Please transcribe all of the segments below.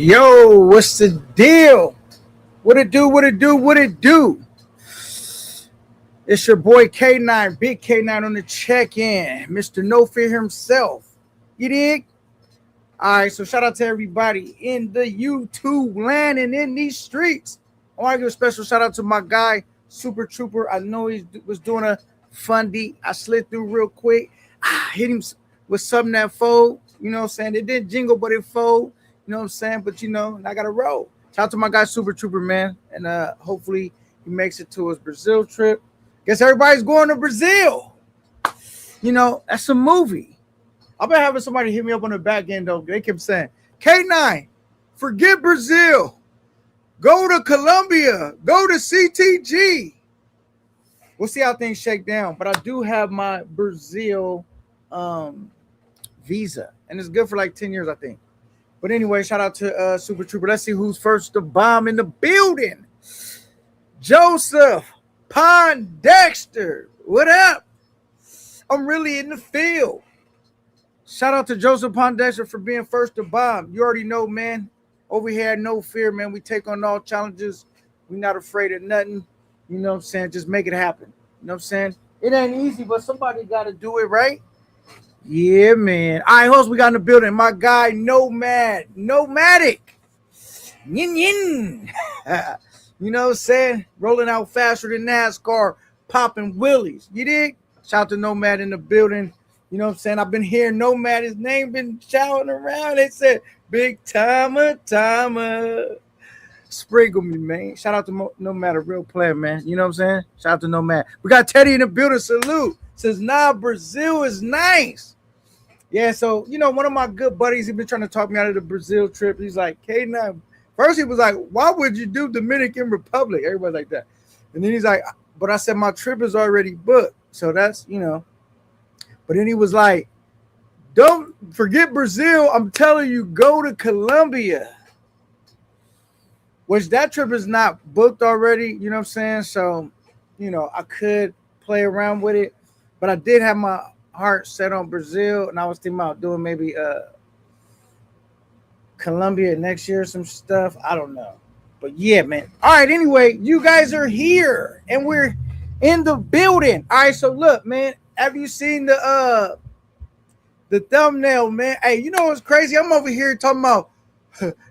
Yo, what's the deal? What it do? What it do? What it do? It's your boy K9, Big K9 on the check-in, Mr. No Fear himself. You dig? All right, so shout out to everybody in the YouTube land and in these streets. I want to give a special shout out to my guy, Super Trooper. I know he was doing a fundy. I slid through real quick. Hit him with something that fold. You know what I'm saying? It didn't jingle, but it fold. You know what I'm saying? But I got to roll. Shout out to my guy, Super Trooper, man. And hopefully he makes it to his Brazil trip. Guess everybody's going to Brazil. That's a movie. I've been having somebody hit me up on the back end, though. They kept saying, K9, forget Brazil. Go to Colombia. Go to CTG. We'll see how things shake down. But I do have my Brazil visa. And it's good for like 10 years, I think. But anyway, shout out to Super Trooper. Let's see who's first to bomb in the building. Joseph Pondexter. What up? I'm really in the field. Shout out to Joseph Pondexter for being first to bomb. You already know, man. Over here, no fear, man. We take on all challenges. We're not afraid of nothing. You know what I'm saying? Just make it happen. You know what I'm saying? It ain't easy, but somebody got to do it, right? Yeah, man. All right, host, we got in the building. My guy, Nomadic. Yin yin. You know what I'm saying? Rolling out faster than NASCAR, popping willies. You dig? Shout out to Nomad in the building. You know what I'm saying? I've been hearing Nomad, his name been shouting around. They said, big timer. Sprinkle me, man. Shout out to Nomad, a real player, man. You know what I'm saying? Shout out to Nomad. We got Teddy in the building. Salute. Says, Brazil is nice. Yeah, so, one of my good buddies, he been trying to talk me out of the Brazil trip. He's like, K9. First, he was like, why would you do Dominican Republic? Everybody like that. And then he's like, but I said, my trip is already booked. So that's, But then he was like, don't forget Brazil. I'm telling you, go to Colombia. Which that trip is not booked already. You know what I'm saying? So, I could play around with it. But I did have my heart set on Brazil. And I was thinking about doing maybe Colombia next year, some stuff. I don't know. But yeah, man. All right, anyway, you guys are here. And we're in the building. All right, so look, man. Have you seen the thumbnail, man? Hey, you know what's crazy? I'm over here talking about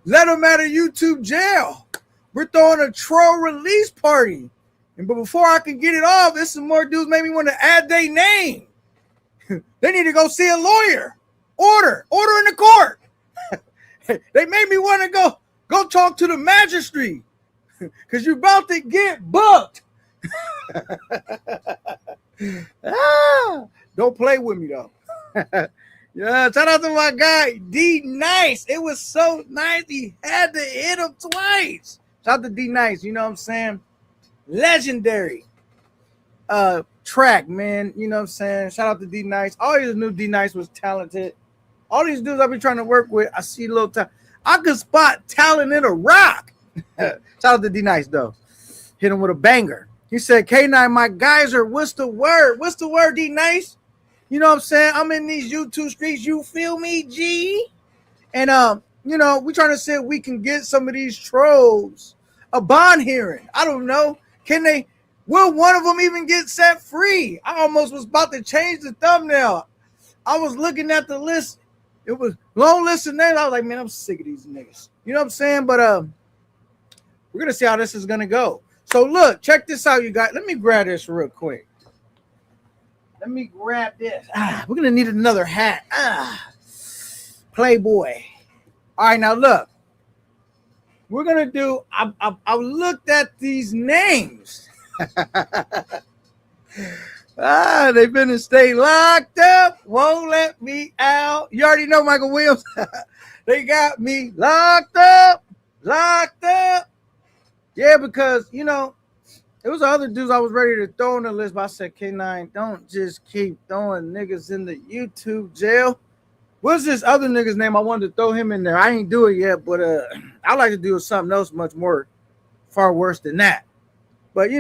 let them out of YouTube jail. We're throwing a troll release party. But before I can get it off, there's some more dudes made me want to add their name. They need to go see a lawyer. Order in the court. They made me want to go talk to the magistrate. Because you're about to get booked. Don't play with me though. Yeah, shout out to my guy D Nice. It was so nice. He had to hit him twice. Shout out to D Nice. You know what I'm saying? Legendary track, man. You know what I'm saying? Shout out to D Nice. Always knew D Nice was talented. All these dudes I've been trying to work with, I see a little time. I could spot talent in a rock. Shout out to D Nice though. Hit him with a banger. He said, K9, my guys are, what's the word? What's the word, D Nice? You know what I'm saying? I'm in these YouTube streets. You feel me, G? And, we trying to see if we can get some of these trolls a bond hearing. I don't know. Will one of them even get set free? I almost was about to change the thumbnail. I was looking at the list. It was long list of names. I was like, man, I'm sick of these niggas. You know what I'm saying? But we're going to see how this is going to go. So look, check this out, you guys. Let me grab this real quick. Let me grab this. We're going to need another hat. Playboy. All right, now look. We're going to do, I looked at these names. They've been in state locked up. Won't let me out. You already know Michael Williams. They got me locked up. Yeah, because, it was other dudes I was ready to throw on the list, but I said, K9, don't just keep throwing niggas in the YouTube jail. What's this other nigga's name? I wanted to throw him in there. I ain't do it yet, but I like to do something else much more, far worse than that. But,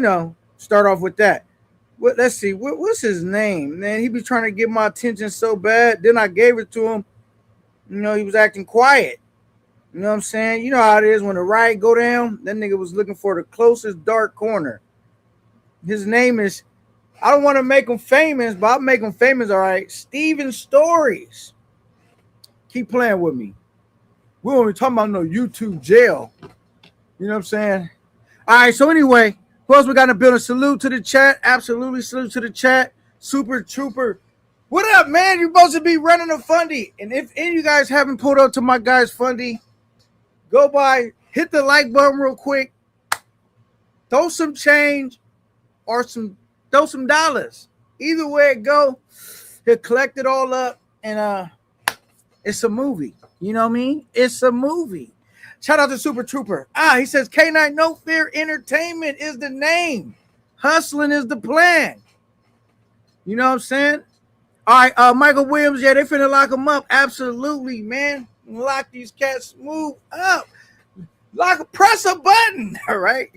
start off with that. Let's see. What's his name? Man, he be trying to get my attention so bad. Then I gave it to him. He was acting quiet. You know what I'm saying? You know how it is when the riot go down. That nigga was looking for the closest dark corner. His name is, I don't want to make him famous, but I'll make him famous, all right? Steven Stories. Keep playing with me. We won't be talking about no YouTube jail. You know what I'm saying? All right, so anyway, who else we got in the building? Salute to the chat. Absolutely, salute to the chat. Super Trooper. What up, man? You're supposed to be running a fundy. And if any of you guys haven't pulled up to my guy's fundy, go by, hit the like button real quick, throw some change or throw some dollars. Either way it go, he'll collect it all up, and it's a movie. You know what I mean? It's a movie. Shout out to Super Trooper. He says K9 No Fear Entertainment is the name. Hustling is the plan. You know what I'm saying? All right, Michael Williams, yeah, they finna lock him up. Absolutely, man. Lock these cats smooth up. Press a button, all right?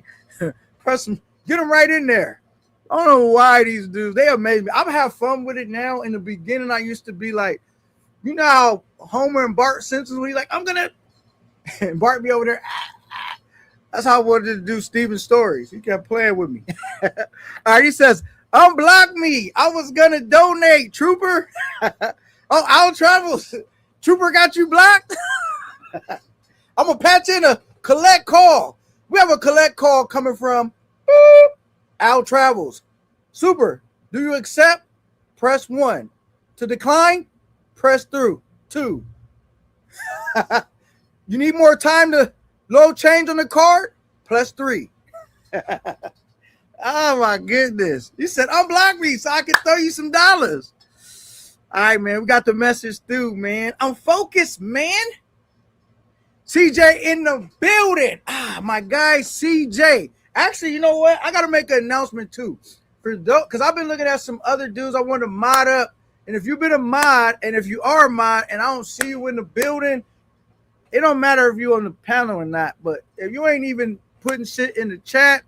Press them, get them right in there. I don't know why these dudes, they amaze me. I have fun with it now. In the beginning, I used to be like, you know how Homer and Bart Simpson, when he's like, I'm gonna, and Bart be over there. That's how I wanted to do Steven Stories. He kept playing with me. All right, he says, unblock me. I was gonna donate, Trooper. Our Travels. Trooper got you blocked. I'm gonna patch in a collect call. We have a collect call coming from Al Travels. Super. Do you accept? Press 1. To decline, press through 2. You need more time to load change on the card? Press 3. Oh my goodness. He said, unblock me so I can throw you some dollars. All right, man. We got the message through, man. I'm focused, man. CJ in the building. My guy CJ. Actually, you know what? I got to make an announcement too. Because I've been looking at some other dudes I want to mod up. And if you've been a mod, and if you are a mod, and I don't see you in the building, it don't matter if you're on the panel or not. But if you ain't even putting shit in the chat,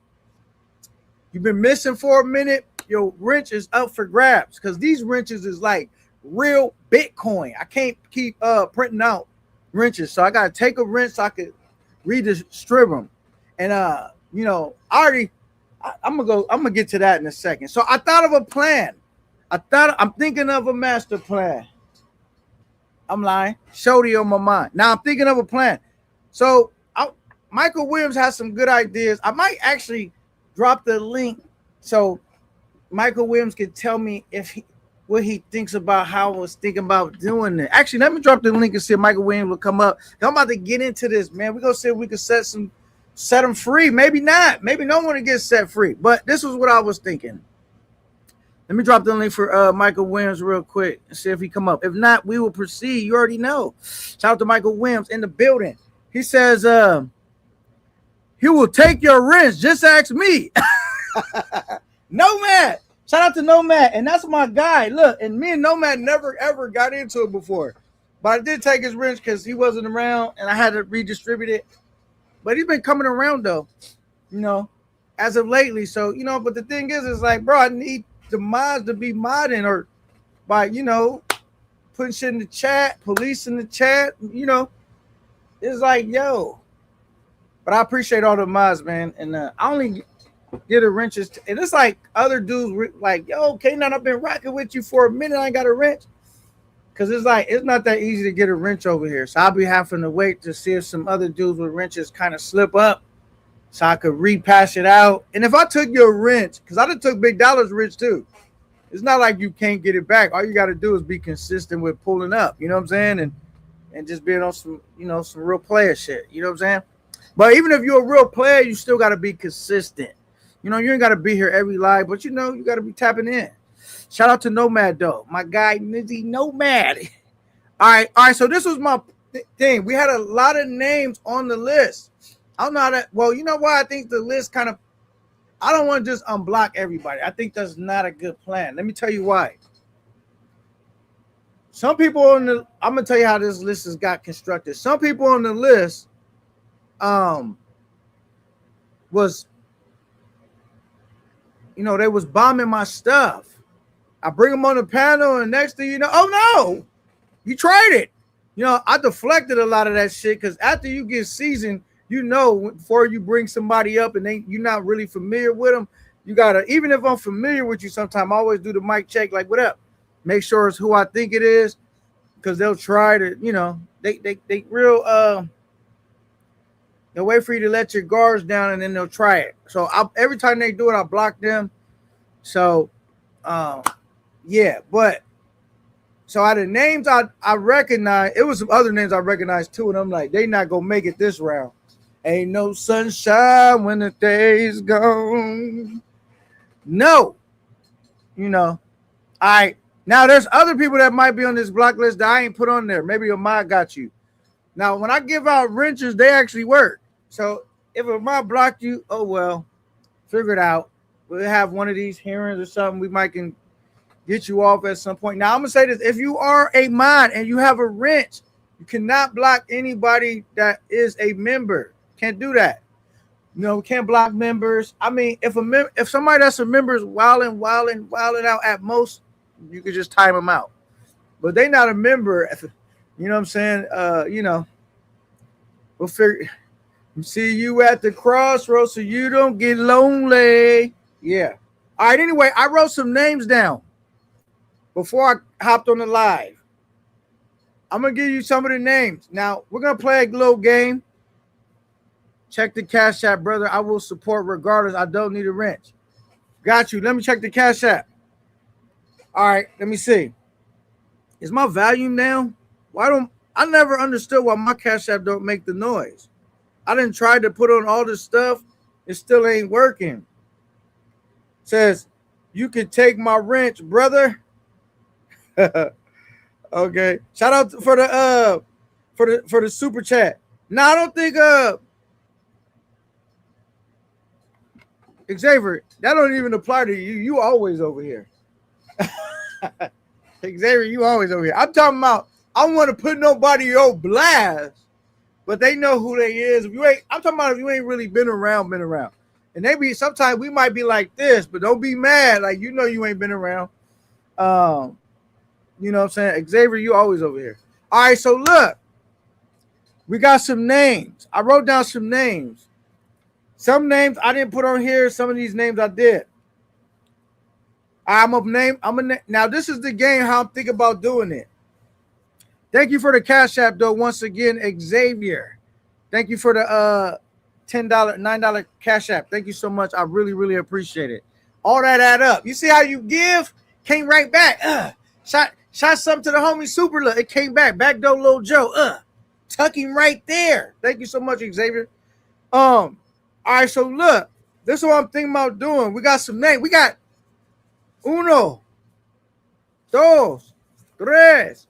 you've been missing for a minute, your wrench is up for grabs. Because these wrenches is like real Bitcoin. I can't keep printing out wrenches. So I got to take a wrench so I could redistribute them. And, you know, I'm gonna get to that in a second. So I thought of a plan. I'm thinking of a master plan. I'm lying. Shorty on my mind. Now I'm thinking of a plan. So Michael Williams has some good ideas. I might actually drop the link so Michael Williams can tell me what he thinks about how I was thinking about doing it. Actually, let me drop the link and see if Michael Williams will come up. I'm about to get into this, man. We're gonna see if we can set them free. Maybe not. Maybe no one to get set free. But this was what I was thinking. Let me drop the link for Michael Williams real quick and see if he come up. If not, we will proceed. You already know. Shout out to Michael Williams in the building. He says, he will take your wrench. Just ask me. Nomad. Shout out to Nomad. And that's my guy. Look, and me and Nomad never, ever got into it before. But I did take his wrench because he wasn't around and I had to redistribute it. But he's been coming around, though, you know, as of lately. So, you know, but the thing is like, bro, I need the mods to be modding or by, you know, putting shit in the chat, police in the chat, you know. It's like, yo. But I appreciate all the mods, man. And I only get a wrenches. And it's like other dudes like, yo, K9, I've been rocking with you for a minute. I ain't got a wrench. Because it's like, it's not that easy to get a wrench over here. So I'll be having to wait to see if some other dudes with wrenches kind of slip up so I could repass it out. And if I took your wrench, because I done took Big Dollar's wrench too. It's not like you can't get it back. All you got to do is be consistent with pulling up. You know what I'm saying? And just being on some, you know, some real player shit. You know what I'm saying? But even if you're a real player, you still got to be consistent. You know, you ain't got to be here every live, but you know, you got to be tapping in. Shout out to Nomad, though. My guy, Nizzy Nomad. All right. So this was my thing. We had a lot of names on the list. I don't know how that. Well, you know why I think the list kind of. I don't want to just unblock everybody. I think that's not a good plan. Let me tell you why. Some people on the. I'm gonna tell you how this list has got constructed. Some people on the list, was. You know, they was bombing my stuff. I bring them on the panel, and next thing you know, oh no, you tried it. You know, I deflected a lot of that shit because after you get seasoned, you know, before you bring somebody up and you're not really familiar with them, you gotta, even if I'm familiar with you, sometimes I always do the mic check, like, what up? Make sure it's who I think it is, because they'll try to, you know, they real they'll wait for you to let your guards down and then they'll try it. So every time they do it, I block them. So yeah, but so out of names I recognize, it was some other names I recognized too, and I'm like, they not gonna make it this round. Ain't no sunshine when the day's gone. No, you know. All right. Now there's other people that might be on this block list that I ain't put on there. Maybe Ahmad got you. Now when I give out wrenches, they actually work. So if Ahmad blocked you, oh well, figure it out. We'll have one of these hearings or something. We might can get you off at some point. Now I'm gonna say this: if you are a mod and you have a wrench, you cannot block anybody that is a member. Can't do that. You know, we can't block members. I mean, if somebody that's a member is wilding out at most, you could just time them out. But they not a member. You know what I'm saying? You know, we'll figure. See you at the crossroads so you don't get lonely. Yeah. All right. Anyway, I wrote some names down before I hopped on the live. I'm gonna give you some of the names. Now we're gonna play a little game. Check the Cash App, brother. I will support regardless. I don't need a wrench. Got you. Let me check the Cash App. All right, let me see. Is my volume down? I never understood why my Cash App don't make the noise. I didn't try to put on all this stuff. It still ain't working. Says, you can take my wrench, brother. Okay. Shout out for the super chat. No, I don't think Xavier, that don't even apply to you. You always over here. Xavier, you always over here. I'm talking about, I don't want to put nobody on blast, but they know who they is. I'm talking about if you ain't really been around. And sometimes we might be like this, but don't be mad. Like, you know, you ain't been around. You know what I'm saying? Xavier, you always over here. All right, so look, we got some names. I wrote down some names. Some names I didn't put on here. Some of these names I did. Now this is the game, how I'm thinking about doing it. Thank you for the Cash App, though. Once again, Xavier. Thank you for the $10, $9 Cash App. Thank you so much. I really, really appreciate it. All that add up. You see how you give? Came right back. Shot something to the homie Super Look. It came back. Backdoor Lil Joe. Tucking right there. Thank you so much, Xavier. All right, so look. This is what I'm thinking about doing. We got some names. We got uno, dos, tres,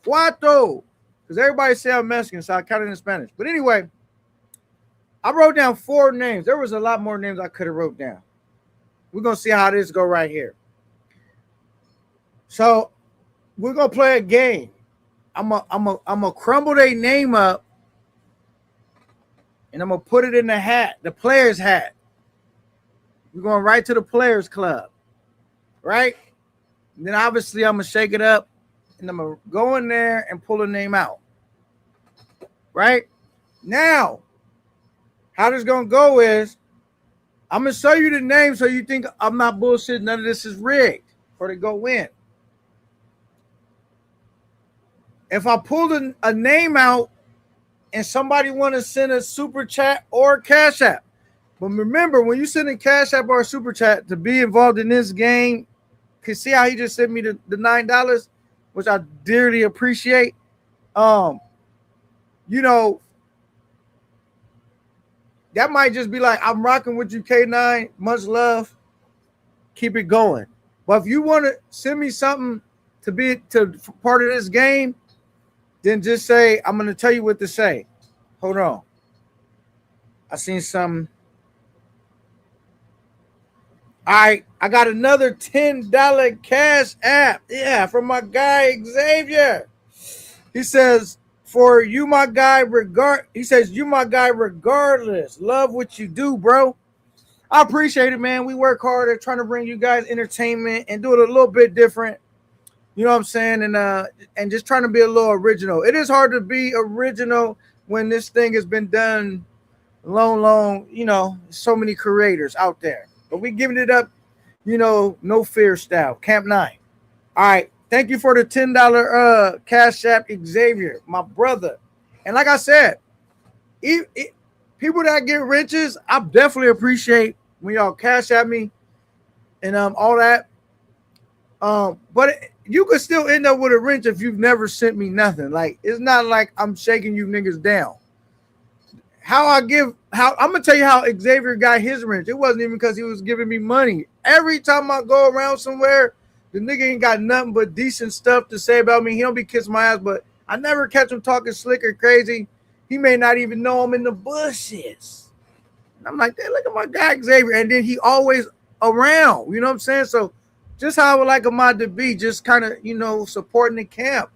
cuatro. Because everybody say I'm Mexican, so I count it in Spanish. But anyway, I wrote down 4 names. There was a lot more names I could have wrote down. We're going to see how this go right here. So we're going to play a game. I'm gonna crumble their name up, and I'm going to put it in the hat, the player's hat. We're going right to the players club, right? And then obviously I'm going to shake it up, and I'm going to go in there and pull a name out, right? Now, how this going to go is I'm going to show you the name so you think I'm not bullshit. None of this is rigged for to go in. If I pulled a name out and somebody want to send a super chat or Cash App, but remember, when you send a Cash App or a super chat to be involved in this game, can see how he just sent me the $9, which I dearly appreciate. You know, that might just be like, I'm rocking with you, K9. Much love. Keep it going. But if you want to send me something to be part of this game, then just say, I'm going to tell you what to say. Hold on. I seen something. All right. I got another $10 Cash App. Yeah, from my guy, Xavier. He says, you my guy, regardless. Love what you do, bro. I appreciate it, man. We work hard at trying to bring you guys entertainment and do it a little bit different. You know what I'm saying? And just trying to be a little original. It is hard to be original when this thing has been done long, so many creators out there. But we giving it up, no fear style. Camp 9. All right. Thank you for the $10 Cash App, Xavier, my brother. And like I said, people that get riches, I definitely appreciate when y'all cash at me and all that. But you could still end up with a wrench if you've never sent me nothing. Like, it's not like I'm shaking you niggas down. I'm gonna tell you how Xavier got his wrench. It wasn't even because he was giving me money. Every time I go around somewhere, the nigga ain't got nothing but decent stuff to say about me. He don't be kissing my ass, but I never catch him talking slick or crazy. He may not even know I'm in the bushes. And I'm like, hey, look at my guy Xavier. And then he always around. You know what I'm saying? So just how I would like Ahmad to be, just kind of, supporting the camp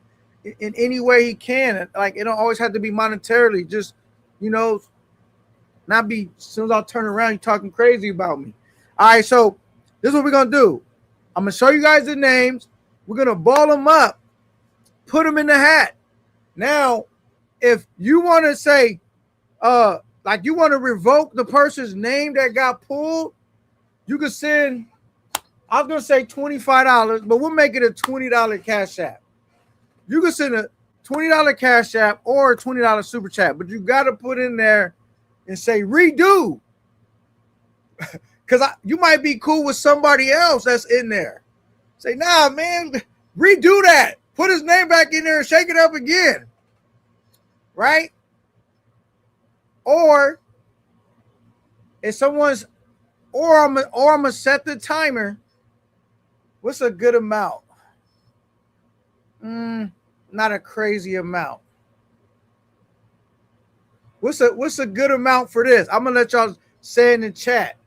in any way he can. Like, it don't always have to be monetarily. Just, not be, as soon as I turn around, you talking crazy about me. All right, so this is what we're going to do. I'm going to show you guys the names. We're going to ball them up, put them in the hat. Now, if you want to say, like you want to revoke the person's name that got pulled, you can send, I was going to say $25, but we'll make it a $20 Cash App. You can send a $20 Cash App or a $20 Super Chat, but you got to put in there and say redo. Because you might be cool with somebody else that's in there. Say, nah, man, redo that. Put his name back in there and shake it up again. Right? Or if someone's, or I'm gonna set the timer. What's a good amount? Not a crazy amount. What's a good amount for this? I'm gonna let y'all say in the chat.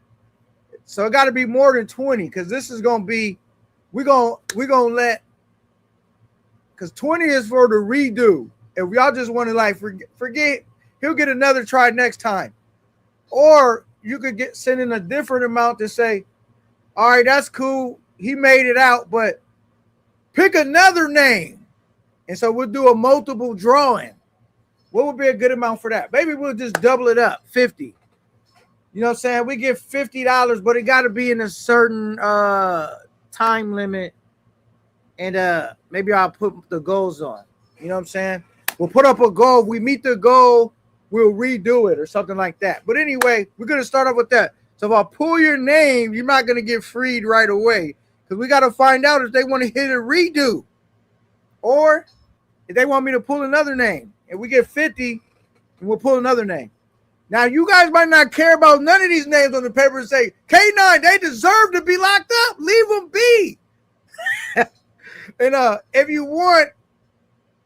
So it got to be more than 20 because this is gonna be. We're gonna let, because 20 is for the redo. If y'all just want to like forget, he'll get another try next time. Or you could send in a different amount to say, all right, that's cool. He made it out, but pick another name. And so we'll do a multiple drawing. What would be a good amount for that? Maybe we'll just double it up, 50. You know what I'm saying? We get $50, but it got to be in a certain time limit. And maybe I'll put the goals on. You know what I'm saying? We'll put up a goal. If we meet the goal, we'll redo it or something like that. But anyway, we're going to start off with that. So if I pull your name, you're not going to get freed right away. Because we got to find out if they want to hit a redo. Or if they want me to pull another name. If we get 50, we'll pull another name. Now, you guys might not care about none of these names on the paper and say, K9, they deserve to be locked up. Leave them be. And if you want,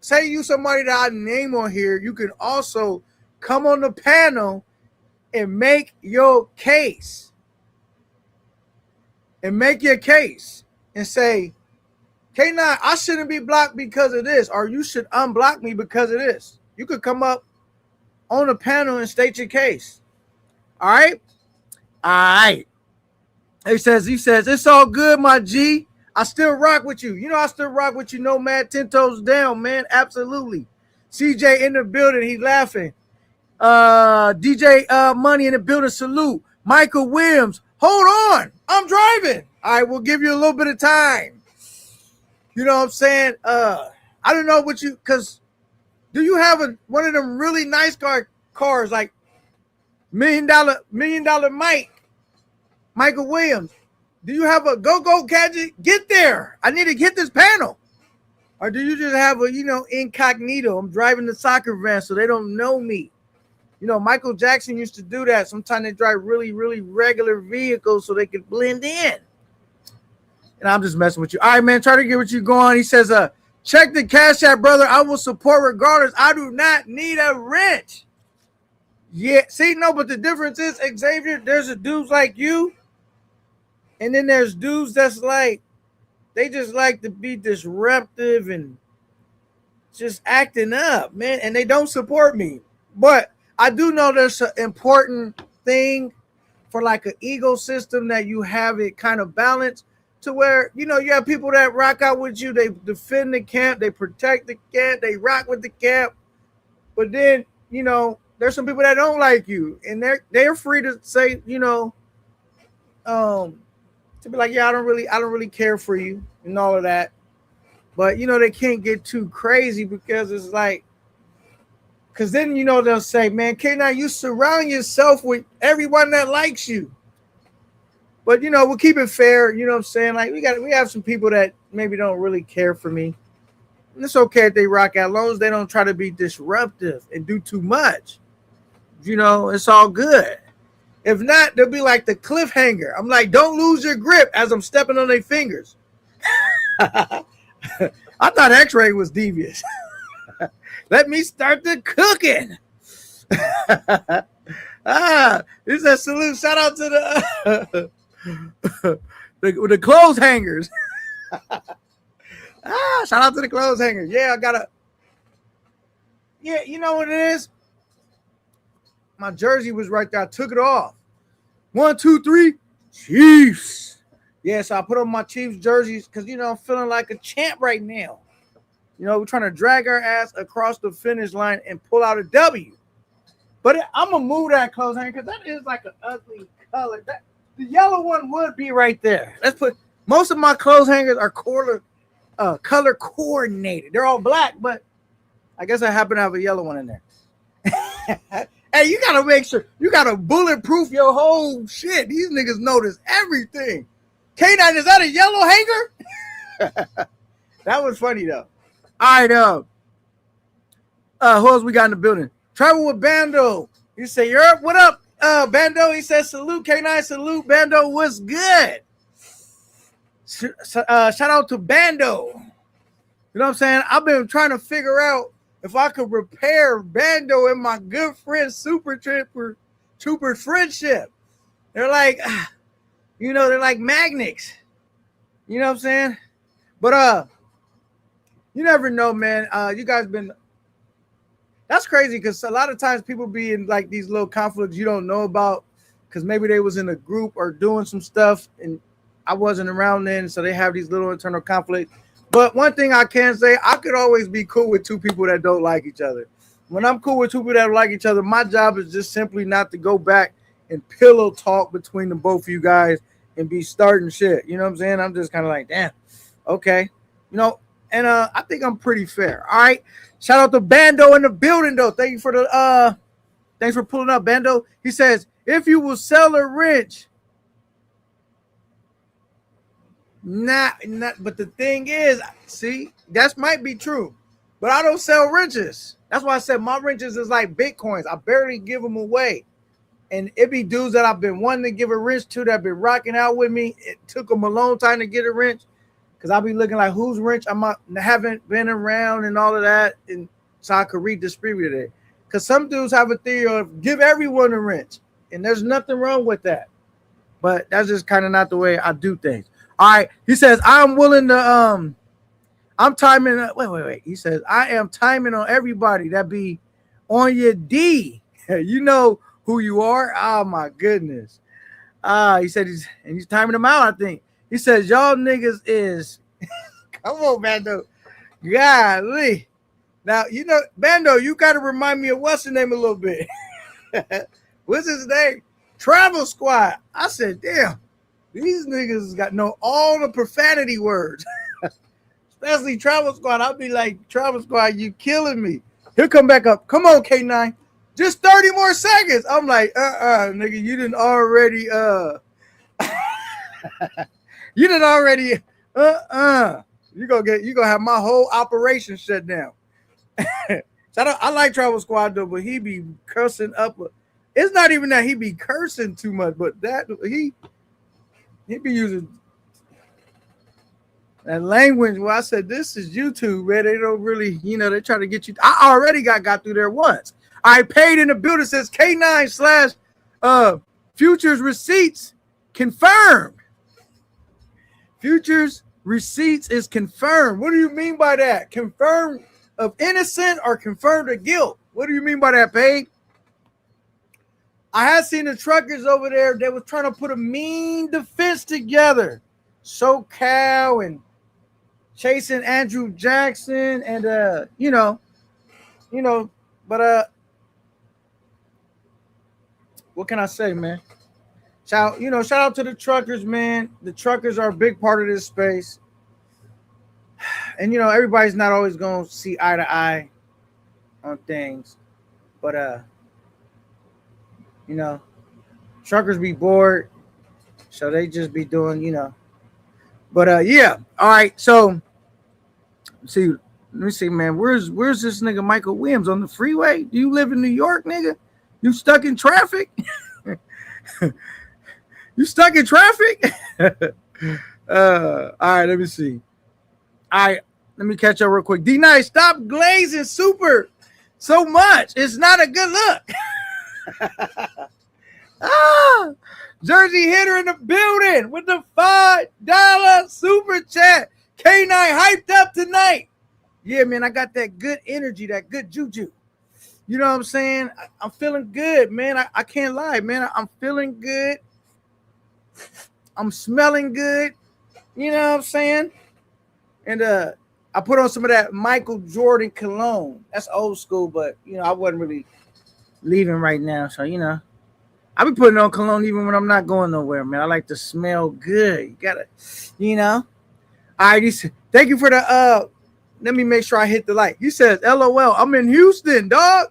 say you somebody that I name on here, you can also come on the panel and make your case. And make your case and say, K9, I shouldn't be blocked because of this, or you should unblock me because of this. You could come up on the panel and state your case. All right? All right. He says, it's all good, my G. I still rock with you. You know I still rock with you, Nomad, 10 toes down, man. Absolutely. CJ in the building. He's laughing. DJ Money in the building. Salute. Michael Williams. Hold on. I'm driving. All right, we'll give you a little bit of time. You know what I'm saying? I don't know what you, because do you have one of them really nice cars like $1 million Michael Williams? Do you have a go-go gadget? Get there. I need to hit this panel. Or do you just have a, incognito? I'm driving the soccer van so they don't know me. Michael Jackson used to do that. Sometimes they drive really, really regular vehicles so they could blend in. And I'm just messing with you. All right, man, try to get what you going. He says, check the Cash App, brother. I will support regardless. I do not need a wrench. Yeah, see, no, but the difference is, Xavier, there's a dudes like you, and then there's dudes that's like, they just like to be disruptive and just acting up, man, and they don't support me. But I do know there's an important thing for like an ecosystem that you have it kind of balanced. to where, you know, you have people that rock out with you, they defend the camp, they protect the camp, they rock with the camp. But then, you know, there's some people that don't like you, and they're free to say, you know, to be like, yeah, I don't really care for you and all of that. But you know, they can't get too crazy because it's like, because then you know they'll say, man, K9, you surround yourself with everyone that likes you. But you know, we'll keep it fair. You know what I'm saying? Like we have some people that maybe don't really care for me. And it's okay if they rock out, as long as they don't try to be disruptive and do too much. You know, it's all good. If not, they'll be like the cliffhanger. I'm like, don't lose your grip as I'm stepping on their fingers. I thought X-Ray was devious. Let me start the cooking. This is a salute. Shout out to the clothes hangers. Shout out to the clothes hangers. Yeah, you know what it is? My jersey was right there. I took it off. 1, 2, 3, Chiefs. Yeah, so I put on my Chiefs jerseys because, you know, I'm feeling like a champ right now. You know, we're trying to drag our ass across the finish line and pull out a W. But I'm going to move that clothes hanger because that is like an ugly color. The yellow one would be right there. Most of my clothes hangers are color coordinated. They're all black, but I guess I happen to have a yellow one in there. Hey, you gotta make sure you gotta bulletproof your whole shit. These niggas notice everything. K9, is that a yellow hanger? That was funny though. All right, who else we got in the building? Travel with Bando. You say, you're up. What up, Bando? He says, salute K9, salute Bando. What's good? Shout out to Bando. You know what I'm saying? I've been trying to figure out if I could repair Bando and my good friend Super Trooper friendship. They're like, you know, they're like magnets. You know what I'm saying? But you never know, man. You guys been, that's crazy because a lot of times people be in like these little conflicts you don't know about because maybe they was in a group or doing some stuff and I wasn't around then, so they have these little internal conflicts. But one thing I can say, I could always be cool with two people that don't like each other. When I'm cool with two people that don't like each other, my job is just simply not to go back and pillow talk between the both of you guys and be starting shit. You know what I'm saying? I'm just kind of like, damn, okay. You know, and I think I'm pretty fair. All right. Shout out to Bando in the building, though. Thank you for the thanks for pulling up, Bando. He says, if you will sell a wrench, not, but the thing is, see, that might be true, but I don't sell wrenches. That's why I said my wrenches is like Bitcoins. I barely give them away. And it be dudes that I've been wanting to give a wrench to that have been rocking out with me. It took them a long time to get a wrench because I'll be looking like whose wrench haven't been around and all of that, and so I could redistribute it. Because some dudes have a theory of give everyone a wrench, and there's nothing wrong with that. But that's just kind of not the way I do things. All right, he says, I'm willing to, I'm timing, wait. He says, I am timing on everybody that be on your D. You know who you are. Oh, my goodness. He said he's timing them out, I think. He says, y'all niggas is, come on, Bando. Golly. Now, you know, Bando, you got to remind me of what's the name a little bit. What's his name? Travel Squad. I said, damn. These niggas got know all the profanity words, especially Travel Squad. I'll be like, Travel Squad, you killing me. He'll come back up. Come on, K9. Just 30 more seconds. I'm like, nigga, you didn't already, you didn't already, you gonna have my whole operation shut down. I like Travel Squad though, but he be cursing up. It's not even that he be cursing too much, but that he be using that language. Well, I said, this is YouTube, man. They don't really, you know, they try to get you. I already got through there once. I paid in the building, says K9 / futures receipts confirmed. Futures receipts is confirmed. What do you mean by that? Confirmed of innocent or confirmed of guilt? What do you mean by that, Paid? I had seen the truckers over there. They was trying to put a mean defense together. SoCal and chasing Andrew Jackson and but what can I say, man? Shout out to the truckers, man. The truckers are a big part of this space. And everybody's not always gonna see eye to eye on things. But you know, truckers be bored, so they just be doing. But yeah, all right. So see, let me see, man. Where's this nigga Michael Williams on the freeway? Do you live in New York, nigga? You stuck in traffic? You stuck in traffic? All right, let me see. All right, let me catch up real quick. D-Nice, stop glazing super so much. It's not a good look. Jersey Hitter in the building with the $5 super chat. K9 hyped up tonight. Yeah, man, I got that good energy, that good juju. You know what I'm saying? I'm feeling good, man. I can't lie, man. I'm feeling good. I'm smelling good. You know what I'm saying? And I put on some of that Michael Jordan cologne. That's old school, but I wasn't really leaving right now. So I be putting on cologne even when I'm not going nowhere, man. I like to smell good. You gotta, All right, thank you for the let me make sure I hit the like. He says, LOL, I'm in Houston, dog.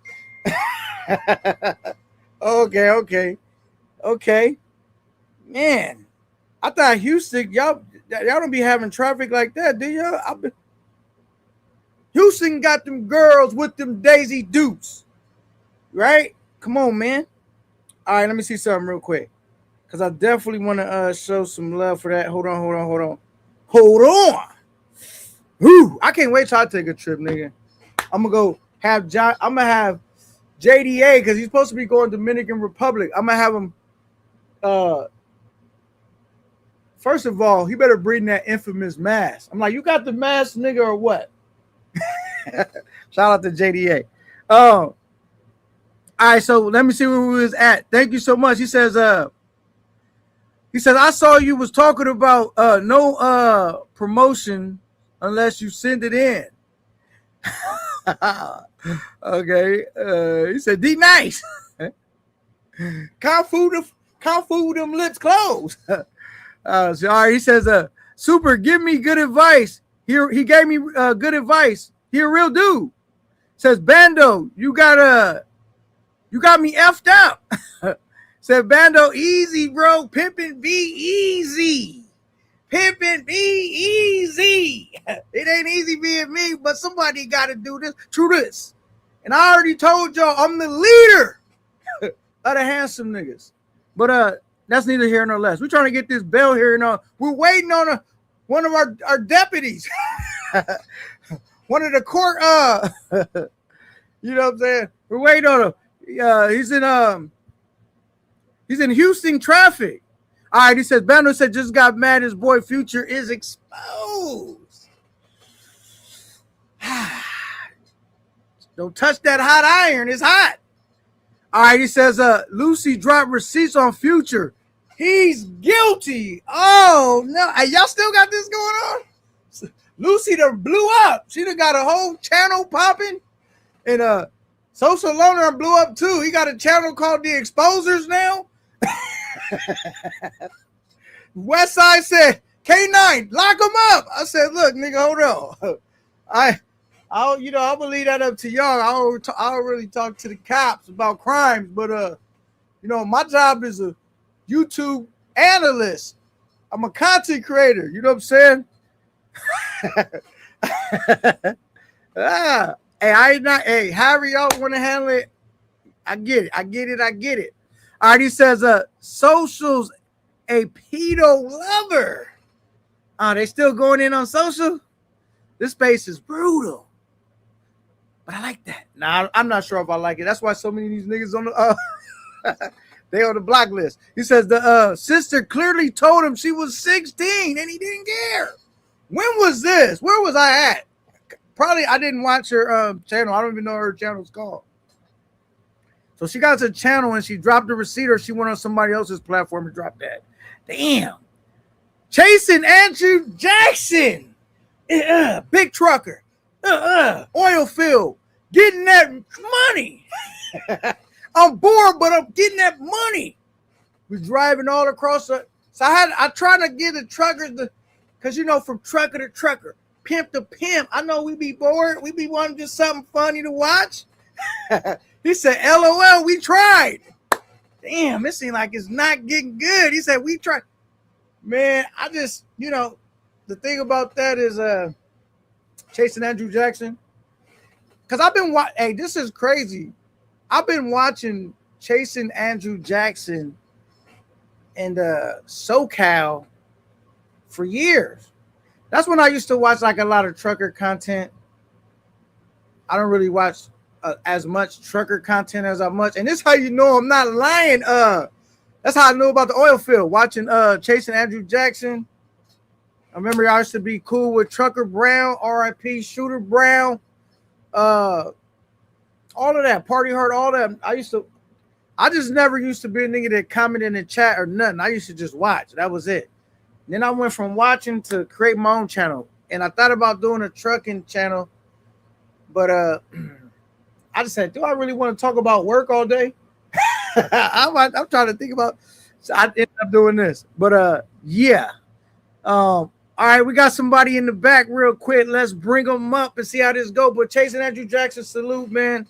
Okay. Man, I thought Houston, y'all don't be having traffic like that, do y'all? Houston got them girls with them Daisy Dukes, right? Come on, man. All right, let me see something real quick, because I definitely want to show some love for that. Hold on. Whew, I can't wait till I take a trip, nigga. I'm gonna have JDA, because he's supposed to be going Dominican Republic. I'm gonna have him. First of all, he better bring that infamous mask. I'm like, you got the mask, nigga, or what? Shout out to JDA. All right, so let me see where we was at. Thank you so much. He says, I saw you was talking about no promotion unless you send it in. Okay. He said, D nice. Can't fool them lips closed. So, all right, he says, super, give me good advice. Here, he gave me good advice. He a real dude. Says, Bando, you got me effed up. Said, Bando, easy, bro. Pimpin' be easy. Pimpin' be easy. It ain't easy being me, but somebody got to do this. True this. And I already told y'all I'm the leader of the handsome niggas. But that's neither here nor less. We're trying to get this bell here. We're waiting on one of our deputies. One of the court. You know what I'm saying? We're waiting on him. He's in Houston traffic. All right, he says, Bando said just got mad his boy Future is exposed. Don't touch that hot iron. It's hot. All right, he says, Lucy dropped receipts on Future. He's guilty. Oh, no. Y'all still got this going on? Lucy done blew up. She done got a whole channel popping. And Social Loner blew up too. He got a channel called The Exposers now. Westside said, K9, lock him up. I said, look, nigga, hold on. I'll leave that up to y'all. I don't really talk to the cops about crimes, but my job is a YouTube analyst. I'm a content creator. You know what I'm saying? Hey, however y'all want to handle it, I get it. All right, he says, Social's a pedo lover. They still going in on Social? This space is brutal. But I like that. Nah, I'm not sure if I like it. That's why so many of these niggas on the they on the block list. He says the sister clearly told him she was 16 and he didn't care. When was this? Where was I at? Probably I didn't watch her channel. I don't even know what her channel's called. So she got to the channel and she dropped the receipt, or she went on somebody else's platform and dropped that. Damn. chasing Andrew Jackson. Big trucker. Oil field. Getting that money. I'm bored, but I'm getting that money. We're driving all across the. So I try to get the truckers to, because from trucker to trucker, pimp to pimp. I know we be bored. We be wanting just something funny to watch. He said, LOL, we tried. Damn, it seems like it's not getting good. He said, we tried. Man, I just, the thing about that is chasing Andrew Jackson. Because I've been watching, hey, this is crazy. I've been watching chasing Andrew Jackson and SoCal for years. That's when I used to watch like a lot of trucker content. I don't really watch as much trucker content as I much. And this is how you know I'm not lying. That's how I knew about the oil field, watching chasing Andrew Jackson. I remember I used to be cool with Trucker Brown, RIP, Shooter Brown, all of that, Party Hard, all that. I just never used to be a nigga that commented in the chat or nothing. I used to just watch. That was it. And then I went from watching to create my own channel. And I thought about doing a trucking channel, but I just said, do I really want to talk about work all day? I'm trying to think about. So I ended up doing this, but yeah. All right, we got somebody in the back real quick. Let's bring them up and see how this go. But chasing Andrew Jackson, salute, man.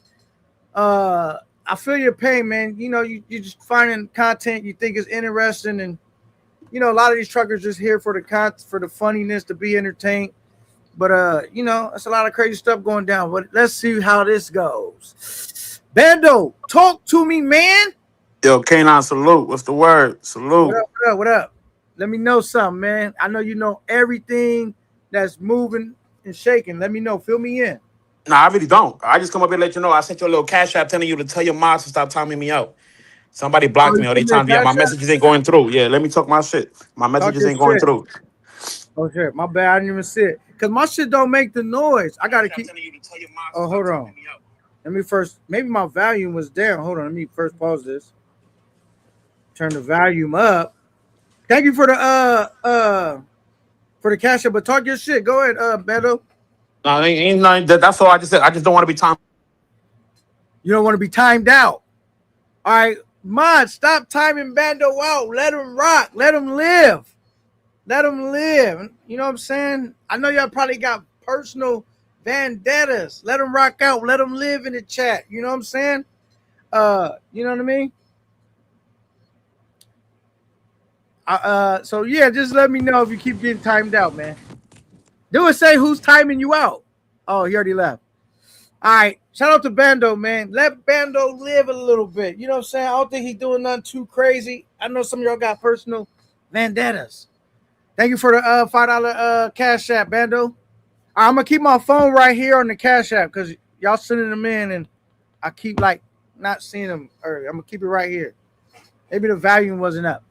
I feel your pain, man. You just finding content you think is interesting, and a lot of these truckers just here for the funniness, to be entertained. But it's a lot of crazy stuff going down. But let's see how this goes. Bando, talk to me, man. Yo, K9, salute. What's the word? Salute. What up? Let me know something, man. I know you know everything that's moving and shaking. Let me know. Fill me in. Nah, I really don't. I just come up here and let you know. I sent you a little cash app telling you to tell your moms to stop timing me out. Somebody blocked me or they timed me out. My messages ain't going through. Yeah, let me talk my shit. My messages ain't going through. Oh, shit. My bad. I didn't even see it. Because my shit don't make the noise. I got to keep. Oh, hold on. Let me first. Maybe my volume was down. Hold on. Let me first pause this. Turn the volume up. Thank you for the cash app. But talk your shit. Go ahead, Beto. No, ain't nothing. That's all I just said. I just don't want to be timed. You don't want to be timed out. All right, Mod, stop timing Bando out. Let him rock. Let him live. Let him live. You know what I'm saying? I know y'all probably got personal vendettas. Let him rock out. Let him live in the chat. You know what I'm saying? You know what I mean? So yeah, just let me know if you keep getting timed out, man. Do it say who's timing you out. Oh, he already left. All right. Shout out to Bando, man. Let Bando live a little bit. You know what I'm saying? I don't think he's doing nothing too crazy. I know some of y'all got personal vendettas. Thank you for the $5 cash app, Bando. Right, I'm gonna keep my phone right here on the cash app because y'all sending them in and I keep like not seeing them early. I'm gonna keep it right here. Maybe the volume wasn't up.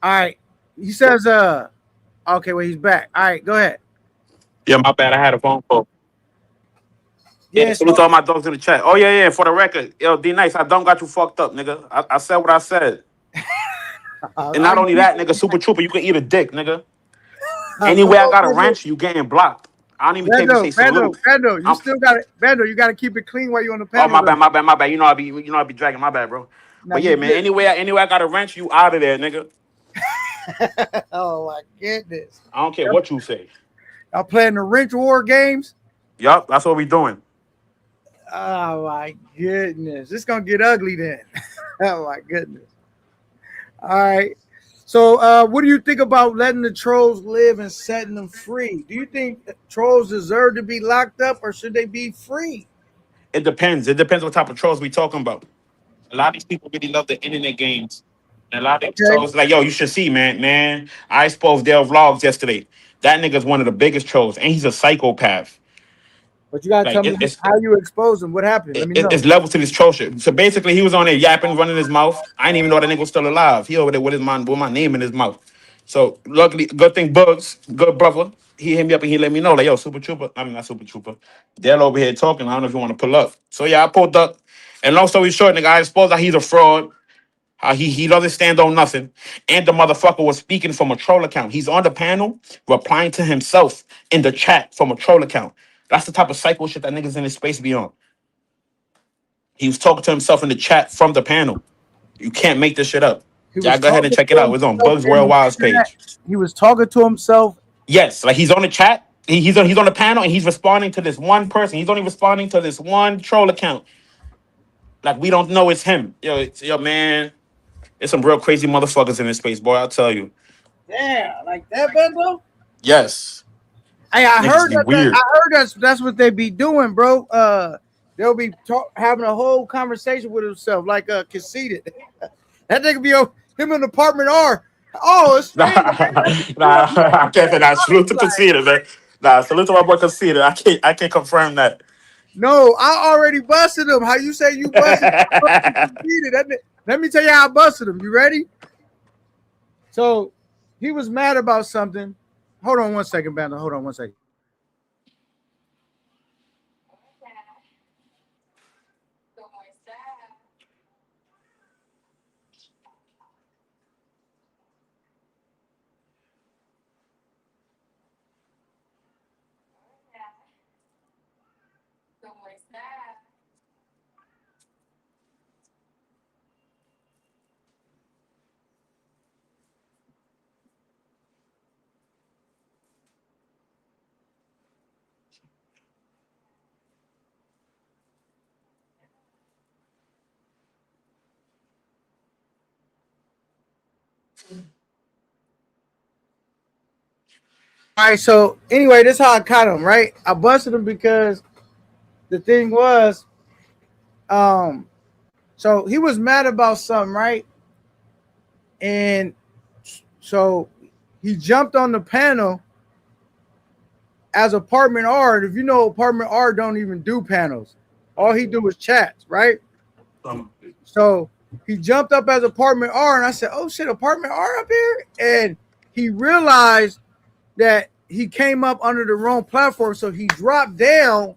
All right. He says, okay, well, he's back. All right, go ahead. Yeah, my bad. I had a phone call. Yeah, salute to all my dogs in the chat. Oh, yeah. For the record, yo, D-Nice, I don't got you fucked up, nigga. I said what I said. And not only that, nigga, Super Trooper, you can eat a dick, nigga. Anywhere I got a wrench, you getting blocked. I don't even care if you say salute. Bando, you still got it. Bando, you got to keep it clean while you're on the panel. Oh, my bad. You know I be dragging. My bad, bro. Now, but yeah, man, anywhere I got a wrench, you out of there, nigga. Oh, my goodness. I don't care what you say. Y'all playing the wrench war games? Yup, that's what we doing. Oh, my goodness. It's going to get ugly then. Oh, my goodness. All right. So what do you think about letting the trolls live and setting them free? Do you think trolls deserve to be locked up or should they be free? It depends. It depends what type of trolls we talking about. A lot of these people really love the internet games. And a lot of these trolls like, yo, you should see, man. I exposed their vlogs yesterday. That nigga's one of the biggest trolls, and he's a psychopath. But you gotta tell me how you expose him. What happened? Let me know. It's levels to this troll shit. So basically, he was on there yapping, running his mouth. I didn't even know that nigga was still alive. He over there with my name in his mouth. So luckily, good thing Bugs, good brother, he hit me up and he let me know, like, yo, Super Trooper. I mean, not Super Trooper. They're over here talking. I don't know if you want to pull up. So yeah, I pulled up. And long story short, nigga, I exposed that he's a fraud. How he doesn't stand on nothing. And the motherfucker was speaking from a troll account. He's on the panel replying to himself in the chat from a troll account. That's the type of psycho shit that niggas in this space be on. He was talking to himself in the chat from the panel. You can't make this shit up. He Y'all was go ahead and talking check it to out. It's on himself Bugs in the Worldwide's chat. page. He was talking to himself. Yes, like he's on the chat. He's on the panel and he's responding to this one person. He's only responding to this one troll account. Like we don't know it's him. Yo, man. There's some real crazy motherfuckers in this space, boy. I'll tell you. Yeah, like that, Bendo. Yes. Hey, I Niggas heard be that. weird. I heard that's what they be doing, bro. They'll be having a whole conversation with himself, like conceited. That nigga be him in apartment R. Oh, it's Nah, I can't say that. Salute to Conceited, man. Nah, salute to my boy Conceited. I can't confirm that. No, I already busted him. How you say you busted? Let me tell you how I busted him. You ready? So he was mad about something. Hold on one second, Bando. Hold on one second. All right, so anyway, this is how I caught him, right? I busted him because the thing was, so he was mad about something, right? And so he jumped on the panel as Apartment R. And if you know, Apartment R don't even do panels. All he do is chats, right? So he jumped up as Apartment R, and I said, oh shit, Apartment R up here? And he realized that he came up under the wrong platform, so he dropped down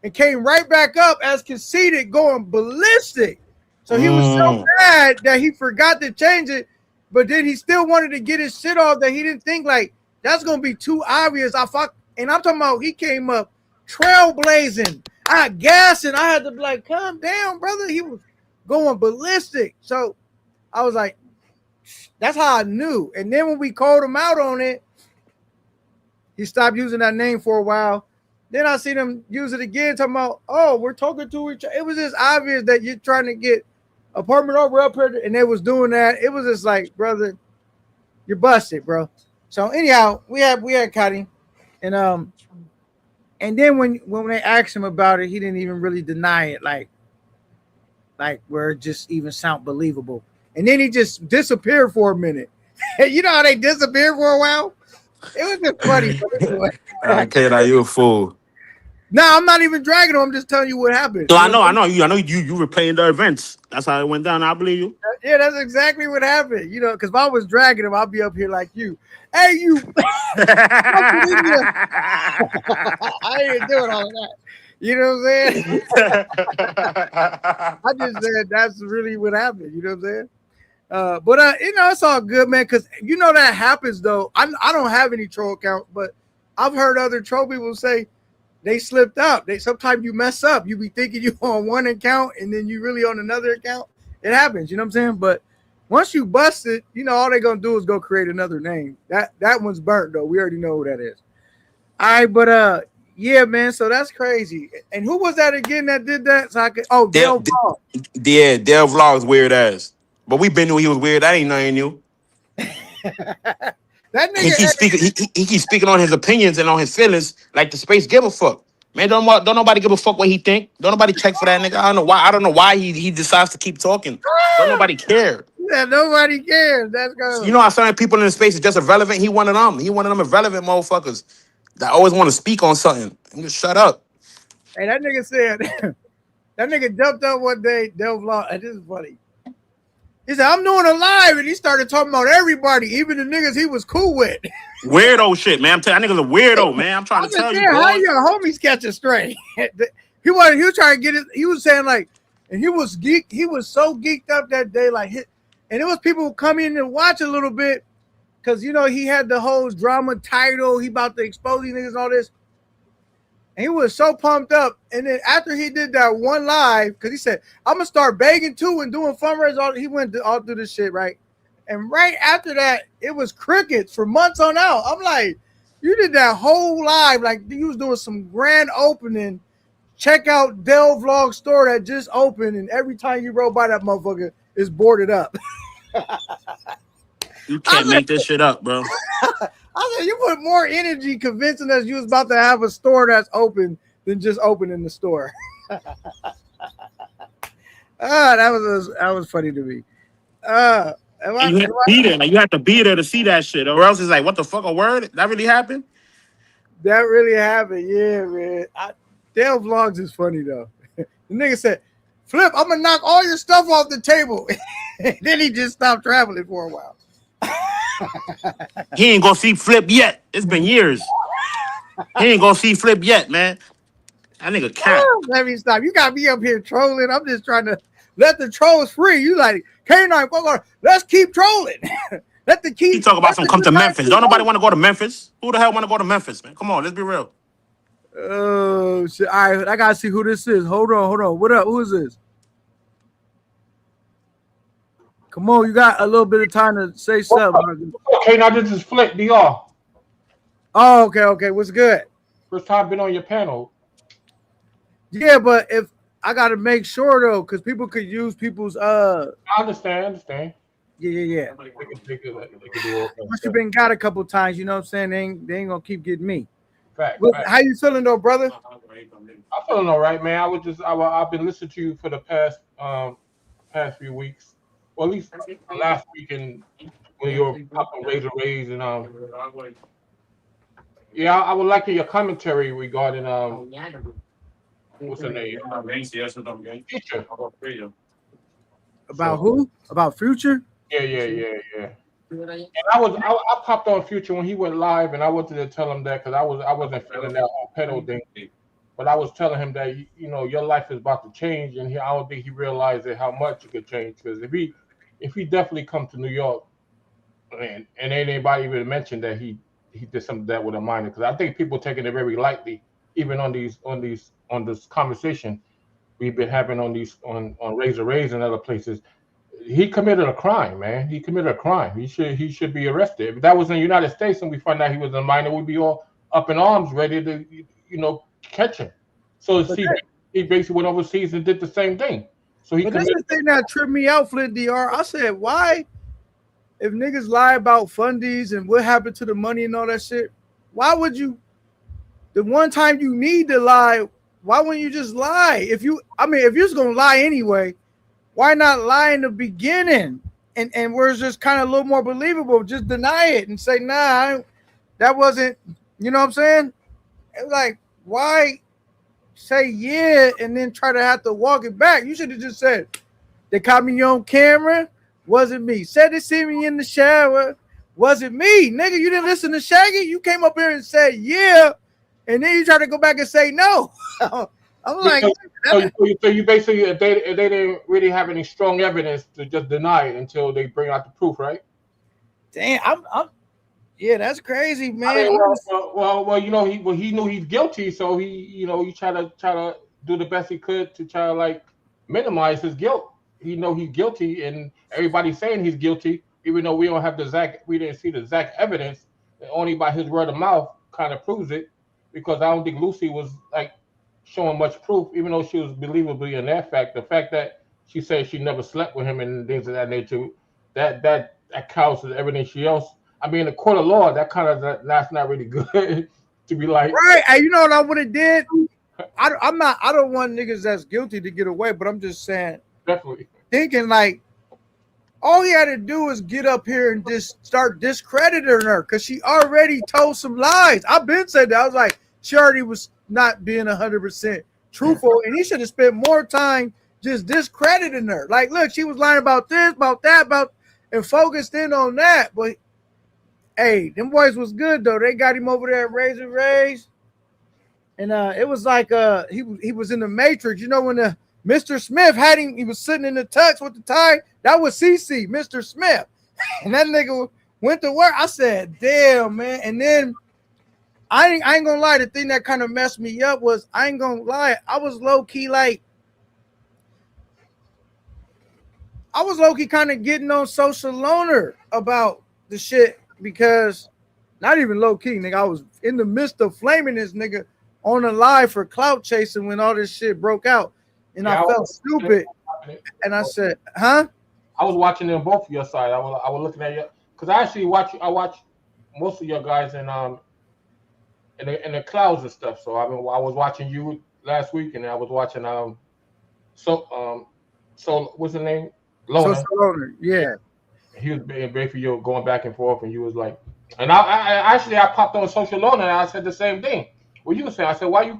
and came right back up as Conceited, going ballistic. So he was so mad that he forgot to change it, but then he still wanted to get his shit off that he didn't think like that's gonna be too obvious. And I'm talking about he came up trailblazing. I gassed and I had to be like, calm down, brother. He was going ballistic. So I was like, that's how I knew. And then when we called him out on it, he stopped using that name for a while. Then I seen him use it again, talking about, oh, we're talking to each other. It was just obvious that you're trying to get Apartment over up here, and they was doing that. It was just like, brother, you're busted, bro. So anyhow, we had caught him, and then when they asked him about it, he didn't even really deny it, like where it just even sound believable. And then he just disappeared for a minute. You know how they disappeared for a while? It was just funny. Okay, you a fool. No, I'm not even dragging him. I'm just telling you what happened. So I know you were playing the events. That's how it went down. I believe you. Yeah, that's exactly what happened. You know, because if I was dragging him, I'd be up here like you. Hey, you. I ain't doing all that. You know what I'm saying? I just said that's really what happened. You know what I'm saying? But it's all good, man. Because that happens though. I don't have any troll accounts, but I've heard other troll people say they slipped up. Sometimes you mess up. You be thinking you on one account and then you really on another account. It happens. You know what I'm saying? But once you bust it, all they're gonna do is go create another name. That one's burnt though. We already know who that is. All right, but yeah, man. So that's crazy. And who was that again that did that? So I could. Oh, Dale Vlog. Yeah, Dale Vlog's weird ass. But we been knew he was weird. That ain't nothing new. That nigga. He keeps speaking on his opinions and on his feelings like the space give a fuck. Man, don't nobody give a fuck what he think. Don't nobody check for that nigga. I don't know why he decides to keep talking. Don't nobody care. Yeah, nobody cares. That's good. You know how certain people in the space is just irrelevant. He one of them. He one of them irrelevant motherfuckers that always want to speak on something. Just shut up. Hey, that nigga said that nigga jumped up one day. Del Vlog. This is funny. He said, I'm doing a live, and he started talking about everybody, even the niggas he was cool with. Weirdo shit, man. I'm telling you, that nigga's a weirdo, man. I'm trying to tell you, boy. How your homies catch a stray? He was trying to get it. He was saying like, and he was so geeked up that day, like And it was people who come in and watch a little bit because, you know, he had the whole drama title. He about to expose these niggas and all this. And he was so pumped up. And then after he did that one live, because he said, I'm going to start begging too and doing fundraisers. He went all through this shit, right? And right after that, it was crickets for months on out. I'm like, you did that whole live. Like, you was doing some grand opening. Check out Dell Vlog store that just opened. And every time you roll by that motherfucker, it's boarded up. You can't make this shit up, bro. I said, you put more energy convincing us you was about to have a store that's open than just opening the store. That was funny to me. You have to be there. Like, you have to be there to see that shit, or else it's like, what the fuck, a word? That really happened? That really happened, yeah, man. Dale Vlogs is funny though. The nigga said, Flip, I'm gonna knock all your stuff off the table. Then he just stopped traveling for a while. He ain't gonna see Flip yet. It's been years. He ain't gonna see Flip yet, man. That nigga cat. Let me stop. You got me up here trolling. I'm just trying to let the trolls free. You like, K9, let's keep trolling. Let the key. He talk about some come to Memphis. Don't nobody want to go to Memphis. Who the hell want to go to Memphis, man? Come on, let's be real. Oh shit! All right, I gotta see who this is. Hold on. What up? Who is this? Come on, you got a little bit of time to say something. Okay, now this is Flip DR. Oh, okay. What's good? First time been on your panel. Yeah, but if I gotta make sure though, because people could use people's I understand. Yeah. They can do all Once you've been got a couple times, you know what I'm saying? They ain't gonna keep getting me. Fact. How you feeling though, brother? I'm feeling all right, man. I've been listening to you for the past few weeks. Well, at least last week and when you were popping Raise and yeah, I would like your commentary regarding what's her name? Future. About who? About Future? Yeah. And I popped on Future when he went live, and I wanted to tell him that because I wasn't feeling that whole pedal thing, but I was telling him that your life is about to change, and I don't think he realized how much it could change. Because if he definitely come to New York, and ain't anybody even mentioned that he did something of that with a minor, because I think people taking it very lightly, even on this conversation we've been having on Raise and other places. He committed a crime, man. He committed a crime. He should be arrested. If that was in the United States and we find out he was a minor, we'd be all up in arms, ready to catch him. So he basically went overseas and did the same thing. So But that's the thing that tripped me out, Flint DR. I said, why, if niggas lie about fundies and what happened to the money and all that shit, why would you, the one time you need to lie, why wouldn't you just lie? If you're just gonna lie anyway, why not lie in the beginning? And where it's just kind of a little more believable, just deny it and say, nah, that wasn't, you know what I'm saying? It's like, why say yeah and then try to have to walk it back? You should have just said, they caught me on camera, wasn't me. Said they see me in the shower, wasn't me. Nigga, you didn't listen to Shaggy? You came up here and said yeah, and then you try to go back and say no. I'm like, so you basically, if they didn't really have any strong evidence, to just deny it until they bring out the proof, right? Damn, I'm yeah, that's crazy, man. I mean, well, he knew he's guilty, so he try to do the best he could to try to like minimize his guilt. He know he's guilty, and everybody's saying he's guilty, even though we didn't see the exact evidence. Only by his word of mouth kind of proves it, because I don't think Lucy was like showing much proof, even though she was believably in that fact. The fact that she said she never slept with him and things of that nature, that counts as everything else. I mean, in the court of law, that's not really good to be like. Right, and you know what I would have did? I don't want niggas that's guilty to get away, but I'm just saying, definitely thinking like, all he had to do is get up here and just start discrediting her because she already told some lies. I've been saying that. I was like, she already was not being 100% truthful, and he should have spent more time just discrediting her. Like, look, she was lying about this, about that, and focused in on that. But hey, them boys was good though. They got him over there at Raise, and it was like he was in the Matrix. You know when Mr. Smith had him. He was sitting in the tux with the tie. That was CC, Mr. Smith, and that nigga went to work. I said, "Damn, man!" And then I ain't gonna lie. The thing that kind of messed me up was I ain't gonna lie. I was low key kind of getting on Social Loner about the shit because not even low key, nigga. I was in the midst of flaming this nigga on the live for clout chasing when all this shit broke out, and I felt stupid. And I said, "Huh?" I was watching them both of your side. I was looking at you because I watch most of your guys in the clouds and stuff. So I was watching you last week, and I was watching so what's the name? Loner. Social Loner, yeah. He was being great for you, going back and forth, and you was like, and I popped on Social Loner, and I said the same thing. What you were saying, I said, why you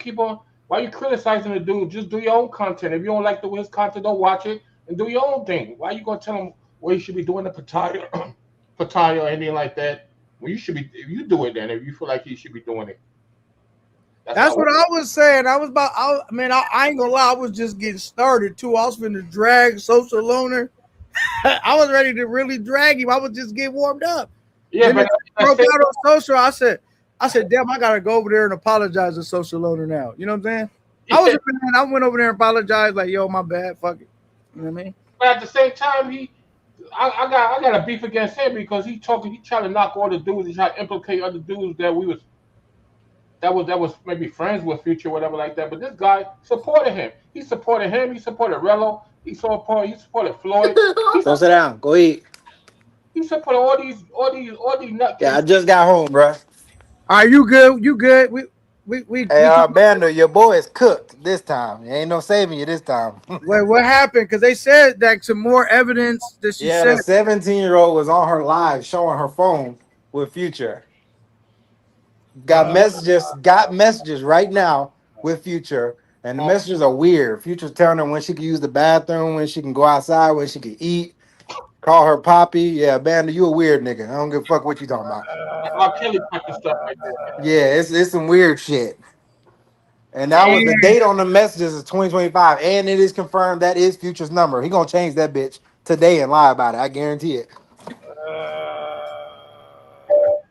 criticizing the dude? Just do your own content. If you don't like his content, don't watch it and do your own thing. Why you gonna tell him what he should be doing the pataya or anything like that? Well, you should be, if you do it then, if you feel like he should be doing it. That's what I was saying. I ain't gonna lie, I was just getting started too. I was finna drag Social Loner. I was ready to really drag him. I was just getting warmed up. Yeah, but broke out on social. I said, damn, I gotta go over there and apologize to Social Loner now. You know what I'm saying? Yeah. I went over there and apologized, like, yo, my bad, fuck it. You know what I mean? But at the same time, I got a beef against him because he trying to knock all the dudes, he trying to implicate other dudes that was maybe friends with Future, whatever like that. But this guy supported him. He supported him. He supported Rello. He supported Floyd. Don't sit down. Go eat. He supported all these nutcases. Yeah, I just got home, bro. All right, you good? You good? We. Hey, Bando, your boy is cooked this time. Ain't no saving you this time. Wait, what happened? Because they said that some more evidence that she said. The 17-year-old was on her live showing her phone with Future. Got messages right now with Future, and the messages are weird. Future's telling her when she can use the bathroom, when she can go outside, when she can eat. Call her Poppy. Yeah, Bando, you a weird nigga. I don't give a fuck what you talking about. Stuff like that. Yeah, it's some weird shit. And that was the date on the messages is 2025, and it is confirmed that is Future's number. He gonna change that bitch today and lie about it. I guarantee it.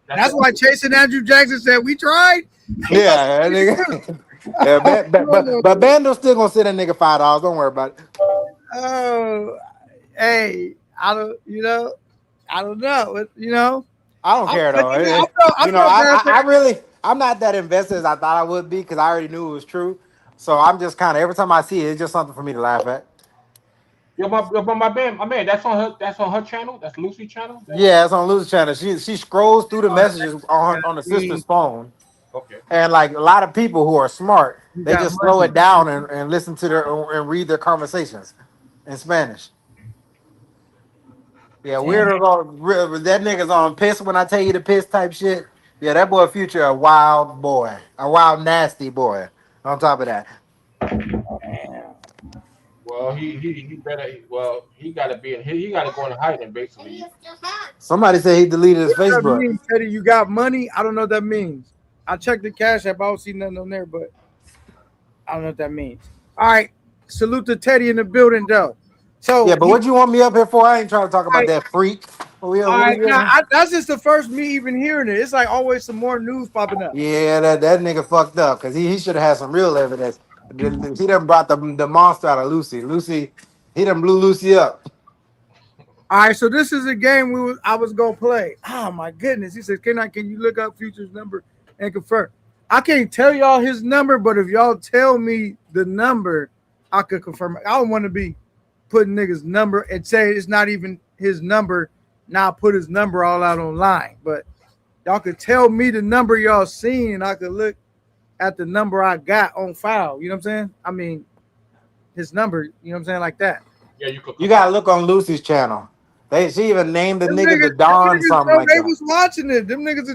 That's why Chasing Andrew Jackson said we tried. Yeah, nigga. Yeah, but Bando's still gonna send that nigga $5. Don't worry about it. Oh, hey, I don't know. I don't care though. I'm not that invested as I thought I would be because I already knew it was true. So I'm just kind of every time I see it, it's just something for me to laugh at. Yo, my man, that's on her channel. That's Lucy's channel. Yeah, it's on Lucy's channel. She scrolls through the messages on the sister's phone. Okay. And like a lot of people who are smart, they just slow it down and listen to and read their conversations in Spanish. Yeah, weirdos. That nigga's on piss when I tell you to piss type shit. Yeah, that boy Future a wild boy, a wild nasty boy. On top of that. Well, he better. Well, he got to be in. He got to go in hiding, basically. Somebody said he deleted his Facebook. Means, Teddy, you got money? I don't know what that means. I checked the Cash App. I don't see nothing on there, but I don't know what that means. All right, salute to Teddy in the building, though. So yeah, but what you want me up here for? I ain't trying to talk about that freak. That's just the first me even hearing it. It's like always some more news popping up. Yeah, that nigga fucked up because he should have had some real evidence. He done brought the monster out of Lucy. He done blew Lucy up. All right, so this is a game I was gonna play. Oh my goodness. He says, can you look up Future's number and confirm? I can't tell y'all his number, but if y'all tell me the number, I could confirm it. I don't want to be putting niggas' number and say it's not even his number. Now put his number all out online. But y'all could tell me the number y'all seen, and I could look at the number I got on file. You know what I'm saying? I mean, his number, you know what I'm saying? Like that. Yeah, you gotta look on Lucy's channel. She even named the nigga the Don something like that. They was watching it. Them niggas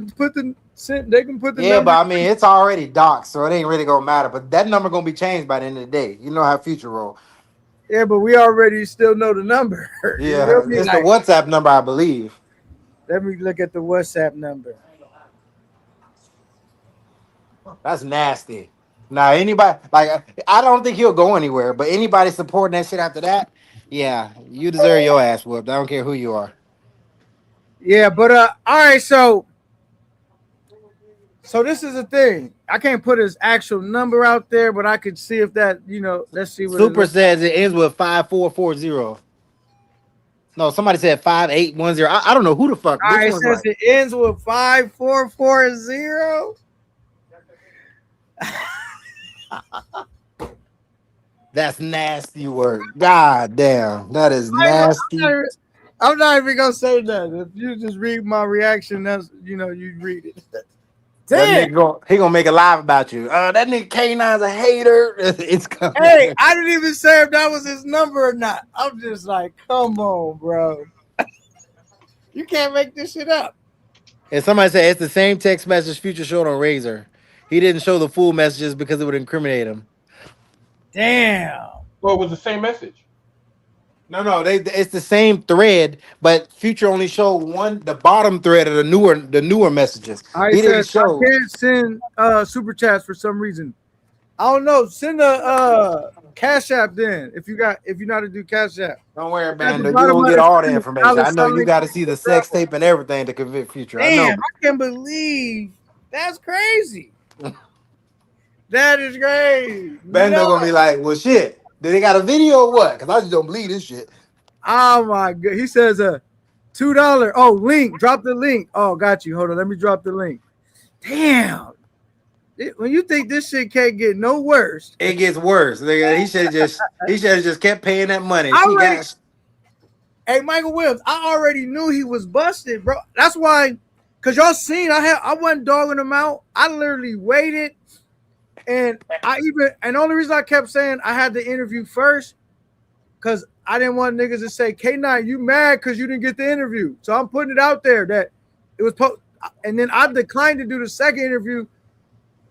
they can put the number. But I mean, it's already doxed, so it ain't really gonna matter. But that number gonna be changed by the end of the day. You know how Future roll. Yeah, but we already still know the number. Yeah, it's like, the WhatsApp number, I believe. Let me look at the WhatsApp number. That's nasty. Nah, anybody like I don't think he'll go anywhere. But anybody supporting that shit after that, yeah, you deserve your ass whooped. I don't care who you are. Yeah, but all right, so this is the thing. I can't put his actual number out there, but I could see if that, let's see what it Super looks. says it ends with 5440. No, somebody said 5810. I don't know who the fuck. All Which right, it one's says right? it ends with 5440. That's nasty work. God damn, that is I'm nasty. not even, I'm not even gonna say that. If you just read my reaction, that's you read it. That Damn. nigga he gonna make a live about you. That nigga K9's a hater. It's coming. Hey, I didn't even say if that was his number or not. I'm just like, come on, bro. You can't make this shit up. And somebody said it's the same text message Future showed on Razor. He didn't show the full messages because it would incriminate him. Damn. Well, it was the same message. No, it's the same thread, but Future only showed the bottom thread of the newer messages. I He didn't said I show. can't send super chats for some reason. I don't know. Send a Cash App then if you know how to do Cash App. Don't worry, At the Bando. You bottom don't of get the all the screen, information. I know you $sign. got to see the sex tape and everything to convict Future. I know. Damn, I can't believe that's crazy. That is crazy. Bando No. gonna be like, well, shit. Did they got a video or what? Because I just don't believe this shit. Oh my god. He says $2. Oh, link. Drop the link. Oh, got you. Hold on. Let me drop the link. Damn. When you think this shit can't get no worse, It gets worse. Nigga, he should have just kept paying that money. I She already. got Hey, Michael Williams, I already knew he was busted, bro. That's why, cause y'all seen I wasn't dogging him out. I literally waited, and the only reason I kept saying I had the interview first, cause I didn't want niggas to say K9, you mad cause you didn't get the interview. So I'm putting it out there that it was and then I declined to do the second interview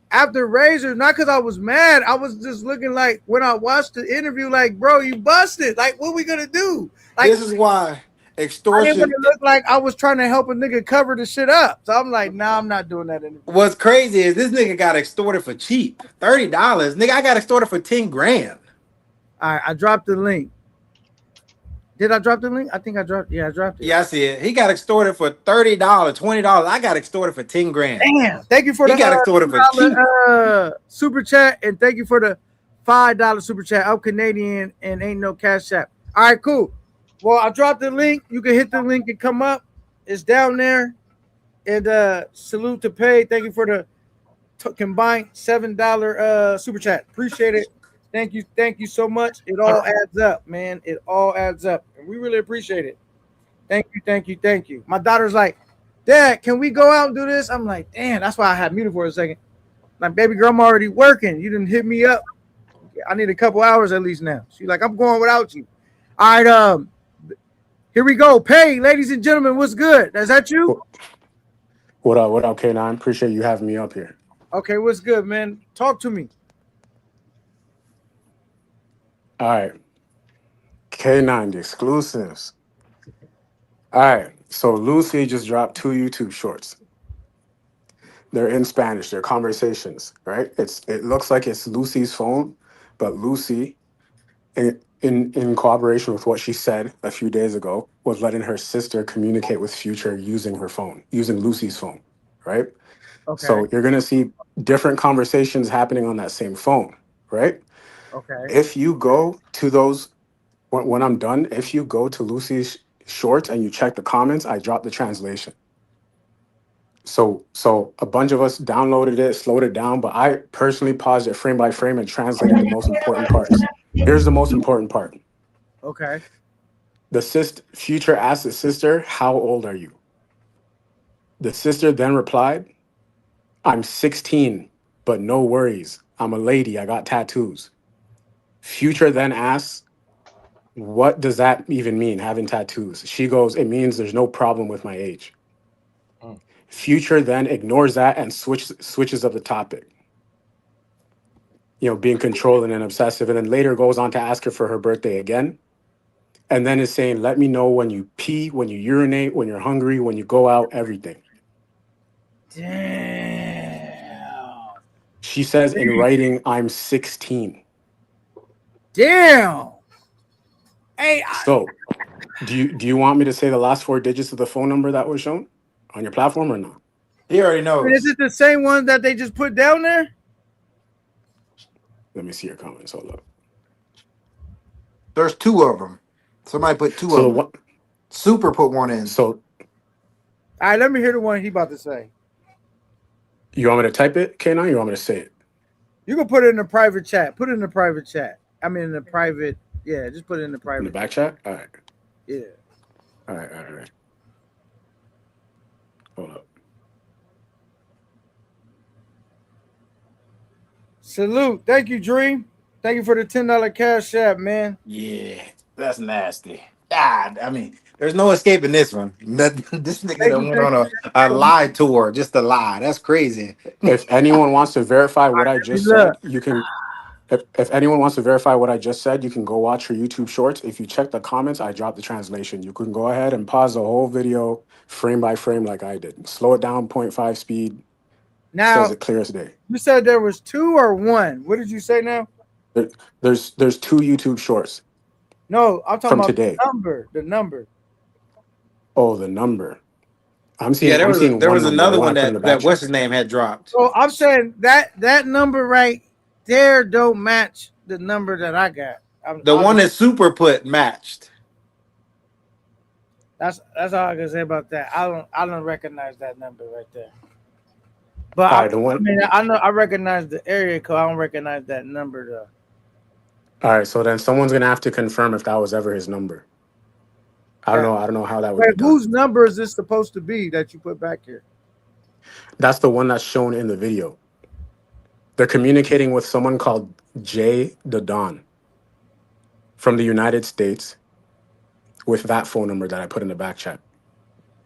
after Razor, not because I was mad. I was just looking like when I watched the interview, like, bro, you busted. Like, what we gonna do? Like, this is why I didn't want extortion. to look like I was trying to help a nigga cover the shit up. So I'm like, nah, I'm not doing that anymore. What's crazy is this nigga got extorted for cheap. $30. Nigga, I got extorted for 10 grand. All right, I dropped the link. Did I drop the link? I think I dropped. Yeah, I dropped it. Yeah, I see it. He got extorted for $30, $20. I got extorted for 10 grand. Damn. Thank you for He the got extorted for cheap. super chat, and thank you for the $5 super chat. I'm Canadian and ain't no Cash App. All right, cool. Well, I dropped the link. You can hit the link and come up. It's down there. And salute to Pay. Thank you for the combined $7 super chat. Appreciate it. Thank you so much. It all adds up, man. It all adds up, and we really appreciate it. Thank you. My daughter's like, Dad, can we go out and do this? I'm like, damn. That's why I had muted for a second. Like, baby girl, I'm already working. You didn't hit me up. I need a couple hours at least now. She's like, I'm going without you. All right, here we go. Pay, ladies and gentlemen, what's good? Is that you? What up, K9? Appreciate you having me up here. Okay, what's good, man? Talk to me. All right. K9, the exclusives. All right. So Lucy just dropped 2 YouTube shorts. They're in Spanish. They're conversations, right? It looks like it's Lucy's phone, but Lucy, in cooperation with what she said a few days ago, was letting her sister communicate with Future using her phone, using Lucy's phone, right? Okay. So you're gonna see different conversations happening on that same phone, right? Okay. If you go to those, when I'm done, if you go to Lucy's shorts and you check the comments, I dropped the translation. So a bunch of us downloaded it, slowed it down, but I personally paused it frame by frame and translated the most important parts. Here's the most important part. Okay. Future asked the sister, "How old are you?" The sister then replied, "I'm 16, but no worries. I'm a lady. I got tattoos." Future then asks, "What does that even mean, having tattoos?" She goes, "It means there's no problem with my age." Future then ignores that and switches up the topic. Being controlling and obsessive, and then later goes on to ask her for her birthday again. And then is saying, "Let me know when you pee, when you urinate, when you're hungry, when you go out, everything." Damn. She says in writing, "I'm 16." Damn. Hey, So, do you want me to say the last 4 digits of the phone number that was shown on your platform or not? He already is knows. it the same one that they just put down there? Let me see your comments. Hold up. There's 2 of them. Somebody put 2 So of the them. one. Super put one in. So All right, let me hear the one he about to say. you want me to type it, K9? Or you want me to say it? You can put it in the private chat. Put it in the private chat. I mean, in the private. Yeah, just put it in the In the private. back chat? All right. Yeah. All right. Hold up. Salute. Thank you, Dream. Thank you for the $10 cash app, man. Yeah, that's nasty. God, I mean, there's no escaping this one. This nigga Thank that you, went thank on a lie tour, just a lie. That's crazy. If anyone wants to verify what I you. just Look, said, you can. If anyone wants to verify what I just said, you can go watch her YouTube shorts. If you check the comments, I dropped the translation. You can go ahead and pause the whole video frame by frame like I did. Slow it down, 0.5 speed. now Says it clear as day. you said there was 2 or 1. What did you say now? There's 2 YouTube shorts No, I'm talking from about today. the number. The number. Oh, the number. I'm Yeah, seeing there one was number, the another one one I put in the that back what's chat. his name had dropped. So I'm saying that number right there don't match the number that I got. The one that Super put matched. That's all I can say about that. I don't recognize that number right there. But All right, the one. I know I recognize the area code. I don't recognize that number though. All right, so then someone's gonna have to confirm if that was ever his number. I don't know how that would Wait, be done. whose number is this supposed to be that you put back here? That's the one that's shown in the video. They're communicating with someone called Jay the Don from the United States with that phone number that I put in the back chat.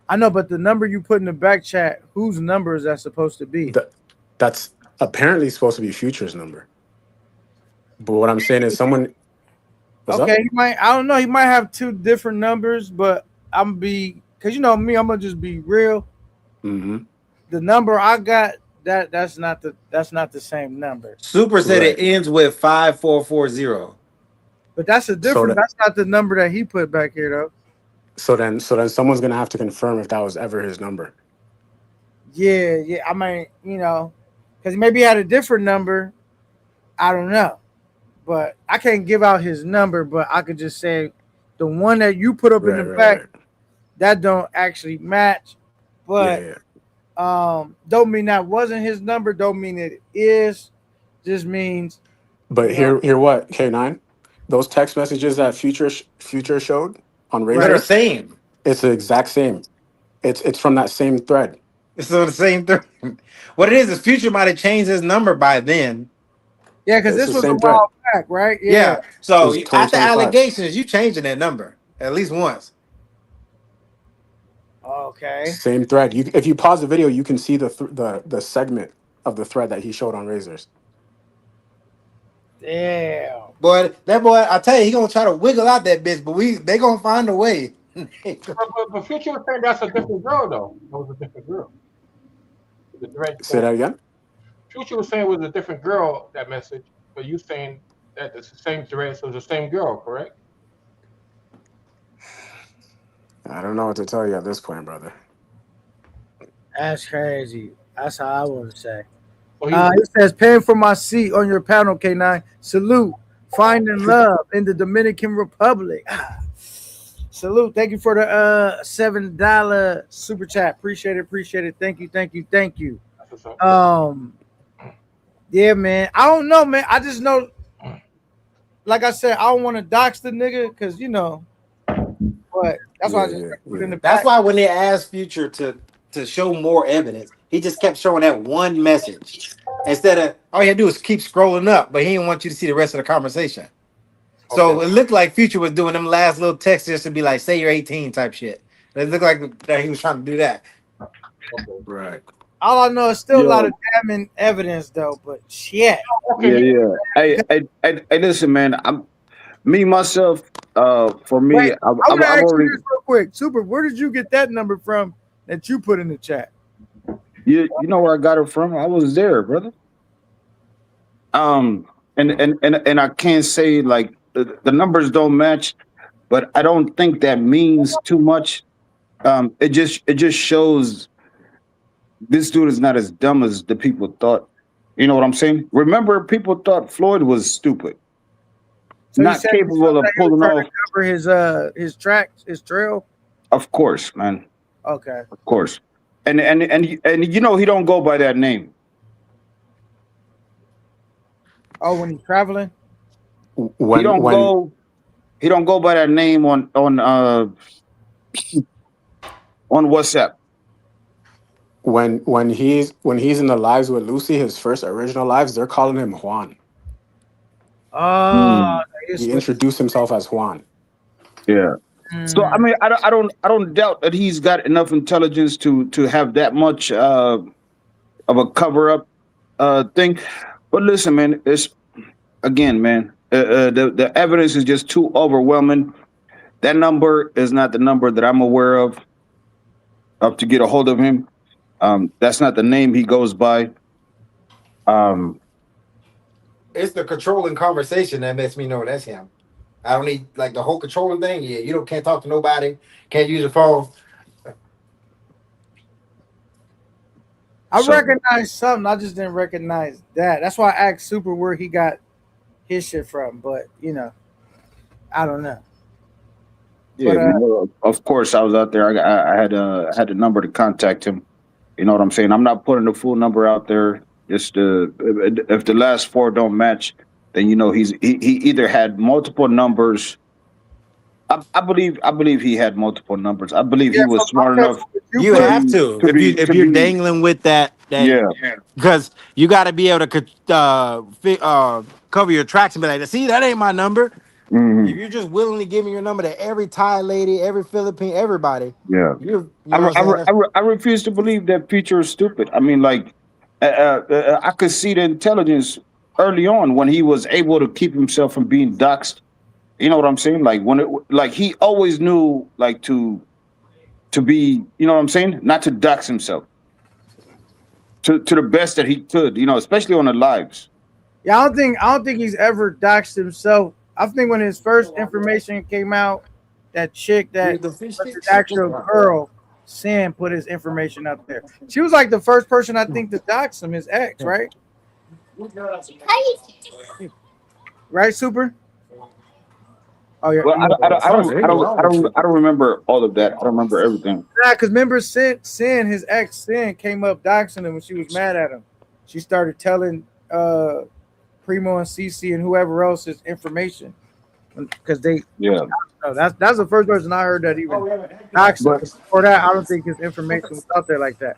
I know, but the number you put in the back chat, whose number is that supposed to be? That's apparently supposed to be Future's number. But what I'm saying is someone. Okay, he might. I don't know. He might have 2 different numbers, but I'm be because you know me. I'm gonna just be real. Mm-hmm. The number I got that's not the same number. Super said Right. it ends with 5440. But that's a different. That's not the number that he put back here though. So then someone's gonna have to confirm if that was ever his number. Yeah. I mean, you know, because maybe he had a different number. I don't know, but I can't give out his number. But I could just say the one that you put up in the back that don't actually match. But don't mean that wasn't his number. Don't mean it is. Just means. But here what K9? Those text messages that Future showed on Razor. They're the same. It's the exact same. It's from that same thread. It's the same thing. What it is Future might have changed his number by then. Yeah, because this was a while back, right? Yeah. So after 2025. allegations, you changing that number at least once. Okay. Same thread. If you pause the video, you can see the segment of the thread that he showed on Razors. Damn. Boy, that boy, I tell you, he gonna try to wiggle out that bitch, but they gonna find a way. but Future was saying that's a different girl, though. That was a different girl. Say that again. Future was saying it was a different girl, that message, but you saying that it's the same thread, so it's the same girl, correct? I don't know what to tell you at this point, brother. That's crazy. That's how I want to say. It says, paying for my seat on your panel, K9. Salute. Finding love in the Dominican Republic. Salute. Thank you for the $7 super chat. Appreciate it. Thank you. Yeah, man. I don't know, man. I just know, like I said, I don't want to dox the nigga because, you know, but that's why I just put in the back. That's why when they asked Future to show more evidence, he just kept showing that one message. Instead of all you had to do is keep scrolling up, but he didn't want you to see the rest of the conversation. So it looked like Future was doing them last little texts just to be like, say you're 18 type shit. It looked like that he was trying to do that. Right. All I know is still a lot of damning evidence, though. But shit. Yeah. Hey, listen, man. Me myself. For me, Wait, I'm gonna ask already. you this real quick, Super. Where did you get that number from that you put in the chat? You know where I got it from? I was there, brother. And I can't say like the numbers don't match, but I don't think that means too much. It just shows this dude is not as dumb as the people thought. You know what I'm saying? Remember, people thought Floyd was stupid, So you not said capable of he was pulling trying off. to cover his tracks, his trail. Of course, man. Okay. Of course. And you know he don't go by that name. Oh, when he's traveling. He When don't when go. He don't go by that name on WhatsApp. when he's in the lives with Lucy, his first original lives, they're calling him Juan. Oh, Mm, they He switched. introduced himself as Juan. yeah. So I Mm. mean, I don't doubt that he's got enough intelligence to have that much of a cover up thing. But listen, man, it's again, man, the evidence is just too overwhelming. That number is not the number that I'm aware of to get a hold of him. That's not the name he goes by. Um, It's the controlling conversation that makes me know that's him. I don't need like the whole controlling thing. Yeah, you can't talk to nobody, can't use your phone. I So- recognized something. I just didn't recognize that. That's why I asked Super where he got his shit from. But I don't know. yeah, But, man, well, of course, I was out there. I had a number to contact him. You know what I'm saying? I'm not putting the full number out there. Just if the last four don't match, then he either had multiple numbers. I believe he had multiple numbers. I believe he was smart enough. You put- have to. to be- if to you're be- dangling with that Yeah, because you got to be able to cover your tracks and be like, see, that ain't my number. mhm, If you're just willingly giving your number to every Thai lady, every Philippine, everybody, yeah. you know what I'm saying? I refuse to believe that Future is stupid. I mean, like, I could see the intelligence early on when he was able to keep himself from being doxxed. You know what I'm saying? Like like he always knew like to be. You know what I'm saying? Not to dox himself to the best that he could. Especially on the lives. Yeah, I don't think he's ever doxed himself. I think when his first information came out, that chick that was his actual girl, Sin, put his information up there. She was like the first person I think to dox him, his ex, right? Right, Super? Oh yeah. Well, I don't remember all of that. I don't remember everything. Nah, because remember Sin, his ex Sin came up doxing him when she was mad at him. She started telling Primo and Cece and whoever else his information. Because they Yeah. that's the first person I heard that even doxed him. Before that, I don't think his information was out there like that.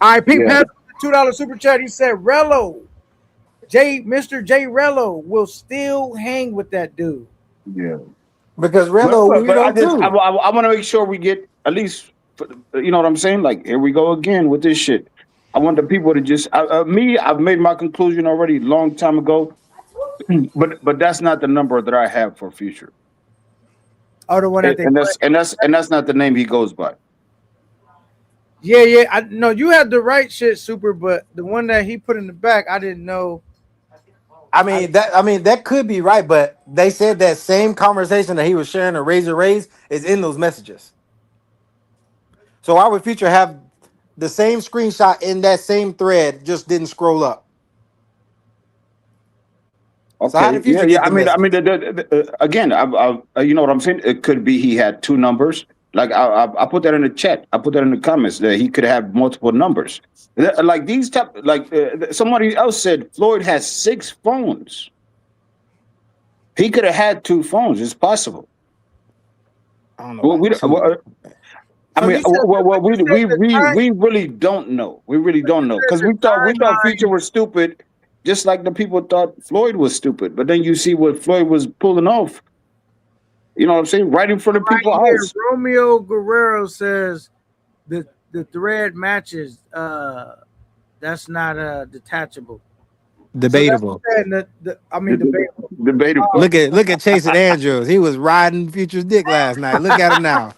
All right, Pete Yeah. Pass $2 super chat. He said Rello. Mr. J Rello will still hang with that dude. Yeah. Because Rello, But I weirdo want to make sure we get at least, you know what I'm saying? Like, here we go again with this shit. I want the people to just, I've made my conclusion already a long time ago, but that's not the number that I have for Future. Oh, the one that they And that's not the name he goes by. Yeah. I know you had the right shit, Super, but the one that he put in the back, I didn't know. I mean that could be right, but they said that same conversation that he was sharing a Razor Rays is in those messages. So why would Future have the same screenshot in that same thread, just didn't scroll up? Okay. So how did Future get the message? Again, you know what I'm saying? It could be he had two numbers. Like I put that in the chat. I put that in the comments that he could have multiple numbers. Like these type, somebody else said Floyd has 6 phones. He could have had 2 phones. It's possible. I don't know. Well, we really don't know. We really don't know because we thought Future was stupid, just like the people thought Floyd was stupid. But then you see what Floyd was pulling off. You know what I'm saying? Right in front of people's eyes. Romeo Guerrero says the thread matches. That's not detachable. Debatable. Debatable. Debatable. Look at Chase and Andrews. He was riding Future's dick last night. Look at him now.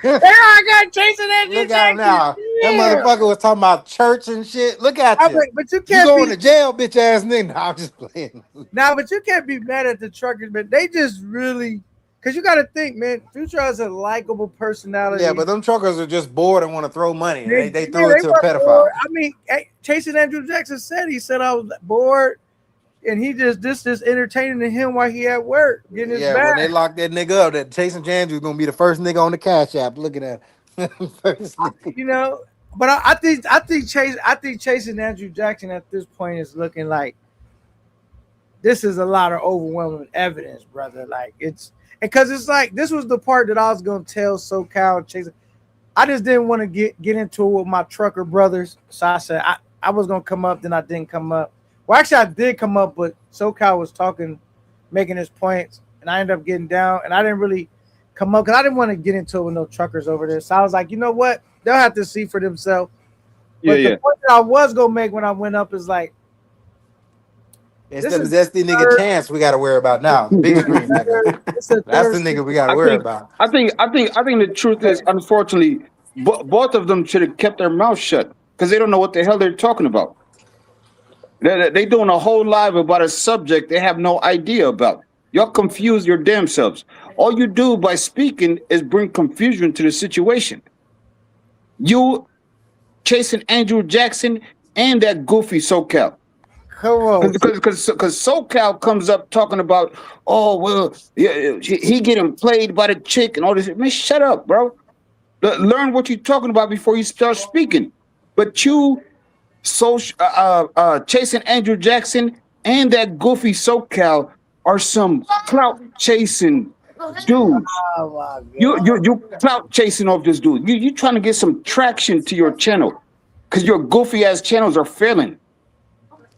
Yeah, I got Jason Andrew Look at him Jackson. now. That motherfucker was talking about church and shit. Look at you. But you You can't going be to jail, bitch ass nigga. No, I'm just playing. but you can't be mad at the truckers, but they just really because you gotta think, man, Future has a likable personality. Yeah, but them truckers are just bored and want to throw money. They threw yeah, it to a were pedophile. bored. I mean, Chase and Andrew Jackson he said I was bored. And he just entertaining to him while he at work, getting his Yeah, back. when they locked that nigga up, that Chasing Andrews is gonna be the first nigga on the Cash App. Looking at first nigga. You know, but I think Chase and Andrew Jackson at this point is looking like this is a lot of overwhelming evidence, brother. Like it's like this was the part that I was gonna tell SoCal Chase. I just didn't want to get into it with my trucker brothers, so I said I was gonna come up, then I didn't come up. Well, actually, I did come up, but SoCal was talking, making his points, and I ended up getting down, and I didn't really come up because I didn't want to get into it with no truckers over there. So I was like, you know what? They'll have to see for themselves. But the point that I was going to make when I went up is like, Instead of that's the nigga Chance we got to worry about now. Big screen nigga. That's the nigga we got to worry about. I think the truth is, unfortunately, both of them should have kept their mouth shut because they don't know what the hell they're talking about. They doing a whole live about a subject they have no idea about. Y'all confuse your damn selves. All you do by speaking is bring confusion to the situation. You chasing Andrew Jackson and that goofy SoCal. Come on. Because SoCal comes up talking about, oh, well, yeah, he getting played by the chick and all this. Man, shut up, bro. Learn what you're talking about before you start speaking. But you... chasing Andrew Jackson and that goofy SoCal are some clout chasing dudes. Oh You clout chasing off this dude. You trying to get some traction to your channel because your goofy ass channels are failing.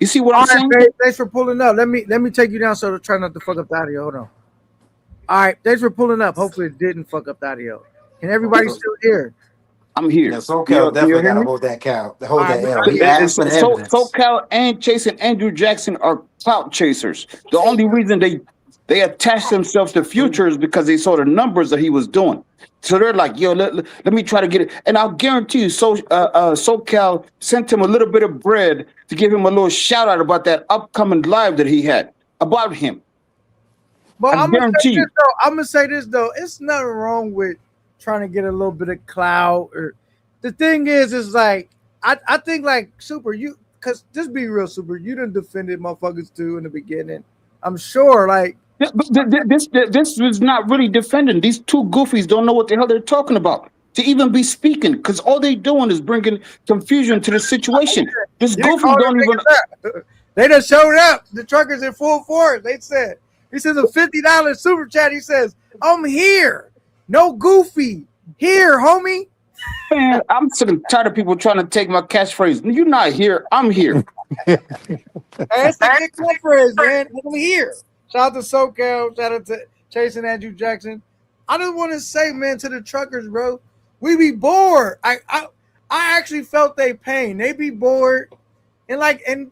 You see what I'm saying? Thanks for pulling up. Let me take you down so to try not to fuck up the audio. Hold on. All right, thanks for pulling up. Hopefully it didn't fuck up the audio. Can everybody still hear? I'm here. Yeah, SoCal definitely got to hold that cow. Hold that L. SoCal and chasing Andrew Jackson are clout chasers. The only reason they attached themselves to Future is because they saw the numbers that he was doing. So they're like, yo, let me try to get it. And I'll guarantee you, SoCal sent him a little bit of bread to give him a little shout out about that upcoming live that he had about him. But I'm gonna say this though. It's nothing wrong with trying to get a little bit of clout. Or the thing is like I think like Super, you because just be real, Super, you done defended motherfuckers too in the beginning. I'm sure, like this was not really defending. These two goofies don't know what the hell they're talking about to even be speaking because all they doing is bringing confusion to the situation. This goofy don't even. They done showed up. The truckers in full force. He says a $50 super chat. He says, "I'm here. No goofy here, homie." Man, I'm sick and tired of people trying to take my catchphrase. You're not here. I'm here. That's the catchphrase, man. I'm here. Shout out to SoCal. Shout out to Chasing Andrew Jackson. I just want to say, man, to the truckers, bro, we be bored. I actually felt their pain. They be bored, and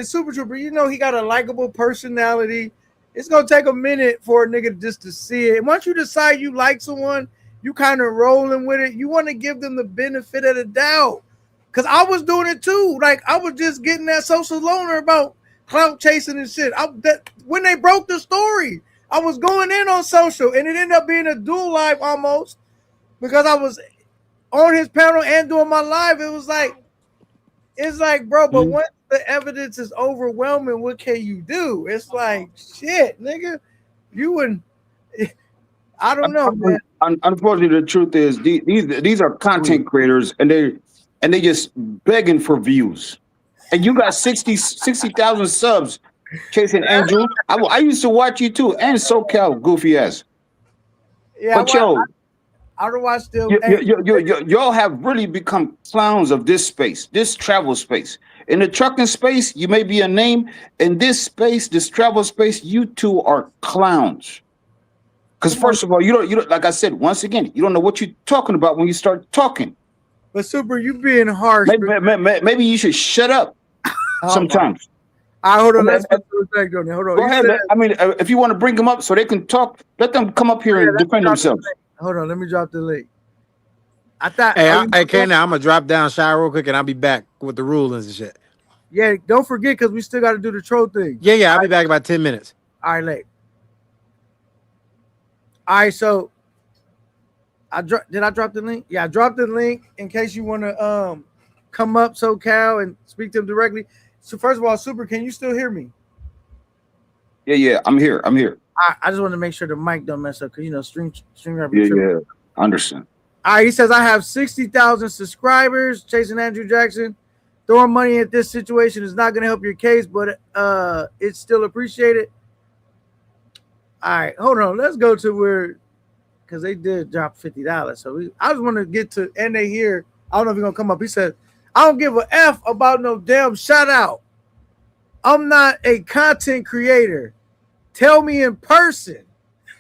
Super Trooper, you know, he got a likable personality. It's gonna take a minute for a nigga just to see it. And once you decide you like someone, you kind of rolling with it. You want to give them the benefit of the doubt. Cause I was doing it too. Like I was just getting that social loner about clout chasing and shit. When they broke the story, I was going in on social, and it ended up being a dual live almost because I was on his panel and doing my live. It's like, bro, but once the evidence is overwhelming, what can you do? It's like, shit, nigga, you wouldn't. I don't know, man. Unfortunately, the truth is these are content creators, and they just begging for views. And you got 60,000 subs chasing Andrew. I used to watch you too, and SoCal goofy ass. Yeah, but I don't watch still. Y'all have really become clowns of this space, this travel space. In the trucking space, you may be a name. In this space, this travel space, you two are clowns. Because first of all, you don't like I said, once again, you don't know what you're talking about when you start talking. But Super, you being harsh. Maybe you should shut up sometimes. All right, hold on. Okay, Let's put the back on there. Hold on. Go You ahead. said- I mean, if you want to bring them up so they can talk, let them come up here Yeah, and defend drop the themselves. link. Hold on, let me drop the link. I thought. Hey, oh, you know K, now I'm gonna drop down shy real quick, and I'll be back with the rulings and shit. Yeah, don't forget because we still got to do the troll thing. Yeah, I'll be back in about 10 minutes. All right, late. All right, so did I drop the link? Yeah, I dropped the link in case you want to come up SoCal and speak to them directly. So first of all, Super, can you still hear me? Yeah, I'm here. I just want to make sure the mic don't mess up because stream. Yeah, I understand. All right, he says I have 60,000 subscribers. Chasing Andrew Jackson. Throwing money at this situation is not going to help your case, but it's still appreciated. All right, hold on. Let's go to where, because they did drop $50. So I just want to get to, and they here. I don't know if he's going to come up. He said, I don't give a F about no damn shout out. I'm not a content creator. Tell me in person.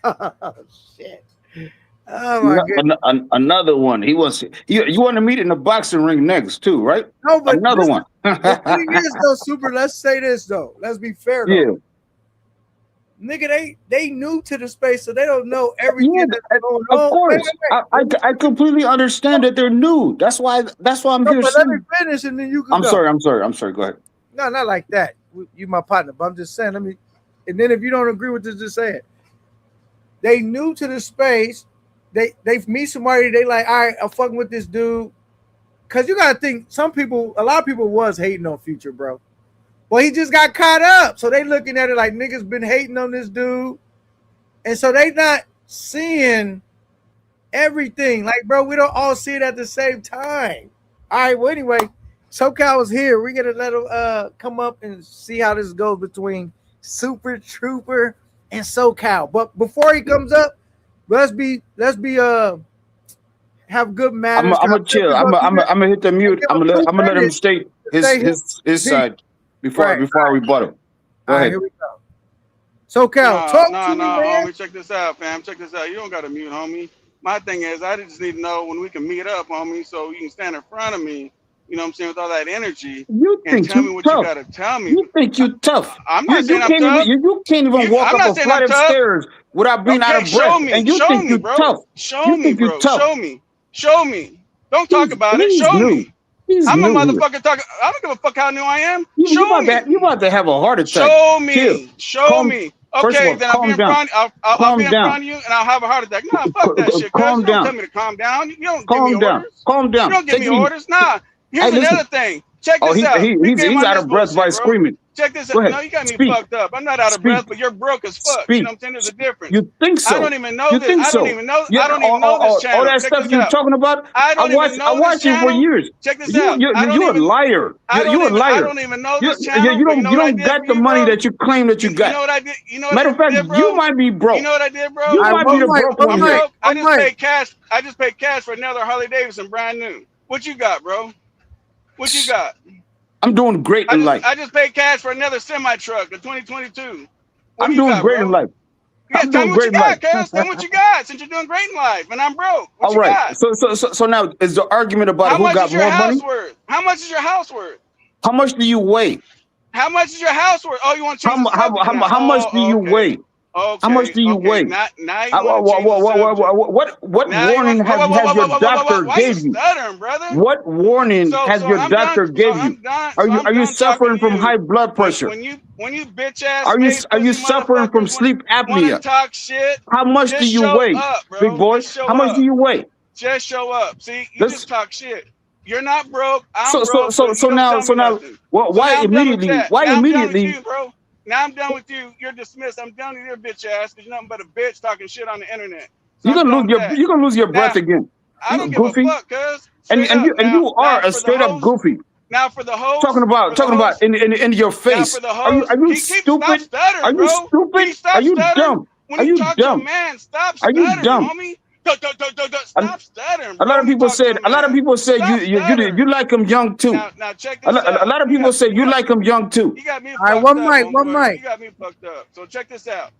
Oh, shit. Oh, my goodness. Another one. He wants you want to meet in the boxing ring next too, right? No, but another one. The thing is, though, Super, let's say this, though. Let's be fair, though. Yeah. Nigga, they new to the space, so they don't know everything that's going on. Of course. Wait. I completely understand that they're new. That's why I'm here. But let me finish and then you can I'm sorry. Go ahead. No, not like that. You my partner, but I'm just saying, and then if you don't agree with this, just say it. They new to the space. They meet somebody, they like, all right, I'm fucking with this dude. Cause you gotta think, a lot of people was hating on Future, bro. Well, he just got caught up. So they looking at it like niggas been hating on this dude. And so they not seeing everything. Like, bro, we don't all see it at the same time. All right, well, anyway, SoCal is here. We're gonna let him come up and see how this goes between Super Trooper and SoCal. But before he comes up, let's have good manners. I'm gonna chill. I'm gonna hit the mute. I'm gonna let him state his side before I rebut him. Go ahead. Here we go. SoCal, talk to me, man. Homie, check this out, fam. Check this out. You don't gotta mute, homie. My thing is, I just need to know when we can meet up, homie, so you can stand in front of me. You know what I'm saying, with all that energy. You think tell me you what tough. you gotta tell me. You think you tough. I'm not saying I'm tough. You can't even walk up a flight of stairs without being out of breath. And you think you tough. Show me, bro. Show me. Don't talk about it. Show me. I'm a motherfucker talking. I don't give a fuck how new I am. Show me. You about to have a heart attack. Show me. Show me. Okay, then I'll be in front. I'll be in front of you, and I'll have a heart attack. Nah, fuck that shit. Calm down. You don't tell me to calm down. You don't calm give me down. orders. Calm down. You don't give me orders. Nah. Here's another thing. Check this out. He's out of breath by screaming. Check this out. No, you got me fucked up. I'm not out of breath, but you're broke as fuck. You know what I'm saying? There's a difference. You think so? I don't even know this. I don't even know this channel. All that stuff you're talking about, I watched you for years. Check this out. You're a liar. You're a liar. I don't even know this channel. You don't got the money that you claim that you got. You know what I did? Matter of fact, you might be broke. You know what I did, bro? You might be the broke one. I'm broke. I just paid cash. I just paid cash for another Harley Davidson, brand new. What you got, bro? What you got? I'm doing great in life. I just paid cash for another semi truck, the 2022. I'm doing great in life. Yeah, tell me what you got, cuz. Tell me what you got, since you're doing great in life, and I'm broke. All right. So now is the argument about who got more money? How much is your house worth? How much do you weigh? How much is your house worth? Oh, you want to change how much do you weigh? Okay. How much do you weigh? Now what warning has your doctor gave you? What warning has your doctor gave you? Are you suffering from high blood pressure? When you bitch ass, are you suffering from sleep apnea? Talk shit. How much do you weigh, big boy? How much do you weigh? Just show up. See, you just talk shit. You're not broke. I'm broke. So now, why immediately? Why immediately? Now I'm done with you. You're dismissed. I'm done with your bitch ass because you're nothing but a bitch talking shit on the internet. So you're gonna lose your breath again. I don't give a fuck, cuz. And you are a straight up goofy. Now for the host. Talking about in your face. Are you stupid? Are you stupid? Are you dumb? Are you dumb? Are you dumb? Stop stuttering. A lot of people said you like him young too. Now check this out. A lot of people say you like him young too. You got me fucked up. One mic. You got me fucked up. So check this out.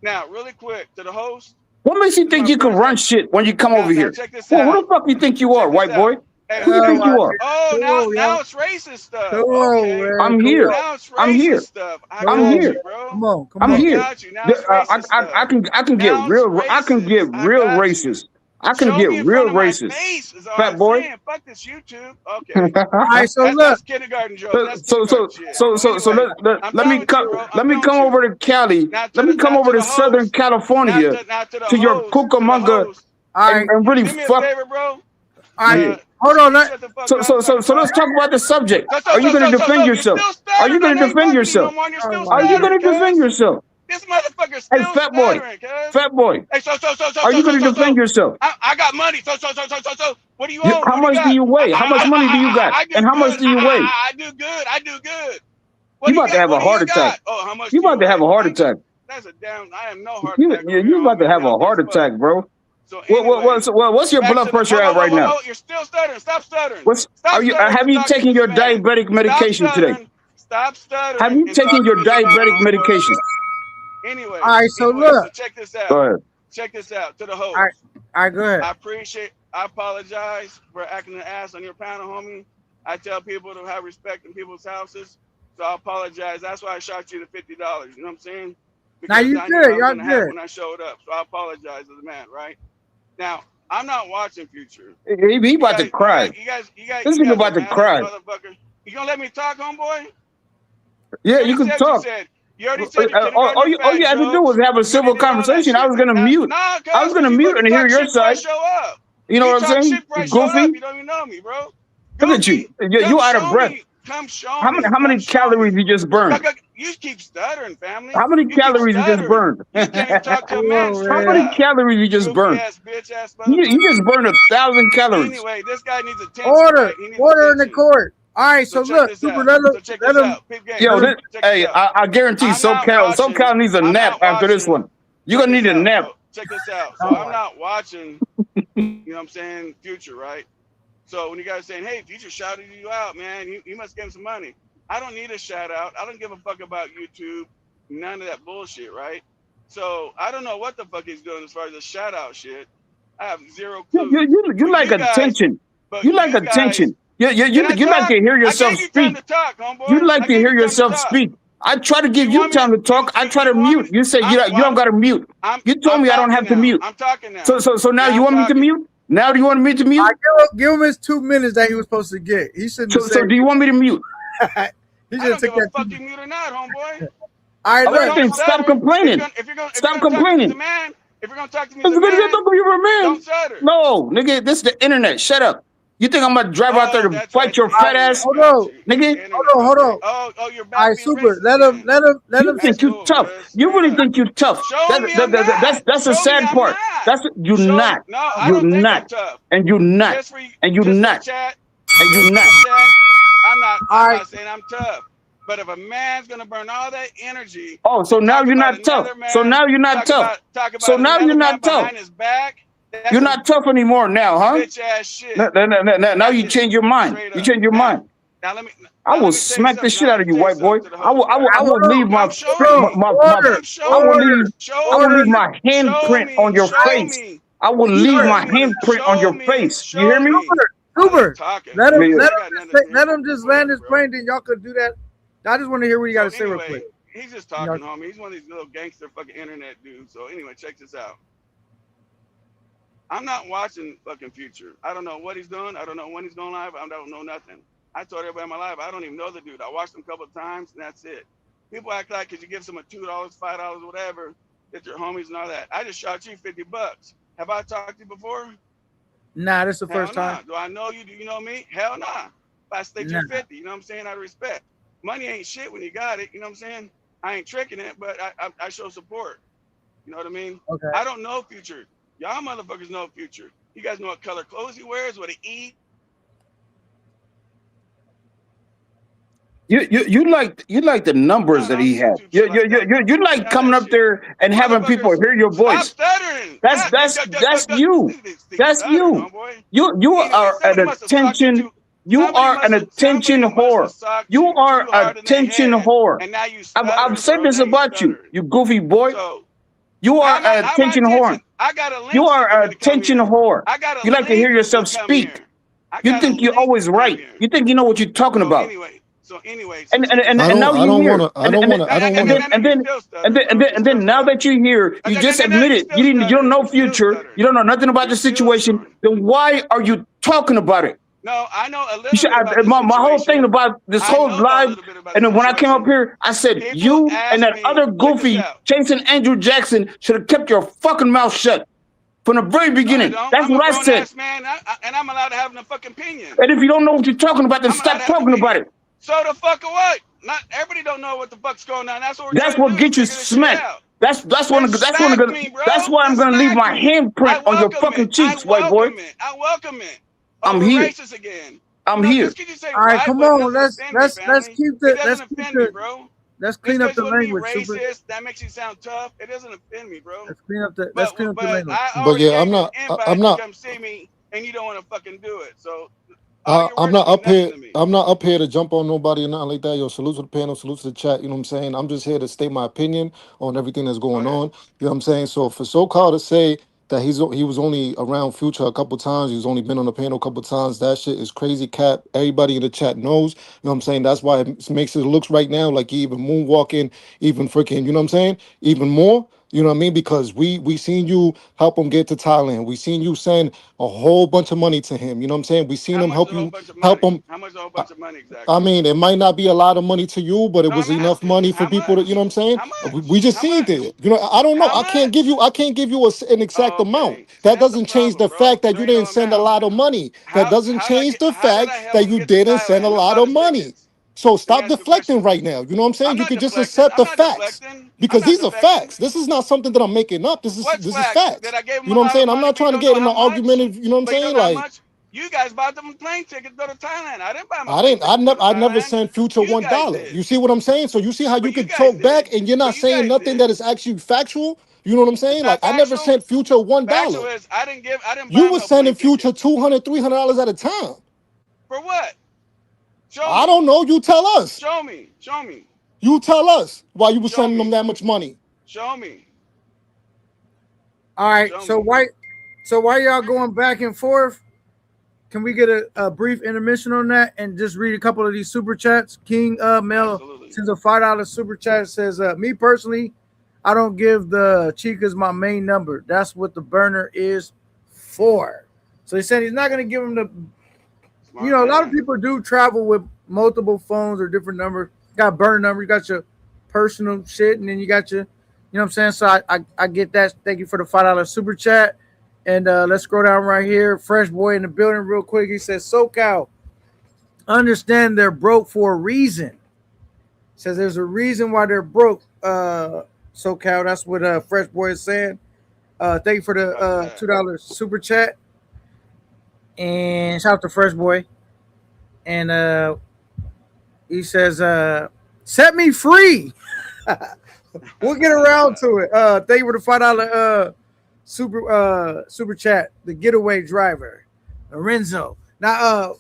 Now, really quick to the host. What makes you think you can run shit when you come over here? Check this out. Who the fuck you think you are, white boy? Hey, Who you think you are? oh, Come now on, now yo. it's racist stuff. Come on, Okay. man. I'm Come here. on. Now it's I'm here. racist stuff. I Come got I'm on. here. you, bro. Come on. Come I'm I on. here. got you. Now it's racist stuff. I can get Now it's real. I can get racist. I real got you. racist. I can Show get me in real front of my racist. face is all Fat I'm boy. saying. Fuck this YouTube. Okay. All right, so look. That's kindergarten joke. That's kindergarten shit. So Anyway, I'm let done me with you, come bro. let I'm me done come with you. over to Cali. Now to Let the me come now over to to the Southern host. California Now to the to your host. To the Cucamonga host. All right. and really Do me a fuck. favor, bro. All right. Yeah. Hold on. Shut the fuck up. So let's talk about the subject. So, Are you going to defend you're yourself? still Are you stuttering. going I to ain't defend talking to you no yourself? more. And you're Oh still my Are you God. going stuttering, to defend cuz. yourself? This motherfucker's Hey, still fat boy. stuttering, cuz. Fat boy. Hey, Are you going to defend yourself? I got money. So. What do you own? How What do you much do got? you weigh? How much money do you got? I do And how good. much do you weigh? I do good. I do good. What You do you about to got? have a What do heart you attack. got? Oh, how much You do you about to have weigh? a heart attack. That's a damn. I am no heart You attack over here, about to homie. have a Y'all heart big fuck. attack, bro. So anyway, What's your back blood to the pressure at right now? You're still stuttering. Stop stuttering. What's Stop are you? stuttering. Have you Talk to taken this your man. diabetic medication today? Stop stuttering. Have you and taken talk your to this man, diabetic homeboy. medication? Anyway, All right, so look. so check this Go out. ahead. Check this out to the host. All right, go ahead. I apologize for acting an ass on your panel, homie. I tell people to have respect in people's houses, so I apologize. That's why I shot you the $50. You know what I'm saying? Now you I knew good. I was Y'all gonna have good. when I showed up. So I apologize as a man, right? Now, I'm not watching Future. He about to cry. You guys This nigga about to cry. motherfucker. You gonna let me talk, homeboy? Yeah, you can talk. You already said you All you had to do was have a civil conversation. I was gonna mute. I was gonna mute and hear your side. Show up. You know what I'm saying? Shit before I showed Goofy. up. You don't even know me, bro. Look at you. You out of breath. Come show How me. many calories you just burned? You keep stuttering, family. How many calories you just burned? You can't even talk to a man Whoa, straight How many up. calories you just burned? Ass, bitch ass You just burned 1,000 calories. Anyway, this guy needs attention. Order. Right? He needs Order in the attention. court. All right, so check look, this Super, out. let him. So check Let this him. out. Peep game. Yo, Check this out. I guarantee I'm not watching- SoCal needs a I'm nap not after this watching- one. You're gonna need a nap. So, check this out. So I'm not watching, you know what I'm saying, Future, right? So when you guys saying, hey, Future shouted you out, man, you must give him some money. I don't need a shout out. I don't give a fuck about YouTube, none of that bullshit, right? So I don't know what the fuck he's doing as far as the shout out shit. I have zero clue. You like attention. You like attention. You like to hear yourself I gave you time speak. to talk, homeboy. You like I to gave hear you time to yourself talk. speak. I try to give You you want me time to- to talk. I try to you want mute. me- You say you don't got to mute. You told I'm me I don't have to talking now. mute. I'm talking now. So now you want me to mute? Now do you want me to mute? I give him his 2 minutes that he was supposed to get. He shouldn't have So said. do you want me to mute? He I should don't have give took a that. fuck you mute or not, homeboy. All right, All right, look. then stop complaining. If you're gonna Stop talk to me as complaining. a man, if you're gonna talk to me It's as a gonna man, talk to you, man. don't stutter. No, nigga, this is the internet. Shut up. You think I'm gonna drive out there to that's fight right. your fat ass? Hold on. Nigga. Hold on. Oh, you're back All right, being Super. racist Let him. again. Let You him. think you cool, tough? Chris. You really Yeah. think you tough? Show me I'm not. That's the Show sad me I'm part. not. That's you Show- not. No, I You're don't think not. I'm tough. And you not. Just for you, And you just for not. Chat, And you not. chat, I'm All not right. saying I'm tough. But if a man's gonna burn all that energy, Oh, so now talk you're about not tough. another man, So now you're not talk tough. about So now another you're man not tough. behind his back, that's You're some not tough anymore now, huh? bitch ass shit. Now you change your mind. Straight You up. change your mind. Now let me. I will smack the shit out of you, white boy. I will leave my handprint on your face. I will leave my handprint on your face. You hear me? Super. Let him. Yeah. Let him just land his plane. Then y'all could do that. I just want to hear what you got to say real quick. He's just talking, homie. He's one of these little gangster fucking internet dudes. So anyway, check this out. I'm not watching fucking Future. I don't know what he's doing. I don't know when he's going live. I don't know nothing. I told everybody in my life, I don't even know the dude. I watched him a couple of times and that's it. People act like because you give someone $2, $5, whatever, that your homies and all that. I just shot you $50. Have I talked to you before? Nah, this is the first Hell nah. time. Do I know you? Do you know me? Hell nah. If I state you're 50, you know what I'm saying? Out of respect. Money ain't shit when you got it, you know what I'm saying? I ain't tricking it, but I show support. You know what I mean? Okay. I don't know Future. Y'all motherfuckers know Future. You guys know what color clothes he wears, what he eat. You like the numbers that he has. You like coming up there and having people hear your voice. Stop stuttering. That's you. That's you. You are an attention. You are an attention whore. You are an attention whore. I've said this about you, you goofy boy. You are an attention whore. You are an attention whore. You like to hear yourself speak. You got a think you're link always right right. here. You think you know what you're talking So about. anyway, so And check this I out. now don't you're wanna here. And You still stutter, bro. You still then now stutter. that you're here, you just You admitted still you don't stuttering. know You still future. stuttering. You don't know nothing about You're the still situation. stuttering. Then why are you talking about it? No, I know a You little should. bit about the My whole thing situation. about this I whole know about a live, little bit about and the then when I came up situation. here, I said People you and ask that me, other check this goofy out. chasing Andrew Jackson should have kept your fucking mouth shut from the very No, I beginning. don't. That's I'm a what I grown said. ass man, and I'm allowed to have a fucking opinion. And if you don't know what you're talking about, then I'm allowed to stop have an talking about opinion. it. So the fuck what? Not everybody don't know what the fuck's going on. That's what we're That's trying to what do is gets you figure this shit smacked. out. That's Then smack me, bro. why I'm Then gonna leave smack my me. I handprint on your welcome fucking it. cheeks, I white boy. welcome it. I welcome it. I'm Over here. racist again. I'm You know, here. just because you say All right, white come boy on. doesn't offend me, Let's family. keep It the doesn't offend me, bro. let's Just clean up because the you want to be language. Super. racist, that makes you sound tough. It doesn't offend me, bro. Let's clean up the language. I but already yeah, gave you an invite I'm to not come see me, and you don't want to fucking do it. So all your I'm words not mean up nothing here. to me. I'm not up here to jump on nobody or nothing like that. Yo, salute to the panel, salute to the chat. You know what I'm saying? I'm just here to state my opinion on everything that's Go going ahead. on. You know what I'm saying? So for SoCal to say that he was only around Future a couple times, he's only been on the panel a couple times. That shit is crazy cap. Everybody in the chat knows. You know what I'm saying? That's why it makes it looks right now like he even moonwalking, even freaking. You know what I'm saying? Even more. You know what I mean? Because we seen you help him get to Thailand. We seen you send a whole bunch of money to him. You know what I'm saying? We seen How him much is help a whole you bunch of help money? him. How much is a whole I bunch of money I exactly? mean, it might not be a lot of money to you, but it No, was I'm enough asking. money for How people to, you know much? what I'm saying? How much? We just How seen much? it. You know, I don't know. How much? I can't give you an exact amount. Okay. See, That that's the doesn't change problem, the bro. fact that There you ain't didn't no send a amount. lot of money. That doesn't change the How did I fact help that him you get to didn't send a Thailand? Who lot bought of his money. tickets? So Let me stop ask you a deflecting question. right now. You know what I'm I'm saying? You not could just deflecting. accept I'm the not facts deflecting. I'm because not these are deflecting. facts. This is not something that I'm making up. What's This is facts? facts. That I gave him You a know what I'm lot of saying? I'm money, not but you trying to don't know get in how an much? argument. You know what I'm But you saying? don't know how Like much? You guys bought them plane tickets to go to Thailand. I didn't buy him a plane ticket to go to I never Thailand. sent Future You $1. guys did. You see what I'm saying? So you see how But you you could guys talk did. back and you're not But you saying guys nothing did. that is actually factual. You know what I'm It's saying? Like not I never factual. sent Future $1. Factual is I didn't buy You him was no sending plane Future ticket. $200, $300 at a time. For what? Show I me. don't know. You tell us. Show me. Show me. You tell us why you was Show sending them me. that much money. Show me. All right. Show So me. why y'all going back and forth? Can we get a brief intermission on that and just read a couple of these super chats? King Mel Absolutely. sends a $5 super chat. Says, me personally, I don't give the chicas my main number. That's what the burner is for. So he said he's not going to give him the. Smart A lot of man. people do travel with multiple phones or different numbers. You got burner number, you got your personal shit, and then you got your, you know what I'm saying? So I get that. Thank you for the $5 super chat. And let's scroll down right here. Fresh boy in the building real quick. He says, SoCal, understand they're broke for a reason. Says there's a reason why they're broke. SoCal, that's what Fresh boy is saying. Thank you for the $2 super chat. And shout out to Fresh boy. And he says, set me free. We'll get around to it. Thank you for the $5 super chat. The getaway driver, Lorenzo. Now,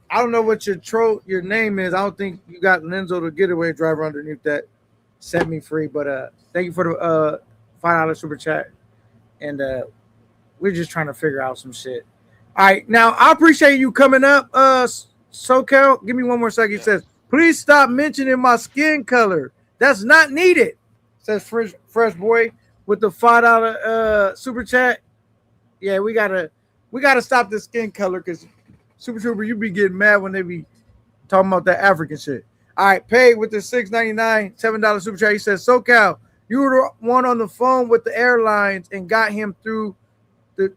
I don't know what your name is. I don't think you got Lorenzo, the getaway driver, underneath that. Set me free. But thank you for the $5 super chat. And we're just trying to figure out some shit. All right, now I appreciate you coming up, SoCal. Give me one more second. He says, please stop mentioning my skin color. That's not needed. Says Fresh Boy with the $5 super chat. Yeah, we gotta stop this skin color because Super Trooper, you be getting mad when they be talking about that African shit. All right, paid with the $6.99, $7 super chat. He says, SoCal, you were the one on the phone with the airlines and got him through the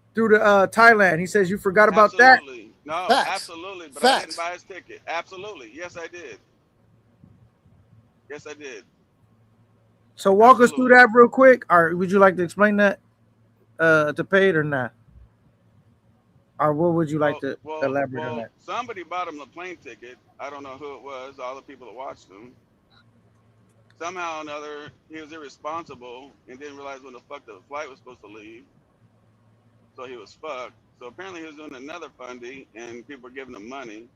Thailand. He says you forgot about absolutely. that. No, Facts. absolutely. But Facts. I didn't buy his ticket. Absolutely. Yes, I did. Yes, I did. So walk us through that real quick. Or would you like to explain that to Paid or not? Or what would you like to elaborate on that? Somebody bought him the plane ticket. I don't know who it was. All the people that watched him. Somehow or another, he was irresponsible and didn't realize when the fuck the flight was supposed to leave. So he was fucked. So apparently he was doing another fundy and people were giving him money.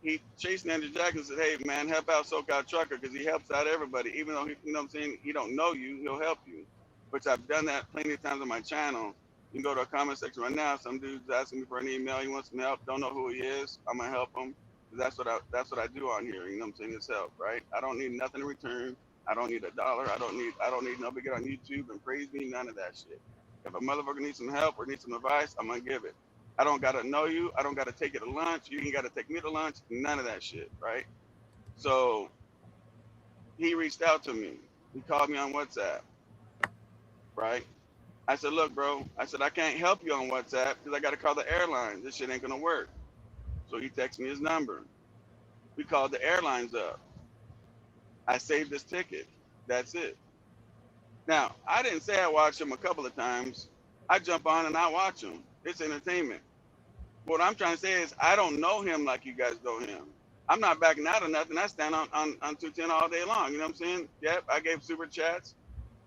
He chased Andrew Jackson and said, hey man, help out SoCal Trucker because he helps out everybody. Even though, you know what I'm saying, he don't know you, he'll help you. Which I've done that plenty of times on my channel. You can go to a comment section right now. Some dude's asking me for an email. He wants some help. Don't know who he is. I'm gonna help him. That's what I do on here. You know what I'm saying? It's help, right? I don't need nothing in return. I don't need $1. I don't need nobody get on YouTube and praise me. None of that shit. If a motherfucker needs some help or needs some advice, I'm gonna give it. I don't gotta know you. I don't gotta take you to lunch. You ain't gotta take me to lunch. None of that shit, right? So he reached out to me. He called me on WhatsApp, right? I said, look, bro. I said, I can't help you on WhatsApp because I got to call the airline. This shit ain't going to work. So he texted me his number. We called the airlines up. I saved his ticket. That's it. Now, I didn't say I watched him a couple of times. I jump on and I watch him. It's entertainment. What I'm trying to say is I don't know him like you guys know him. I'm not backing out of nothing. I stand on 210 all day long. You know what I'm saying? Yep, I gave super chats.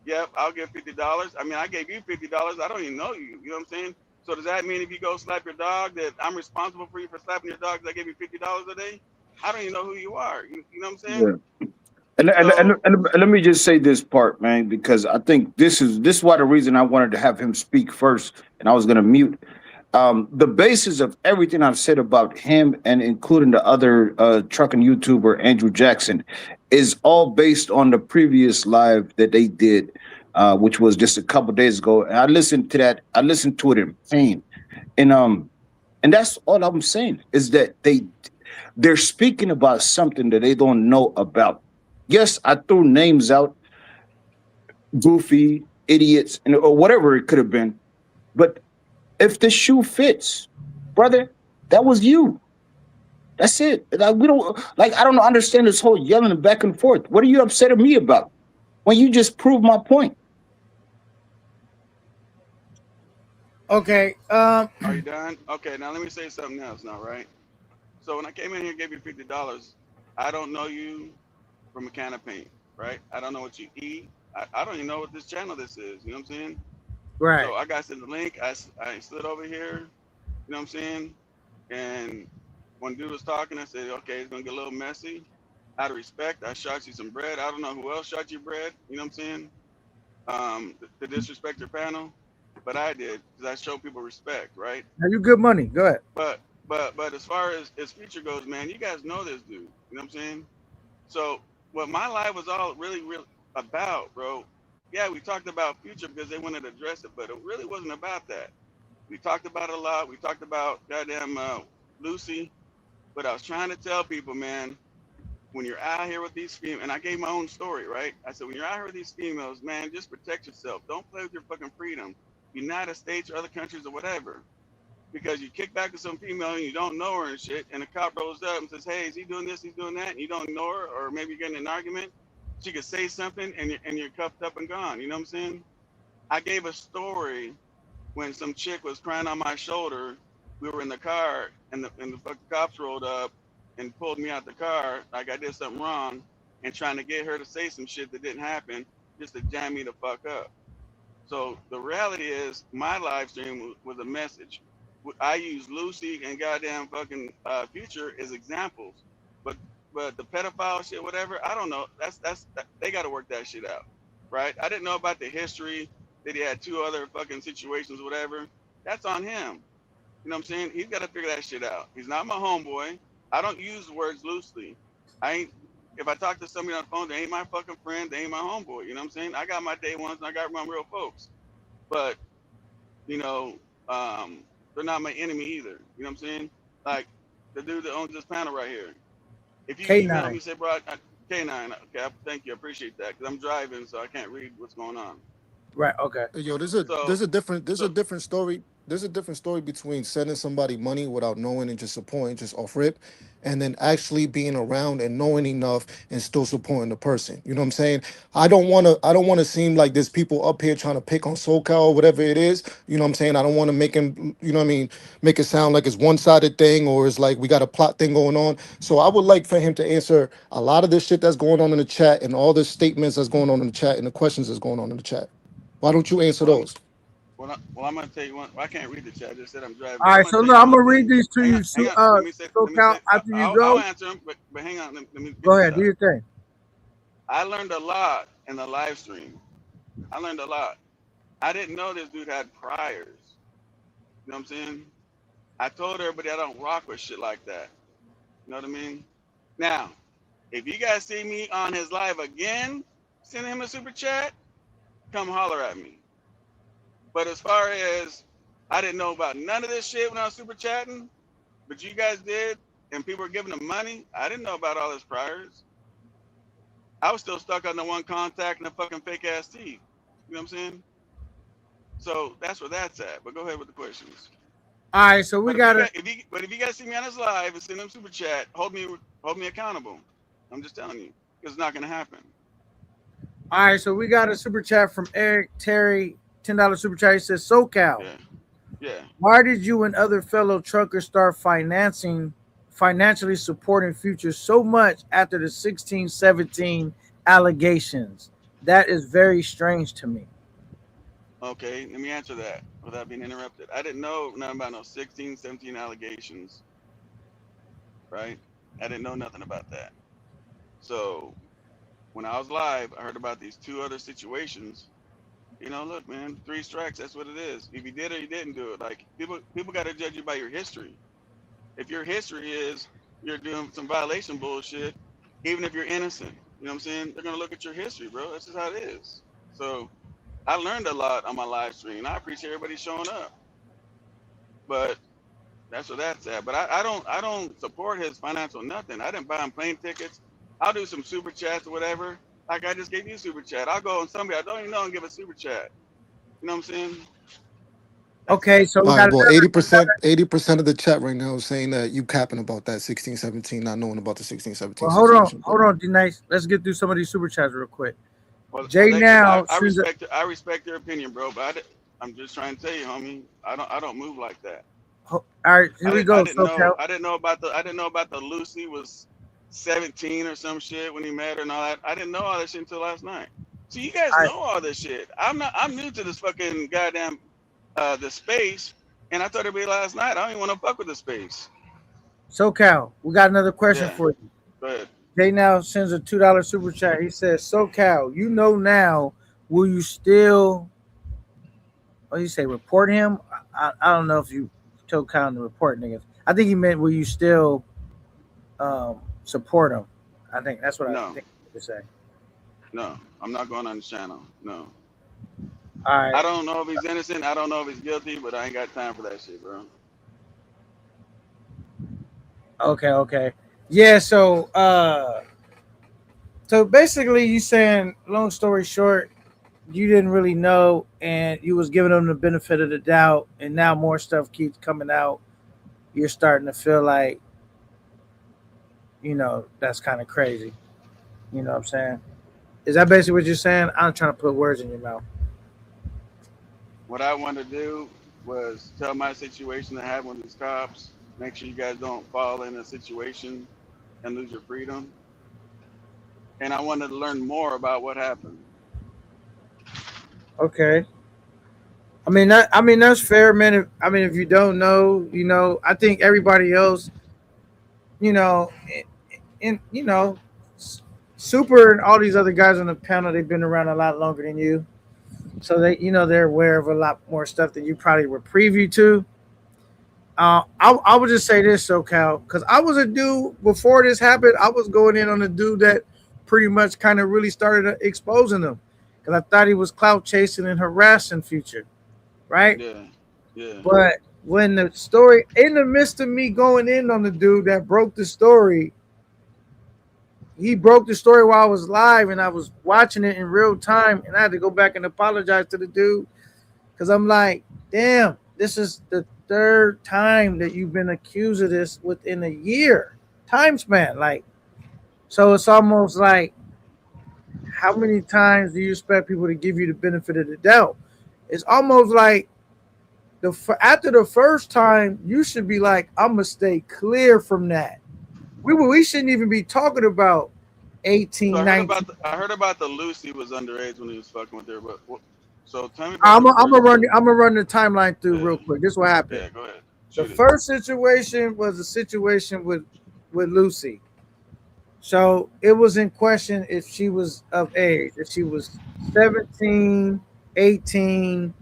Yep, I'll give $50. I mean, I gave you $50. I don't even know you. You know what I'm saying? So does that mean if you go slap your dog that I'm responsible for you for slapping your dog because I gave you $50 a day? I don't even know who you are. You know what I'm saying? Yeah. And let me just say this part, man, because I think this is why the reason I wanted to have him speak first, and I was gonna mute. The basis of everything I've said about him and including the other trucking YouTuber Andrew Jackson is all based on the previous live that they did, which was just a couple days ago. And I listened to that. I listened to it in pain, and that's all I'm saying is that they're speaking about something that they don't know about. Yes, I threw names out, goofy idiots, or whatever it could have been, but if the shoe fits, brother, that was you. That's it. Like, we don't I don't understand this whole yelling back and forth. What are you upset at me about? When you just proved my point. Okay. Are you done? Okay, now let me say something else now, right? So when I came in here and gave you $50, I don't know you from a can of paint, right? I don't know what you eat. I don't even know what this channel this is. You know what I'm saying? Right. So I got sent the link. I slid over here. You know what I'm saying? And when dude was talking, I said, okay, it's gonna get a little messy. Out of respect, I shot you some bread. I don't know who else shot you bread. You know what I'm saying? To disrespect your panel, but I did because I show people respect, right? Now you good money. Go ahead. But as far as Future goes, man, you guys know this dude. You know what I'm saying? So what my life was all really about, bro. Yeah, we talked about Future because they wanted to address it, but it really wasn't about that. We talked about it a lot. We talked about goddamn Lucy, but I was trying to tell people, man, when you're out here with these females, and I gave my own story, right? I said, when you're out here with these females, man, just protect yourself. Don't play with your fucking freedom. United States or other countries or whatever. Because you kick back to some female and you don't know her and shit, and the cop rolls up and says, hey, is he doing this, he's doing that, and you don't know her, or maybe you're getting in an argument, she could say something and you're cuffed up and gone. You know what I'm saying? I gave a story when some chick was crying on my shoulder. We were in the car and the fucking cops rolled up and pulled me out the car like I did something wrong and trying to get her to say some shit that didn't happen just to jam me the fuck up. So the reality is my live stream was a message. I use Lucy and goddamn fucking Future as examples, but the pedophile shit, whatever, I don't know. That's they got to work that shit out, right? I didn't know about the history that he had 2 other fucking situations, whatever. That's on him. You know what I'm saying? He's got to figure that shit out. He's not my homeboy. I don't use words loosely. If I talk to somebody on the phone, they ain't my fucking friend. They ain't my homeboy. You know what I'm saying? I got my day ones and I got my real folks, but you know, they're not my enemy either. You know what I'm saying? Like the dude that owns this panel right here. If you email me, say, bro, K9, okay, thank you, I appreciate that, because I'm driving, so I can't read what's going on. Right. Okay. Yo, there's a different story. There's a different story between sending somebody money without knowing and just supporting just off rip, and then actually being around and knowing enough and still supporting the person. You know what I'm saying? I don't want to seem like there's people up here trying to pick on SoCal or whatever it is. You know what I'm saying? I don't want to make him, you know what I mean, make it sound like it's one-sided thing or it's like we got a plot thing going on. So I would like for him to answer a lot of this shit that's going on in the chat and all the statements that's going on in the chat and the questions that's going on in the chat. Why don't you answer those? Well, I'm gonna tell you one. I can't read the chat. I just said I'm driving. All right, so look, I'm gonna read these to you. SoCal, after you go. I'll answer them, but hang on. Let me go ahead. Do your thing. I learned a lot in the live stream. I learned a lot. I didn't know this dude had priors. You know what I'm saying? I told everybody I don't rock with shit like that. You know what I mean? Now, if you guys see me on his live again, send him a super chat, come holler at me. But as far as I didn't know about none of this shit when I was super chatting, but you guys did, and people were giving him money, I didn't know about all his priors. I was still stuck on the one contact and the fucking fake ass teeth. You know what I'm saying? So that's where that's at. But go ahead with the questions. All right, so we got to. If you guys see me on this live and send him super chat, hold me accountable. I'm just telling you, it's not gonna happen. All right, so we got a super chat from Eric Terry, $10 super chat. He says, SoCal, Yeah. why did you and other fellow truckers start financially supporting Future so much after the 16-17 allegations? That is very strange to me. Okay, let me answer that without being interrupted. I didn't know nothing about no 16, 17 allegations, right? I didn't know nothing about that. So when I was live, I heard about these two other situations. You know, look, man, 3 strikes, that's what it is. If you did or you didn't do it, like people got to judge you by your history. If your history is you're doing some violation bullshit, even if you're innocent, you know what I'm saying? They're gonna look at your history, bro. That's just how it is. So I learned a lot on my live stream. I appreciate everybody showing up. But that's where that's at. But I don't support his financial nothing. I didn't buy him plane tickets. I'll do some super chats or whatever. Like I just gave you a super chat. I'll go on somebody I don't even know and give a super chat. You know what I'm saying? Okay, so we All got right, well, another. 80% of the chat right now is saying that you capping about that 16-17, not knowing about the 16-17 Well, situation. hold on, D-Nice. Let's get through some of these super chats real quick. Well, Jay Lexus, now I sends a, respect your opinion, bro. But I'm just trying to tell you, homie. I don't move like that. all right, here we go. I didn't know about the Lucy was 17 or some shit when he met her and all that. I didn't know all that shit until last night. So you guys know all this shit. I'm new to this fucking goddamn the space, and I told everybody last night I don't even want to fuck with the space. SoCal, we got another question Yeah. for you. Go ahead. Jay now sends a $2 super chat. He says, SoCal, you know now, will you still, what do you say, report him? I don't know if you told Kyle to report niggas. I think he meant, will you still support him? I think that's what I think he was saying. No, I'm not going on the channel. No. All right. I don't know if he's innocent. I don't know if he's guilty, but I ain't got time for that shit, bro. Okay. Yeah, so basically you saying, long story short, you didn't really know and you was giving them the benefit of the doubt, and now more stuff keeps coming out. You're starting to feel like, you know, that's kind of crazy. You know what I'm saying? Is that basically what you're saying? I'm trying to put words in your mouth. What I wanted to do was tell my situation that happened with these cops. Make sure you guys don't fall in a situation and lose your freedom. And I wanted to learn more about what happened. Okay. I mean that's fair, man. If you don't know, you know, I think everybody else, you know, Super and all these other guys on the panel, they've been around a lot longer than you. So they're aware of a lot more stuff than you probably were privy to. I would just say this, SoCal, because I was a dude before this happened. I was going in on a dude that pretty much kind of really started exposing him, because I thought he was clout chasing and harassing Future, right? Yeah. But when the story, in the midst of me going in on the dude that broke the story, he broke the story while I was live, and I was watching it in real time, and I had to go back and apologize to the dude, because I'm like, damn, this is the 3rd time that you've been accused of this within a year time span. Like, so it's almost like, how many times do you expect people to give you the benefit of the doubt? It's almost like after the first time, you should be like, I'm gonna stay clear from that. We shouldn't even be talking about 18, so 19. I heard about the Lucy was underage when he was fucking with her. But so tell me. I'm gonna run the timeline through real quick. This is what happened. Yeah, go ahead. The first situation was a situation with Lucy. So it was in question if she was of age, if she was 17, 18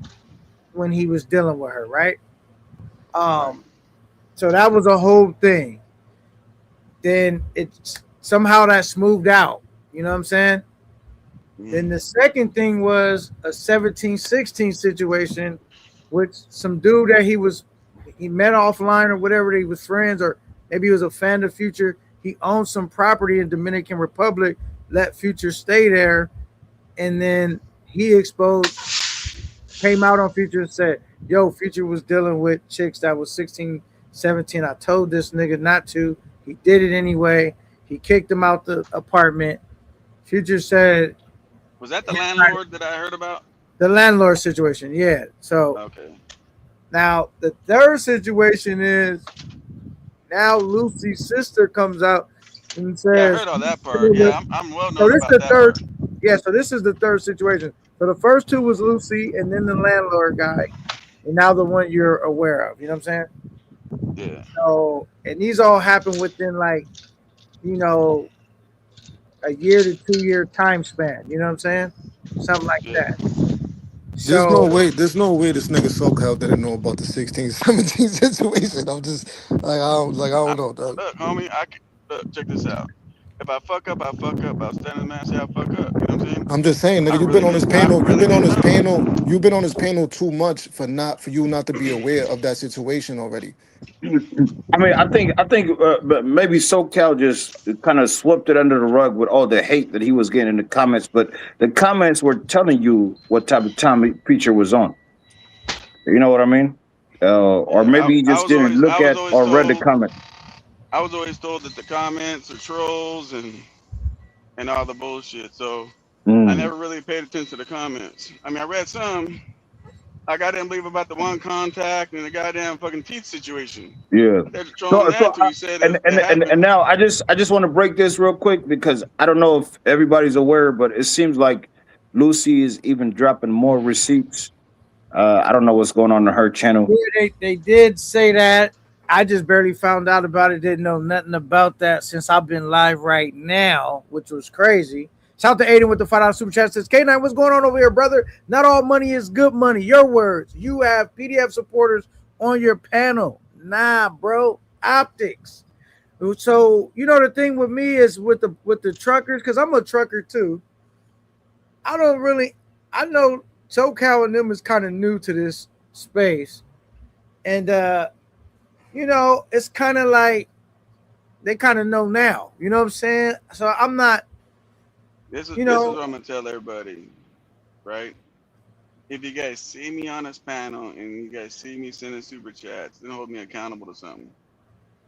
when he was dealing with her, right? So that was a whole thing. Then it's somehow that smoothed out. You know what I'm saying? Then the second thing was a 17-16 situation with some dude that he met offline or whatever. He was friends, or maybe he was a fan of Future. He owned some property in Dominican Republic, let Future stay there, and then he came out on Future and said, yo, Future was dealing with chicks that was 16, 17. I told this nigga not to. He did it anyway. He kicked him out the apartment. Future said, was that the landlord that I heard about? The landlord situation, yeah. So okay. Now the third situation is now Lucy's sister comes out and says, yeah, I heard all that part. Yeah, I'm well known so this about the that third. part. Yeah, so this is the third situation. So the first two was Lucy, and then the landlord guy, and now the one you're aware of. You know what I'm saying? Yeah. So, and these all happened within like, you know, a year to 2 year time span. You know what I'm saying? Something like that. There's no way this nigga SoCal didn't know about the 16-17 situation. I'm just like I don't know. Dog. Look, homie, check this out. If I fuck up, I fuck up. I'll stand in the man and say I fuck up. You know what I'm saying? I'm just saying, nigga, you've been on this panel too much for you not to be aware of that situation already. I mean, I think, but maybe SoCal just kind of swept it under the rug with all the hate that he was getting in the comments. But the comments were telling you what type of time Future was on. You know what I mean? Or maybe he just didn't look at or read the comments. I was always told that the comments are trolls and all the bullshit. So I never really paid attention to the comments. I mean, I read some. I didn't believe about the one contact and the goddamn fucking teeth situation. Yeah. And now I just want to break this real quick because I don't know if everybody's aware, but it seems like Lucy is even dropping more receipts. I don't know what's going on her channel. Yeah, they did say that. I just barely found out about it. Didn't know nothing about that since I've been live right now, which was crazy. Shout out to Aiden with the $5 super chat. Says K9, what's going on over here, brother? Not all money is good money. Your words. You have PDF supporters on your panel. Nah, bro. Optics. So you know the thing with me is with the truckers, because I'm a trucker too. I know SoCal and them is kind of new to this space, and you know it's kind of like they kind of know now. You know what I'm saying? So I'm not. This is what I'm gonna tell everybody, right? If you guys see me on this panel and you guys see me sending super chats, then hold me accountable to something.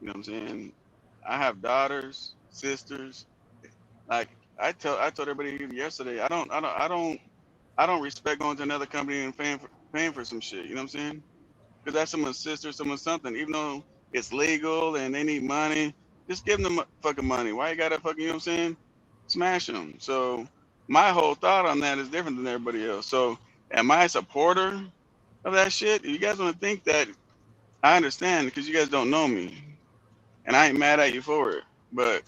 You know what I'm saying? I have daughters, sisters. Like I told everybody yesterday, I don't respect going to another company and paying for some shit. You know what I'm saying? Because that's someone's sister, someone's something. Even though it's legal and they need money, just give them fucking money. Why you gotta fucking, you know what I'm saying? Smash them. So my whole thought on that is different than everybody else. So am I a supporter of that shit? If you guys want to think that, I understand because you guys don't know me, and I ain't mad at you for it. But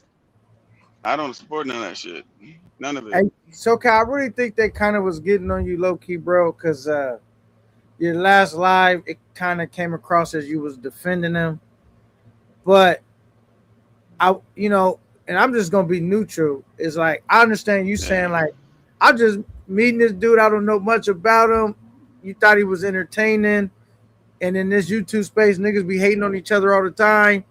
I don't support none of that shit. None of it. Hey, SoCal, I really think that kind of was getting on you low key, bro, because your last live it kind of came across as you was defending them, but and I'm just gonna be neutral. It's like I understand you saying like I'm just meeting this dude. I don't know much about him. You thought he was entertaining, and in this YouTube space, niggas be hating on each other all the time,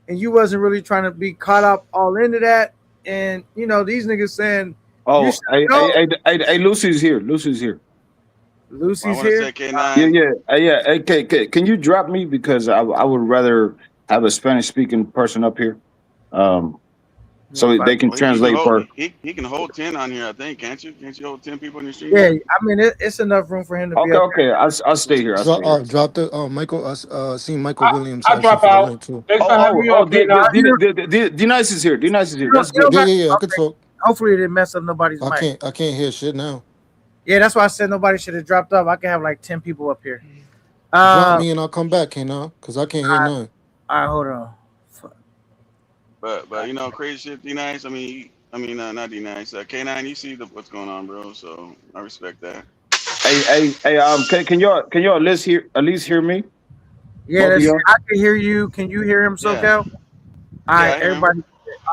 and you wasn't really trying to be caught up all into that. And you know these niggas saying, "Oh, hey, Lucy's here. Lucy's here. Lucy's here." Yeah. Okay, can you drop me because I would rather have a Spanish speaking person up here. So they can translate for. He can hold 10 on here, I think, can't you? Can't you hold 10 people in your stream? Yeah, I mean it's enough room for him to be. Okay. I'll stay here. Drop the Michael. Seen Michael Williams. I'll drop out. D-Nice is here. D-Nice is here. That's good. Yeah. I could talk. Hopefully it didn't mess up nobody's mic. I can't hear shit now. Yeah, that's why I said nobody should have dropped up. I can have like 10 people up here. Drop me and I'll come back, K9, because I can't hear none. All right, hold on. But you know, crazy shit, D-Nice. I mean, not D-Nice. K9, you see what's going on, bro. So I respect that. Hey. Can y'all at least hear me? Yeah, Both of y'all? I can hear you. Can you hear him, Yeah. SoCal? All right, I hear him. everybody.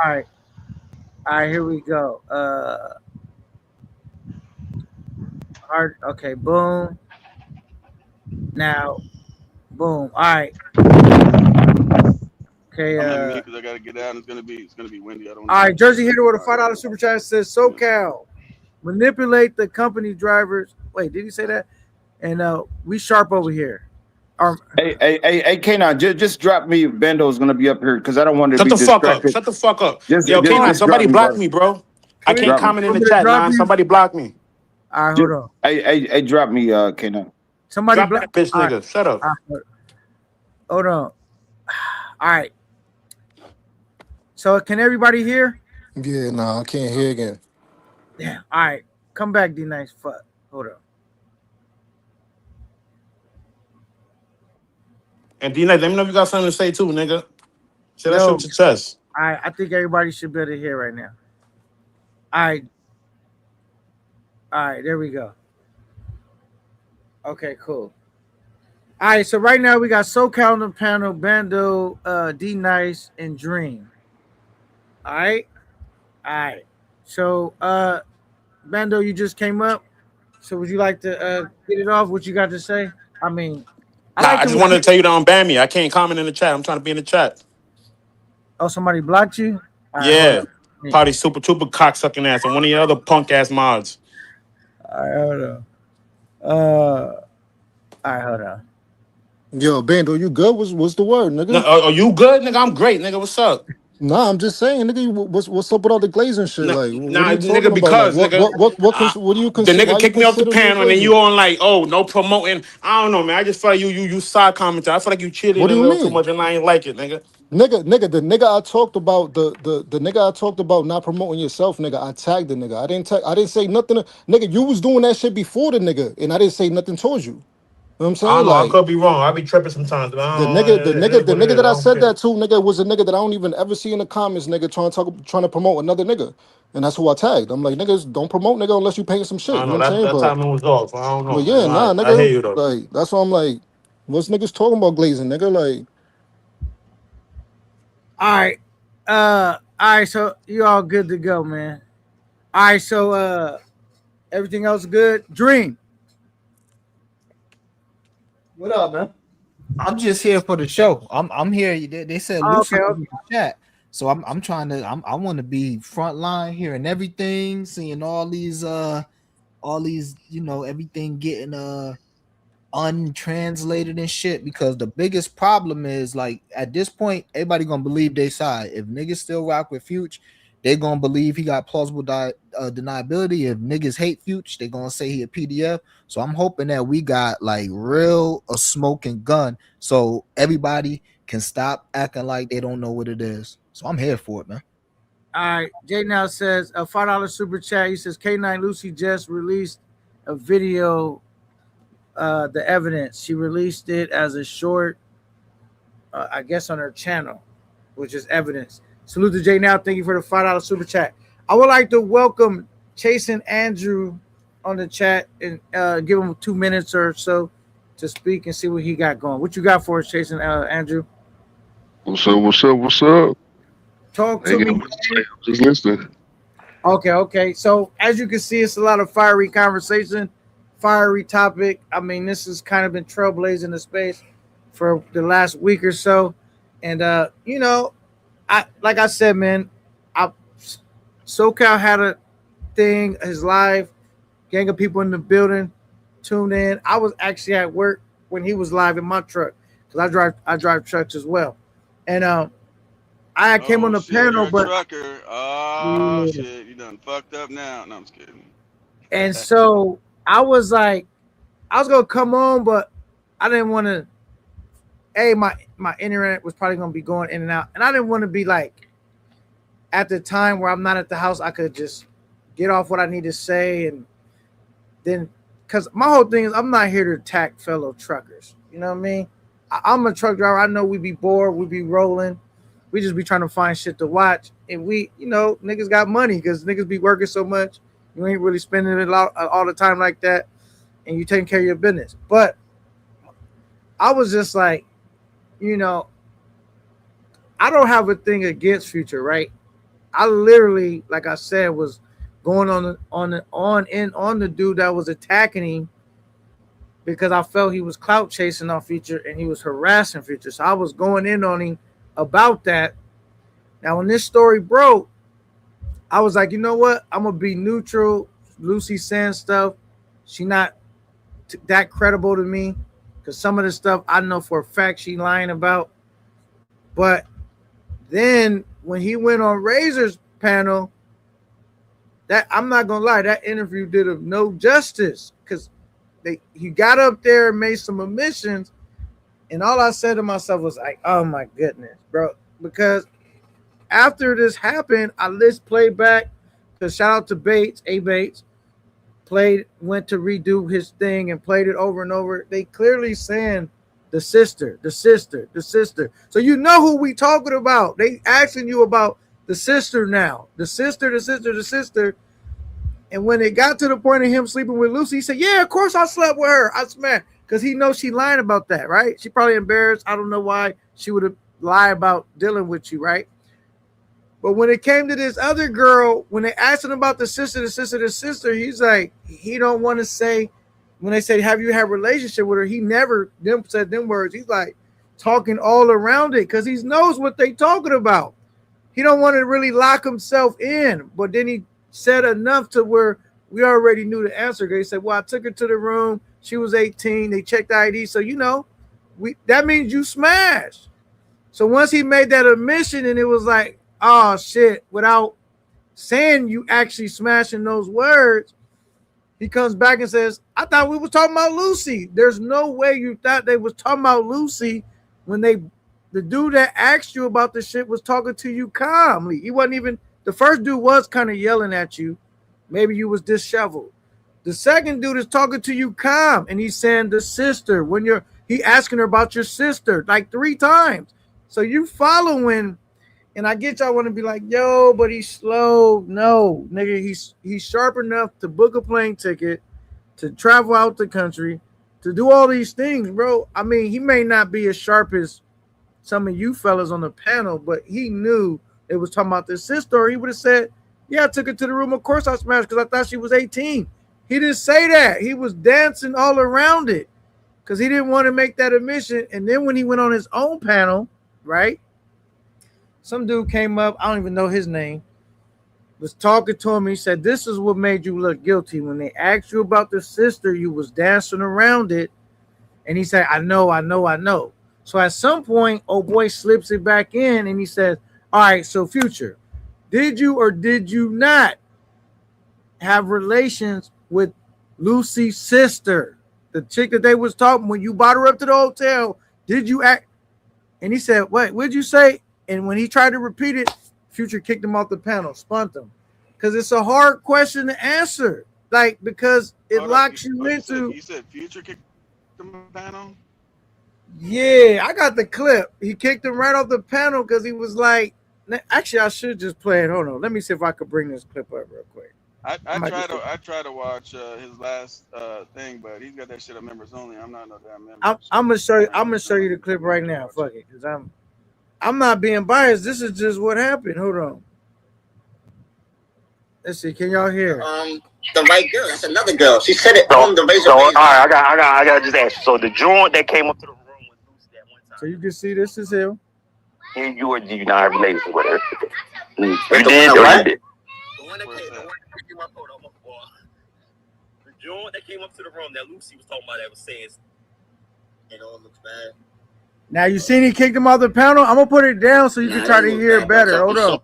All right. All right, here we go. Hard. Okay, boom. Now, boom. All right. Okay. I'm in mute because I gotta get out. And it's gonna be windy. I don't. All right. Jersey Hitter with a $5 $5 super chat says SoCal manipulate the company drivers. Wait, did he say that? And we sharp over here. Hey, K9, just drop me. Bendo's gonna be up here because I don't want to Shut be the fuck up. distracted. Shut the fuck up. Just Yo, K9, drop somebody me, block brother. me, bro. I can't Drop me. comment in the Want me to chat, drop man. you? Somebody block me. All right, hold on. Hey, drop me, K9. Somebody Drop block. that bitch, All nigga. right. Shut up. All right. Hold on. All right. So can everybody hear? Yeah, nah, I can't hear again. Yeah. All right. Come back, D Nice. Fuck. Hold on. And D-Night, let me know if you got something to say too, nigga. Say that Yo. shit with your chest. I think everybody should be able to hear right now. All right. All right, there we go. Okay, cool. All right, so right now we got SoCal on the panel, Bando, D Nice, and Dream. All right. All right. So Bando, you just came up. So would you like to get it off? What you got to say? I mean, I just wanted to tell you to unban me. I can't comment in the chat. I'm trying to be in the chat. Oh, somebody blocked you? All right, Yeah. hold on. Party super cocksucking ass and one of your other punk ass mods. All right, hold on. All right, hold on. Yo, Bando, you good? What's the word, nigga? No, are you good, nigga? I'm great, nigga. What's up? Nah, I'm just saying, nigga. What's up with all the glazing shit? Nah, Like, what nah, are you nigga, talking about? because, Like, nigga, what do you the consider? nigga Why you kicked me off the consider me panel, and then glazing? you on like, oh, no promoting. I don't know, man. I just feel like you side commenter. I feel like you cheated What do a you little too mean? much, and I ain't like it, nigga. Nigga, the nigga I talked about, the nigga I talked about not promoting yourself, nigga. I tagged the nigga. I didn't say nothing. Nigga, you was doing that shit before the nigga, and I didn't say nothing towards you. You know what I'm I saying? don't know. I Like, could be wrong. I be tripping sometimes, but I the don't nigga, know. It is the what it nigga is. that I I don't said care. that to, nigga, was a nigga that I don't even ever see in the comments, nigga, trying to promote another nigga. And that's who I tagged. I'm like, niggas, don't promote nigga unless you paying some shit. I You don't know know. what I'm saying? That timing was off. I don't know, But man. yeah, nah, I hear nigga. you, though. Like, that's why I'm like, what's niggas talking about glazing, nigga? Like, All right, so you all good to go, man. All right, so everything else good? Dream. What up, man? I'm just here for the show. I'm here. They said Lucy Okay. was in the chat, so I'm trying to. I want to be front line here and everything, seeing all these everything getting untranslated and shit. Because the biggest problem is like at this point, everybody gonna believe they side. If niggas still rock with Future, they gonna believe he got plausible deniability. If niggas hate Future, they gonna say he a PDF. So I'm hoping that we got like real a smoking gun, so everybody can stop acting like they don't know what it is. So I'm here for it, man. All right. Jay now says a $5 super chat. He says K9 Lucy just released a video, the evidence. She released it as a short, I guess, on her channel, which is evidence. Salute to Jay now. Thank you for the $5 super chat. I would like to welcome Chasen Andrew on the chat and give him 2 minutes or so to speak and see what he got going. What you got for us, Chasen Andrew? What's up? What's up? What's up? Talk I to ain't got me. much to say. I'm just listening. Okay. So as you can see, it's a lot of fiery conversation, fiery topic. I mean, this has kind of been trailblazing the space for the last week or so. And like I said, man, SoCal had a thing, his live, gang of people in the building, tuned in. I was actually at work when he was live in my truck because I drive trucks as well. And I came on the Shit, you're panel, a but trucker. Oh shit, you done fucked up now. No, I'm just kidding. and so I was like, I was gonna come on, but I didn't want to. My internet was probably gonna be going in and out, and I didn't want to be like at the time where I'm not at the house. I could just get off what I need to say, and then because my whole thing is I'm not here to attack fellow truckers. You know what I mean? I'm a truck driver. I know we be bored, we be rolling, we just be trying to find shit to watch, and we, niggas got money because niggas be working so much. You ain't really spending it all the time like that, and you taking care of your business. But I was just like, you know, I don't have a thing against Future, right? I literally, like I said, was going on the dude that was attacking him because I felt he was clout chasing on Future and he was harassing Future. So I was going in on him about that. Now, when this story broke, I was like, you know what? I'm gonna be neutral. Lucy saying stuff, she not that credible to me because some of the stuff I know for a fact she lying about. But then when he went on Razor's panel, that I'm not gonna lie, that interview did him no justice because he got up there and made some admissions, and all I said to myself was like, oh my goodness, bro. Because after this happened, I played back because shout out to Bates, Bates, went to redo his thing and played it over and over. They clearly saying the sister. So you know who we talking about. They asking you about the sister now. The sister. And when it got to the point of him sleeping with Lucy, he said, yeah, of course I slept with her. I smacked. Because he knows she lying about that, right? She probably embarrassed. I don't know why she would have lied about dealing with you, right? But when it came to this other girl, when they asked him about the sister, he's like, he don't want to say, when they say, have you had a relationship with her? He never said them words. He's like talking all around it because he knows what they talking about. He don't want to really lock himself in. But then he said enough to where we already knew the answer. He said, well, I took her to the room. She was 18. They checked the ID. So, you know, that means you smashed. So once he made that admission and it was like, oh shit, without saying you actually smashing those words, he comes back and says, I thought we was talking about Lucy. There's no way you thought they was talking about Lucy when the dude that asked you about the shit was talking to you calmly. He wasn't even, the first dude was kind of yelling at you. Maybe you was disheveled. The second dude is talking to you calm and he's saying the sister he asking her about your sister like 3 times. So you following. And I get y'all want to be like, yo, but he's slow. No, nigga, he's sharp enough to book a plane ticket, to travel out the country, to do all these things, bro. I mean, he may not be as sharp as some of you fellas on the panel, but he knew it was talking about this sister. Or he would have said, yeah, I took her to the room. Of course I smashed because I thought she was 18. He didn't say that. He was dancing all around it because he didn't want to make that admission. And then when he went on his own panel, right? Some dude came up, I don't even know his name, was talking to him. He said, this is what made you look guilty. When they asked you about the sister, you was dancing around it. And he said, I know. So at some point, old boy slips it back in and he says, all right, so Future, did you or did you not have relations with Lucy's sister? The chick that they was talking, when you brought her up to the hotel, did you act? And he said, what'd you say? And when he tried to repeat it, Future kicked him off the panel, spunt him. Because it's a hard question to answer. Like, because it locks you into. You said Future kicked him off the panel? Yeah, I got the clip. He kicked him right off the panel because he was like, actually, I should just play it. Hold on. Let me see if I could bring this clip up real quick. I try to watch his last thing, but he's got that shit on members only. I'm not no damn member. I'm gonna show you the clip right now. Fuck it, because I'm not being biased. This is just what happened. Hold on. Let's see. Can y'all hear? The right girl. That's another girl. She said it on the Razor. So, all right, I got to just ask you. So the joint that came up to the room with Lucy that one time. So you can see this is him. You were not related with her. You did or you did? The one that came up the joint that came up to the room that Lucy was talking about that was saying it all looks bad. Now you seen he kicked him off the panel. I'm gonna put it down so you can try to hear it better. Hold on.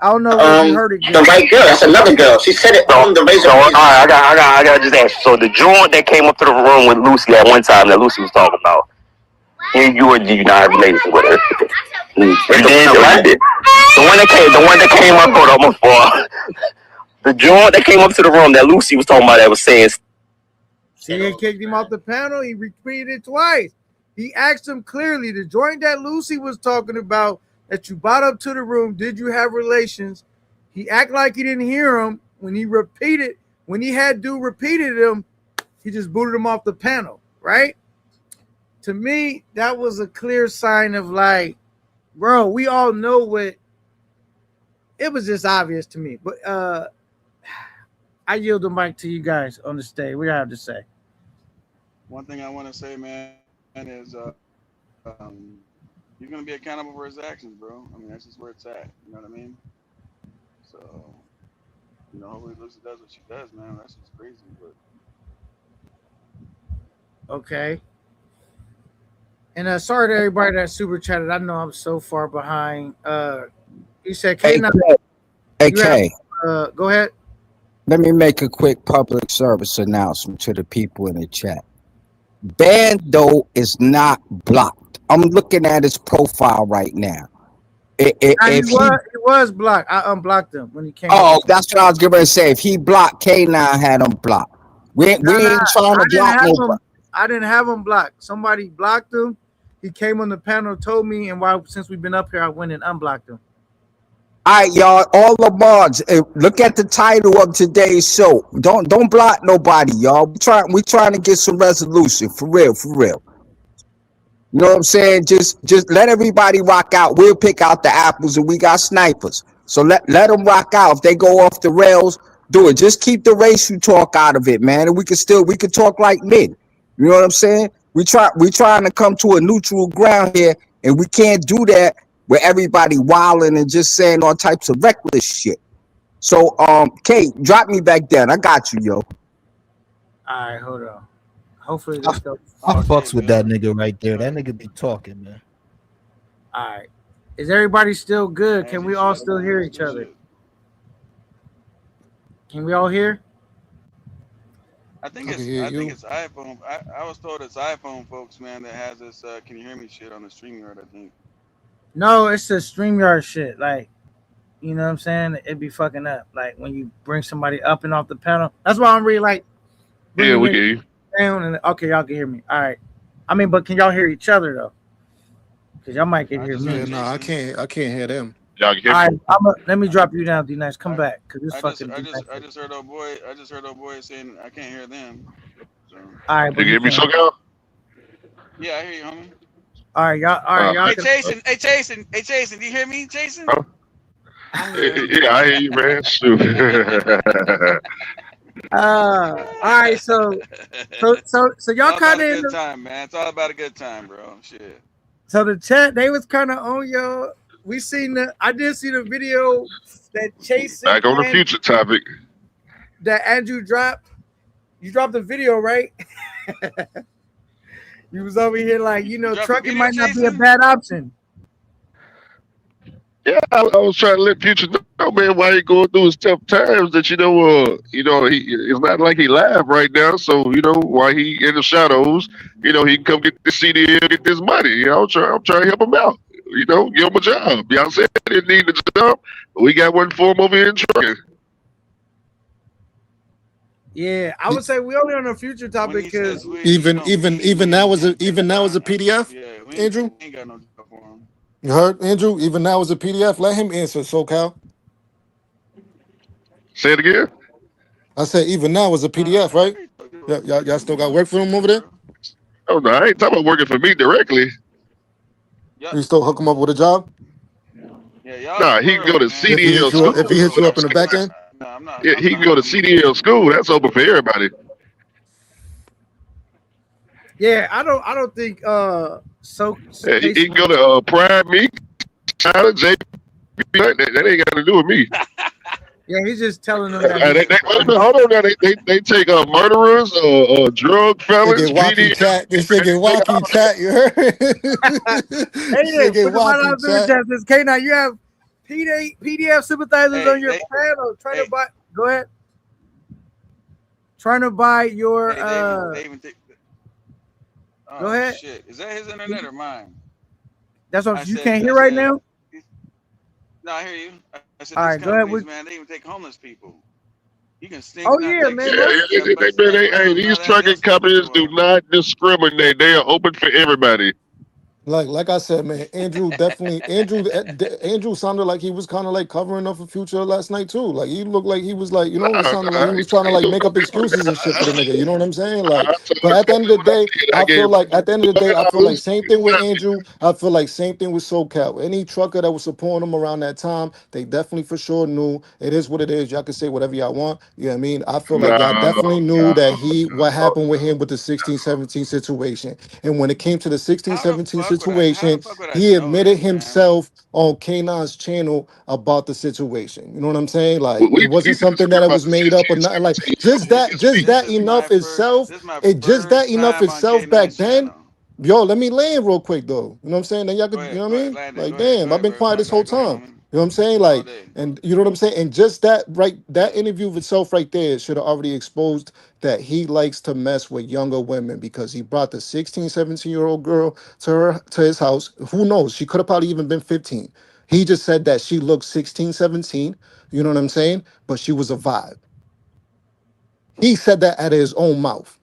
I don't know if you heard it. The right girl. That's another girl. She said it on the Razor. All right, I got to just ask you. So the joint that came up to the room with Lucy at one time that Lucy was talking about, you were not related with her. You did or you did? The one that came up the joint that came up to the room that Lucy was talking about that was saying. See, he kicked him off the panel. He repeated it twice. He asked him clearly, the joint that Lucy was talking about that you brought up to the room, did you have relations? He acted like he didn't hear him. When he had dude repeated him, he just booted him off the panel, right? to me, that was a clear sign of like, bro, we all know what. It was just obvious to me, but I yield the mic to you guys on the stage. What do you have to say? One thing I want to say, man, is you're gonna be accountable for his actions, bro. I mean, that's just where it's at. You know what I mean? So, hopefully Lucy does what she does, man. That's just crazy, but. Okay. And sorry to everybody that super chatted. I know I'm so far behind. You said K9. Hey, K. Go ahead. Let me make a quick public service announcement to the people in the chat. Bando is not blocked. I'm looking at his profile right now. He was blocked. I unblocked him when he came. Oh, that's what I was going to say. If he blocked, K9 had him blocked. We ain't trying to block nobody. I didn't have him blocked. Somebody blocked him. He came on the panel, told me, and since we've been up here, I went and unblocked him. All right, y'all. All the mods, look at the title of today's show. Don't block nobody, y'all. We trying to get some resolution for real, for real. You know what I'm saying? Just let everybody rock out. We'll pick out the apples, and we got snipers. So let them rock out. If they go off the rails, do it. Just keep the racial talk out of it, man. And we can talk like men. You know what I'm saying? We trying to come to a neutral ground here, and we can't do that where everybody wilding and just saying all types of reckless shit. So, Kate, drop me back down. I got you, yo. All right, hold on. Hopefully this goes. I fucks with that nigga right there. That nigga be talking, man. All right. Is everybody still good? Can we all still hear each other? Can we all hear? I think it's iPhone. I was told it's iPhone folks, man, that has this can you hear me shit on the StreamYard, I think. No, it's the StreamYard shit. Like, you know what I'm saying? It'd be fucking up. Like when you bring somebody up and off the panel. That's why I'm really like. Yeah, we hear you. Down and okay, y'all can hear me. All right. I mean, but can y'all hear each other though? Because y'all might can hear me. Yeah, no, I can't hear them. Y'all can hear all me. right, let me drop you down, D-Nice. Come back. Cause this I just heard old boy saying I can't hear them. So. All right, you hear me, SoCal? Yeah, I hear you, homie. All right, y'all. Hey, Jason, do you hear me, Jason? Huh? Yeah, I hear you, man. Shoot. All right, so y'all kind of a good time, man. It's all about a good time, bro. Shit. So the chat, they was kind of on y'all. I did see the video that Chase back on the future topic that Andrew dropped. You dropped the video, right? You was over here like, trucking might not be a bad option. Yeah, I was trying to let Future know, man, why he going through his tough times. That it's not like he live right now. So why he in the shadows. He can come get this CD and get this money. I'm trying to help him out. Give him a job. Y'all said he didn't need a job. We got one for him over here in trucking. Yeah, I would say we only on a future topic because even now as a PDF, yeah, Andrew. Ain't got no job for him. You heard, Andrew? Even now as a PDF, let him answer, SoCal. Say it again. I said even now as a PDF, right? Y'all still got work for him over there? Oh no, I ain't talking about working for me directly. Yep. You still hook him up with a job? Yeah, nah, he can go to CDL school. If he hits you up in the back end? No, I'm not. Yeah, he can go to CDL school. That's open for everybody. yeah, I don't think Yeah, he can go to Prime Me, China, JP. That ain't got to do with me. yeah, he's just telling them that. Hold on now. They take murderers, drug felons, They get wacky chat. This nigga wacky chat. You heard? Hey, this K9, you have PDF sympathizers on your panel trying to buy. Go ahead. Trying to buy your. Go ahead. Shit. Is that his internet or mine? That's what you can't hear right now. No, I hear you. I said, all right, go ahead. Man, they even take homeless people. You can stink. Oh yeah, man. These trucking companies do not discriminate. They are open for everybody. Like I said, man, Andrew Andrew sounded like he was kind of like covering up for Future last night too. Like he looked like he was like, you know, it sounded like he was trying to like make up excuses and shit for the nigga. You know what I'm saying? Like, but at the end of the day, I feel like same thing with Andrew. I feel like same thing with SoCal. Any trucker that was supporting him around that time, they definitely for sure knew it is what it is. Y'all can say whatever y'all want. You know what I mean? I feel like y'all definitely knew that what happened with him with the 16-17 situation. And when it came to the 16-17 situation, he admitted himself on K9's channel about the situation. You know what I'm saying? Like it wasn't something that it was made up or nothing. Like just that enough itself. Just that enough itself back then. Yo, let me land real quick though. You know what I'm saying? Then y'all could, you know what I mean? Like, damn, I've been quiet this whole time. You know what I'm saying? Like, and you know what I'm saying? And just that that interview of itself right there should have already exposed that he likes to mess with younger women because he brought the 16, 17-year-old girl to his house. Who knows? She could have probably even been 15. He just said that she looked 16, 17. You know what I'm saying? But she was a vibe. He said that out of his own mouth.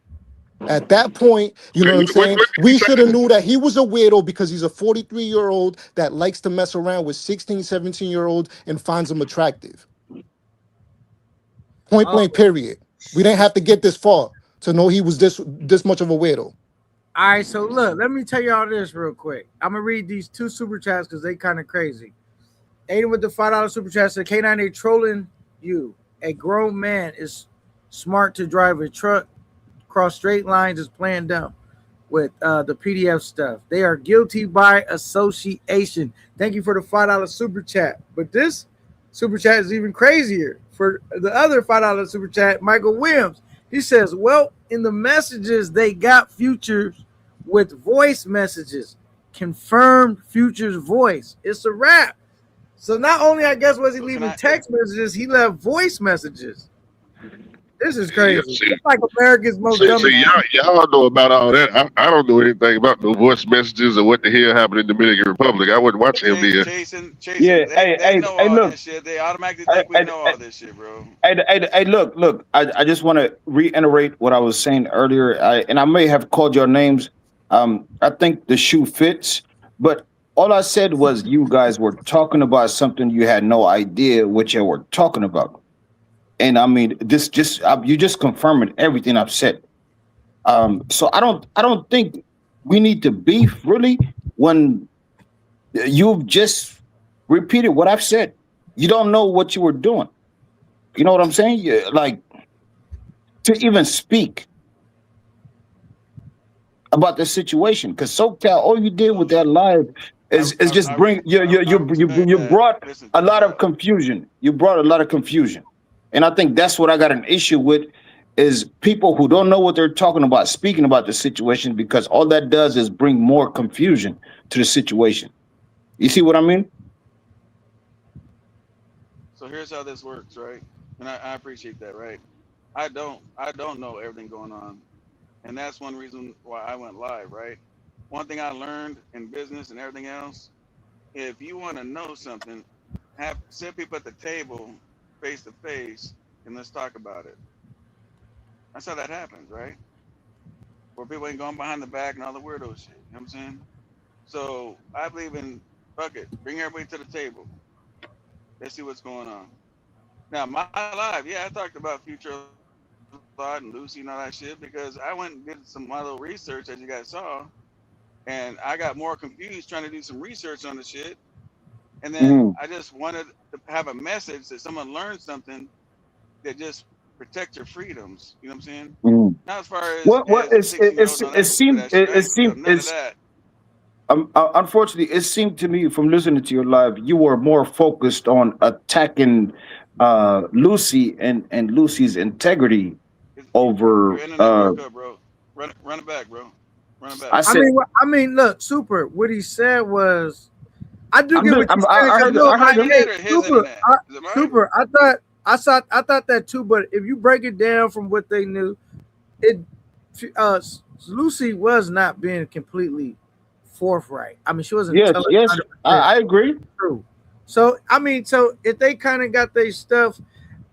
At that point, you know what I'm saying? We should have knew that he was a weirdo because he's a 43-year-old that likes to mess around with 16, 17-year-olds and finds them attractive. Point blank, period. We didn't have to get this far to know he was this much of a weirdo. All right, so look, let me tell y'all this real quick. I'm gonna read these two super chats because they kind of crazy. Aiden with the $5 super chat said, K9, they trolling you. A grown man is smart to drive a truck cross straight lines is playing dumb with the PDF stuff. They are guilty by association. Thank you for the $5 super chat. But this super chat is even crazier. For the other $5 super chat, Michael Williams, he says, well, in the messages, they got Futures with voice messages. Confirmed Future's voice. It's a wrap. So not only, I guess, was he leaving text messages, he left voice messages. This is crazy. It's like America's most dumb. Y'all know about all that. I don't know anything about no voice messages or what the hell happened in the Dominican Republic. I wouldn't watch him there. Yeah, they know all look. This shit. They automatically think we know all this shit, bro. Hey, look. I just want to reiterate what I was saying earlier, and I may have called your names. I think the shoe fits, but all I said was you guys were talking about something you had no idea what you were talking about. And I mean, you just confirming everything I've said. So I don't think we need to beef really when you've just repeated what I've said. You don't know what you were doing. You know what I'm saying? Like to even speak about the situation, because SoCal, all you did with that live is just bring you brought a lot of confusion. You brought a lot of confusion. And I think that's what I got an issue with is people who don't know what they're talking about, speaking about the situation, because all that does is bring more confusion to the situation. You see what I mean? So here's how this works, right? And I appreciate that, right? I don't know everything going on. And that's one reason why I went live, right? One thing I learned in business and everything else, if you want to know something, sit people at the table face to face and let's talk about it. That's how that happens, right? Where people ain't going behind the back and all the weirdo shit. You know what I'm saying? So I believe in fuck it, bring everybody to the table. Let's see what's going on. Now my live, yeah, I talked about Future a lot and Lucy and all that shit because I went and did some my little research as you guys saw, and I got more confused trying to do some research on the shit. And then I just wanted to have a message that someone learned something that just protect your freedoms. You know what I'm saying? Not as far as unfortunately, it seemed to me from listening to your live, you were more focused on attacking Lucy and Lucy's integrity over. Bro. Run it back, bro. Run it back. I mean, look, Super. What he said was. I do get what you're saying. Super. I thought that too, but if you break it down from what they knew, Lucy was not being completely forthright. I mean, she wasn't. Yes, I agree. True. So I mean, so if they kind of got their stuff,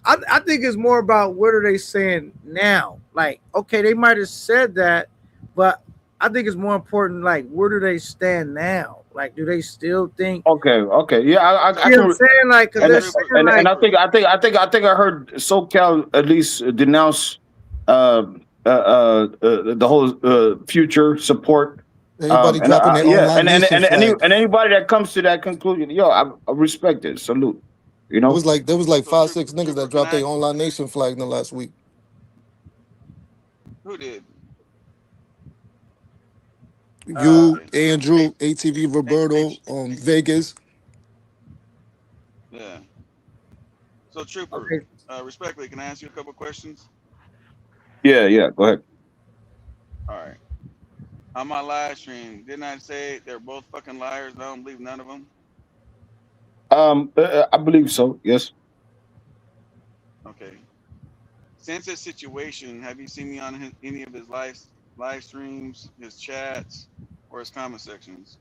I think it's more about what are they saying now. Like, okay, they might have said that, but I think it's more important. Like, where do they stand now? Like, do they still think? Okay, yeah, I You know what I'm can, saying? Like, cause and they're saying and like, I heard SoCal at least denounce the whole Future support. Everybody dropping their own Live Nation flag. And anybody that comes to that conclusion, yo, I respect it. Salute. You There know. was like So 5-6 niggas Trooper, that can dropped I? their own Live Nation flag in the last week. Who did? You, Okay. Andrew, ATV, Roberto, Vegas. Yeah. So Trooper, okay, respectfully, can I ask you a couple questions? Yeah. Go ahead. All right. On my live stream, didn't I say they're both fucking liars? I don't believe none of them. I believe so. Yes. Okay. Since this situation, have you seen me on any of his live streams, his chats, or his comment sections?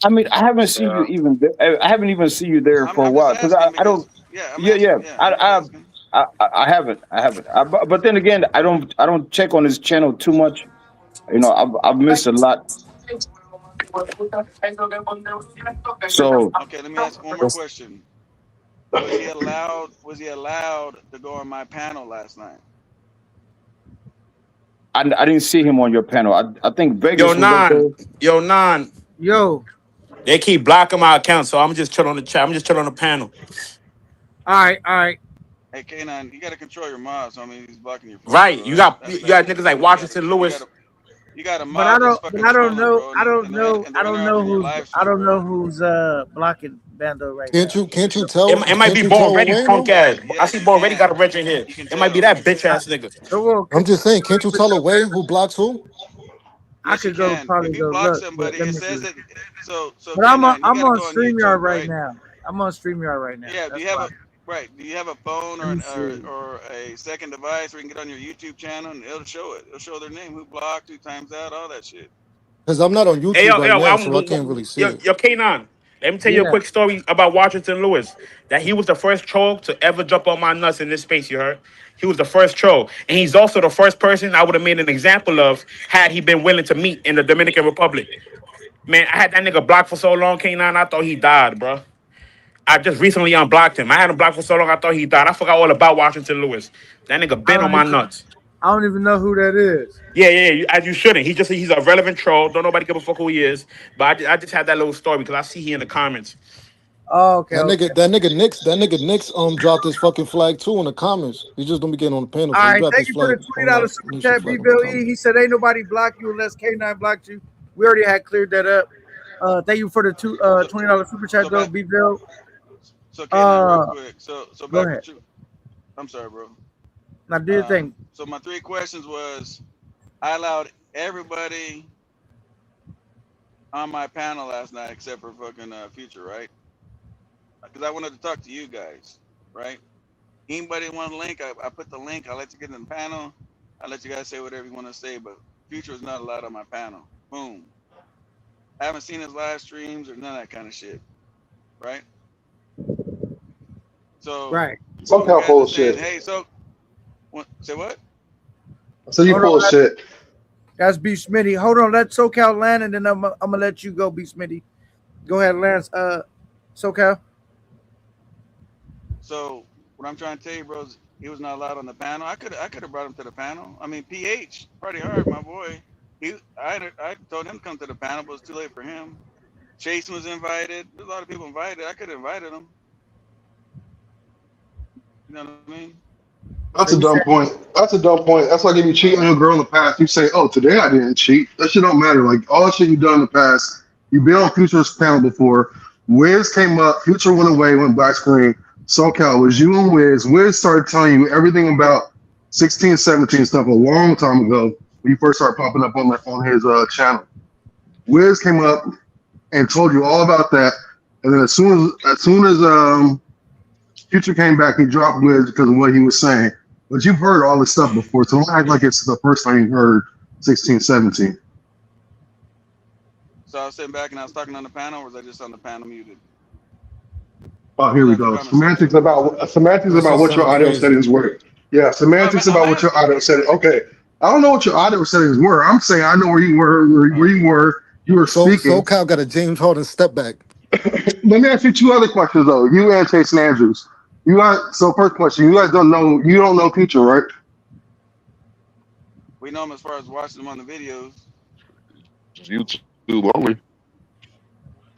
I mean, I haven't seen you even. I haven't even seen you there for a I'm just while because asking I don't. because yeah, I'm Yeah. asking. Yeah, I'm just asking. I haven't. But then again, I don't check on his channel too much. You know, I've missed a lot. So Okay, let me ask one more question. Was he allowed to go on my panel last night? I didn't see him on your panel. I think Vegas Yo, was up there. Nan. yo, They keep blocking my account, so I'm just chilling on the chat. I'm just chilling on the panel. all right. Hey, K9, you got to control your mods. I mean, he's blocking your phone. Right. Bro. You got niggas like Washington Lewis. You got a But I mod that's don't. fucking But I don't trolling, know. bro. I don't know. And I they're don't know interrupting your who's. live I stream, don't know bro. who's blocking Bando right Can't now. you tell? It might Can't be you Born tell Ready, away punk though? ass. Yeah, I see you Born Ready can. got a wrench in here. You can It might be tell. that bitch ass nigga. I'm just saying, can't you tell away who blocks who? I Yes, you could go can. probably If you go block look. But somebody, let it me says see. that. So But I'm on. K9, you I'm got to on go on StreamYard YouTube, right right? now. I'm on StreamYard right now. Yeah. Do That's you have why. do you have a phone Let me see. or a second device where you can get on your YouTube channel and it'll show it. It'll show their name, who blocked, who times out, all that shit. Because I'm not on Hey, YouTube right now, so I can't really see it. yo, K9. Let me tell you a Yeah. quick story about Washington Lewis. That he was the first troll to ever jump on my nuts in this space, you heard? He was the first troll. And he's also the first person I would have made an example of had he been willing to meet in the Dominican Republic. Man, I had that nigga blocked for so long, K9, I thought he died, bro. I just recently unblocked him. I had him blocked for so long, I thought he died. I forgot all about Washington Lewis. That nigga I been on don't my even. nuts. I don't even know who that is. Yeah, as you shouldn't. He's a relevant troll. Don't nobody give a fuck who he is. But I just had that little story because I see he in the comments. Oh, okay. That nigga Nix dropped his fucking flag too in the comments. He just don't be getting on the panel. All So he right, dropped thank his you for the flag. $20 super chat, B Bill E. He said, "Ain't nobody block you unless K9 blocked you." We already had cleared that up. Thank you for the $20 super chat, though, B Bill. So K9, real quick. So Go back ahead. to I'm sorry, bro. Now do your thing. So my 3 questions was, I allowed everybody on my panel last night except for fucking Future, right? Because I wanted to talk to you guys, right? Anybody want a link? I put the link. I let you get in the panel. I let you guys say whatever you want to say, but Future is not allowed on my panel. Boom. I haven't seen his live streams or none of that kind of shit, right? So Right. so you SoCal guys full are of saying, shit. hey, so say what? So you Hold full on, of shit. That's B Smitty. Hold on, let SoCal land, and then I'm gonna let you go, B Smitty. Go ahead, Lance. SoCal. So what I'm trying to tell you, bro, is he was not allowed on the panel. I could have brought him to the panel. I mean, PH, pretty hard, my boy. I told him to come to the panel, but it was too late for him. Chase was invited. There's a lot of people invited. I could have invited him. You know what I mean? That's a dumb point. That's a dumb point. That's like if you cheat on your girl in the past, you say, "Oh, today I didn't cheat." That shit don't matter. Like all the shit you've done in the past, you've been on Future's panel before. Wiz came up, Future went away, went black screen. SoCal, it was you and Wiz. Wiz started telling you everything about 16, 17 stuff a long time ago when you first started popping up on his channel. Wiz came up and told you all about that, and then as soon as Future came back, he dropped Wiz because of what he was saying. But you've heard all this stuff before, so don't act like it's the first time you heard 16, 17. So I was sitting back and I was talking on the panel, or was I just on the panel muted? Oh, here we go. Semantics about what your audio settings were. Yeah, semantics about what your audio settings. Okay, I don't know what your audio settings were. I'm saying I know where you were. You were So speaking. SoCal got a James Harden step back. Let me ask you two other questions though. You and Chase Andrews. You guys. So first question. You guys don't know. You don't know Future, right? We know him as far as watching him on the videos. YouTube only.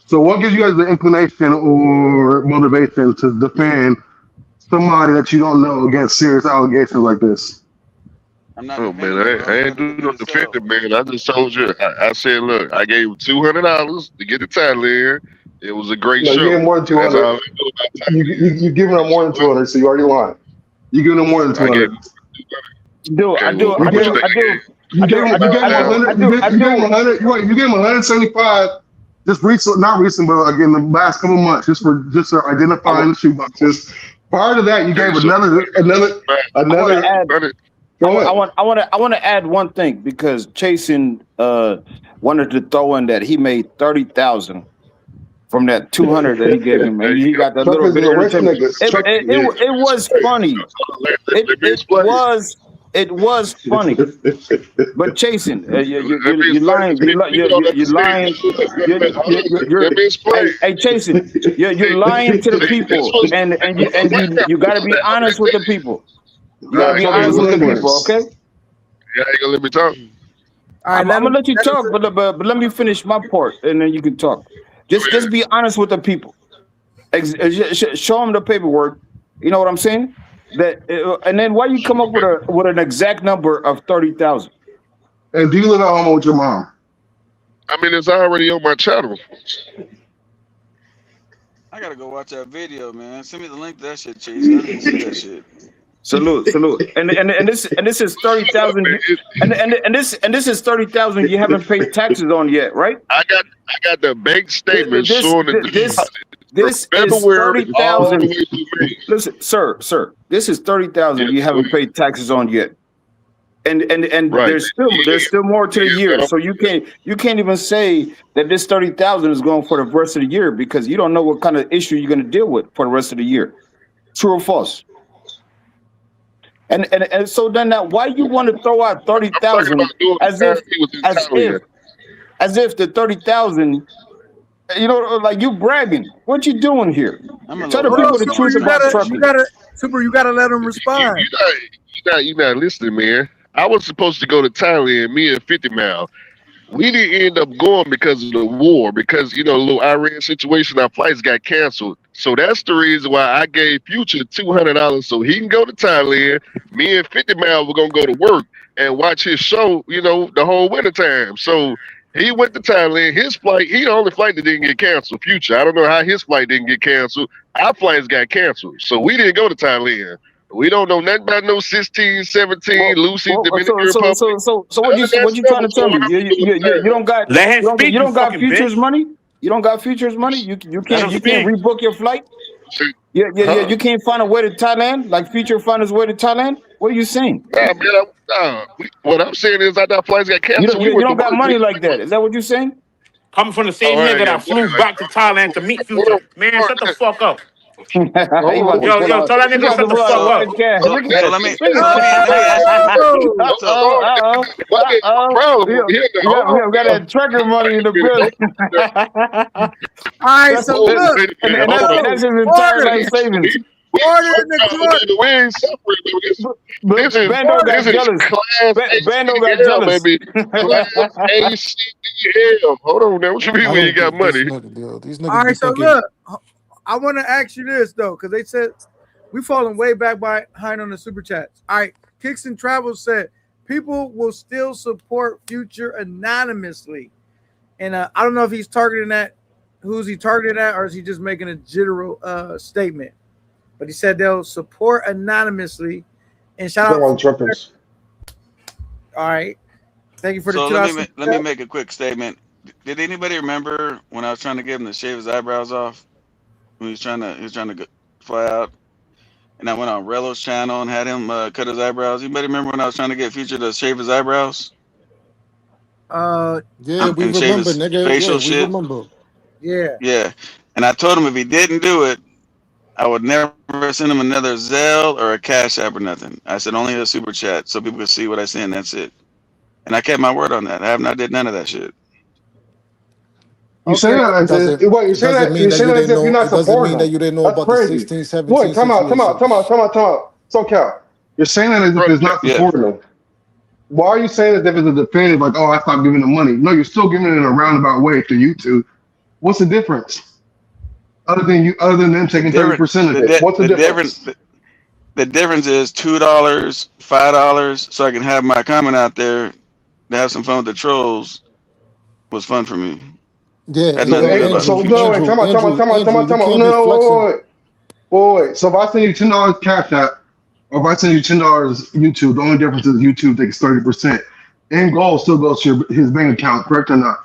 So what gives you guys the inclination or motivation to defend somebody that you don't know against serious allegations like this? I'm not Oh defending man, him, bro. I I'm ain't trying to do no defend himself. defending, man. I just told you. I said, look, I gave him $200 to get the title in. It was a great No, you gave show. him more than That's 200. all I know about title. You giving him more than 200, so you already lied. You giving him more than I gave 200. him Do okay. I do Well, I how much do they I do gave? You I gave do him I do I do 100. I You gave him 100. You gave him 175. Just recent, not recent, but again, the last couple months, just for identifying the shoeboxes. Prior to that, you Okay, gave so another. I want to add Go ahead. I want to add one thing because Chasen wanted to throw in that he made 30,000 from that 200 that he gave him, and he got that Truck little is bit a of rich entertainment. nigga. Truck, It was funny. It was funny. But Chasen, you lying. You lying. Hey Chasen, you're lying to the people, and you got to be honest with the people. You got to be honest with the people, okay? Yeah, ain't gonna let me talk. All right, I'm gonna let you talk, but let me finish my part, and then you can talk. Just be honest with the people. Show them the paperwork. You know what I'm saying? And then why you come up with an exact number of 30,000? And do you live at home with your mom? I mean, it's already on my channel. I gotta go watch that video, man. Send me the link to that shit, Chase. I didn't see that shit. Salute. And this is 30,000. And this is 30,000 you haven't paid taxes on yet, right? I got the bank statement showing the This is February all the 30,000. way to May. Listen, sir, this is 30,000 you haven't paid taxes on yet. And Right. there's still more to the year. So you can't even say that this 30,000 is going for the rest of the year because you don't know what kind of issue you're going to deal with for the rest of the year. True or false? And so then now why you want to throw out 30,000 as if the 30,000, you know, like you bragging. What you doing here? Tell the people the truth about trucking. You gotta let them respond. You're not listening, man. I was supposed to go to Thailand, me and 50 Mile. We didn't end up going because of the war, because, you know, the little Iran situation, our flights got canceled. So that's the reason why I gave Future $200 so he can go to Thailand. Me and 50 Mile were going to go to work and watch his show, you know, the whole winter time. So he went to Thailand. His flight, he the only flight that didn't get canceled. Future, I don't know how his flight didn't get canceled. Our flights got canceled. So we didn't go to Thailand. We don't know nothing about no 16, 17, Lucy, Dominican Republic. So what you trying to tell me? You don't got you don't got Future's money? You don't got Future's money? You can't rebook your flight? Yeah. You can't find a way to Thailand? Like Future found his way to Thailand? What are you saying? Nah, man, what I'm saying is that flights got canceled. You don't got money like that. Is that what you're saying? Coming from the same nigga that flew back to Thailand to meet Future. Man, shut the fuck up. Yo, tell that nigga shut the fuck up. Let me. We got that trucker money in the building. All right, so look. And that's his entire life savings. Order in the court. Bando got jealous. Bando got jealous. Baby. ACDL. Hold on now. What you mean when you got money? All right, so look. I want to ask you this though, because they said we falling way back behind on the super chats. All right, Kicks and Travels said people will still support Future anonymously, and I don't know if he's targeting that. Who's he targeting at, or is he just making a general statement? But he said they'll support anonymously. And shout out to truckers. All right, thank you for the. Let me make a quick statement. Did anybody remember when I was trying to get him to shave his eyebrows off? He was trying to fly out, and I went on Rello's channel and had him cut his eyebrows. Anybody remember when I was trying to get Future to shave his eyebrows? Yeah, we and remember, nigga. Facial Yeah, shit. we remember. Yeah. Yeah, and I told him if he didn't do it, I would never send him another Zelle or a Cash App or nothing. I said only a super chat so people could see what I send. That's it. And I kept my word on that. I have not did none of that shit. You say Okay. that as Doesn't if, what, you say doesn't that mean you that say you that as didn't if you're know. not It doesn't supporting mean that them. you didn't know That's about the crazy. 16, 17 Boy, come out. situation. So Cal, you're saying that as if it's not Yeah. supporting them. Why are you saying as if it's a definitive, like, oh, I stopped giving them money? No, you're still giving it in a roundabout way to YouTube. What's the difference? Other than them taking 30% of it. What's the difference? The difference is $2, $5, so I can have my comment out there to have some fun with the trolls. Was fun for me. Yeah, Had and nothing to do Andrew, about So the no, wait, future. Andrew, you can't be No, flexing. wait. So if I send you $10 Cash App, or if I send you $10 YouTube, the only difference is YouTube takes 30%. End goal still goes to his bank account, correct or not?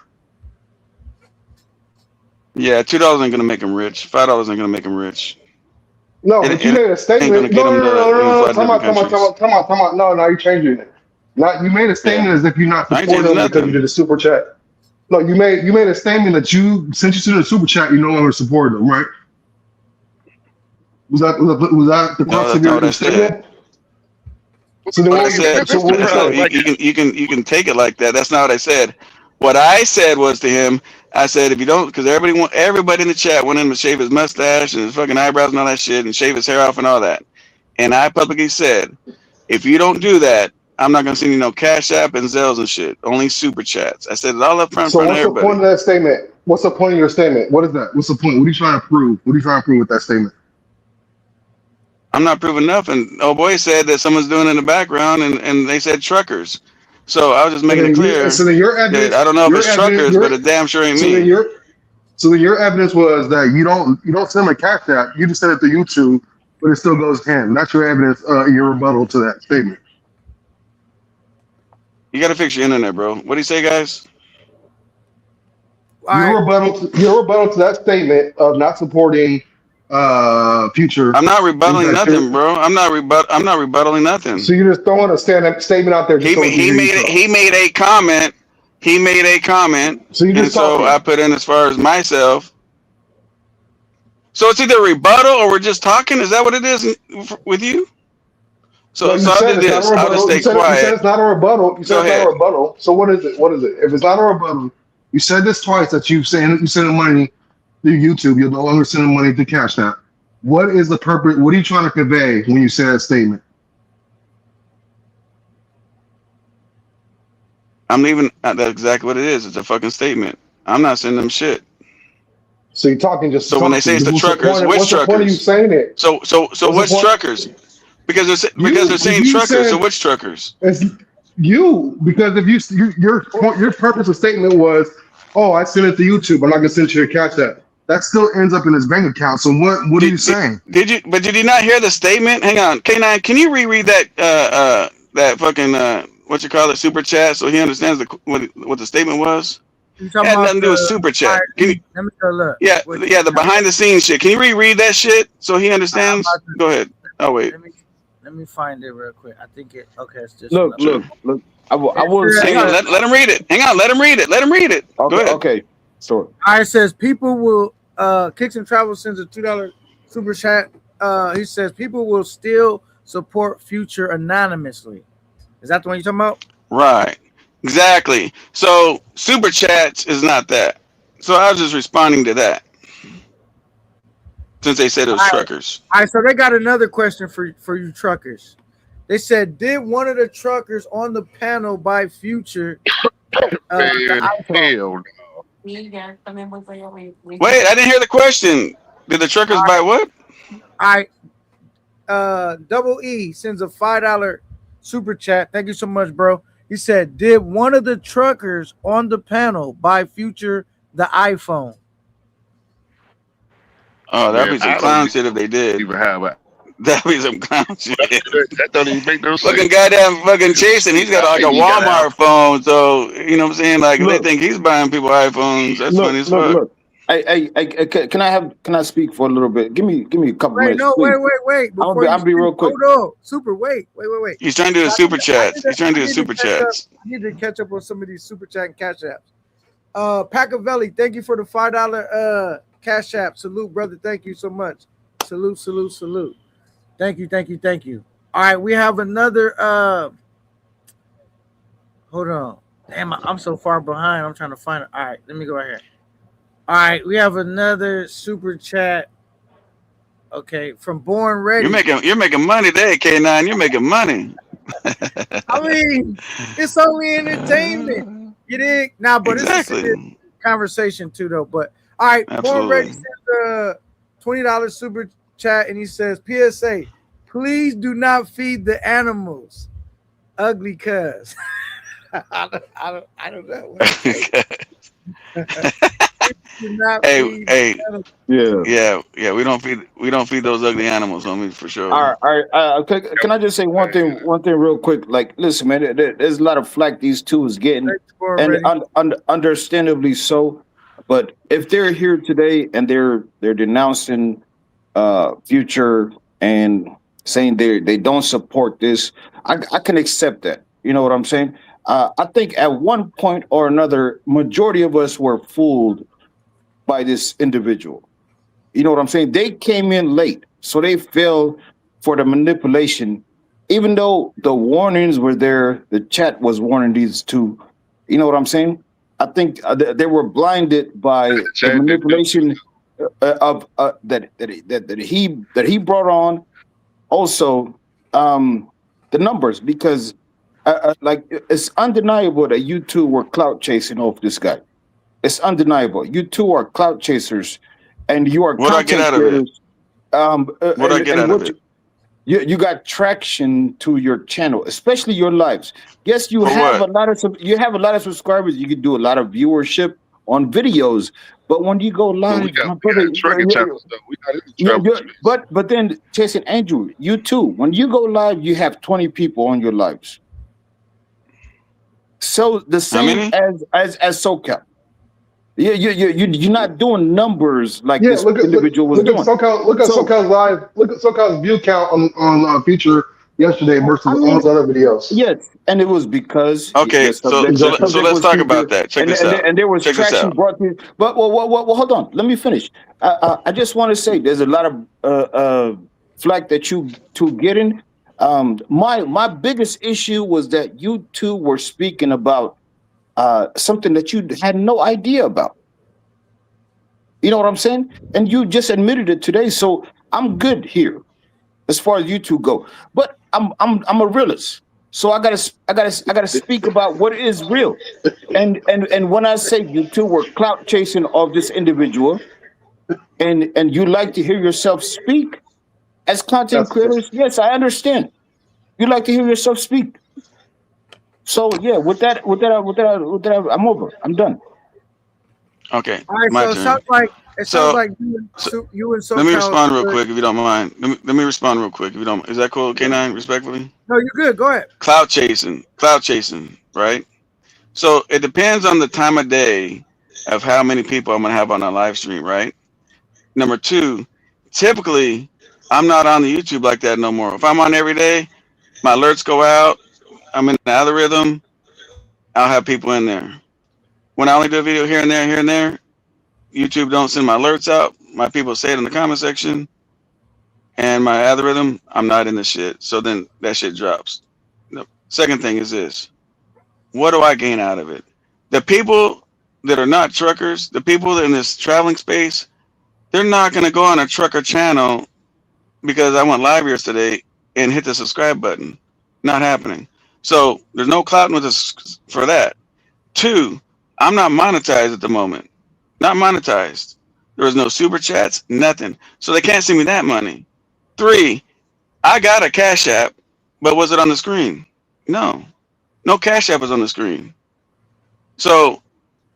Yeah, $2 ain't gonna make him rich. $5 ain't gonna make him rich. No, It but you ain't made a statement. gonna get him to fly to different countries. Come on. No, you're changing it. Not you made a statement Yeah, as if you're not I ain't supporting changing them because you nothing. did a super chat. No, you made a statement that since you sent a super chat, you no longer support them, right? Was that the No, crux that's of not what I your said. statement? So then What I what said, so what you no, saying? you can take it like that. That's not what I said. What I said was to him, I said if you don't, because everybody in the chat wanted him to shave his mustache and his fucking eyebrows and all that shit, and shave his hair off and all that. And I publicly said, if you don't do that, I'm not gonna send you no Cash App and Zells and shit. Only super chats. I said it all up front in So front of what's the point everybody. of that statement? What's the point of your statement? What is that? What's the point? What are you trying to prove? What are you trying to prove with that statement? I'm not proving nothing. Oh boy said that someone's doing it in the background, and they said truckers. So I was just making it clear So then your that evidence, I don't know if it's truckers, but it damn sure ain't so then me. your evidence was that you don't send him a Cash App, you just send it to YouTube, but it still goes to him. That's your evidence, your rebuttal to that statement. You got to fix your internet, bro. What do you say, guys? Your rebuttal to that statement of not supporting Future I'm not is rebuttaling that nothing, bro. I'm not rebuttaling nothing. so you're just throwing a statement out there just so He made a comment. He made a comment, So you're and just so talking. I put in as far as myself. So it's either rebuttal or we're just talking. Is that what it is with you? So No, you I'll said do it's not this. a I'll just rebuttal. stay You said quiet. it's not a rebuttal. You said Go it's not ahead. a rebuttal. So what is it? What is it? If it's not a rebuttal, you said this twice that you send money to YouTube. You'll no longer send money to Cash App. What is the purpose? What are you trying to convey when you say that statement? I'm leaving. That's exactly what it is. It's a fucking statement. I'm not sending them shit. So you're talking just So when they say it's the truckers, which what's the point of you truckers? saying it? So What's the which point? truckers? Because they're saying You truckers. So said which truckers? it's you because if your purpose of statement was, oh, I sent it to YouTube. I'm not gonna send it to your Cash App. That still ends up in his bank account. So what are you saying? Did you not hear the statement? Hang on, K9. Can you reread that that fucking what you call it super chat so he understands what the statement was? You It talking had about nothing to do with super chat. Can you, let me go look. yeah, the behind the scenes shit. Can you reread that shit so he I'm understands? about to, Go ahead. Oh wait. let me find it real quick. I think it. Okay, it's this Look, one. look. I will say Hang on. this. Let him read it. Hang on. Let him read it. Let him read it. Go ahead. Okay. So All right, it says people will Kicks and Travel sends a $2 super chat. He says people will still support Future anonymously. Is that the one you're talking about? Right. Exactly. So super chats is not that. So I was just responding to that since they said it was truckers. All right, so they got another question for you truckers. They said, did one of the truckers on the panel buy Future? Man, hell no. Wait, I didn't hear the question. Did the truckers buy what? I Double E sends a $5 super chat. Thank you so much, bro. He said, did one of the truckers on the panel buy Future the iPhone? Oh, that'd Man, be some I clown don't shit if they did. even have a. That'd be some clown shit. That don't even make no Fucking sense. goddamn fucking chasing. He's got like a You gotta have. Walmart phone, so you know what I'm saying. Like if they look, think he's buying people iPhones, that's funny as fuck. look. Can I speak for a little bit? Give me a couple minutes. Please. Wait. I'll be real quick. Hold on. Super, wait. He's trying to do the super chats. He's trying to do the super chats. I need to catch up on some of these super chat and cash apps. Pacavelli, thank you for the $5 cash app. Salute, brother. Thank you so much. Salute. Thank you. All right, we have another. Hold on. Damn, I'm so far behind. I'm trying to find it. All right, let me go right here. All right, we have another super chat. Okay, from Born Ready. You're making money there, K9. You're making money. I mean, it's only entertainment. You dig? Nah, but Exactly. it's a serious conversation too, though. But all right, Born Ready sends a $20 super chat, and he says, "PSA, please do not feed the animals. Ugly cuz." I don't know. Hey, Yeah. yeah. We don't feed those ugly animals, homie, for sure. All right. Can I just say one thing real quick? Like, listen, man, there's a lot of flack these two is getting, and understandably so. But if they're here today and they're denouncing Future and saying they don't support this, I can accept that. You know what I'm saying? I think at one point or another, majority of us were fooled by this individual. You know what I'm saying? They came in late, so they fell for the manipulation. Even though the warnings were there, the chat was warning these two. You know what I'm saying? I think they were blinded by the manipulation of that he brought on. Also, the numbers, because like it's undeniable that you two were clout chasing off this guy. It's undeniable. You two are clout chasers, and you are. What do I get out of it? What do I get out of it? You got traction to your channel, especially your lives. Yes, you have a lot of subscribers. You can do a lot of viewership on videos, but when you go live, but then Chasing Andrew, you too. When you go live, you have 20 people on your lives. So the same as SoCal. Yeah, you're not doing numbers like this individual was doing. Look at SoCal's live. Look at SoCal's view count on Future yesterday versus all those other videos. Yes, and it was because so let's talk about that. Check this out. And there was traction brought to. But hold on. Let me finish. I just want to say there's a lot of flack that you two getting. My biggest issue was that you two were speaking about something that you had no idea about. You know what I'm saying? And you just admitted it today. So I'm good here as far as you two go. But I'm a realist. So I gotta speak about what is real. And when I say you two were clout chasing of this individual, and you like to hear yourself speak as content creators, yes, I understand. You like to hear yourself speak. So yeah, with that, I'm over. I'm done. Okay. All right. So it sounds like you and SoCal. Let me respond real quick if you don't mind. Let me respond real quick if you don't. Is that cool, K9? Respectfully. No, you're good. Go ahead. Cloud chasing, right? So it depends on the time of day of how many people I'm gonna have on a live stream, right? Number two, typically I'm not on the YouTube like that no more. If I'm on every day, my alerts go out. I'm in the algorithm. I'll have people in there. When I only do a video here and there, YouTube don't send my alerts out. My people say it in the comment section. And my algorithm, I'm not in the shit. So then that shit drops. The second thing is this. What do I gain out of it? The people that are not truckers, the people in this traveling space, they're not going to go on a trucker channel because I went live yesterday and hit the subscribe button. Not happening. So there's no clout with us for that. Two, I'm not monetized at the moment. Not monetized. There was no super chats, nothing. So they can't send me that money. Three, I got a Cash App, but was it on the screen? No. No Cash App was on the screen. So,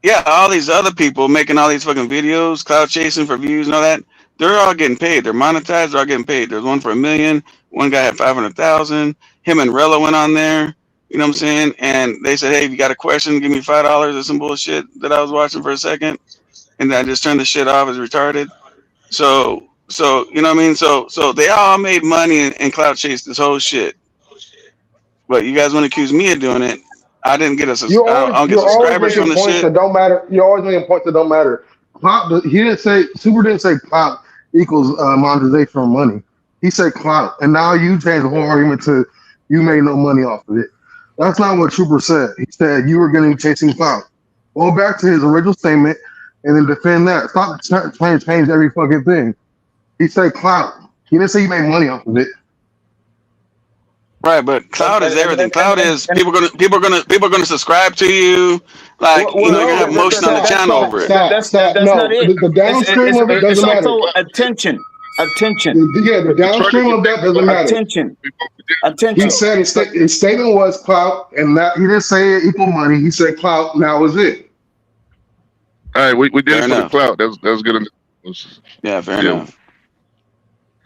yeah, all these other people making all these fucking videos, cloud chasing for views and all that, they're all getting paid. They're monetized, they're all getting paid. There's one for $1 million. One guy had 500,000. Him and Rella went on there. You know what I'm saying? And they said, hey, if you got a question, give me $5 or some bullshit that I was watching for a second. And I just turned the shit off as retarded. So you know what I mean? So they all made money and cloud chased this whole shit. But you guys want to accuse me of doing it. I didn't get I don't get subscribers from the shit. That don't matter. You're always making points that don't matter. Super didn't say clout. equals monetization or money. He said clout, and now you change the whole argument to you made no money off of it. That's not what Trooper said. He said you were going to be chasing clout. Go back to his original statement and then defend that. Stop trying to change every fucking thing. He said clout. He didn't say you made money off of it. Right, but cloud is everything. Cloud is people gonna subscribe to you. Like you're gonna have motion on the channel over it. That's not it. The downstream of it doesn't matter. Also attention. Yeah, the downstream of that doesn't matter. Attention. He said his statement was clout, and that he didn't say it equal money. He said clout, and that was it. All right, we did Fair it for the enough. clout. That's good enough. Yeah, fair enough.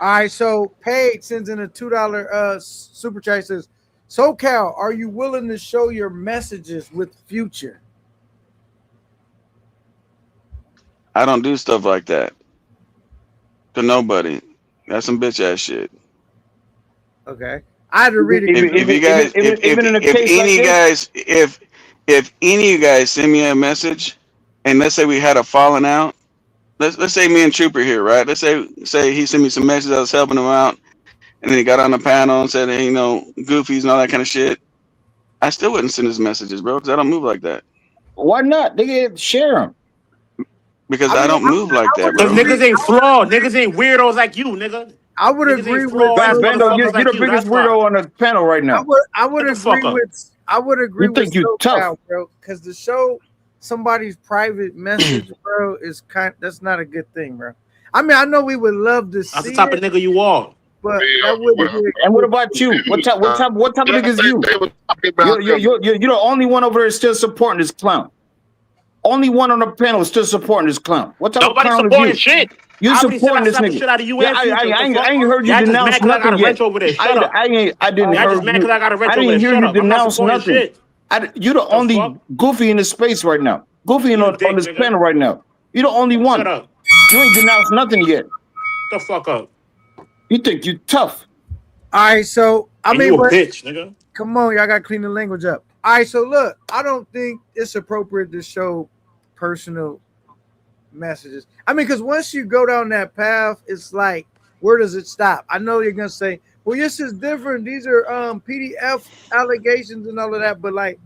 All right, so Paige sends in a $2 super chat. Says, SoCal, are you willing to show your messages with Future? I don't do stuff like that to nobody. That's some bitch ass shit. Okay, I had to read it. If you guys, if any of you guys send me a message, and let's say we had a falling out, let's say me and Trooper here, right? Let's say he sent me some messages, I was helping him out, and then he got on the panel and said, hey, goofies and all that kind of shit. I still wouldn't send his messages, bro, because I don't move like that. Why not? Nigga, share them. Because I don't move like that, Because bro. niggas ain't flawed. Niggas ain't weirdos like you, nigga. I would Niggas agree ain't with. flawed. Bando, you're Like the you, biggest that's why. weirdo on the panel right now. I would Shut the fuck agree up. with. I would agree You think with you SoCal, tough. bro, because to show somebody's private message, bro, is that's not a good thing, bro. I mean, I know we would love to That's the see type it, of nigga you are. but that wouldn't be. And what about you? What type of nigga is you? You're the only one over there still supporting this clown. Only one on the panel is still supporting this clown. What type Nobody of clown supporting is you? shit. You I already supporting said I this slapped the nigga? shit out of you Yeah, and I Future. What the ain't fuck? heard you Y'all just denounce mad 'cause I got a nothing wrench yet. over there. Shut up. I didn't Y'all hear just mad 'cause I got a wrench I over didn't there. hear Shut you up. I'm not denounce supporting nothing. shit. You're the only fuck? goofy in the space right now. Goofy You on dick, this nigga. panel right now. You're the only one. Shut up. You ain't denounced nothing yet. Shut the fuck up. You think you tough? All right, so I And mean, you a but bitch, nigga. come on, y'all got to clean the language up. All right, so look, I don't think it's appropriate to show personal messages. I mean, because once you go down that path, it's like, where does it stop? I know you're gonna say, well, this is different. These are PDF allegations and all of that, but like,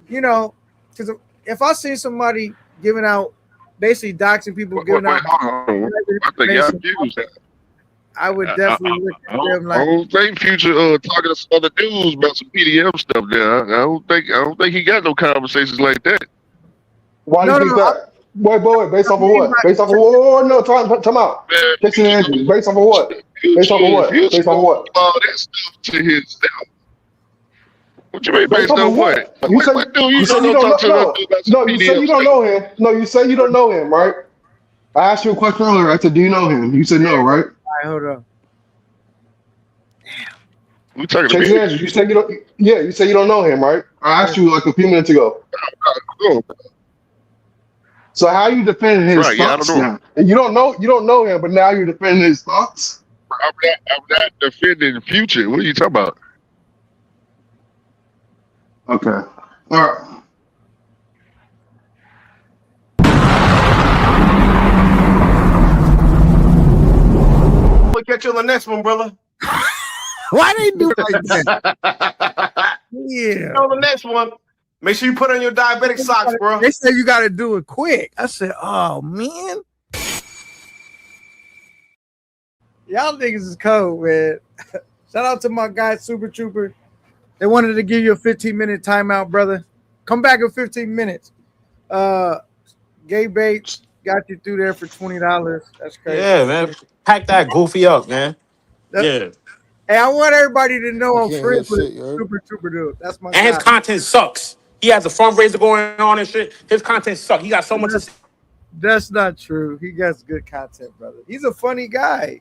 because if I see somebody giving out, basically doxing people, giving out, hold on. I think y'all abused that. I would definitely look at them I like, don't think Future talking to some other dudes about some PDF stuff there. I don't think he got no conversations like that. Why do you think that? Boy, based off of what? Based off of what? No, time out. Fixing Andrew. Based off of what? Based off of what? Based off of what? All that stuff to his stuff. What you mean Based based off on of what? what? You say What dude you say you talk to don't that dude about know. some No, you say PDF you don't know him. No, you say you don't know him, right? I asked you a question earlier. I said, do you know him? You said no, right? all right, hold on. We talking to Chase me? Andrew, you say you don't. Yeah, you say you don't know him, right? I asked you like a few minutes ago. Oh, So how you defending his right, yeah, I don't thoughts know. now? And you don't know him, but now you're defending his thoughts. I'm not defending the Future. What are you talking about? Okay, all right. We'll catch you on the next one, brother. Why they do like that? Yeah. On the next one, make sure you put on your diabetic socks, bro. They say you got to do it quick. I said, oh, man. Y'all niggas is cold, man. Shout out to my guy, Super Trooper. They wanted to give you a 15-minute timeout, brother. Come back in 15 minutes. Gay Bates got you through there for $20. That's crazy. Yeah, man. Pack that goofy up, man. Yeah. Hey, I want everybody to know I I'm can't friends hear with shit, you heard? Super Trooper, dude. That's my And his guy. content sucks. He has a fundraiser going on and shit. His content sucks. He got so much to say. That's not true. He got good content, brother. He's a funny guy.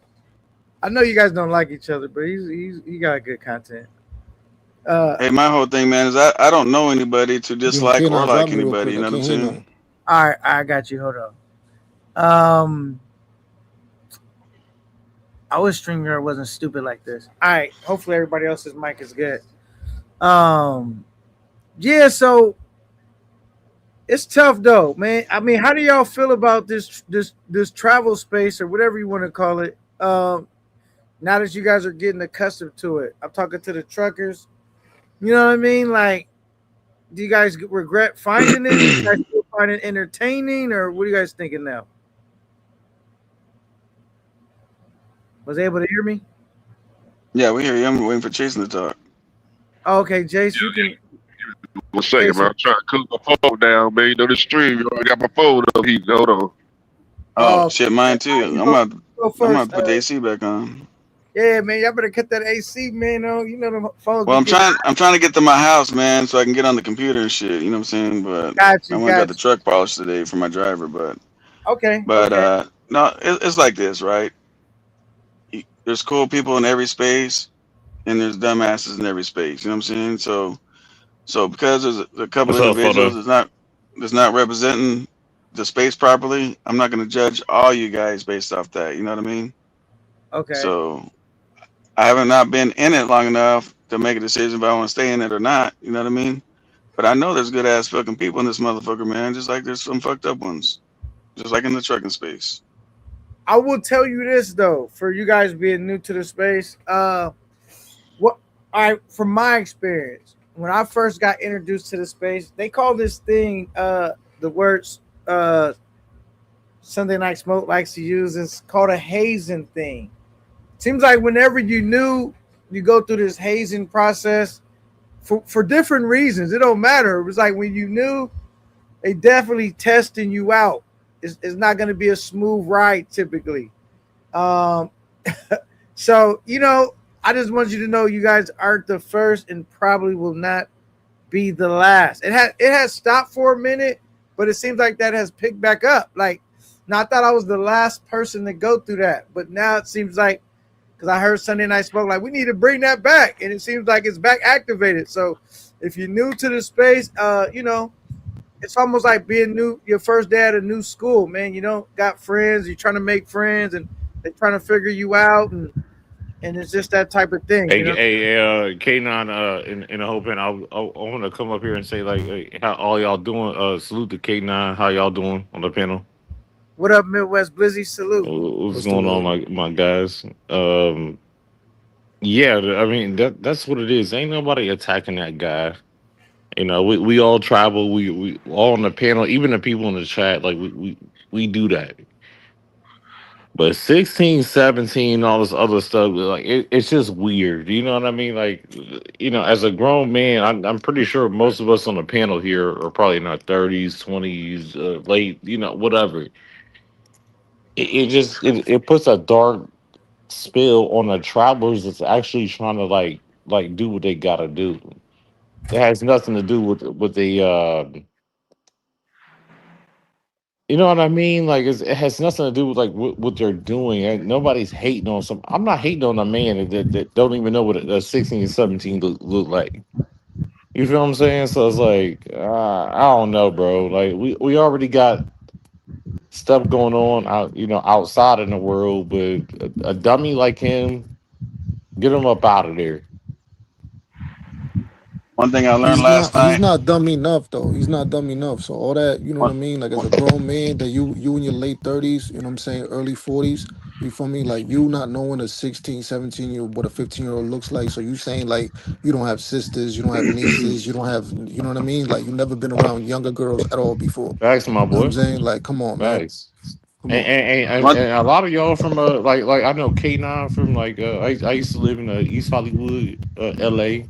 I know you guys don't like each other, but he got good content. Hey, my whole thing, man, is I don't know anybody to dislike or K9, like drop me real anybody. quick. You know I what I'm can't hear saying? nothing. All right, I got you. Hold on. I wish StreamYard wasn't stupid like this. All right, hopefully everybody else's mic is good. Yeah, so It's tough though, man. I mean, how do y'all feel about this travel space or whatever you want to call it? Now that you guys are getting accustomed to it, I'm talking to the truckers. You know what I mean? Like, do you guys regret finding it? Do you guys still find it entertaining, or what are you guys thinking now? Was able to hear me? Yeah, we hear you. I'm waiting for Jason to talk. Oh, okay, Jace, you can. One second, man. I'm trying to cook my phone down, man. You know the stream. You already got my phone up here. Hold on. Oh shit, mine too. I'm about Go to first. put the AC back on. Yeah, man, y'all better cut that AC, man. Oh, you know the phones. Well, be I'm trying to get to my house, man, so I can get on the computer and shit. You know what I'm saying? But Got you, I only got got the truck polished today for my driver. But Okay. no, it's like this, right? There's cool people in every space, and there's dumbasses in every space. You know what I'm saying? So because there's a couple What's up, individuals photo? that's not representing the space properly, I'm not going to judge all you guys based off that. You know what I mean? Okay. So I haven't not been in it long enough to make a decision if I want to stay in it or not. You know what I mean? But I know there's good ass fucking people in this motherfucker, man. Just like there's some fucked up ones, just like in the trucking space. I will tell you this though, for you guys being new to the space, from my experience, when I first got introduced to the space, they call this thing the words Sunday Night Smoke likes to use. It's called a hazing thing. Seems like whenever you go through this hazing process for different reasons. It don't matter. It was like when you knew, they definitely testing you out. It's not going to be a smooth ride typically. So, I just want you to know you guys aren't the first and probably will not be the last. It has stopped for a minute, but it seems like that has picked back up. Like, I thought I was the last person to go through that, but now it seems like, because I heard Sunday Night Smoke, like, we need to bring that back, and it seems like it's back activated. So if you're new to the space, it's almost like being new, your first day at a new school, man. You got friends, you're trying to make friends, and they're trying to figure you out, and it's just that type of thing. Hey, K9, in the Hope, and I want to come up here and say, like, hey, how all y'all doing? Salute to K9. How y'all doing on the panel? What up, Midwest Blizzy? Salute. What's going on, my guys? Yeah, I mean that's what it is. Ain't nobody attacking that guy. We all travel. We all on the panel, even the people in the chat. Like we do that. But 16, 17, all this other stuff, like it's just weird. You know what I mean? Like, as a grown man, I'm pretty sure most of us on the panel here are probably in our 30s, 20s, late, whatever. It puts a dark spill on the travelers that's actually trying to like do what they gotta do. It has nothing to do with the you know what I mean? Like it has nothing to do with like what they're doing. And nobody's hating on some. I'm not hating on a man that don't even know what a 16 and 17 look like. You feel what I'm saying? So it's like I don't know, bro. Like we already got stuff going on out, outside in the world, but a dummy like him, get him up out of there. One thing I learned last night. He's not dumb enough though. He's not dumb enough. So all that, you know what I mean? Like as a grown man, that you in your late 30s, you know what I'm saying, early 40s, you feel me? Like you not knowing a 16, 17-year-old, what a 15-year-old looks like. So you saying like you don't have sisters, you don't have nieces, you don't have, you know what I mean? Like you never been around younger girls at all before. Thanks, my boy. You know what I'm saying? Like, come on, man. Thanks. And a lot of y'all from like I know K9 from I used to live in East Hollywood, LA.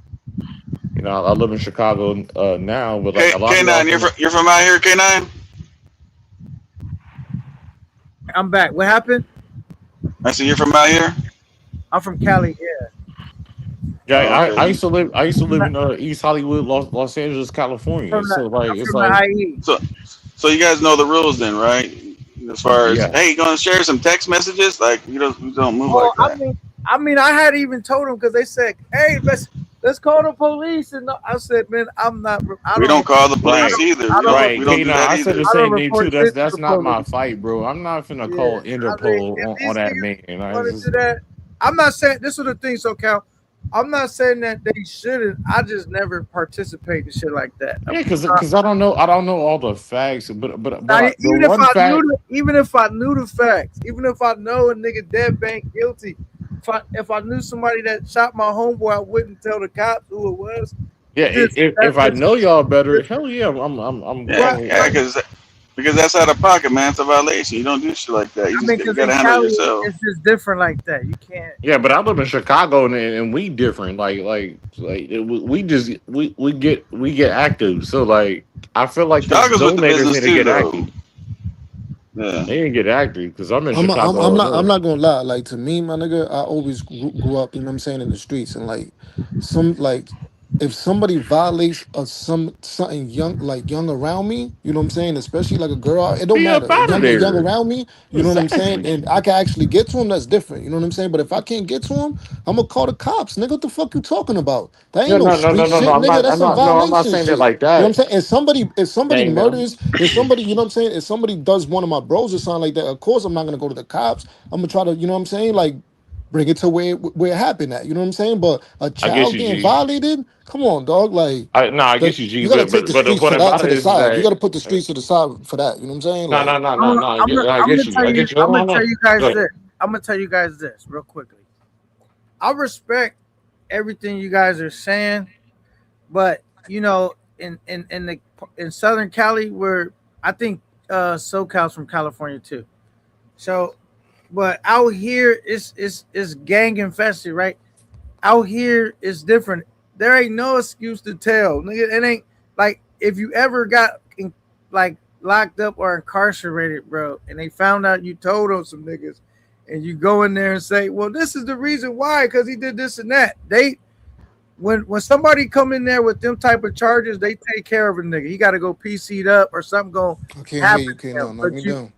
I live in Chicago now, but like a lot K9, of you're from out here, K9? I'm back. What happened? I said you're from out here? I'm from Cali, yeah. Yeah, I used to live in East Hollywood, Los Angeles, California. So you guys know the rules then, right? As far as hey, you gonna share some text messages? Like you don't move like that. I mean, I had even told them because they said, "Hey, let's call the police." And I said, "Man, we don't call the police either. Right? We don't do that I said the same thing too. That's not my fight, bro. I'm not finna call Interpol on that man. I'm not saying this is the thing. So, Cal, I'm not saying that they shouldn't. I just never participate in shit like that. Yeah, because I don't know all the facts, but the Even if one I fact. even if I knew the facts, even if I know a nigga dead bank guilty, if I knew somebody that shot my homeboy, I wouldn't tell the cops who it was. Yeah, if I know y'all better, hell yeah, I'm Yeah, going. yeah, because that's out of pocket, man. It's a violation. You don't do shit like that. You I just mean, you because gotta in handle Cali, yourself. it's just different like that. You can't. Yeah, but I live in Chicago and we different. We get active. So like I feel like the Chicago's with the donators need business to too, get though. active. Yeah. They didn't get active because I'm in I'm Chicago. I'm not I'm Illinois. not gonna lie. Like to me, my nigga, I always grew up, you know what I'm saying, in the streets, and like some like if somebody violates something young, like young around me, you know what I'm saying, especially like a girl, it don't Be up matter. out of Young there. around me, you know what I'm saying, Exactly. and I can actually get to him. That's different, you know what I'm saying. But if I can't get to him, I'm gonna call the cops, nigga. What the fuck you talking about? That ain't No, no no, no, no, street no, no. shit, I'm nigga. not. That's I'm some not. No, I'm not violation saying it shit. like You know what I'm that. saying? If somebody Dang them. murders, if somebody, you know what I'm saying, if somebody does one of my bros or something like that, of course I'm not gonna go to the cops. I'm gonna try to, you know what I'm saying, like bring it to where it happened at. You know what I'm saying? But a I guess child you, getting G. violated, come on, dog. Like I guess you, G. you gotta But take the but the streets point for that about to it the is side. You that gotta put the streets to the side for that. You know what I'm saying? no, Like no, no, no, no. I I'm gonna get you. tell I you. get you. I'm No, gonna no, tell no. you guys Go ahead. this. I'm gonna tell you guys this real quickly. I respect everything you guys are saying, but you know, in Southern Cali, where I think SoCal's from California too. So, but out here it's gang infested, right? Out here it's different. There ain't no excuse to tell, nigga. It ain't like if you ever got like locked up or incarcerated, bro, and they found out you told on some niggas, and you go in there and say, "Well, this is the reason why, because he did this and that." When somebody come in there with them type of charges, they take care of a nigga. He got to go PC'd up or something going I to can't hear happen you, to K9. him. Knock me But you, down.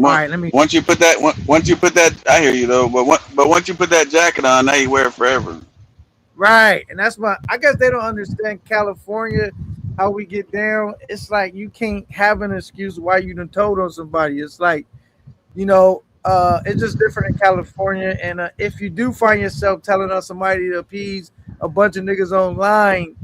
all right, let me. Once you put that, I hear you though. But once you put that jacket on, now you wear it forever. Right, and that's my. I guess they don't understand California, how we get down. It's like you can't have an excuse why you done told on somebody. It's like, it's just different in California. And if you do find yourself telling on somebody to appease a bunch of niggas online,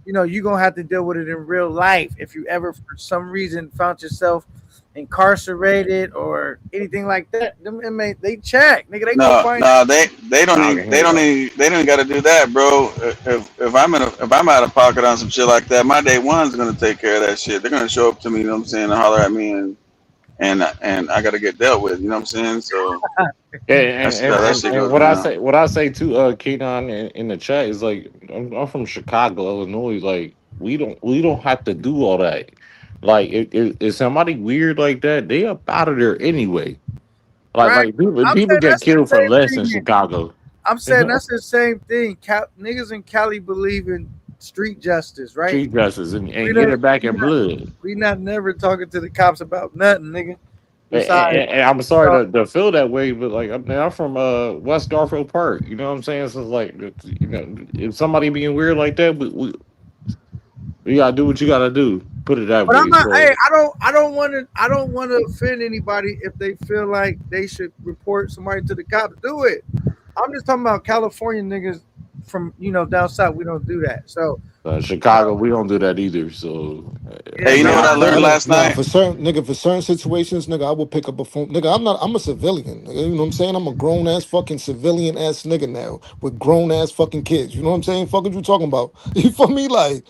you're gonna have to deal with it in real life. If you ever, for some reason, found yourself incarcerated or anything like that, them inmates they check, nigga. They gonna No, find. no, they don't I need can hear you. they don't got to do that, bro. If I'm out of pocket on some shit like that, my day one's gonna take care of that shit. They're gonna show up to me, you know what I'm saying, and holler at me, and I gotta get dealt with, you know what I'm saying. So Yeah, that's how that shit and goes down. what I say to Kenon in the chat is like I'm from Chicago, Illinois. Like we don't have to do all that. Like if somebody weird like that, they up out of there anyway. Right. I'm People saying get that's the killed for same less in thing. Chicago. I'm saying that's the same thing. Niggas in Cali believe in street justice, right? Street justice We and get don't. it back in blood. We not never talking to the cops about nothing, nigga. Besides, And I'm sorry to feel that way, but like I'm from West Garfield Park. You know what I'm saying? So it's like if somebody being weird like that, we gotta do what you gotta do. Put it that but I'm way. not. Hey, So I don't want to. I don't want to offend anybody if they feel like they should report somebody to the cops. Do it. I'm just talking about California niggas from down south. We don't do that. So Chicago, we don't do that either. So Hey, you know what I learned last night? For certain situations, nigga, I will pick up a phone. Nigga, I'm a civilian. Nigga, you know what I'm saying? I'm a grown ass fucking civilian ass nigga now with grown ass fucking kids. You know what I'm saying? Fuck what you talking about? You feel me? Like,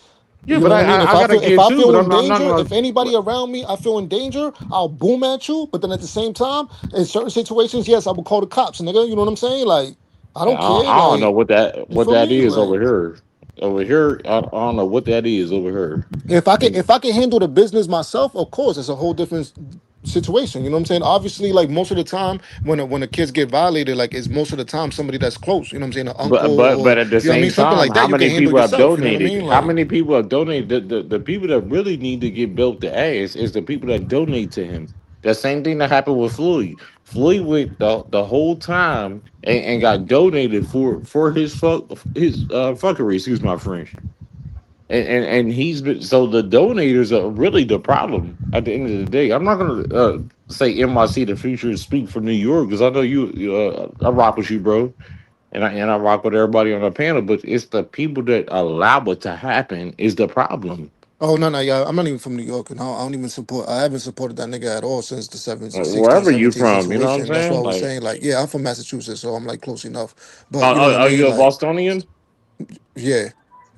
yeah, you but know what I mean? If I got a if kid I too, but feel in I'm not danger, gonna. if anybody around me, I feel in danger, I'll boom at you. But then at the same time, in certain situations, yes, I will call the cops, nigga. You know what I'm saying? Like, I don't care. I don't know Like, you what feel that me? is Like. over here. Over here, I don't know what that is over here. If I can handle the business myself, of course, it's a whole different situation. You know what I'm saying? Obviously, like most of the time when the kids get violated, like it's most of the time somebody that's close. You know what I'm saying? An uncle But or at the you know what I mean, same something time, like how that. You can many handle people have yourself. You know what I donated? mean? How Like. many people have donated? The people that really need to get built the ass is the people that donate to him. The same thing that happened with Floyd. Floyd went the whole time and got donated for his fuckery. Excuse my French. And he's been so the donators are really the problem at the end of the day. I'm not gonna say NYC the future speak for New York because I know you I rock with you, bro. I rock with everybody on the panel, but it's the people that allow it to happen is the problem. Oh no, yeah, I'm not even from New York, and I don't even support. I haven't supported that nigga at all since the 16, Wherever you 17 from, you know what I'm situation. That's what I saying? was Like, saying. Like, yeah, I'm from Massachusetts, so I'm like close enough. But you know what I are mean? you a Like, Bostonian? yeah,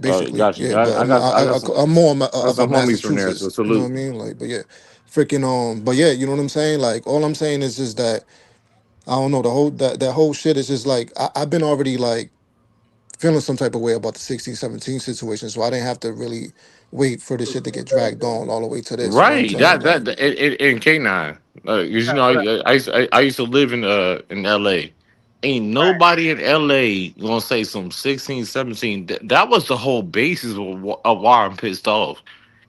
basically, Got you. yeah. But I got some I'm more got of a some homies from there, so Massachusetts. You know what I salute. mean? Like, but yeah, freaking but yeah, you know what I'm saying? Like, all I'm saying is just that I don't know the whole that whole shit is just like I've been already like feeling some type of way about the 16, 17 situation, so I didn't have to really wait for this shit to get dragged on all the way to this. You know what I'm Right. saying? Like. In K9. 'Cause, you know, I used to live in LA. Ain't nobody in LA gonna say some 16, 17. That was the whole basis of why I'm pissed off.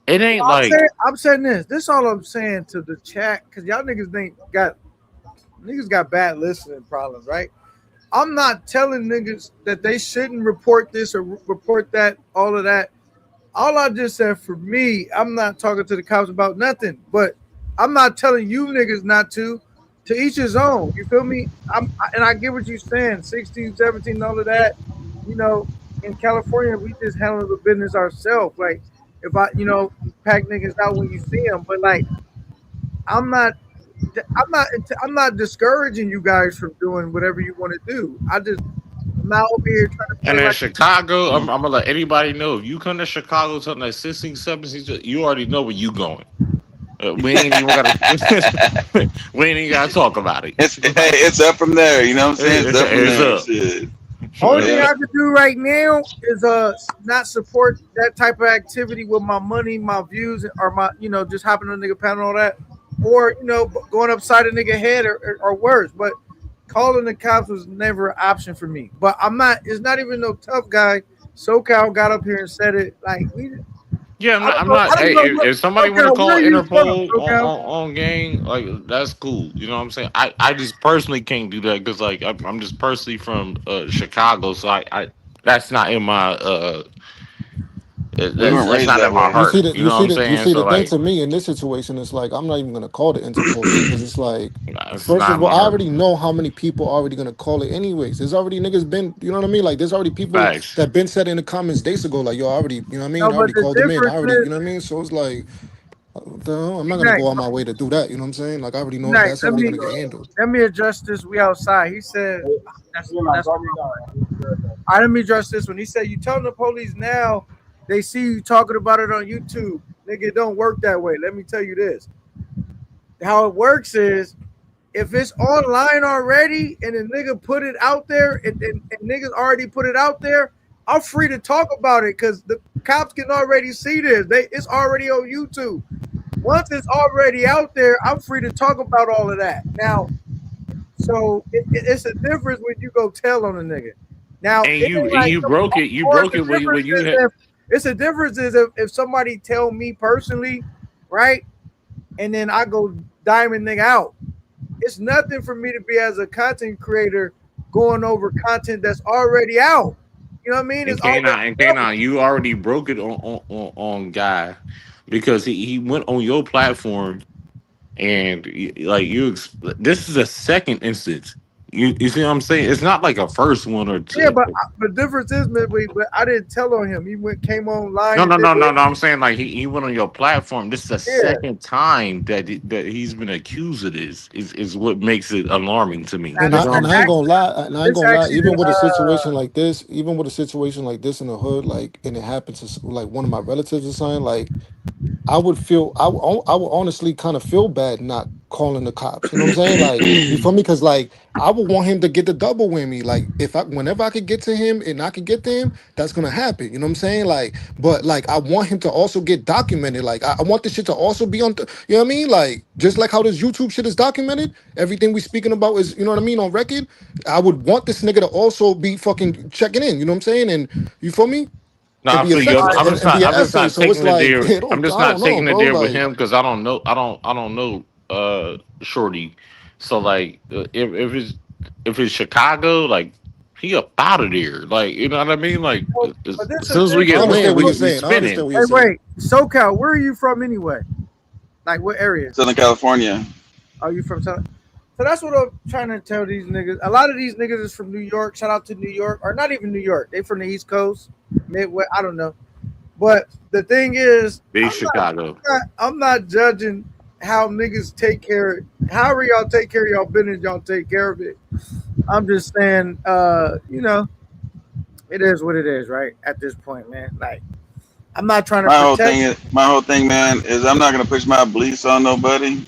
It ain't like I'm saying this. This all I'm saying to the chat because y'all niggas got bad listening problems, right? I'm not telling niggas that they shouldn't report this or report that, all of that. All I just said for me, I'm not talking to the cops about nothing, but I'm not telling you niggas not to. To each his own. You feel me? And I get what you're saying. 16, 17, all of that. You know, in California, we just handle the business ourselves. Like, if I, pack niggas out when you see them, but like, I'm not. I'm not discouraging you guys from doing whatever you want to do. I'm not over here trying to and play in like Chicago, I'm gonna let anybody know if you come to Chicago something like 16, 17, you already know where you going. We ain't even gotta we ain't even gotta talk about it. It's up from there. You know what I'm saying? It's up from It's there. up. Shit. only thing Yeah. I can do right now is not support that type of activity with my money, my views, or my just hopping on a nigga panel and all that, or going upside a nigga head or worse. But calling the cops was never an option for me. But I'm not. It's not even no tough guy. SoCal got up here and said it. Like Yeah, I don't I'm know. not. I don't Hey, know if somebody want to SoCal, where call are you from, Interpol SoCal? on gang, like that's cool. You know what I'm saying? I just personally can't do that because like I'm just personally from Chicago, so I that's not in my We weren't that's raised not in that my way. You see heart. the You know what I'm you saying? see So the thing like to me in this situation is like I'm not even gonna call the Interpol shit because it's like it's first not of in all my I heart. already know how many people are already gonna call it anyways. There's already niggas been you know what I mean like there's already people Facts. that been said in the comments days ago like yo I already you know what I mean No, I but already the called them in I difference already you is, know what I mean so it's like the hell, I'm not gonna Ignite, go out my way to do that you know what I'm saying like I already know Ignite. that's already gonna get handled. Let me address this. We outside. He said that's all right, let me address this one. He said you telling the police now they see you talking about it on YouTube. Nigga, it don't work that way. Let me tell you this. How it works is if it's online already and a nigga put it out there and niggas already put it out there, I'm free to talk about it because the cops can already see this. It's already on YouTube. Once it's already out there, I'm free to talk about all of that. Now, so it's a difference when you go tell on a nigga. Now, And it ain't like you no, broke it. You or broke the it difference when you is had. it's a difference is if somebody tell me personally, right, and then I go diamond nigga out. It's nothing for me to be as a content creator going over content that's already out. You know what I mean? It's already And out. Kanon, you already broke it on Guy because he went on your platform and like this is a second instance. You see what I'm saying? It's not like a first one or Yeah, two. but the difference is, Midway, but I didn't tell on him. He came online No, and no, did no, no, it. no. I'm saying like he went on your platform. This is the Yeah. second time that he's been accused of this. Is what makes it alarming to me. Now, And You I know what and I'm I ain't saying? gonna lie, and I ain't this gonna lie. actually Even the with a situation like this, even with a situation like this in the hood, like, and it happens to like one of my relatives or something, like, I would feel, I would honestly kind of feel bad not calling the cops. You know what I'm saying? Like, you feel me? Because like, I would want him to get the double whammy. Like, whenever I could get to him and I could get to him, that's gonna happen. You know what I'm saying? Like, but like, I want him to also get documented. Like, I want this shit to also be on. You know what I mean? Like, just like how this YouTube shit is documented, everything we speaking about is, you know what I mean, on record. I would want this nigga to also be fucking checking in. You know what I'm saying? And you feel me? No, And I be a feel you. sex and be an I'm just essay. not So it's taking it like, there. I I'm just don't not know, taking it bro. there with Like. him because I don't know. I don't know. Shorty. So like, if it's Chicago, like he up out of there. Like you know what I mean. Like but as this is soon as we I get different. understand wind, what you're we saying. I spinning. understand what Hey, you're saying. wait, SoCal, where are you from anyway? Like what area? Southern California. Are you from South? So that's what I'm trying to tell these niggas. A lot of these niggas is from New York. Shout out to New York, or not even New York. They from the East Coast, Midwest. I don't know. But the thing is, Big Chicago. I'm not judging how niggas take care. However y'all take care of y'all business, y'all take care of it. I'm just saying, you know, it is what it is, right? At this point, man. Like, I'm not trying to My whole thing, man, is I'm not gonna push my beliefs on nobody,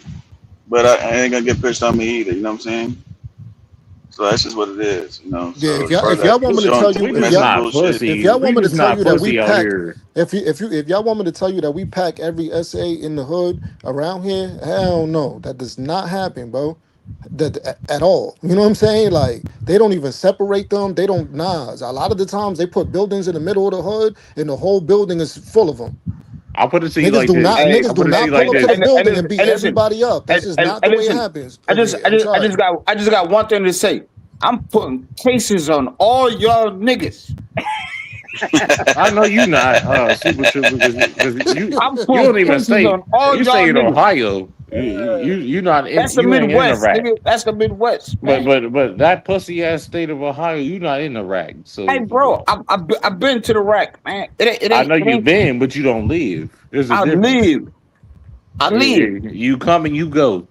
but I ain't gonna get pushed on me either. You know what I'm saying? So that's just what it is, you know. Yeah, So if y'all want me to tell you, if y'all want me to tell you that we pack, if y'all want me to tell you that we pack every SA in the hood around here, hell no, that does not happen, bro. That at all. You know what I'm saying? Like they don't even separate them. They don't. Nah. A lot of the times they put buildings in the middle of the hood, and the whole building is full of them. I'll put it to you Niggas like do this. not. Hey, Niggas do not pull up to the building and beat listen, everybody up. That's just not the way it happens. I just got one thing to say. I'm putting cases on all y'all niggas. I know you not Super Trooper because you don't even cases say on all you y'all say in niggas. Ohio. You not in. That's the you ain't Midwest, in Iraq. nigga. That's the Midwest. Man. But that pussy ass state of Ohio, you not in Iraq. So Hey, bro, I've been to the rack, man. I know you've been, but you don't live. There's a difference. I live. You come and you go.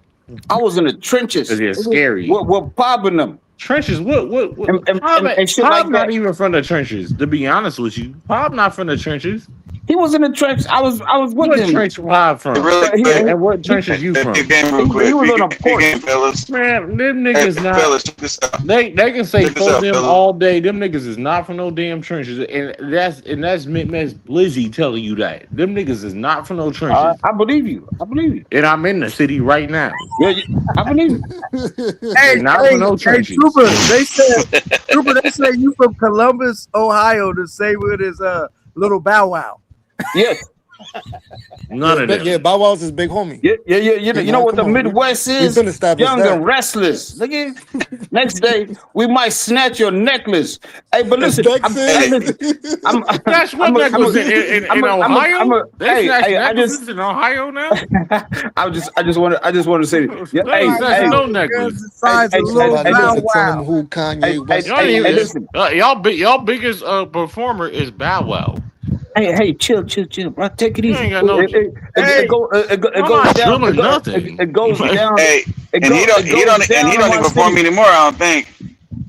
I was in the trenches. It's scary. We're popping them. Trenches? What? And shit Pop like not that. even from the trenches. To be honest with you, Pop not from the trenches. He was in the trench. I was with what him. Trench Pop from? And what trenches you from? He was on a porch. Man, them niggas Hey, not. fellas, check this out. They can say Check this fuck out, them fellas. all day. Them niggas is not from no damn trenches, and that's Miss Blizzy telling you that. Them niggas is not from no trenches. I believe you. And I'm in the city right now. Yeah, I believe you. Hey, not for no trenches. Trooper, they say you from Columbus, Ohio, to say with his little Bow Wow. Yes. None of them. Yeah, Bow Wow's his big homie. Yeah. You know what the Midwest is? Young and restless. Look at next day we might snatch your necklace. Hey, but listen, Snatch what necklace in Ohio? They snatch necklaces in Ohio now? I just want to say no necklace. Who Kanye West Y'all biggest performer is Bow Wow. Hey, chill, bro. Take it easy. Ain't got no. It goes down. Nothing. It goes down. Hey, and he don't even perform anymore. I don't think.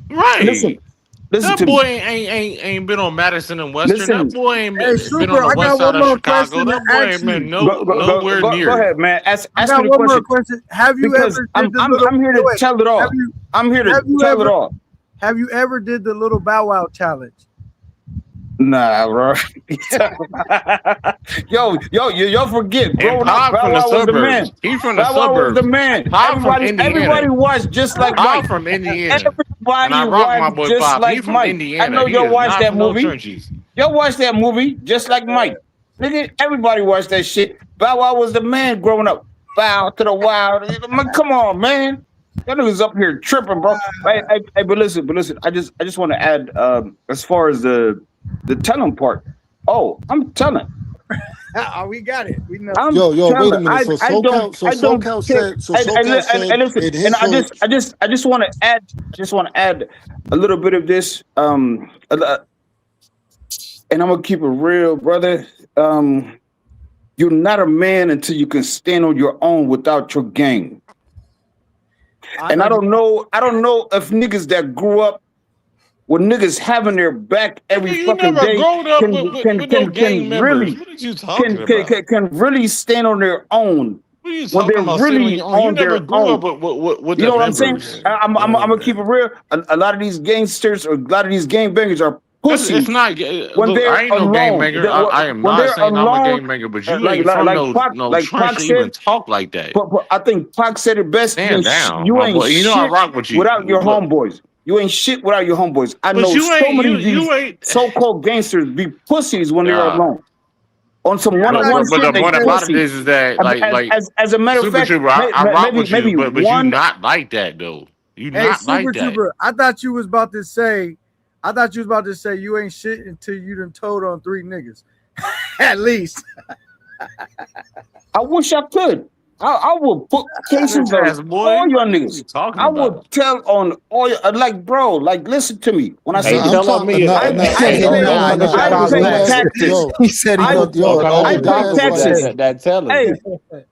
Right. Listen that to boy me. ain't been on Madison and Western. Listen. That boy ain't been Super, on the I got west side one of more Chicago. question That to boy ask ain't been you. nowhere near. Go ahead, man. Ask I me got the one more question. question. Have you Because ever? I'm here to tell it all. I'm here to tell it all. Have you ever did the little Bow Wow challenge? Nah, bro. yo, forget. Growing up, Bow Wow was the man. He's from the Bow Wow was suburbs. the man. Pop from Indiana. Everybody watched just like Pop Mike. from Indiana. Everybody And I rock my watched boy just Pop. like He from Mike. Indiana. I know He y'all is watched not that from no movie. trenches. Y'all watched that movie just like Mike. Nigga, everybody watched that shit. Bow Wow was the man growing up. Bow to the wild. Come on, man. That nigga's up here tripping, bro. Hey, but listen. I just want to add, as far as the telling part. Oh, I'm telling. We got it. We know. Yo, wait a minute. So SoCal said, I just want to add a little bit of this. And I'm gonna keep it real, brother. You're not a man until you can stand on your own without your gang. And I don't know if niggas that grew up with niggas having their back every fucking day can really stand on their own. What are you When talking they're about? really You on never their grew own. up with You know what I'm members. saying? I'm gonna keep it real. A lot of these gangsters or a lot of these gangbangers are pussies. It's not. When Look, they're I ain't no alone. gangbanger. I am When not they're saying I'm a alone, gangbanger, but you ain't from no trench to even talk like that. But I think Pac said it best. Stand down, You my ain't boy. You know I shit rock with you. without your Look. homeboys. You ain't shit without your homeboys. I But know you so ain't- many you- of these you ain't- so-called gangsters be pussies when they're Yeah. alone. On some one-on-one But shit, the they point about it pussy. is that As a matter of Super fact, Trooper, I rock with maybe you, but you one. not like that though. You Hey, not Super like that. Trooper, I thought you was about to say you ain't shit until you done told on 3 niggas. At least. I wish I could. I will put cases Ass on boy. all your What are you niggas. talking I about? will tell on all your, like, bro, like, listen to me. When I Hey, say I'm tell on trying. me. Nah, Hey, nah. hey, No, don't no, come no, with the no. I Yo, Chicago pay mid West. accent. taxes. Yo, He said he I gonna Don't yo. come All with I right, the mid pay Chicago West. with taxes. that telling. Hey,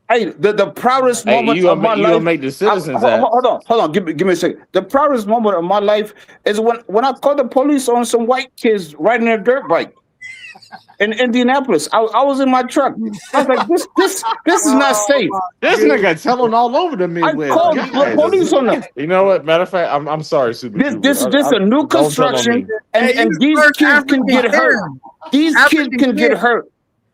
hey, the proudest Hey, moment of my you gonna life. make the citizens act. Hold on. Give me a second. The proudest moment of my life is when I called the police on some white kids riding a dirt bike in Indianapolis. I was in my truck. I was like, this is not Oh safe. my This goodness. nigga telling all over the I Midwest. called the God, police on them. you know what? Matter of fact, I'm sorry, Super This is Trooper. just a new Don't tell on construction, me. and Hey, you the these first kids can African get hurt. kid. These kids African can kid. get hurt.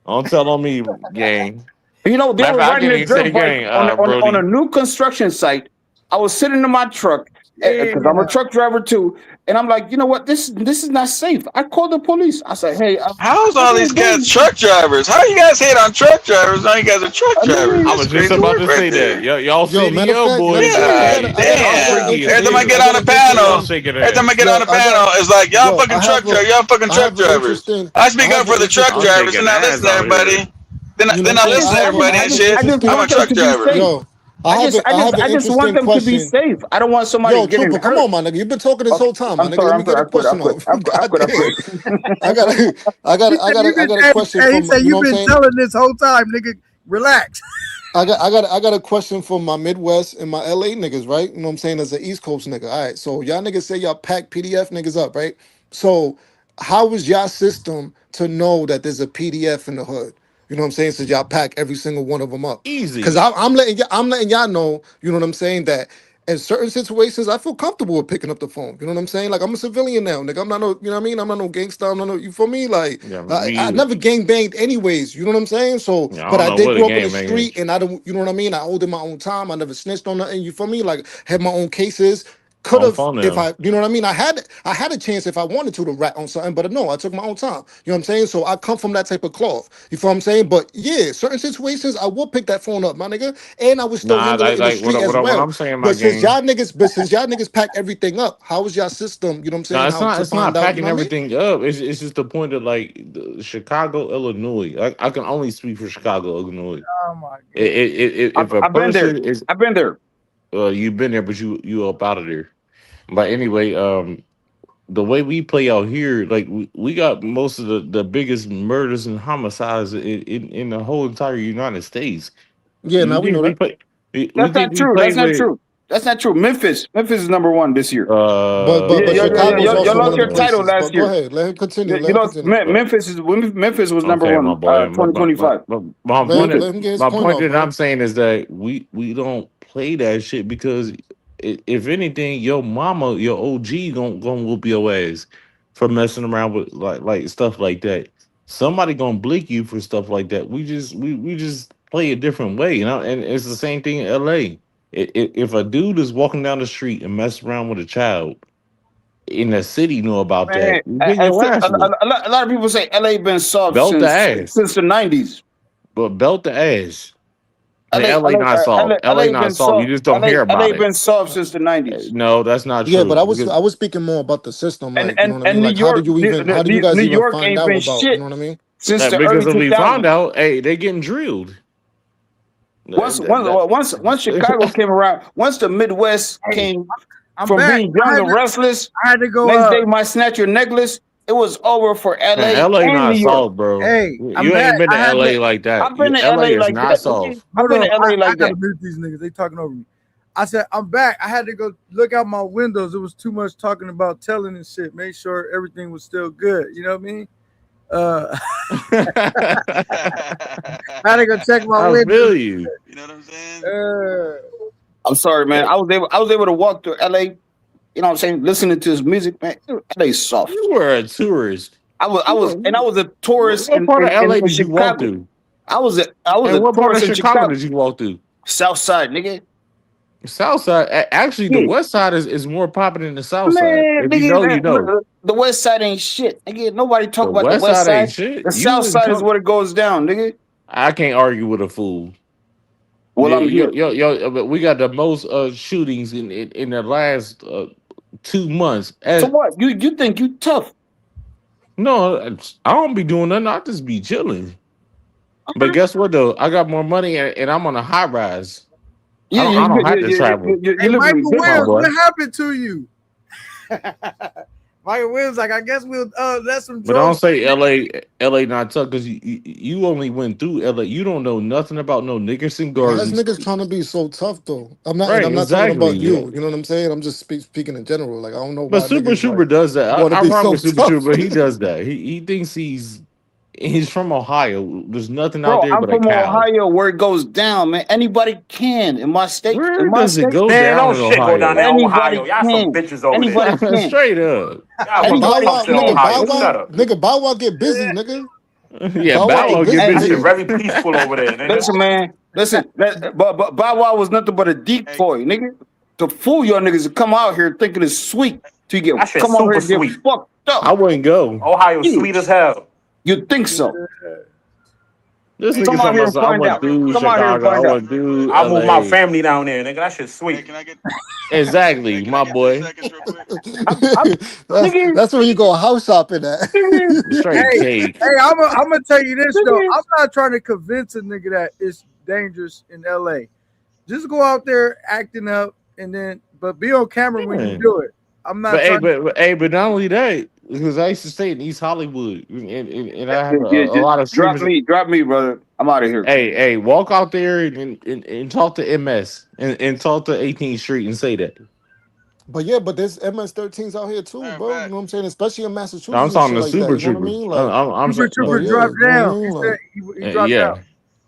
Don't tell on me, gang. You know, they Matter of were fact, I riding can't a even say dirt bike gang, on a Brody. new construction site. I was sitting in my truck because I'm a Yeah. truck driver too, and I'm like, you know what? This is not safe. I called the police. I said, hey, How's I all said, these cats boys, truck drivers? How you guys hate on truck drivers? Now you guys are truck I drivers. mean, I That's was just crazy about work to right say that. there. Y'all Yo, matter of CDL fact, boys, I God got y'all a damn. freaky as Every time I interesting. get I hell. on got the an Y'all panel, interesting. shaking every time I ass. get on Yo, the panel, it's like y'all yo, fucking truck drivers. Y'all fucking I truck have an drivers. interesting. I I speak up have for an the truck Y'all interesting. drivers and shaking I ass listen to out here. everybody. Then You know what I'm then I saying? listen to everybody and shit. I just I'm a want them truck to be driver. safe. Yo, I have I an just want interesting them to be question. safe. I don't want somebody Yo, getting Trooper, come hurt. on, my nigga. You've been talking this Okay, whole time, my I'm nigga. sorry. Let me get a question I off. quit. God damn. I got He said you I been. got a question Hey, he from said you you know what I'm been saying. telling this whole time, nigga. Relax. I got a question from my Midwest and my LA niggas, right? You know what I'm saying? As an East Coast nigga. All right. So y'all niggas say y'all pack PDF niggas up, right? So how is y'all system to know that there's a PDF in the hood? You know what I'm saying? So y'all pack every single one of them up. Cause Easy. I'm letting y'all know, you know what I'm saying, that in certain situations I feel comfortable with picking up the phone. You know what I'm saying? Like I'm a civilian now, nigga. I'm not no, you know what I mean? I'm not no gangster. I'm not no, you feel me? Like Yeah, I me. never gang banged anyways. You know what I'm saying? So, Yeah, I but don't I know did what a grow up in the game man is. street, and I don't, you know what I mean. I owned in my own time. I never snitched on nothing. You feel me? Like had my own cases. Could On have phone if now. I, you know what I mean. I had a chance if I wanted to rat on something, but no, I took my own time. You know what I'm saying? So I come from that type of cloth. You feel what I'm saying? But yeah, certain situations I will pick that phone up, my nigga, and I would still Nah, handle it in the like street as what well. I'm saying, my But game. since y'all niggas pack everything up, how is y'all system? You know what I'm No, saying? How to it's find not out? You packing know what I mean? everything up. It's just the point of like Chicago, Illinois. I can only speak for Chicago, Illinois. Oh my If a I've been there. person is I've been there. you've been there, but you up out of there. But anyway, the way we play out here, like we got most of the biggest murders and homicides in the whole entire United States. Yeah, now You we think know we that. play? We That's think not we true. play That's not with true. That's not true. Memphis is number one this year. But Chicago is You also one lost of the your title places. But last go year. ahead, let him continue. You Let him lost. continue. Memphis was number Okay, my one. boy. 2025. Memphis. Let him get his My point point off, that bro. I'm saying is that we don't play that shit because if anything, your mama, your OG, gonna whoop your ass for messing around with like stuff like that. Somebody gonna blick you for stuff like that. We just play a different way, you know. And it's the same thing in LA. If a dude is walking down the street and mess around with a child in the city, know about that, Man, you get your ass whooped. a lot of people say LA been soft Belt the ass. since the 90s. But belt the ass. I mean, LA, LA not soft. LA not been soft. You soft. just don't hear about LA it. been soft since the 90s. No, that's not Yeah, but true. Because I was speaking more about the system, And like you know what I mean. and Like how do you guys New even York find ain't out been about? You shit know what I mean? since the because early if we found 2000s. out, hey, they getting drilled. Once Chicago came around, once the Midwest Hey, came I'm from back. being young and restless, I had to go. next day might snatch your necklace. It was over for Man, LA LA and New not York. soft, bro. Hey, I'm You back. ain't been to I had to. LA like that. I've been to LA LA is like not that. soft. I've been to LA I like gotta that. mute these niggas. They talking over me. I said, I'm back. I had to go look out my windows. It was too much talking about telling and shit. Make sure everything was still good. You know what I mean? I had to go check my I windows. feel you. You know what I'm saying? I'm sorry, man. I was able to walk through LA. You know what I'm saying? Listening to his music, man. LA's soft. You were a tourist. I was a tourist What part of LA in did you walk Chicago. through? I was a And what part of tourist in Chicago Chicago. did you walk through? South Side, nigga. South side. Actually, the Yeah. west side is more popular than the south side. Man, If you know, you know. nigga, the West Side ain't shit. Nigga, nobody talk The about the west West side ain't Side. shit. The You South wouldn't Side is talk. where it goes down, nigga. I can't argue with a fool. Well, I'm here. But we got the most shootings in the last 2 months. So what? You think you tough? No, I don't be doing nothing. I just be chilling. But guess what though? I got more money and I'm on a high rise. Yeah, I don't have to travel. you Hey, live in Michael big My Williams, boy. what happened to you? Michael Williams, like, I guess we'll let some But don't drugs. say LA not tough because you only went through LA. You don't know nothing about no Nickerson Why is Gardens. niggas trying to be so tough though? Right, I'm not talking about exactly. you. You know what I'm saying? I'm just speaking in general. Like I don't know But why Super niggas like Trooper does that. want to I be rock so with Super tough. Trooper. He does that. He thinks he's from Ohio. There's nothing out Bro, there I'm but a from cow. Ohio where it goes down, man. Anybody can in my state. In Where my does it state, go Man, down don't in shit go down Ohio? there, anybody Ohio. Y'all some can. bitches over there. Anybody can. Straight up. Y'all But Bow Anybody Wow, motherfuckers in nigga, can. Bow Ohio. Shut Wow, up. nigga, Bow Wow get busy, nigga. Yeah, Bow Wow Bow get Wow get busy, That shit busy. nigga. very peaceful over there, nigga. Listen, man. Listen. But Bow Wow was nothing but a Hey, decoy, nigga. To fool y'all niggas to come out here thinking it's sweet. To get That shit come out here super and get sweet. fucked I up. wouldn't go. Ohio Yeah, sweet as hell. you think so? This hey, nigga Come can I out talking here get? about and I find Hey, went out. real through quick. Come out here and Chicago. I find out. went through I moved my LA. family down there, nigga. That shit Hey, sweet. can I get? Hey, Exactly, can I my get 10 boy. seconds real quick? I'm nigga, That's where you go house shopping at. nigga, Straight Hey, cake. hey, I'm gonna tell you this though. nigga. I'm not trying to convince a nigga that it's dangerous in LA. Just go out there acting up and then, but be on camera when you Yeah. do it. I'm not trying to. But not only that, because I used to stay in East Hollywood, and I have Yeah, a just lot of streamers. drop me, brother. I'm out of here. Hey, walk out there and talk to MS and talk to 18th Street and say that. But yeah, but there's MS-13s out here too, Matter of bro. You fact, know what I'm saying? Especially in No, I'm Massachusetts and talking shit to like that. Super You know what I Trooper. mean? Like, Super but Trooper yeah, dropped you know what I down. mean? He said Like, he dropped Yeah. out.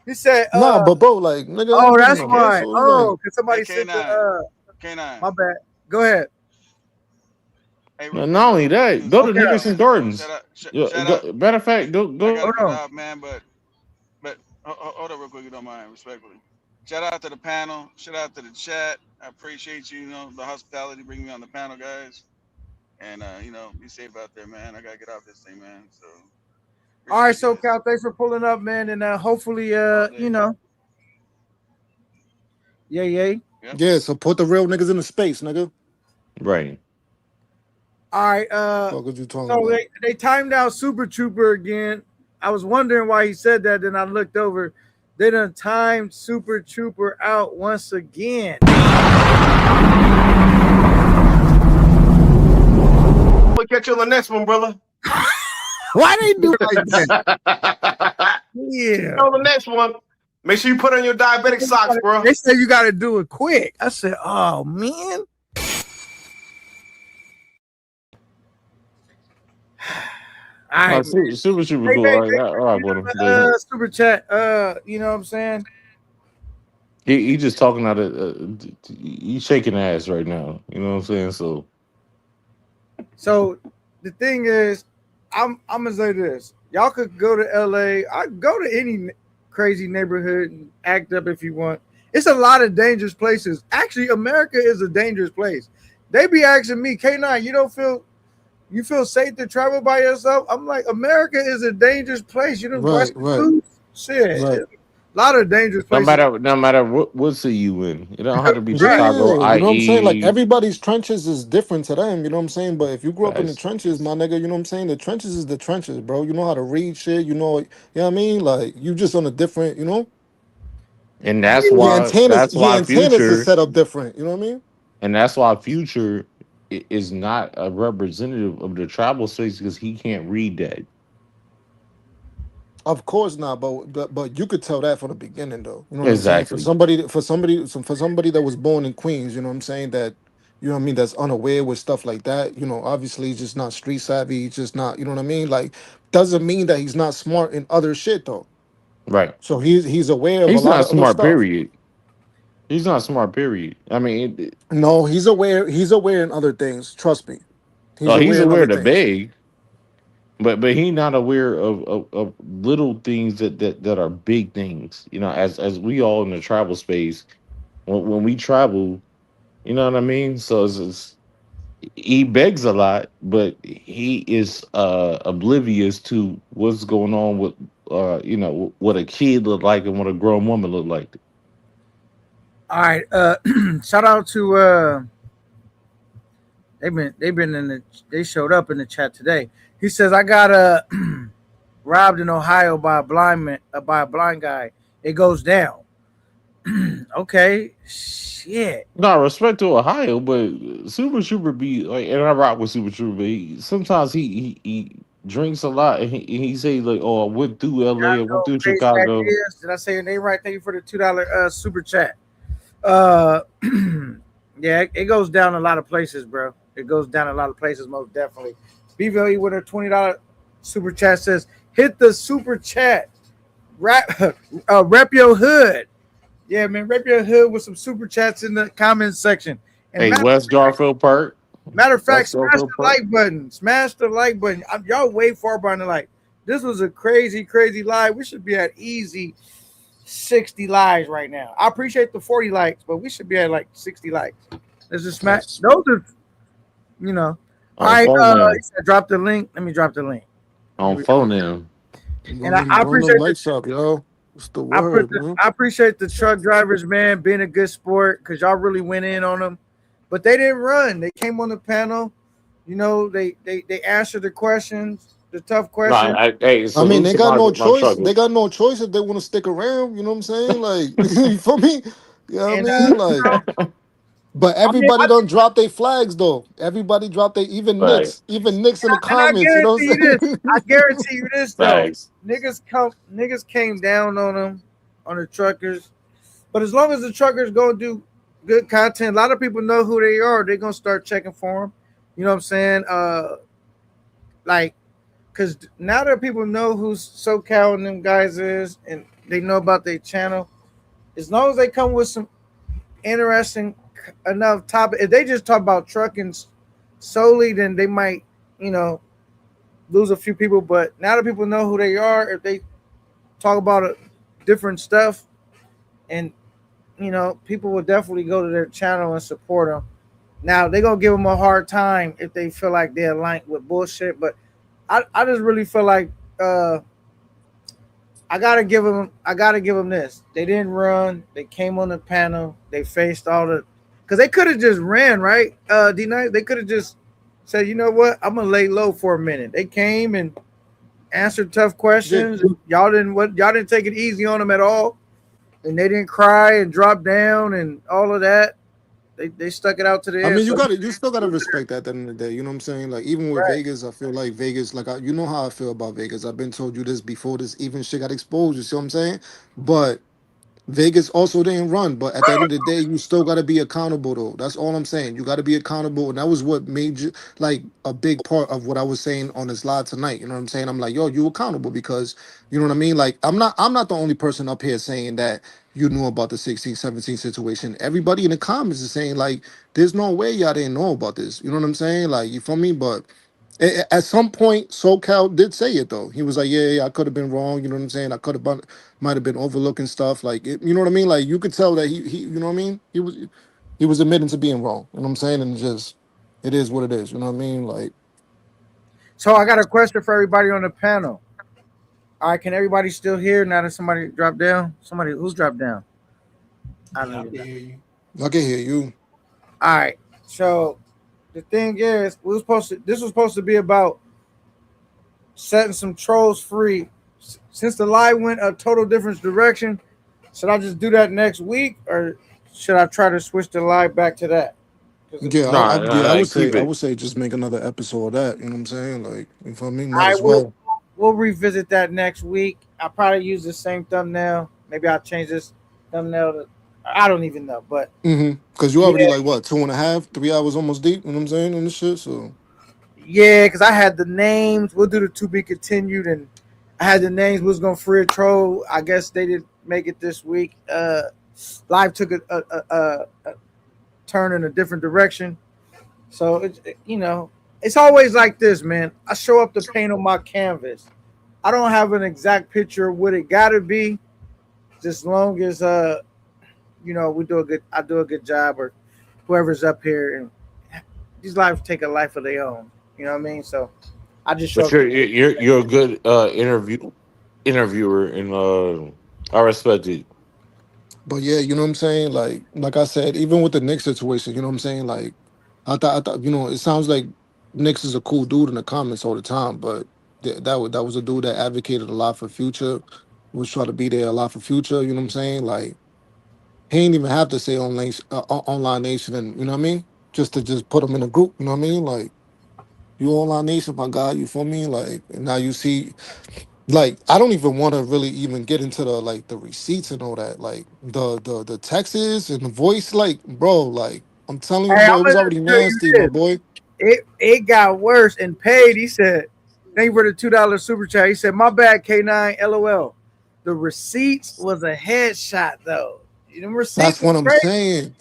He said, nah, but bro, like, nigga, oh, them niggas that's is why. canceled. Oh, Like, because hey somebody said K9, my K9. bad. Go ahead. Hey, real Not quick only though. that, go to Okay. Nickerson Shout Gardens. out, Yeah, shout out. matter of fact, I gotta Hold go. get on. off, man, but hold up real quick, if you don't mind, respectfully. Shout out to the panel. Shout out to the chat. I appreciate you. You know the hospitality, bringing me on the panel, guys. And be safe out there, man. I gotta get off this thing, man. So All right, appreciate you so guys Cal, thanks for pulling up, man, and hopefully, all day. yay. Yep. yeah, support the real niggas in the space, nigga. Right. All right, Fuck what you talking so about? they timed out Super Trooper again. I was wondering why he said that. Then I looked over. They done timed Super Trooper out once again. We'll catch you on the next one, brother. Why they do it like that? Yeah. On the next one. Make sure you put on your diabetic socks, bro. They said you got to do it quick. I said, oh man. All right, Super Trooper Hey, cool. hey, All right, brother. super chat. You know what I'm saying? He just talking out of he's shaking ass right now. You know what I'm saying? So the thing is, I'm gonna say this. Y'all could go to LA. I go to any crazy neighborhood and act up if you want. It's a lot of dangerous places. Actually, America is a dangerous place. They be asking me, K9, you feel safe to travel by yourself? I'm like, America is a dangerous place. You know, Right. shit. Right. A lot of dangerous No places. matter what city you in, it don't have to be Yeah, Chicago, you know what I'm saying? Like i.e. everybody's trenches is different to them, you know what I'm saying? But if you grew up in the Facts. trenches, my nigga, you know what I'm saying? The trenches is the trenches, bro. You know how to read shit, you know what I mean? Like you just on a different, you know? And Your that's why antennas is Future set up different, you know what I mean? and that's why Future is not a representative of the tribal space because he can't read that. Of course not, but you could tell that from the beginning though. You know what I'm saying? For Exactly. somebody that was born in Queens, you know what I'm saying, that you know what I mean, that's unaware with stuff like that, you know, obviously he's just not street savvy, he's just not, you know what I mean? Like doesn't mean that he's not smart in other shit though. Right. So he's aware of a He's lot not of other smart, stuff. period. He's not smart, period. I mean, No, he's aware in other things. Trust me. He's he's aware in aware other to things. beg, but he not aware of little things that are big things. You know, as we all in the travel space, when we travel, you know what I mean. So he begs a lot, but he is oblivious to what's going on with what a kid look like and what a grown woman look like. All right. Shout out to they showed up in the chat today. He says, I got robbed in Ohio by a blind guy. It goes down. Okay, shit. No respect to Ohio, but Super Trooper be like, and I rock with Super Trooper. But sometimes he drinks a lot, and he say like, "Oh, I went through LA, I went Chicago, through crazy that Chicago." is. Did I say your name right? Thank you for the $2 super chat. Uh, yeah, it goes down a lot of places, bro. It goes down a lot of places, most definitely. BVLE with a $20 super chat says, "Hit the super chat, rep your hood." Yeah, man, rep your hood with some super chats in the comments section. And Hey, West Garfield Park, matter of fact, West smash Garfield the Park. like button. Smash the like button. Y'all way far behind the like. This was a crazy, crazy live. We should be at easy 60 likes right now. I appreciate the 40 likes, but we should be at like 60 likes. Let's just smash. Those are, you know. All On right, phone now. he said drop the link. Let me drop the link. On phone now. And I Run them appreciate lights up, yo. What's the word, man? I appreciate the truck drivers, man, being a good sport because y'all really went in on them. But they didn't run. They came on the panel. You know, they answered the questions, the tough questions. Hey, I mean, they salute to got no my choice. truckers. They got no choice if they want to stick around. You know what I'm saying? Like, you feel me? You know what I And mean? Like, but I mean, everybody don't drop their flags though. Everybody drop their even Right. Knicks in the and I comments. You know guarantee what you I'm this. saying? I guarantee you this though. Thanks. Niggas came down on them, on the truckers. But as long as the truckers gonna do good content, a lot of people know who they are. They're gonna start checking for them. You know what I'm saying? Like, cause now that people know who SoCal and them guys is, and they know about their channel, as long as they come with some interesting enough topic, if they just talk about trucking solely, then they might, you know, lose a few people. But now that people know who they are, if they talk about different stuff, and you know, people will definitely go to their channel and support them. Now they're gonna give them a hard time if they feel like they're aligned with bullshit. But I just really feel like I gotta give them this. They didn't run. They came on the panel. They faced all the, because they could have just ran, right? D-Night. They could have just said, you know what, I'm gonna lay low for a minute. They came and answered tough questions. Y'all didn't take it easy on them at all, and they didn't cry and drop down and all of that. They stuck it out to the I end. mean, So, you still gotta respect that at the end of the day. You know what I'm saying? Like, even with right. Vegas, I feel like Vegas, like, you know how I feel about Vegas. I've been told you this before this even shit got exposed. You see what I'm saying? But Vegas also didn't run, but at the end of the day, you still got to be accountable, though. That's all I'm saying. You got to be accountable, and that was what made you like a big part of what I was saying on this live tonight. You know what I'm saying? I'm like, yo, you accountable because you know what I mean. Like, I'm not the only person up here saying that you knew about the 16-17 situation. Everybody in the comments is saying like, there's no way y'all didn't know about this. You know what I'm saying? Like, you feel me? But at some point, SoCal did say it though. He was like, "Yeah, I could have been wrong." You know what I'm saying? I could have might have been overlooking stuff. Like, you know what I mean? Like, you could tell that he, you know what I mean? He was admitting to being wrong. You know what I'm saying? And just it is what it is. You know what I mean? Like, so I got a question for everybody on the panel. All right, can everybody still hear now that somebody dropped down? Somebody who's dropped down? I don't even know. I can hear you. All right. So the thing is, this was supposed to be about setting some trolls free. Since the live went a total different direction, should I just do that next week, or should I try to switch the live back to that? Yeah, Nah, I like, would say keep it. just make another episode of that. You know what I'm saying? Like, you feel me? Might I as will. well. We'll revisit that next week. I'll probably use the same thumbnail. Maybe I'll change this thumbnail to, I don't even know, but Because you already yeah, like what 2.5, 3 hours almost deep. You know what I'm saying? And this shit. So because I had the names. We'll do the to be continued, and I had the names. We was gonna free a troll. I guess they didn't make it this week. Live took a turn in a different direction. So it's always like this, man. I show up to paint on my canvas. I don't have an exact picture of what it gotta be, just long as I do a good job, or whoever's up here, and these lives take a life of their own. You know what I mean? So I just show But up. you're a good interviewer, and I respect it. But yeah, you know what I'm saying? Like I said, even with the Knicks situation, you know what I'm saying? Like I thought, it sounds like Knicks is a cool dude in the comments all the time, but That was a dude that advocated a lot for Future, was trying to be there a lot for Future. You know what I'm saying? Like he ain't even have to say online nation, and you know what I mean, just to just put him in a group. You know what I mean? Like you online nation, my guy. You feel me? Like and now you see. Like I don't even want to really even get into the like the receipts and all that. Like the texts and the voice. Like bro, like I'm telling you, Hey, I'm bro, it was gonna already just tell you nasty, my this. boy. It got worse and paid. He said, "Thank you for the $2 super chat." He said, "My bad, K9, LOL." The receipts was a headshot though. You know, receipts That's was what I'm crazy. saying.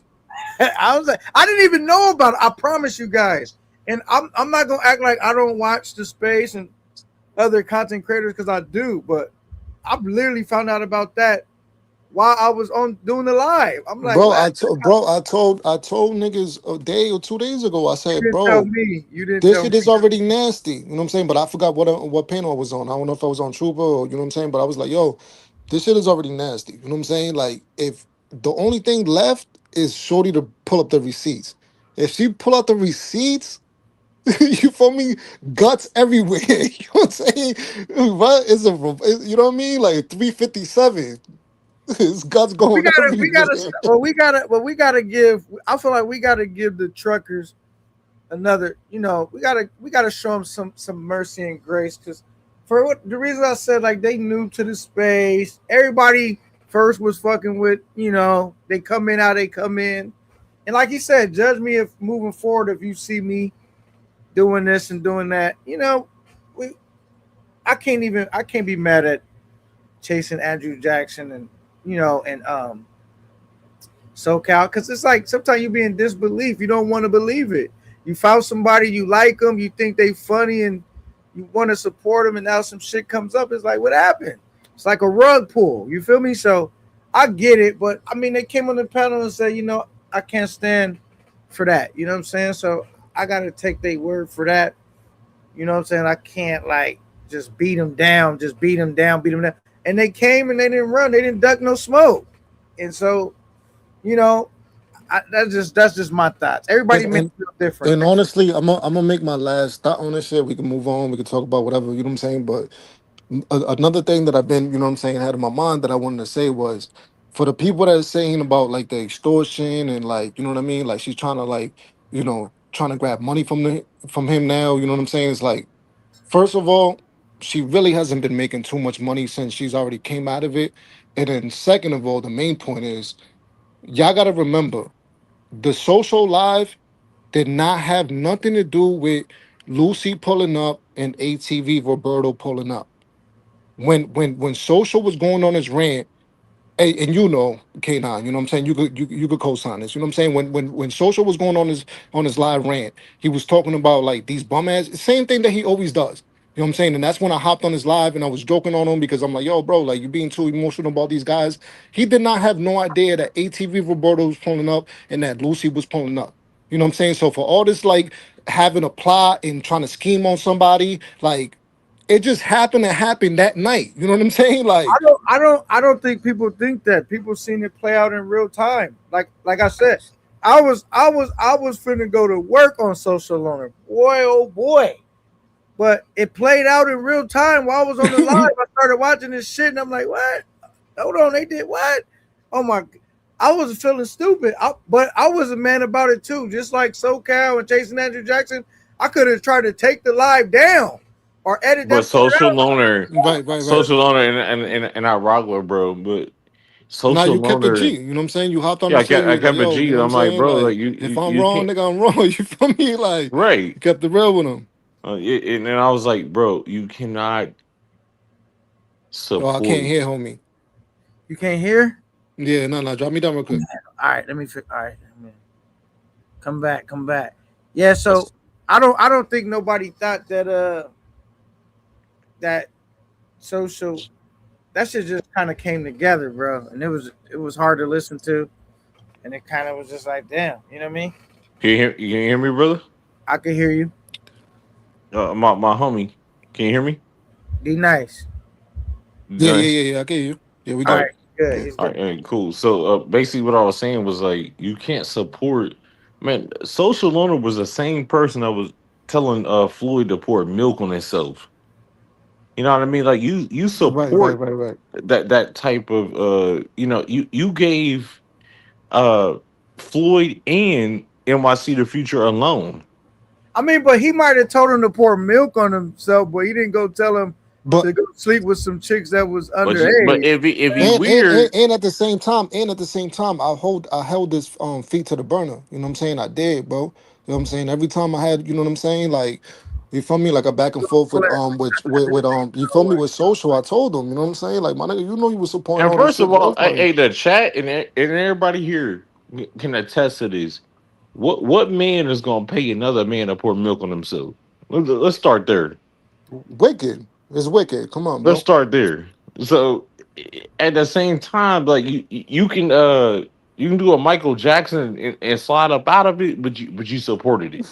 I was like, I didn't even know about it. I promise you guys. And I'm not gonna act like I don't watch the space and other content creators because I do, but I've literally found out about that while I was on doing the live. I'm like, Bro, what? I told niggas a day or 2 days ago. I You said, didn't tell bro, me. You didn't this tell me. shit is already nasty. You know what I'm saying? But I forgot what panel I was on. I don't know if I was on Trooper or you know what I'm saying. But I was like, yo, this shit is already nasty. You know what I'm saying? Like, if the only thing left is Shorty to pull up the receipts. If she pull out the receipts, you feel me? Guts everywhere. You know what I'm saying? What is you know what I mean? Like 357. His guts We going gotta, we everywhere. gotta, we gotta give. I feel like we gotta give the truckers another. You know, we gotta show them some mercy and grace because for what the reason I said like they new to the space. Everybody first was fucking with. You know, they come in how they come in, and like you said, judge me if moving forward if you see me doing this and doing that. You know, we I can't be mad at chasing Andrew Jackson and you know and SoCal because it's like sometimes you be in disbelief. You don't want to believe it. You found somebody you like them, you think they funny, and you want to support them, and now some shit comes up. It's like what happened? It's like a rug pull. You feel me? So I get it, but I mean they came on the panel and said, you know, I can't stand for that. You know what I'm saying? So I gotta take their word for that. You know what I'm saying? I can't like just beat them down, just beat them down, beat them down. And they came and they didn't run, they didn't duck no smoke. And so, you know, that's just my thoughts. Everybody And, makes and it feel different. and honestly, I'm gonna make my last thought on this shit. We can move on. We can talk about whatever. You know what I'm saying? But another thing that I've been, you know what I'm saying, had in my mind that I wanted to say was for the people that are saying about like the extortion and like, you know what I mean? Like she's trying to like, trying to grab money from him now. You know what I'm saying? It's like, first of all, she really hasn't been making too much money since she's already came out of it. And then second of all, the main point is y'all gotta remember the social live did not have nothing to do with Lucy pulling up and ATV Roberto pulling up. When social was going on his rant, and you know, K9, you know what I'm saying? You could co-sign this. You know what I'm saying? When social was going on his live rant, he was talking about like these bum ass same thing that he always does. You know what I'm saying? And that's when I hopped on his live and I was joking on him because I'm like, yo, bro, like you being too emotional about these guys. He did not have no idea that ATV Roberto was pulling up and that Lucy was pulling up. You know what I'm saying? So for all this like having a plot and trying to scheme on somebody, like it just happened to happen that night. You know what I'm saying? Like I don't think people think that. People seen it play out in real time. Like I said, I was finna go to work on Social Loaner. Boy, oh boy. But it played out in real time while I was on the live. I started watching this shit and I'm like, what? Hold on, they did what? Oh my! I was feeling stupid, but I was a man about it too. Just like SoCal and Chasing Andrew Jackson, I could have tried to take the live down or edit But that shit social out. loner, right. social loner, and I rock with bro. But Now social you kept the G. loner, You know what I'm saying? You hopped on yeah, the shit. You I was like, kept a yo, G, you know and what I'm I'm like, saying? bro, Like, like if I'm you wrong, can't, nigga, I'm wrong. You feel me? Like, right? you kept the real with him. And then I was like, bro, you cannot Oh, I can't support. hear, homie. You can't hear? Yeah, no. Drop me down real quick. All right, let me. All right, come back, come back. Yeah, so I don't think nobody thought that that social that shit just kind of came together, bro, and it was hard to listen to, and it kind of was just like, damn, you know what I mean? You can hear me, brother? I could hear you. My homie, can you hear me? Be nice. Nice. I can hear you. Yeah, we All All good. right, right, good. He's all good. right, cool. So basically, what I was saying was like, you can't support. Man, social loner was the same person that was telling Floyd to pour milk on himself. You know what I mean? Like you support Right. that type of you gave uh Floyd and NYC the future alone. I mean, but he might have told him to pour milk on himself, but he didn't go tell him But to go sleep with some chicks that was But underage. if he and, weird, at the same time, I held this feet to the burner. You know what I'm saying? I did, bro. You know what I'm saying? Every time I had, you know what I'm saying, like you feel me, like a back and forth with you feel me with social. I told him, you know what I'm saying, like my nigga, you know you was supporting and all this first shit, of bro. all, Like, the chat and everybody here can attest to this. What man is gonna pay another man to pour milk on himself? Let's start there. wicked. It's wicked. Come on, Let's bro. start there. So at the same time, like you can do a Michael Jackson and slide up out of it, but you supported it.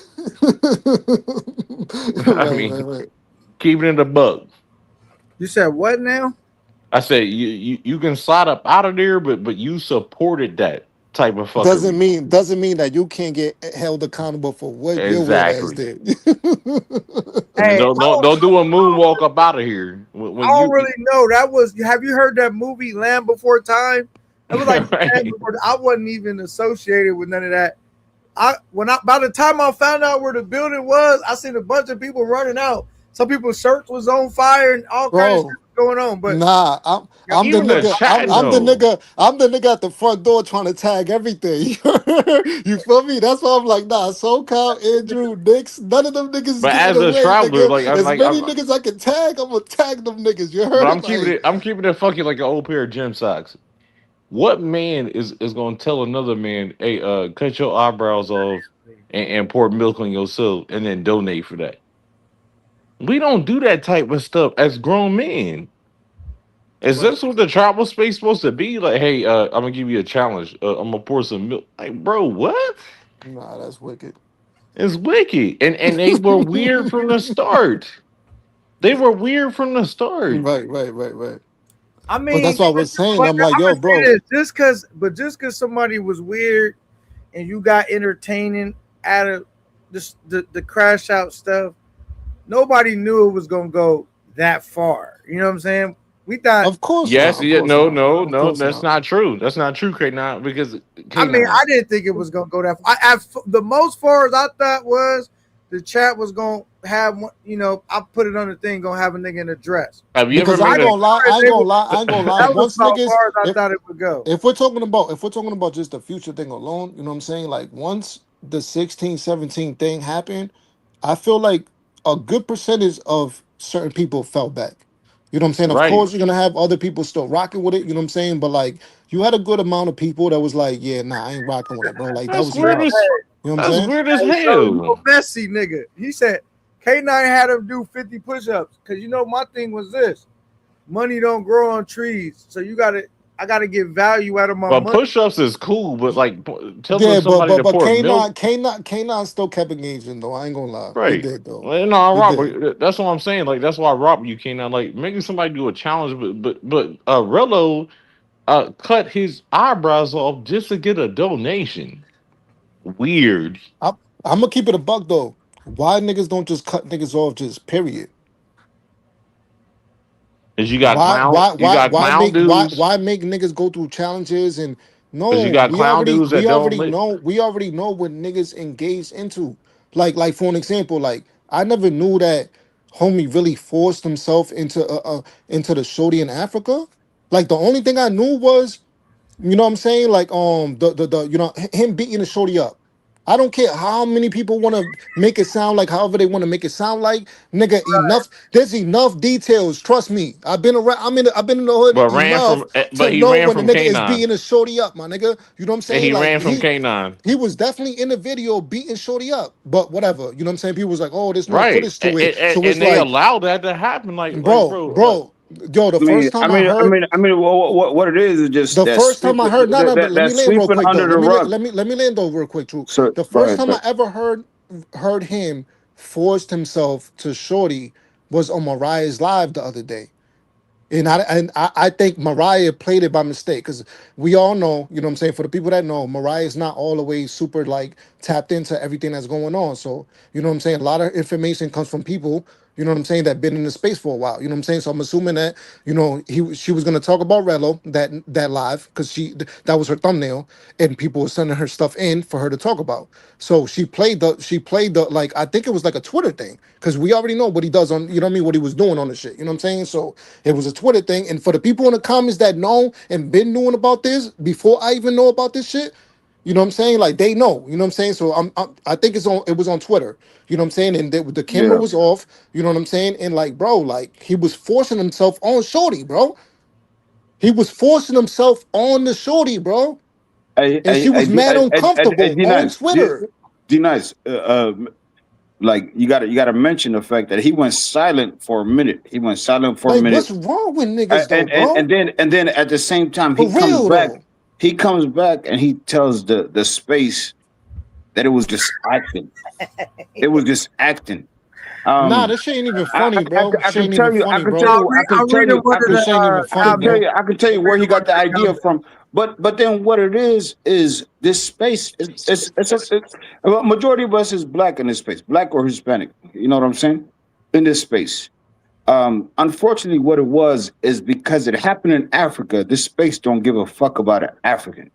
I mean, Right. keep it in the buck. You said what now? I said you can slide up out of there, but you supported that type of Doesn't fuckery. mean that you can't get held accountable for what your weird ass Exactly. did. And Hey, don't do a moonwalk up out of here when I don't you really know. That was. Have you heard that movie Land Before Time? It was like Land right. Before. I wasn't even associated with none of that. By the time I found out where the building was, I seen a bunch of people running out. Some people's shirts was on fire and all kind of shit Bro, was going on. But nah, I'm the Even the nigga. chat know. I'm the nigga at the front door trying to tag everything. You feel me? That's why I'm like, nah, SoCal, Andrew, Knicks, none of them niggas is But getting as a away, traveler, nigga. like I'm As like many niggas I can tag, I'm gonna tag them niggas. You but heard? Like, I'm keeping it fucking like an old pair of gym socks. What man is gonna tell another man, hey, cut your eyebrows off and pour milk on yourself and then donate for that? We don't do that type of stuff as grown men. Is but this what the travel space supposed to be? Like, hey, I'm gonna give you a challenge. I'm gonna pour some milk. Like, bro, what? nah, that's wicked. It's wicked. And they were weird from the start. They were weird from the start. Right. I But that's mean, what I was saying. but I'm like, I'm yo, gonna say bro. this: just cause somebody was weird and you got entertaining out of this the crash out stuff, nobody knew it was gonna go that far. You know what I'm saying? We thought. Of course Yes, not. Of yeah, course no, not. no, Of no, course that's not. not true. That's not true, K9, because I mean, K9. I didn't think it was gonna go that far. The most far as I thought was the chat was gonna have one. You know, I put it on the thing, gonna have a nigga in a dress. Have you ever Because I made ain't a gonna lie, I ain't gonna lie. That was Once about niggas, far as I thought it would go. if we're talking about just the future thing alone, you know what I'm saying? Like once the 16, 17 thing happened, I feel like a good percentage of certain people fell back. You know what I'm saying? Of right? course, you're gonna have other people still rocking with it, you know what I'm saying? But like you had a good amount of people that was like, yeah, nah, I ain't rocking with it, bro. Like that That's was weird enough. as You know what I'm that's saying? weird as Hey, bro, you hell. a messy nigga. He said K9 had him do 50 push-ups because you know my thing was this: money don't grow on trees, so I gotta get value out of my But money. push-ups is cool, but like telling Yeah, somebody to but pour milk, K9 still kept engaging though. I ain't gonna lie. He right? did though. Well, no, He did. Robert, that's what I'm saying. Like that's why Robert, you can't like making somebody do a challenge, but Rello cut his eyebrows off just to get a donation. Weird. I'm gonna keep it a buck though. Why niggas don't just cut niggas off just period? Cause you got clown dudes. Why make niggas go through challenges and Cause you no, got clown dudes that don't li- we already know what niggas engaged into. Like for an example, like I never knew that homie really forced himself into the shorty in Africa. Like the only thing I knew was, you know what I'm saying? Like the you know him beating the shorty up. I don't care how many people want to make it sound like however they want to make it sound like, nigga. Enough. There's enough details. Trust me. I've been around. I've been in the hood but enough to he know ran when a from nigga is K9. beating a shorty up, my nigga. You know what I'm And saying? he Like ran from K9. he was definitely in the video beating shorty up. But whatever. You know what I'm saying? People was like, oh, there's no Right. footage to it. So it's And they like, allowed that to happen. Like bro, bro, like bro, yo, the first time I heard. What it is just The that first time I sweeping heard, no, but let that me land real sweeping quick though. under the rug. Let me land though real quick, True. So The go first ahead, time go I ever heard him forced himself to Shorty was on Mariah's live the other day. And I think Mariah played it by mistake because we all know, you know what I'm saying, for the people that know, Mariah's not all the way super like tapped into everything that's going on. So, you know what I'm saying? A lot of information comes from people You know what I'm saying? That been in the space for a while. You know what I'm saying? So I'm assuming that she was gonna talk about Relo that live because that was her thumbnail and people were sending her stuff in for her to talk about. So she played the like I think it was like a Twitter thing because we already know what he does on what he was doing on the shit. You know what I'm saying? So it was a Twitter thing, and for the people in the comments that know and been knowing about this before I even know about this shit. You know what I'm saying? Like they know, you know what I'm saying? So I think it was on Twitter. You know what I'm saying? And the camera Yeah. was off. You know what I'm saying? And like, bro, like he was forcing himself on Shorty, bro. He was forcing himself on the Shorty, bro. And she was mad uncomfortable on D-Nice, Twitter. D-Nice, like you gotta mention the fact that he went silent for a minute. He went silent for a Like, minute, what's wrong with niggas though, bro? and then at the same time For real though. he comes back and he tells the space that it was just acting. It was just acting. Nah, this shit ain't even funny, bro. I Shit can ain't tell even you, I funny, can bro. tell you, I can tell you, I This shit ain't even funny, bro. I can tell you where he got the idea from. But then what it is this space it's a majority of us is black in this space, black or Hispanic. You know what I'm saying? In this space. Unfortunately, what it was is because it happened in Africa. This space don't give a fuck about an African.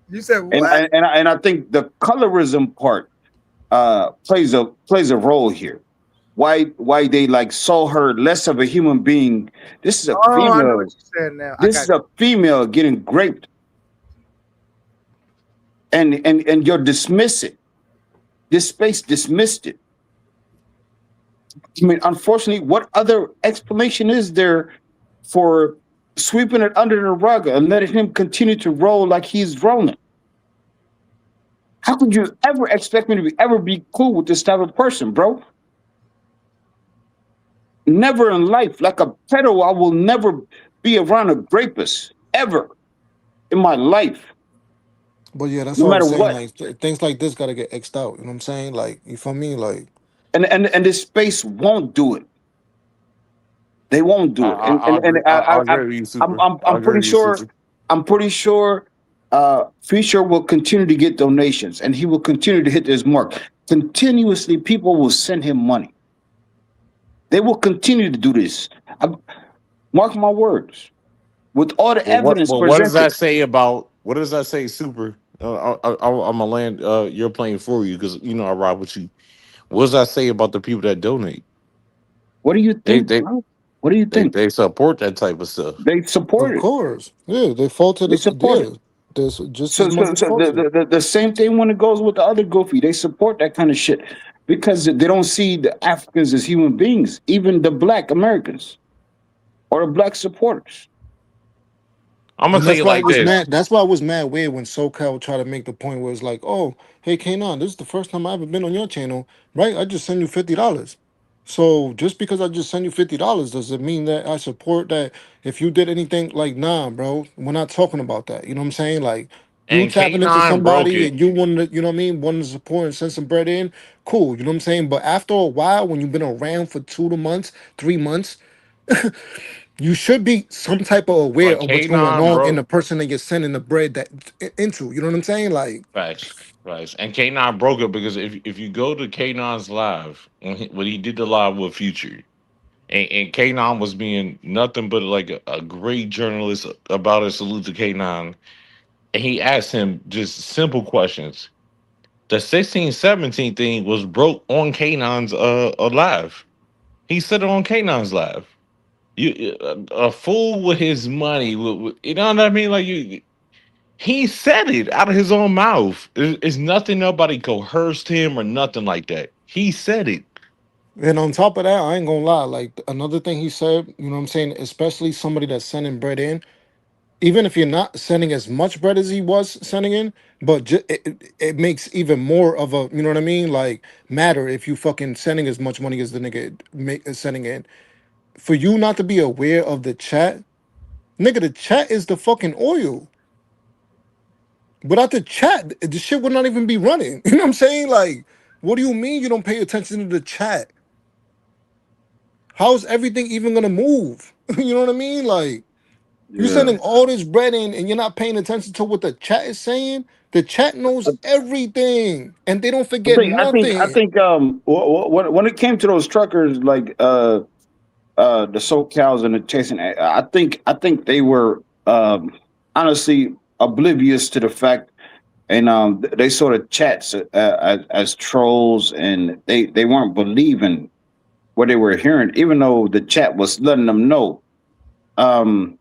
You said what? And I think the colorism part plays a role here. Why they like saw her less of a human being? This is a I know female. what you're saying now. This is a female getting raped, and you're dismiss it. This space dismissed it. I mean, unfortunately, what other explanation is there for sweeping it under the rug and letting him continue to roll like he's rolling? How could you ever expect me to ever be cool with this type of person, bro? Never in life. Like a pedo, I will never be around a rapist ever in my life. But yeah, that's No what I'm matter saying. what. Like things like this gotta get X'd out. You know what I'm saying? Like, you feel me? Like, And this space won't do it. They won't do it. I'll agree with you, Super. I'll I'm agree pretty with you, sure. Super. I'm pretty sure. Future will continue to get donations, and he will continue to hit his mark. Continuously, people will send him money. They will continue to do this. Mark my words. With all the evidence What does that presented, say about? What does that say, Super? I'm gonna land your plane for you because I ride with you. What does that say about the people that donate? what do you They think? they Bro? What do you think? they support that type of stuff. They support of it. course. Yeah, they faulted They us. support Yeah. it. There's just So, as much as faulted. the same thing when it goes with the other goofy. They support that kind of shit because they don't see the Africans as human beings, even the black Americans or the black supporters. I'm gonna And say that's it why I like was this. mad. That's why I was mad weird when SoCal tried to make the point where it's like, oh, hey Kanan, this is the first time I ever been on your channel, right? I just send you $50. So just because I just send you $50, does it mean that I support that if you did anything like nah, bro? We're not talking about that. You know what I'm saying? Like you And tapping into K9 broke somebody it. and you wanted to, you know what I mean, wanting to support and send some bread in, cool, you know what I'm saying? But after a while, when you've been around for 2 months, 3 months, you should be some type of aware But of what's going K9 on in the broke. person that you're sending the bread into. You know what I'm saying? Like, Facts, facts. And K9 broke it because if you go to K9's live when he did the live with Future, and K9 was being nothing but like a great journalist about a salute to K9, and he asked him just simple questions. The 16-17 thing was broke on K9's live. He said it on K9's live. You a fool with his money, you know what I mean? Like he said it out of his own mouth. It's nothing nobody coerced him or nothing like that. He said it. and on top of that, I ain't gonna lie. Like another thing he said, you know what I'm saying? Especially somebody that's sending bread in, even if you're not sending as much bread as he was sending in, but it makes even more of a, you know what I mean? Like matter if you fucking sending as much money as the nigga is sending in. For you not to be aware of the chat, nigga, the chat is the fucking oil. Without the chat, the shit would not even be running. You know what I'm saying? Like, what do you mean you don't pay attention to the chat? How's everything even gonna move? You know what I mean? Like, You sending all this bread in and you're not paying attention to what the chat is saying. The chat knows everything and they don't forget I nothing. think when it came to those truckers like the SoCals and the chasing, I think they were honestly oblivious to the fact, and they saw the chats as trolls, and they weren't believing what they were hearing, even though the chat was letting them know. The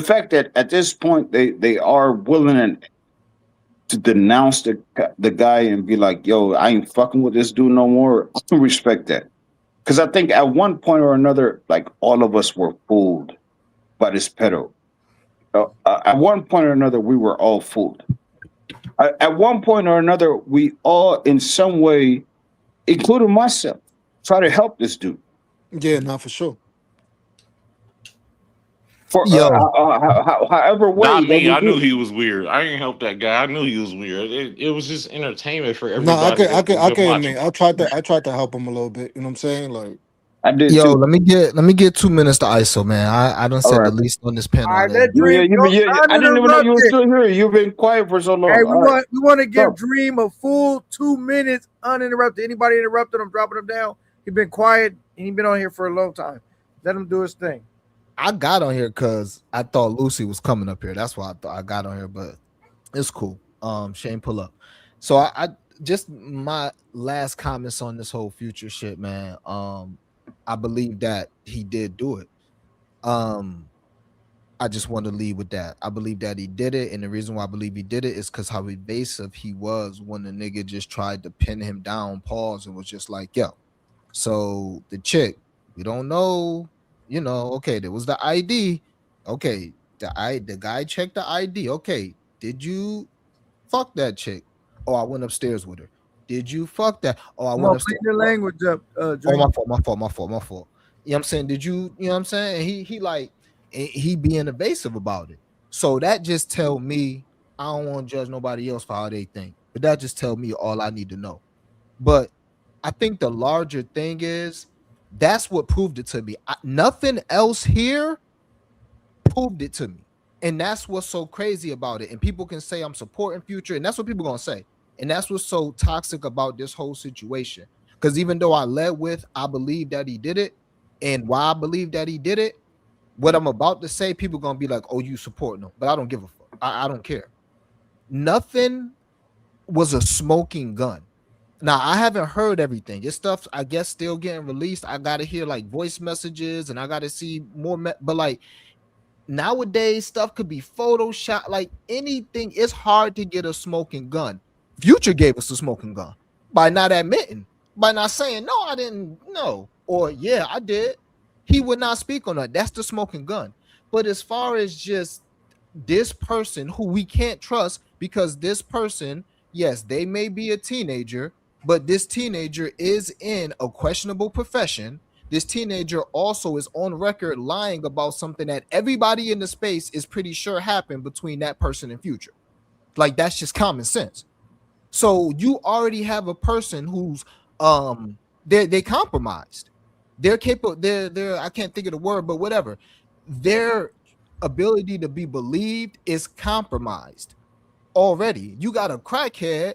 fact that at this point they are willing to denounce the guy and be like, yo, I ain't fucking with this dude no more. I can respect that. Because I think at one point or another, like all of us were fooled by this pedo. At one point or another, we were all fooled. At one point or another, we all in some way, including myself, try to help this dude. Yeah, not for sure. For however way. Not me. I do. knew he was weird. I didn't help that guy. I knew he was weird. It was just entertainment for No, everybody. I can to watch. admit I tried to help him a little bit. You know what I'm saying? Like I did. Yo, let me get 2 minutes to ISO, man. I done said right. the least on this panel. All right, already. let Dream go I didn't even know you were still here. You've been quiet for so long. Hey, we All right. want to give Go. Dream a full 2 minutes uninterrupted. Anybody interrupted him, dropping him down. He been quiet and he been on here for a long time. Let him do his thing. I got on here because I thought Lucy was coming up here. That's why I thought I got on here, but it's cool. Shane, pull up. So I just my last comments on this whole Future shit, man. I believe that he did do it. I just want to leave with that. I believe that he did it, and the reason why I believe he did it is because how evasive he was when the nigga just tried to pin him down, pause, and was just like, yo. So the chick, we don't know. You know, okay, there was the ID. Okay, the guy checked the ID. Okay, did you fuck that chick? Oh, I went upstairs with her. Did you fuck that? Oh, I went upstairs. Clean your language up, Oh, Dream. my fault. You know what I'm saying? Did you know what I'm saying? And he being evasive about it. So that just tell me, I don't want to judge nobody else for how they think, but that just tell me all I need to know. But I think the larger thing is that's what proved it to me. Nothing else here proved it to me. And that's what's so crazy about it. And people can say I'm supporting Future, and that's what people are going to say. And that's what's so toxic about this whole situation. Because even though I led with, I believe that he did it, and why I believe that he did it, what I'm about to say, people are going to be like, oh, you supporting him. But I don't give a fuck. I don't care. Nothing was a smoking gun. Now, I haven't heard everything. This stuff, I guess, still getting released. I got to hear like voice messages and I got to see more. But like nowadays, stuff could be Photoshop, like anything. It's hard to get a smoking gun. Future gave us a smoking gun by not admitting, by not saying, no, I didn't know. Or, yeah, I did. He would not speak on that. That's the smoking gun. But as far as just this person who we can't trust, because this person, yes, they may be a teenager, but this teenager is in a questionable profession. This teenager also is on record lying about something that everybody in the space is pretty sure happened between that person and Future. Like, that's just common sense. So you already have a person who's they compromised. They're capable, they're I can't think of the word, but whatever. Their ability to be believed is compromised already. You got a crackhead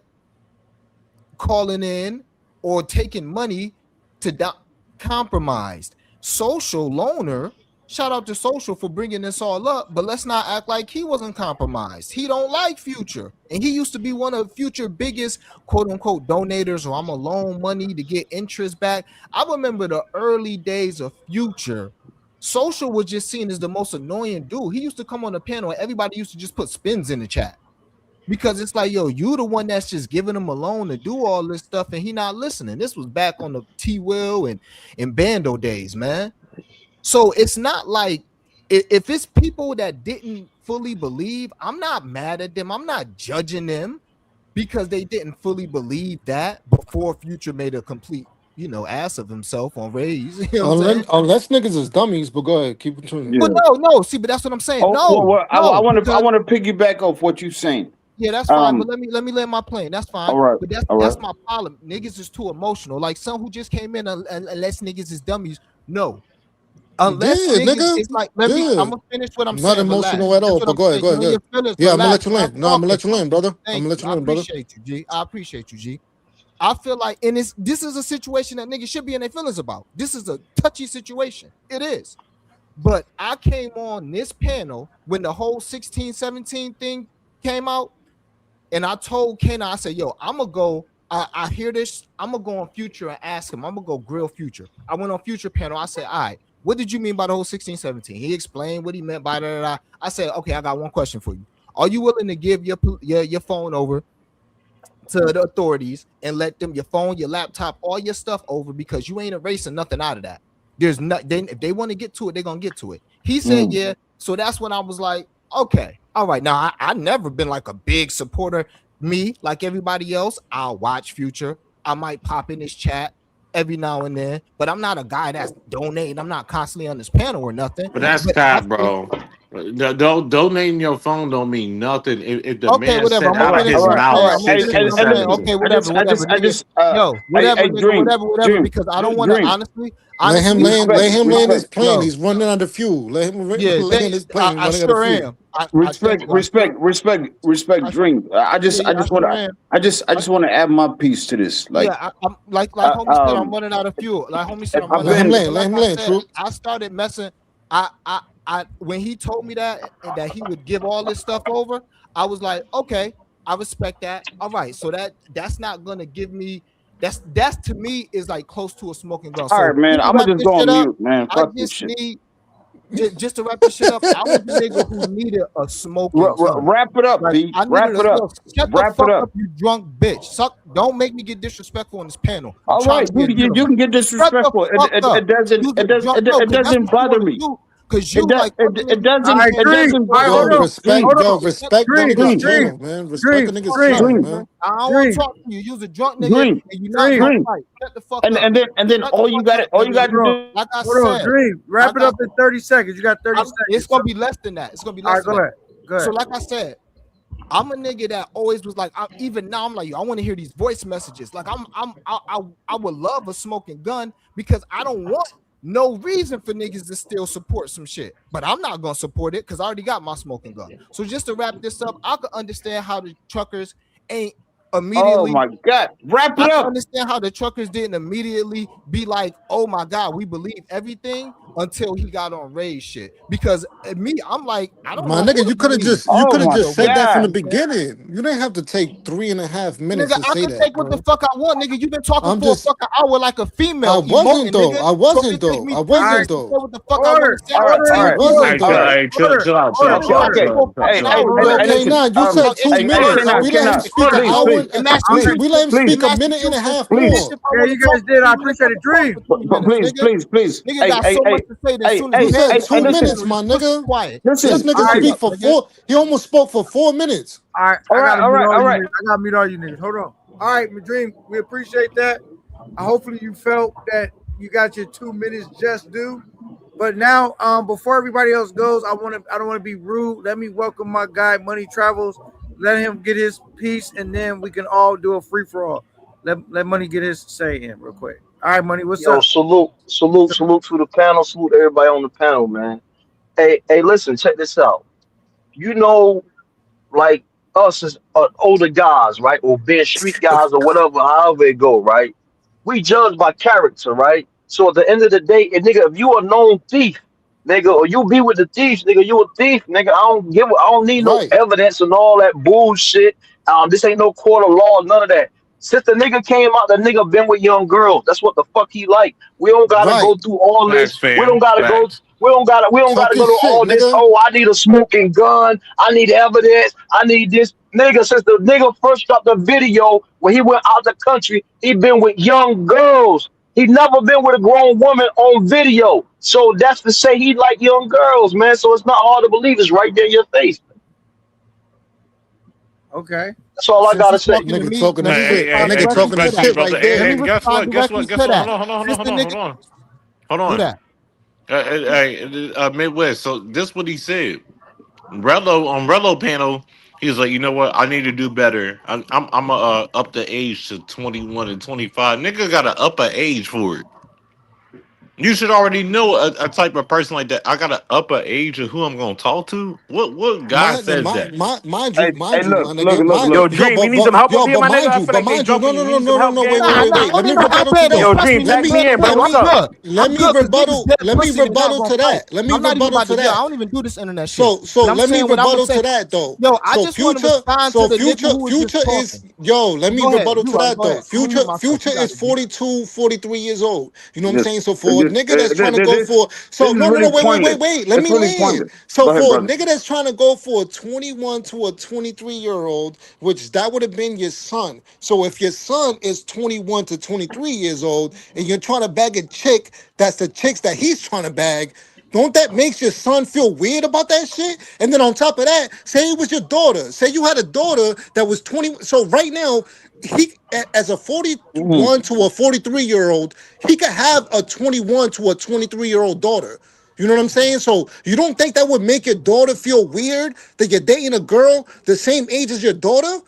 calling in or taking money to compromised. Social loner, shout out to Social for bringing this all up, but let's not act like he wasn't compromised. He don't like Future, and he used to be one of Future biggest quote-unquote donators, or I'm a loan money to get interest back. I remember the early days of Future. Social was just seen as the most annoying dude. He used to come on the panel and everybody used to just put spins in the chat. Because it's like, yo, you the one that's just giving him a loan to do all this stuff and he not listening. This was back on the T-Will and Bando days, man. So it's not like, if it's people that didn't fully believe, I'm not mad at them. I'm not judging them because they didn't fully believe that before Future made a complete, ass of himself on Rays. Unless niggas is dummies, but go ahead, keep it true. But no, see, but that's what I'm saying. I want to piggyback off what you're saying. Yeah, that's fine. But let me land my plane. That's fine. All right. But that's my problem. Niggas is too emotional. Like some who just came in unless niggas is dummies. No. Unless Yeah, niggas, nigga. it's like, I'm Yeah. gonna finish what I'm Not saying. Relax. emotional at That's all. what But I'm go ahead, saying. go You ahead, know go your ahead. feelings. Yeah, I'm gonna let Relax. you I'm land. No, I'm gonna talking. let you land, brother. I'm Thank gonna let you. you I land, brother. appreciate you, G. I appreciate you, G. I feel like, and this is a situation that niggas should be in their feelings about. This is a touchy situation. It is. But I came on this panel when the whole 16-17 thing came out, and I told Kena, I said, yo, I'm gonna go. I hear this. I'm gonna go on Future and ask him. I'm gonna go grill Future. I went on Future panel. I said, all right, what did you mean by the whole 16-17? He explained what he meant by that. I said, okay, I got one question for you. Are you willing to give your phone over to the authorities and let them, your phone, your laptop, all your stuff over, because you ain't erasing nothing out of that? There's not. Then if they want to get to it, they're gonna get to it. He said, yeah. So that's when I was like, okay, all right. Now I never been like a big supporter. Me, like everybody else, I'll watch Future. I might pop in his chat every now and then, but I'm not a guy that's donating. I'm not constantly on this panel or nothing. But that's But I cap, think, bro. Don't donating your phone don't mean nothing. If the okay, man whatever. said I'm gonna out of finish his what I'm saying. mouth I'm gonna finish what I'm saying. 16-17. Okay, whatever. Nigga. Yo, whatever, nigga, whatever, because I don't want to honestly. Let him land. Let him land his plane. Yo, He's running under fuel. Let him yeah, land his plane. I Running under sure fuel. am. I Respect, thank you. respect, Dream. I just want sure am. to add my piece to this. Like, I'm like homie said, I'm running out of fuel. Like homie said, I'm I've running out of been- fuel. Let him land, True. I started messing. I when he told me that he would give all this stuff over, I was like, okay, I respect that. All right, so that's not gonna give me. That's to me is like close to a smoking gun. all So right, man. to I'm wrap gonna just this go shit on up, mute, man. I Fuck this just shit. need just to wrap this shit up. I was the nigga who needed a smoking gun. Wrap it up, Like, B. I Wrap needed it a up. shut Wrap the it fuck up. up, you drunk bitch. Don't make me get disrespectful on this panel. I'm All trying right, to be a you gentleman. can get disrespectful. Shut the fuck up. It doesn't. You It the drunk, no, because that's doesn't what you bother want to me. do. Because you like other It niggas doesn't. on All right, It panel. doesn't Dream. All right, bother Yo, hold me. on. respect. Hold Yo, on. respect the Dream, nigga's Dream, channel, man. Respect Dream, the nigga's Dream, channel, Dream. man. I don't want Dream, to talk to you. You's a drunk nigga Dream. and you're not Dream. gonna Dream. fight. Shut the fuck And up. then Shut all the you fuck got up, all you nigga. got to Hold on. do. Like I Hold on, said, Dream. Wrap it up in 30 seconds. You got 30 seconds. it's gonna be less than that. It's gonna be All less right, go than ahead. Go that. ahead. So like I said, I'm a nigga that always was like, even now I'm like, yo, I want to hear these voice messages. Like I would love a smoking gun because I don't want no reason for niggas to still support some shit. But I'm not gonna support it because I already got my smoking gun. So just to wrap this up, I could understand how the truckers ain't immediately. Oh my God! Wrap I it can up. understand how the truckers didn't immediately be like, "Oh my God, we believe everything," until he got on Ray's shit. Because me, I'm like, I don't My know who nigga, to you could have believe. Oh my just said that from the God! beginning. You didn't have to take 3.5 minutes Nigga, to I say can that, take what the bro. fuck I want, nigga. You've been talking I'm for a just fucking hour like a I female, wasn't emoting, though. nigga. I So wasn't it take though. me I 3 All wasn't right. minutes to say though. what the fuck I want Order. to say. I All can right, Order all I take right, you. wasn't Hey, all right. though. Order. chill out, chill Order. out, Okay, chill out, Order. okay. chill out, Hey, chill Now out. hey, I'm hey, real hey, Okay, listen. nah, you said It's 2 Hey, hey, minutes. Kenna, We let him Kenna, speak an Order. please, hour please, I'm and asking please, you. we let him please, speak I'm a asking minute you and a for half 3 please. more. minutes if I Yeah, want you to talk guys for did. 3 I minutes. I appreciate it. can talk Dream. for 3 But minutes, please, nigga. please, please. Nigga Hey, got hey, so much hey, to say that as hey, soon as hey, You he said hey, finished, hey, 2 niggas listen, minutes, gonna my be pussy nigga. quiet. This listen, Shut nigga the fuck listen. speak up, for nigga. 4. He almost spoke for 4 minutes. All right. All I right, got to all mute right, all all you right. niggas. I got to mute all you niggas. Hold on. All right, my Dream. We appreciate that. Hopefully you felt that you got your 2 minutes just due. But now, before everybody else goes, I don't want to be rude. Let me welcome my guy, Money Travels. Let him get his piece, and then we can all do a free for all. Let Money get his say in real quick. All right, Money, what's Yo, up? salute to the panel, salute everybody on the panel, man. Hey, listen, check this out. You know, like us as older guys, right, or being street guys or whatever, however it go, right? We judge by character, right? So at the end of the day, and nigga, if you a known thief, nigga, or you be with the thieves, nigga, you a thief, nigga. I don't need no Right. evidence and all that bullshit. This ain't no court of law, none of that. Since the nigga came out, the nigga been with young girls. That's what the fuck he like. We don't gotta Right. go through all Facts, this. We don't fam. gotta go. Facts. We don't Talk gotta your go to shit, all this. nigga. Oh, I need a smoking gun. I need evidence. I need this. Nigga, since the nigga first dropped the video when he went out the country, he been with young girls. He never been with a grown woman on video. So that's to say he like young girls, man. So it's not hard to believe. It's right there in your face. Okay. That's all I Since gotta he's say. talking to Nigga me, talking let his me Hey, shit. hey, respond hey, Nigga hey, directly talking to his respect you, that. shit brother. right Hey, Let there. me hey, guess respond what? Guess what? directly Guess to what? Hold that. on, hold on, hold Since on, hold the on, hold nigga, on. Hold who on. that? Midwest. So this what he said. Rello on Rello panel, he was like, you know what? I need to do better. I'm up the age to 21 and 25. Nigga got to up a age for it. You should already know a type of person like that. I got an upper age of who I'm gonna talk to. What guy says that? Mind Hey, you, hey, my look, nigga, Yo, Dream, you need some help up here, my nigga? I feel like they mind you, jumping you. You need some help, no, gang? wait. Let me rebuttal to Yo, that. Dream, tag me in, bro. Let What's me, up? let me rebuttal to that. Let me I'm not even rebuttal about to to. I that. don't even do this internet shit. So But I'm let me saying what I'm gonna rebuttal say. to that though. Yo, I So just want to respond to the nigga who was just is talking. let me Go ahead, rebuttal you to right. that Go though. ahead. I'm gonna mute myself. Future You got is it, G. 42, 43 years old. You know what I'm Just, saying? So for a just nigga that's trying to go for this is really pointless. wait. Let It's me really land. pointless. So Go ahead, for a brother. nigga that's trying to go for a 21 to a 23-year-old, which that would have been your son. So if your son is 21 to 23 years old and you're trying to bag a chick that's the chicks that he's trying to bag, don't that makes your son feel weird about that shit? And then on top of that, say it was your daughter. Say you had a daughter that was 20. So right now, as a Mhm. 41 to a 43-year-old, he could have a 21 to a 23-year-old daughter. You know what I'm saying? So you don't think that would make your daughter feel weird that you're dating a girl the same age as your daughter?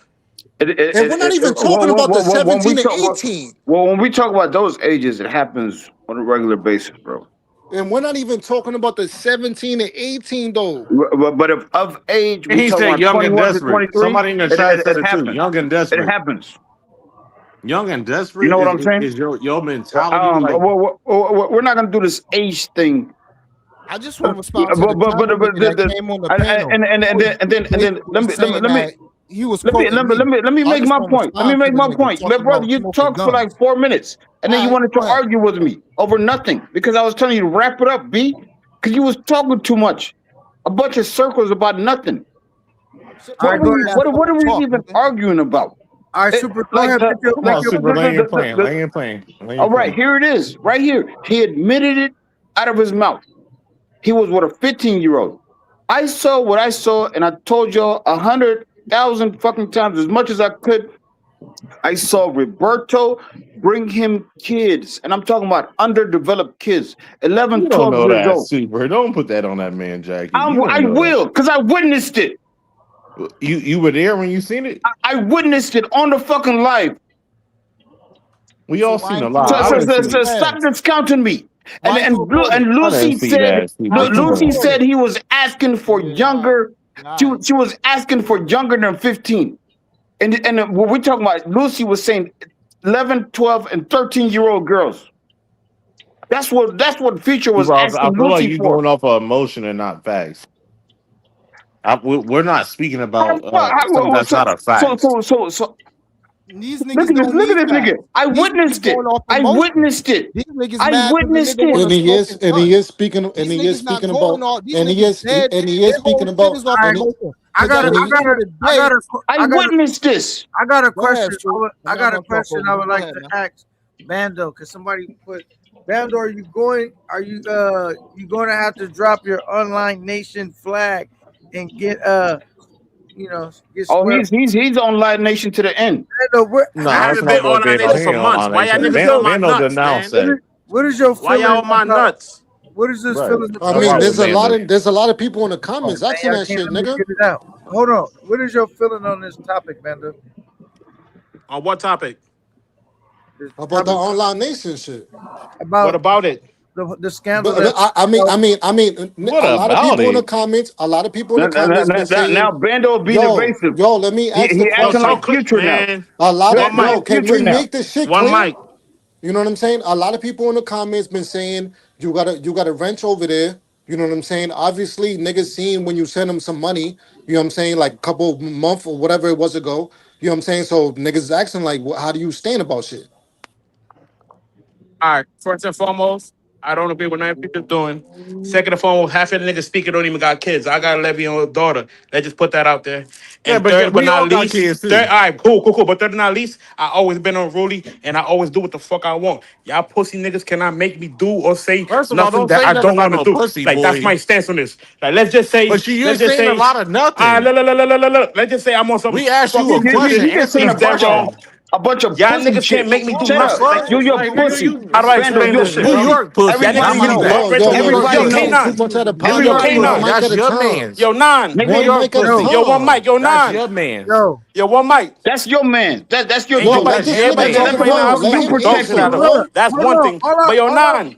And we're not even talking about the When we 17 and talk, 18. well, when we talk about those ages, it happens on a regular basis, bro. And we're not even talking about the 17 and 18 though. But if of age, And we he talk said about young and 21 to desperate. 23. Somebody in the chat said it too. Happens. Young and It desperate. happens. Young and You desperate know what I'm saying? is your mentality like We're not gonna do this age thing. I just want to respond to the China nigga that came on the panel. And then let me he was let me make my point. Let me make my point. But brother, you talked for like 4 minutes, and then you wanted to argue with me over nothing because I was telling you to wrap it up, B. Because you was talking too much, a bunch of circles about nothing. What are we even arguing about? All right, Super. Go ahead. Come on, Super. Lay in playing. All right, here it is, right here. He admitted it out of his mouth. He was with a 15-year-old. I saw what I saw, and I told y'all 100,000 fucking times, as much as I could. I saw Roberto bring him kids, and I'm talking about underdeveloped kids, 11, You don't 12 know years that, old. Super. Don't put that on that man, Jackie. I will, because I witnessed it. You were there when you seen it? I witnessed it on the fucking live. We all seen a lot. Stop discounting me. And Lucy said he was asking for younger. She was asking for younger than 15. And what we're talking about, Lucy was saying 11, 12, and 13-year-old girls. That's what Future was asking I feel like Lucy you for. going off of emotion and not facts. We're not speaking about something that's not a fact. So these look niggas at this don't need nigga. that. I These witnessed niggas it. going off I emotion. witnessed it. These niggas I mad 'cause the witnessed nigga it. wanna And he smoke is, his and gun. he is speaking, and These he is niggas not speaking going about, all. These and he niggas is, dead. and he is Their whole speaking shit about, is off and he, emotion. I witnessed this. I got a Go ahead, question. Stu. I I'm got not a gonna question talk I over would you. Go like ahead, to man. ask Bando, because somebody put Bando, are you going to have to drop your Online Nation flag and get get Oh, swept? he's on Live Nation to the end. Bando, No, I it's haven't been not going on to our be no nation for hand months. on Why y'all nation. niggas on my Bando nuts, denounced man? that. What is your Why feeling y'all on my about? nuts? What is this Right. feeling I about? mean, there's a lot Bando. of, there's a lot of people in the comments Man, asking y'all that can't shit, let me nigga. get it out. Hold on. What is your feeling on this topic, Bando? On what topic? This About the topic Online Nation shit. What about about it? the scandal But that I mean, What a lot of about people in the it? comments, been Now saying, Bando being evasive. yo, let me ask the He Yo, acting question. so like quick, Future now. man. A lot You're of, One acting mic. yo, like can Future we now. make this shit One clear? mic. You know what I'm saying? A lot of people in the comments been saying you got a wrench over there. You know what I'm saying? Obviously, niggas seen when you send them some money. You know what I'm saying? Like a couple month or whatever it was ago. You know what I'm saying? So niggas is asking like, how do you stand about shit? All right. First and foremost, I don't agree with nothing people doing. Second and foremost, half of the niggas speaking don't even got kids. I got a 11-year-old daughter. Let's just put that out there. Yeah, And but third but we not all got least, kids too. all right, cool. But third but not least, I always been unruly and I always do what the fuck I want. Y'all pussy niggas cannot make me do or say First of all, nothing don't that say I nothing don't about want to no do. pussy, Like that's boy. my stance on this. Like let's just say, But you're saying a lot of nothing. let's just say I'm on some We asked you a fucking question. He just Answer saying the a is that wrong? question. bunch of Y'all pussy niggas can't shit. make me do Shut The up. nothing. Like fuck? You're Like, nigga, pussy. how do I Bando, explain you're this shit, New bro? pussy. York pussy, Everybody not Nah, my know. facts. yo, Everybody listen, know. too much at a New time. Yo, York One K9. pussy, mic that's at a your time. man's. Yo, Nine. New One York mic at a pussy, Yo, one time. mic. Yo, that's Nine. your man's. Yo, one mic. That's your man. That's your Ain't Yo, dude. let nobody, this everybody, nigga talk. everybody in the Yo, house let make him me dog shit answer, out of. bro. That's one thing. But yo, Nine.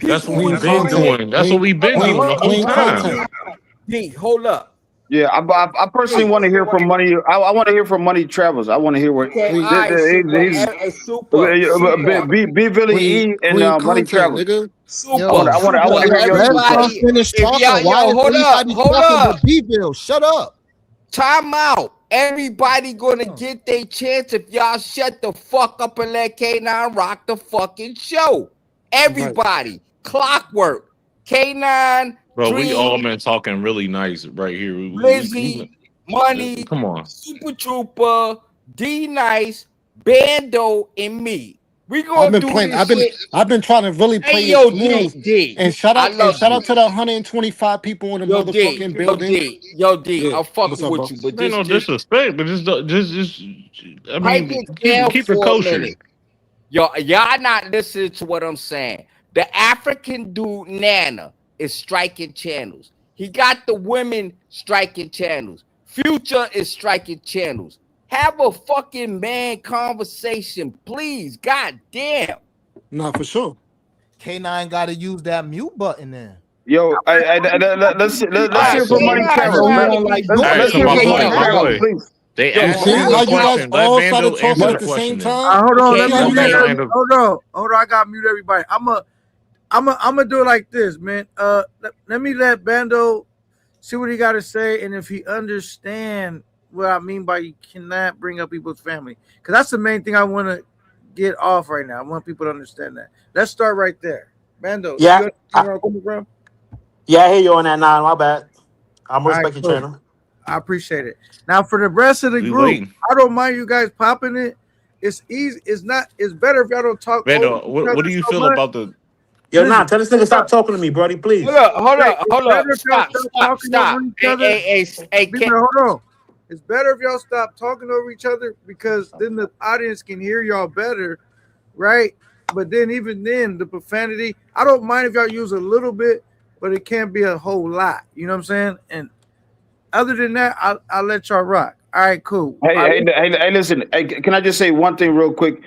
That's what Queen we've been content. doing. That's what we've been doing the whole Queen time. content. Pete, hold up. Yeah, I personally want to hear from Money. I want to hear from Money Travels. I want to hear what Okay, all he's right, super. B Billy Clean, E and clean Money content, Travels. nigga. Super, I want to hear your Let two us cents. finish if talking. y'all, Why is hold everybody talking but B-Bill? Shut up. Time out. Everybody gonna get their chance if y'all shut the fuck up and let K9 rock the fucking show. Everybody. Clockwork. K9, Bro, we all Dream, been talking really nice right here. Lizzie, Money, come on. Super Trooper, D Nice, Bando, and me. We I've gonna been do playing. this shit. I've been trying to really play Hey, it yo, smooth. D. And shout I out love you. to the 125 people in the Yo, D. motherfucking Yo, building. D. Yo, D. Yeah. I'm fucking What's up, with bro? you, but Ain't no just disrespect, but just I pipe mean, it down keep it for a kosher. minute. Y'all not listening to what I'm saying. The African dude Nana is striking channels. He got the women striking channels. Future is striking channels. Have a fucking man conversation, please. God damn. Nah, for sure. K9 got to use that mute button then. Yo, let's hear from Money K9 Travels, trying man. to be All right, Let's so hear my from boy, Money Travels, please. they Yo, You asked see him how a you guys question. Let all started Vando talking answer at the the same question then. time? Hold on, You let see how me you mute guys? Vando, hold on. I got to mute everybody. I'm gonna do it like this, man. Let me let Bando see what he got to say, and if he understand what I mean by you cannot bring up people's family, because that's the main thing I want to get off right now. I want people to understand that. Let's start right there, Bando. Yeah, You understand where I'm coming from? yeah, I hear you on that 9. My bad. I'm All right, respecting cool. channel. I appreciate it. Now for the rest of the we group, waiting. I don't mind you guys popping it. It's easy. It's not. It's better if y'all don't talk over Vando, each what other do you so feel much. about the? Yo, Listen, tell this nigga stop talking to me, Brody, please. Hold it's up. better if y'all Stop. talking over each other. Hey, Hold on. It's better if y'all stop talking over each other because then the audience can hear y'all better, right? But then even then, the profanity, I don't mind if y'all use a little bit, but it can't be a whole lot. You know what I'm saying? And other than that, I'll let y'all rock. All right, cool. Hey, listen. Hey, can I just say one thing real quick?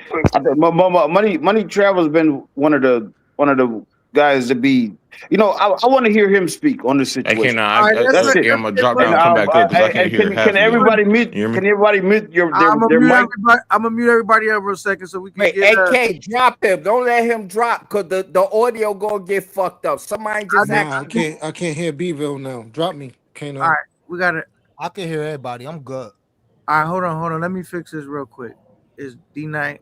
Money Travels been one of the guys to be. I want to hear him speak on this Hey, situation. I'm gonna drop down And, and come back up because I can't hear half can of you. everybody mute? You hear me? Can everybody mute their I'm mic? gonna mute everybody up for a second so we can Wait, get. AK, drop him. Don't let him drop because the audio gonna get fucked up. Somebody just Nah, I can't hear B-Ville now. Drop me. Can't. All right, we got it. I can hear everybody. I'm good. All right, hold on. Let me fix this real quick. Is D9?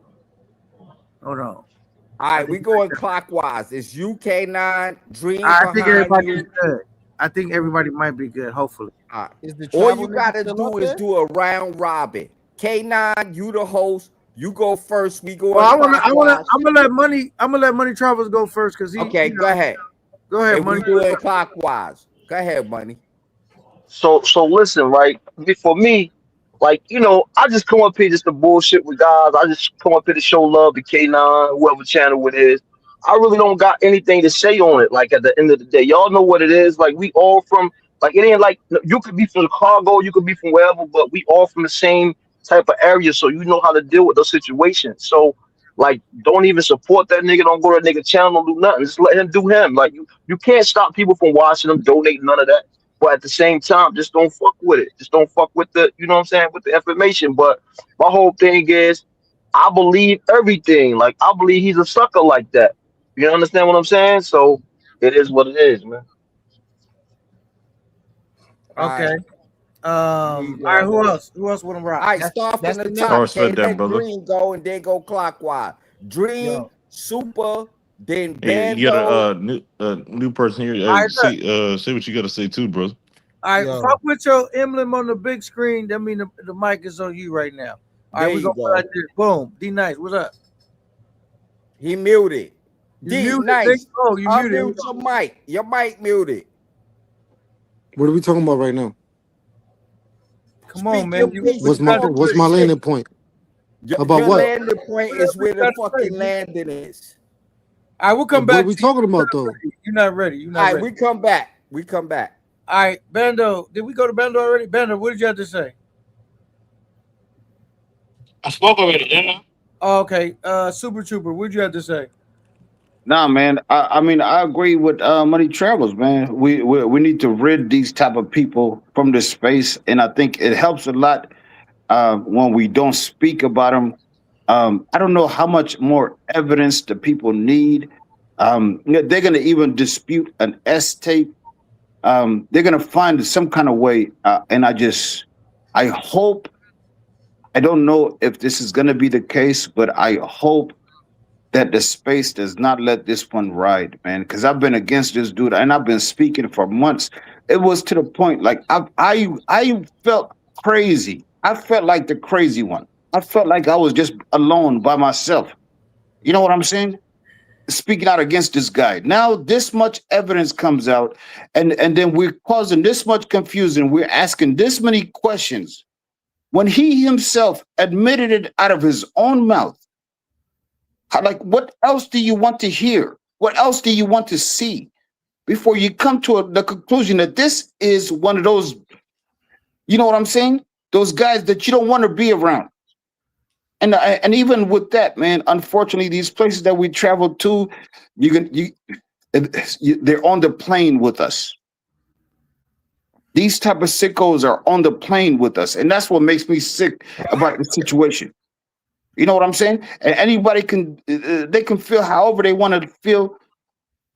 Hold on. All right, we going clockwise. It's UK9, Dream I think behind everybody you. is good. I think everybody might be good. Hopefully. All right. Is the All travel you nigga gotta still do up is there? do a round robin. K9, you the host. You go first. We go Well, I'm clockwise. gonna let Money Travels go first because he. Okay, go ahead. Go ahead, And Money. we do it clockwise. Go ahead, Money. So listen, right? For me, like, I just come up here just to bullshit with guys. I just come up here to show love to K9, whoever channel it is. I really don't got anything to say on it. Like, at the end of the day, y'all know what it is. Like, we all from, like, it ain't like you could be from Chicago, you could be from wherever, but we all from the same type of area, so you know how to deal with those situations. So, like, don't even support that nigga. Don't go to that nigga channel. Don't do nothing. Just let him do him. Like, you can't stop people from watching them, donate, none of that. But at the same time, just don't fuck with it. Just don't fuck with the, you know what I'm saying, with the information. But my whole thing is, I believe everything. Like, I believe he's a sucker like that. You understand what I'm saying? So it is what it is, man. Okay. All right. Who else? Who else want to rock? All right, start from the Oh, top. it's fit Okay, then, let brother. Dream go and then go clockwise. Dream, Super, then Hey, you got Bando. a new person here. All right, Say what you got to say too, brother. All right. Fuck with your emblem on the big screen. That mean the mic is on you right now. All right, There we you go go. like this. Boom. D Nice. What's up? He muted. You D muted, Nice. Nick? Oh, you muted. Unmute your mic. Your mic muted. What are we talking about right now? Come on, man. What's my landing point? About Your what? landing point is where the fucking landing is. All right, we'll come What back. are we talking about though? You're not ready. You're All not right, ready. we come back. We come back. All right, Bando. Did we go to Bando already? Bando, what did you have to say? I spoke already, didn't I? Oh, okay. Super Trooper, what did you have to say? Nah, man. I mean, I agree with Money Travels, man. We need to rid these type of people from this space, and I think it helps a lot when we don't speak about them. I don't know how much more evidence the people need. They're going to even dispute an S tape. They're going to find some kind of way, and I hope. I don't know if this is going to be the case, but I hope that the space does not let this one ride, man. Because I've been against this dude, and I've been speaking for months. It was to the point like I felt crazy. I felt like the crazy one. I felt like I was just alone by myself. You know what I'm saying? Speaking out against this guy. Now this much evidence comes out, and then we're causing this much confusion. We're asking this many questions when he himself admitted it out of his own mouth. Like, what else do you want to hear? What else do you want to see before you come to the conclusion that this is one of those, you know what I'm saying? Those guys that you don't want to be around. And even with that, man, unfortunately, these places that we travel to, they're on the plane with us. These type of sickos are on the plane with us, and that's what makes me sick about the situation. You know what I'm saying? And anybody they can feel however they want to feel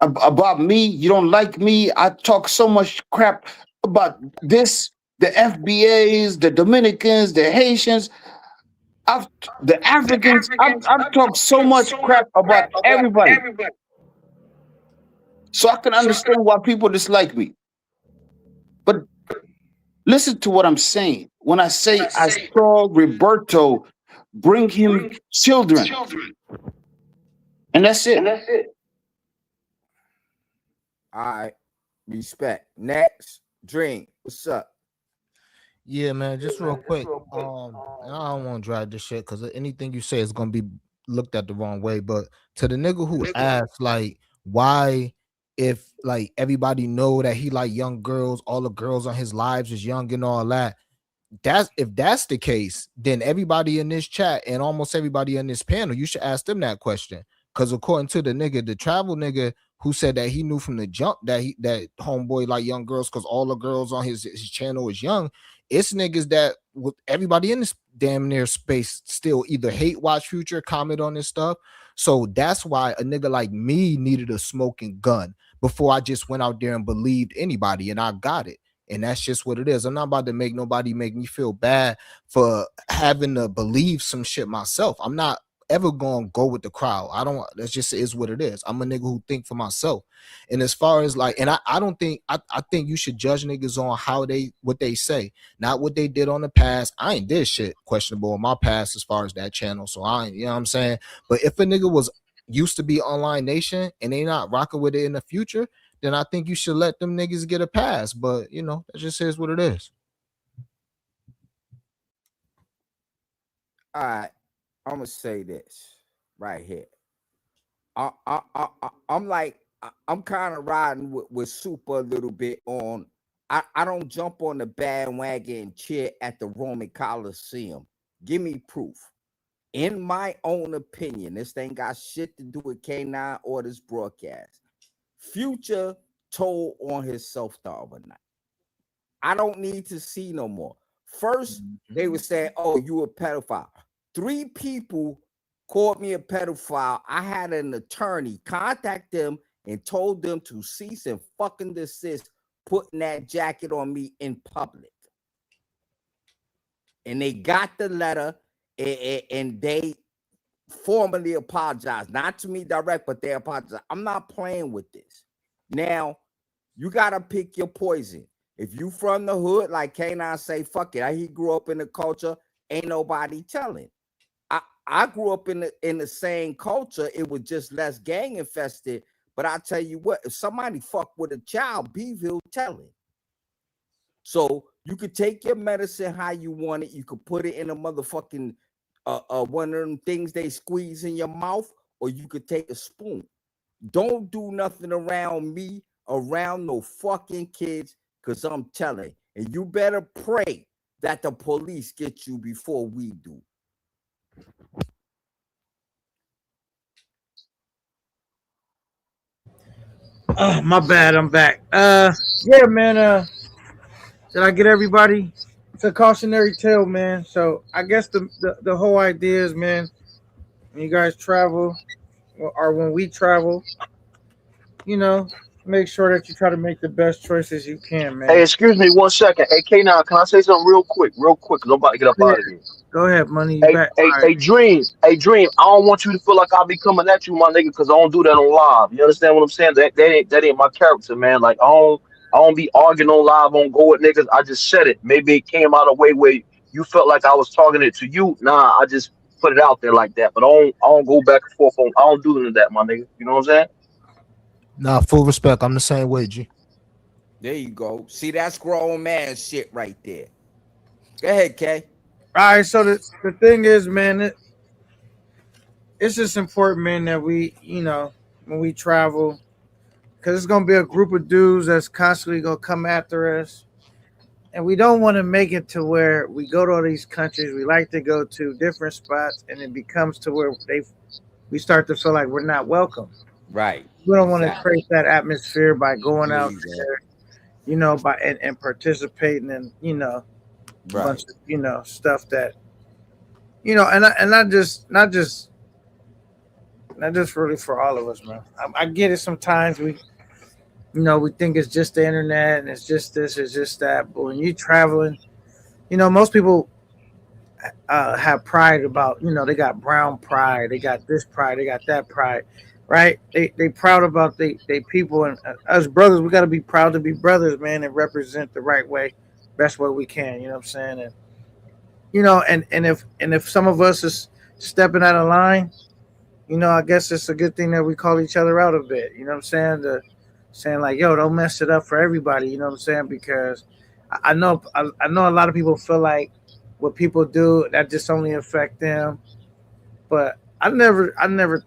about me. You don't like me. I talk so much crap about this, the FBAs, the Dominicans, the Haitians, the Africans. I've talked so much crap about everybody. So I can understand why people dislike me. But listen to what I'm saying. When I say I saw Roberto bring him children. And that's it. All right. Respect. Next. Dream. What's up? Yeah, man, just real quick. And I don't want to drag this shit because anything you say is gonna be looked at the wrong way. But to the nigga who asked, like, why, if like everybody know that he like young girls, all the girls on his lives is young and all that. If that's the case, then everybody in this chat and almost everybody in this panel, you should ask them that question. Because according to the nigga, the travel nigga who said that he knew from the jump that that homeboy like young girls because all the girls on his channel is young. It's niggas that with everybody in this damn near space still either hate watch Future, comment on this stuff. So that's why a nigga like me needed a smoking gun before I just went out there and believed anybody, and I got it. And that's just what it is. I'm not about to make nobody make me feel bad for having to believe some shit myself. I'm not ever gonna go with the crowd. I don't. That's just is what it is. I'm a nigga who think for myself. And as far as like, and I don't think I think you should judge niggas on how what they say, not what they did on the past. I ain't did shit questionable in my past as far as that channel. So I ain't, you know what I'm saying? But if a nigga was used to be Online Nation and they not rocking with it in the future, then I think you should let them niggas get a pass. But you know, that just is what it is. All right. I'm gonna say this right here. I'm like, I'm kind of riding with Super a little bit on. I don't jump on the bandwagon and cheer at the Roman Coliseum. Give me proof. In my own opinion, this thing got shit to do with K9 or this broadcast. Future told on himself the other night. I don't need to see no more. First, they were saying, oh, you a pedophile. 3 people called me a pedophile. I had an attorney contact them and told them to cease and fucking desist putting that jacket on me in public. And they got the letter and they formally apologized. Not to me direct, but they apologized. I'm not playing with this. Now, you got to pick your poison. If you from the hood, like K9 say, fuck it. He grew up in the culture. Ain't nobody telling. I grew up in the same culture. It was just less gang infested. But I tell you what, if somebody fuck with a child, Beeville telling. So you could take your medicine how you want it. You could put it in a motherfucking one of them things they squeeze in your mouth, or you could take a spoon. Don't do nothing around me, around no fucking kids, because I'm telling. And you better pray that the police get you before we do. Oh, my bad. I'm back. Yeah, man. Did I get everybody? It's a cautionary tale, man. So I guess the whole idea is, man, when you guys travel or when we travel, you know, make sure that you try to make the best choices you can, Hey, man. excuse me 1 second. Hey, K9, can I say something real quick? Cause I'm about to get up Yeah, out of here. go ahead, money. You Hey, back? hey, All right. hey, Dream. I don't want you to feel like I'll be coming at you, my nigga, because I don't do that on live. You understand what I'm saying? That ain't my character, man. Like I don't be arguing on live on go with niggas. I just said it. Maybe it came out a way where you felt like I was talking it to you. Nah, I just put it out there like that. But I don't go back and forth on. I don't do none of that, my nigga. You know what I'm saying? Nah, full respect. I'm the same way, G. There you go. See, that's grown man shit right there. Go ahead, K. All right. So the thing is, man, it's just important, man, that we, when we travel, because it's gonna be a group of dudes that's constantly gonna come after us, and we don't want to make it to where we go to all these countries we like to go to different spots, and it becomes to where we start to feel like we're not welcome. Right. We don't want to Exactly. create that atmosphere by going There out you go. there, by and participating in, a Right. bunch of, stuff that, and not just really for all of us, man. I get it. Sometimes we think it's just the internet and it's just this, it's just that. But when you're traveling, most people have pride about, they got brown pride, they got this pride, they got that pride, right? They proud about they people, and us brothers, we got to be proud to be brothers, man, and represent the right way, best way we can. You know what I'm saying? And and if some of us is stepping out of line, I guess it's a good thing that we call each other out a bit. You know what I'm saying? Saying like, yo, don't mess it up for everybody. You know what I'm saying? Because I know a lot of people feel like what people do that just only affect them. But I never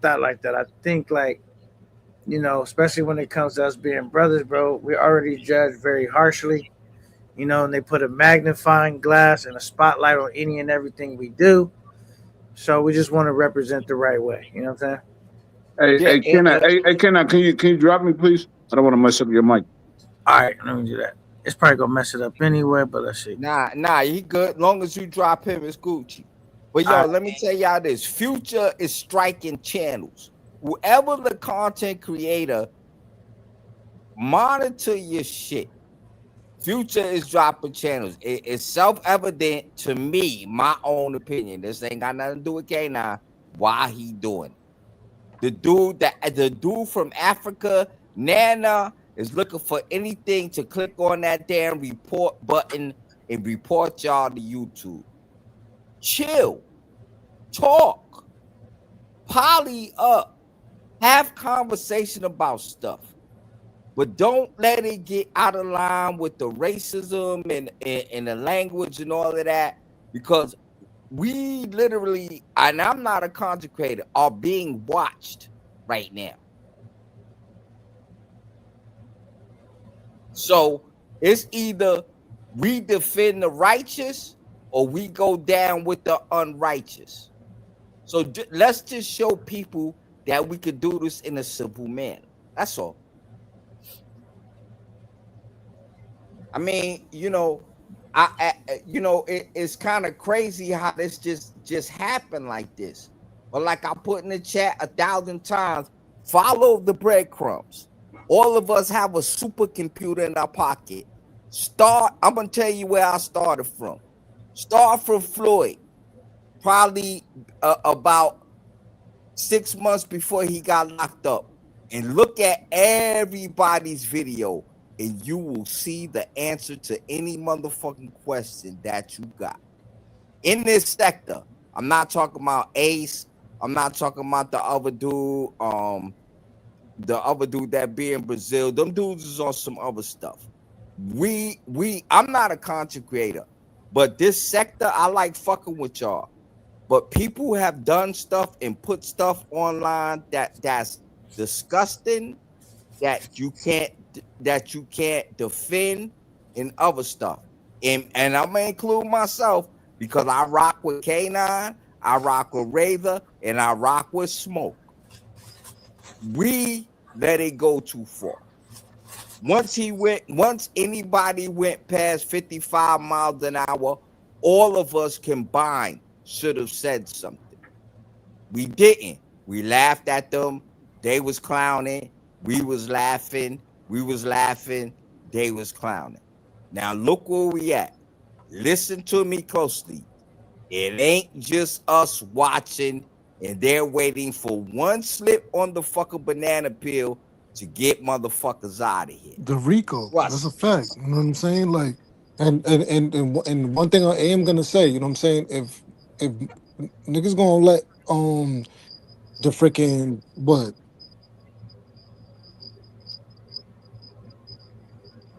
thought like that. I think like, especially when it comes to us being brothers, bro, we already judge very harshly. And they put a magnifying glass and a spotlight on any and everything we do. So we just want to represent the right way. You know what I'm saying? Hey, Yeah. hey, Ken, can you drop me, please? I don't want to mess up your mic. All right, let me do that. It's probably gonna mess it up anyway, but let's see. Nah, he good. Long as you drop him, it's Gucci. But yo, let me tell y'all this: Future is striking channels. Whoever the content creator, monitor your shit. Future is dropping channels. It's self-evident to me, my own opinion. This ain't got nothing to do with K9. Why he doing it? The dude from Africa, Nana, is looking for anything to click on that damn report button and report y'all to YouTube. Chill, talk, poly up, have conversation about stuff. But don't let it get out of line with the racism and the language and all of that, because we literally, and I'm not a content creator, are being watched right now. So it's either we defend the righteous or we go down with the unrighteous. So let's just show people that we could do this in a simple manner. That's all. I mean, it's kind of crazy how this just happened like this. But like I put in the chat 1,000 times, follow the breadcrumbs. All of us have a supercomputer in our pocket. I'm gonna tell you where I started from. Start from Floyd, probably about 6 months before he got locked up, and look at everybody's video. And you will see the answer to any motherfucking question that you got. In this sector, I'm not talking about Ace. I'm not talking about the other dude that be in Brazil. Them dudes is on some other stuff. I'm not a content creator, but this sector, I like fucking with y'all. But people have done stuff and put stuff online that's disgusting, that you can't defend, and other stuff. And I'm gonna include myself because I rock with K9, I rock with Rather, and I rock with Smoke. We let it go too far. Once anybody went past 55 miles an hour, all of us combined should have said something. We didn't. We laughed at them. They was clowning. We was laughing. We was laughing. They was clowning. Now look where we at. Listen to me closely. It ain't just us watching and they're waiting for one slip on the fucking banana peel to get motherfuckers out of here. The Rico, Watch. that's a fact. You know what I'm saying? Like, and one thing I am gonna say, you know what I'm saying? If niggas gonna let the freaking what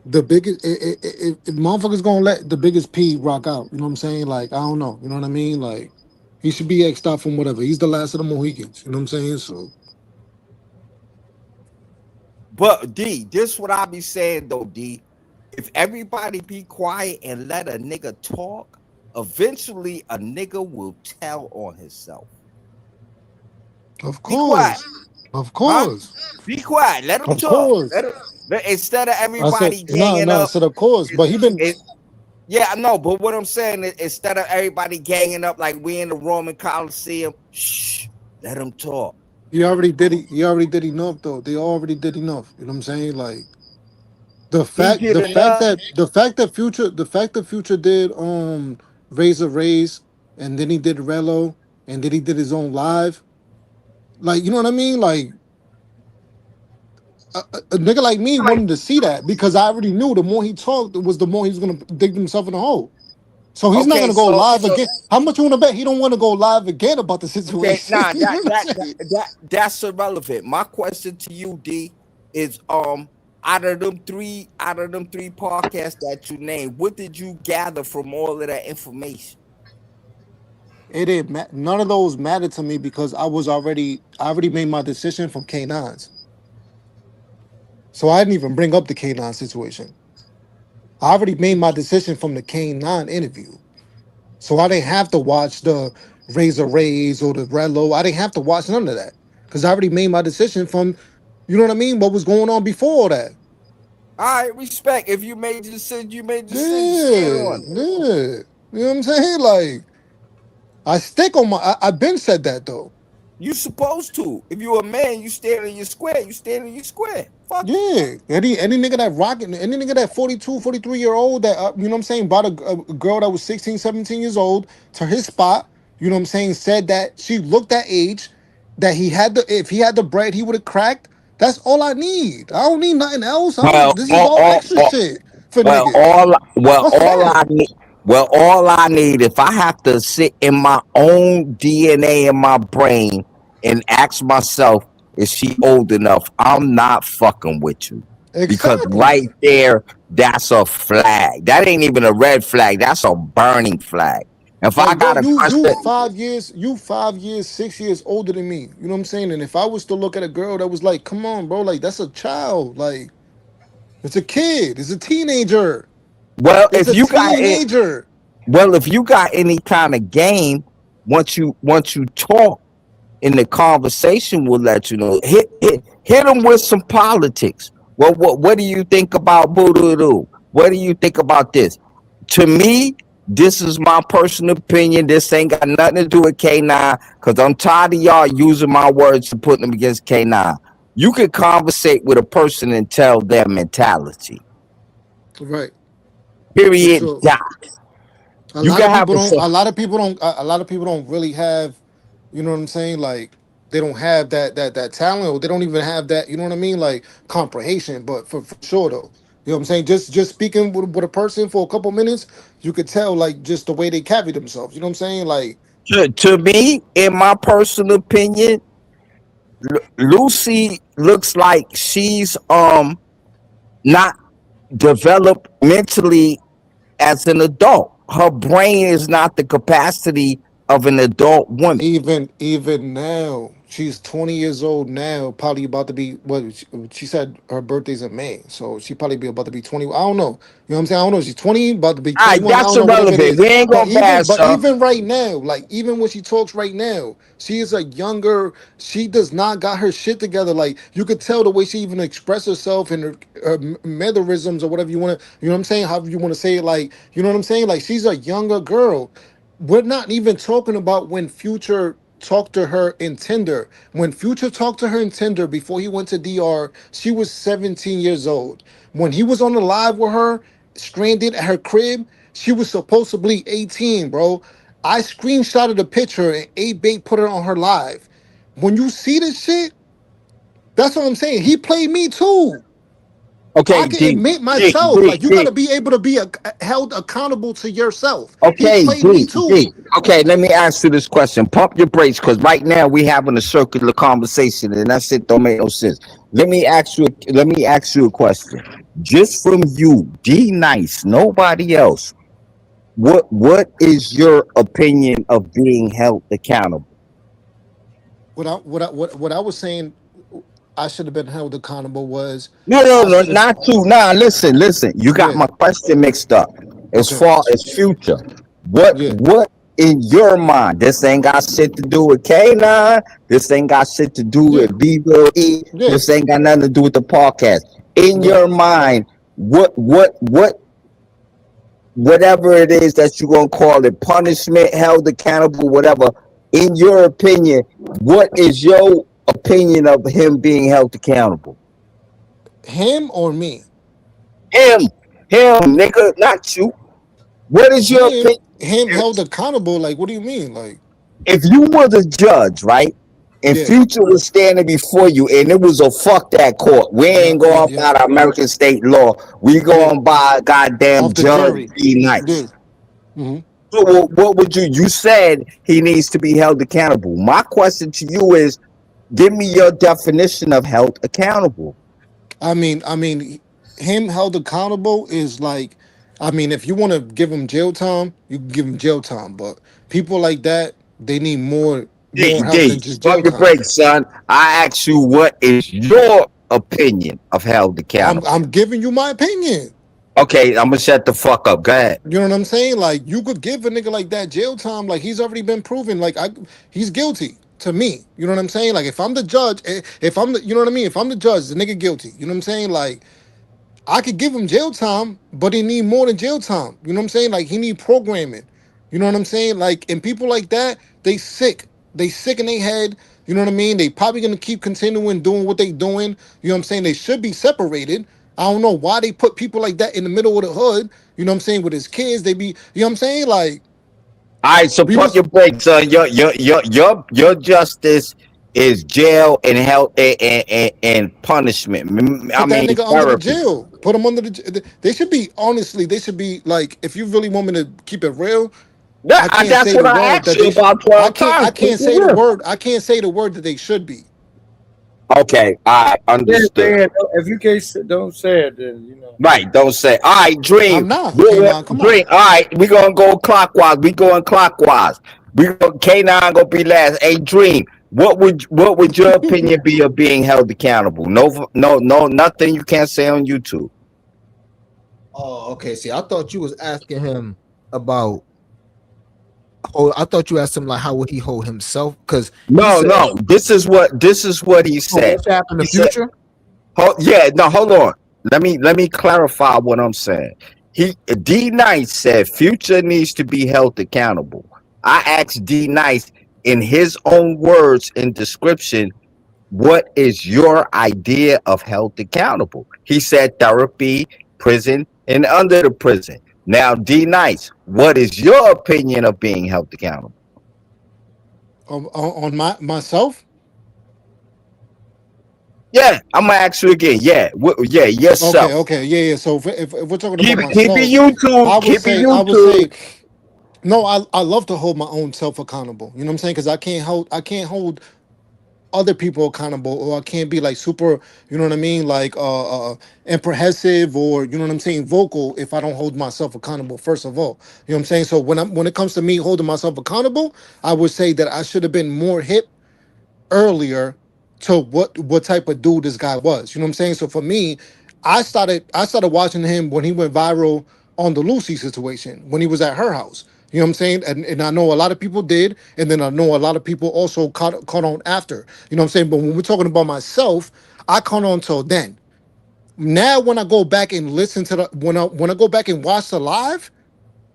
the biggest if motherfuckers gonna let the biggest P rock out, you know what I'm saying? Like, I don't know, you know what I mean? Like, he should be X'd out from whatever. He's the last of the Mohicans, you know what I'm saying? So, But D, this what I be saying though, D. If everybody be quiet and let a nigga talk, eventually a nigga will tell on himself. of Be quiet. course, of course, Be quiet. Let him of talk. course. Instead of I said, everybody no, ganging no, I up. said of course, but he been Yeah, I know, but what I'm saying is instead of everybody ganging up like we in the Roman Coliseum, shh, let them talk. he already did enough though. They already did enough. You know what I'm saying? Like, the fact did enough. that Future did Razor Rays, and then he did Relo, and then he did his own live. Like, you know what I mean? Like, a nigga like me wanted to see that because I already knew the more he talked, it was the more he was gonna dig himself in the hole. So he's not Okay, gonna go so- live so- again. How much you wanna bet he don't want to go live again about the Okay, situation? nah, You know what I'm saying? that's irrelevant. My question to you, D, is out of them three podcasts that you named, what did you gather from all of that information? It didn't none of those mattered to me because I already made my decision from K9's. So I didn't even bring up the K9 situation. I already made my decision from the K9 interview. So I didn't have to watch the Razor Rays or the Relo. I didn't have to watch none of that. Because I already made my decision from, you know what I mean, what was going on before that. All right, respect. If you made the decision, you made the decision. Yeah, Stand on it. yeah. You know what I'm saying? Like, I stick on my I've been said that though. You supposed to. If you a man, you stand in your square. You stand in your square. Fuck it. Yeah, any nigga that rocking, any nigga that 42, 43-year-old that, you know what I'm saying, brought a girl that was 16, 17 years old to his spot, you know what I'm saying, said that she looked that age, that if he had the bread, he would have cracked. That's all I need. I don't need nothing else. This is all extra shit for niggas. All I need, if I have to sit in my own DNA in my brain and ask myself, is she old enough? I'm not fucking with you. Because Exactly. right there, that's a flag. That ain't even a red flag. That's a burning flag. If I Like, bro, got a you person, 5 years, 6 years older than me. You know what I'm saying? And if I was to look at a girl that was like, come on, bro, like that's a child. Like, it's a kid, it's a teenager. well, It's if a you got it, teenager. well, if you got any kind of game, once you talk in the conversation, will let you know. Hit them with some politics. What do you think about Boogaloo? What do you think about this? To me, this is my personal opinion. This ain't got nothing to do with K9 because I'm tired of y'all using my words and putting them against K9. You can conversate with a person and tell their mentality. Right. Period. For sure. Dot. A You lot can of have people a don't. A lot of people don't really have. You know what I'm saying? Like, they don't have that talent, or they don't even have that. You know what I mean? Like, comprehension. But for sure though, you know what I'm saying? Just speaking with a person for a couple minutes, you could tell like just the way they carry themselves. You know what I'm saying? Like, to me, in my personal opinion, Lucy looks like she's not developed mentally as an adult. Her brain is not the capacity of an adult woman. even now, she's 20 years old now, probably about to be she said her birthday's in May, so she probably be about to be 20. I don't know. You know what I'm saying? I don't know. She's 20, about to be All right, 21. I that's don't know, whatever it irrelevant. is. We ain't But gonna bash her. even right now, like even when she talks right now, she is a younger. She does not got her shit together. Like you could tell the way she even express herself and her mannerisms or whatever you want to. You know what I'm saying? However you want to say it. Like you know what I'm saying? Like she's a younger girl. We're not even talking about when Future talked to her in Tinder. When Future talked to her in Tinder before he went to DR, she was 17 years old. When he was on the live with her, stranded at her crib, she was supposed to be 18, bro. I screenshotted the picture and A-Bait put it on her live. When you see this shit, that's what I'm saying. He played me too. Okay, I can admit myself. Like you got to be able to be held accountable to yourself. Okay, He played me too. Okay, let me ask you this question. Pump your brakes, because right now we having a circular conversation, and that shit don't make no sense. Let me ask you a question. Just from you, D Nice, nobody else. What is your opinion of being held accountable? What I was saying, I should have been held accountable was No, not you. Nah, listen. You got Yeah. my question mixed up. As Okay. far as Future, what in your mind? This ain't got shit to do with K9. This ain't got shit to do with BBE. Yeah. This ain't got nothing to do with the podcast. In your mind, whatever it is that you're gonna call it, punishment, held accountable, whatever. In your opinion, what is your opinion of him being held accountable? Him or me? Him, nigga, not you. What is your opinion? Him held accountable? Like, what do you mean? Like, If you were the judge, right, and Yeah. Future was standing before you, and it was a fuck that court. We ain't going by the American state law. We going by goddamn Off the Judge jury. B. Nice. Mhm. So what would you? You said he needs to be held accountable. My question to you is, give me your definition of held accountable. I mean, him held accountable is like, I mean, if you want to give him jail time, you can give him jail time. But people like that, they need more help than just jail Pump your time. brakes, son. I ask you, what is your opinion of held accountable? I'm giving you my opinion. Okay, I'm gonna shut the fuck up. Go ahead. You know what I'm saying? Like, you could give a nigga like that jail time. Like, he's already been proven. Like, he's guilty to me. You know what I'm saying? Like, if I'm the judge, if I'm the, you know what I mean? If I'm the judge, the nigga guilty. You know what I'm saying? Like, I could give him jail time, but he need more than jail time. You know what I'm saying? Like, he need programming. You know what I'm saying? Like, and people like that, they sick. They sick in their head. You know what I mean? They probably gonna keep continuing doing what they doing. You know what I'm saying? They should be separated. I don't know why they put people like that in the middle of the hood. You know what I'm saying? With his kids, they be, you know what I'm saying? Like, All right, so pump your brakes, son. Your justice is jail and health and punishment. I put that mean nigga under the therapy. jail. Put him under the. They should be, honestly. They should be like, if you really want me to keep it real, I can't That's say what the I word asked that you they. about 12 I times. can't say the word. I can't say the word that they should be. Okay, I understood. If you can't, don't say it. Then you know. Right, don't say. All right, Dream. I'm not. Dream. Come All right, we gonna go clockwise. We going clockwise. K9 gonna be last. Hey, Dream. What would your opinion be of being held accountable? No, nothing you can't say on YouTube. Oh, okay. See, I thought you was asking him about. Oh, I thought you asked him like how would he hold himself? Because No. This is what he said. What's happened in the He said- future? Hold on. Let me clarify what I'm saying. D Nice said Future needs to be held accountable. I asked D Nice in his own words and description, what is your idea of held accountable? He said therapy, prison, and under the prison. Now, D Nice, what is your opinion of being held accountable? On myself. Yeah, I'm gonna ask you again. Yeah, yourself. Okay, yeah. So if we're talking Keep about it myself, YouTube. I would Keep say, it I would YouTube. say, no. I love to hold my own self accountable. You know what I'm saying? Because I can't hold other people accountable, or I can't be like super, you know what I mean, like impressive, or you know what I'm saying, vocal, if I don't hold myself accountable, first of all. You know what I'm saying? So when it comes to me holding myself accountable, I would say that I should have been more hip earlier to what type of dude this guy was. You know what I'm saying? So for me, I started watching him when he went viral on the Lucy situation when he was at her house. You know what I'm saying? And I know a lot of people did, and then I know a lot of people also caught on after. You know what I'm saying? But when we're talking about myself, I caught on till then. Now when I go back and listen to the when I go back and watch the live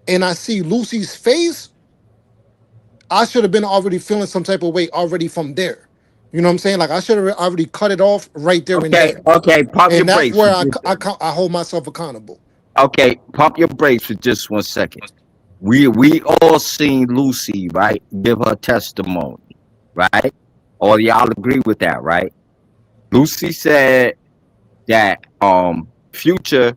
and I see Lucy's face, I should have been already feeling some type of way already from there. You know what I'm saying? Like I should have already cut it off right there and Okay, then. okay, pump your And that's brakes for where just I hold myself accountable. okay, pump your brakes for just 1 second. We all seen Lucy, right? Give her testimony, right? All y'all agree with that, right? Lucy said that Future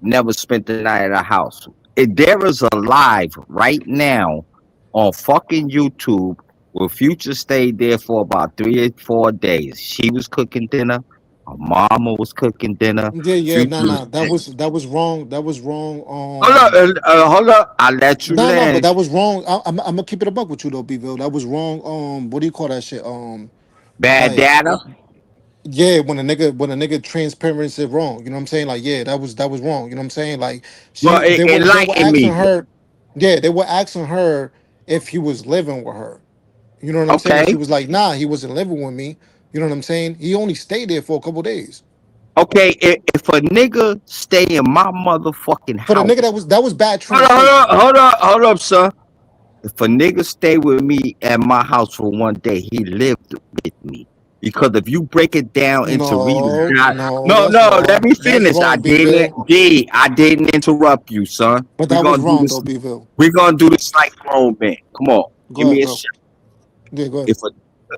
never spent the night at her house. There is a live right now on fucking YouTube where Future stayed there for about 3 or 4 days. She was cooking dinner. Her mama was cooking dinner. Yeah, Future nah. was That was wrong. That was wrong. hold up. I let you No, but land. that was wrong. I'm gonna keep it a buck with you though, Bville. That was wrong. What do you call that shit? Bad Like, data. yeah, when a nigga transparent said wrong. You know what I'm saying? Like, yeah, that was wrong. You know what I'm saying? Like, Well, they were enlighten me. asking her. Yeah, they were asking her if he was living with her. You know what I'm saying? And she Okay. was like, nah, he wasn't living with me. You know what I'm saying? He only stayed there for a couple days. Okay. If a nigga stay in my motherfucking For the nigga house, that was bad hold up, translation, bro. hold up, sir. If a nigga stay with me at my house for 1 day, he lived with me. Because if you break it down into reading, No, no, that's no, let wrong. me That's finish. wrong, Bville. I didn't interrupt you, son. But We're that was gonna do wrong this. though, Bville. We're gonna do this like grown men. Come on, Go give me ahead, a bro. shot. Yeah, go ahead.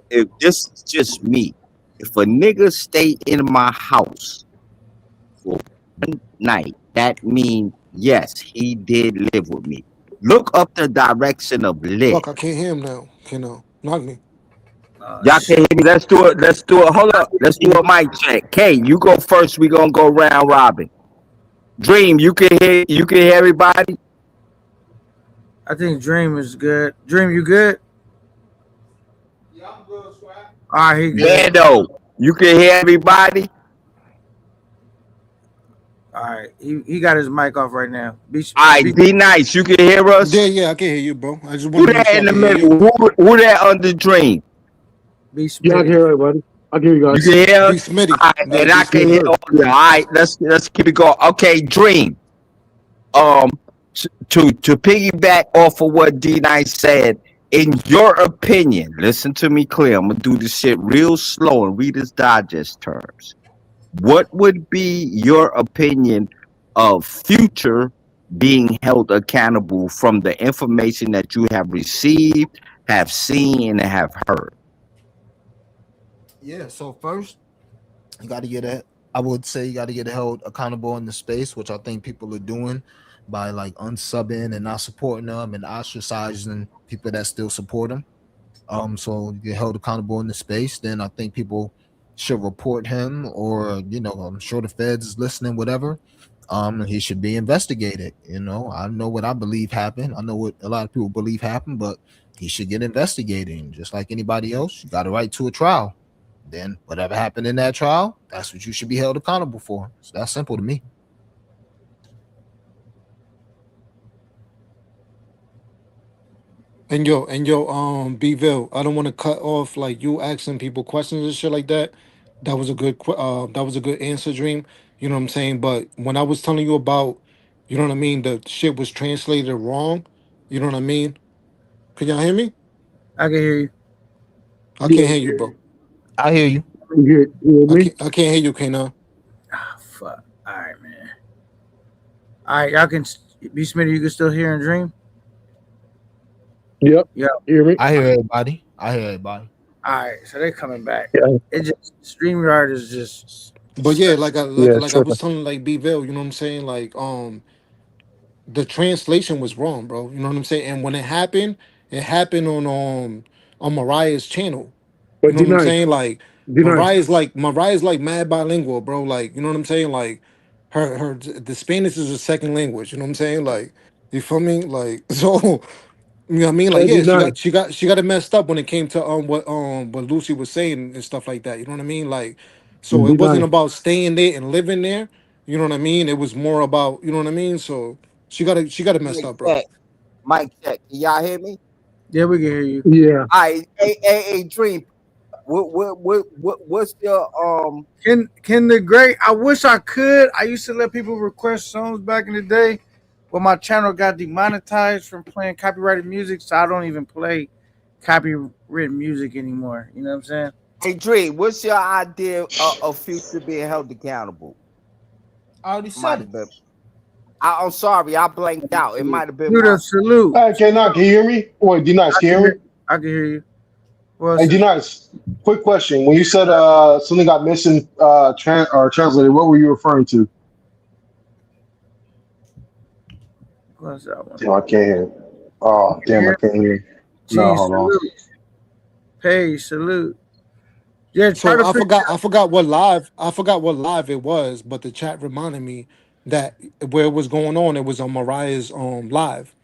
If this is just me, if a nigga stay in my house for 1 night, that means yes, he did live with me. Look up the direction of Fuck, live. I can't hear him now. Knock me. Y'all can hear me. Let's do it. Let's do it. Hold up. Let's do a mic check. K, you go first. We gonna go round robin. Dream, you can hear. You can hear everybody. I think Dream is good. Dream, you good? All right, he good. Bando, you can hear everybody. All right, he got his mic off right now. All right, be nice. You can hear us. Yeah, I can hear you, bro. I just Who want to make that sure in I the can hear you. middle? Who that under Dream? B Yeah, I can hear everybody. I can hear you You guys. can hear B us. Smitty. All right, Yeah, and B I can Smitty. hear all of you. All right, let's keep it going. Okay, Dream. To piggyback off of what D-Nice said, in your opinion, listen to me clear. I'm gonna do this shit real slow in Reader's Digest terms. What would be your opinion of Future being held accountable from the information that you have received, have seen, and have heard? Yeah. So first, you got to get it. I would say you got to get held accountable in the space, which I think people are doing by like unsubbing and not supporting them and ostracizing people that still support them. So you get held accountable in the space. Then I think people should report him, or I'm sure the feds is listening, whatever. He should be investigated. I know what I believe happened. I know what a lot of people believe happened, but he should get investigated. And just like anybody else, you got a right to a trial. Then whatever happened in that trial, that's what you should be held accountable for. So that's simple to me. And yo, Bville, I don't want to cut off like you asking people questions and shit like that. That was a good answer, Dream. You know what I'm saying? But when I was telling you about, you know what I mean, the shit was translated wrong. You know what I mean? Can y'all hear me? I can hear you. I can't hear you, bro. I hear you. You hear me? I can't hear you, K9. Ah, fuck. All right, man. All right, y'all can B Smitty. You can still hear and Dream. Yep. Yeah. You hear me? I hear everybody. All right, so they're coming back. Yeah. It just StreamYard is just. But yeah, like I Sure. was telling like Bville, you know what I'm saying? Like the translation was wrong, bro. You know what I'm saying? And when it happened on Mariah's channel. You But know what I'm D-Nice, saying? Like D-Nice. Mariah's like mad bilingual, bro. Like, you know what I'm saying? Like the Spanish is a second language, you know what I'm saying? Like, you feel me? Like so You know what I mean? Like, Hey, yeah, D9. she got it messed up when it came to what Lucy was saying and stuff like that. You know what I mean? Like, so it wasn't D9. about staying there and living there. You know what I mean? It was more about, you know what I mean? So she got it messed Mike up, bro. check. Mike check. Can y'all hear me? Yeah, we can hear you. Yeah. All right. Hey, Dream. What's your Can the Great? I wish I could. I used to let people request songs back in the day, but my channel got demonetized from playing copyrighted music, so I don't even play copyrighted music anymore. You know what I'm saying? Hey, Dream, what's your idea of Future being held accountable? I already Might said have been. I'm sorry, I blanked out. It might have been Do my the salute. Hey, K9, can you hear me? Wait, D9, can you hear me? I can hear you. Well, Hey, D9, quick question. When you said something got missing translated, what were you referring to? what's that one? Damn, I can't hear. Oh, damn, I can't hear. No, G hold on. salute. Pay salute. Yeah, try So to I figure forgot what live it was, but the chat reminded me that where it was going on, it was on Mariah's live.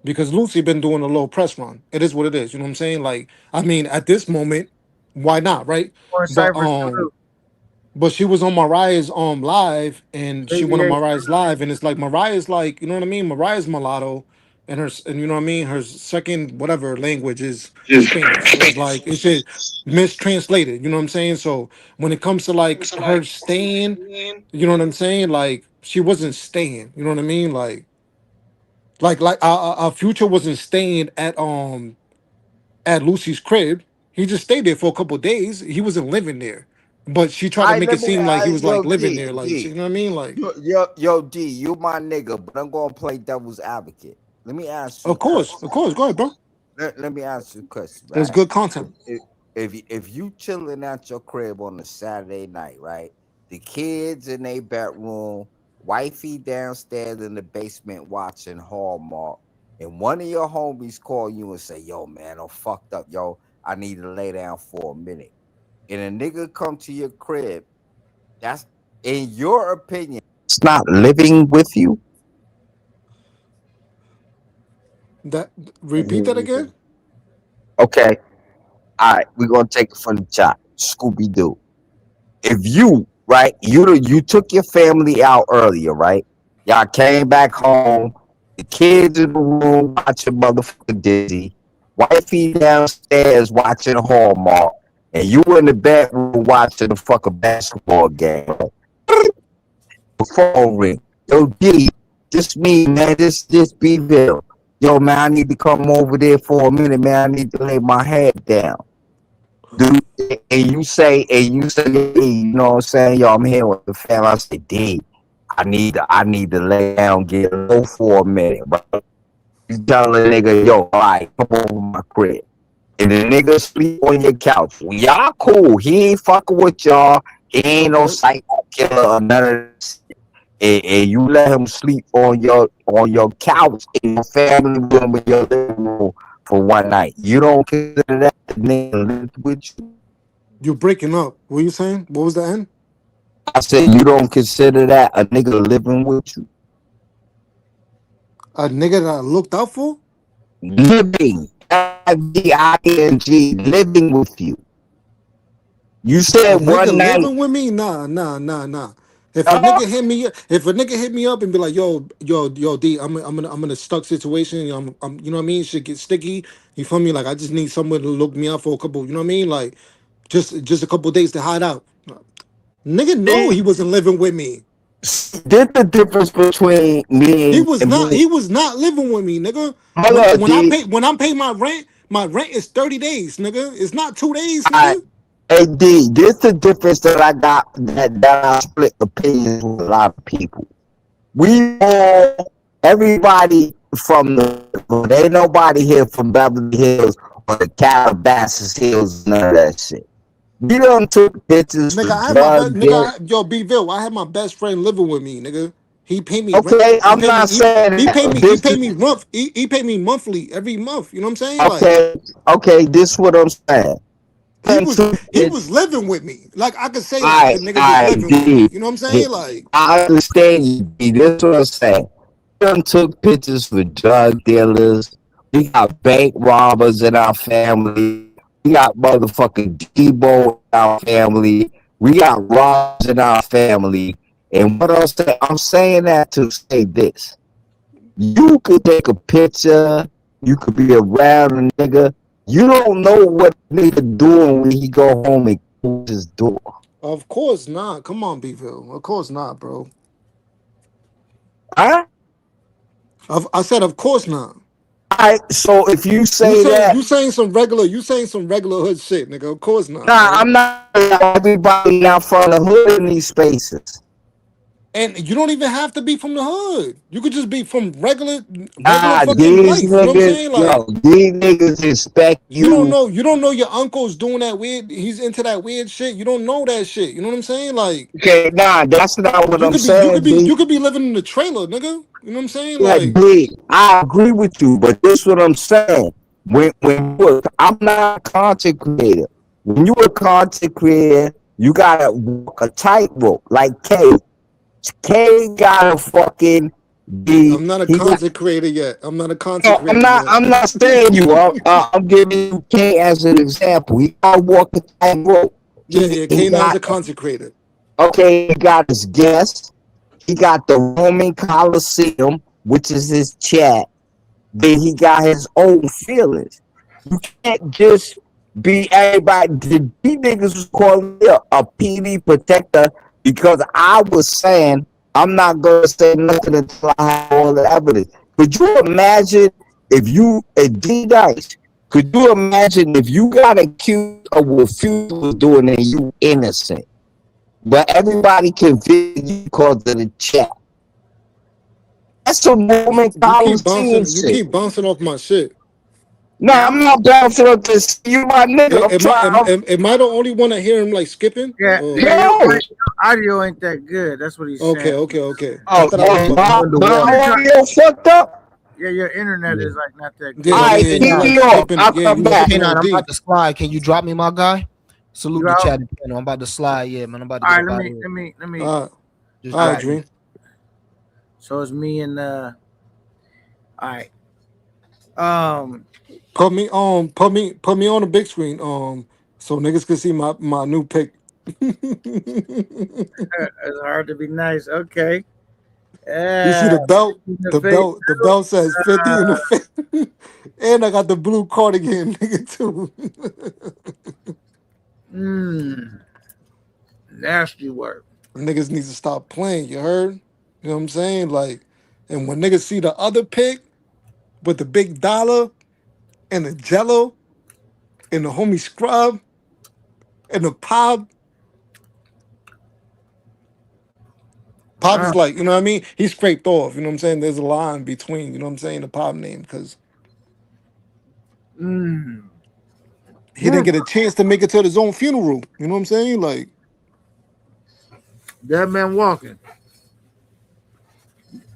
Because Lucy been doing a little press run. It is what it is. You know what I'm saying? Like, I mean, at this moment, why not, right? or But Cypher salute. but she was on Mariah's live, and she went on 88 Mariah's live, and it's like Mariah's like, you know what I mean? Mariah's mulatto, and and you know what I mean? Her second whatever language is Spanish. So it's like it's just mistranslated, you know what I'm saying? So when it comes to like her staying, you know what I'm saying? Like she wasn't staying, you know what I mean? Like our Future wasn't staying at Lucy's crib. He just stayed there for a couple of days. He wasn't living there, but she tried All to right, make it let me seem like he was like yo, living D, there. Like, D. you know what I mean? Like, Yo, D, you my nigga, but I'm gonna play devil's advocate. Let me ask you a of course. question. Go ahead, bro. Let me ask you a question, There's right? good content. If you chilling at your crib on a Saturday night, right? The kids in their bedroom, wifey downstairs in the basement watching Hallmark, and one of your homies call you and say, "Yo, man, I'm fucked up, yo. I need to lay down for a minute." And a nigga come to your crib. That's, in your opinion, it's not living with you. That repeat that again. Okay. All right, we're gonna take it from the top. Scooby Doo. If you, right, you took your family out earlier, right? Y'all came back home. The kids in the room watching motherfucking Disney. Wifey downstairs watching Hallmark, and you in the bedroom watching the fucking basketball game. Right? The phone ring. Yo, D, this me, man. This be real. Yo, man, I need to come over there for a minute, man. I need to lay my head down. Dude, and you say, hey, you know what I'm saying? Yo, I'm here with the family. I say, D, I need to lay down, get low for a minute, bro. You tell the nigga, yo, all right, come over my crib. And the nigga sleep on your couch. Well, y'all cool. He ain't fucking with y'all. He ain't no psycho killer or none of this. And you let him sleep on your couch in your family room in your living room for one night. You don't consider that the nigga lived with you? You're breaking up. What are you saying? What was the end? I said you don't consider that a nigga living with you? A nigga that I looked out for? Living. Living, living with you. You said A nigga one night. living with me? Nah. If a nigga hit me up and be like, yo, D, I'm in a stuck situation. I'm you know what I mean? Shit get sticky. You feel me? Like I just need someone to look me out for a couple. You know what I mean? Like just a couple days to hide out. Nigga, no, he wasn't living with me. There's the difference between me and He was not living with me, nigga. When I pay my rent is 30 days, nigga. It's not 2 days, nigga. Hey D, this the difference that I got that I split opinions with a lot of people. We all, everybody from there ain't nobody here from Beverly Hills or the Calabasas Hills, none of that shit. You done took pictures Nigga, yo, B-Ville, I had my best friend living with me, nigga. He paid me rent. Okay, I'm not saying he paid me monthly every month. You know what I'm saying? Okay, this what I'm saying. He was living with me. Like I could say that the nigga was living with me. You know what I'm saying? Like I understand you, D. This what I'm saying. You done took pictures for drug dealers. We got bank robbers in our family. We got motherfucking Debo in our family. We got robbers in our family. And what else? I'm saying that to say this. You could take a picture. You could be around a nigga. You don't know what nigga doing when he go home and close his door. Of course not. Come on, B-Ville. Of course not, bro. Huh? I said, of course not. Alright, so if you say that, you saying some regular hood shit, nigga. Of course not. nah, bro. I'm not everybody not from the hood in these spaces. And you don't even have to be from the hood. You could just be from regular Nah, fucking these life. You know what I'm niggas, saying? Like, yo, these niggas expect you don't you. know your uncle's doing that weird. He's into that weird shit. You don't know that shit. You know what I'm saying? Like, Okay, nah, that's not what you I'm could be saying, B. you could be living in the trailer, nigga. You know what I'm saying? Yeah, Like, B, I agree with you, but this what I'm saying. I'm not a content creator. When you a content creator, you gotta walk a tightrope. Like K gotta fucking be. I'm not a He got. content creator yet. I'm not a content No, creator yet. I'm not saying you. I'm giving you K as an example. He gotta walk a tightrope. Yeah, He K9's got. a content creator. Okay, he got his guests. He got the Roman Coliseum, which is his chat. Then he got his own feelings. You can't just be everybody. These niggas was calling me a PD protector because I was saying I'm not gonna say nothing until I have all the evidence. Could you imagine if you D-Nice? Could you imagine if you got accused of what Future was doing and you innocent? But everybody can feel you because of the chat. That's some Roman Coliseum You shit. keep bouncing off my shit. No, I'm not bouncing up this. You my nigga. Am I the only one that hear him like skipping? Yeah, Or- your audio ain't that good. That's what he's Okay, saying. okay. Oh, my audio fucked up. Yeah, your internet is like not that good. Yeah, All right, yeah, keep you like me off. skipping. I'll Yeah, come you back. skipping K9, I'm OD. about to slide. Can you drop me, my guy? Salute You the out? chat channel. I'm about to slide. Yeah, man. I'm about to All get right, up let out of me. here. All Just right, drop me. Dream. So it's me and all right. Put me on the big screen. So niggas can see my new pic. It's hard to be nice. Okay. You see the belt? The belt says 50 in the face. And I got the blue cardigan, nigga, too. Nasty work. Niggas need to stop playing, you heard? You know what I'm saying? Like, and when niggas see the other pic with the big dollar and the jello and the homie scrub and the pop is like, you know what I mean? He scraped off, you know what I'm saying? There's a line between, you know what I'm saying, the pop name, because he didn't get a chance to make it to his own funeral. You know what I'm saying? Like, Dead man walking.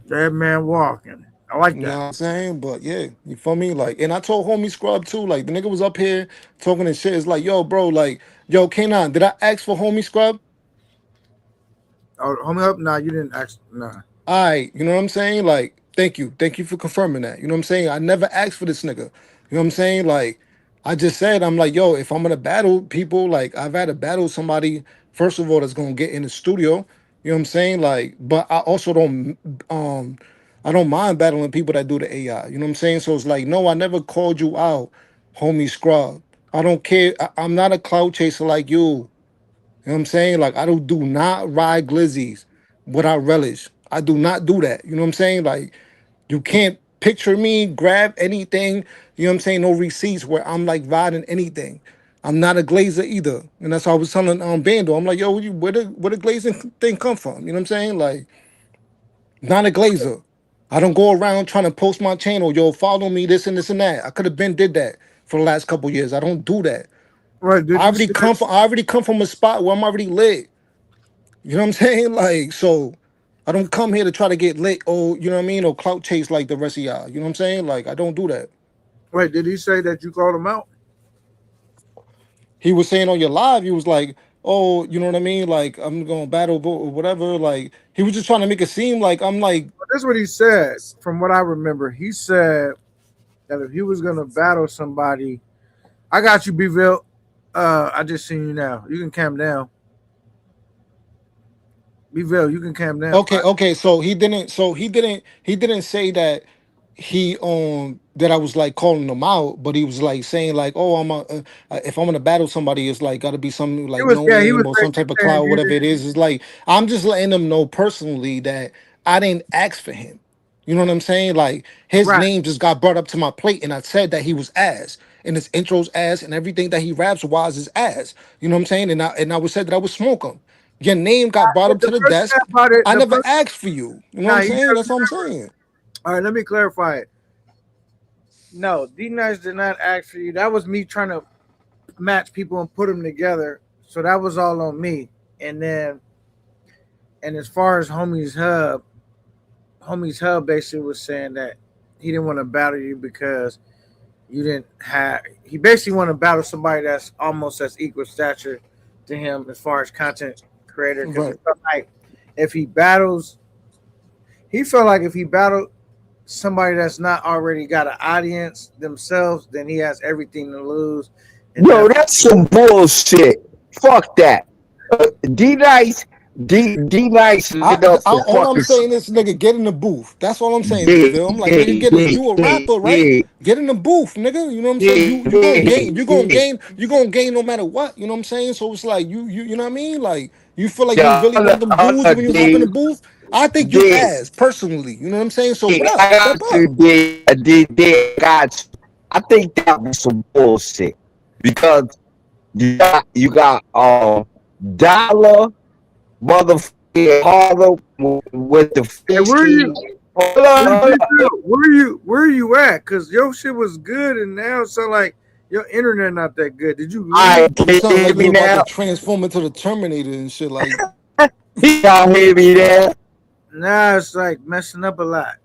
Dead man walking. I like that. You know what I'm saying? But yeah, you feel me? Like, and I told homie Scrub too, like the nigga was up here talking and shit. It's like, yo, bro, like, yo, K9, did I ask for homie Scrub? Oh, homie up? Nah, you didn't ask. Nah. All right, you know what I'm saying? Like, thank you for confirming that. You know what I'm saying? I never asked for this nigga. You know what I'm saying? Like, I just said, I'm like, yo, if I'm gonna battle people, like, I've had to battle somebody, first of all, that's gonna get in the studio. You know what I'm saying? Like, but I also don't I don't mind battling people that do the AI. You know what I'm saying? So it's like, no, I never called you out, homie Scrub. I don't care. I'm not a cloud chaser like you. You know what I'm saying? Like, I do not ride glizzies without relish. I do not do that. You know what I'm saying? Like, you can't picture me grab anything, you know what I'm saying? No receipts where I'm like riding anything. I'm not a glazer either. And that's why I was telling Bando. I'm like, yo, where the glazing thing come from? You know what I'm saying? Like, not a glazer. I don't go around trying to post my channel, yo, follow me, this and this and that. I could have did that for the last couple years. I don't do that. Right. I already come from a spot where I'm already lit. You know what I'm saying? Like, so I don't come here to try to get lit or, you know what I mean, or clout chase like the rest of y'all. You know what I'm saying? Like, I don't do that. Wait, did he say that you called him out? He was saying on your live, he was like, oh, you know what I mean? Like, I'm going to battle or whatever. Like, he was just trying to make it seem like I'm like. That's what he said. From what I remember, he said that if he was gonna battle somebody, I got you, Bville. I just seen you now. You can calm down. Bville, you can calm down. Okay. So he didn't say that he that I was like calling him out, but he was like saying like, oh, if I'm gonna battle somebody, it's like got to be something like no he name was or some type of cloud, whatever it is. It's like I'm just letting him know personally that I didn't ask for him. You know what I'm saying? Like his Right. name just got brought up to my plate, and I said that he was ass, and his intro's ass, and everything that he raps wise is ass. You know what I'm saying? And I would say that I would smoke him. Your name got brought up to the desk. I never asked for you. You know what I'm saying? That's what I'm saying. All right, let me clarify it. No, D-Nice did not ask for you. That was me trying to match people and put them together. So that was all on me. And as far as Homie's Hub basically was saying that he didn't want to battle you because you didn't have. He basically wanted to battle somebody that's almost as equal stature to him as far as content creator. Because Right. he felt like if he battles somebody that's not already got an audience themselves, then he has everything to lose. And Yo, that's some bullshit. Fuck that. D-Nice. All I'm saying is, nigga, get in the booth. That's all I'm saying. Yeah, I'm like, yeah, nigga, you a rapper, right? yeah. Get in the booth, nigga. You know what I'm saying? You gonna gain no matter what. You know what I'm saying? So it's like you know what I mean? Like you feel like Yeah, you really want them dudes when you hop in the booth. I think you ass personally. You know what I'm saying? So what up? I got you. I think that was some bullshit because you got Dollar motherfucking Harlem with the Hey, where you at? Cause your shit was good and now it's like your internet not that good. Did you It sound like you about to transform into the Terminator and shit like y'all hear me there? Nah, it's like messing up a lot.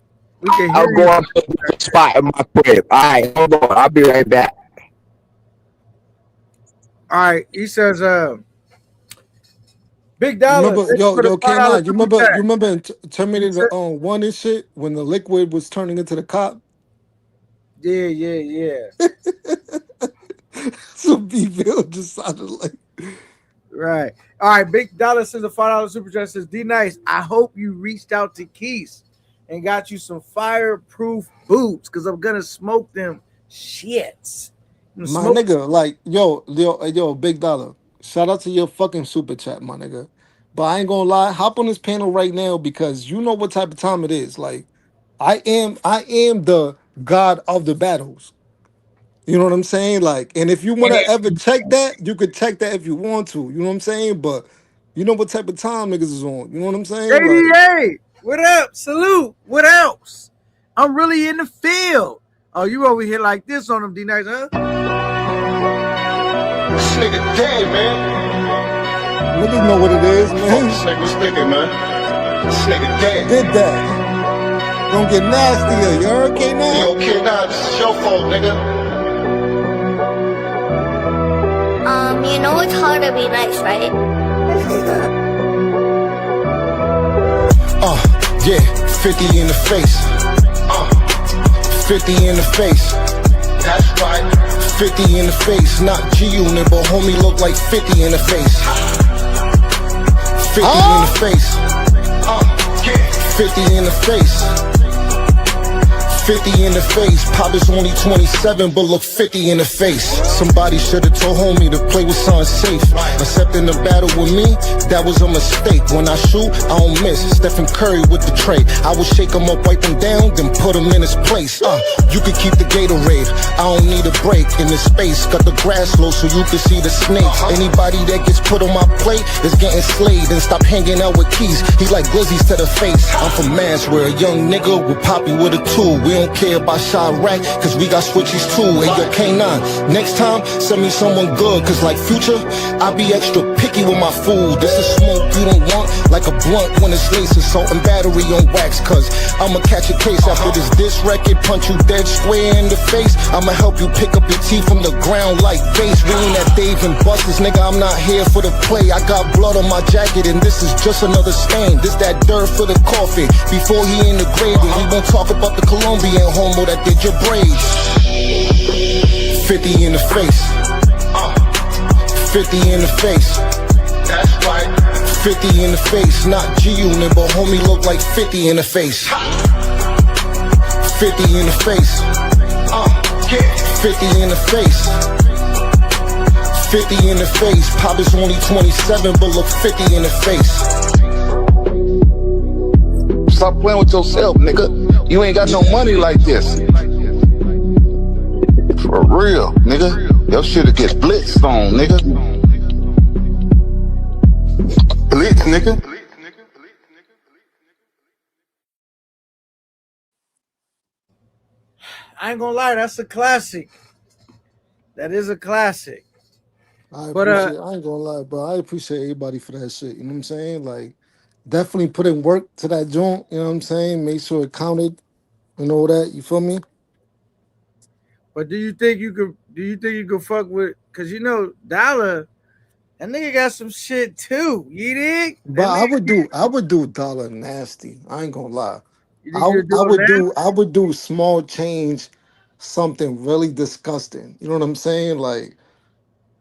We can hear I'll go up to the spot in my crib. All right, hold on. I'll be right back. All right, he says, Big Dollar. K9, you remember in Terminator 1 and shit when the liquid was turning into the cop? Yeah. So B-Bill just sounded like Right. All right, Big Dollar says a $5 super chat says, D-Nice, I hope you reached out to Keith and got you some fireproof boots because I'm gonna smoke them shits. my nigga, like yo, Big Dollar. Shout out to your fucking super chat, my nigga. But I ain't gonna lie, hop on this panel right now because you know what type of time it is. Like, I am the god of the battles. You know what I'm saying? Like, and if you want to ever check that, you could check that if you want to. You know what I'm saying? But you know what type of time niggas is on. You know what I'm saying? Like, JDA, what up? Salute. What else? I'm really in the field. Oh, you over here like this on them, D-Nice, huh? This nigga dead, man. niggas know what it is, man. This nigga's thinking, man. This nigga dead. Did that. Gonna get nastier, you heard, K9? Yo, K9, this is your fault, nigga. You know it's hard to be nice, right? Yeah, 50 in the face. 50 in the face. That's right. 50 in the face, not G-Unit, but homie look like 50 in the face. 50 in the face. 50 in the face. 50 in the face, Pop is only 27, but look 50 in the face. Somebody should've told homie to play with something safe. Accepting the battle with me, that was a mistake. When I shoot, I don't miss. Stephen Curry with the tray. I would shake him up, wipe him down, then put him in his place. You could keep the Gatorade, I don't need a break. In this space, cut the grass low so you can see the snakes. Anybody that gets put on my plate is getting slayed. And stop hanging out with Keys, he like glizzies to the face. I'm from Mass, where a young nigga will pop you with a tool. We don't care about Chirac, cause we got switches too. Hey yo, K9, next time, send me someone good. Cause like Future, I be extra picky with my food. This is smoke you don't want, like a blunt when it's laced, assault and battery on wax. Cause I'ma catch a case after this record, punch you dead square in the face. I'ma help you pick up your teeth from the ground like bass. We ain't at Dave and Buster's, nigga, I'm not here for the play. I got blood on my jacket and this is just another stain. This that dirt for the coffin before he in the grave. And we won't talk about the Colombian homo that did your braids. 50 in the face. 50 in the face. That's right. 50 in the face, not G-Unit, but homie look like 50 in the face. 50 in the face. 50 in the face. 50 in the face. Pop is only 27, but look 50 in the face. Stop playing with yourself, nigga. You ain't got no money like this. For real, nigga. Your shit gets blitzed on, nigga. Blitz, nigga. I ain't gonna lie, that's a classic. That is a classic. I But appreciate. I ain't gonna lie, bro. I appreciate everybody for that shit. You know what I'm saying? Like, definitely put in work to that joint. You know what I'm saying? Make sure it counted and all that. You feel me? But do you think you could fuck with, cause you know Dollar, that nigga got some shit too. You dig? But I would do Dollar nasty. I ain't gonna lie. You think you'd do I would do small change, something really disgusting. You know what I'm saying? Like,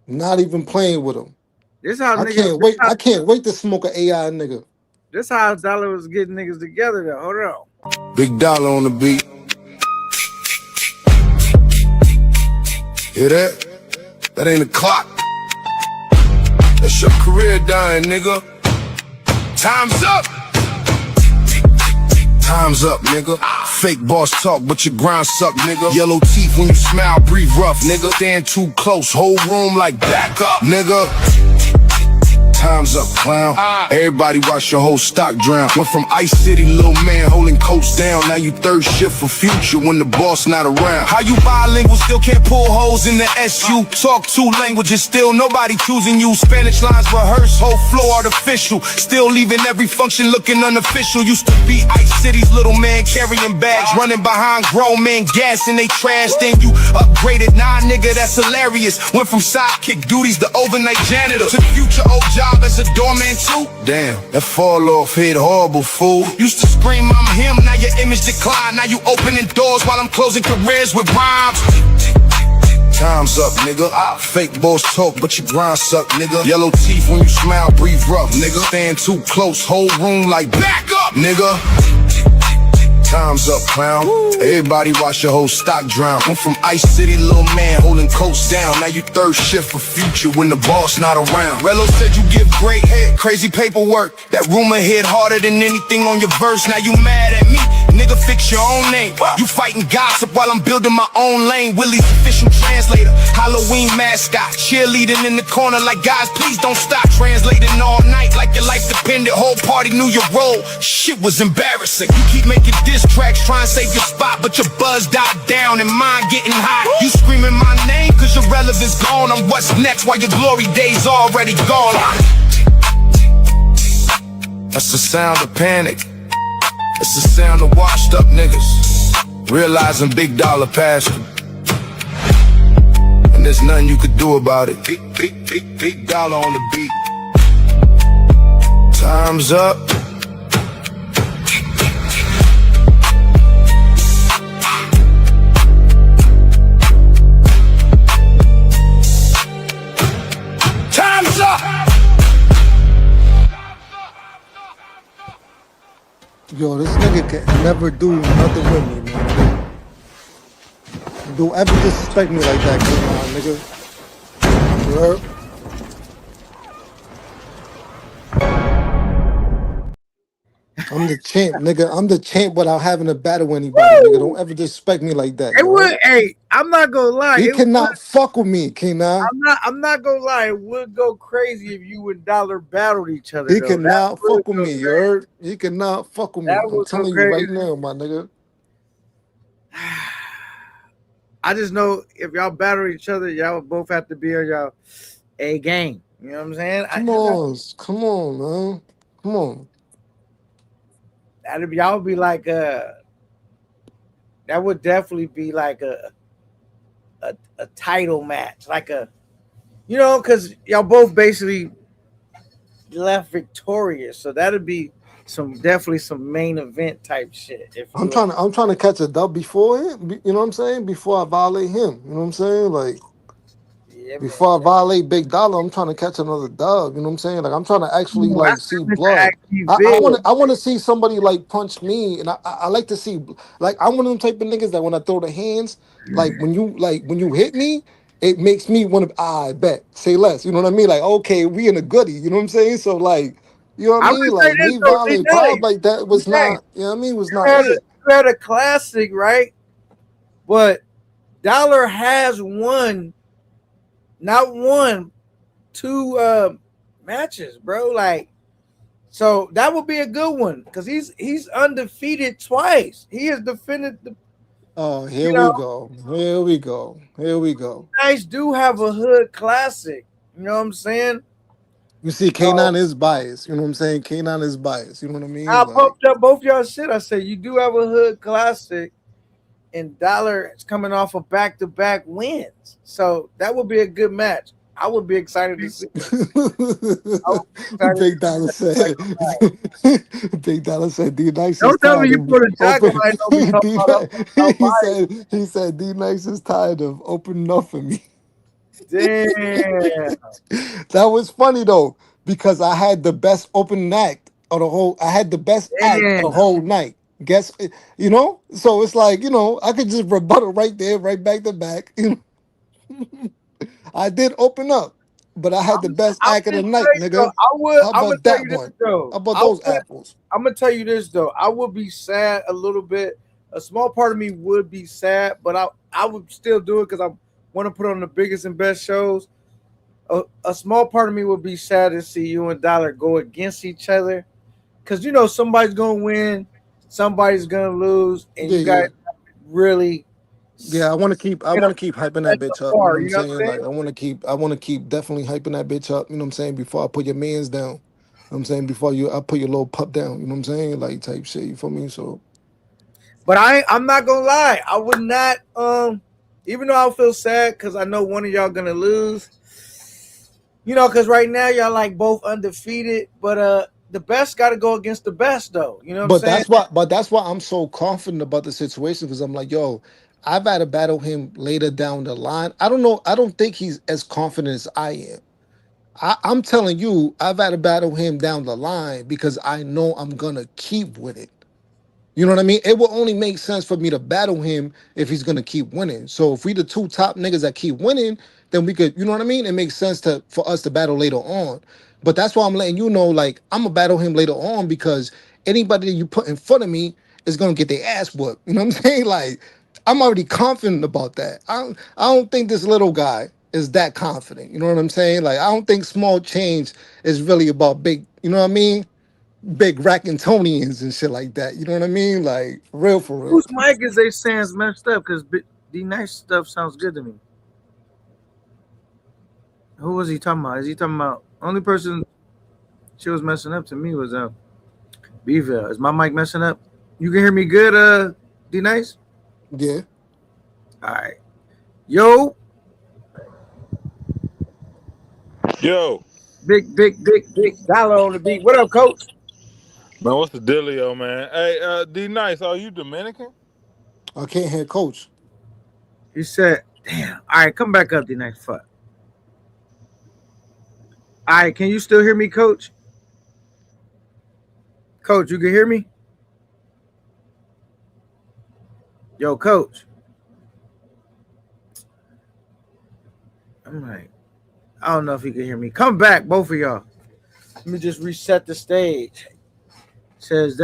not even playing with him. This how I niggas. can't wait. I can't wait to smoke an AI nigga. This how Dollar was getting niggas together though. Hold on. Big Dollar on the beat. Hear that? That ain't a clock. That's your career dying, nigga. Time's up. Time's up, nigga. Fake boss talk, but your grind suck, nigga. Yellow teeth when you smile, breathe rough, nigga. Stand too close, whole room like back up, nigga. Time's up, clown. Everybody watch your whole stock drown. Went from Ice City, little man holding coats down. Now you third shift for Future when the boss not around. How you bilingual, still can't pull holes in the SU. Talk two languages, still nobody choosing you. Spanish lines rehearsed, whole flow artificial. Still leaving every function looking unofficial. Used to be Ice City's little man carrying bags, running behind grown men, gassing they trash. Then you upgraded, nah nigga, that's hilarious. Went from sidekick duties to overnight janitor to Future old job as a doorman too. Damn, that fall off hit horrible, fool. Used to scream I'm him, now your image decline. Now you opening doors while I'm closing careers with rhymes. Time's up, nigga. Fake boss talk, but your grind suck, nigga. Yellow teeth when you smile, breathe rough, nigga. Stand too close, whole room like back up, nigga. Time's up, clown. Everybody watch your whole stock drown. Went from Ice City, little man holding coats down. Now you third shift for Future when the boss not around. Rello said you give great head, crazy paperwork. That rumor hit harder than anything on your verse. Now you mad at me, nigga, fix your own name. You fighting gossip while I'm building my own lane. Willie's official translator, Halloween mascot, cheerleading in the corner like guys, please don't stop. Translating all night like your life depended. Whole party knew your role. Shit was embarrassing. You keep making diss tracks, trying to save your spot, but your buzz died down and mine getting hot. You screaming my name cause your relevance gone. I'm what's next while your glory days already gone. That's the sound of panic. It's the sound of washed up niggas realizing Big Dollar passed them, and there's nothing you could do about it. Big Dollar on the beat. Time's up. Time's up. Yo, this nigga can never do nothing with me, man. Don't ever disrespect me like that, nigga. You heard? I'm the champ, nigga. I'm the champ without having to battle anybody, nigga. Don't ever disrespect me like that. It would, hey, I'm not gonna lie. He It cannot would, fuck with me, Kina. I'm not gonna lie. It would go crazy if you and Dollar battled each other. He though. cannot That would fuck with go me, you crazy. heard? He cannot fuck with me. That I'm would go telling you right crazy. now, my nigga. I just know if y'all battle each other, y'all would both have to be on y'all A game. You know what I'm saying? Come on, man. Come on. Y'all would be like that would definitely be like a title match, like because y'all both basically left victorious, so that'd be definitely some main event type shit. I'm trying to catch a dub before him. You know what I'm saying? Before I violate him. You know what I'm saying? Like before I violate Big Dollar, I'm trying to catch another dub. You know what I'm saying? Like I'm trying to actually like see blood. I want to see somebody like punch me, and I like to see like I'm one of them type of niggas that when I throw the hands, like when you hit me, it makes me want to I bet say less. You know what I mean? Like okay, we in a goodie. You know what I'm saying? So like. You know what I mean? Like me violating Bob like that was not, you know what I mean? Was not it. You had a classic, right? But Dollar has won, not one, 2 matches, bro. Like, so that would be a good one because he's undefeated twice. He has defended the. Oh, here we go. Here we go. Here we go. Nice do have a hood classic. You know what I'm saying? You see, K9 is biased. You know what I'm saying? K9 is biased. You know what I mean? I pumped up both y'all shit. I said you do have a hood classic, and Dollar is coming off of back-to-back wins, so that would be a good match. I would be excited to see. Big Dollar said. Big Dollar said D Nice. Don't tell me you put a jacket on. He said D Nice is tired of opening up for me. Damn. That was funny though, because I had the best opening act of the whole. I had the best act of the whole night. Guess so it's like I could just rebuttal right there, right back to back. I did open up, but I had the best act of the night, nigga. How about that one? How about those apples? I'm gonna tell you this though. I would be sad a little bit. A small part of me would be sad, but I would still do it because I want to put on the biggest and best shows. A small part of me would be sad to see you and Dollar go against each other, because somebody's gonna win, somebody's gonna lose, and you guys really. Yeah, I want to keep hyping that bitch up. You know what I'm saying? Like I want to keep definitely hyping that bitch up. You know what I'm saying? Before I put your mans down. You know what I'm saying? Before I put your little pup down. You know what I'm saying? Like type shit. You feel me? So. But I'm not gonna lie. I would not. Even though I feel sad because I know one of y'all gonna lose. Because right now y'all like both undefeated, but the best got to go against the best though. You know what I'm saying? That's why I'm so confident about the situation, because I'm like, yo, I've had to battle him later down the line. I don't know. I don't think he's as confident as I am. I'm telling you, I've had to battle him down the line because I know I'm gonna keep with it. You know what I mean? It will only make sense for me to battle him if he's gonna keep winning. So if we the 2 top niggas that keep winning, then we could, you know what I mean? It makes sense for us to battle later on. But that's why I'm letting you know, like, I'm gonna battle him later on, because anybody that you put in front of me is gonna get their ass whooped. You know what I'm saying? Like, I'm already confident about that. I don't think this little guy is that confident. You know what I'm saying? Like, I don't think small change is really about big, you know what I mean? Big Rackingtonians and shit like that. You know what I mean? Like, for real. Whose mic is they saying's messed up? Because D Nice stuff sounds good to me. Who was he talking about? Is he talking about only person she was messing up to me was Beeville. Is my mic messing up? You can hear me good, D Nice? Yeah. All right. Yo. Big Dollar on the beat. What up, coach? Man, what's the dealio, man? Hey, D Nice, are you Dominican? I can't hear coach. He said, damn. All right, come back up, D Nice. Fuck. All right, can you still hear me, coach? Coach, you can hear me? Yo, coach. I'm like, I don't know if he can hear me. Come back, both of y'all. Let me just reset the stage. He says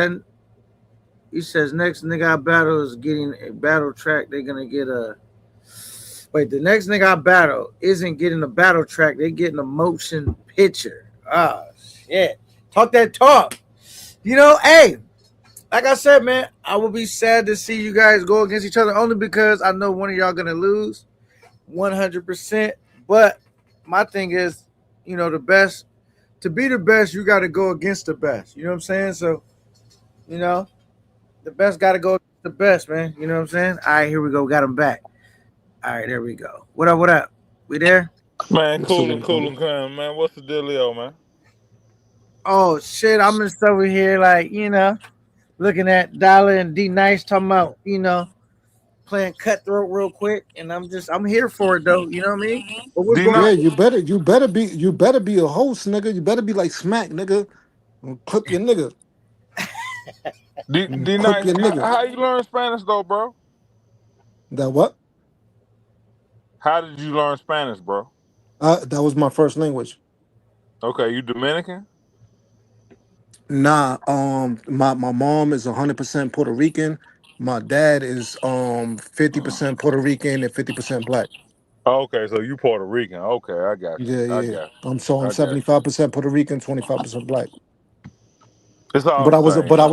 next nigga I battle is getting a battle track. They're gonna get the next nigga I battle isn't getting a battle track. They're getting a motion picture. Oh shit. Talk that talk. Hey, like I said, man, I will be sad to see you guys go against each other, only because I know one of y'all gonna lose 100%. But my thing is, the best to be the best, you got to go against the best. You know what I'm saying? So, you know, the best got to go against the best, man. You know what I'm saying? All right, here we go. Got him back. All right, there we go. What up? What up? We there? Man, Yes, cool sir. and calm, man. What's the dealio, man? Oh shit! I'm just over here, like, you know, looking at Dollar and D Nice talking about, you know, playing cutthroat real quick, and I'm here for it though. You know what I mean? But what's D going Yeah, Nice. you better be a host, nigga. You better be like Smack, nigga. Clip your nigga. D Clip Nice. your nigga. How you learn Spanish though, bro? That what? How did you learn Spanish, bro? That was my first language. Okay, you Dominican? Nah, my mom is 100% Puerto Rican. My dad is 50% Puerto Rican and 50% black. Okay, so you Puerto Rican. Okay, I got you. Yeah, I yeah. got I'm you. I got you. 75% Puerto Rican, 25% black. It's all But the I was same, huh?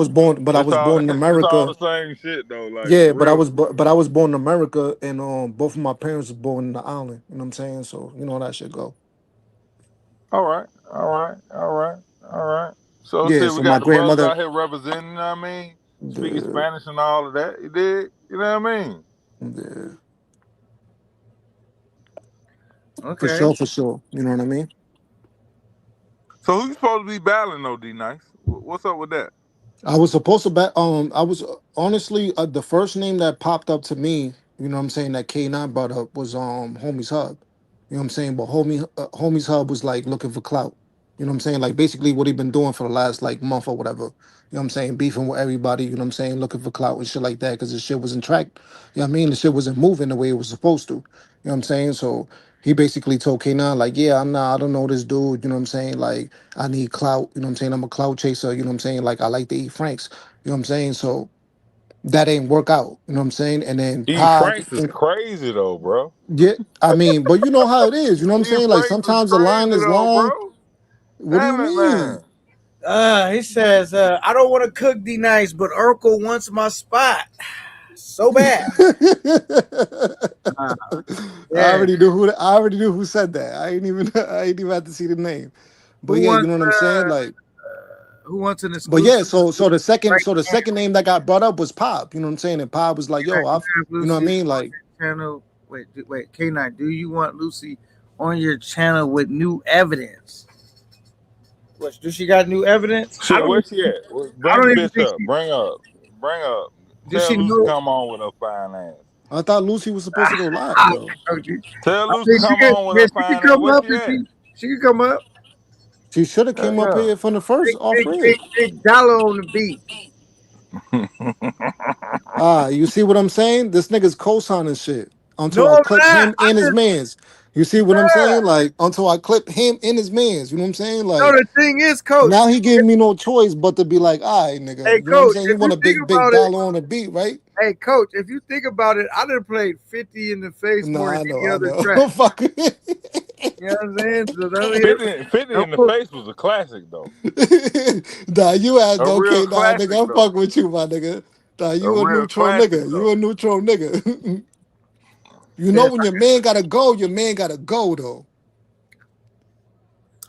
I was born in It's all America. the same shit though, like Yeah, for real. but I was born in America, and both of my parents were born in the island. You know what I'm saying? So you know how that shit go. All right, all right, all right, all right. So Yeah. see, we So my got the brothers grandmother. out here representing, you know what I mean? Speaking The, Spanish and all of that. You did? You know what I mean? the, Okay. for sure. You know what I mean? So who's supposed to be battling though, D Nice? What's up with that? I was supposed to bet. I was honestly the first name that popped up to me. You know what I'm saying? That K9 brought up was Homie's Hub. You know what I'm saying? But Homie's Hub was like looking for clout. You know what I'm saying? Like basically what he been doing for the last like month or whatever. You know what I'm saying? Beefing with everybody. You know what I'm saying? Looking for clout and shit like that because the shit wasn't tracked. You know what I mean? The shit wasn't moving the way it was supposed to. You know what I'm saying? So he basically told K9 like, yeah, I don't know this dude. You know what I'm saying? Like I need clout. You know what I'm saying? I'm a clout chaser. You know what I'm saying? Like I like to eat Franks. You know what I'm saying? So that ain't work out. You know what I'm saying? And then E Pod, Franks is crazy though, bro. yeah, I mean, but you know how it is. You know what I'm E saying? Like Franks is sometimes the line crazy is though, long. bro. What do you Damn it, mean? man. He says, I don't want to cook D Nice, but Urkel wants my spot so bad. I Yeah. already knew who said that. I ain't even have to see the name. But Who yeah, you wants know what I'm saying? Like, an but yeah, exclusive? so the Right second name that got brought up was Pop. You know what I'm saying? And Pop was like, yo, now, you know what I Lucy mean? on Like, your channel. Wait, K9, do you want Lucy on your channel with new evidence? What, do she got new evidence? Shit, where she at? I Bring don't the even bitch think up. Bring her up. Bring her up. does Tell she Lucy know. come on with her fine ass. I thought Lucy was supposed to go live though. Tell I Lucy mean, come on with her she can fine ass. come Where up she if at? she can come up. She should have Yeah, came up yeah. here from the first off rip. Big dollar on the beat. You see what I'm saying? This nigga's co-signing shit No, until I I'm clip not. him in his mans. You see what I'm saying? Like until I clip him in his mans. You know what I'm saying? No, Like the thing is, coach. now he gave me no choice but to be like, all right, nigga. Hey, You know what I'm coach, saying? You if want you a think big about it, dollar on the beat, right? hey, coach, if you think about it, I done played 50 in the face more Nah, than I know, any I other track. know. Fuck. You know what I'm saying? So don't 50 in the put, face was a classic though. Nah, you asked A real okay, nah, nigga. classic I'm though. fucking with you, my nigga. Nah, A you a real neutral classic nigga. You though. a neutral nigga. You know yes. when your man gotta go, your man gotta go though.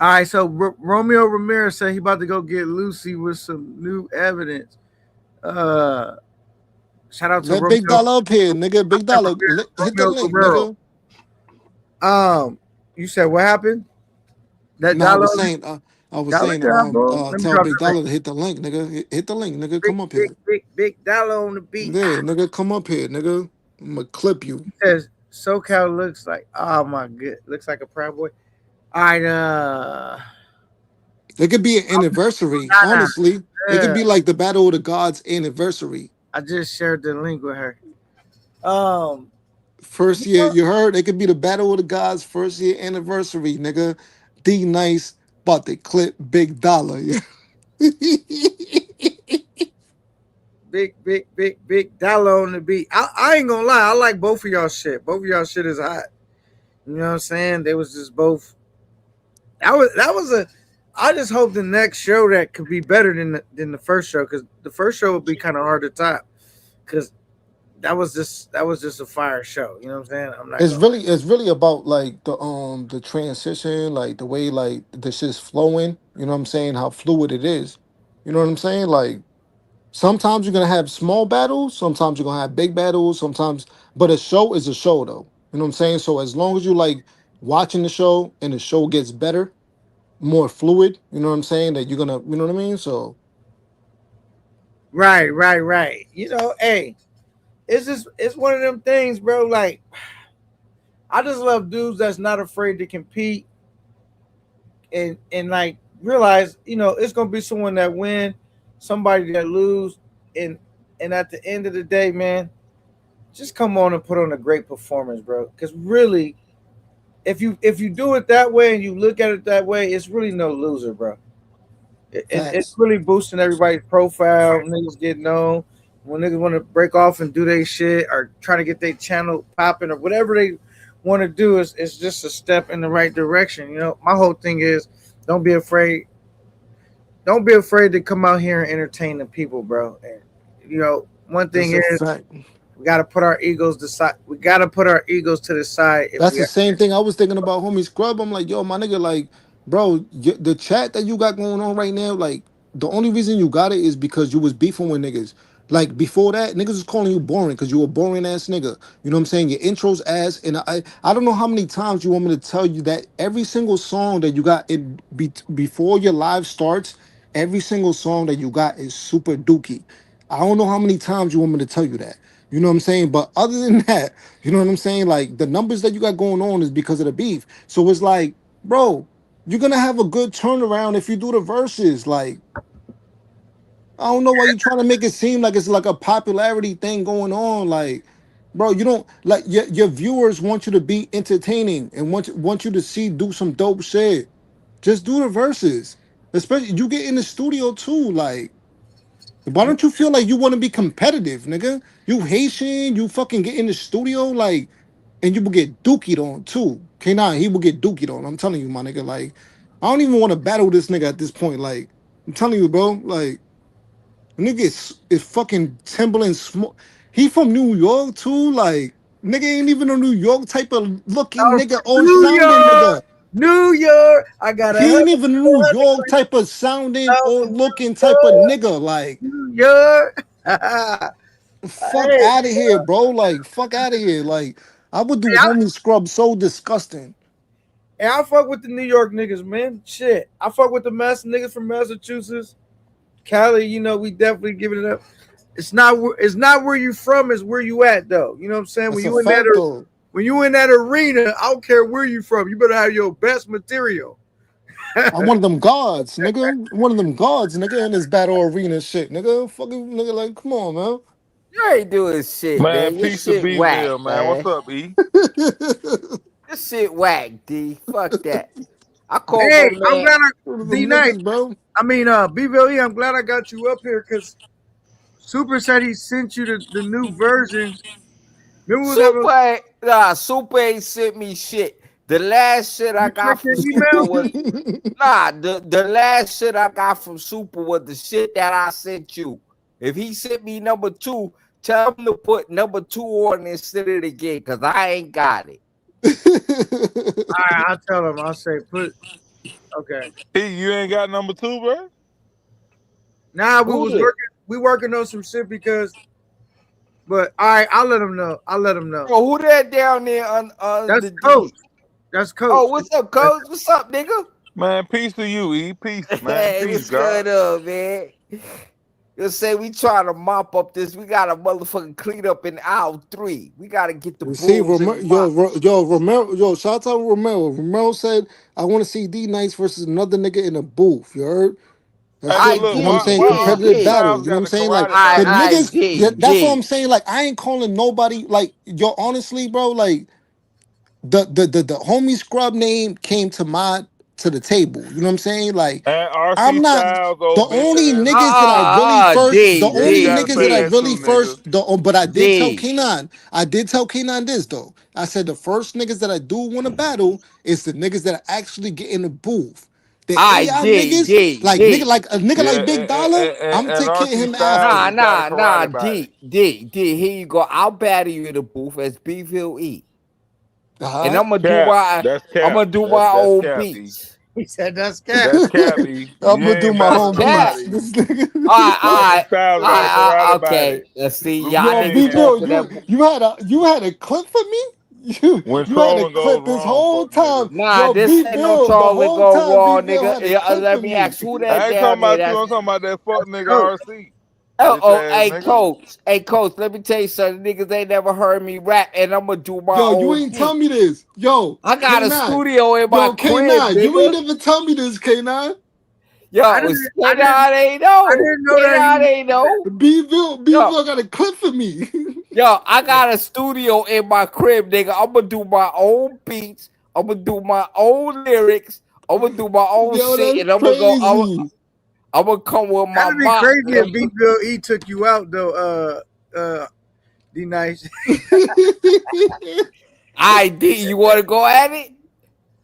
All right, so Romeo Ramirez said he about to go get Lucy with some new evidence. Shout out to Let Big Romeo. Dollar up here, nigga. Big Dollar, hit the Romeo link, Romero. nigga. You said what happened? That No, dollar, I was dollar saying, down, bro. Let me tell drop Big the link. Dollar to hit the link, nigga. Hit the link, nigga. Come up here. Big dollar on the beat. Yeah, nigga, come up here, nigga. I'm gonna clip you. He says SoCal looks like, oh my good, looks like a Proud Boy. All right, It could be an anniversary, honestly. It could be like the Battle of the Gods anniversary. I just shared the link with her. First year, you heard? It could be the Battle of the Gods first year anniversary, nigga. D Nice about to clip Big Dollar. Big dollar on the beat. I ain't gonna lie, I like both of y'all shit. Both of y'all shit is hot. You know what I'm saying? They was just both. That was a. I just hope the next show that could be better than the first show, because the first show would be kind of hard to top. Because that was just a fire show. You know what I'm saying? I'm not gonna. It's really about like the transition, like the way like the shit's flowing. You know what I'm saying? How fluid it is. You know what I'm saying? Like sometimes you're gonna have small battles, sometimes you're gonna have big battles, sometimes. But a show is a show, though. You know what I'm saying? So as long as you like watching the show and the show gets better, more fluid. You know what I'm saying? That you're gonna. You know what I mean? So Right. You know, hey, it's one of them things, bro. Like, I just love dudes that's not afraid to compete and like realize, you know, it's gonna be someone that win, somebody that lose, and at the end of the day, man, just come on and put on a great performance, bro. Because really, if you do it that way and you look at it that way, it's really no loser, bro. It's really boosting everybody's profile. Niggas get known. When niggas want to break off and do their shit or trying to get their channel popping or whatever they want to do, it's just a step in the right direction. You know, my whole thing is don't be afraid. Don't be afraid to come out here and entertain the people, bro. And you know, one thing that's a is fact. we gotta put our egos to side. We gotta put our egos to the side. That's the same thing I was thinking about homie Scrub. I'm like, yo, my nigga, like, bro, the chat that you got going on right now, like, the only reason you got it is because you was beefing with niggas. Like before that, niggas was calling you boring because you a boring ass nigga. You know what I'm saying? Your intros ass, and I don't know how many times you want me to tell you that every single song that you got before your live starts, every single song that you got is super dookie. I don't know how many times you want me to tell you that. You know what I'm saying? But other than that, you know what I'm saying? Like the numbers that you got going on is because of the beef. So it's like, bro, you're gonna have a good turnaround if you do the verses. Like, I don't know why you're trying to make it seem like it's like a popularity thing going on. Like, bro, you don't like your viewers want you to be entertaining and want you to do some dope shit. Just do the verses. Especially you get in the studio too. Like, why don't you feel like you want to be competitive, nigga? You Haitian, you fucking get in the studio, like, and you will get dookied on too. K9, he will get dookied on. I'm telling you, my nigga. Like, I don't even want to battle this nigga at this point. Like, I'm telling you, bro. Like, nigga is fucking Timberland smoke. He from New York too. Like, nigga ain't even a New York type of looking nigga or New sounding York, nigga. New York. I got He ain't even a New York type of sounding or looking type of nigga. Like, New York. fuck out of here, bro. Like, fuck out of here. Like, I would do homie scrub so disgusting. And I fuck with the New York niggas, man. Shit. I fuck with the niggas from Massachusetts. Cali, you know, we definitely giving it up. It's not where you from, it's where you at, though. You know what I'm saying? When you in that arena, I don't care where you from. You better have your best material. I'm one of them gods, nigga. One of them gods, nigga, in this battle arena shit, nigga. Fucking nigga, like, come on, man. You ain't doing shit, man. Your Peace to shit be whack, there, man. What's up, E? This shit whack, D. Fuck that. I call Hey, my I'm man. glad D-Nice, bro. I mean, BVLE, I'm glad I got you up here because Super said he sent you the new version. Super ain't sent me shit. The last shit I got from Super was the last shit I got from Super was the shit that I sent you. If he sent me number 2, tell him to put number 2 on instead of the game, because I ain't got it. All right, I'll tell him. I'll say put. Okay. Hey, you ain't got number 2, bro? Nah, we working on some shit because. But all right, I'll let him know. Bro, who that down there on that's Coach. That's Coach. Oh, what's up, Coach? What's up, nigga? Man, peace to you, E. Peace, man. Hey, Peace, what's God. going on, man? You'll say we trying to mop up this. We got to motherfucking clean up in aisle 3. We got to get the See, brooms and mop. Romero, shout out to Romero. Romero said, I want to see D-Nice versus another nigga in a booth. You heard? That's Hey, it. but look, You know what I'm saying? why Competitive Styles battles. You know what I'm got the saying? Like, karate the battle? niggas, that's what I'm saying. Like, I ain't calling nobody, like, yo, honestly, bro, like, the homie scrub name came to the table. You know what I'm saying? Like, And RC I'm not Styles, the old bitch only ass. niggas that I really first. The You only gotta niggas say that I that really too, first. But I did tell D. K9. I did tell K9 this though. I said the first niggas that I do want to battle is the niggas that actually get in the booth. the I AI D niggas, D like D. a nigga Yeah, like Big Dollar, I'm and taking RC him Styles, after. you gotta Nah. karate about it. D. Here you go. I'll battle you in the booth as Bville E. And Uh-huh. Cap. That's I'm cap. gonna do my That's own cap, B. beats. He said that's cat. That's cap, B. I'm You gonna do ain't my better own than Cap. beats. karate. This nigga. RC Styles gotta karate about Okay. it. Let's see. Rooster Y'all Yo, Teeth niggas had B-Bill, talking that. you had a clip for me? when You had a trolling goes clip this wrong, whole fuck nigga. time. Nah, Yo, this ain't no B-Bill, the trolling whole go time wrong, B-Bill had a nigga. clip for Let me me. ask who I that ain't talking down there. about you. That's I'm talking about that fuck nigga Coach. RC. oh, Bitch ass hey nigga. coach. Hey coach, let me tell you something. Niggas ain't never heard me rap, and I'm gonna do my Yo, you own ain't tell beat. me this. Yo, I got a K9. studio in my Yo, crib, K9, you ain't nigga. never tell me this, K9. Yo, it's K9 ain't know. K9 ain't know. B-Bill got a clip for me. Yo, I got a studio in my crib, nigga. I'm gonna do my own beats. I'm gonna do my own lyrics. I'm gonna do my own Yo, shit, that's and I'm crazy. gonna come with my That'd be mop. crazy if B-Bill E took you out though. D Nice. ID, you wanna go at it?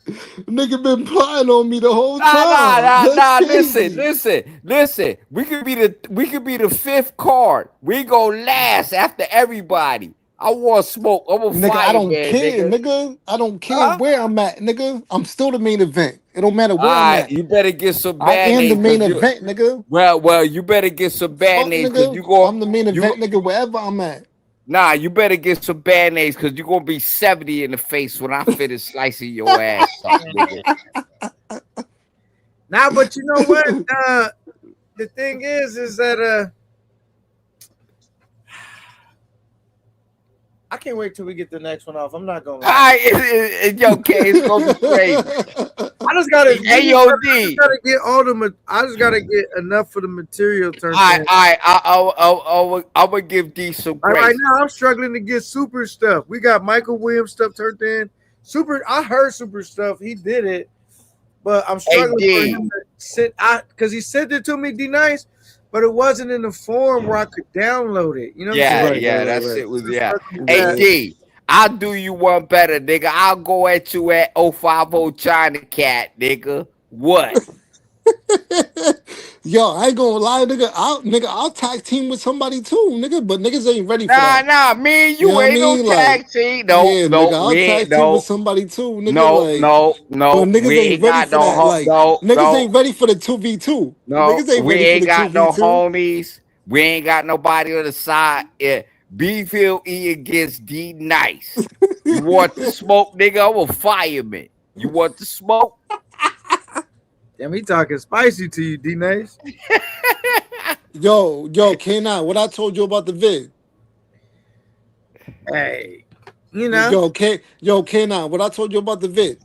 Nigga been plotting on me the whole time. That's crazy. Listen. We could be the fifth card. We go last after everybody. I want smoke. I'm a Nigga, I don't fireman, care, nigga. nigga. I don't care where I'm at, nigga. I'm still the main event. It don't matter where I'm at. You better get some I bad am the names main because you. event, nigga. Well, you better get some bad Fuck, names because nigga. you go. I'm the main event, nigga, wherever I'm at. Nah, you better get some bad names because you're gonna be 70 in the face when I finish slicing your ass up, nigga. Nah, but you know what? The thing is that I can't wait till we get the next one off. I'm not gonna lie. It's okay. It's gonna be crazy. I just gotta AOD. I just gotta get enough for the material turned I'm in. gonna give D some Like, grace. right now, I'm struggling to get super stuff. We got Michael Williams stuff turned in. I heard super stuff. He did it, but I'm struggling for him to sit out because he sent it to me, D Nice, but it wasn't in the form where I could download it. You know what I'm saying? That shit was Hey D, I'll do you one better, nigga. I'll go at you at 050 China Cat, nigga. What? Yo, I ain't gonna lie, nigga. I'll tag team with somebody too, nigga. But niggas ain't ready for that. Nah, me and you know what ain't I mean? no tag team. No, yeah, no, nigga, I'll we tag ain't team no. with somebody too, nigga. No, but niggas we ain't ready got for no that. Like, niggas ain't ready for the 2v2. No, Niggas ain't we ready for ain't the got no 2v2. homies. We ain't got nobody on the side. Bville E against D Nice. You want the smoke, nigga? I'm a fireman. You want the smoke? Damn, he talking spicy to you, D Nice. Yo, K9, what I told you about the vid? Hey, you know. Yo, K9, what I told you about the vid?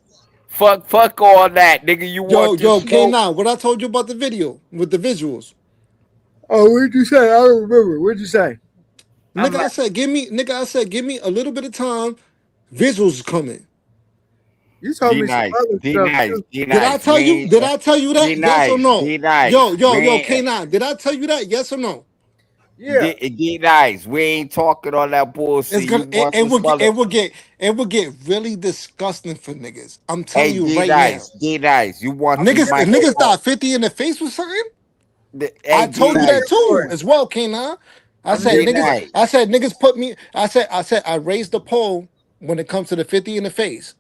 Fuck all that, nigga. You want Yo, the smoke? K9, what I told you about the video with the visuals? Oh, what'd you say? I don't remember. What'd you say? Nigga, I said, give me a little bit of time. Visuals is coming. You told me some other stuff too. Did I tell you? Did I tell you that? Yes or no? Yo, K9. Did I tell you that? Yes or no? Yeah. D Nice. We ain't talking all that bullshit. It's gonna it will get really disgusting for niggas. I'm telling you right now. D Nice. You want niggas thought 50 in the face with something? I told you that too as well, K9. I said niggas put me. I said I raised the poll when it comes to the 50 in the face.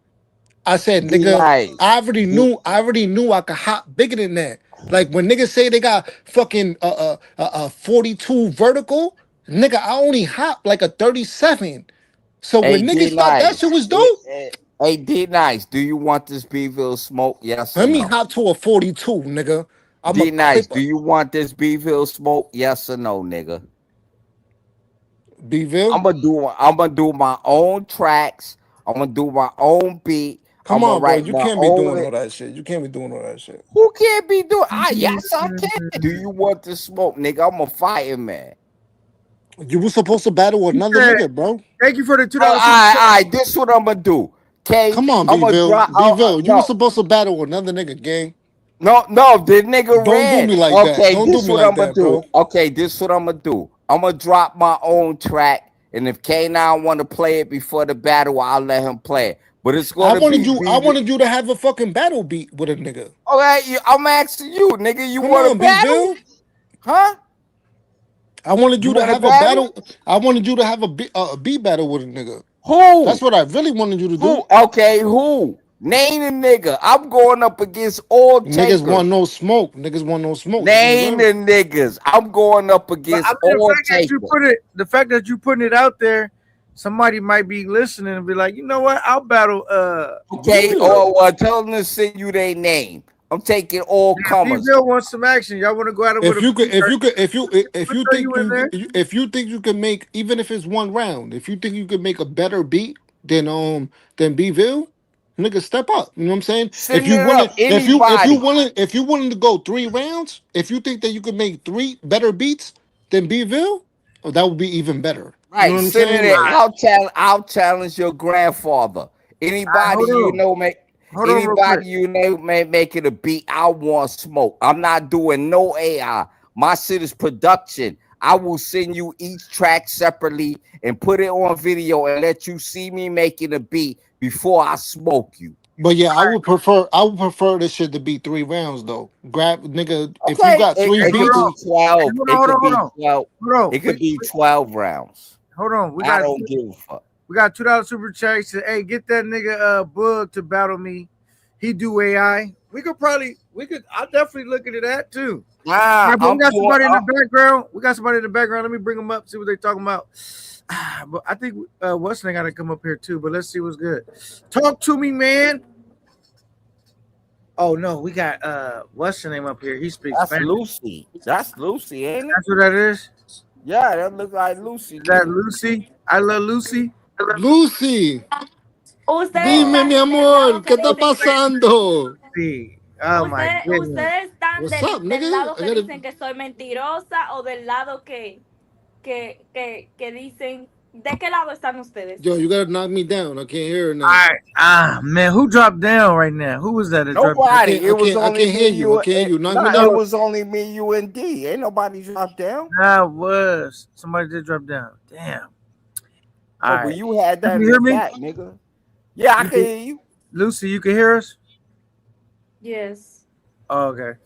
I said, nigga, I already knew I could hop bigger than that. Like when niggas say they got fucking 42 vertical, nigga, I only hop like a 37. So when niggas thought that shit was dope, hey D Nice, do you want this Bville smoke? Yes or let no? me hop to a 42, nigga. D Nice, do you want this Bville smoke? Yes or no, nigga? Bville? I'm gonna do my own tracks. I'm gonna do my own beat. Come on, bro. You can't be doing all that shit. You can't be doing all that shit. Who can't be doing? Yes, I can. Do you want the smoke, nigga? I'm a fireman. You were supposed to battle another nigga, bro. Thank you for the $2. All right. This what I'm gonna do. Okay, come on, Bville. You were supposed to battle another nigga, gang. No, the nigga ran. Don't do me like that. Okay, Don't this do me what like I'm gonna that, do. bro. Okay, this what I'm gonna do. I'm gonna drop my own track, and if K9 want to play it before the battle, I'll let him play it. but it's I gonna wanted be you. I wanted you to have a fucking battle beat with a nigga. All right, I'm asking you, nigga. You Come want on, to battle? B-Ville. Huh? I wanted You you to want to have a battle? battle. I wanted you to have a beat battle with a nigga. Who? That's what I really wanted you to do. Who? Okay, who? Name a nigga. I'm going up against all Niggas want takers. no smoke. Niggas want no smoke. Name the niggas. I'm going up But against I mean, all takers. the fact that you putting it out there, somebody might be listening and be like, you know what? I'll battle. Okay, B-Ville. or tell them to send you their name. I'm taking all comers. B-Ville wants some action. Y'all want to go at it with If you could, if We'll throw you in there. if you think you can make, even if it's one round, if you think you could make a better beat than B-Ville, nigga, step up. You know what I'm saying? Send If you it willing, up. Anybody. if you willing to go 3 rounds, if you think that you could make 3 better beats than B-Ville, oh, that would be even better. You know Right, what I'm send saying? it in. Like, I'll challenge your grandfather. Anybody hold you on. know make Hold on real anybody quick. you know may make it a beat. I want smoke. I'm not doing no AI. My shit is production. I will send you each track separately and put it on video and let you see me making a beat before I smoke you. but yeah, I would prefer this shit to be 3 rounds though. Grab nigga, if you Okay, got 3 it could beats, be 12. Hold It on, could be hold on. 12. Hold on. It could be 12 rounds. Hold on. We I got don't give a fuck. We got $2 super chat. Said, hey, get that nigga Bug to battle me. He do AI. I'll definitely look into that too. Nah, But we got somebody in I'm the background. We got somebody in the background. Let me bring them up, see what they're talking about. But I think what's name gotta come up here too. But let's see what's good. Talk to me, man. Oh no, we got what's your name up here? He speaks That's Spanish. Lucy. That's Lucy, ain't it? That's what that is. Yeah, that look like Lucy. Is that Lucy? I love Lucy. Lucy, Ustedes dime están mi del lado amor, que ¿qué está dicen pasando? Sí. Oh my goodness. ustedes están What's up, del nigga? lado I que gotta. dicen que soy mentirosa o del lado que dicen. ¿De qué lado están ustedes? Yo, you gotta knock me down. I can't hear her now. All right. Man, who dropped down right now? Who was that? Nobody. It was I only can't me, hear you. I can't hear you. Knock me Nah, down. it was only me, you, and D. Ain't nobody dropped down. Nah, it was. Somebody did drop down. Damn. Oh, but you had that Can in you hear the me? back, nigga. Yeah, I can hear you. Lucy, you can hear us? Yes. Oh, okay.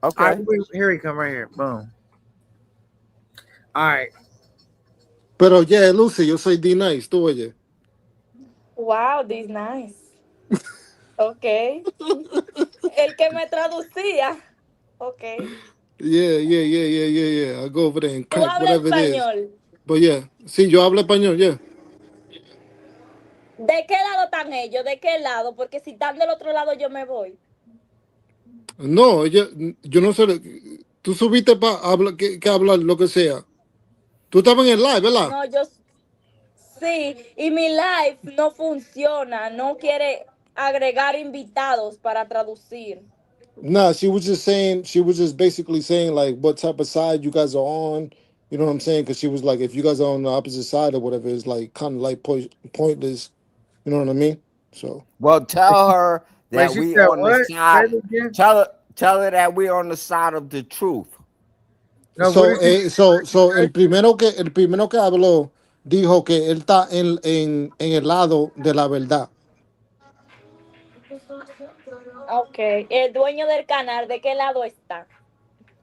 Okay. All right, here he come right here. Boom. All right. Pero yeah, Lucy, yo soy D-Nice, tú oye. Wow, this is nice. Okay. El que me traducía. Okay. Yeah. I go over there and Tú crack hablas whatever it is. español. But yeah, sí, yo hablo español, yeah. ¿De qué lado están ellos? ¿De qué lado? Porque si están del otro lado yo me voy. No, yo no sé. Tú subiste para hablar, que hablar lo que sea. Tú estabas en el live, ¿verdad? No, yo sí, y mi live no funciona, no quiere agregar invitados para traducir. Nah, she was just basically saying like what type of side you guys are on. You know what I'm saying? Because she was like, if you guys are on the opposite side or whatever, it's like kind of like pointless. You know what I mean? So. Well, tell her that Wait, we she said on the what? side. Say it again. Tell her that we on the side of the truth. No, So, what did you el primero que habló dijo que él está en el lado de la verdad. Ok, el dueño del canal, ¿de qué lado está?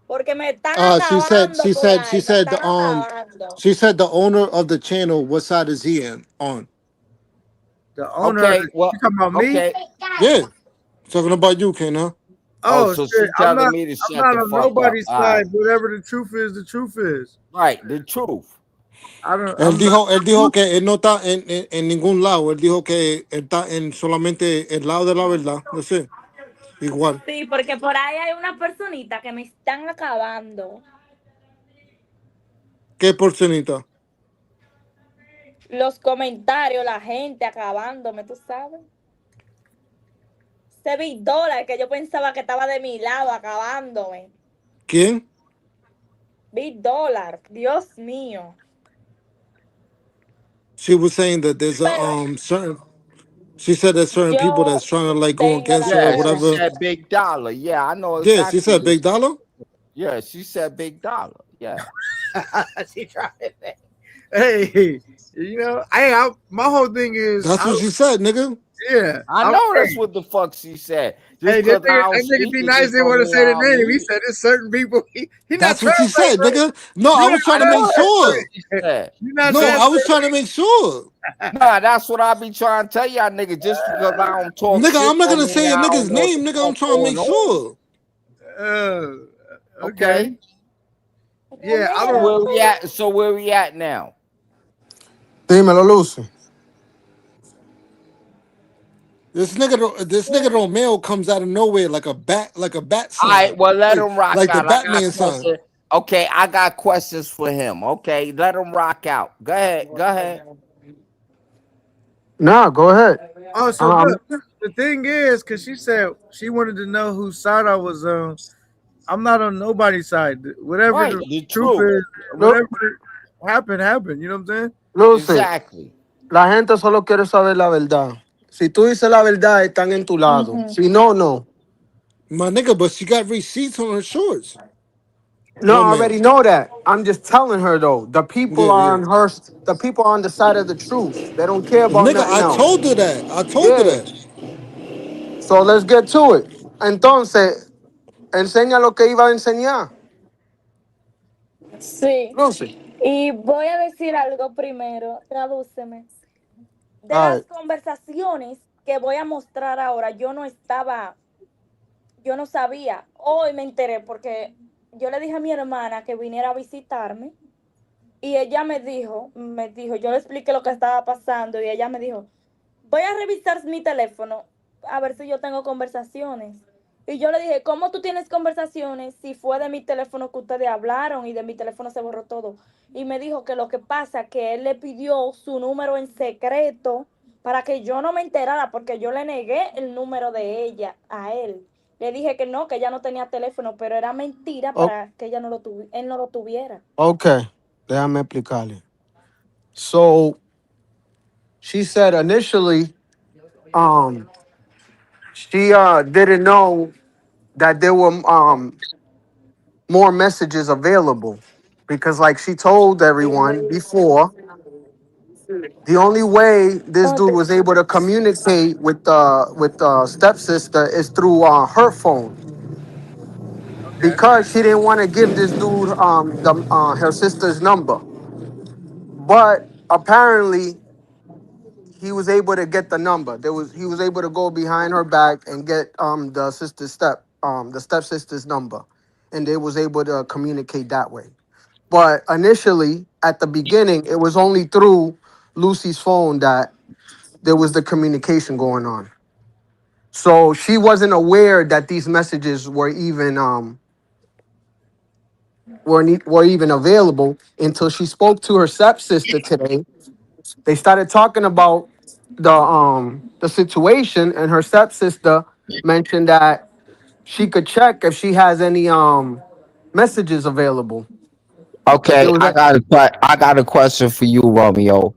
Porque me están She acabando por ahí, me están acabando. she said the owner of the channel, what side is he on? The owner. Okay, well, you talking about me? okay. Yeah, talking about you, Ken, huh? Oh, so shit. she's I'm telling not, me to I'm shut not the on fuck nobody's up. All side. right. Whatever the truth is, the truth is. Right, the truth. I don't. Él I'm dijo not, que él no está en ningún lado. Él dijo que él está en solamente el lado de la verdad. No sé, igual. Sí, porque por ahí hay una personita que me están acabando. ¿Qué porcenita? Los comentarios, la gente acabándome, tú sabes. Ese Big Dollar que yo pensaba que estaba de mi lado acabándome. ¿Quién? Big Dollar, Dios mío. She was saying that there's a certain. She said there's certain people that's trying to like go against her or Yeah, she whatever. said big dollar. Yeah, I know Yeah, exactly. she said big dollar. Yeah, she said big dollar. Yeah. she tried it. Hey, you know, my whole thing is. That's what she said, nigga. Yeah. I know that's what the fuck she said. Just Hey, because I don't that nigga speak D it, Nice just didn't don't want to mean say I the don't name. He mean said there's certain people. He not That's what she translating, said, right? nigga. No, You I not was trying to make sure. translating. You not No, I was translating. trying to make sure. Nah, that's what I be trying to tell y'all, nigga. Just because I don't talk Nigga, shit I'm not don't gonna mean say a I don't nigga's know what name, the nigga. I'm fuck trying to going make on. sure. Okay. Yeah, I So don't. where we at? So where we at now? Dímelo, Lucy. This nigga Romeo comes out of nowhere like a bat All sign, right, well let him rock like the out. I got Batman sign. questions. Okay, I got questions for him. Okay, let him rock out. Go ahead. Go ahead. Nah, go ahead. Oh, so look, the thing is, because she said she wanted to know whose side I was on. I'm not on nobody's side. Whatever Right, the the truth truth. is, whatever happened. You know what I'm saying? Lucy, Exactly. la gente solo quiere saber la verdad. Si tú dices la verdad, están en tu lado. Si no, no. My nigga, but she got receipts on her shorts. No, I Romeo. already know that. I'm just telling her though. The people Yeah, are yeah. on her. The people are on the side of the truth. They don't care about Nigga, nothing I else. told her that. I told her Yeah. that. So let's get to it. Entonces, enseña lo que iba a enseñar. Sí. Lucy. Y voy a decir algo primero, tradúceme. De All las right. conversaciones que voy a mostrar ahora, yo no sabía. Hoy me enteré porque yo le dije a mi hermana que viniera a visitarme y ella me dijo, yo le expliqué lo que estaba pasando y ella me dijo, voy a revisar mi teléfono a ver si yo tengo conversaciones. Y yo le dije, ¿cómo tú tienes conversaciones si fue de mi teléfono que ustedes hablaron y de mi teléfono se borró todo? Y me dijo que lo que pasa es que él le pidió su número en secreto para que yo no me enterara porque yo le negué el número de ella a él. Le dije que no, que ella no tenía teléfono, pero era mentira Oh, para que él no lo tuviera. okay. Déjame explicarle. So she said initially, she didn't know that there were more messages available because, like she told everyone before, the only way this dude was able to communicate with the stepsister is through her phone Okay. because she didn't want to give this dude her sister's number. But apparently, he was able to get the number. He was able to go behind her back and get the stepsister's number, and they was able to communicate that way. But initially, at the beginning, it was only through Lucy's phone that there was the communication going on. So she wasn't aware that these messages were even were even available until she spoke to her stepsister today. They started talking about the situation, and her stepsister mentioned that she could check if she has any messages available. If Okay, there was a, I got a question for you, Romeo.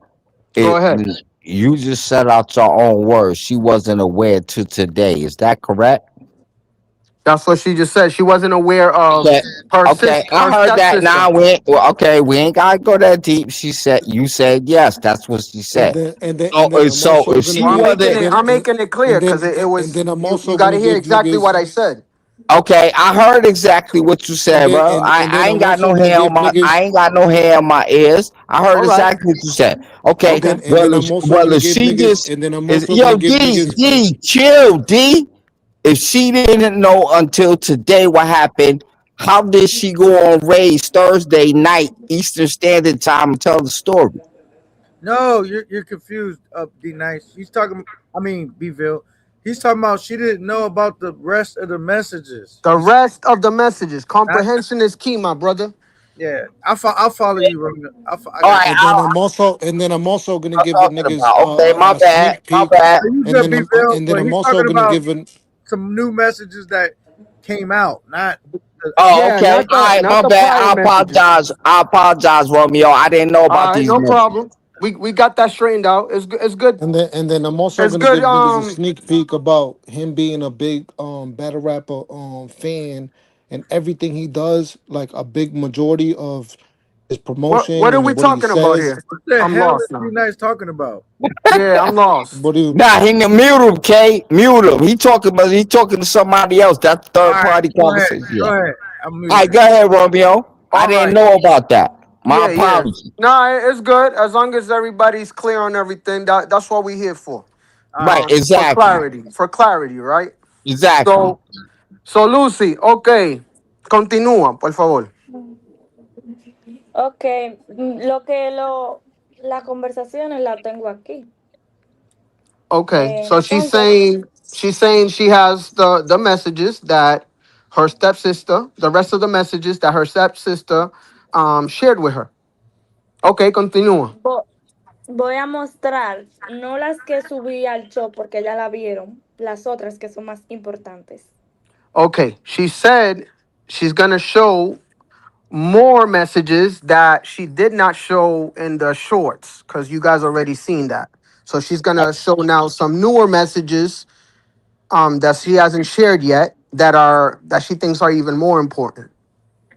go It ahead. you just said out your own words. She wasn't aware to today. Is that correct? That's what she just said. She wasn't aware of Okay. Okay, I her heard that. stepsister. Now okay, we ain't gotta go that deep. She said you said yes. That's what she And said. then and then So and then I'm so also if gonna she Well, give wasn't I'm making it clear because it and was then I'm you also got to gonna hear give exactly niggas what I said. okay, I heard exactly what you said, bro. and then I ain't I'm got also no gonna hair on give my niggas ears. I heard All right. exactly what you said. Okay, Okay. and then I'm also well gonna if give she niggas just and then I'm is also gonna yo give D niggas D chill D. If she didn't know until today what happened, how did she go on Ray's Thursday night Eastern Standard Time and tell the story? No, you're confused. D Nice. He's talking. I mean, Bville. He's talking about she didn't know about the rest of the messages. The rest of the messages, Not. comprehension is key, my brother. Yeah. I'll follow you, Romeo. I All got right, you. and then I'm also gonna I'm give the talking niggas about. Okay, my a bad, sneak my peek, bad. You good, Bville? and then But I'm he's also talking gonna about give an some new messages that came out, not the Oh, Yeah, okay. All right, not my the bad. prior messages. I apologize, Romeo. I didn't know about All right, these no messages. problem. We got that straightened out. It's good. It's good. and then I'm also It's gonna good. give niggas a sneak peek about him being a big battle rapper fan and everything he does. Like a big majority of his What promotion are and we what he talking about says. here? What the I'm hell lost is now. D-Nice talking about? Yeah, I'm lost. What do you? Nah, he mute him, K. Mute him. He talking to somebody else. That's All third right, party go ahead. conversation. Go Yeah. ahead. I'm All muted. right, go ahead, Romeo. I All didn't right. know about that. My Yeah, yeah. apologies. No, it's good as long as everybody's clear on everything. That's what we're here for. All Right, right. exactly. For clarity, right? Exactly. So Lucy, okay, continúa, por favor. Ok, las conversaciones las tengo aquí. Okay, so Entonces, she's saying she has the messages that her stepsister, the rest of the messages that her stepsister shared with her. Okay, continúa. voy a mostrar, no las que subí al show porque ya la vieron, las otras que son más importantes. Okay, she said she's gonna show more messages that she did not show in the shorts because you guys already seen that. So she's gonna show now some newer messages that she hasn't shared yet that she thinks are even more important.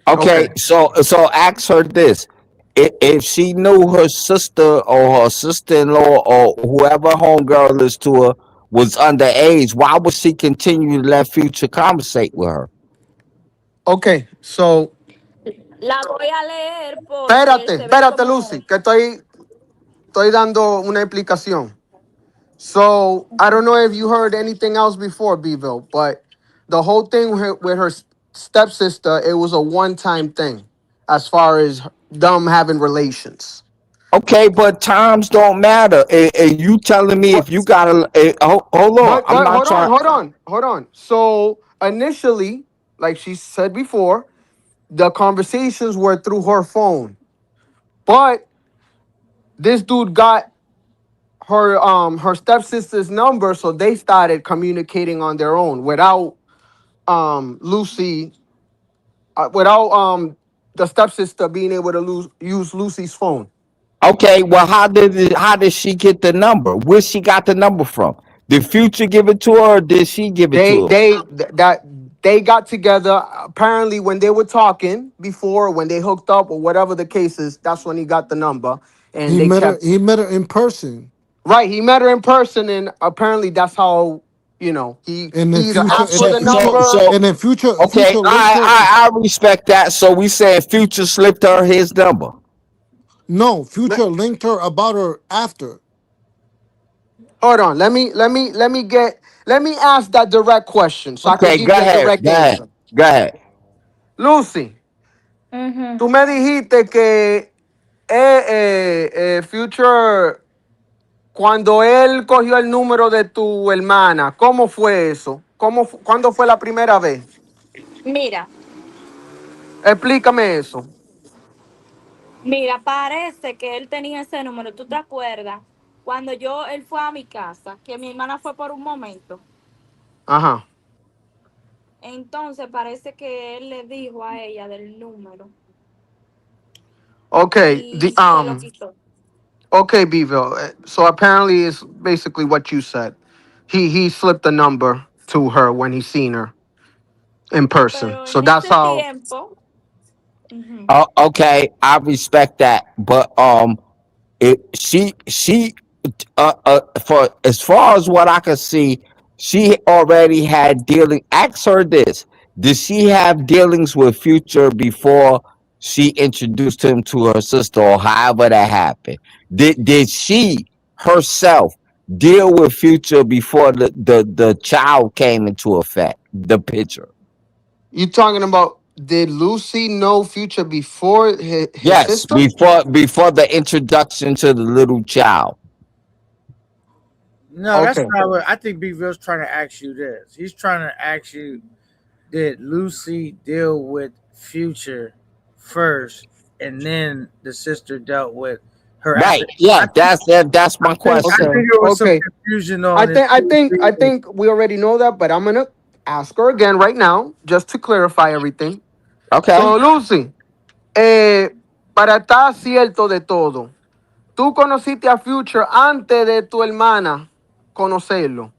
Okay, so ask her this. If she knew her sister or her sister-in-law or whoever homegirl is to her was underage, why would she continue to let Future conversate with her? Okay, so La voy a leer porque se ve espérate, como... Lucy, que estoy dando una explicación. So I don't know if you heard anything else before, Beville, but the whole thing with her stepsister, it was a one-time thing, as far as them having relations. Okay, but times don't matter. And you telling me if you gotta hold on? I'm But not trying. hold on. So initially, like she said before, the conversations were through her phone, but this dude got her stepsister's number, so they started communicating on their own without Lucy, without the stepsister being able to use Lucy's phone. Okay, well, how did she get the number? Where she got the number from? Did Future give it to her, or did she give it to her? They got together apparently when they were talking before, when they hooked up or whatever the case is. That's when he got the number, and He they met her. kept He met her in person. right. He met her in person, and apparently that's how he And then either future, asked for the number. and then future, Okay, future linked her. I respect that. So we saying Future slipped her his number. No, future linked her about her after. Hold on, let me ask that direct question so I can Okay, give go you a ahead, direct go ahead, answer. go ahead. Lucy, tú me dijiste que Future, cuando él cogió el número de tu hermana, ¿cómo fue eso? ¿Cuándo fue la primera vez? Mira, Explícame eso. parece que él tenía ese número. ¿Tú te acuerdas? Cuando él fue a mi casa, que mi hermana fue por un momento. Ajá. Entonces parece que él le dijo a ella del número Okay. y se lo quitó. Okay, Beeville. So apparently it's basically what you said. He slipped the number to her when he seen her in person. Pero So en that's ese how. tiempo, Okay, I respect that, but she for as far as what I can see, she already had dealing. Ask her this: did she have dealings with Future before she introduced him to her sister, or however that happened? Did she herself deal with Future before the child came into effect? The picture. You talking about, did Lucy know Future before his Yes, sister? before the introduction to the little child. No, that's Okay. not what I think. Bville's trying to ask you this. He's trying to ask you, did Lucy deal with Future first, and then the sister dealt with her Right. after? Yeah, that's my I question. think there was some Okay. confusion on I this. think we already know that, but I'm gonna ask her again right now just to clarify everything. Okay. So Lucy, para estar cierto de todo, tú conociste a Future antes de tu hermana conocerlo,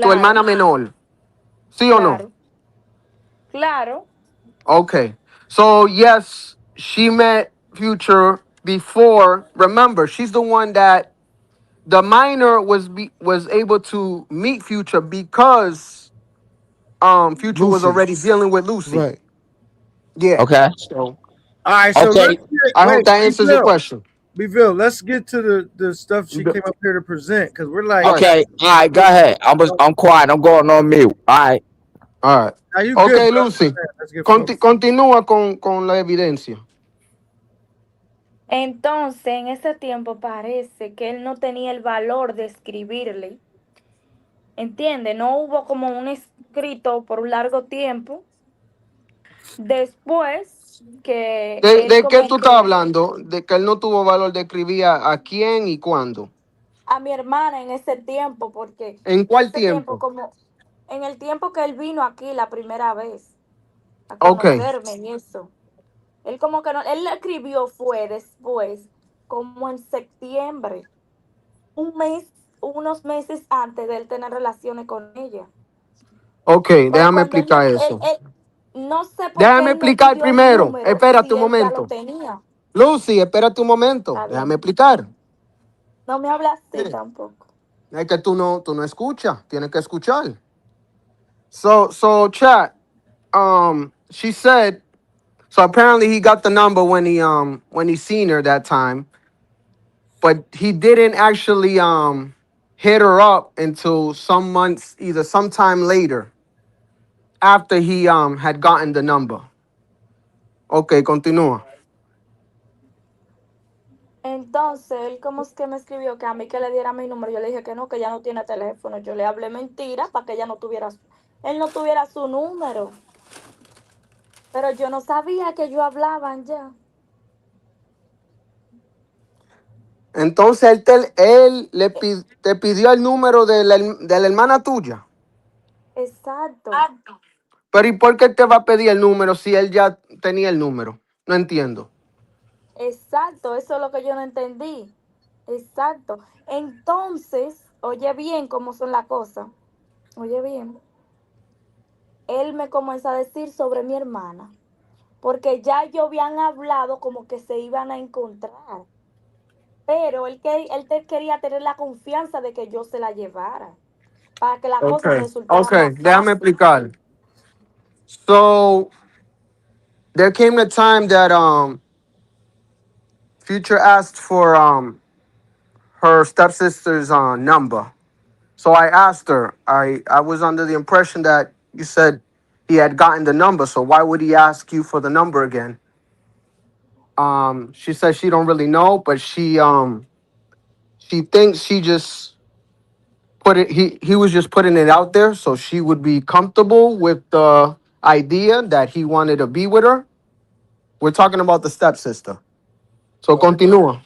tu hermana menor, ¿sí o no? claro. Okay. So yes, she met Future before. Remember, she's the one that the minor was able to meet Future because Future was Lucy. already dealing with Lucy. Right. Yeah. Okay. So All right, so Okay. let's get, I hope wait, that answers your question. Beville, let's get to the stuff she came up here to present because we're like, Right. Okay. All right. Go ahead. I'm quiet. I'm going on mute. All right. All right. now you good, Okay, bro. Lucy. Let's get flowing. Continúa con la evidencia. Entonces, en ese tiempo parece que él no tenía el valor de escribirle. ¿Entiende? No hubo como un escrito por un largo tiempo. Después que él ¿De qué como tú que estás hablando? De que él no tuvo valor de escribir a quién y cuándo. a mi hermana en ese tiempo, porque ¿En en cuál ese tiempo, tiempo? como en el tiempo que él vino aquí la primera vez a Ok. conocerme y eso. Él como que no, él le escribió fue después, como en septiembre, un mes, unos meses antes de él tener relaciones con ella. Ok, Pero déjame cuando él me, explicar eso. no sé por qué Déjame él me explicar pidió el primero. número Espérate si un él ya lo momento. tenía. Lucy, espérate un momento. Está Déjame bien. explicar. No me habla así tampoco. Es que tú no escuchas. Tienes que escuchar. So chat. She said. So apparently he got the number when he seen her that time, but he didn't actually hit her up until some months, either sometime later, after he had gotten the number. Okay, continúa. Entonces, él como es que me escribió que a mí que le diera mi número. Yo le dije que no, que ella no tiene teléfono. Yo le hablé mentira para que ella no tuviera, él no tuviera su número. Pero yo no sabía que ellos hablaban ya. Entonces él te pidió el número de la hermana tuya. Exacto. Pero ¿y por qué te va a pedir el número si él ya tenía el número? No entiendo. Exacto, eso es lo que yo no entendí. Exacto. Entonces, oye bien cómo son las cosas. Oye bien. Él me comenzó a decir sobre mi hermana. Porque ya ellos habían hablado como que se iban a encontrar. Pero él quería tener la confianza de que yo se la llevara. Para que la cosa resultara más Déjame fácil. explicar. So there came a time that Future asked for her stepsister's number. So I asked her. I was under the impression that you said he had gotten the number. So why would he ask you for the number again? She said she don't really know, but she thinks she just put it. He was just putting it out there so she would be comfortable with the idea that he wanted to be with her. We're talking about the stepsister. So continúa.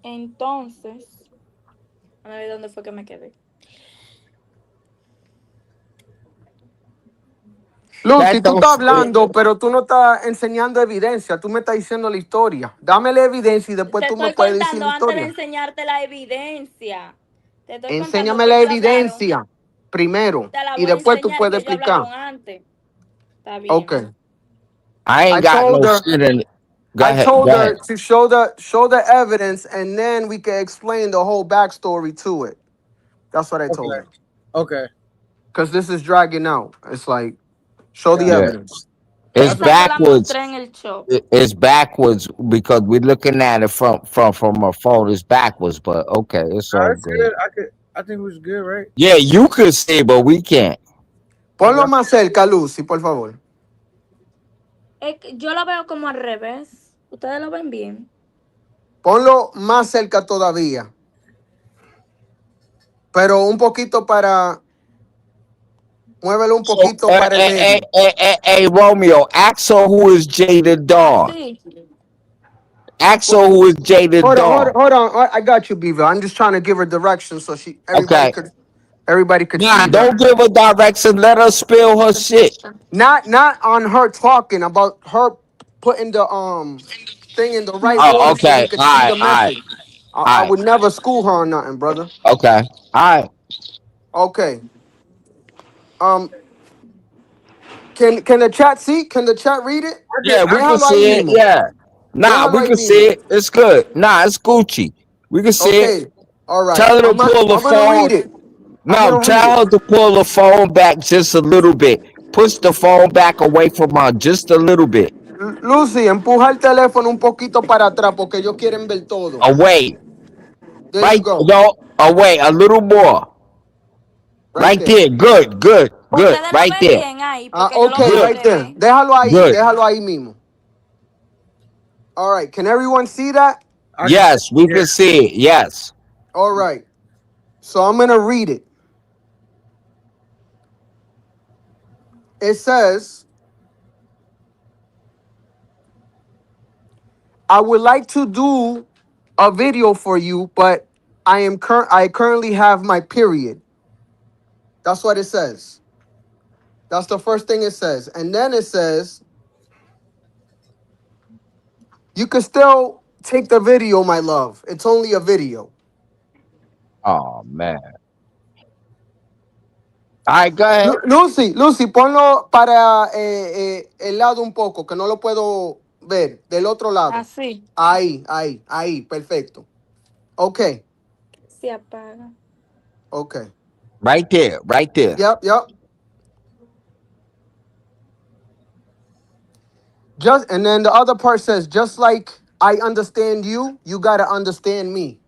Entonces, a ver dónde fue que me quedé. Lucy, tú estás hablando, pero tú no estás enseñando evidencia. Tú me estás diciendo la historia. Dame la evidencia y después Te tú me estoy puedes decir contando la antes de historia. enseñarte la evidencia. Te estoy contando Enséñame que la ellos hablaron. evidencia primero Te la y voy a después tú enseñar puedes que ellos hablaron explicar. antes. Está bien. Okay. I ain't got no shit in it. Go I ahead. told Go her ahead. to show the evidence and then we can explain the whole backstory to it. That's what I told her. Okay. Because this is dragging out. It's like, show the Yeah. evidence. It's Esa yo la backwards. mostré en el show. It's backwards because we're looking at it from a phone. It's backwards, but okay, it's all That's good. good. I think it was good, right? Yeah, you could see, but we can't. Ponlo más cerca, Lucy, por favor. Yo lo veo como al revés. Ustedes lo ven bien. Ponlo más cerca todavía. Pero un poquito para... Muévelo un poquito para el medio. Hey, Romeo, ask her who is Jada Dawn. Así. Ask her who is Jada Hold Dawn. on. I got you, Beaver. I'm just trying to give her direction so everybody could Nah, see don't give her direction. Let her spill her shit. Not on her talking, about her putting the thing in the right Oh, order so okay. we could All see right, the message. all I right. would never school her on nothing, brother. Okay. All right. Okay. Can the chat see? Can the chat read it? Yeah, we can Déjalo ahí see it. mismo. Yeah. Nah, Déjalo we ahí can see mismo. it. It's good. Nah, it's Gucci. We can see it. Okay. All right. Tell her to I'm pull the gonna read phone. it. I'm No, gonna read tell her it. to pull the phone back just a little bit. Push the phone back away from her just a little bit. Lucy, empuja el teléfono un poquito para atrás porque ellos quieren ver todo. Away. There you Right, go. no, away. A little more. Right there. Good, good, good. Ustedes lo Right ven there. bien ahí, Ah, porque yo lo okay, veo al right there. revés. Good. Déjalo ahí mismo. All right. Can everyone see that? Yes, we can see it. Yes. All right. So I'm gonna read it. It says, I would like to do a video for you, but I currently have my period. That's what it says. That's the first thing it says. And then it says, you can still take the video, my love. It's only a video. Oh man. All right, go ahead. Lucy, ponlo para el lado un poco, que no lo puedo ver. Del otro lado. Así. Ahí, perfecto. Okay. Se apaga. Okay. Right there, right there. Yep. And then the other part says, just like I understand you, you gotta understand me.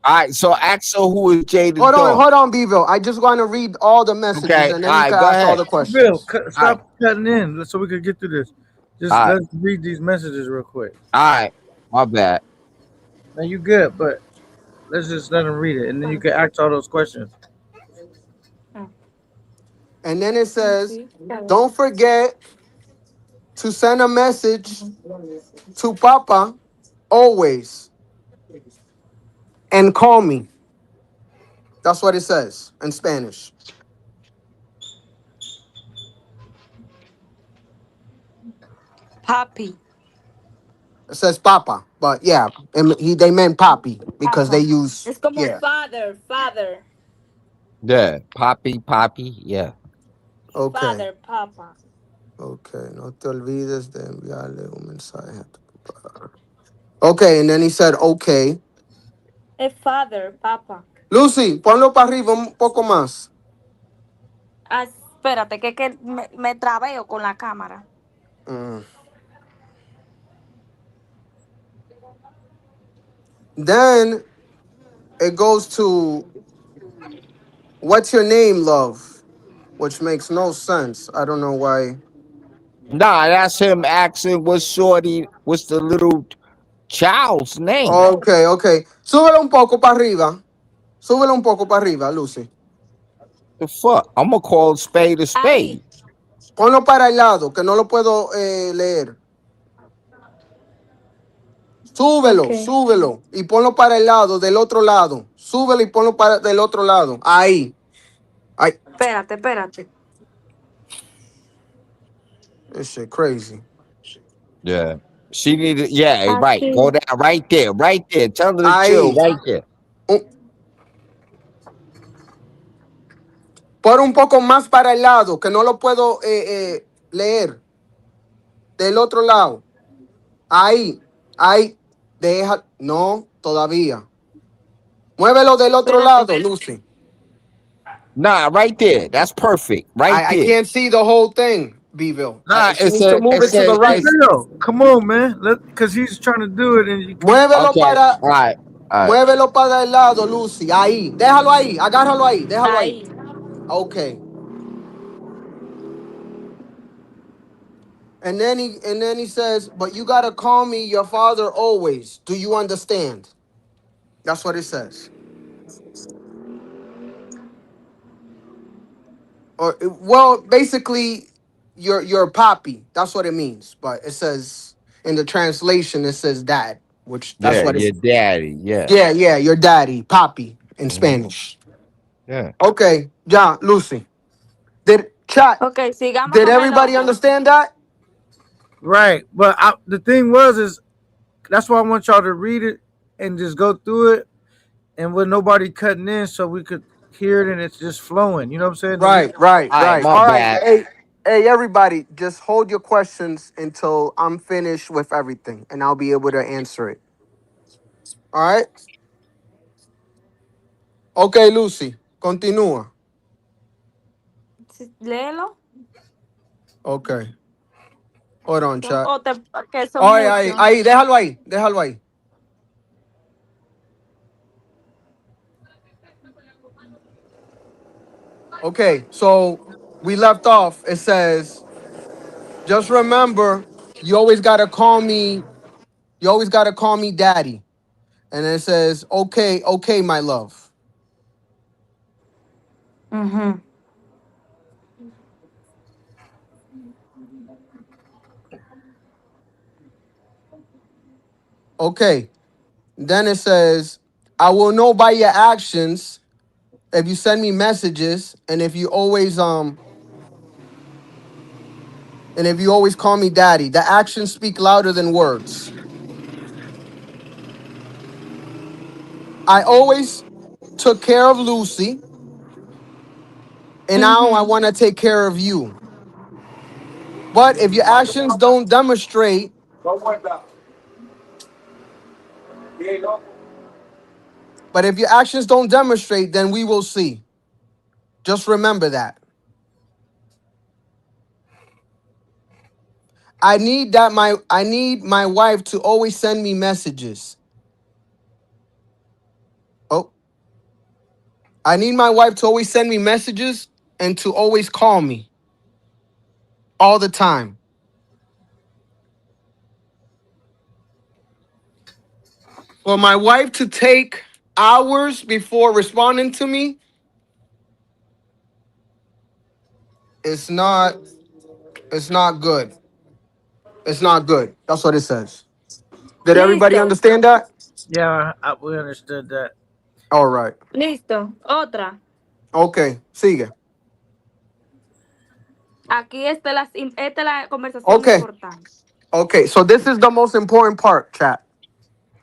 All right, so ask her who is Jada's Hold dog. on, Bevo. I just want to read all the messages Okay, and then all you right, can go ask all ahead. the questions. Bill, stop cutting in so we could get through this. Just All right. let's read these messages real quick. All right, my bad. Now you good, but let's just let them read it, and then you can ask all those questions. And then it says, don't forget to send a message to Papa always and call me. That's what it says in Spanish. Papi. It says Papa, but yeah, they meant Papi because they use Es como yeah. father. Yeah, Poppy, yeah. Okay. Father, papa. Okay, no te olvides de enviarle un mensaje a tu papá. Okay, and then he said, okay. Es father, papa. Lucy, ponlo para arriba un poco más. Ah, espérate, que me trabeo con la cámara. Then it goes to, what's your name, love? Which makes no sense. I don't know why. Nah, that's him asking what's the little child's name. Okay. Súbelo un poco para arriba, Lucy. The fuck? I'm gonna call spade a spade. Ponlo para el lado, que no lo puedo leer. Súbelo y ponlo para el lado, del otro lado. Súbelo y ponlo para del otro lado. Ahí. Espérate. This shit crazy. Yeah. She needed, yeah, Así. right. Go down right there. Tell her to chill right there. Pon un poco más para el lado, que no lo puedo leer. Del otro lado. Ahí. Deja. No, todavía. Muévelo del otro lado, Lucy. Nah, right there. That's perfect. Right there. I can't see the whole thing, Beville. Nah, It needs to move it to the right. Come on, man. Because he's trying to do it. And you Muévelo Okay, para. all right. Muévelo para el lado, Lucy. Ahí. Déjalo ahí. Agárralo ahí. Déjalo ahí. Okay. And then he says, but you gotta call me your father always. Do you understand? That's what it says. Or well, basically, your papi. That's what it means. But it says in the translation, it says dad, which that's what your it's. daddy. Yeah. Yeah, your daddy, papi in Spanish. Yeah. Okay, yeah, Lucy. Did Sigamos. Did everybody understand that? Right, but the thing is that's why I want y'all to read it and just go through it, and with nobody cutting in, so we could hear it and it's just flowing. You know what I'm saying? Right, right, All right, right. my All right. bad. Hey, everybody, just hold your questions until I'm finished with everything, and I'll be able to answer it. All right. Okay, Lucy, continúa. Léelo. Okay. Hold on, chat. Que son Ay, ay, muchos. ahí, déjalo ahí. Okay, so we left off. It says, just remember, you always gotta call me. You always gotta call me daddy. And it says, okay, my love. Ujú. Okay. Then it says, I will know by your actions if you send me messages and if you always call me daddy. The actions speak louder than words. I always took care of Lucy, and now I Ujú. want to take care of you. But if your actions don't demonstrate, then we will see. Just remember that. I need my wife to always send me messages. Oh, I need my wife to always send me messages and to always call me all the time. For my wife to take hours before responding to me, it's not good. It's not good. That's what it says. Did everybody Listo. understand that? Yeah, we understood that. All right. Listo. Otra. Okay. Sigue. Aquí está esta es la conversación Okay. importante. Okay. So this is the most important part, chat.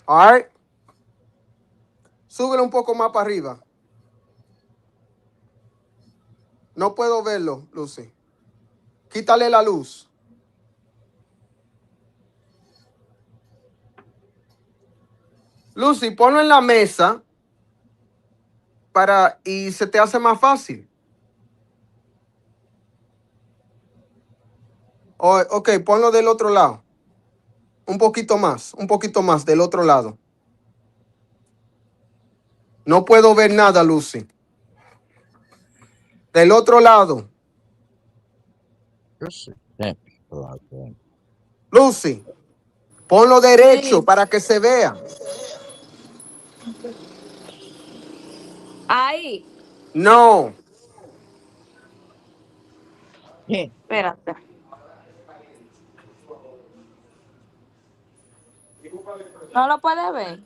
All right. Súbelo un poco más para arriba. No puedo verlo, Lucy. Quítale la luz. Lucy, ponlo en la mesa y se te hace más fácil. Ok, ponlo del otro lado. Un poquito más del otro lado. No puedo ver nada, Lucy. Del otro lado. Lucy, ponlo derecho Sí. para que se vea. Ahí. No. Espérate. No lo puedes ver.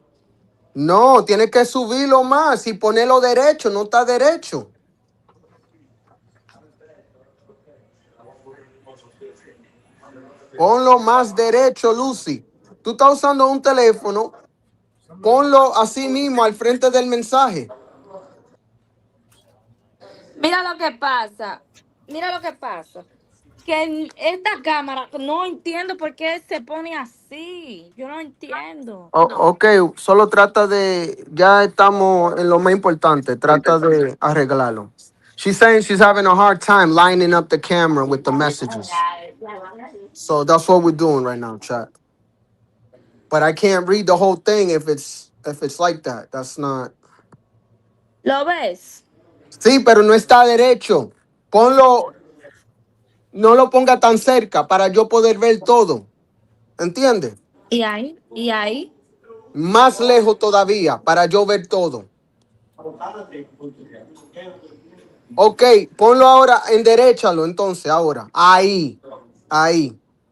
No, tienes que subirlo más y ponerlo derecho. No está derecho. Ponlo más derecho, Lucy. Tú estás usando un teléfono. Ponlo así mismo al frente del mensaje. Mira lo que pasa. Mira lo que pasa. Que esta cámara, no entiendo por qué se pone así. Yo no entiendo. Ok, solo trata de, ya estamos en lo más importante, trata de arreglarlo. She's saying she's having a hard time lining up the camera with the messages. So that's what we're doing right now, chat. But I can't read the whole thing if it's like that. That's not. ¿Lo ves? Sí, pero no está derecho. Ponlo, no lo ponga tan cerca para yo poder ver todo. ¿Entiendes? Y ahí, y ahí. Más lejos todavía para yo ver todo. Ok, ponlo ahora, enderéchalo entonces, ahora. Ahí.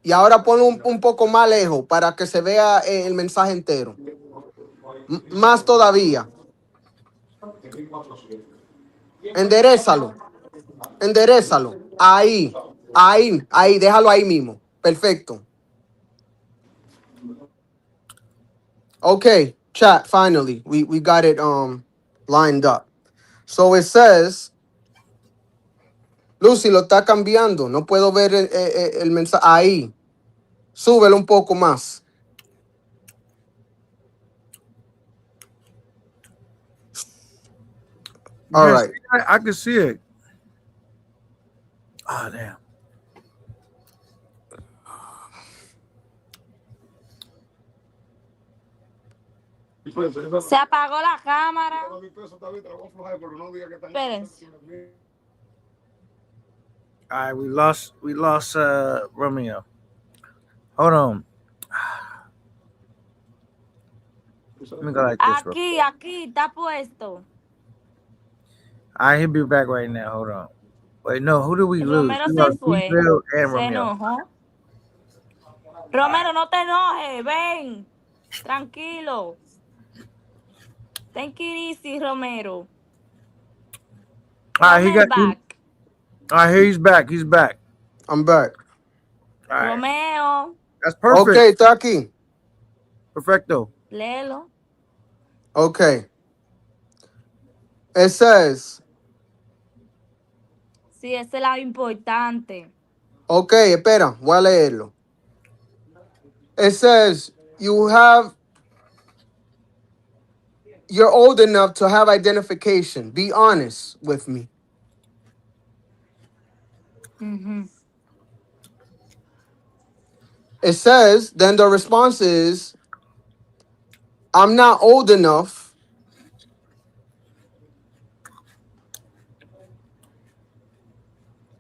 Y ahora ponlo un poco más lejos para que se vea el mensaje entero. Más todavía. Enderézalo. Ahí, déjalo ahí mismo. Perfecto. Okay, chat, finally. We got it lined up. So it says, Lucy, lo está cambiando. No puedo ver el mensaje. Ahí. Súbelo un poco más. You All can right. see that? I can see it. Oh, damn. Se apagó la cámara. Espérense. All right, we lost Romeo. Hold on. Let me go like this, bro. Aquí está puesto. All right, he'll be back right now. Hold on. Wait, no, who did we lose? Romero We se lost fue. Evil and Se Romeo. enojó. Romero, no te enojes. Ven. Tranquilo. Take it easy, Romero. All right, he Romero got. back. All right, here he's back. He's back. I'm back. All right, Romeo. that's perfect. Okay, está aquí. Perfecto. Léelo. Okay. It says, Sí, ese es lo importante. okay, espera, voy a leerlo. It says, you're old enough to have identification. Be honest with me. Ujú. It says, then the response is, I'm not old enough.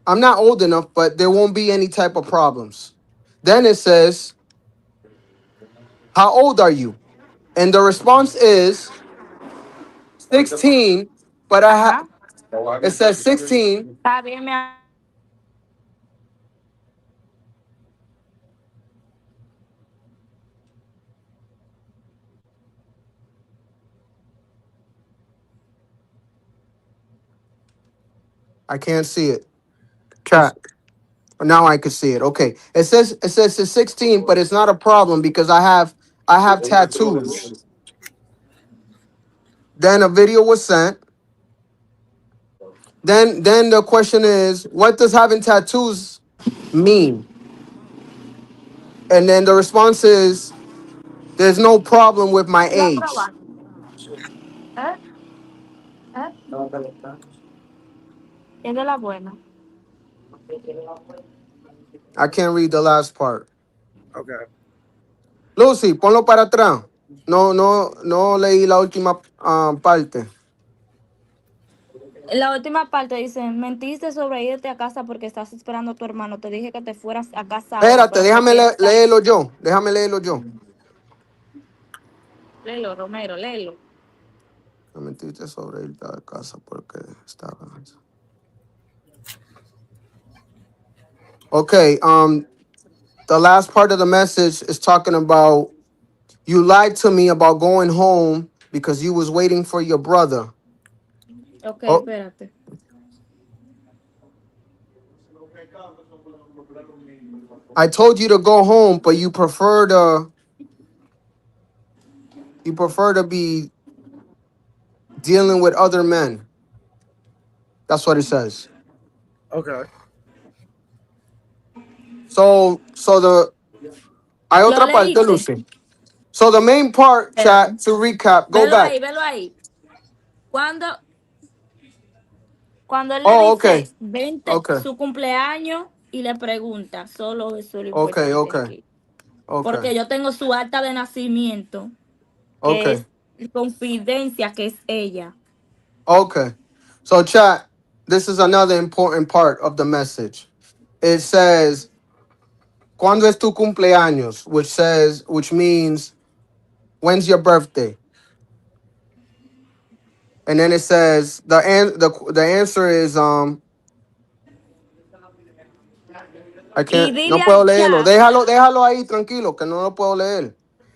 I'm not old enough, but there won't be any type of problems. Then it says, how old are you? And the response is 16, but it says 16, Está bien, mi amor. I can't see it. Chat. Now I can see it. Okay. It says it's 16, but it's not a problem because I have tattoos. Then a video was sent. Then the question is, what does having tattoos mean? And then the response is, there's no problem with my La age. prueba. ¿Eh? ¿Eh? Es de la buena. I can't read the last part. Okay. Lucy, ponlo para atrás. No leí la última parte. La última parte dice, mentiste sobre irte a casa porque estás esperando a tu hermano. Te dije que te fueras a casa ahora, Espérate, pero déjame prefieres leerlo yo. Déjame leerlo yo. Léelo, Romero, léelo. Me mentiste sobre irte a casa porque estaba. Okay, the last part of the message is talking about you lied to me about going home because you was waiting for your brother. Ok, Oh, espérate. I told you to go home, but you prefer to be dealing with other men. That's what it says. Okay. So hay ¿Lo otra parte, leíste? Lucy. So the main part, chat, to recap, go back. Velo ahí. Cuando él le Oh, dice, okay. 20, Okay. su cumpleaños, y le pregunta, solo eso es lo Okay, importante okay. aquí. Okay. Porque yo tengo su acta de nacimiento, que Okay. es confidencia, que es ella. Okay. So chat, this is another important part of the message. It says, ¿Cuándo es tu cumpleaños? Which means, when's your birthday? And then it says the answer is I Y can't, no dile puedo al leerlo. chat, Déjalo ahí tranquilo, que no lo puedo leer.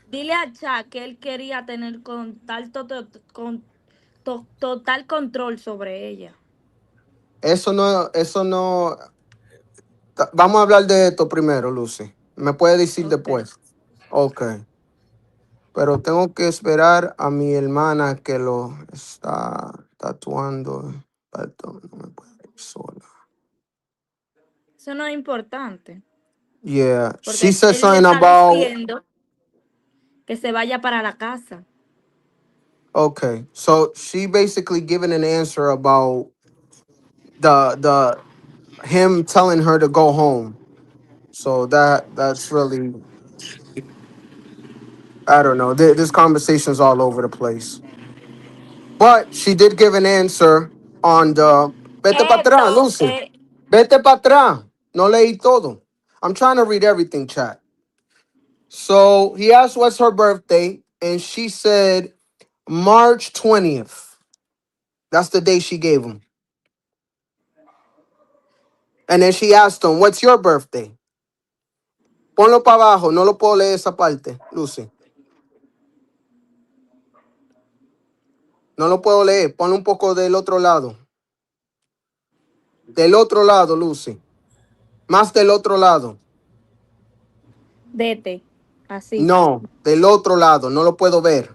dile al chat que él quería tener total control sobre ella. Eso no. Vamos a hablar de esto primero, Lucy. Me puede decir después. Okay. Pero tengo que esperar a mi hermana que lo está tatuando. Perdón, no me puedo ir sola. Eso no es importante. Yeah, she Porque said él le something está about. diciendo que se vaya para la casa. Okay, so she basically giving an answer about the him telling her to go home. So that's really, I don't know. This conversation's all over the place. But she did give an answer on the. Vete para atrás, Esto, Lucy. Vete para atrás. No leí todo. I'm trying to read everything, chat. So he asked what's her birthday, and she said March 20th. That's the day she gave him. And then she asked him, what's your birthday? Ponlo para abajo. No lo puedo leer esa parte, Lucy. No lo puedo leer. Ponlo un poco del otro lado. Del otro lado, Lucy. Más del otro lado. Vete. Así. No, del otro lado. No lo puedo ver.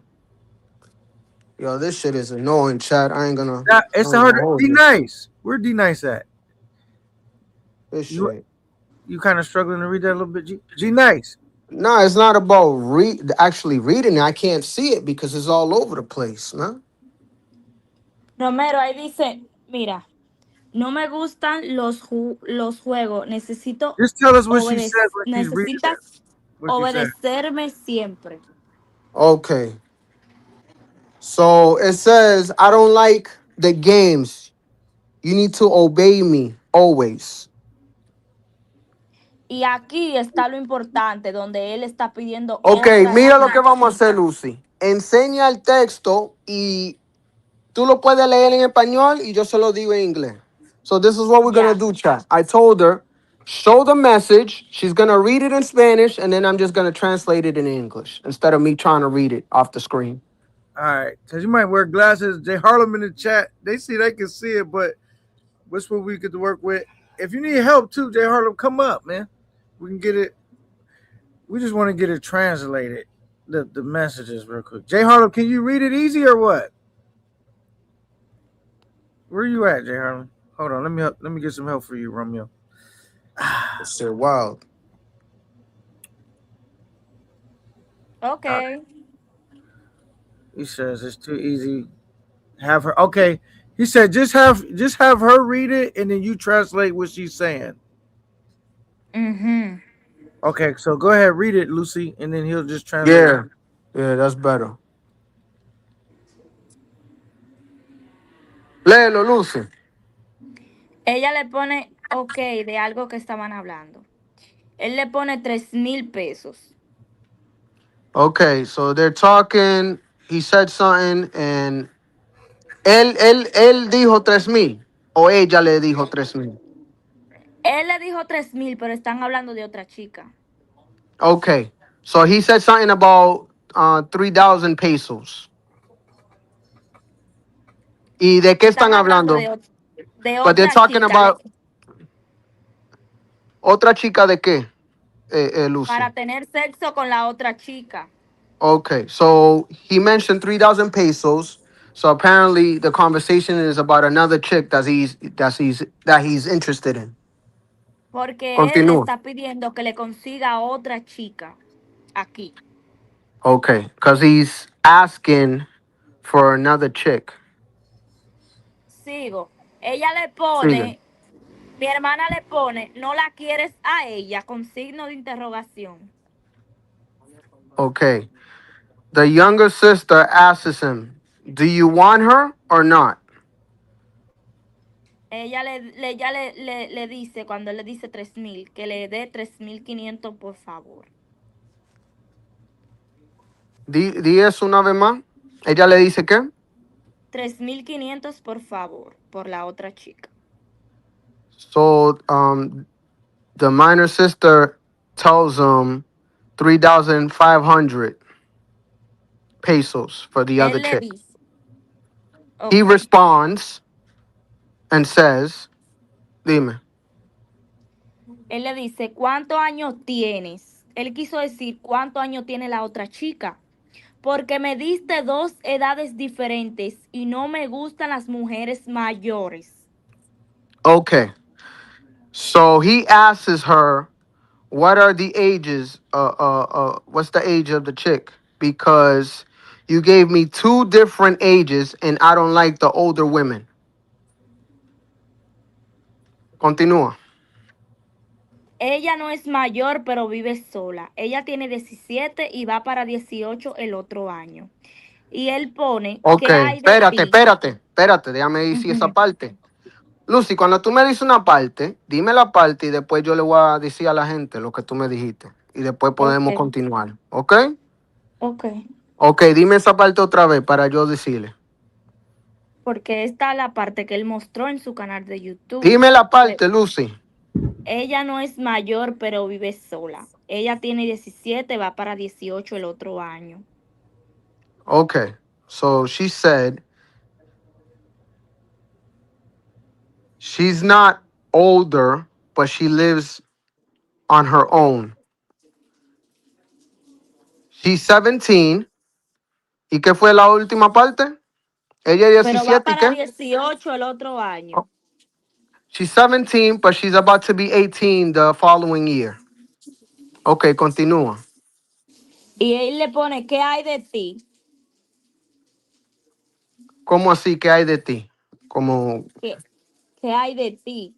Yo, this shit is annoying, chat. I ain't gonna It's hold hard. D you. Nice. Where D Nice at? This You shit. you kind of struggling to read that a little bit. G Nice. No, it's not about actually reading it. I can't see it because it's all over the place, man. Romero, ahí dice, mira, no me gustan los juegos. Just tell us what she said when she's reading it. Necesitas What she said. obedecerme siempre. Okay. So it says, I don't like the games. You need to obey me always. Y aquí está lo importante, donde él está pidiendo Okay, otra mira lo que vamos a chica. hacer, Lucy. Enseña el texto y tú lo puedes leer en español y yo se lo digo en inglés. So this is what we're going to do, chat. I told her, show the message. She's going to read it in Spanish, and then I'm just going to translate it in English instead of me trying to read it off the screen. All right, because you might wear glasses. Jay Harlem in the chat, they can see it, but what's what we could work with? If you need help too, Jay Harlem, come up, man. We can get it. We just want to get it translated, the messages real quick. Jay Harlem, can you read it easy or what? Where you at, Jay Harlem? Hold on, let me get some help for you, Romeo. It's so wild. Okay. He says it's too easy. Have her okay. He said just have her read it and then you translate what she's saying. Mm-hmm. Okay, so go ahead, read it, Lucy, and then he'll just translate. Yeah, that's better. Léelo, Lucy. Ella le pone ok de algo que estaban hablando. Él le pone 3,000 pesos. Okay, so they're talking. He said something, and él dijo 3,000, o ella le dijo 3,000. Él le dijo 3,000, pero están hablando de otra chica. Okay, so he said something about 3,000 pesos. ¿Y de qué están hablando? De But they're otra talking chica. about otra chica de qué, Lucy? Para tener sexo con la otra chica. Okay, so he mentioned 3,000 pesos. So apparently the conversation is about another chick that he's interested in. Porque él le Continúa. está pidiendo que le consiga otra chica aquí. Okay, because he's asking for another chick. Sigo. Ella le pone, mi hermana le pone, no la quieres a ella con signo de interrogación. Okay. The younger sister asks him, do you want her or not? Ella le dice, cuando él le dice 3,000, que le dé 3,500 por favor. Di eso una vez más. Ella le dice qué? 3,500 por favor, por la otra chica. So the minor sister tells him 3,500 pesos for the other Él le chick. dice. He Okay. responds and says, dime. Él le dice, ¿cuántos años tienes? Él quiso decir, ¿cuántos años tiene la otra chica? Porque me diste dos edades diferentes y no me gustan las mujeres mayores. Okay. So he asks her, what are the ages? What's the age of the chick? Because you gave me two different ages and I don't like the older women. Continúa. Ella no es mayor, pero vive sola. Ella tiene 17 y va para 18 el otro año. Y él pone, Ok, ¿qué hay de ti? espérate, déjame decir esa Ujú. parte. Lucy, cuando tú me dices una parte, dime la parte y después yo le voy a decir a la gente lo que tú me dijiste. Y después podemos Ok, continuar. ¿Ok? ok. Ok, dime esa parte otra vez para yo decirle. Porque esta es la parte que él mostró en su canal de YouTube. Dime la Pues, parte, Lucy. ella no es mayor, pero vive sola. Ella tiene 17, va para 18 el otro año. Okay, so she said she's not older, but she lives on her own. She's 17. ¿Y qué fue la última parte? Ella es Pero va 17, ¿y para qué? 18 el otro año. She's 17, but she's about to be 18 the following year. Okay, continúa. Y él le pone, ¿qué hay de ti? ¿Cómo así? ¿Qué hay de ti? Como, ¿Qué, qué hay de ti?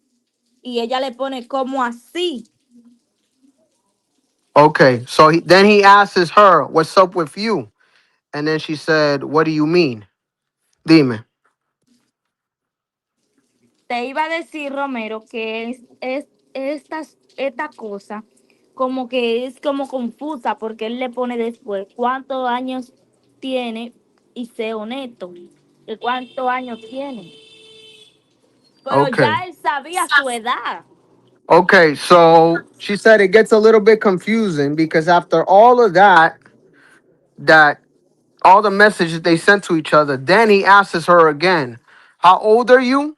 Y ella le pone, ¿cómo así? okay, so then he asks her, what's up with you? And then she said, what do you mean? Dime. Te iba a decir, Romero, que esta cosa como que es como confusa porque él le pone después cuántos años tiene y sé honesto, de cuántos años tiene. Pero Okay. ya él sabía su edad. Okay, so she said it gets a little bit confusing because after all of that all the messages they sent to each other, then he asks her again, how old are you?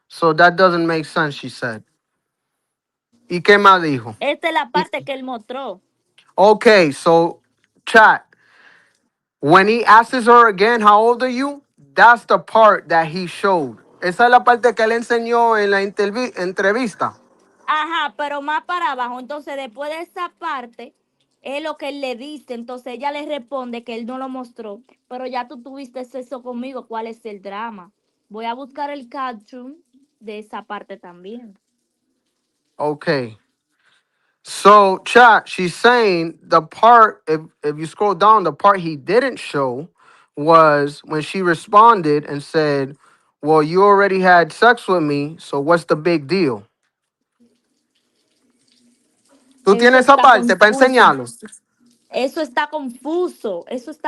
So that doesn't make sense, she said. ¿Y qué más dijo? Esta es la parte que él mostró. Okay, so chat, when he asks her again, how old are you? That's the part that he showed. Esa es la parte que él enseñó en la entrevista. Ajá, pero más para abajo. Entonces, después de esa parte, es lo que él le dice. Entonces, ella le responde que él no lo mostró. Pero ya tú tuviste eso conmigo. ¿Cuál es el drama? Voy a buscar el caption de esa parte también. Okay. So, chat, she's saying the part, if you scroll down, the part he didn't show was when she responded and said, well, you already had sex with me, so what's the big deal? ¿Tú Eso tienes esa está parte para confuso. enseñarlo? Eso está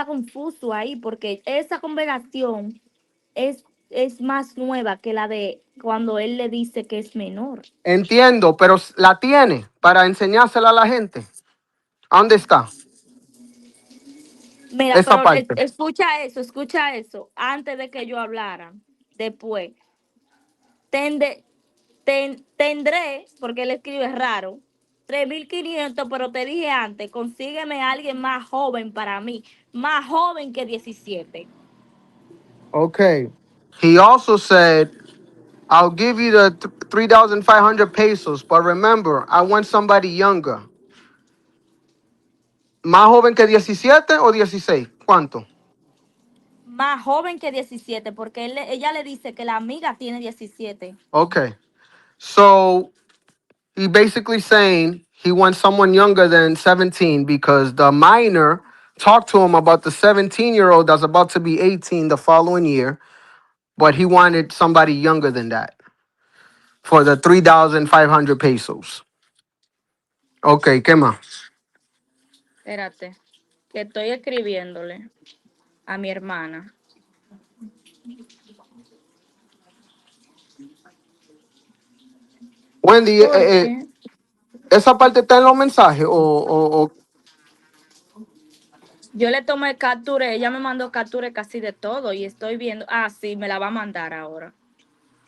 confuso ahí, porque esa conversación es más nueva que la de cuando él le dice que es menor. Entiendo, pero la tiene para enseñársela a la gente. ¿A dónde está? Mira, Esa pero parte. escucha eso, antes de que yo hablara, después. Tendré, porque él escribe raro, 3.500, pero te dije antes, consígueme a alguien más joven para mí, más joven que 17. Okay. He also said, I'll give you the 3,500 pesos, but remember, I want somebody younger. ¿Más joven que 17 o 16? ¿Cuánto? Más joven que 17, porque ella le dice que la amiga tiene 17. Okay. So he basically saying he wants someone younger than 17 because the minor talked to him about the 17-year-old that's about to be 18 the following year, but he wanted somebody younger than that for the 3,500 pesos. Okay, ¿qué más? Espérate, que estoy escribiéndole a mi hermana. Wendy, Porque ¿esa parte está en los mensajes o yo le tomé captura, ella me mandó captura casi de todo y estoy viendo, sí, me la va a mandar ahora.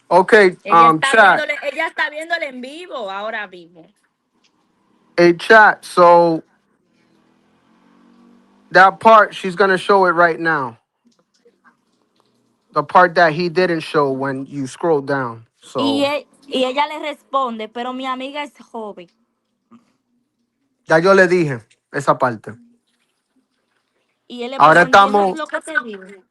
okay, chat. Ella está viéndole en vivo ahora mismo. Hey, chat. So that part, she's gonna show it right now. The part that he didn't show when you scroll down. So Y ella le responde, pero mi amiga es joven. ya yo le dije esa parte. Y él le Ahora pone, ¿entiendes estamos. lo que te digo?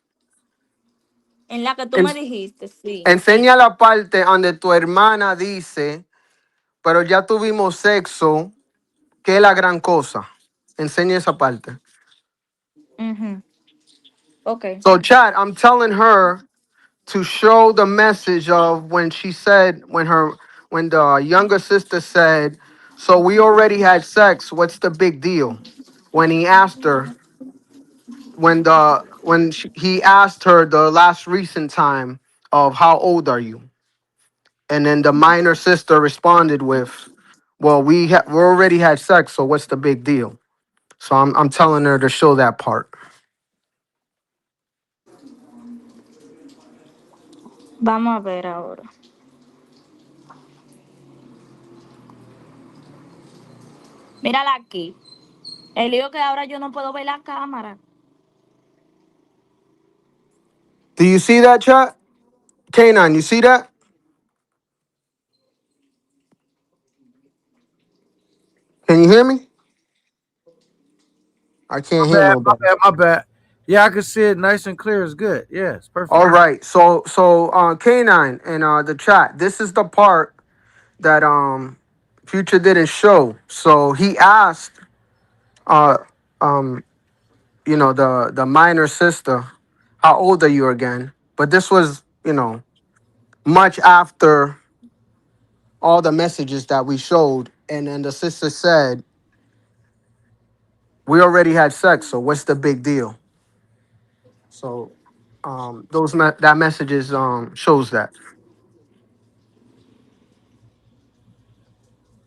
En la que tú me dijiste, sí. Enseña la parte donde tu hermana dice, pero ya tuvimos sexo, que es la gran cosa. Enseña esa parte. Ujú. Ok. So, chat, I'm telling her to show the message of when she said, when the younger sister said, so we already had sex, what's the big deal? When he asked her, he asked her the last recent time of how old are you? And then the minor sister responded with, "Well, we already had sex, so what's the big deal?" So I'm telling her to show that part. Vamos a ver ahora. Mírala aquí. El lío que ahora yo no puedo ver la cámara. Do you see that, chat? K9, you see that? Can you hear me? I can't hear nobody. My bad. Yeah, I can see it nice and clear. It's good. Yeah, it's perfect. All right. So K9 and the chat. This is the part that Future didn't show. So he asked uh the minor sister, how old are you again? But this was, much after all the messages that we showed. And then the sister said, we already had sex, so what's the big deal? So that messages shows that.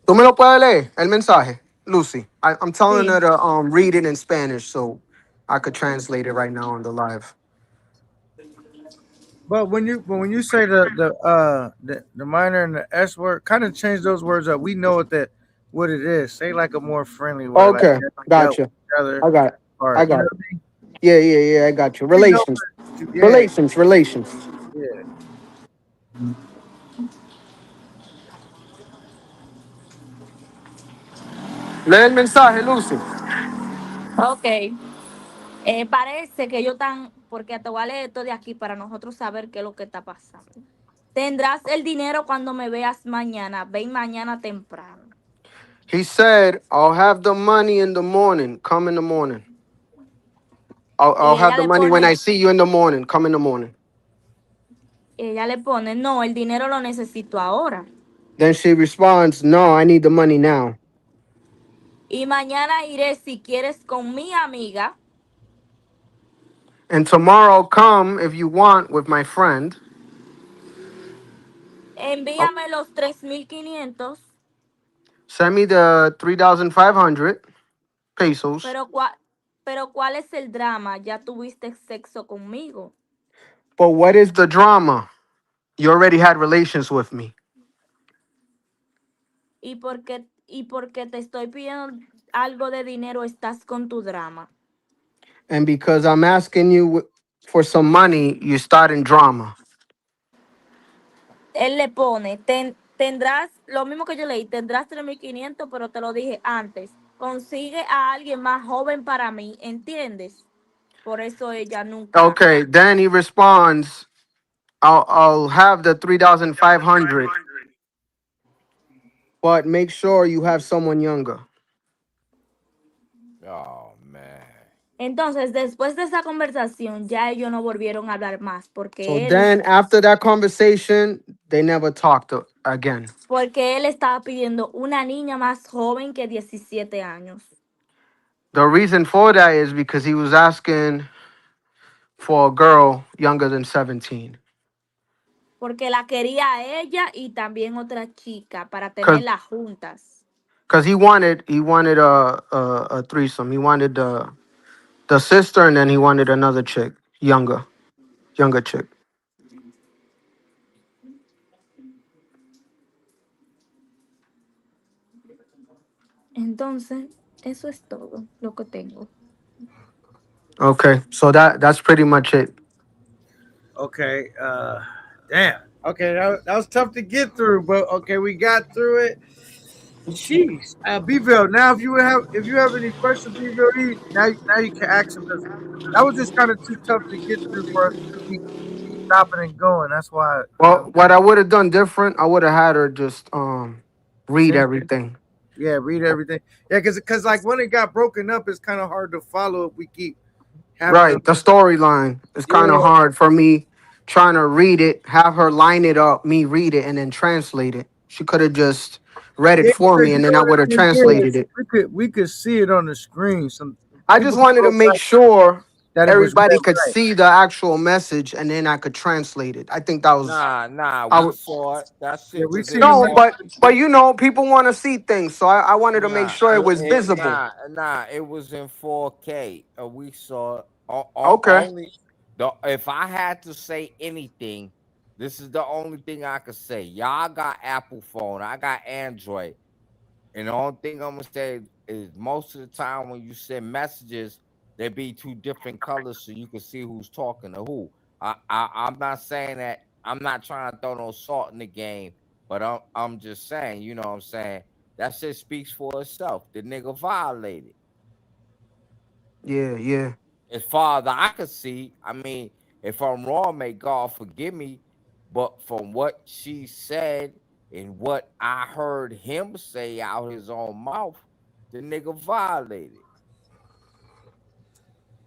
¿Tú me lo puedes leer, el mensaje, Lucy? I'm telling her Sí. to read it in Spanish so I could translate it right now on the live. But when you say the minor and the S word, kind of change those words up. We know what it is. Say like a more friendly word, like Okay, dealt with gotcha. each other. I got it. Or I you got know it. what I mean? Yeah, I got you. We know Relations. what you, yeah, Relations. yeah. Lee el mensaje, Lucy. Ok. Parece que ellos están, porque te voy a leer esto de aquí para nosotros saber qué es lo que está pasando. Tendrás el dinero cuando me veas mañana. Ven mañana temprano. He said, I'll have the money in the morning. Come in the morning. I'll Y have ella the le money when I pone, see you in the morning. Come in the morning. no, el dinero lo necesito ahora. Then she responds, no, I need the money now. Y mañana iré si quieres con mi amiga. And tomorrow I'll come if you want with my friend. Envíame los 3,500. Send me the 3,500 pesos. Pero ¿cuál es el drama? Ya tuviste sexo conmigo. But what is the drama? You already had relations with me. Y porque te estoy pidiendo algo de dinero, estás con tu drama. And because I'm asking you for some money, you start in drama. Él le pone, tendrás, lo mismo que yo leí, tendrás 3,500, pero te lo dije antes. Consigue a alguien más joven para mí, ¿entiendes? Por eso ella nunca. Okay, then he responds, I'll have the 3,500, but make sure you have someone younger. Oh, man. Entonces, después de esa conversación, ya ellos no volvieron a hablar más, So then after that conversation, they never talked again. porque él estaba pidiendo una niña más joven que 17 años. The reason for that is because he was asking for a girl younger than 17. Porque la quería a ella y también otra chica para Cause, tenerlas juntas. Cause he wanted a threesome. He wanted the sister and then he wanted another chick, younger chick. Entonces, eso es todo lo que tengo. Okay, so that's pretty much it. Okay. Damn. Okay, that was tough to get through, but okay, we got through it. Jeez, Bville. Now, if you have any questions, Bville, now you can ask them. 'Cause that was just kind of too tough to get through for us to keep stopping and going. That's why. Well, what I would have done different, I would have had her just read Same. everything. Yeah, read everything. Yeah, because like when it got broken up, it's kind of hard to follow if we keep having Right, the storyline is kind of Yeah. hard for me trying to read it, have her line it up, me read it, and then translate it. She could have just read it Yeah, for because me, you and know then I what would have it is? translated it. We could see it on the screen. Some I people just wanted to don't make like sure that it was everybody read could right. see the actual message, and then I could translate it. I think that was. Nah, I we would, saw it. That Yeah, shit we was seen in the no, message. but you know, people want to see things, so I wanted to make Nah, sure it was visible. it was in 4K. We saw it. Okay. Only if I had to say anything, this is the only thing I could say. Y'all got Apple phone, I got Android, and the only thing I'm gonna say is most of the time when you send messages, they be two different colors so you can see who's talking to who. I'm not saying that. I'm not trying to throw no salt in the game, but I'm just saying, you know what I'm saying? That shit speaks for itself. The nigga violated. Yeah. As far as I could see, I mean, if I'm wrong, may God forgive me. But from what she said and what I heard him say out his own mouth, the nigga violated.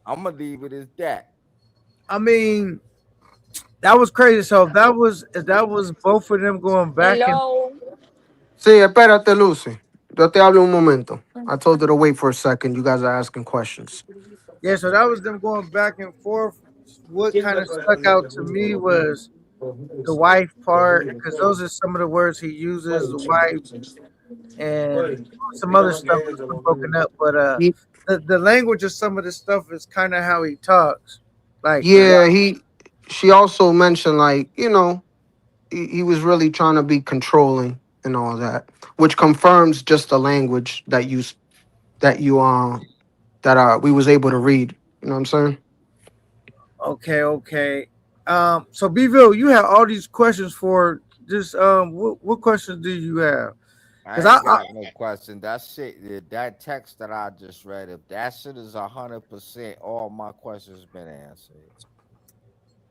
I'm gonna leave it as that. I mean, that was crazy. So if that was both of them going back and Hello. Sí, espérate, Lucy. Yo te hablo un momento. I told her to wait for a second. You guys are asking questions. yeah, so that was them going back and forth. What kind of stuck out to me was the wife part, because those are some of the words he uses, the wife, and some other stuff that's been broken up. But the language of some of this stuff is kind of how he talks, like the Yeah, wife. she also mentioned, like, you know, he was really trying to be controlling and all that, which confirms just the language that we was able to read. You know what I'm saying? Okay. So Bville, you have all these questions for this. What questions do you have? I Because ain't got no question. That shit, that text that I just read, if that shit is 100%, all my questions been answered.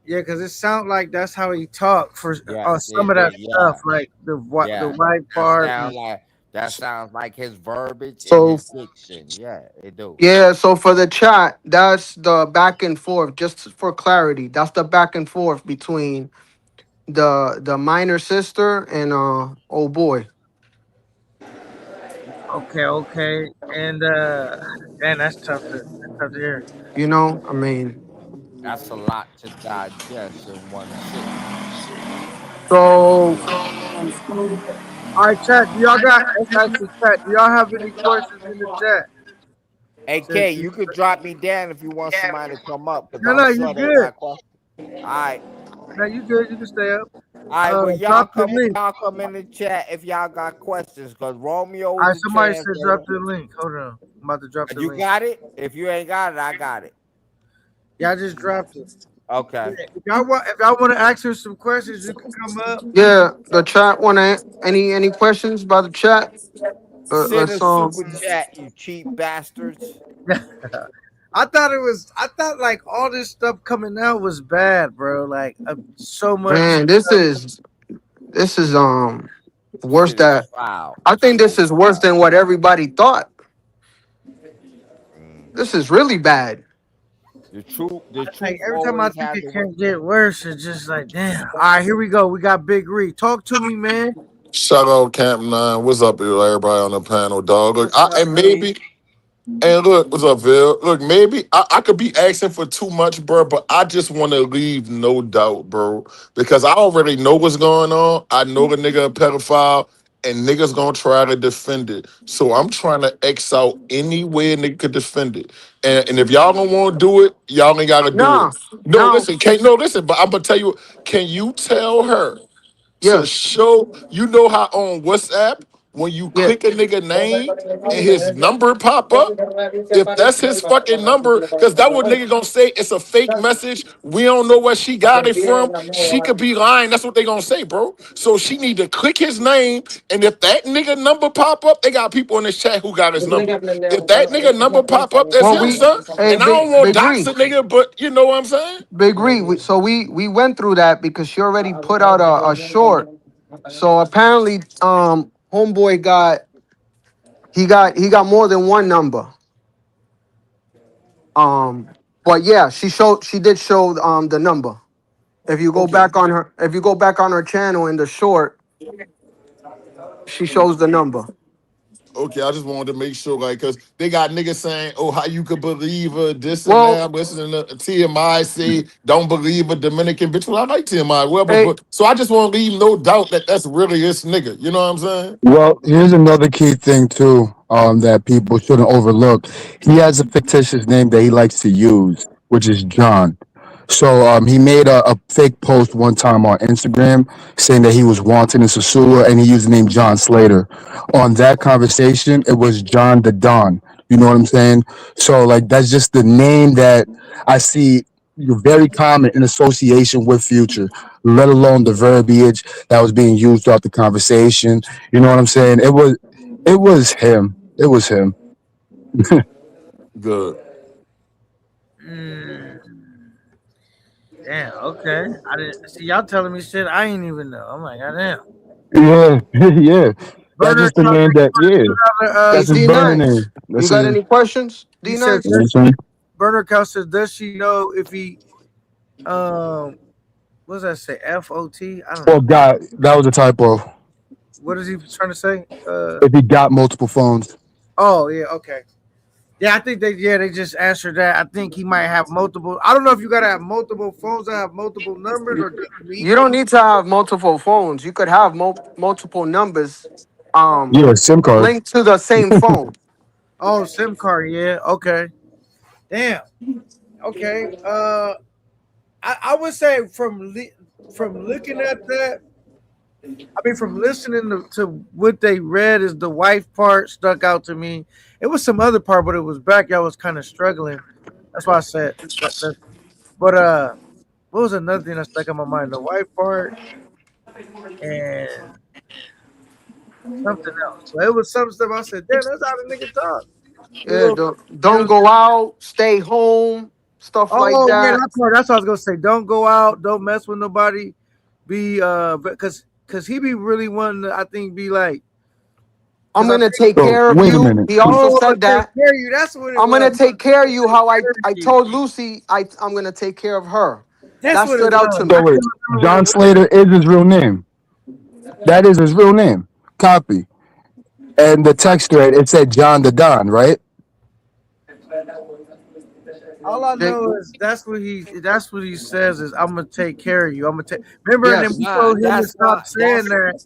yeah, because it sounds like that's how he talked for Yes, some of that stuff, like the wife part. That sounds like his verbiage and So his diction. Yeah, it do. yeah, so for the chat, that's the back and forth. Just for clarity, that's the back and forth between the minor sister and old boy. Okay, and man, that's tough to hear. You know, I mean, That's a lot to digest in one sitting. so All right, chat. Do y'all got? Let's actually chat. Do y'all have any questions in the chat? Hey, K, you could drop me down if you want somebody to come up, because No, I'm you sure they good. got questions. All right. No, you good. You can stay up. All right, well, Drop the link. y'all come in the chat if y'all got questions, because Romeo All right, is the somebody said translator. drop the link. Hold on, I'm about to drop the You link. got it? If you ain't got it, I got it. Yeah, I just dropped it. Okay. If y'all want to ask her some questions, you can come up. yeah, the chat wanna any questions by the chat? Send Let's a super chat, you cheap bastards. I thought like all this stuff coming out was bad, bro. Like so much. man, this is worse Shit is that foul. I think this is worse than what everybody thought. This is really bad. The truth Like every time I always think have it the can't get worse, it's just like damn. All right, here we go. We got Big Ree. Talk to me, man. Shout out Camp 9. What's up, everybody on the panel, dog? Look, What's up, and Ree? maybe, and look, what's up, Phil? Look, maybe I could be asking for too much, bro, but I just want to leave no doubt, bro, because I already know what's going on. I know the nigga a pedophile, and niggas gonna try to defend it. So I'm trying to X out any way a nigga could defend it. And if y'all don't want to do it, y'all ain't gotta do No, it. No, no, listen, listen, but I'm gonna tell you, can you tell her to yes, show, you know how on WhatsApp when you Yeah. click a nigga name and his number pop up, if that's his fucking number, because that what nigga gonna say it's a fake message. We don't know where she got it from. She could be lying. That's what they gonna say, bro. So she need to click his name, and if that nigga number pop up, they got people in this chat who got his number. If that nigga number pop up, that's Well, him, we, son. hey, And I don't want Big dox Ree, a nigga, but you know what I'm saying? Big Ree. So we went through that because she already put out a short. So apparently, homeboy got more than one number. But yeah, she did show the number. If you go Okay. back on her channel in the short, she shows the number. Okay, I just wanted to make sure, like, because they got niggas saying, oh, how you could believe her, this and that. Well, I'm listening to TMI say, don't believe a Dominican bitch. Well, I like TMI, well, hey, but so I just want to leave no doubt that that's really this nigga. You know what I'm saying? Well, here's another key thing too, that people shouldn't overlook. He has a fictitious name that he likes to use, which is John. So he made a fake post one time on Instagram saying that he was wanted in Sosua, and he used the name John Slater. On that conversation, it was John the Don. You know what I'm saying? So like that's just the name that I see very common in association with Future, let alone the verbiage that was being used throughout the conversation. You know what I'm saying? It was him. It was him. Good. Mm, damn. Okay. I didn't see y'all telling me shit. I ain't even know. I'm like, goddamn. Yeah, yeah. That's Burner just the name that, yeah. hey, That's his D burner Nice, name. you That's got his, any questions? He D said, Nice. you know what I'm saying? Burner Cow says, does she know if he, what does that say? FOT? I don't Oh, know. God, that was a typo. What is he trying to say? If he got multiple phones. Oh yeah, okay. Yeah, I think they just answered that. I think he might have multiple. I don't know if you gotta have multiple phones that have multiple numbers, or do you need You don't multiple? need to have multiple phones. You could have multiple numbers Yeah, SIM card. linked to the same phone. Oh, SIM card. Yeah. Okay. Damn. Okay. I would say from looking at that, I mean, from listening to what they read, is the wife part stuck out to me. It was some other part, but it was back. I was kind of struggling. That's why I said that. But what was another thing that stuck in my mind? The wife part and something else. But it was some stuff I said, damn, that's how the nigga talk. You Yeah, know, you don't know. go out, stay home, stuff like Oh yeah, that. that part. That's what I was gonna say. Don't go out. Don't mess with nobody. Be because he be really wanting to, I think, be like, I'm because I gonna think, take So, care of wait a you. minute. He also oh, I'm said gonna take that. care of you. That's what it I'm was. gonna take care of you how I Take care of you. told Lucy I'm gonna take care of her. That's That what it stood out was. to I So, me. wait. couldn't remember what it John was. Slater is his real name. That is his real name. Copy. And the text thread, it said John the Don, right? All I They- know is that's what he says is, I'm gonna take care of you. I'm gonna take. Remember, and then yes. we Nah, told him to that's stop not. saying that.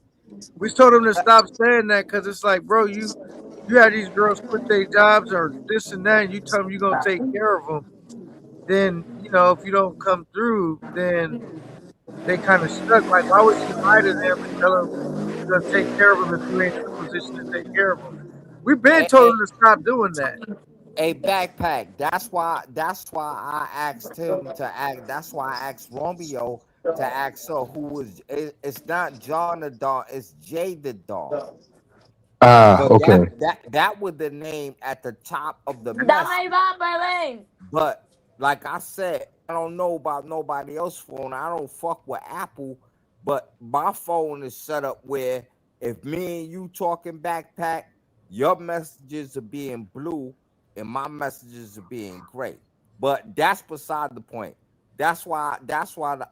We told him to stop saying that because it's like, bro, you had these girls quit their jobs or this and that, and you tell them you're gonna take care of them. Then if you don't come through, then they kind of stuck. Like, why would you lie to them and tell them you're gonna take care of them if you ain't in a position to take care of them? We've been told him to stop doing that. A backpack. That's why. That's why I asked him to act. That's why I asked Romeo to ask her who was. It's not John the Dawn. It's Jay the Dawn. Ah, But okay. that was the name at the top of the Dame message. ahí va, Belén. But like I said, I don't know about nobody else's phone. I don't fuck with Apple, but my phone is set up where if me and you talking backpack, your messages are being blue and my messages are being gray. But that's beside the point. That's why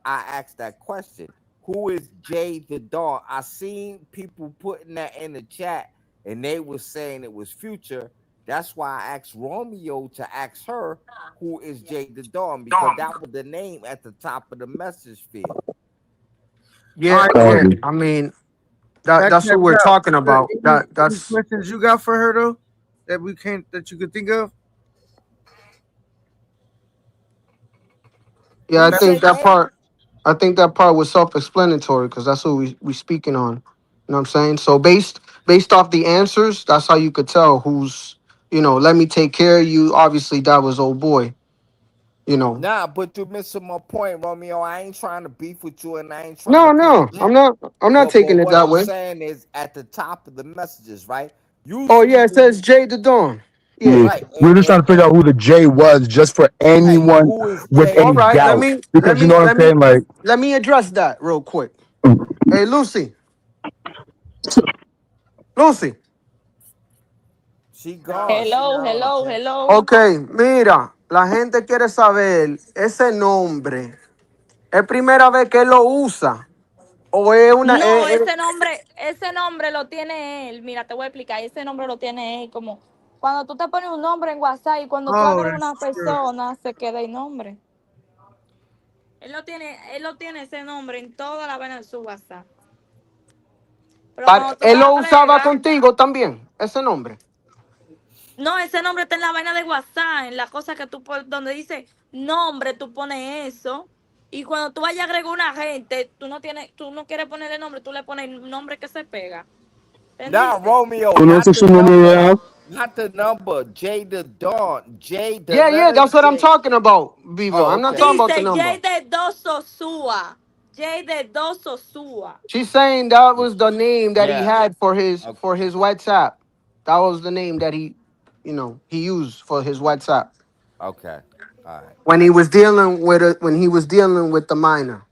I asked that question. Who is Jay the Dawn? I seen people putting that in the chat and they were saying it was Future. That's why I asked Romeo to ask her who is Jay the Dawn, because that was the name at the top of the message field. Yeah, Copy. yeah. I mean, that's Backpack what we're Rap, talking about. any That's questions you got for her though that you could think of? yeah. Who said that? I think that part was self-explanatory because that's what we speaking on. know what I'm saying? So based off the answers, that's how you could tell who's, let me take care of you. Obviously, that was old boy, Nah, but you're missing my point, Romeo. I ain't trying to beef with you, and I ain't trying to No, push no, back. I'm not But taking it what that I'm way. saying is, at the top of the messages, right? Oh Usually, yeah, it when says Jay the Dawn. Yeah, Yeah. right, we're just trying to figure out who the J was, just for right, anyone who is with All any Jay? right, let doubt, me let because you me know what I'm let me saying. Like, let me address that real quick. Hey Lucy. Lucy. She gone. She Hello, not on the hello, panel. hello. Ok, mira, la gente quiere saber ese nombre. ¿Es primera vez que él lo usa? ¿O es una... No, ese nombre lo tiene él. Mira, te voy a explicar. Ese nombre lo tiene él. Como cuando tú te pones un nombre en WhatsApp y cuando tú Oh, agregas una that's true. persona, se queda el nombre. Él lo tiene ese nombre en toda la vaina de su WhatsApp. Pero cuando tú lo él lo usaba agregas, contigo también, ese nombre. no, ese nombre está en la vaina de WhatsApp, en la cosa que tú pones, donde dice nombre, tú pones eso. Y cuando tú vayas a agregar una gente, tú no quieres ponerle nombre, tú le pones el nombre que se pega. Nah, ¿Entendiste? Romeo, ¿conoce not the su número number. real? Not the number. J the Dawn. J the Yeah, letter that's what I'm J. talking about, Vivo. Oh, I'm not okay. talking about the Dice number. J de dos Sosúa. J de dos Sosúa. She's saying that was the name that he Yeah. had for his Okay. WhatsApp. That was the name that he used for his WhatsApp Okay. All right. when he was dealing with the minor.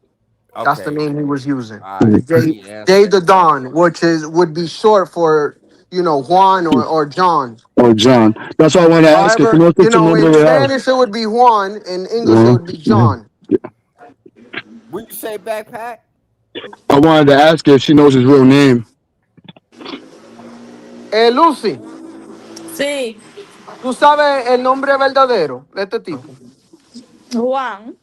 That's the Okay. name he was using. All right. He Jay answered the the question. Don, which would be short for Juan or John. Or John? That's why I want to ask her. However, ¿Conoce su in número real? Spanish it would be Juan, in English it Yeah, would be yeah. John. What you say, backpack? I wanted to ask her if she knows his real name. Lucy, Sí, ¿tú sabes el nombre verdadero de este tipo? Juan.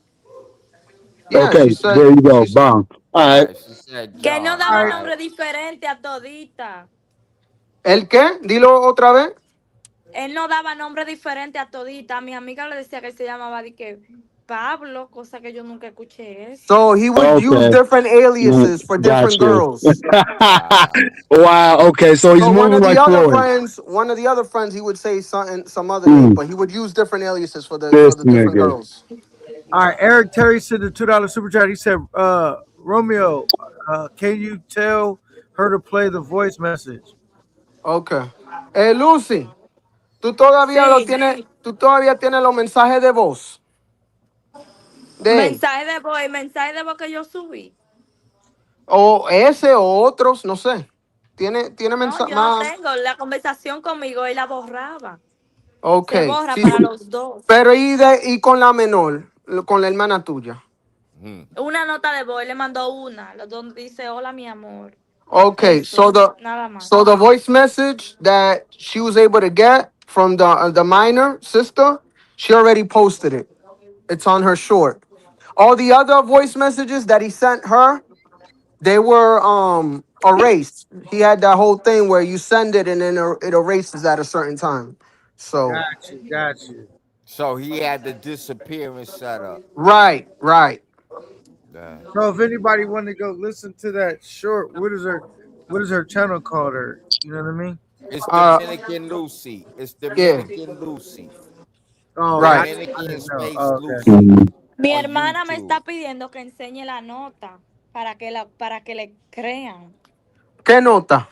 Yeah, Okay, she said. there you go. Bang. All right. Right. She said Que él no John. All daba right. Right. nombre diferente a todita. ¿El qué? Dilo otra vez. Él no daba nombre diferente a todita. A mi amiga le decía que se llamaba de que Pablo, cosa que yo nunca escuché eso. So he would use Okay. different aliases for different Gotcha. girls. Wow. Wow. Okay, so he's So moving like Floyd. one of the other friends, he would say some other name, Mm, but he would use different aliases for this the different nigga. girls. All right. Eric Terry said the $2 super chat. He said, Romeo, can you tell her to play the voice message? Okay. Lucy, Sí, tú todavía tienes los mensajes de voz de él. mensaje de voz que yo subí. O ese o otros, no sé. Tiene No, mensaje yo no más. tengo la conversación conmigo, él la borraba. Ok. Se borra Sí, para los dos. pero y con la menor, con la hermana tuya. Hmm. Una nota de voz, él le mandó una, donde dice, hola mi amor. Okay, Eso, nada más. so the voice message that she was able to get from the minor sister, she already posted it. It's on her short. All the other voice messages that he sent her, they were erased. He had that whole thing where you send it and then it erases at a certain time. So Got you. So he had the disappearance set up. right. Yeah. So if anybody wanted to go listen to that short, what is her channel called? Her, you know what I mean? It's Uh Dominican Lucy. It's yeah, Dominican Lucy. Oh, right. I Dominican didn't know. Space Oh, okay. Lucy Mhm. Mi on hermana me YouTube. está pidiendo que enseñe la nota para que le crean. ¿Qué nota?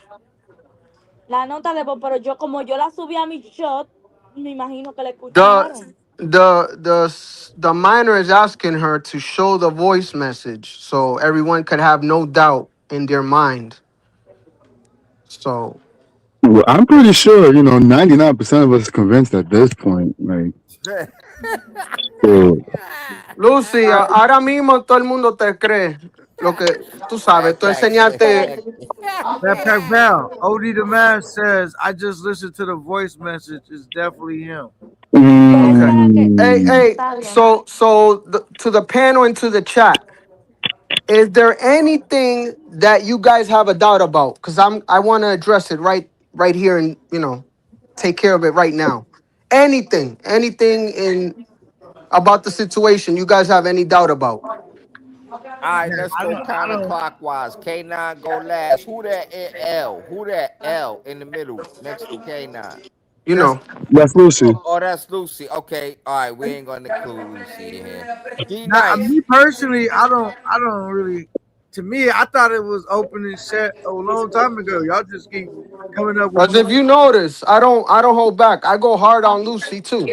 La nota de voz, pero como yo la subí a mi shot, me imagino que la The escucharon. the minor is asking her to show the voice message so everyone could have no doubt in their mind. So Well, I'm pretty sure, 99% of us are convinced at this point. Like, so, Lucy, All right. ahora mismo todo el mundo te cree lo que tú sabes. Tú Backpack enseñaste. said. Backpack Val. OD the man says, I just listened to the voice message. It's definitely him. Pero es Okay. para que Hey, está bien. to the panel and to the chat, is there anything that you guys have a doubt about? Because I want to address it right here and take care of it right now. Anything in about the situation you guys have any doubt about? right, Man, let's I go don't. I don't. counterclockwise. K9 go last. Who that L? Who that L in the middle next to K9? You That's know. That's Lucy. Oh, that's Lucy. Okay, all right, we ain't gonna include Lucy in here. D not nice. me personally. I don't. I don't really. To me, I thought it was open and shut a long time ago. Y'all just keep coming up with Because if you notice, I don't hold back. I go hard on Lucy too.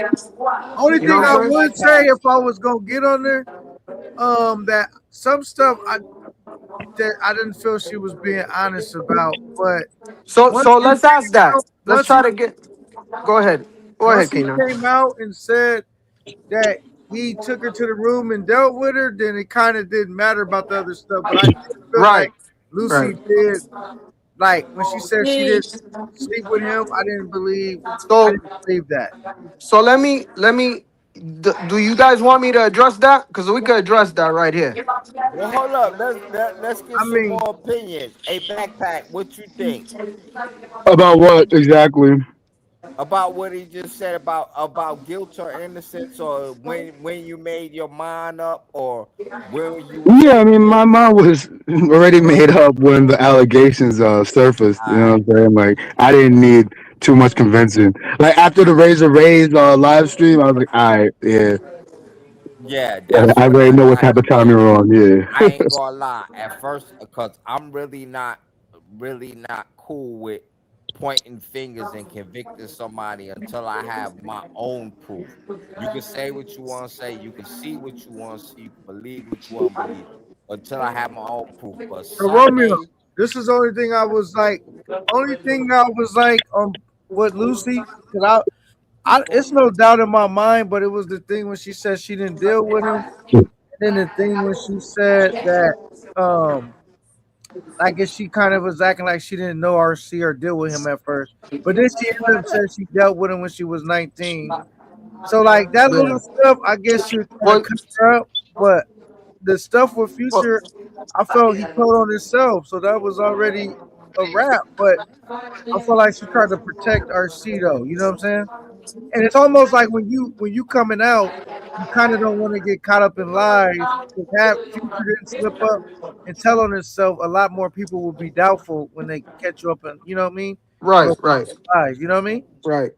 only You know thing what I I'm saying? would say if I was gonna get on there, that some stuff that I didn't feel she was being honest about. But So once he let's ask came that. out, Let's try to get. Go ahead. Go ahead, once he Keenan. came out and said that he took her to the room and dealt with her, then it kind of didn't matter about the other stuff. But I did feel Right. like Lucy Right. did, like when she said she Sí. didn't sleep with him. I didn't believe So that. so let me. Do you guys want me to address that? Because we could address that right here. Well, hold up. Let's get I some mean, more opinions. Hey, Backpack, what you think About what exactly? about what he just said about guilt or innocence, or when you made your mind up, or when you was Yeah, I mean, thinking? my mind was already made up when the allegations surfaced. You All know right. what I'm saying? Like, I didn't need too much convincing. Like after the Razor Rays live stream, I was like, all right, yeah, Yeah, that's I what already know what I type of time you're on. I Yeah. ain't gonna lie. At first, because I'm really not cool with pointing fingers and convicting somebody until I have my own proof. You can say what you want to say, you can see what you want to see, you can believe what you want to believe, until I have my own proof. But so Romeo, Sunday, this is the only thing I was like, with Lucy, because it's no doubt in my mind, but it was the thing when she said she didn't deal with him, and then the thing when she said that, I guess she kind of was acting like she didn't know or see or deal with him at first, but then she ended up saying she dealt with him when she was 19. So like that Yeah. little stuff, I guess she was trying Well, to cover up, but the stuff with well, Future, I felt he told on himself, so that was already a wrap. But I feel like she tried to protect RC though. You know what I'm saying? And it's almost like when you coming out, you kind of don't want to get caught up in lies. If that Future didn't slip up and tell on himself, a lot more people will be doubtful when they catch you up and you know what I mean? right. But Right. lies, you know what I mean? Right.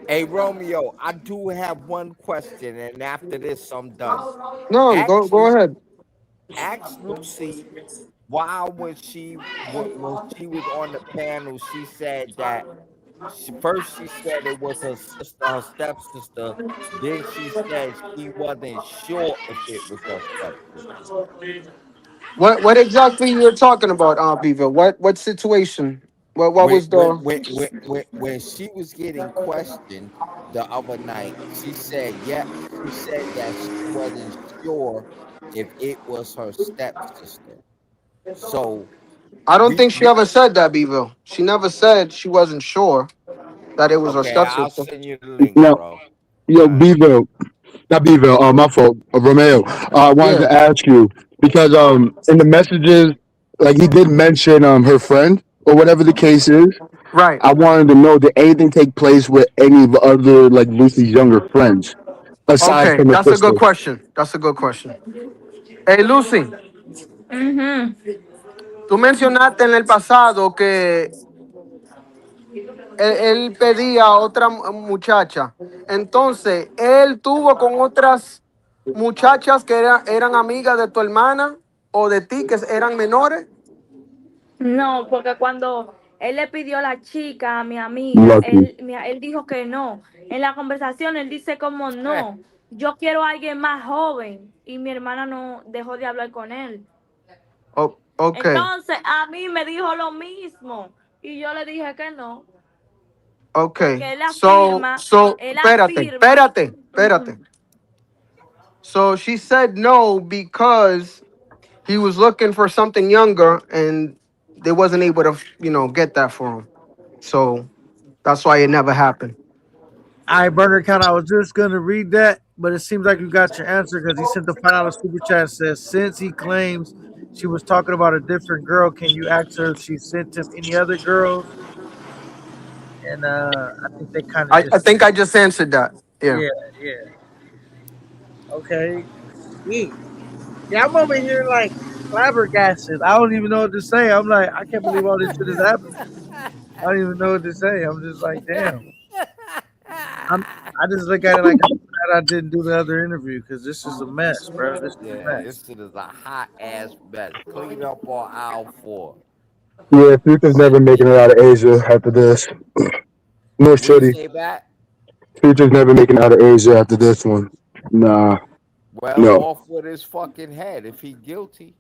hey Romeo, I do have one question, and after this, I'm done. No, Ask go ahead. ask Lucy why when she was on the panel, she said that first she said it was her sister, her stepsister. Then she said she wasn't sure if it was her stepsister. What exactly you're talking about, Beaver? What situation? What When was when the? when when when when she was getting questioned the other night, she said she said that she wasn't sure if it was her stepsister. So I don't we, think she we ever said that, Beaver. She never said she wasn't sure that it was her okay, I'll stepsister. send you the link, No, bro. All yo, right. Bevo, not Bevo. My fault, Romeo. I wanted Yeah. to ask you because in the messages, like he did mention her friend or whatever the case is. Right. I wanted to know did anything take place with any of the other like Lucy's younger friends aside Okay, from her that's a sister? good question. That's a good question. Hey, Lucy, Ujú. tú mencionaste en el pasado que él pedía a otra muchacha. Entonces, él tuvo con otras muchachas que eran amigas de tu hermana o de ti, que eran menores. No, porque cuando él le pidió a la chica, a mi amiga, Lucky. él dijo que no. En la conversación él dice como no, yo quiero a alguien más joven y mi hermana no dejó de hablar con él. Oh, ok, Entonces a mí me dijo lo mismo y yo le dije que no, ok. porque él afirma. Espérate. So she said no because he was looking for something younger and they wasn't able to, get that for him. So that's why it never happened. All right, Burner Count. I was just gonna read that, but it seems like you got your answer because he sent the $5 super chat. Says since he claims she was talking about a different girl, can you ask her if she sent him any other girls? And I think they kind of I just think I just answered that. Yeah. yeah. Okay, sweet. Yeah, I'm over here like flabbergasted. I don't even know what to say. I'm like, I can't believe all this shit is happening. I don't even know what to say. I'm just like, damn. I just look at it like I'm glad I didn't do the other interview because this is a mess, bro. This is a Yeah, mess. this shit is a hot ass mess. Clean up on aisle 4. Yeah, Future's never making it out of Asia after this. No What you shitty. say back? Future's never making it out of Asia after this one. Nah, Well, no. off with his fucking head if he guilty.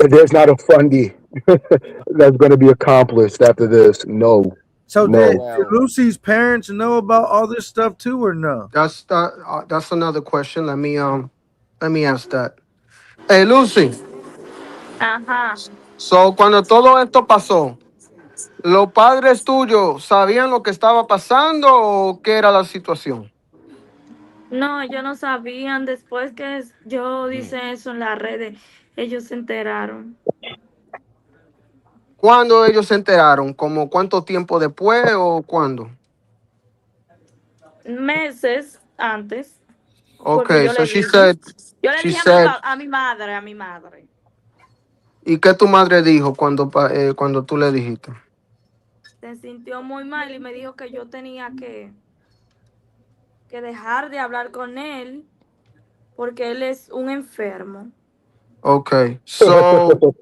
There's not a fundy that's going to be accomplished after this. No, So did no. Well, Lucy's parents know about all this stuff too, or no? That's another question. Let me ask that. Hey, Lucy. Ajá. So, cuando todo esto pasó, ¿los padres tuyos sabían lo que estaba pasando o qué era la situación? No, ellos no sabían. Después que yo hice eso en las redes, ellos se enteraron. ¿Cuándo ellos se enteraron? ¿Como cuánto tiempo después o cuándo? Meses antes, porque Okay, yo so le she dije. said, Yo le she dije said, a mi madre, a mi madre. ¿y qué tu madre dijo cuando tú le dijiste? Se sintió muy mal y me dijo que yo tenía que dejar de hablar con él porque él es un enfermo. Okay, so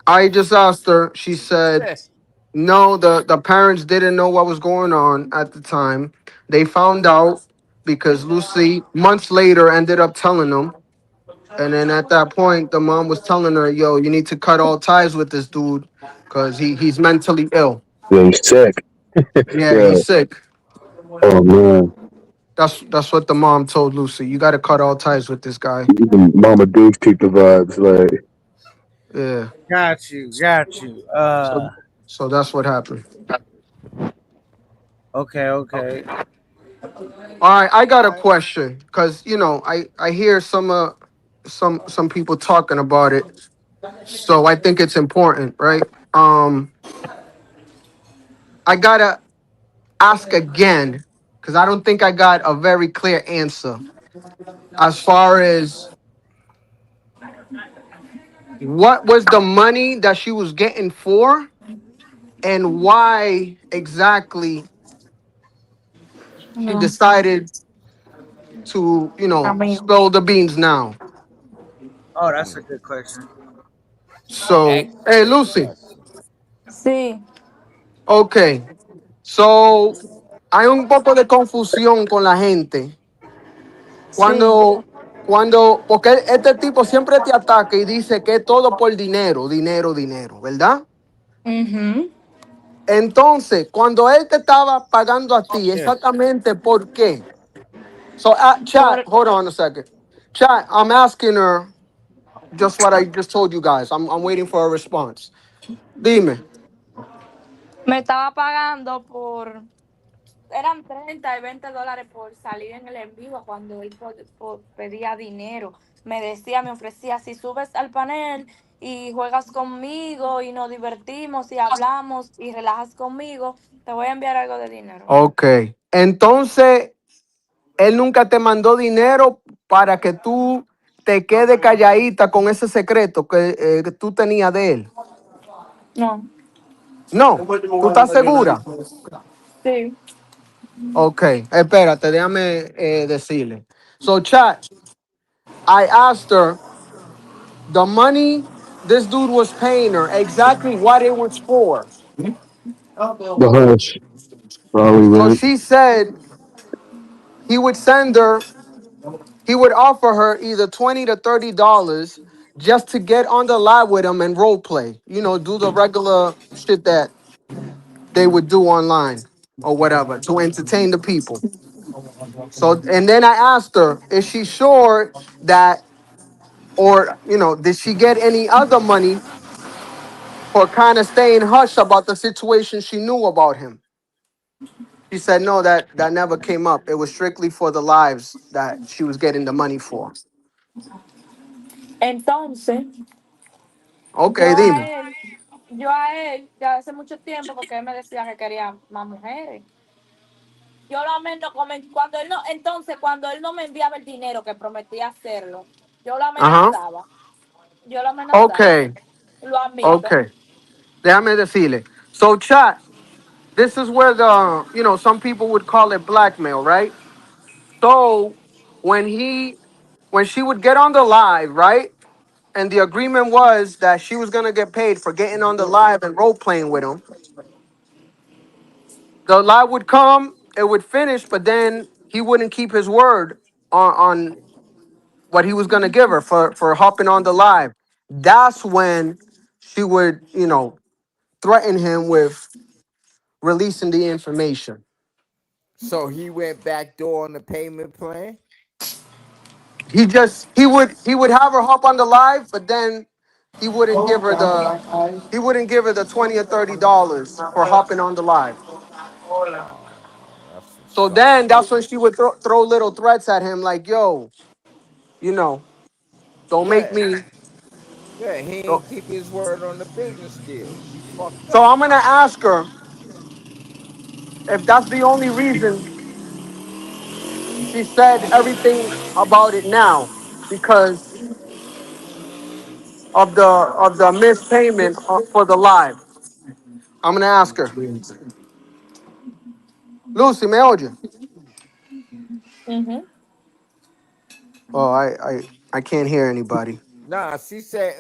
I just asked her. She said, no, the parents didn't know what was going on at the time. They found out because Lucy months later ended up telling them. And then at that point, the mom was telling her, "Yo, you need to cut all ties with this dude because he's mentally ill. Yeah, he's sick. Yeah, Yeah. he's sick." Oh man. That's what the mom told Lucy. You got to cut all ties with this guy. Even Mama Dukes keep the vibes. Like, Yeah. Got you, got you. So that's what happened. Okay, okay. All right, I got a question because I hear some people talking about it, so I think it's important, right? I gotta ask again because I don't think I got a very clear answer as far as what was the money that she was getting for and why exactly she No, decided to, a mí. spill the beans now. Oh, that's a good question. So, hey, Excellent Lucy. question. Sí, Okay. So, hay un poco de confusión con la gente sí. porque este tipo siempre te ataca y dice que es todo por dinero, dinero, dinero, ¿verdad? Ujú. Entonces, cuando él te estaba pagando a ti, exactamente por qué. So, chat, Por, hold on a second. Chat, I'm asking her just what I just told you guys. I'm waiting for a response. Dime. me estaba pagando eran 30 y $20 por salir en el en vivo cuando él pedía dinero. Me decía, me ofrecía, si subes al panel y juegas conmigo y nos divertimos y hablamos y relajas conmigo, te voy a enviar algo de dinero. Ok. Entonces, él nunca te mandó dinero para que tú te quedes calladita con ese secreto que tú tenías de él. No, No. ¿Tú estás segura? sí, Ok. Espérate, déjame decirle. So, chat, I asked her the money this dude was paying her, exactly what it was for. the hush. Probably So right. she said he would send her, he would offer her either $20 to $30 just to get on the live with him and role play. Do the regular shit that they would do online or whatever to entertain the people. So, and then I asked her, is she sure that, or, did she get any other money for kind of staying hush about the situation she knew about him? She said, no, that never came up. It was strictly for the lives that she was getting the money for. entonces Okay, yo a dime. él, yo a él, ya hace mucho tiempo, porque él me decía que quería más mujeres. Yo lo menos cuando él no, entonces cuando él no me enviaba el dinero que prometía hacerlo, Yo lo Uh-huh. amenazaba. Yo lo amenazaba. Okay. Lo admito. Okay. Déjame decirle. So chat, this is where some people would call it blackmail, right? So when she would get on the live, right? And the agreement was that she was gonna get paid for getting on the live and role playing with him. The live would come, it would finish, but then he wouldn't keep his word on what he was gonna give her for hopping on the live. That's when she would, threaten him with releasing the information. So he went back door on the payment plan. He would have her hop on the live, but then he wouldn't give her the $20 or $30 for hopping on the live. Oh, that's some So sucker then that's shit. when she would throw little threats at him like, yo, don't make Yeah, me. yeah. He don't- ain't keep his word on the business deal. He fucked So up. I'm gonna ask her if that's the only reason she said everything about it now, because of the missed payment for the live. I'm gonna ask her. Lucy, me oye? Ujú. Oh, I can't hear anybody. Nah, she said,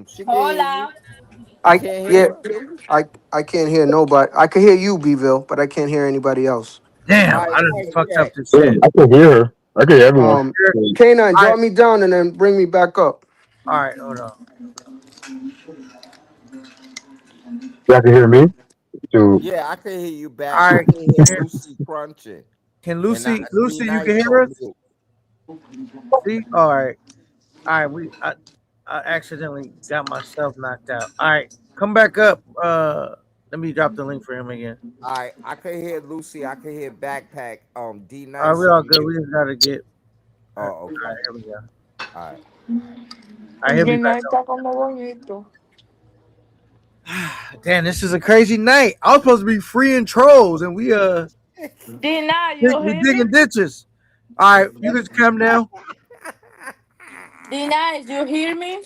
she can hear you. Hola. You I can't hear yeah, her? I can't hear nobody. I can hear you, Beville, but I can't hear anybody else. Damn, All right, I done thank fucked up Jack. this Yeah, shit. I can hear her. I can hear everyone. K9, All right, drop me down and then bring me back up. all right, hold on. Y'all can hear me? Dude. Yeah, I can hear you back. All I right, can hear Lucy crunching. can And I Lucy, D you can nice hear on us? mute. See? All right. I accidentally got myself knocked out. All right, come back up. Let me drop the link for him again. All right, I can hear Lucy. I can hear backpack. D All right, nice we all on good. mute. We just gotta get. Oh, All okay. right, here we go. All right. All right, he'll be Bien, back ahí está como bonito. up. Damn, this is a crazy night. I was supposed to be freeing trolls, and we Dina, you we hear me? digging ditches. All right, you just come down. Dina, you hear me?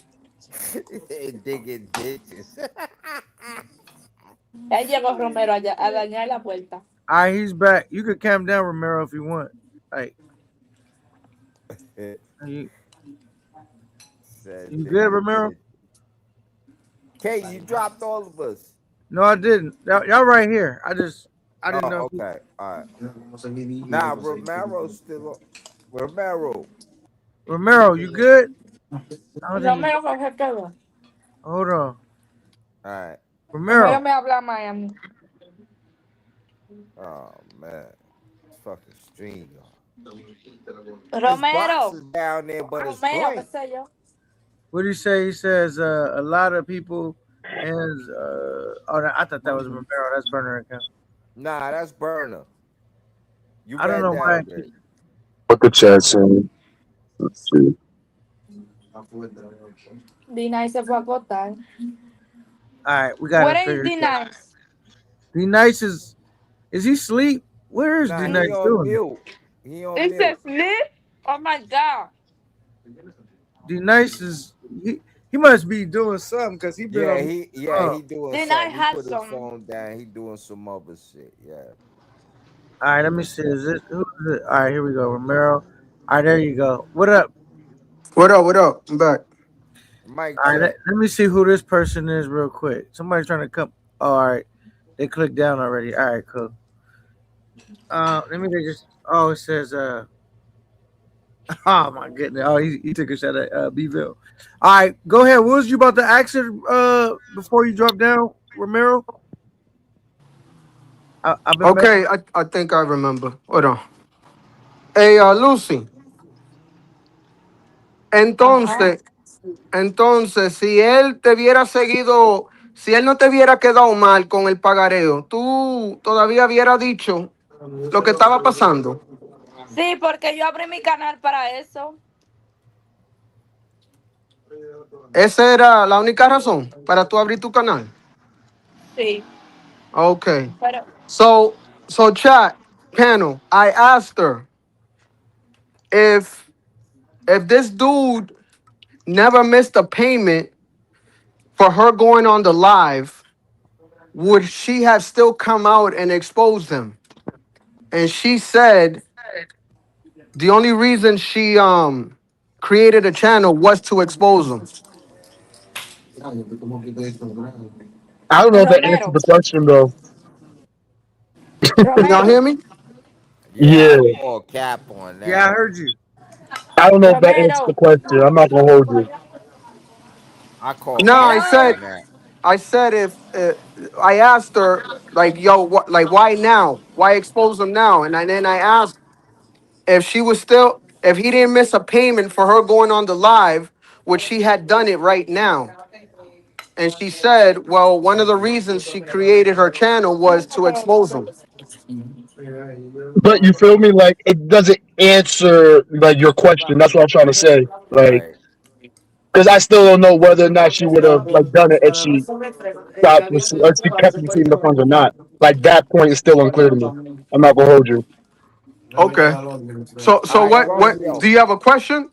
Digging ditches. Ya llegó Romero a dañar la puerta. All right, he's back. You could calm down, Romero, if you want. Like, you good, Romero? Kay, you dropped all of us. No, I didn't. Y'all right here. I didn't know. Okay. All right. Now Romero's still Romero. Romero, you good? I don't think Romero coge todo. Hold on. All right. Romero. Me habla Miami. Oh man. It's fucking stream, y'all. Romero. Is down there, but it's Romero, qué blank. sé yo. What did he say? He says a lot of people and I thought that was Romero. That's burner account. Nah, that's burner. You I don't know why. What the chat saying? Let's see. D-Nice se fue a acostar. All right, we got Where to is figure it out. D-Nice? D-Nice is he asleep? Where is Nah, D-Nice he on doing? mute. He on Is mute. it sleep? Oh my God. D-Nice is he must be doing something because he been on. He doing D-Nice something. He has put his some. phone down. He doing some other shit. Yeah. All right, let me see. Is it who is it? All right, here we go. Romero. All right, there you go. What up? What up? I'm back. Mike, all right, let me see who this person is real quick. Somebody's trying to come. Oh, all right, they clicked down already. All right, cool. Let me just. Oh, it says. Oh my goodness. Oh, he took a shot at Beville. All right, go ahead. What was you about to ask her before you drop down, Romero? Okay, I think I remember. Hold on. Hey, Lucy. Entonces, si él te hubiera seguido, si él no te hubiera quedado mal con el pagareo, tú todavía hubiera dicho lo que estaba pasando. Sí, porque yo abrí mi canal para eso. Esa era la única razón para tú abrir tu canal. Sí. Okay. Pero, So chat panel, I asked her if this dude never missed a payment for her going on the live, would she have still come out and exposed him? And she said the only reason she created a channel was to expose him. I don't know if that answers Romero, the question though. Can y'all Romero, hear me? Yeah, Yeah, I call cap on Yeah, I that. heard you. I don't know if that answers the Romero. question. I'm not gonna hold you. I call No, I cap Hello. said on that. if I asked her like, yo, what, like, why now? Why expose him now? And then I asked if she was still, if he didn't miss a payment for her going on the live, would she had done it right now? And she said, well, one of the reasons she created her channel was to expose him. But you feel me? Like it doesn't answer like your question. That's what I'm trying to say. Like, Right. because I still don't know whether or not she would have like done it if she stopped, or she kept receiving the funds or not. Like that point is still unclear to me. I'm not gonna hold you. Okay. All So right, what do Romeo. you have a question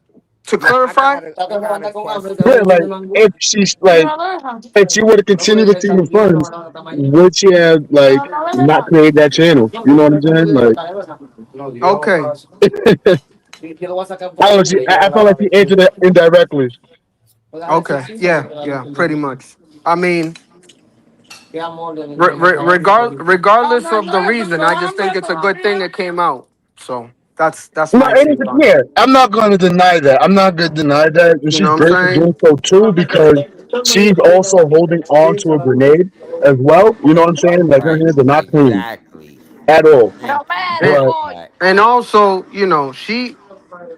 to clarify? I got a Yeah, question. like if she's like if she would have continued receiving funds, would she have like not created that channel? You know what I'm saying? Like Okay. I don't know. I felt like she answered it indirectly. Okay. Yeah, pretty much. I mean, regardless of the reason, I just think it's a good thing it came out. So that's No, my it is, take on it. yeah, I'm not going to deny that. I'm not going to deny that. And You she's know what I'm great for saying? doing so too, because she's also holding on to a grenade as well. You know what I'm saying? Like her Right. hands are not clean Exactly. at all. And, But Romero. and also, you know,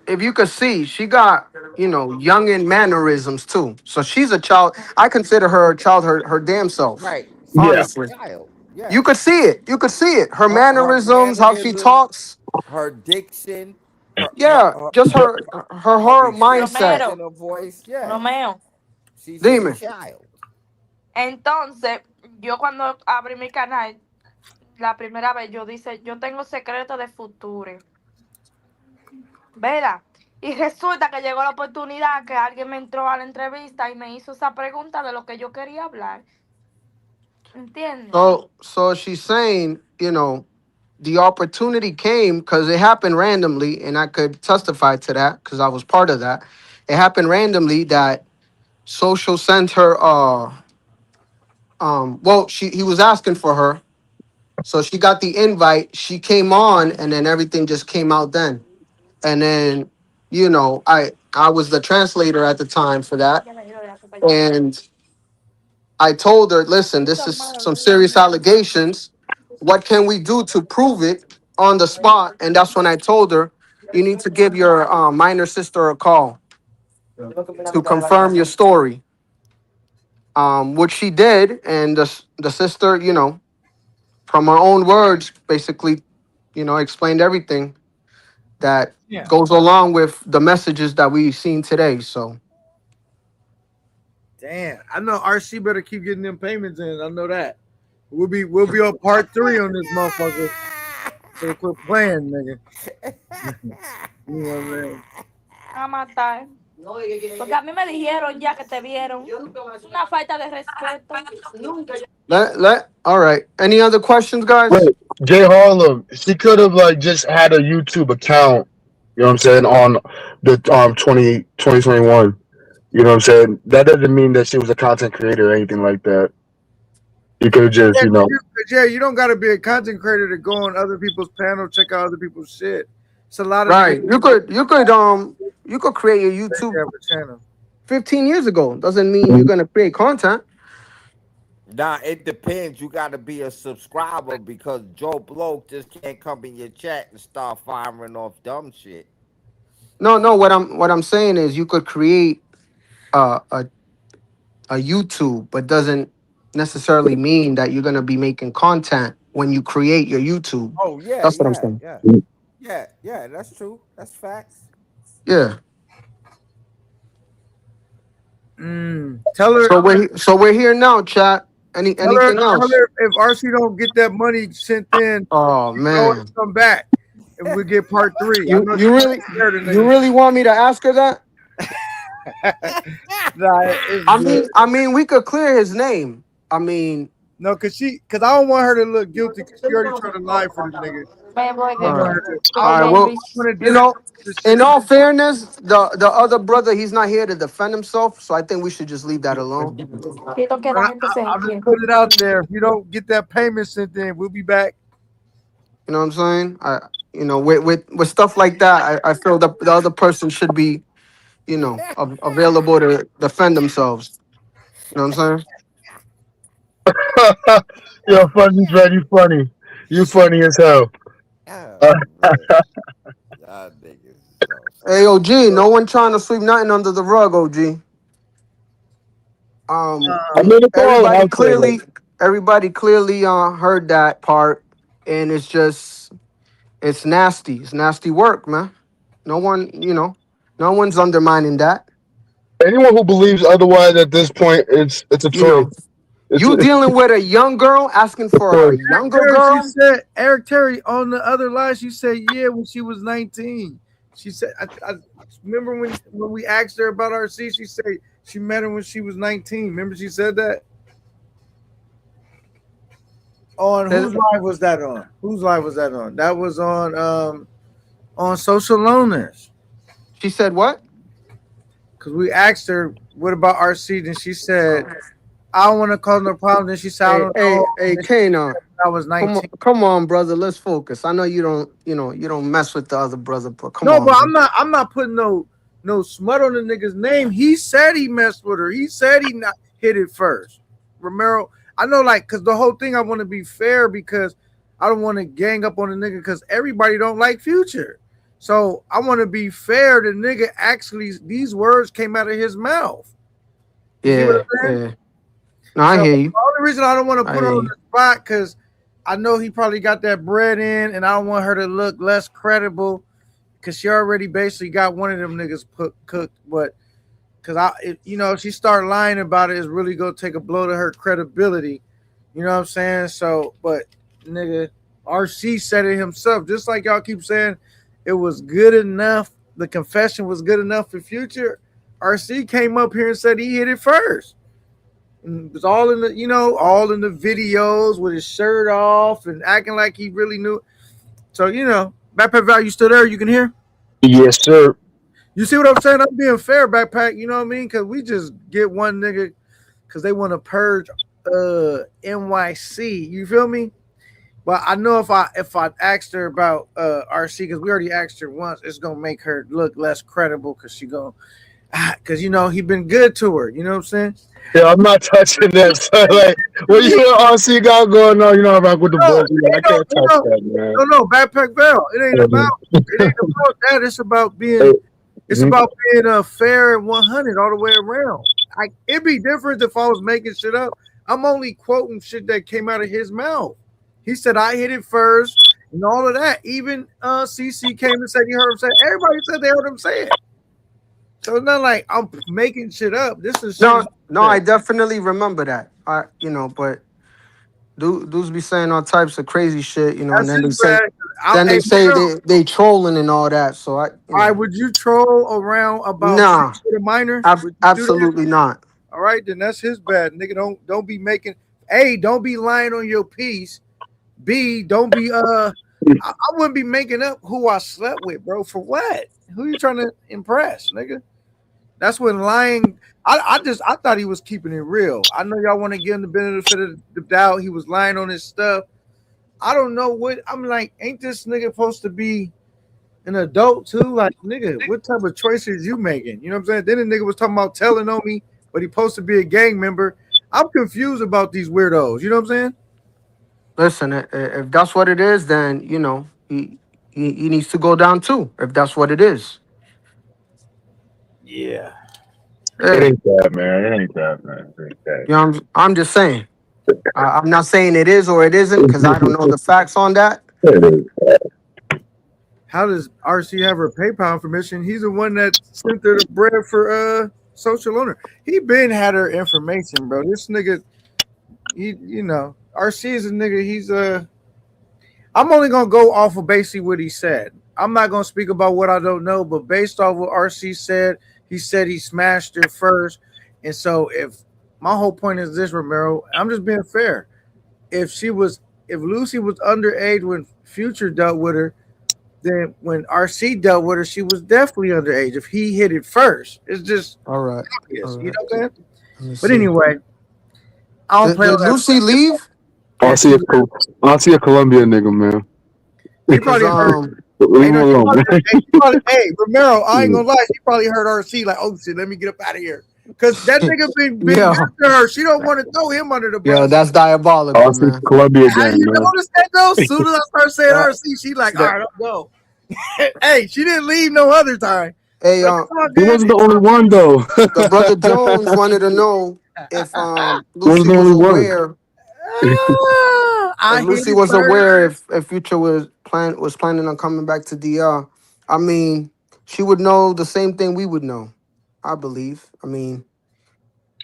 if you could see, she got, you know, youngin mannerisms too. So she's a child. I consider her a child, her damn self. Right. She's yeah, a Honestly. child. You Yeah. could see it. You could see it. Her Her mannerisms, how she mannerisms, talks. her diction, Yeah, just but her her mindset. inflections in Romero. her voice. Yeah. Romeo. She's a Demon. child. Entonces, yo cuando abrí mi canal, la primera vez yo dice, yo tengo secreto de futuro. ¿Verdad? Y resulta que llegó la oportunidad que alguien me entró a la entrevista y me hizo esa pregunta de lo que yo quería hablar. ¿Entiendes? So she's saying, you know, the opportunity came because it happened randomly, and I could testify to that because I was part of that. It happened randomly that Social sent her well, he was asking for her. So she got the invite, she came on, and then everything just came out then. And then, you know, I was the translator at the time for that. Ya me dio de para allá. And I told her, listen, Tú this estás is malo, some no digas serious nada. allegations. What can we do to prove it on the spot? And that's when I told her, you need to give your minor sister a call to confirm your story. Which she did, and the sister, you know, from her own words, basically, you know, explained everything that Yeah. goes along with the messages that we've seen today. So Damn. I know RC better keep getting them payments in. I know that. We'll be on part 3 on this motherfucker. So quit playing, nigga. You know what I mean? A matar. Porque a mí me dijeron ya que te vieron. Una falta de respeto. all right. Any other questions, guys? wait, Jay Harlem, she could have like just had a YouTube account. You know what I'm saying on the 2021. You know what I'm saying? That doesn't mean that she was a content creator or anything like that. You could have just, Yeah, you know. you don't gotta be a content creator to go on other people's panel, check out other people's shit. It's a lot of Right. niggas You could create your that YouTube have a channel. 15 years ago. Doesn't mean you're gonna create content. Nah, it depends. You got to be a subscriber because Joe Bloke just can't come in your chat and start firing off dumb shit. No. What I'm saying is you could create a YouTube, but doesn't necessarily mean that you're gonna be making content when you create your YouTube. Oh yeah, That's what I'm yeah, saying. yeah. Yeah, that's true. That's facts. Yeah. Tell her. So we're here now, chat. Anything else? Tell her if RC don't get that money sent in, Oh you know, man. come back and we get part 3. You really want me to ask her that? It's good. I mean, we could clear his name. I mean, No, cause I don't want her to look guilty because she already tried to lie for the nigga. I don't want her to. all right. Well, you know, in all fairness, the other brother, he's not here to defend himself, so I think we should just leave that alone. I'll just put it out there. If you don't get that payment sent in, we'll be back. You know what I'm saying? You know, with stuff like that, I feel that the other person should be, you know, available to defend themselves. You know what I'm saying? Yo, funny, Fred, you funny. You funny as hell. Hey, OG, no one trying to sweep nothing under the rug, OG. I mean, it's all Everybody out there. clearly heard that part, and it's nasty. It's nasty work, man. No one's undermining that. Anyone who believes otherwise at this point, it's a You know, choice. It's you a- dealing with a young girl asking for a younger girl. She said, Eric Terry on the other line, she said, yeah, when she was 19. She said, I remember when we asked her about RC, she said she met him when she was 19. Remember she said that? On whose live was that on? Whose live was that on? That was on Social Loners. She said what? Because we asked her, what about RC? Then she said, I don't want to cause no problem. Then she said, I don't know. Hey, Kana. I was 19. Come on, brother. Let's focus. I know you don't mess with the other brother, but come No, on. but bro. I'm not putting no smut on the nigga's name. He said he messed with her. He said he not hit it first. Romero, I know, like, because the whole thing, I want to be fair because I don't want to gang up on the nigga because everybody don't like Future. So I want to be fair. The nigga actually, these words came out of his mouth. You see what I'm saying? Yeah. No, I hear you. The only reason I don't want to I put her hear on you. the spot because I know he probably got that bread in, and I don't want her to look less credible because she already basically got one of them niggas cooked. But because if she start lying about it, it's really gonna take a blow to her credibility. You know what I'm saying? So, but nigga, RC said it himself, just like y'all keep saying it was good enough. The confession was good enough for Future. RC came up here and said he hit it first. And it was all in the videos with his shirt off and acting like he really knew. So, Backpack Val, you still there? You can hear? Yes, sir. You see what I'm saying? I'm being fair, Backpack. You know what I mean? Because we just get one nigga because they want to purge NYC. You feel me? But I know if I asked her about RC, because we already asked her once, it's gonna make her look less credible because because he been good to her. You know what I'm saying? Yeah, I'm not touching that. So, like, what you and RC got going on? You know, I rock with the boys. I can't touch that, man. No, Backpack Bell. It ain't about that. It's about being. It's about being fair and 100 all the way around. It'd be different if I was making shit up. I'm only quoting shit that came out of his mouth. He said I hit it first and all of that. Even CC came and said he heard him say. Everybody said they heard him say it. So it's not like I'm making shit up. This is No, I definitely remember that. But dudes be saying all types of crazy shit, and then they say they trolling and all that. So all right, would you troll around about Nah, sex with a minor? absolutely not. All right, then that's his bad, nigga. Don't be making. A, don't be lying on your piece. B, don't be I wouldn't be making up who I slept with, bro. For what? Who you trying to impress, nigga? That's when lying. I thought he was keeping it real. I know y'all want to give him the benefit of the doubt. He was lying on his stuff. I don't know what I'm like. Ain't this nigga supposed to be an adult too? Like, nigga, what type of choices you making? You know what I'm saying? Then the nigga was talking about telling on me, but he supposed to be a gang member. I'm confused about these weirdos. You know what I'm saying? Listen, if that's what it is, then he needs to go down too. If that's what it is. Yeah. It ain't that, man. It ain't that, man. It ain't that. You know, I'm just saying. I'm not saying it is or it isn't because I don't know the facts on that. How does RC have her PayPal information? He's the one that sent her the bread for social owner. He been had her information, bro. This nigga, RC is a nigga. He's I'm only gonna go off of basically what he said. I'm not gonna speak about what I don't know, but based off what RC said, he said he smashed her first. And so if my whole point is this, Romero, I'm just being fair. If Lucy was underage when Future dealt with her, then when RC dealt with her, she was definitely underage. If he hit it first, it's just All right. obvious. All You right. know what I'm saying? Let me But see. anyway, I don't play Did all that. Lucy leave? I see I see a Colombian nigga, man. He probably heard. Leave Hey, him no, she alone, probably, man. hey, Romero, I ain't gonna lie. She probably heard RC like, oh shit, let me get up out of here. Because that nigga been Yo, good to her. She don't want to throw him under the yo, bus. that's diabolical, I see man. Colombia How gang, you man. notice that though? As soon as I start saying That, RC, she like, all that, right, I'll go. Hey, she didn't leave no other time. hey, But it's all He good. wasn't the only one though. the brother Jones wanted to know if He wasn't Lucy the was only one. aware. I If hit Lucy it was first. aware if Future was planning on coming back to DR, I mean, she would know the same thing we would know. I believe. I mean,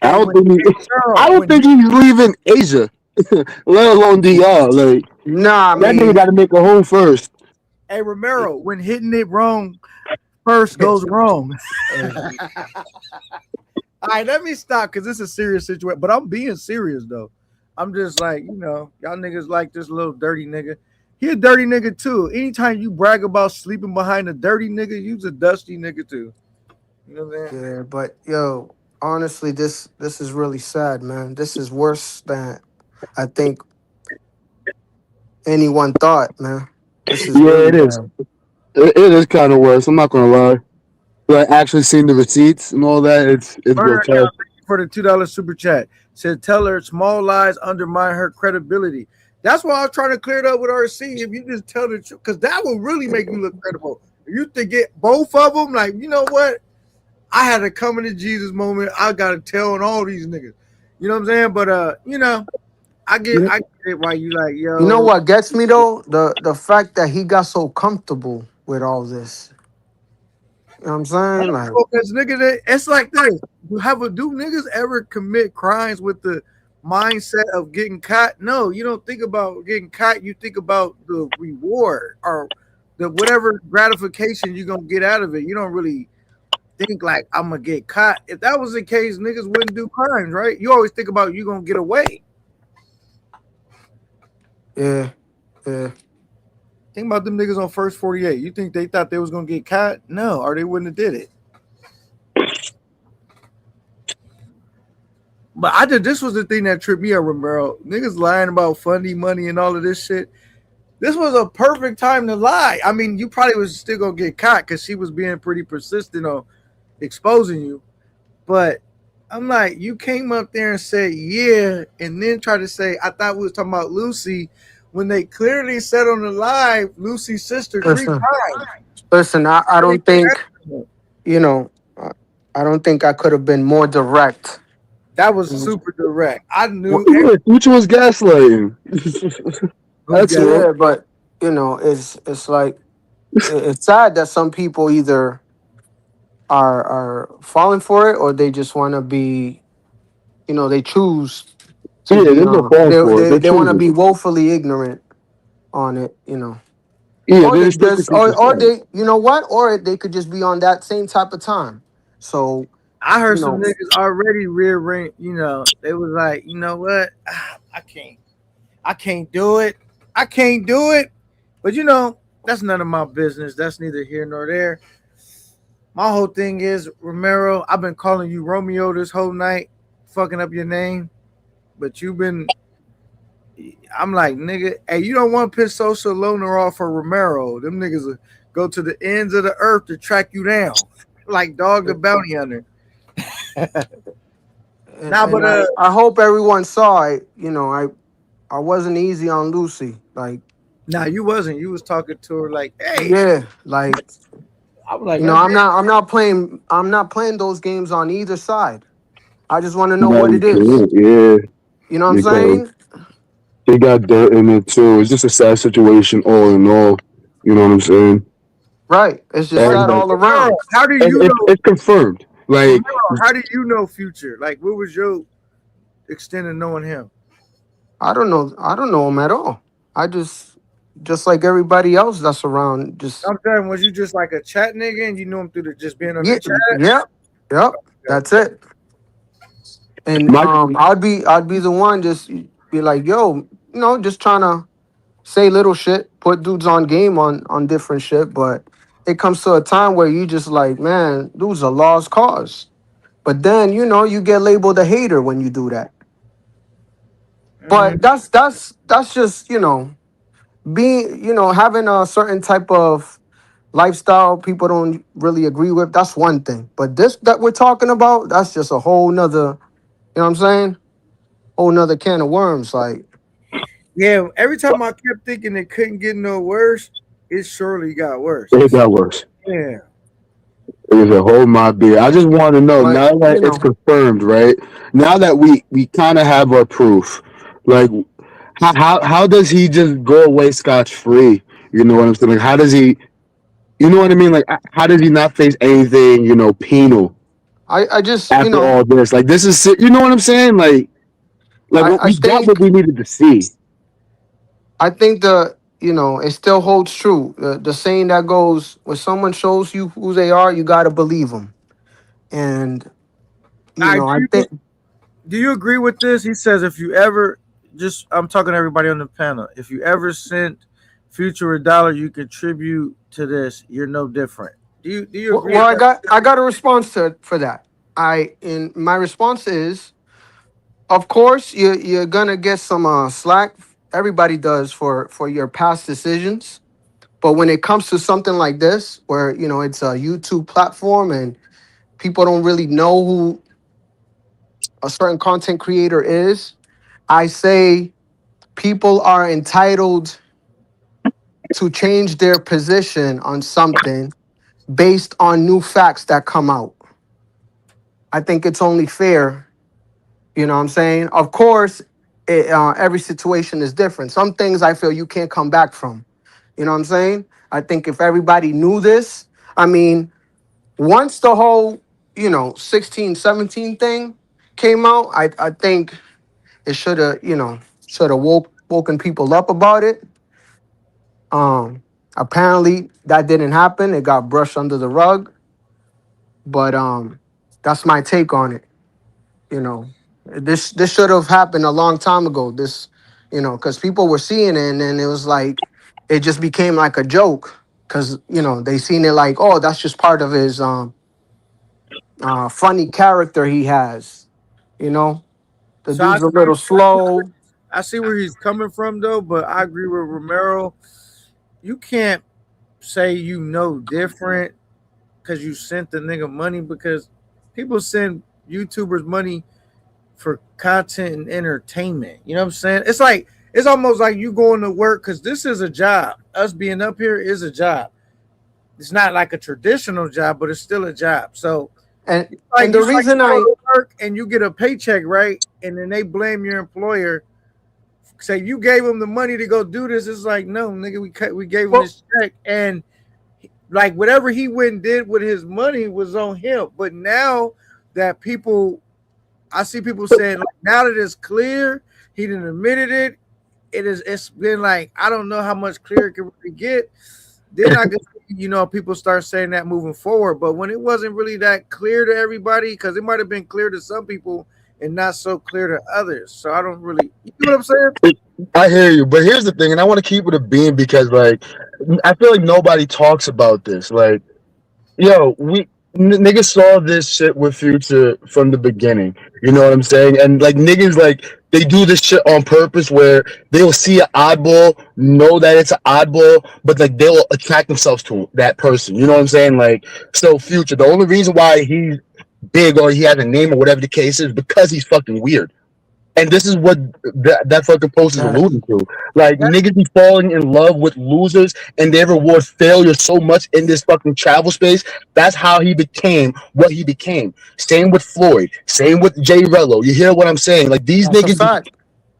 I Hey, don't when think hey, I girl, don't when think he's leaving Asia, let alone DR. Like nah, I that nigga mean, got to make a home first. hey Romero, when hitting it wrong first goes wrong. All right, let me stop because this is a serious situation. But I'm being serious though. I'm just like, y'all niggas like this little dirty nigga. He a dirty nigga too. Anytime you brag about sleeping behind a dirty nigga, you's a dusty nigga too. You know what I'm saying? yeah, but yo, honestly, this is really sad, man. This is worse than I think anyone thought, man. This is Yeah, really it is. bad. It is kind of worse. I'm not gonna lie. Like actually seeing the receipts and all that, it's Burner grotesque. account for the $2 super chat said, "Tell her small lies undermine her credibility." That's why I was trying to clear it up with RC. If you just tell the truth, because that will really make you look credible. If you to get both of them, like, you know what? I had a coming to Jesus moment. I gotta tell on all these niggas. You know what I'm saying? But I get it why you like, You know yo. what gets me though? The fact that he got so comfortable with all this. You know what I'm saying? Like, Because nigga, it's like this. Do niggas ever commit crimes with the mindset of getting caught? No, you don't think about getting caught. You think about the reward or the whatever gratification you're gonna get out of it. You don't really think like I'm gonna get caught. If that was the case, niggas wouldn't do crimes, right? You always think about you gonna get away. yeah. Think about them niggas on First 48. You think they thought they was gonna get caught? No, or they wouldn't have did it. But this was the thing that tripped me up, Romero. Niggas lying about fundy money and all of this shit. This was a perfect time to lie. I mean, you probably was still gonna get caught because she was being pretty persistent on exposing you. But I'm like, you came up there and said, yeah, and then tried to say, I thought we was talking about Lucy when they clearly said on the live, Lucy's sister 3 times. Listen, I don't think, I don't think I could have been more direct. That was super direct. I knew. Future was gaslighting. That's yeah, but it's like it's sad that some people either are falling for it or they just want to be, they choose to Yeah, be, there's no falling for it. they want to choosing. be woefully ignorant on it, Yeah, or they they just take just the people's or side. they, or they could just be on that same type of time. So I heard some niggas already rearrange, they was like, you know what? I can't do it. I can't do it. But that's none of my business. That's neither here nor there. My whole thing is, Romero, I've been calling you Romeo this whole night, fucking up your name. But I'm like, nigga, hey, you don't want to piss Social Loner off for Romero. Them niggas will go to the ends of the earth to track you down. Like Dog the Bounty Hunter. I hope everyone saw it. I wasn't easy on Lucy. Like, nah, you wasn't. You was talking to her like, hey. Yeah, like I'm like, I'm not playing those games on either side. I just want to know what it is. Yeah. You know what I'm saying? They got dirt in it too. It's just a sad situation all in all. You know what I'm saying? Right. It's just sad all around. How do you know? It's confirmed. Like, how do you know Future? Like, what was your extent of knowing him? I don't know him at all. I just like everybody else that's around. Just I'm saying, was you just like a chat nigga and you knew him through just being on the chat? Yeah. Yep, that's it. And My I'd be the one just be like, yo, just trying to say little shit, put dudes on game on different shit, but it comes to a time where you just like, man, dude's a lost cause. But then, you get labeled a hater when you do that. But that's just, being, having a certain type of lifestyle people don't really agree with. That's one thing. But this that we're talking about, that's just a whole nother, you know what I'm saying? Whole nother can of worms. Like, Yeah, every time I kept thinking it couldn't get no worse, it surely got worse. it got worse. Yeah. It was a whole mob beer. I just want to know but now that it's confirmed, right? Now that we kind of have our proof, like how does he just go away scotch free? You know what I'm saying? Like, how does he? You know what I mean? Like, how does he not face anything? Penal I just, after all this? Like, this is you know what I'm saying? Like I we got think what we needed to see. I think it still holds true. The saying that goes, when someone shows you who they are, you got to believe them. And, I think, Do you agree with this? He says if you ever I'm talking to everybody on the panel. If you ever sent Future a dollar, you contribute to this. You're no different. Do you agree? well, with that? I got a response for that. My response is, of course, you're going to get some slack. Everybody does for your past decisions. But when it comes to something like this, where, it's a YouTube platform and people don't really know who a certain content creator is, I say people are entitled to change their position on something based on new facts that come out. I think it's only fair. You know what I'm saying? Of course, every situation is different. Some things I feel you can't come back from. You know what I'm saying? I think if everybody knew this, I mean, once the whole, 16, 17 thing came out, I think it should have, woken people up about it. Apparently that didn't happen. It got brushed under the rug. But that's my take on it. This should have happened a long time ago. This, because people were seeing it and then it was like it just became like a joke because they seen it like, oh, that's just part of his funny character he has. The So I dude's a little slow. I see where he's coming from though, but I agree with Romero. You can't say different because you sent the nigga money, because people send YouTubers money for content and entertainment. You know what I'm saying? It's almost like you going to work because this is a job. Us being up here is a job. It's not like a traditional job, but it's still a job. So and the reason I work and you get a paycheck, right? And then they blame your employer. Say you gave him the money to go do this. It's like, no, nigga, we gave him this check, and like whatever he went and did with his money was on him. But now that I see people saying, like, now that it's clear, he didn't admitted it. It's been like, I don't know how much clearer it can really get. Then I guess people start saying that moving forward. But when it wasn't really that clear to everybody, because it might have been clear to some people and not so clear to others. So I don't really, you know what I'm saying? I hear you, but here's the thing, and I want to keep it a beam because, like, I feel like nobody talks about this. Like, yo, niggas saw this shit with Future from the beginning. You know what I'm saying? And like niggas, like, they do this shit on purpose where they'll see an oddball, know that it's an oddball, but like they'll attract themselves to that person. You know what I'm saying? Like, so Future, the only reason why he's big or he has a name or whatever the case is because he's fucking weird. And this is what that fucking post is alluding to. Like, niggas be falling in love with losers and they reward failure so much in this fucking travel space. That's how he became what he became. Same with Floyd. Same with Jay Rello. You hear what I'm saying? Like, these niggas be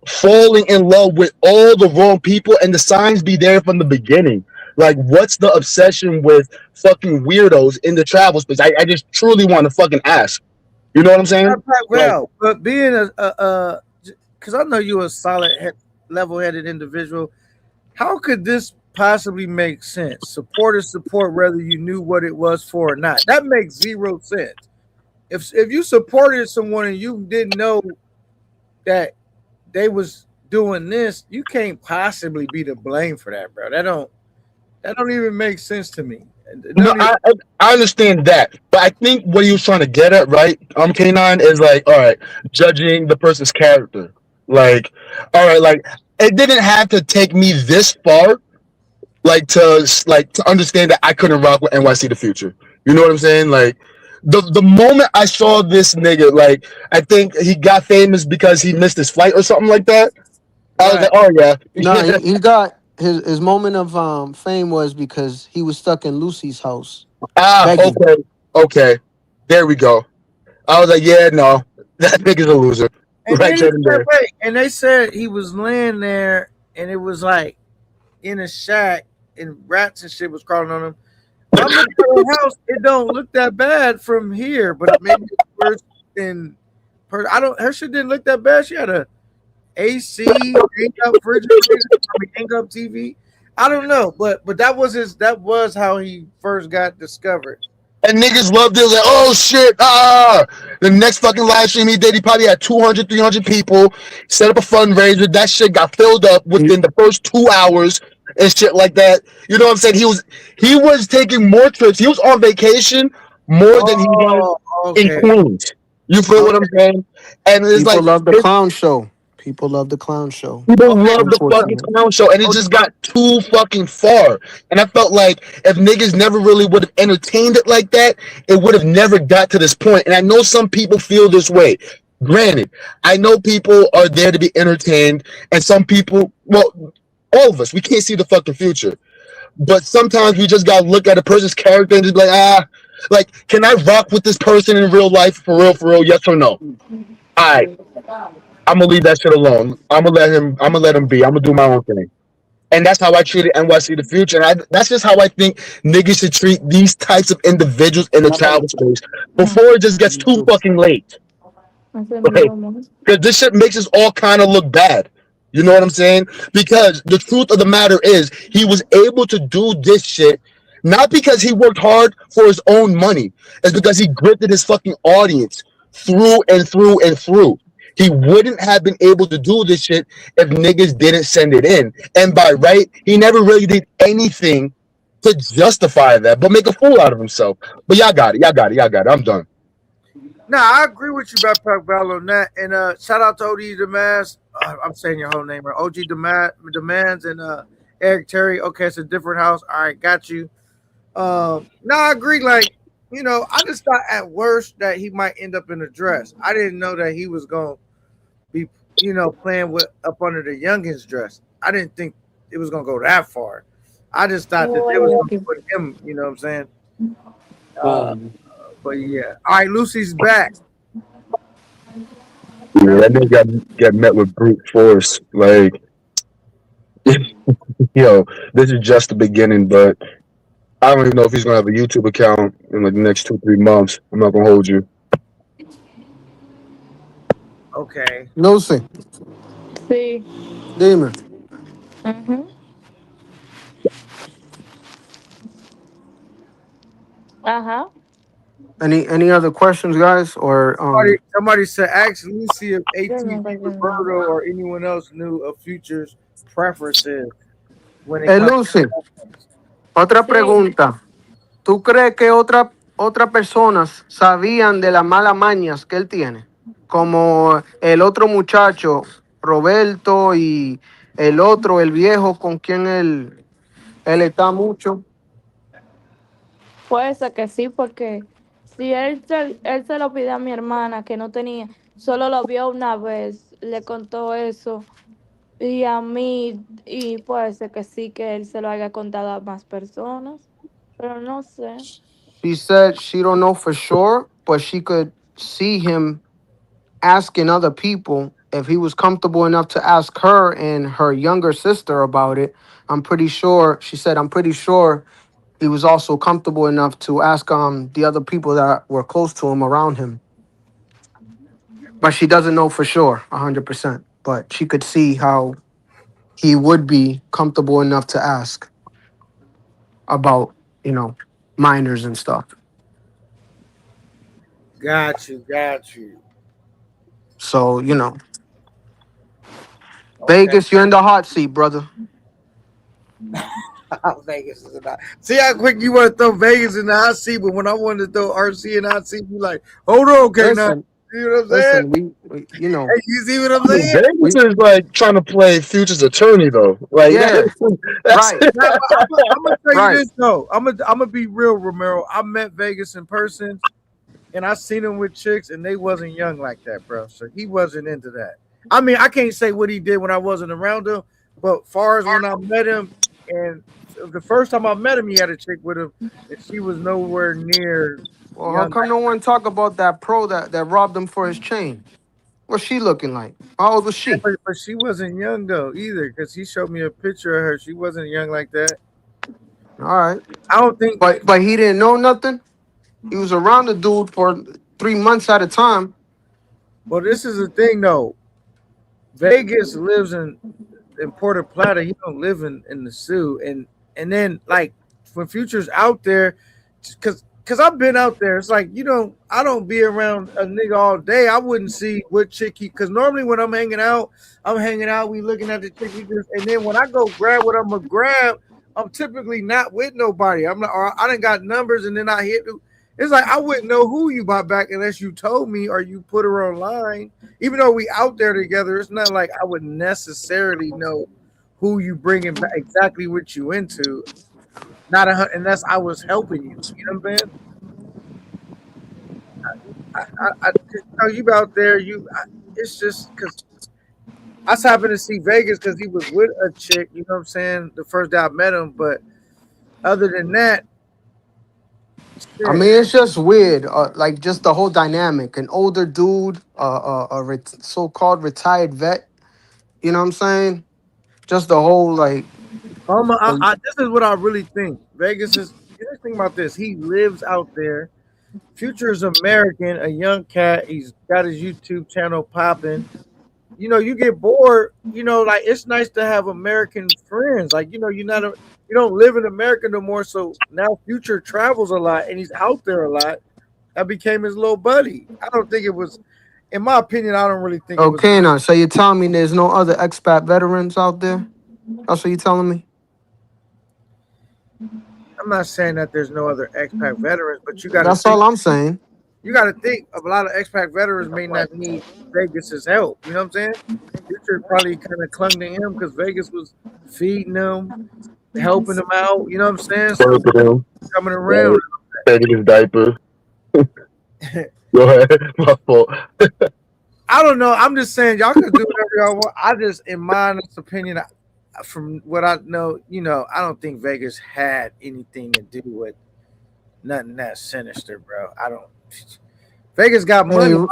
falling in love with all the wrong people and the signs be there from the beginning. Like, what's the obsession with fucking weirdos in the travel space? I just truly want to fucking ask. You know what I'm saying? Well, but being because I know you're a solid, level-headed individual. How could this possibly make sense? Support is support, whether you knew what it was for or not. That makes zero sense. if you supported someone and you didn't know that they was doing this, you can't possibly be to blame for that, bro. That don't even make sense to me. It No, don't even, I understand that, but I think what he was trying to get at, right? K9 is like, all right, judging the person's character. Like, all right, like it didn't have to take me this far, like to understand that I couldn't rock with NYC the Future. You know what I'm saying? Like, the moment I saw this nigga, like, I think he got famous because he missed his flight or something like that. I was right. like, oh yeah, Nah, he got his moment of fame was because he was stuck in Lucy's house begging. okay, there we go. I was like, yeah, no, that nigga's a loser. And Right then then and there. wait, and they said he was laying there and it was like in a shack and rats and shit was crawling on him. I'm looking at the house. It don't look that bad from here, but maybe it's worse in person. I don't. Her shit didn't look that bad. She had a AC, hang up refrigerator, hang up TV. I don't know, but that was his. That was how he first got discovered. And niggas loved it. Like, oh shit, The next fucking live stream he did, he probably had 200, 300 people, set up a fundraiser. That shit got filled up within the first 2 hours and shit like that. You know what I'm saying? He was taking more trips. He was on vacation more than he was in Okay. Queens. You feel what I'm saying? And it's People like love the clown show. People love the clown show. people love the fucking Unfortunately. clown show, and it just got too fucking far. And I felt like if niggas never really would have entertained it like that, it would have never got to this point. And I know some people feel this way. Granted, I know people are there to be entertained, and some people, well, all of us, we can't see the fucking future. But sometimes we just gotta look at a person's character and just be like, like, can I rock with this person in real life for real, yes or no? Alright. I'm gonna leave that shit alone. I'm gonna let him be. I'm gonna do my own thing. And that's how I treated NYC the Future. And that's just how I think niggas should treat these types of individuals in the travel space before it just gets too fucking late. Because this shit makes us all kind of look bad. You know what I'm saying? Because the truth of the matter is, he was able to do this shit not because he worked hard for his own money. It's because he grifted his fucking audience through and through and through. He wouldn't have been able to do this shit if niggas didn't send it in. And by right, he never really did anything to justify that, but make a fool out of himself. But y'all got it. I'm done. Nah, I agree with you, Backpack Val, on that. And shout out to OG Demands. I'm saying your whole name right. OG Demands and Eric Terry. Okay, it's a different house. All right, got you. No, I agree. Like, you know, I just thought at worst that he might end up in a dress. I didn't know that he was gonna be, you know, playing with up under the youngins dress. I didn't think it was gonna go that far. I just thought that they was gonna put him, you know what I'm saying? But yeah. All right, Lucy's back. Yeah, that nigga got met with brute force. Like, yo, this is just the beginning, but I don't even know if he's gonna have a YouTube account in like the next 2-3 months. I'm not gonna hold you. Okay. Lucy, Sí. dime. Ujú. Ajá. Any other questions, guys? Or Somebody said, ask Lucy if ATV, Roberto, or anyone else knew of Future's preferences when it comes Lucy, otra pregunta. ¿Tú crees que otras personas sabían de las malas mañas que él tiene? Como el otro muchacho, Roberto, y el otro, el viejo con quien él está mucho. Puede ser que sí, porque si él se lo pidió a mi hermana que no tenía, solo lo vio una vez, le contó eso, y a mí, y puede ser que sí, que él se lo haya contado a más personas, pero no sé. She said she don't know for sure, but she could see him asking other people if he was comfortable enough to ask her and her younger sister about it. I'm pretty sure, she said, I'm pretty sure he was also comfortable enough to ask the other people that were close to him around him. But she doesn't know for sure, 100%. But she could see how he would be comfortable enough to ask about, minors and stuff. Got you. So you know, Okay. Vegas, you're in the hot seat, brother. Vegas is not. See how quick you want to throw Vegas in the hot seat, but when I wanted to throw RC in the hot seat, you like, hold on, okay, now. Listen, You know what I'm saying? listen, we you know, Hey, you see what I'm I mean, saying? Vegas is like trying to play Future's attorney though. Like yeah, that's right, Now, I'm gonna tell you right. this though. I'm gonna be real, Romero. I met Vegas in person, and I seen him with chicks, and they wasn't young like that, bro. So he wasn't into that. I mean, I can't say what he did when I wasn't around him, but far as when I met him, and the first time I met him, he had a chick with him, and she was nowhere near Well, how young. come no one talk about that pro that robbed him for his chain? What's she looking like? How old was she? But she wasn't young though either, because he showed me a picture of her. She wasn't young like that. All right, I don't think. but he didn't know nothing. He was around the dude for 3 months at a time. Well, this is the thing though. Vegas lives in Puerto Plata. He don't live in the Sioux, and then like when Future's out there, because I've been out there. It's like I don't be around a nigga all day. I wouldn't see what chick he. Because normally when I'm hanging out, we looking at the chick, and then when I go grab what I'm gonna grab, I'm typically not with nobody. I'm not, or I done got numbers, and then I hit. It's like I wouldn't know who you bought back unless you told me or you put her online. Even though we out there together, it's not like I would necessarily know who you bringing back, exactly what you into. Not unless I was helping you. You know what I'm saying? I just know you out there. It's just because I just happened to see Vegas because he was with a chick. You know what I'm saying? The first day I met him, but other than that, I mean, it's just weird, like just the whole dynamic. An older dude, so-called retired vet. You know what I'm saying? Just the whole like. this is what I really think. Vegas is. Just think about this. He lives out there. Future is American, a young cat. He's got his YouTube channel popping. You get bored. Like it's nice to have American friends. Like you don't live in America no more. So now Future travels a lot and he's out there a lot. That became his little buddy. I don't think it was, in my opinion, I don't really think it was. Okay, now, so you're telling me there's no other expat veterans out there? That's what you're telling me? I'm not saying that there's no other expat veterans, but you got to. That's all I'm saying. You got to think a lot of expat veterans may not need Vegas's help. You know what I'm saying? Future probably kind of clung to him because Vegas was feeding him, helping him out. You know what I'm saying? So coming around, changing his diaper. Go ahead, my fault. I don't know. I'm just saying y'all can do whatever y'all want. I just, in my honest opinion, from what I know, I don't think Vegas had anything to do with nothing that sinister, bro. I don't. Vegas got money.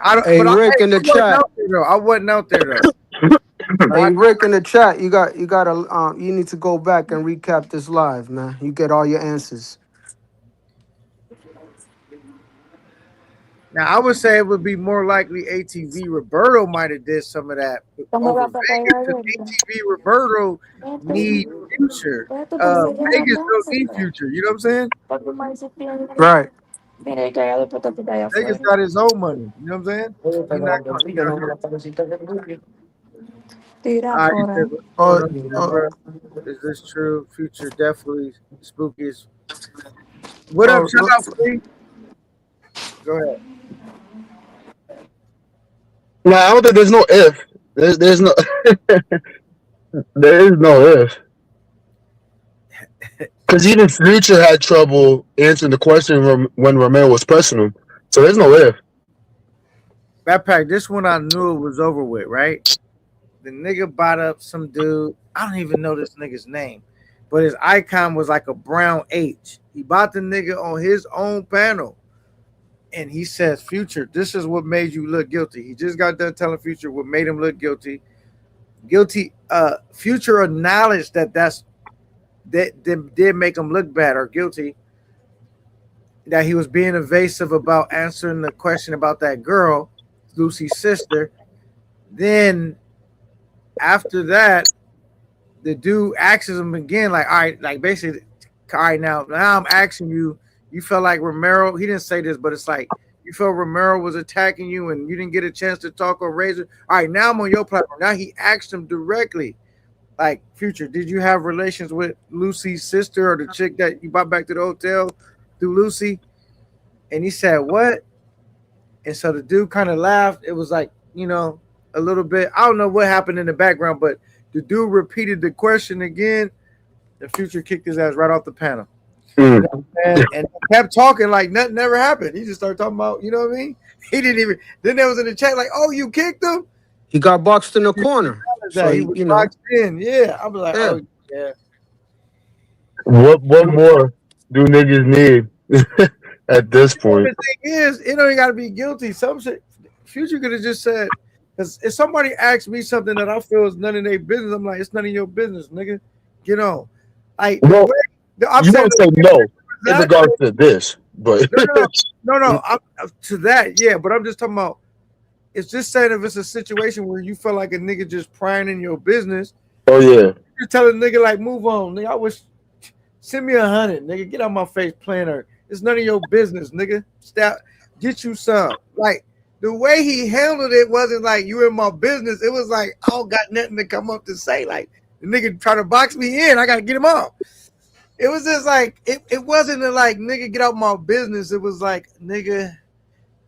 I don't. Hey, but Rick in the chat. I wasn't out there though. Hey, Rick in the chat. You need to go back and recap this live, man. You get all your answers. Now I would say it would be more likely ATV Roberto might have did some of that over Vegas because ATV Roberto need Future. Vegas don't need Future. You know what I'm saying? Right. Vegas got his own money. You know what I'm saying? He's not is this true? Future definitely spooky. What up? Shout out, please. Go ahead. No, I don't think there's no if. There's no there is no if. Because even Future had trouble answering the question when Romero was pressing him. So there's no if. Backpack, this one I knew it was over with, right? The nigga bought up some dude. I don't even know this nigga's name, but his icon was like a brown H. He bought the nigga on his own panel. And he says, Future, this is what made you look guilty. He just got done telling Future what made him look guilty. Future acknowledged that did make him look bad or guilty. That he was being evasive about answering the question about that girl, Lucy's sister. Then after that, the dude asks him again, like, all right, like basically, all right, now I'm asking you. You felt like Romero, he didn't say this, but it's like you felt Romero was attacking you and you didn't get a chance to talk on Razor. All right, now I'm on your platform. Now he asked him directly, like, Future, did you have relations with Lucy's sister or the chick that you brought back to the hotel through Lucy? And he said, what? And so the dude kind of laughed. It was like, you know, a little bit. I don't know what happened in the background, but the dude repeated the question again. The Future kicked his ass right off the panel. You know, and kept talking like nothing never happened. He just started talking about, you know what I mean? He didn't even. Then there was in the chat like, "Oh, you kicked him." He got boxed in the corner. So he was you know, boxed in. Yeah, I'm like, yeah. oh yeah. What more do niggas need at this The point? thing is, it don't got to be guilty. Some shit, Future could have just said, because if somebody asks me something that I feel is none of their business, I'm like, it's none of your business, nigga. Get on. Like, Well, I'm you saying won't say no in regards to this, but no, to that, yeah. But I'm just talking about. It's just saying if it's a situation where you feel like a nigga just prying in your business. oh yeah, You tell a nigga like, move on, nigga. I wish, send me 100, nigga. Get out my face, playing her. It's none of your business, nigga. Stop, get you some. Like the way he handled it wasn't like you in my business. It was like I don't got nothing to come up to say. Like the nigga trying to box me in, I gotta get him off. It was just like it wasn't a like nigga get out my business. It was like nigga,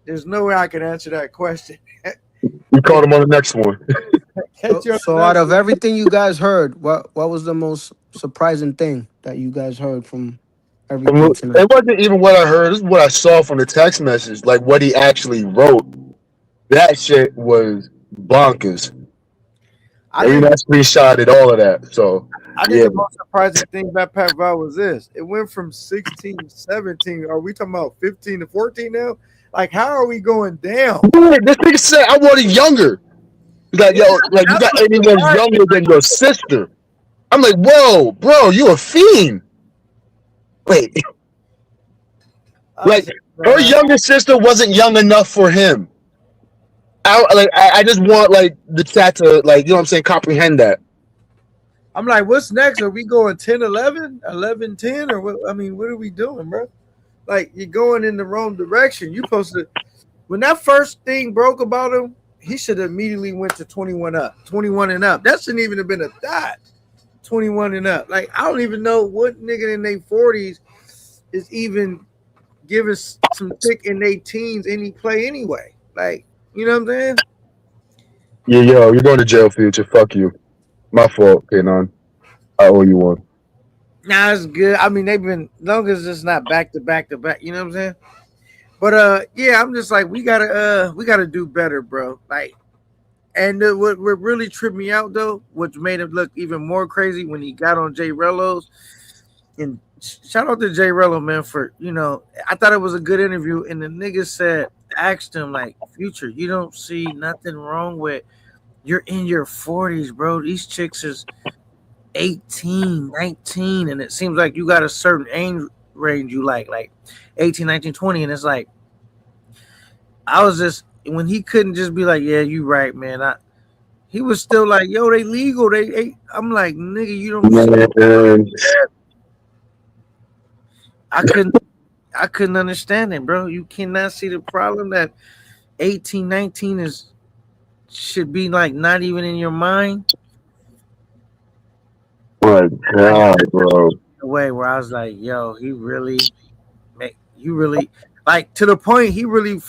there's no way I can answer that question. we called him on the next one. So out of everything you guys heard, what was the most surprising thing that you guys heard from everything tonight? It wasn't even what I heard. This is what I saw from the text message, like what he actually wrote. That shit was bonkers. I screenshotted all of that. So I think the most surprising thing about Pat Val was this. It went from 16 to 17. Are we talking about 15 to 14 now? Like, how are we going down? Dude, this nigga said I want it younger. He's like, yo, like you got anyone younger than your sister. I'm like, whoa, bro, you a fiend. Wait. Like her younger sister wasn't young enough for him. I just want like the chat to like, you know what I'm saying, comprehend that. I'm like, what's next? Are we going 10, 11, 11, 10? Or what? I mean, what are we doing, bro? Like, you're going in the wrong direction. You supposed to, when that first thing broke about him, he should have immediately went to 21 and up. That shouldn't even have been a thought. 21 and up. Like, I don't even know what nigga in their 40s is even giving some tick in their teens any play anyway. Like, you know what I'm saying? Yeah, yo, you're going to jail, Future. Fuck you. My fault, Kanon. I owe you one. Nah, it's good. I mean, they've been long as it's not back to back to back. You know what I'm saying? But yeah, I'm just like we gotta do better, bro. Like, and what really tripped me out though, which made him look even more crazy when he got on Jay Rello's. And shout out to Jay Rello, man, for I thought it was a good interview. And the nigga asked him like, Future, you don't see nothing wrong with you're in your 40s, bro. These chicks is 18, 19, and it seems like you got a certain age range you like 18, 19, 20, and it's like I was just when he couldn't just be like, yeah, you right, man. He was still like, yo, they legal. I'm like, nigga, you don't. I couldn't understand it, bro. You cannot see the problem that 18, 19 should be like not even in your mind. My God, bro. The way where I was like, yo, you really like to the point he really.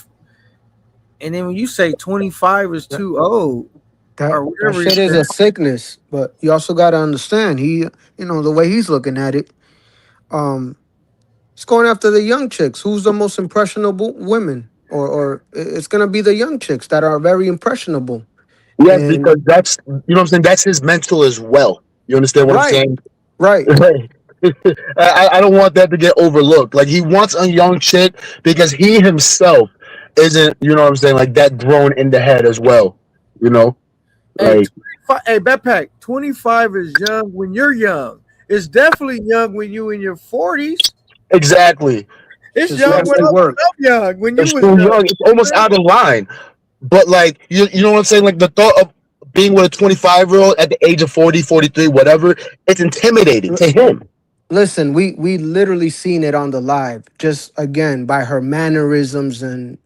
And then when you say 25 is too old, that shit is a sickness. But you also got to understand, the way he's looking at it, it's going after the young chicks. Who's the most impressionable women? Or it's gonna be the young chicks that are very impressionable. Yes, because that's what I'm saying. That's his mental as well. You understand what I'm saying? Right. I don't want that to get overlooked. Like he wants a young chick because he himself isn't, you know what I'm saying, like that grown in the head as well. You know? Hey, Backpack, 25 is young when you're young. It's definitely young when you in your 40s. Exactly. It's young when I'm young. When you was young, it's almost out of line. But like you know what I'm saying? Like the thought of being with a 25-year-old at the age of 40, 43, whatever, it's intimidating to him. Listen, we literally seen it on the live, just again by her mannerisms and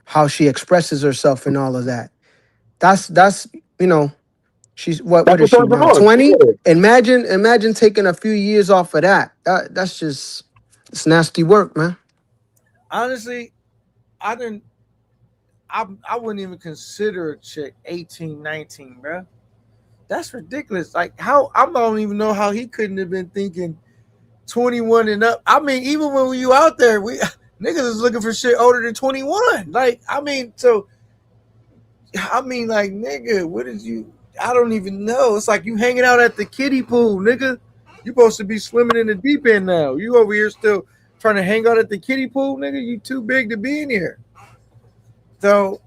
how she expresses herself and all of that. That's you know, she's what That's is what she turns them now? on. 20? Yeah. Imagine taking a few years off of that. That's just it's nasty work, man. Honestly, I didn't. I wouldn't even consider a chick 18, 19, bro. That's ridiculous. Like how I don't even know how he couldn't have been thinking 21 and up. I mean, even when you out there, we niggas is looking for shit older than 21. Like, like, nigga, what is you? I don't even know. It's like you hanging out at the kiddie pool, nigga. You supposed to be swimming in the deep end now. You over here still trying to hang out at the kiddie pool, nigga. You too big to be in here. So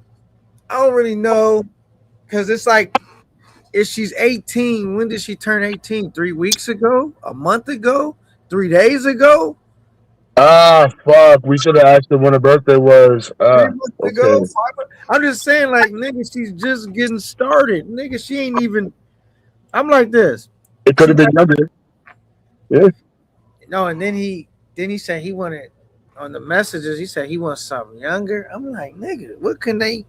I don't really know, because it's like, if she's 18, when did she turn 18? 3 weeks ago? A month ago? 3 days ago? Ah, fuck. We should have asked her when her birthday was. 3 months ago? Okay. I'm just saying, like, nigga, she's just getting started. Nigga, she ain't even. I'm like this. It could have been younger. Yeah. No, and then he said he wanted, on the messages, he said he wants something younger. I'm like, nigga, what can they?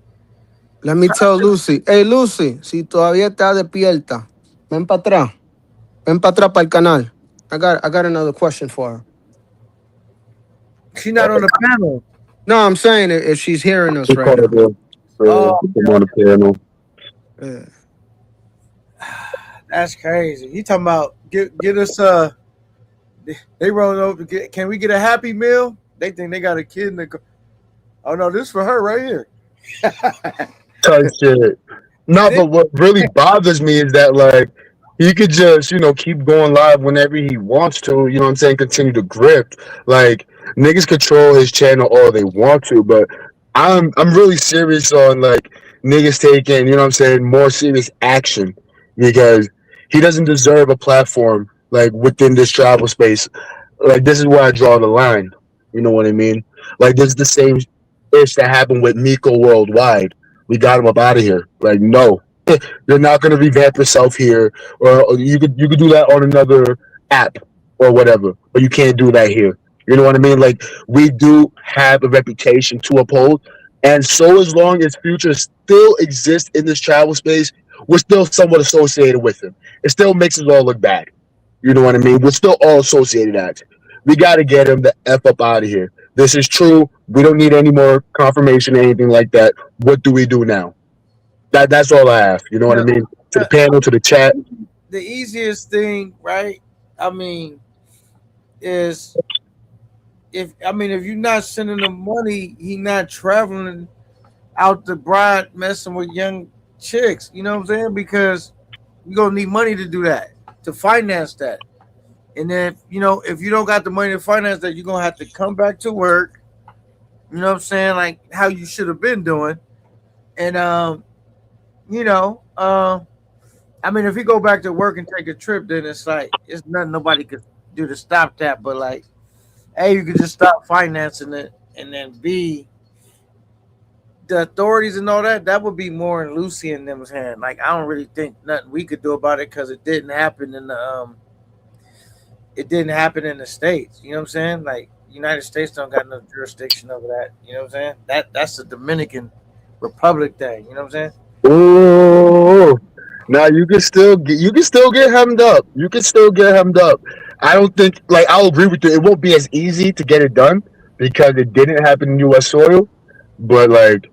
Let me tell Lucy. Hey, Lucy, si todavía está despierta, ven para atrás. Ven para atrás para el canal. I got another question for her. She's not on the panel. No, I'm saying if she's hearing us right now. On the panel. Yeah. That's crazy. He talking about get us they rolled over. Can we get a Happy Meal? They think they got a kid in the. Oh no, this is for her right here. Type shit. No, but what really bothers me is that, like, he could just, keep going live whenever he wants to, you know what I'm saying, continue to grift. Like, niggas control his channel all they want to, but I'm really serious on, like, niggas taking, you know what I'm saying, more serious action, because he doesn't deserve a platform, like, within this travel space. Like, this is where I draw the line. You know what I mean? Like, this is the same ish that happened with Miko Worldwide. We got him up out of here. Like, no, you're not gonna revamp yourself here, or you could do that on another app or whatever, but you can't do that here. You know what I mean? Like, we do have a reputation to uphold, and so as long as Future still exists in this travel space, we're still somewhat associated with him. It still makes us all look bad. You know what I mean? We're still all associated at. We got to get him the F up out of here. This is true. We don't need any more confirmation or anything like that. What do we do now? That's all I have. You know what I mean? To the panel, to the chat. The easiest thing, right? I mean, is if you're not sending him money, he not traveling out the bride messing with young chicks. You know what I'm saying? Because you're gonna need money to do that, to finance that. And then, if you don't got the money to finance that, you're gonna have to come back to work. You know what I'm saying? Like how you should have been doing. And if you go back to work and take a trip, then it's like it's nothing nobody could do to stop that. But like, A, you could just stop financing it, and then B, the authorities and all that would be more in Lucy and them's hand. Like, I don't really think nothing we could do about it because it didn't happen in the States. You know what I'm saying? Like, United States don't got no jurisdiction over that. You know what I'm saying? That's the Dominican Republic thing. You know what I'm saying? Ooh. Now you can still get hemmed up. You can still get hemmed up. I don't think, like, I'll agree with you. It won't be as easy to get it done because it didn't happen in U.S. soil. But like,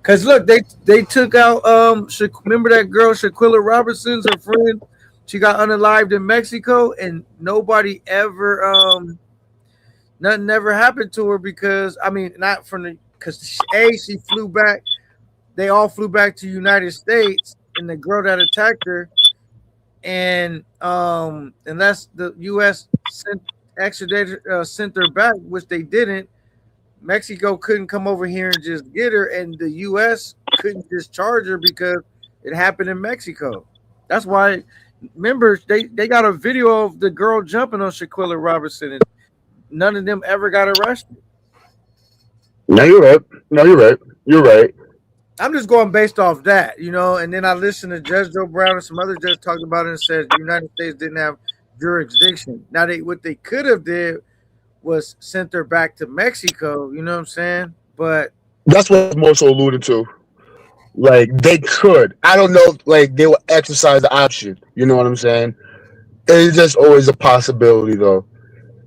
cause look, they took out remember that girl Shaquilla Robinson's her friend. She got unalived in Mexico, and nobody ever nothing ever happened to her because she flew back. They all flew back to United States, and the girl that attacked her, and unless the U.S. sent her back, which they didn't, Mexico couldn't come over here and just get her, and the U.S. couldn't discharge her because it happened in Mexico. That's why, remember, they got a video of the girl jumping on Shaquilla Robinson, and none of them ever got arrested. No, you're right. You're right. I'm just going based off that, and then I listened to Judge Joe Brown and some other judges talking about it and said the United States didn't have jurisdiction. Now, what they could have did was sent her back to Mexico, you know what I'm saying? But That's what I was more so alluding to. Like they could. I don't know. Like they will exercise the option. You know what I'm saying? It's just always a possibility, though.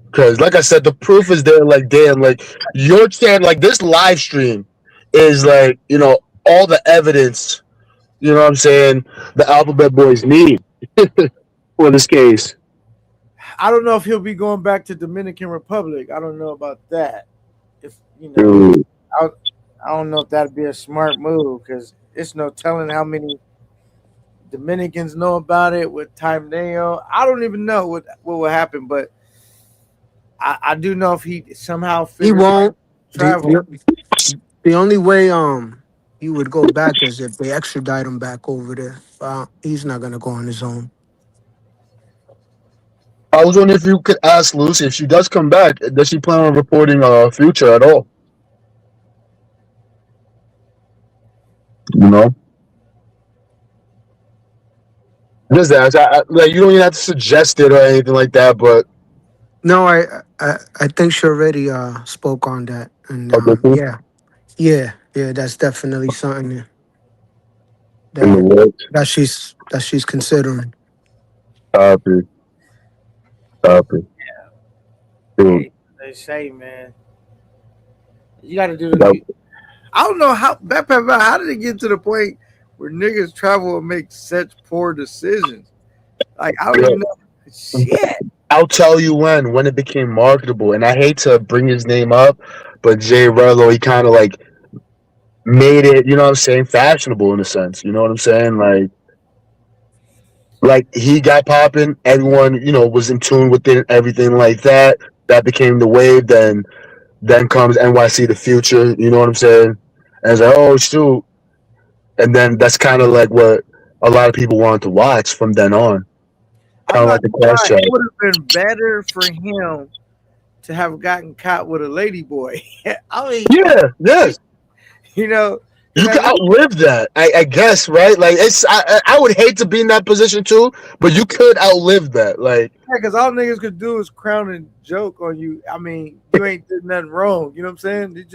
Because, like I said, the proof is there. Like, damn, like your channel, like this live stream is like, all the evidence. You know what I'm saying? The Alphabet Boys need for this case. I don't know if he'll be going back to Dominican Republic. I don't know about that. If Dude. I don't know if that'd be a smart move because it's no telling how many Dominicans know about it with Time Nail. I don't even know what will happen, but I do know if he somehow He won't. travel. The only way he would go back is if they extradite him back over there. He's not gonna go on his own. I was wondering if you could ask Lucy if she does come back, does she plan on reporting Future at all? You know? Just ask. Like you don't even have to suggest it or anything like that, but No, I think she already spoke on that, and yeah, that's definitely something in the works. that she's considering. Copy. Dude, They say, man, you got to do the. I don't know how did it get to the point where niggas travel and make such poor decisions? Like I don't even know. Shit. I'll tell you when it became marketable, and I hate to bring his name up, but Jay Rello, he kind of like made it, you know what I'm saying, fashionable in a sense. You know what I'm saying? Like he got popping, everyone, was in tune with it, everything like that. That became the wave. Then comes NYC The Future, you know what I'm saying? And it's like, oh shoot. And then that's kind of like what a lot of people wanted to watch from then on. Kind of like the Clash Chat. It would have been better for him to have gotten caught with a lady boy. I mean, yes. You could outlive that, I guess, right? Like I would hate to be in that position too, but you could outlive that. Like, yeah, because all niggas could do is crown and joke on you. I mean, you ain't did nothing wrong. You know what I'm saying?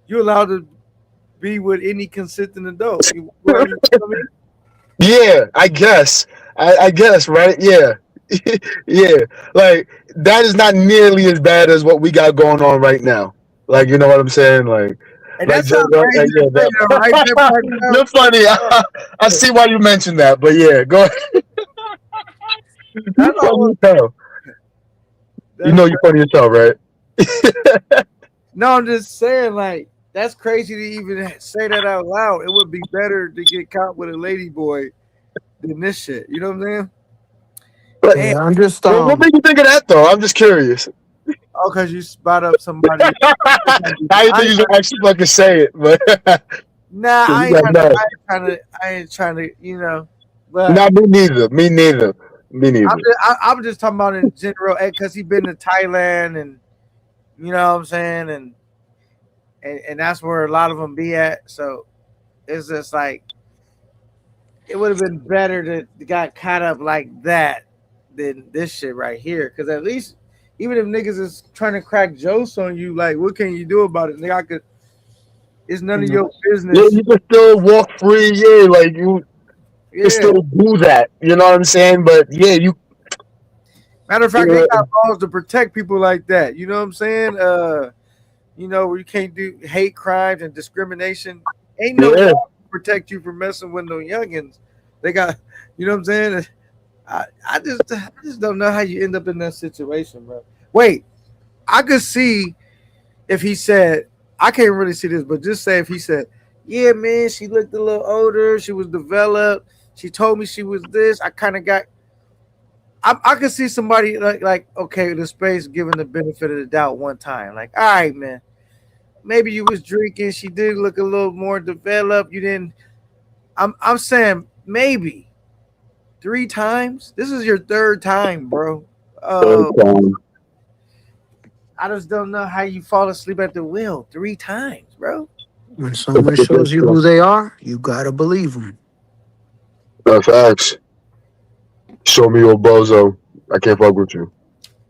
You allowed to be with any consenting adult. You know what I mean? Yeah, I guess. I guess, right? Yeah. Yeah. Like that is not nearly as bad as what we got going on right now. Like, you know what I'm saying? Like, and that's how crazy you're funny. I see why you mentioned that, but yeah, go ahead. You know you're funny as hell, right? No, I'm just saying, like, that's crazy to even say that out loud. It would be better to get caught with a lady boy than this shit. You know what I'm saying? But, I'm just what made you think of that though? I'm just curious. Oh, because you spot up somebody. I didn't think you could actually fucking say it, but nah, I ain't trying to, But nah, me neither. I'm just talking about in general, because he been to Thailand, and you know what I'm saying, and that's where a lot of them be at. So it's just like it would have been better to got caught up like that than this shit right here. Because at least even if niggas is trying to crack jokes on you, like what can you do about it? Nigga, it's none of your business. Yeah, you can still walk free. Yeah, like you can still do that. You know what I'm saying? But yeah, you. Matter of fact, they got laws to protect people like that. You know what I'm saying? Where you can't do hate crimes and discrimination. Ain't no law to protect you from messing with no youngins. They got, you know what I'm saying? I just don't know how you end up in that situation, bro. Wait, I could see if he said, I can't really see this, but just say if he said, yeah, man, she looked a little older, she was developed, she told me she was this, I kind of got, I could see somebody like, okay, the space giving the benefit of the doubt one time. Like, all right, man, maybe you was drinking, she did look a little more developed, you didn't, I'm saying maybe 3 times. This is your 3rd time, bro. I just don't know how you fall asleep at the wheel 3 times, bro. When someone shows you who they are, you gotta believe them. Facts. Show me your bozo. I can't fuck with you.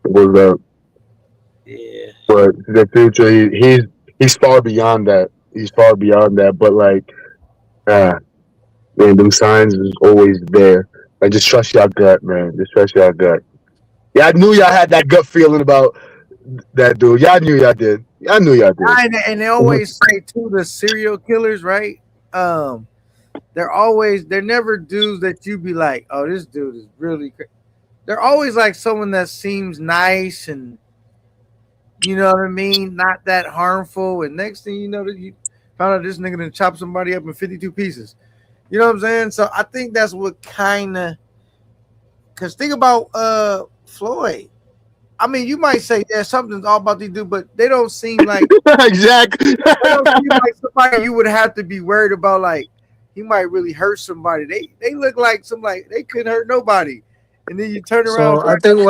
What was that? Yeah. But The Future, he's far beyond that. He's far beyond that. But like, man, them signs is always there. Like, just trust your gut, man. Just trust your gut. Yeah, I knew y'all had that gut feeling about that dude. Y'all knew y'all did. I knew y'all did. And they always say too, the serial killers, right? They're never dudes that you be like, oh, this dude is really they're always like someone that seems nice and you know what I mean, not that harmful. And next thing you know, that you found out this nigga done chop somebody up in 52 pieces. You know what I'm saying? So I think that's what kind of, because think about Floyd. I mean, you might say there's something all about these dudes, but they don't seem like exactly. They don't seem like somebody you would have to be worried about. Like he might really hurt somebody. They look like they couldn't hurt nobody. And then you turn around. So I think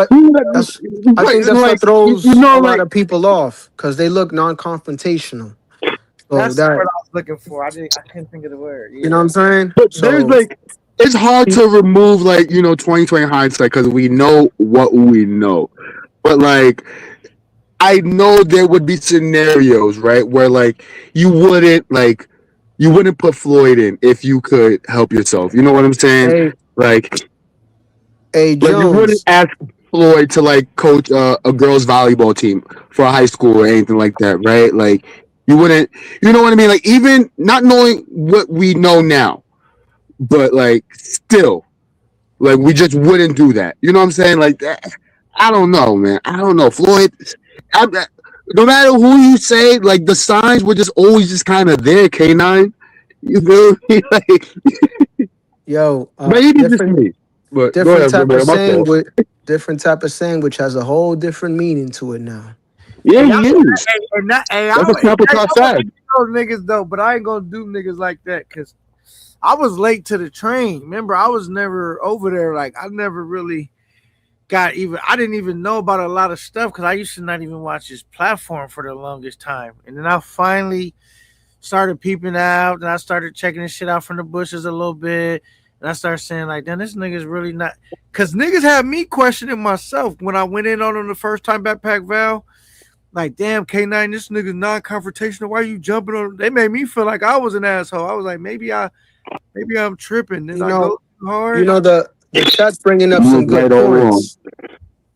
that's what throws a lot of people off because they look non-confrontational. So that's what I was looking for. I couldn't think of the word. Yeah. You know what I'm saying? But there's like, it's hard to remove 2020 hindsight because we know what we know. But like, I know there would be scenarios, right, where like you wouldn't put Floyd in if you could help yourself. You know what I'm saying? Hey, Jones. You wouldn't ask Floyd to like coach a girls volleyball team for a high school or anything like that, right? Like you wouldn't. You know what I mean? Like even not knowing what we know now, but like still, like we just wouldn't do that. You know what I'm saying? Like that. I don't know, man. I don't know. Floyd, no matter who you say, like the signs were just always just kind of there, K9. You feel me? Like, maybe just me. But different type of saying, which has a whole different meaning to it now. Yeah, he is. That's a couple top side. Those niggas though, but I ain't gonna do niggas like that because I was late to the train. Remember, I was never over there. Like I never really. I didn't even know about a lot of stuff because I used to not even watch his platform for the longest time. And then I finally started peeping out and I started checking this shit out from the bushes a little bit. And I started saying, like, damn, this nigga's really not. Because niggas had me questioning myself when I went in on him the first time, Backpack Val. Like, damn, K9, this nigga's non-confrontational. Why are you jumping on him? They made me feel like I was an asshole. I was like, maybe I'm tripping. Then I go too hard. You know, the chat's bringing up some good points.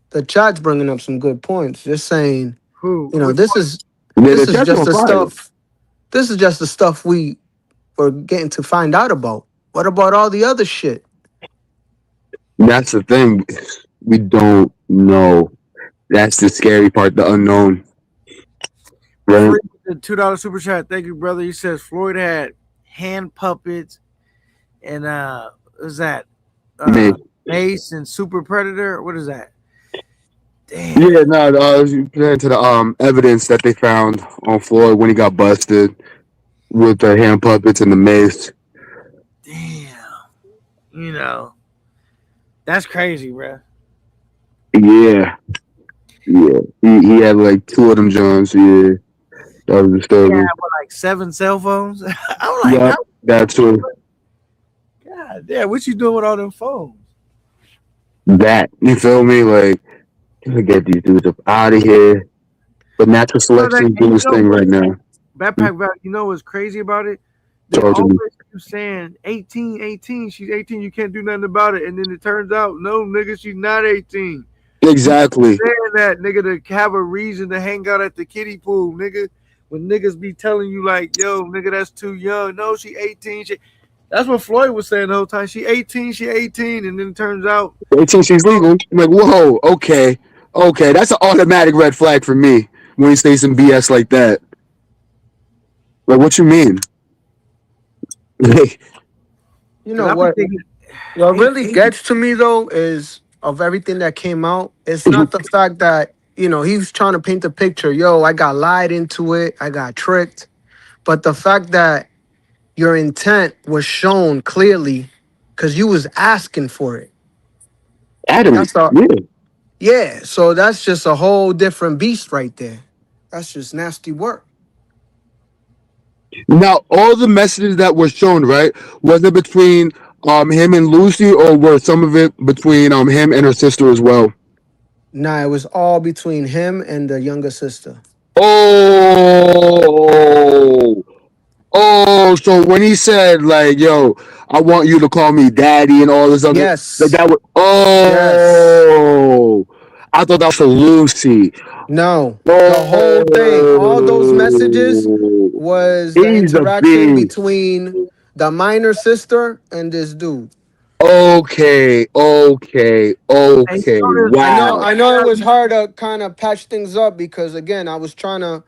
The chat's bringing up some good points. Just saying, this is just the stuff. This is just the stuff we were getting to find out about. What about all the other shit? That's the thing. We don't know. That's the scary part, the unknown. Right? $2 super chat. Thank you, brother. He says Floyd had hand puppets and what is that? Mace and Super Predator. What is that? Damn. Yeah, compared to the evidence that they found on Floyd when he got busted with the hand puppets and the mace. Damn. That's crazy, bro. Yeah. He had like 2 of them Johns. Yeah, that was disturbing. Yeah, like 7 cell phones. I'm like, yeah, that's true. God damn, what you doing with all them phones? That, you feel me? Like, get these dudes up out of here. But natural selection is doing this thing right now. Backpack Val, you know what's crazy about it? They always keep saying 18, she's 18, you can't do nothing about it. And then it turns out, no, nigga, she's not 18. Exactly. Saying that, nigga, to have a reason to hang out at the kiddie pool, nigga. When niggas be telling you, like, yo, nigga, that's too young. No, she 18. That's what Floyd was saying the whole time. She 18, and then it turns out 18, she's legal. I'm like, whoa, okay. That's an automatic red flag for me when you say some BS like that. Like, what you mean? You know what really gets to me though is of everything that came out, it's not the fact that, he's trying to paint the picture, I got lied into it, I got tricked. But the fact that your intent was shown clearly because you was asking for it. Yeah, so that's just a whole different beast right there. That's just nasty work. Now, all the messages that were shown, right, was it between him and Lucy, or were some of it between him and her sister as well? Nah, it was all between him and the younger sister. Oh, Oh, so when he said like, "Yo, I want you to call me daddy" and all this other, like Yes. that was. Yes. Oh, I thought that was for Lucy. No. The whole thing, all those messages Oh, was the he's a interaction beast. between the minor sister and this dude. Okay, okay, And okay. you notice, Wow. I know it was hard to kind of patch things up because again, I was trying to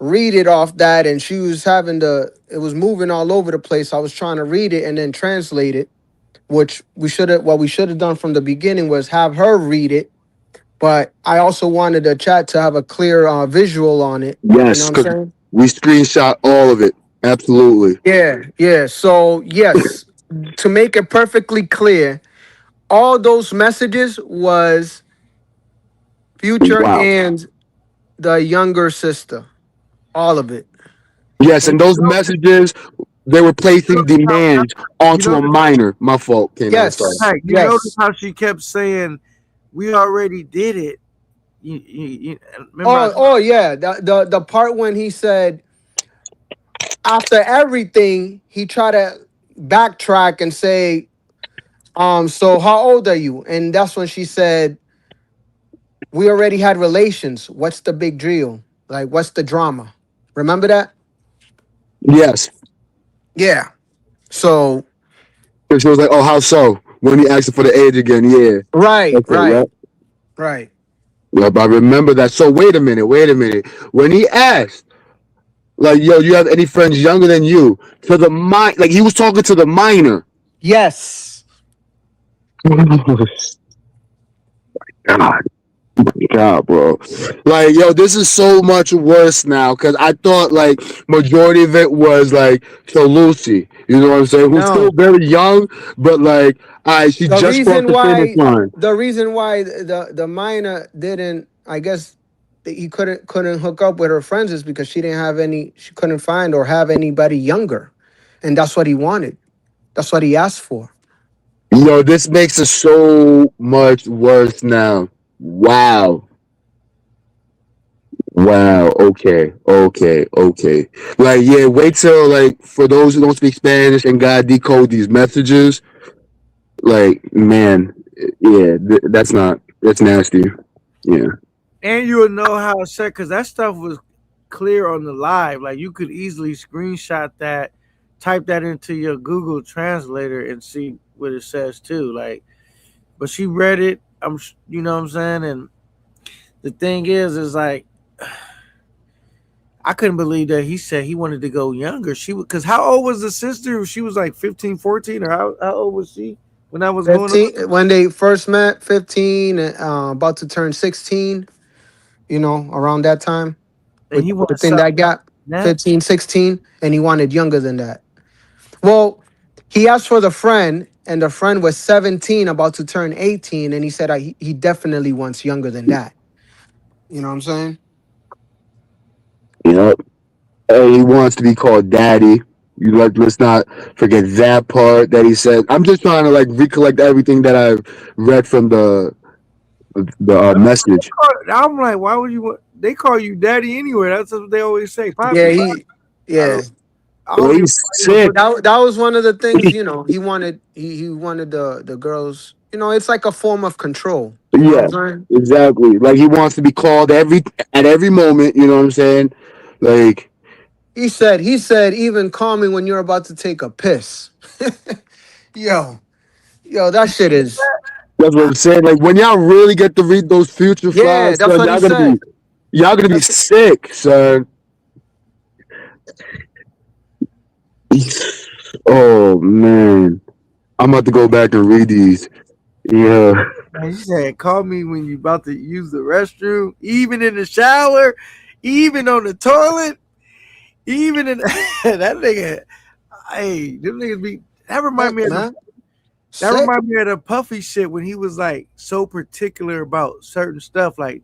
read it off that and she was it was moving all over the place. I was trying to read it and then translate it, which we should have done from the beginning was have her read it. But I also wanted the chat to have a clear visual on it. You know Yes, what I'm because saying? we screenshot all of it. Absolutely. Yeah. So yes, to make it perfectly clear, all those messages was Future Wow. and the younger sister. All of it. Yes, and and you those notice, messages they were placing how demands you onto a notice, minor. My fault, K9. Sorry. Yes. Heck, you notice Yes. how she kept saying, "We already did it." You remember? Oh yeah. The part when he said after everything, he tried to backtrack and say, so how old are you? And that's when she said, we already had relations. What's the big deal? Like, what's the drama? Remember that? Yes. Yeah. So And she was like, "Oh, how so?" When he asked her for the age again. Yeah. right. Okay. Yep. Right. Yep. I remember that. So wait a minute. When he asked, like, "Yo, you have any friends younger than you?" To the like he was talking to the minor. Yes. God. God, bro. Like, yo, this is so much worse now because I thought like majority of it was like so Lucy, you know what I'm saying? Who's still No. very young, but like, she The just crossed reason the finish why line. the minor didn't, I guess he couldn't hook up with her friends is because she couldn't find or have anybody younger. And that's what he wanted. That's what he asked for. Yo, this makes it so much worse now. Wow. Wow. Okay. Like, yeah, wait till like for those who don't speak Spanish and gotta decode these messages. Like, man, yeah, that's nasty. Yeah. And you'll know how it said because that stuff was clear on the live. Like you could easily screenshot that, type that into your Google Translator, and see what it says too. Like, but she read it. You know what I'm saying. And the thing is like, I couldn't believe that he said he wanted to go younger. Because how old was the sister? She was like 15, 14, or how old was she when that was going on? 15 when they first met, 15, about to turn 16, you know, around that time. And he wanted Within that gap, that? 15, 16, and he wanted younger than that. Well, he asked for the friend, and the friend was 17, about to turn 18, and he said he definitely wants younger than that. You know what I'm saying? Yep. He wants to be called daddy. Let's not forget that part that he said. I'm just trying to like recollect everything that I've read from the message. I'm like, why would you want? They call you daddy anyway. That's what they always say. Poppy, Yeah. He's sick. That was one of the things, you know, he wanted the girls, you know, it's like a form of control. You know what I'm saying? Exactly. Like he wants to be called at every moment, you know what I'm saying? Like he said, even call me when you're about to take a piss. Yo, that shit is. That's what I'm saying. Like when y'all really get to read those future files, that's son, what he said. y'all gonna be sick, son. Oh man, I'm about to go back and read these. Yeah. He said, call me when you about to use the restroom, even in the shower, even on the toilet, even in that nigga. Hey, them niggas be. That remind me of the Puffy shit when he was like so particular about certain stuff. Like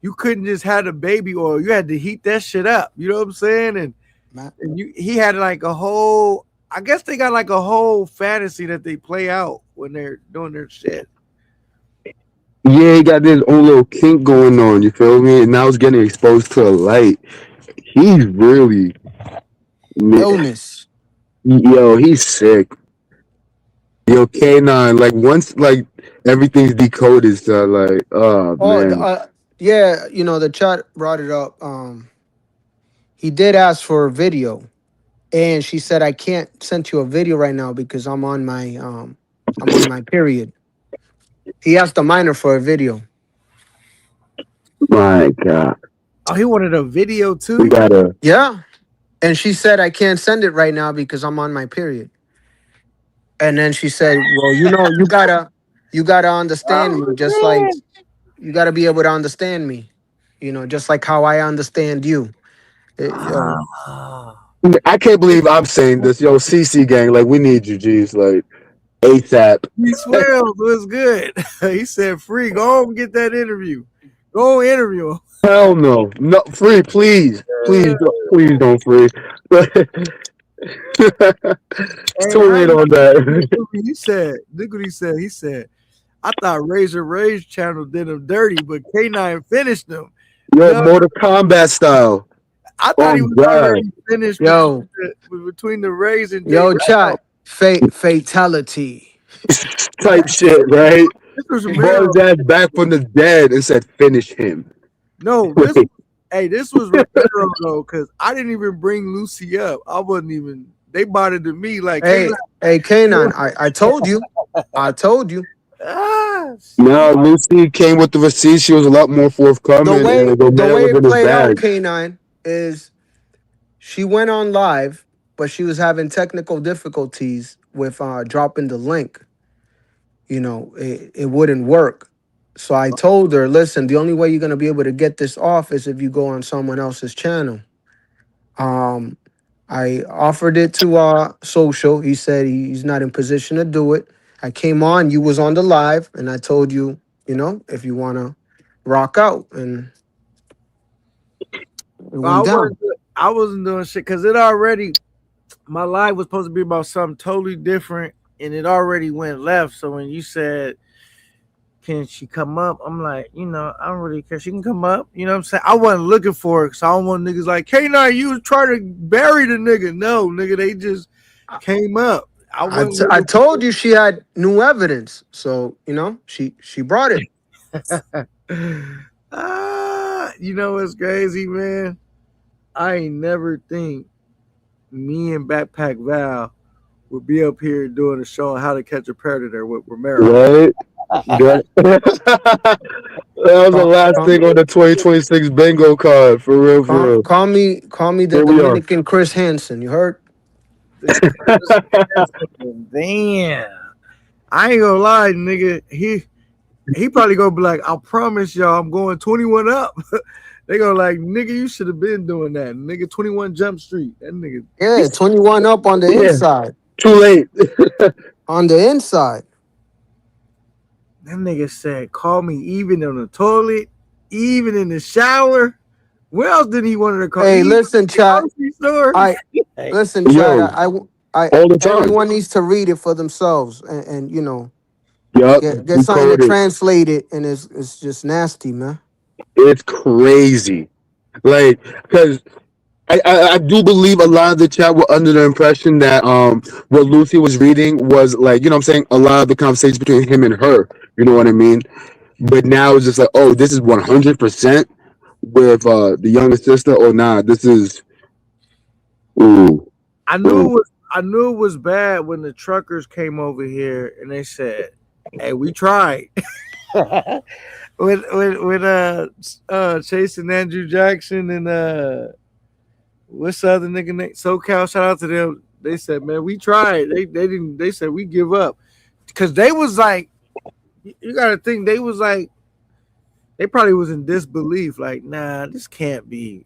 you couldn't just have the baby oil; you had to heat that shit up. You know what I'm saying? And he had like a whole. I guess they got like a whole fantasy that they play out when they're doing their shit. Yeah, he got this own little kink going on, you feel me? And now it's getting exposed to a light. He's really Man, Illness. yo, he's sick. Yo, K9, like once like everything's decoded, so like, oh Oh, man. yeah, you know, the chat brought it up. He did ask for a video, and she said I can't send you a video right now because I'm on my period. He asked the minor for a video. My God. Oh, he wanted a video too. We gotta. Yeah. And she said I can't send it right now because I'm on my period. And then she said, well, you know, you gotta understand me, just like you gotta be able to understand me, you know, just like how I understand you. I can't believe I'm saying this. Yo, CC gang, like we need you, G's, like ASAP. He swells was good. He said, "Free, go on and get that interview. Go interview him." Hell no. No, Free, please. Please don't Free. It's too late on that. He said, look what he said. He said, I thought Razor Rage channel did him dirty, but K9 finished him. Yo, Mortal Kombat style. I thought he was already finished Yo. between the Rays and Yo, Jay chat, fatality. Type shit, right? This was He brought his ass back from the dead and said, finish him. No, this was Romero though, because I didn't even bring Lucy up. I wasn't even. They bought it to me like, Hey, K9, I told you. I told you. No, Lucy came with the receipts. She was a lot more forthcoming. The way and Romero was it in his played out, bag. K9, is she went on live, but she was having technical difficulties with dropping the link. You know, it wouldn't work. So I told her, listen, the only way you're gonna be able to get this off is if you go on someone else's channel. I offered it to Social. He said he's not in position to do it. I came on, you was on the live, and I told you, you know, if you wanna rock out, and it went down. I wasn't doing shit because it already. My live was supposed to be about something totally different, and it already went left. So when you said, "Can she come up?" I'm like, you know, I don't really care. She can come up. You know what I'm saying? I wasn't looking for it because I don't want niggas like K9. You was trying to bury the nigga. No, nigga, they just came up. I told you she had new evidence, so you know she brought it. You know what's crazy, man? I ain't never think me and Backpack Val would be up here doing a show on how to catch a predator with Romero. Right? That was the last thing on the 2026 bingo card, for real, for real. Call me the Here we are. Dominican Chris Hansen. You heard? Damn. I ain't gonna lie, nigga. He probably gonna be like, I promise y'all I'm going 21 up. They gonna like, nigga, you should have been doing that. Nigga, 21 Jump Street. That nigga. Yeah, 21 up on the inside. Too late. On the inside. That nigga said, call me even on the toilet, even in the shower. Where else did he want to call? Hey, Even listen, in the chat. grocery store? Listen, Yo, chat. I all the time. everyone needs to read it for themselves, and you know, Yup. get something to Decoded. translate it, and it's just nasty, man. It's crazy. Like, because I do believe a lot of the chat were under the impression that what Lucy was reading was like, you know what I'm saying, a lot of the conversations between him and her, you know what I mean? But now it's just like, oh, this is 100% with the younger sister, or nah, this is ooh. I knew it was bad when the truckers came over here and they said, "Hey, we tried." when Chase and Andrew Jackson and what's the other nigga name? SoCal, shout out to them. They said, "Man, we tried." They didn't. They said we give up because they was like, you got to think they was like, they probably was in disbelief. Like, nah, this can't be.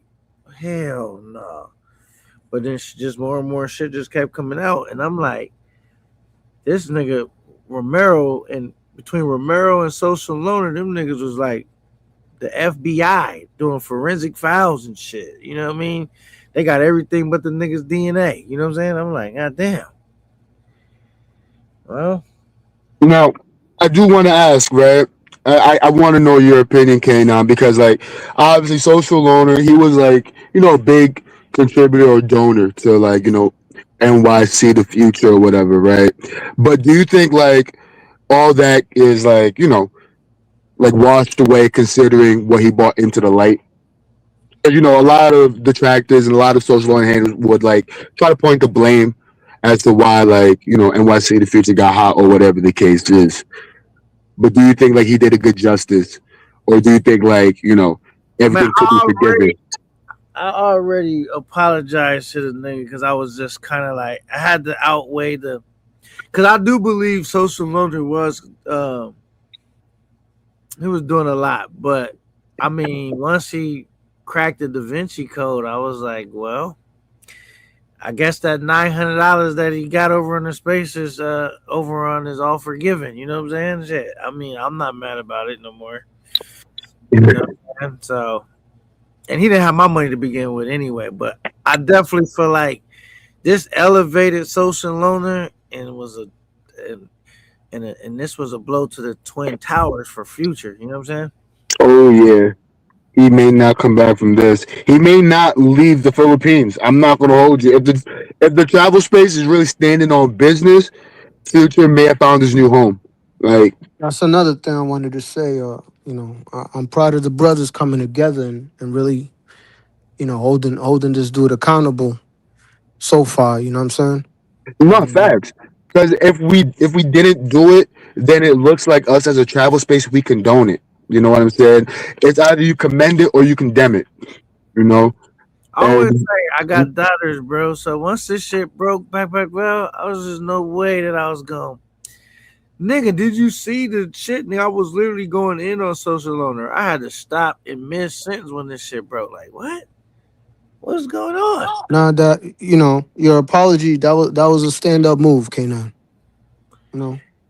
Hell no. But then just more and more shit just kept coming out, and I'm like, this nigga Romero, and between Romero and Social Loner, them niggas was like the FBI doing forensic files and shit. You know what I mean? They got everything but the niggas' DNA. You know what I'm saying? I'm like, God damn. Well, Now, I do want to ask, right? I want to know your opinion, Kanan, because like obviously Social Loner, he was like, you know, big contributor or donor to like, NYC the future or whatever, right? But do you think like all that is like, like washed away considering what he brought into the light? And, a lot of detractors and a lot of social handlers would like try to point the blame as to why like, NYC the future got hot or whatever the case is. But do you think like he did a good justice? Or do you think like, everything Man, could be forgiven? I already apologized to the nigga because I was just kind of like I had to outweigh the, because I do believe Social Loaner was he was doing a lot, but I mean once he cracked the Da Vinci Code, I was like, well, I guess that $900 that he got over in the spaces over on is all forgiven. You know what I'm saying? Shit. I mean, I'm not mad about it no more. You know what I'm saying? So, and he didn't have my money to begin with anyway, but I definitely feel like this elevated Social Loaner and was and this was a blow to the Twin Towers for Future. You know what I'm saying? Oh yeah. He may not come back from this. He may not leave the Philippines. I'm not gonna hold you. If the travel space is really standing on business, Future may have found his new home. Like That's another thing I wanted to say. I'm proud of the brothers coming together and really, holding this dude accountable so far. You know what I'm saying? not facts. Because if we didn't do it, then it looks like us as a travel space, we condone it. You know what I'm saying? It's either you commend it or you condemn it. You know? I always And say I got daughters, bro. So once this shit broke back, well, I was just no way that I was going. Nigga, did you see the shit? Nigga, I was literally going in on Social Loaner. I had to stop in mid sentence when this shit broke. Like, what? What's going on? Now that your apology, that was a stand-up move, K9.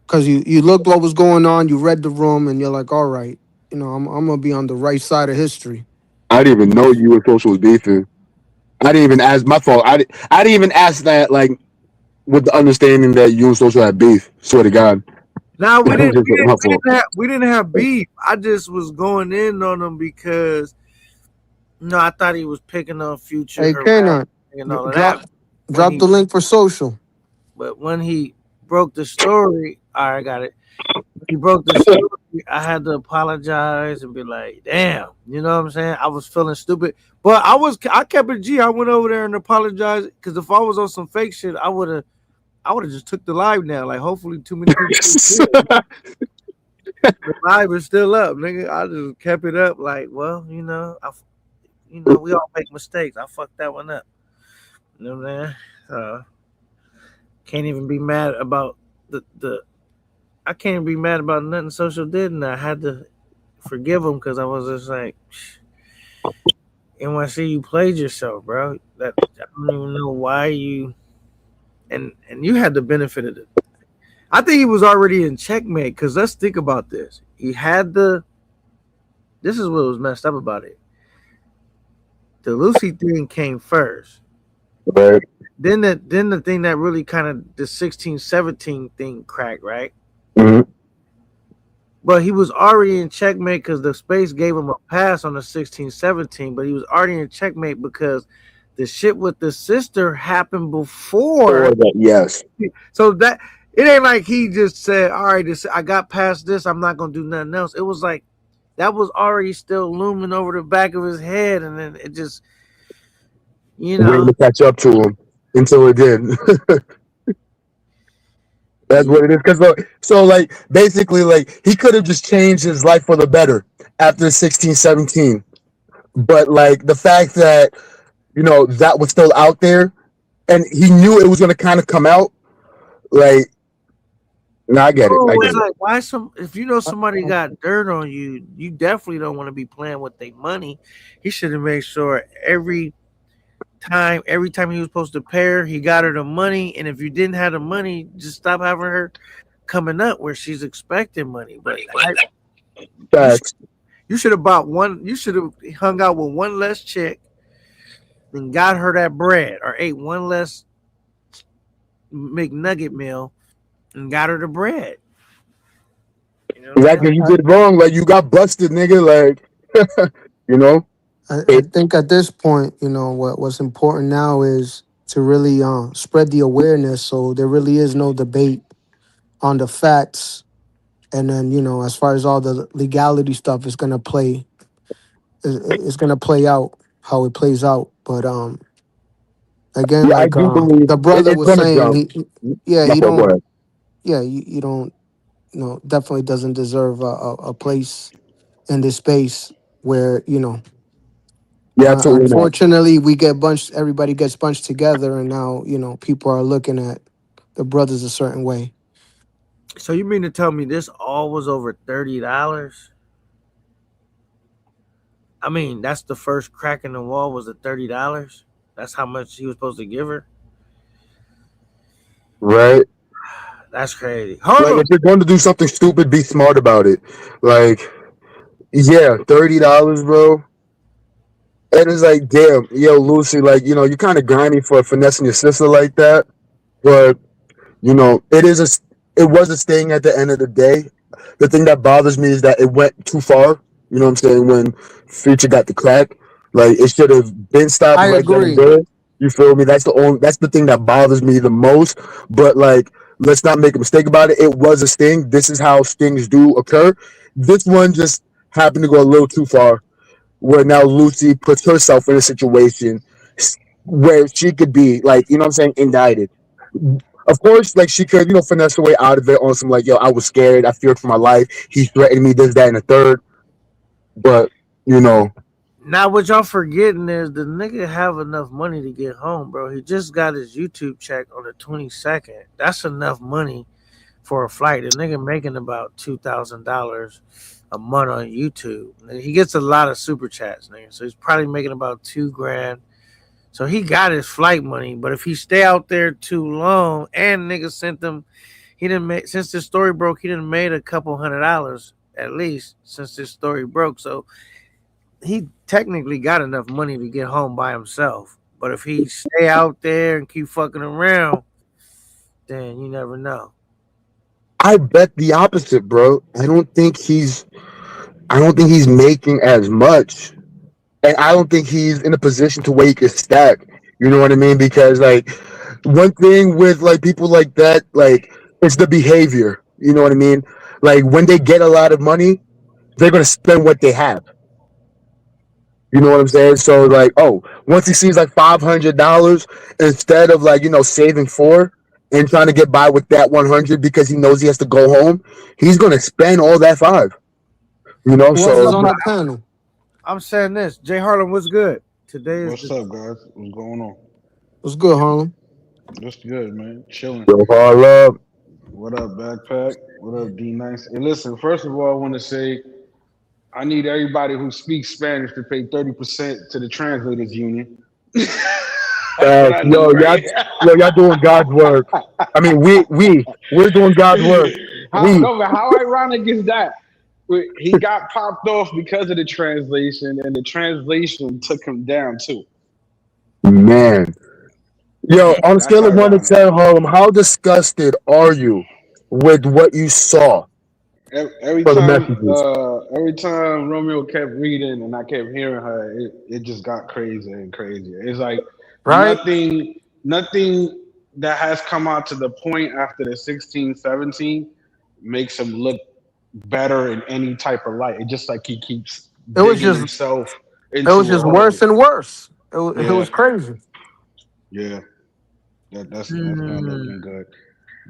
Because you looked what was going on, you read the room, and you're like, all right, I'm gonna be on the right side of history. I didn't even know you and Social was beefing. I didn't even ask. My fault. I didn't even ask that like with the understanding that you and Social had beef. Swear to God. Now we didn't My fault. we didn't have beef. I just was going in on him because I thought he was picking on Future, Hey, K9, and all of drop that. the link for Social. But when he broke the story, all right, I got it. He broke the story. I had to apologize and be like, damn, you know what I'm saying? I was feeling stupid. But I kept it G. I went over there and apologized because if I was on some fake shit, I would have just took the live now. Like hopefully too many people. The live is still up, nigga. I just kept it up. Like, well, we all make mistakes. I fucked that one up. You know what I'm saying? Can't even be mad about I can't even be mad about nothing Social did, and I had to forgive him because I was just like, NYC, you played yourself, bro. I don't even know why you and you had the benefit of it. I think he was already in checkmate because let's think about this. He had this is what was messed up about it. The Lucy thing came first. Right. Then the thing that really kind of the 16-17 thing cracked, right? Mm-hmm. But he was already in checkmate because the space gave him a pass on the 16-17, but he was already in checkmate because the shit with the sister happened before. Yes. So that it ain't like he just said, all right, I got past this, I'm not gonna do nothing else. It was like that was already still looming over the back of his head, and then it just Waiting to catch up to him until it did. That's what it is. Because so like basically like he could have just changed his life for the better after 16-17. But like the fact that that was still out there and he knew it was gonna kind of come out, like I get it. I get like, it. why if somebody got dirt on you, you definitely don't want to be playing with their money. He should have made sure every time he was supposed to pay her, he got her the money. And if you didn't have the money, just stop having her coming up where she's expecting money. But you should have bought one. You should have hung out with one less chick and got her that bread, or ate one less McNugget meal and got her the bread. Exactly. You did wrong. Like you got busted, nigga. Like I think at this point, what's important now is to really spread the awareness, so there really is no debate on the facts, and then as far as all the legality stuff is gonna play, it's gonna play out how it plays out. But again, Yeah, I like do believe the brother it's was gonna saying, jump. My he fault, go don't, ahead. you don't, definitely doesn't deserve a place in this space where Yeah, absolutely not. unfortunately everybody gets bunched together, and now people are looking at the brothers a certain way. So you mean to tell me this all was over $30? I mean, that's the first crack in the wall was at $30. That's how much he was supposed to give her. Right? That's crazy. Like, Hold on. if you're going to do something stupid, be smart about it. Like, yeah, $30, bro. And it's like, damn, yo, Lucy, like, you're kind of grimy for finessing your sister like that. But, it was a sting at the end of the day. The thing that bothers me is that it went too far. You know what I'm saying? When Future got the crack, like, it should have been stopped I right then and agree. there. You feel me? That's the thing that bothers me the most. But, like, let's not make a mistake about it. It was a sting. This is how stings do occur. This one just happened to go a little too far, where now Lucy puts herself in a situation where she could be, like, indicted. Of course, like, she could, finesse her way out of it on some, like, yo, I was scared, I feared for my life, he threatened me, this, that, and the third. But, Now what y'all forgetting is the nigga have enough money to get home, bro. He just got his YouTube check on the 22nd. That's enough money for a flight. The nigga making about $2,000 a month on YouTube. He gets a lot of super chats, nigga. So he's probably making about $2,000. So he got his flight money, but if he stay out there too long, and nigga sent them, he didn't make, since this story broke, he didn't made a couple $100 at least since this story broke. So he technically got enough money to get home by himself. But if he stay out there and keep fucking around, then you never know. I bet the opposite, bro. I don't think he's making as much. And I don't think he's in a position to where he can stack. You know what I mean? Because, like, one thing with, like, people like that, like, it's the behavior. You know what I mean? Like, when they get a lot of money, they're going to spend what they have. You know what I'm saying? So, like, once he sees, like, $500, instead of, like, saving $4 and trying to get by with that $100 because he knows he has to go home, he's going to spend all that $5. Who else So is on the panel? I'm saying this. Jay Harlem, what's good? Today is What's up, guys? What's going on? What's good, Harlem? What's good, man? Chilling. Yo, Harlem. What up, Backpack? What up, D Nice? Hey, listen, first of all, I want to say I need everybody who speaks Spanish to pay 30% to the Translators Union. y'all doing God's work. I mean, we're doing God's work. No, but how ironic is that? He got popped off because of the translation, and the translation took him down too. Man. Yo, on a scale of 1 to 10, Harlem, how disgusted are you with what you saw? Every for the time, messages? every time Romeo kept reading and I kept hearing her, it just got crazier and crazier. It's like Right? nothing that has come out to the point after the 16, 17 makes him look better in any type of light. It just like he keeps It was digging just himself it into was a just hole. worse and worse. It Yeah. was crazy. Yeah, that's not looking good.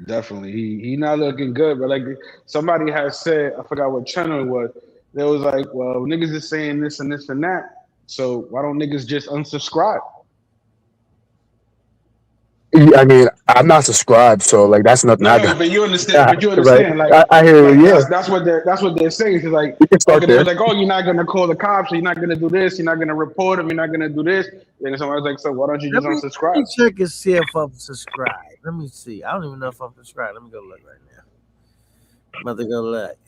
Definitely, he not looking good. But like somebody has said, I forgot what channel it was. They was like, well, niggas is saying this and this and that. So why don't niggas just unsubscribe? I mean, I'm not subscribed, so, like, that's nothing I No, got. but you understand. But you Right. understand. Like, I hear you. Yeah, that's what they're saying. It's like, we can start okay, they there. was like, oh, you're not gonna call the cops. You're not gonna do this. You're not gonna report him. You're not gonna do this. And somebody's like, so why don't you Let just me unsubscribe? check and see if I'm subscribed. Let me see. I don't even know if I'm subscribed. Let me go look right now. I'm about to go look.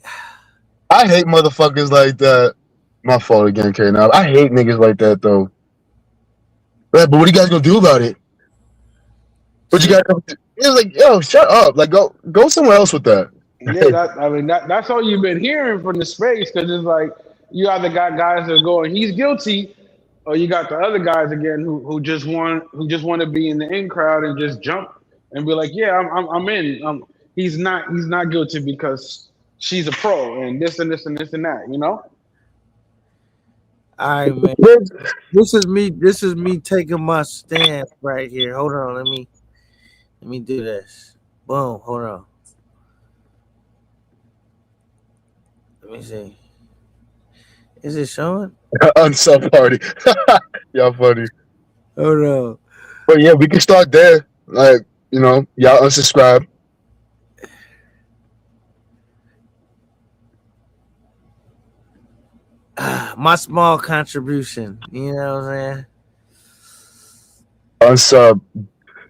I hate motherfuckers like that. My fault again, K-Now. I hate niggas like that, though. But what are you guys gonna do about it? What you guys gonna do? It's like, yo, shut up. Like, go somewhere else with that. Yeah, that's all you've been hearing from the space, because it's like you either got guys that are going, he's guilty, Or you got the other guys again who just want to be in the in crowd and just jump and be like, yeah, I'm in. He's not guilty because she's a pro and this and this and this and that. You know. All right, man. This is me taking my stand right here. Hold on, let me do this. Boom, hold on. Let me see. Is it showing? Unsub party. Y'all funny. Hold on. But yeah, we can start there. Like, you know, y'all unsubscribe. My small contribution. You know what I'm saying? Unsub.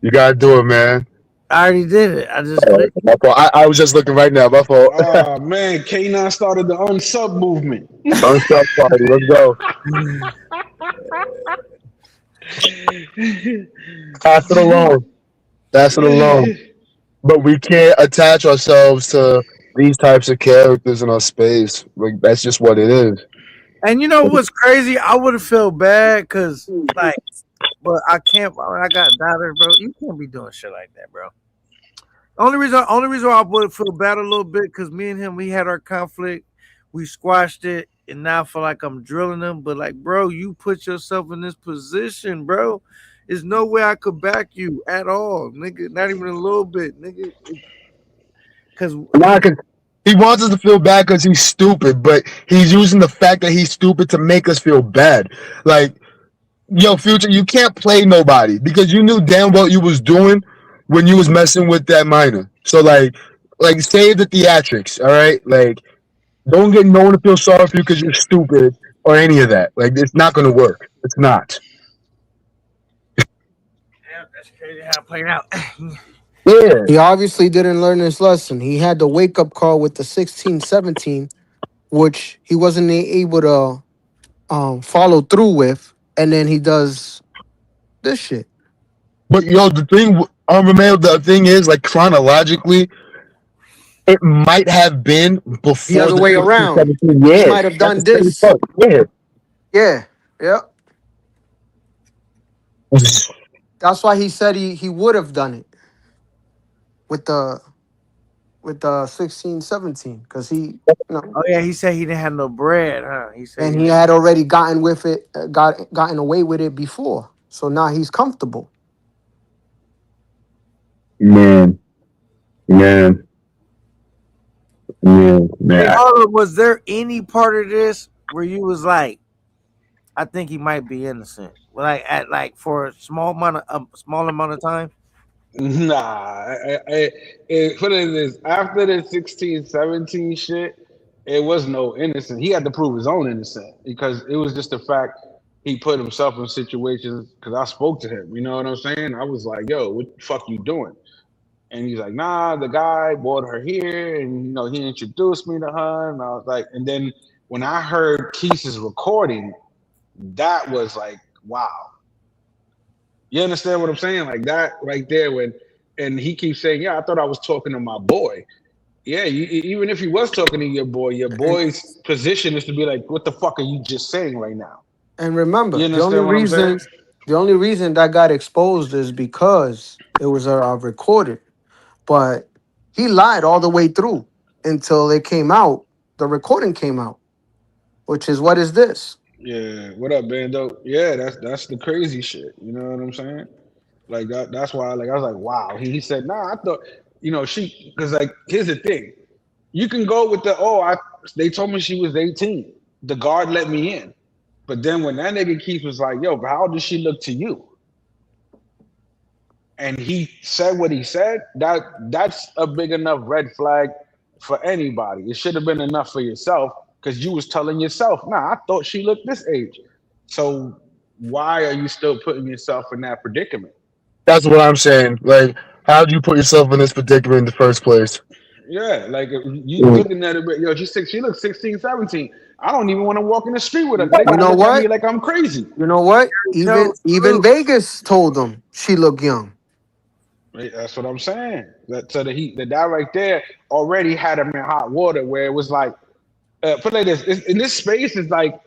You gotta do it, man. I already did it. I just My fault. I was just looking right now. My fault. Oh man, K9 started the unsub movement. Unsub party. Let's go. Pass it along. Pass it along. But we can't attach ourselves to these types of characters in our space. Like that's just what it is. And you know what's crazy? I would have felt bad because, like, but I can't. I got daughter, bro. You can't be doing shit like that, bro. Only reason why I would feel bad a little bit because me and him, we had our conflict, we squashed it, and now I feel like I'm drilling him. But like, bro, you put yourself in this position, bro. There's no way I could back you at all, nigga. Not even a little bit, nigga. Because he wants us to feel bad because he's stupid, but he's using the fact that he's stupid to make us feel bad. Like, yo, Future, you can't play nobody because you knew damn what you was doing when you was messing with that minor. So like save the theatrics, all right? Like, don't get no one to feel sorry for you because you're stupid or any of that. Like, it's not gonna work. It's not. yeah, that's crazy how it played out. Yeah. He obviously didn't learn his lesson. He had the wake-up call with the 16-17, which he wasn't able to follow through with, and then he does this shit. But yo, the thing is, like, chronologically, it might have been before The other way around. 17. He Yeah, might have done that's the this. same part. Yeah. Yeah. That's why he said he would have done it with the 16-17 because he, Oh yeah, he said he didn't have no bread, huh? He said and he had already gotten with it, gotten away with it before. So now he's comfortable. Man. Hey, Harlem, was there any part of this where you was like, I think he might be innocent, like for a small amount of time? Nah, put it in this. After the 16-17 shit, it was no innocent. He had to prove his own innocence because it was just the fact he put himself in situations. Because I spoke to him, you know what I'm saying? I was like, "Yo, what the fuck you doing?" And he's like, "Nah, the guy brought her here, and you know he introduced me to her." And I was like, and then when I heard Keith's recording, that was like, wow. You understand what I'm saying? Like that right there and he keeps saying, yeah, I thought I was talking to my boy. Yeah, even if he was talking to your boy's position is to be like, what the fuck are you just saying right now? And remember, You the understand what I'm saying? only reason that got exposed is because it was recorded. But he lied all the way through until it came out. The recording came out, which is what is this? Yeah, what up, Bando? Yeah, that's the crazy shit. You know what I'm saying? Like that's why, like I was like, wow. He said, nah, I thought, you know, because like here's the thing, you can go with they told me she was 18. The guard let me in, but then when that nigga Keith was like, yo, but how does she look to you? And he said what he said. That's a big enough red flag for anybody. It should have been enough for yourself. Because you was telling yourself, nah, I thought she looked this age. So why are you still putting yourself in that predicament? That's what I'm saying. Like, how did you put yourself in this predicament in the first place? Yeah, like you looking at it, yo, she looks 16, 17. I don't even want to walk in the street with her. They You know look at me what? like I'm crazy. You know what? Even Vegas told him she looked young. Right, that's what I'm saying. That that right there already had him in hot water where it was like, put it like this, in this space is like,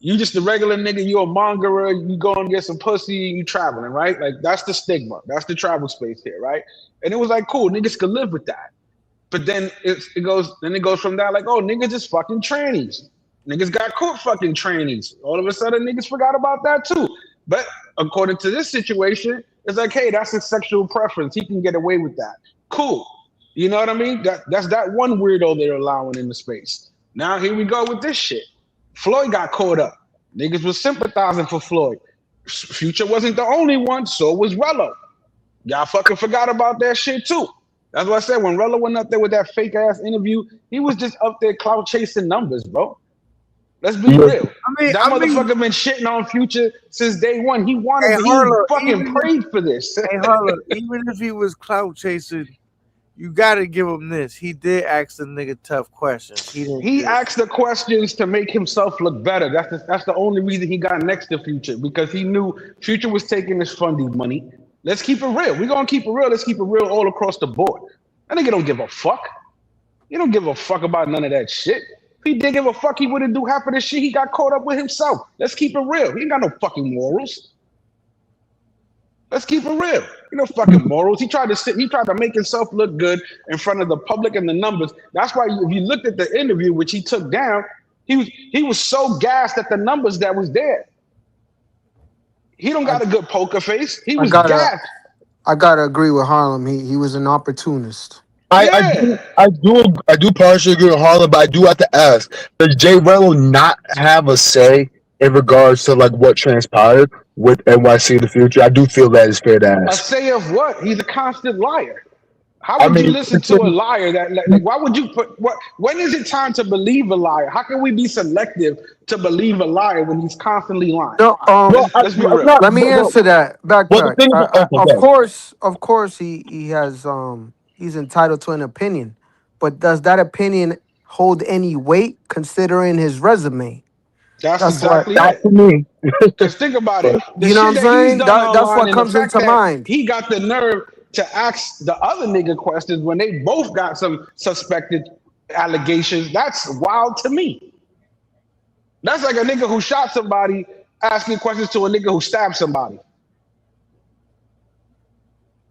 You just a regular nigga, you a mongerer, you go and get some pussy, you traveling, right? Like that's the stigma. That's the travel space here, right? And it was like, cool, niggas could live with that. But then it goes from that, like, oh, niggas is fucking trannies. Niggas got caught fucking trannies. All of a sudden, niggas forgot about that too. But according to this situation, it's like, hey, that's his sexual preference. He can get away with that. Cool. You know what I mean? That's that one weirdo they're allowing in the space. Now here we go with this shit. Floyd got caught up. Niggas was sympathizing for Floyd. Future wasn't the only one, so was Rello. Y'all fucking forgot about that shit too. That's what I said. When Rello went up there with that fake ass interview, he was just up there clout chasing numbers, bro. Let's be real. That motherfucker been shitting on Future since day one. He wanted he fucking prayed for this. Hey, Harlow, even if he was clout chasing, you gotta give him this. He did ask the nigga tough questions. He asked the questions to make himself look better. That's the only reason he got next to Future, because he knew Future was taking his funding money. Let's keep it real. We're gonna keep it real. Let's keep it real all across the board. That nigga don't give a fuck. He don't give a fuck about none of that shit. If he did give a fuck, he wouldn't do half of the shit he got caught up with himself. Let's keep it real. He ain't got no fucking morals. Let's keep it real. You know, fucking morals. He tried to make himself look good in front of the public and the numbers. That's why if you looked at the interview, which he took down, he was so gassed at the numbers that was there. He don't got a good poker face. He was gassed. I gotta agree with Harlem. He was an opportunist. I do partially agree with Harlem, but I do have to ask: does Jay Rello not have a say in regards to like what transpired with NYC in the Future? I do feel that is fair to ask. A say of what? He's a constant liar. How would you listen to a liar that like why would you put what when is it time to believe a liar? How can we be selective to believe a liar when he's constantly lying? No, let's be real. let me answer that. Backtrack. Of course, he has he's entitled to an opinion, but does that opinion hold any weight considering his resume? That's exactly it. To me. Because think about it. You know what I'm saying? That's what comes into mind. He got the nerve to ask the other nigga questions when they both got some suspected allegations. That's wild to me. That's like a nigga who shot somebody asking questions to a nigga who stabbed somebody.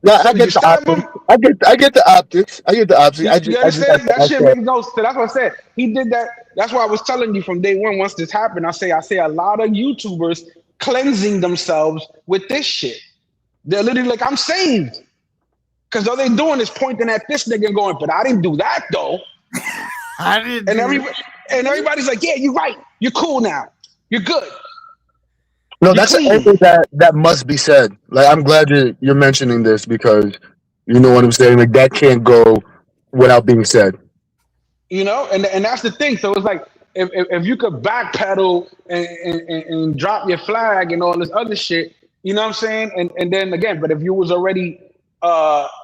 Yeah, I get the optics. I get the optics. You understand? That shit makes no sense. That's what I said. He did that. That's why I was telling you from day one. Once this happened, I say a lot of YouTubers cleansing themselves with this shit. They're literally like, I'm saved, because all they doing is pointing at this nigga and going, but I didn't do that though. I didn't. And everybody's like, yeah, you're right. You're cool now. You're good. No, that's an angle that must be said. Like, I'm glad you're mentioning this, because you know what I'm saying. Like, that can't go without being said. You know, and that's the thing. So it's like if you could backpedal and drop your flag and all this other shit, you know what I'm saying? And then again, but if you was already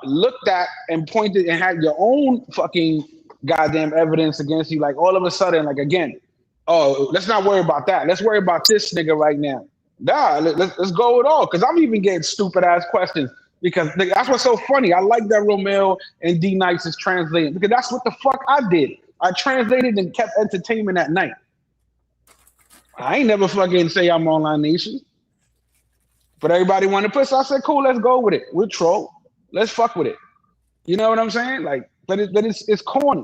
looked at and pointed and had your own fucking goddamn evidence against you, like all of a sudden, like again, oh, let's not worry about that. Let's worry about this nigga right now. Nah, let's go with all, because I'm even getting stupid ass questions, because that's what's so funny. I like that Romeo and D Nice is translating, because that's what the fuck I did. I translated and kept entertainment at night. I ain't never fucking say I'm Online Nation, but everybody wanted to put, so I said, cool, let's go with it. We'll troll. Let's fuck with it. You know what I'm saying? Like, but it's corny.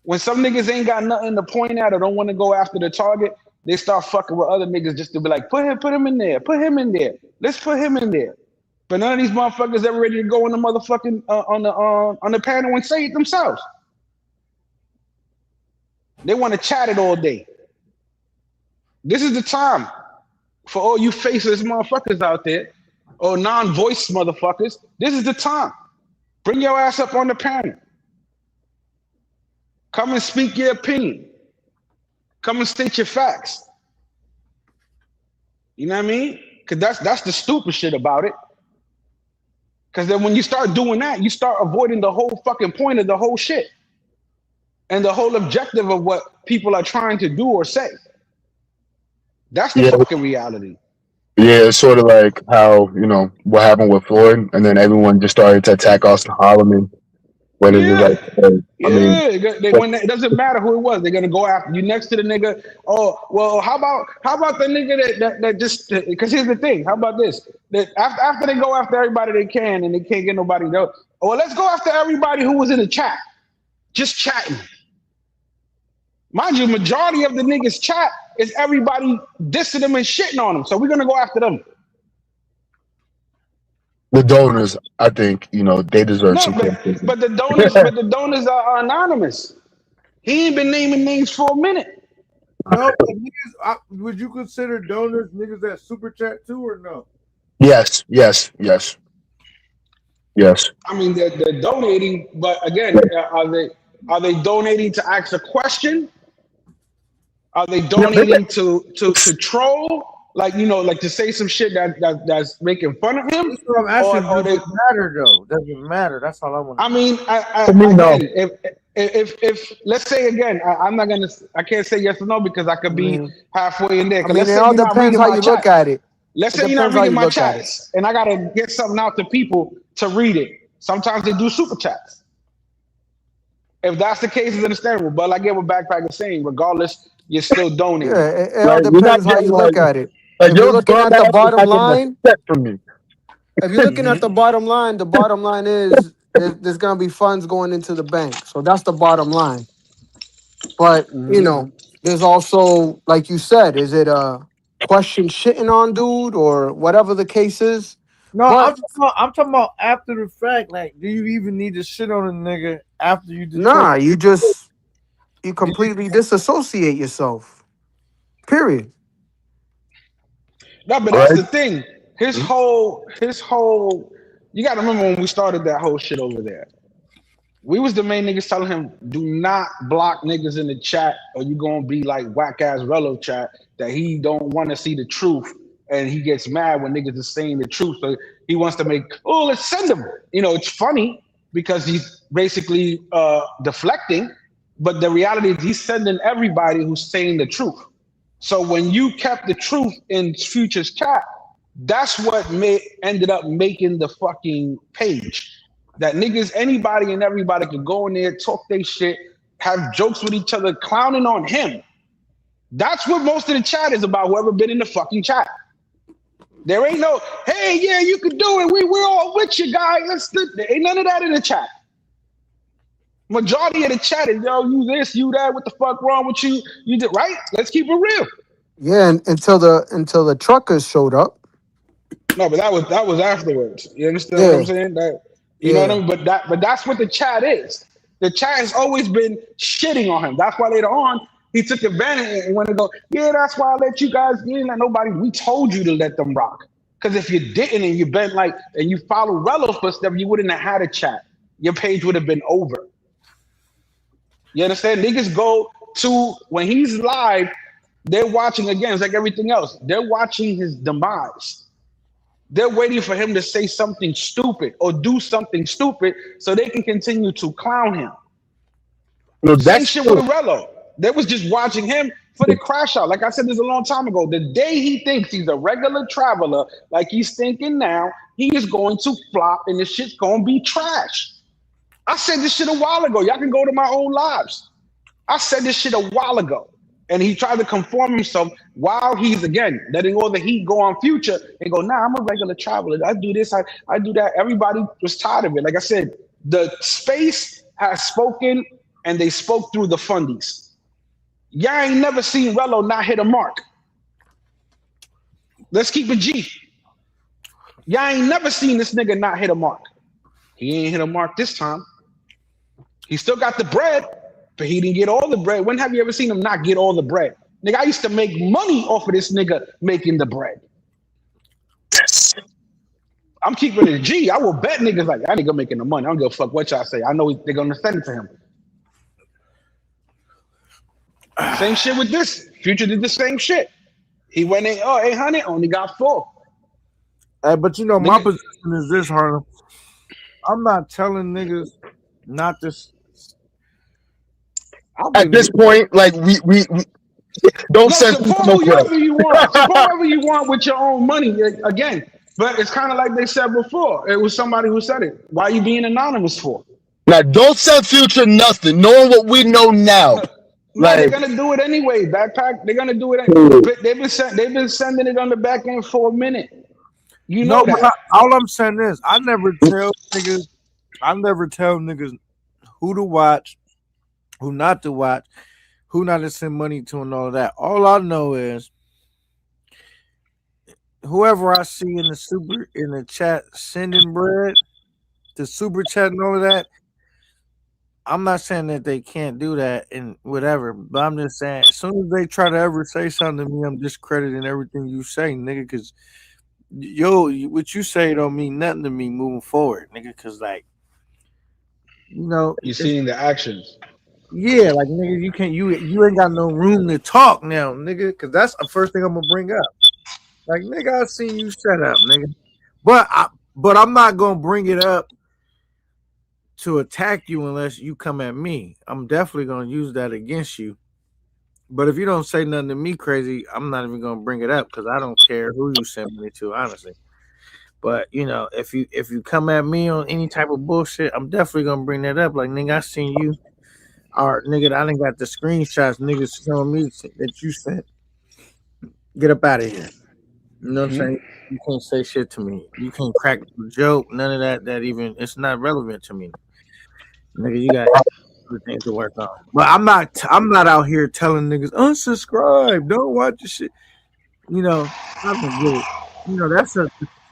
When some niggas ain't got nothing to point at or don't want to go after the target, they start fucking with other niggas just to be like, put him in there, put him in there. Let's put him in there. But none of these motherfuckers ever ready to go on the motherfucking on the panel and say it themselves. They want to chat it all day. This is the time for all you faceless motherfuckers out there, or non-voice motherfuckers. This is the time. Bring your ass up on the panel. Come and speak your opinion. Come and state your facts. You know what I mean? Because that's the stupid shit about it. Because then when you start doing that, you start avoiding the whole fucking point of the whole shit. And the whole objective of what people are trying to do or say. That's the fucking reality. Yeah, it's sort of like how, you know, what happened with Floyd, and then everyone just started to attack Austin Holloman when it's just Yeah. like, hey, I mean, When it doesn't matter who it was, they're gonna go after you next to the nigga. Oh, well, how about the nigga that just because here's the thing. How about this? That after they go after everybody they can and they can't get nobody else. Well, let's go after everybody who was in the chat, just chatting. Mind you, majority of the niggas chat is everybody dissing them and shitting on them. So we're gonna go after them. the donors, I think, they deserve No, some criticism. but the donors are anonymous. He ain't been naming names for a minute. No, but niggas, would you consider donors niggas that super chat too, or no? Yes. I mean, they're donating, but again, are they donating to ask a question? Are they donating to troll? Like to say some shit that's making fun of him? That's what I'm asking. Does it matter though? Doesn't matter. That's all I want. I mean, if let's say again, I can't say yes or no because I could be halfway in there. I mean, Let's it say all you're not depends reading how my you look chats. at it. Let's It say you're not depends how reading you my look at it. chats, and I gotta get something out to people to read it. Sometimes they do super chats. If that's the case, it's understandable. But I get what Backpack is saying. Regardless, you're still donating. Yeah, it all depends how you look at it. If you're looking at the bottom line, if you're looking at the bottom line is there's gonna be funds going into the bank. So that's the bottom line. But there's also, like you said, is it a question shitting on dude or whatever the case is? No, But I'm talking about after the fact. Like, do you even need to shit on a nigga after you nah, determine? you completely disassociate yourself. Period. No, but that's the thing. His whole. You got to remember when we started that whole shit over there. We was the main niggas telling him, do not block niggas in the chat or you gonna be like whack ass Rello chat that he don't want to see the truth and he gets mad when niggas are saying the truth. So he wants to make, let's send him. It's funny because he's basically deflecting, but the reality is he's sending everybody who's saying the truth. So when you kept the truth in Future's chat, that's what ended up making the fucking page. That niggas, anybody and everybody could go in there, talk their shit, have jokes with each other, clowning on him. That's what most of the chat is about, whoever been in the fucking chat. There ain't no, hey, yeah, you can do it. We're all with you, guys. There ain't none of that in the chat. Majority of the chat is, yo, you this, you that, what the fuck wrong with you? You did right? Let's keep it real. Yeah, until the truckers showed up. No, but that was afterwards. You understand what I'm saying? You know what I mean? But that's what the chat is. The chat has always been shitting on him. That's why later on he took advantage and went to go, yeah, that's why I let you guys get in. Like nobody, we told you to let them rock. Because if you didn't and you been like and you follow Rello's footsteps, you wouldn't have had a chat. Your page would have been over. You understand? Niggas go to when he's live, they're watching again. It's like everything else. They're watching his demise. They're waiting for him to say something stupid or do something stupid so they can continue to clown him. Same shit with Rello. They was just watching him for the crash out. Like I said this a long time ago. The day he thinks he's a regular traveler, like he's thinking now, he is going to flop and this shit's going to be trash. I said this shit a while ago. Y'all can go to my own lives. I said this shit a while ago. And he tried to conform himself while he's, again, letting all the heat go on Future and go, nah, I'm a regular traveler. I do this, I do that. Everybody was tired of it. Like I said, the space has spoken and they spoke through the fundies. Y'all ain't never seen Rello not hit a mark. Let's keep it G. Y'all ain't never seen this nigga not hit a mark. He ain't hit a mark this time. He still got the bread. But he didn't get all the bread. When have you ever seen him not get all the bread? Nigga, I used to make money off of this nigga making the bread. I'm keeping it G. I will bet niggas like, that nigga making the money. I don't give a fuck what y'all say. I know they're going to send it to him. Same shit with this. Future did the same shit. He went in, 800, only got 4. But my position is this, Harlem. I'm not telling niggas not to. At this point, like we don't send support whoever you want. Support whoever you want with your own money. Again, but it's kind of like they said before. It was somebody who said it. Why are you being anonymous for? Now, don't sell Future nothing, knowing what we know now. No, they're Like, gonna do it anyway. Backpack. They're gonna do it. They've been sending it on the back end for a minute. You know No, but that. all I'm saying is I never tell niggas who to watch, who not to watch, who not to send money to, and all of that. All I know is whoever I see in the chat sending bread, the super chat and all of that. I'm not saying that they can't do that and whatever, but I'm just saying as soon as they try to ever say something to me, I'm discrediting everything you say, nigga, because what you say don't mean nothing to me moving forward, nigga, because like, you know, You seeing the actions. yeah, like nigga, you ain't got no room to talk now, nigga, because that's the first thing I'm gonna bring up. Like, nigga, I seen you shut up, nigga. But I'm not gonna bring it up to attack you unless you come at me. I'm definitely gonna use that against you. But if you don't say nothing to me crazy, I'm not even gonna bring it up because I don't care who you send me to, honestly. But you know, if you come at me on any type of bullshit, I'm definitely gonna bring that up. Like, nigga, I seen you, or nigga, I done got the screenshots, niggas showing me that you sent. Get up out of here. You know what I'm saying? You can't say shit to me. You can't crack a joke. None of that. That even it's not relevant to me. Nigga, you got other things to work on. But I'm not out here telling niggas unsubscribe. Don't watch the shit. You know, I don't get it. You know,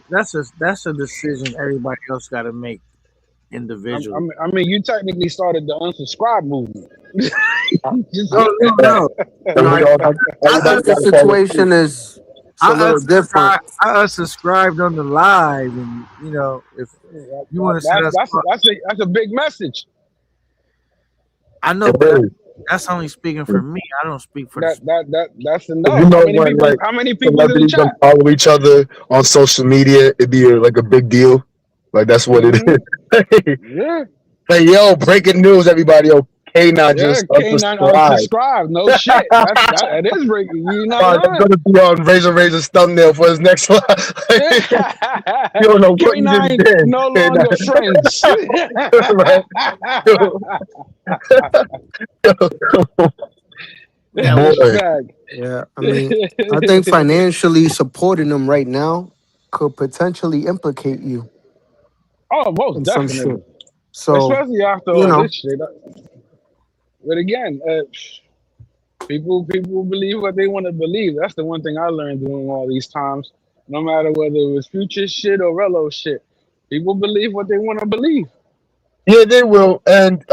that's a decision everybody else got to make individually. I mean, you technically started the unsubscribe movement. No. The situation is a little different. I unsubscribed on the live, and you know, if you want to say that's a big message. I know, but that's only speaking for me. I don't speak for that's enough. You know, How many people in the celebrities don't chat? follow each other on social media, it'd be like a big deal. Like, that's what it is. Yeah. Hey, yo, breaking news, everybody. Yo, K9 just K9 unsubscribed. No shit. That is breaking. You're not That's gonna be on Razor's thumbnail for his next live. You don't know what you just K9 did. no longer friends. Yeah, I mean, I think financially supporting them right now could potentially implicate you. Oh, most in some definitely. shit. So, Especially after you all know, this shit. But again, people believe what they want to believe. That's the one thing I learned doing all these times. No matter whether it was Future shit or Rello shit, people believe what they want to believe. Yeah, they will. And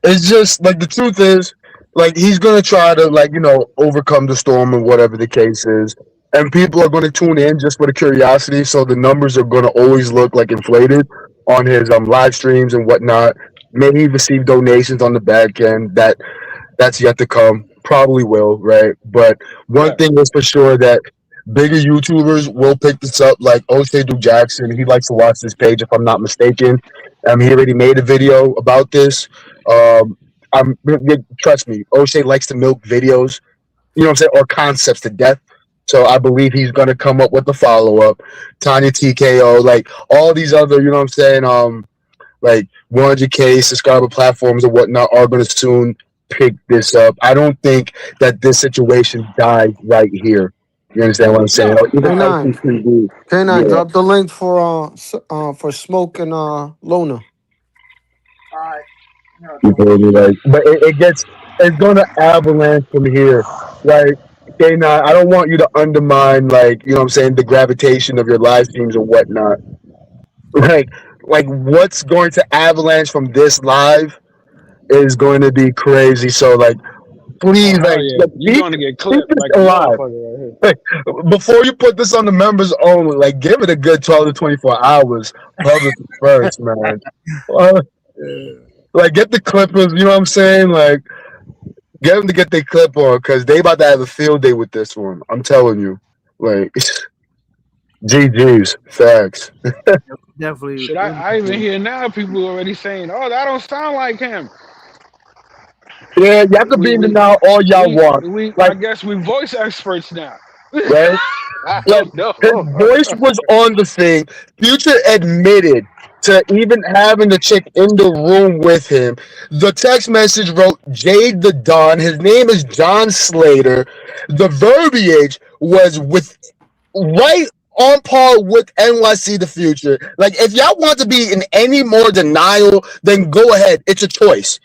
it's just like the truth is, like, he's gonna try to, like, you know, overcome the storm or whatever the case is. And people are gonna tune in just for the curiosity, so the numbers are gonna always look like inflated on his live streams and whatnot. Maybe he received donations on the back end. That's yet to come. Probably will, right? But one thing is for sure that bigger YouTubers will pick this up, like O'Shea Do Jackson. He likes to watch this page, if I'm not mistaken. He already made a video about this. Trust me, O'Shea likes to milk videos, you know what I'm saying, or concepts to death. So I believe he's gonna come up with the follow-up. Tanya TKO, like all these other, you know what I'm saying, like 100K subscriber platforms and whatnot are gonna soon pick this up. I don't think that this situation died right here. You understand what I'm saying? K9, drop the link for Smoke and Lona. You feel me? Like, but it's gonna avalanche from here. Like, K9, I don't want you to undermine, like, you know what I'm saying, the gravitation of your live streams and whatnot. Like what's going to avalanche from this live is going to be crazy. So, like, please, you're gonna get clipped like a alive. motherfucker right here. Like, before you put this on the members only, like, give it a good 12 to 24 hours. Public first, man. Like, get the Clippers, you know what I'm saying? Like, get them to get their clip on, because they about to have a field day with this one. I'm telling you. Like, GG's. Facts. Definitely. Shit, I even hear now people already saying, "Oh, that don't sound like him." Yeah, you have to be in the now all y'all want. I guess we voice experts now. Right? Like, his voice was on the thing. Future admitted to even having the chick in the room with him. The text message wrote Jade the Don. His name is John Slater. The verbiage was with right on par with NYC the Future. Like, if y'all want to be in any more denial, then go ahead. It's a choice.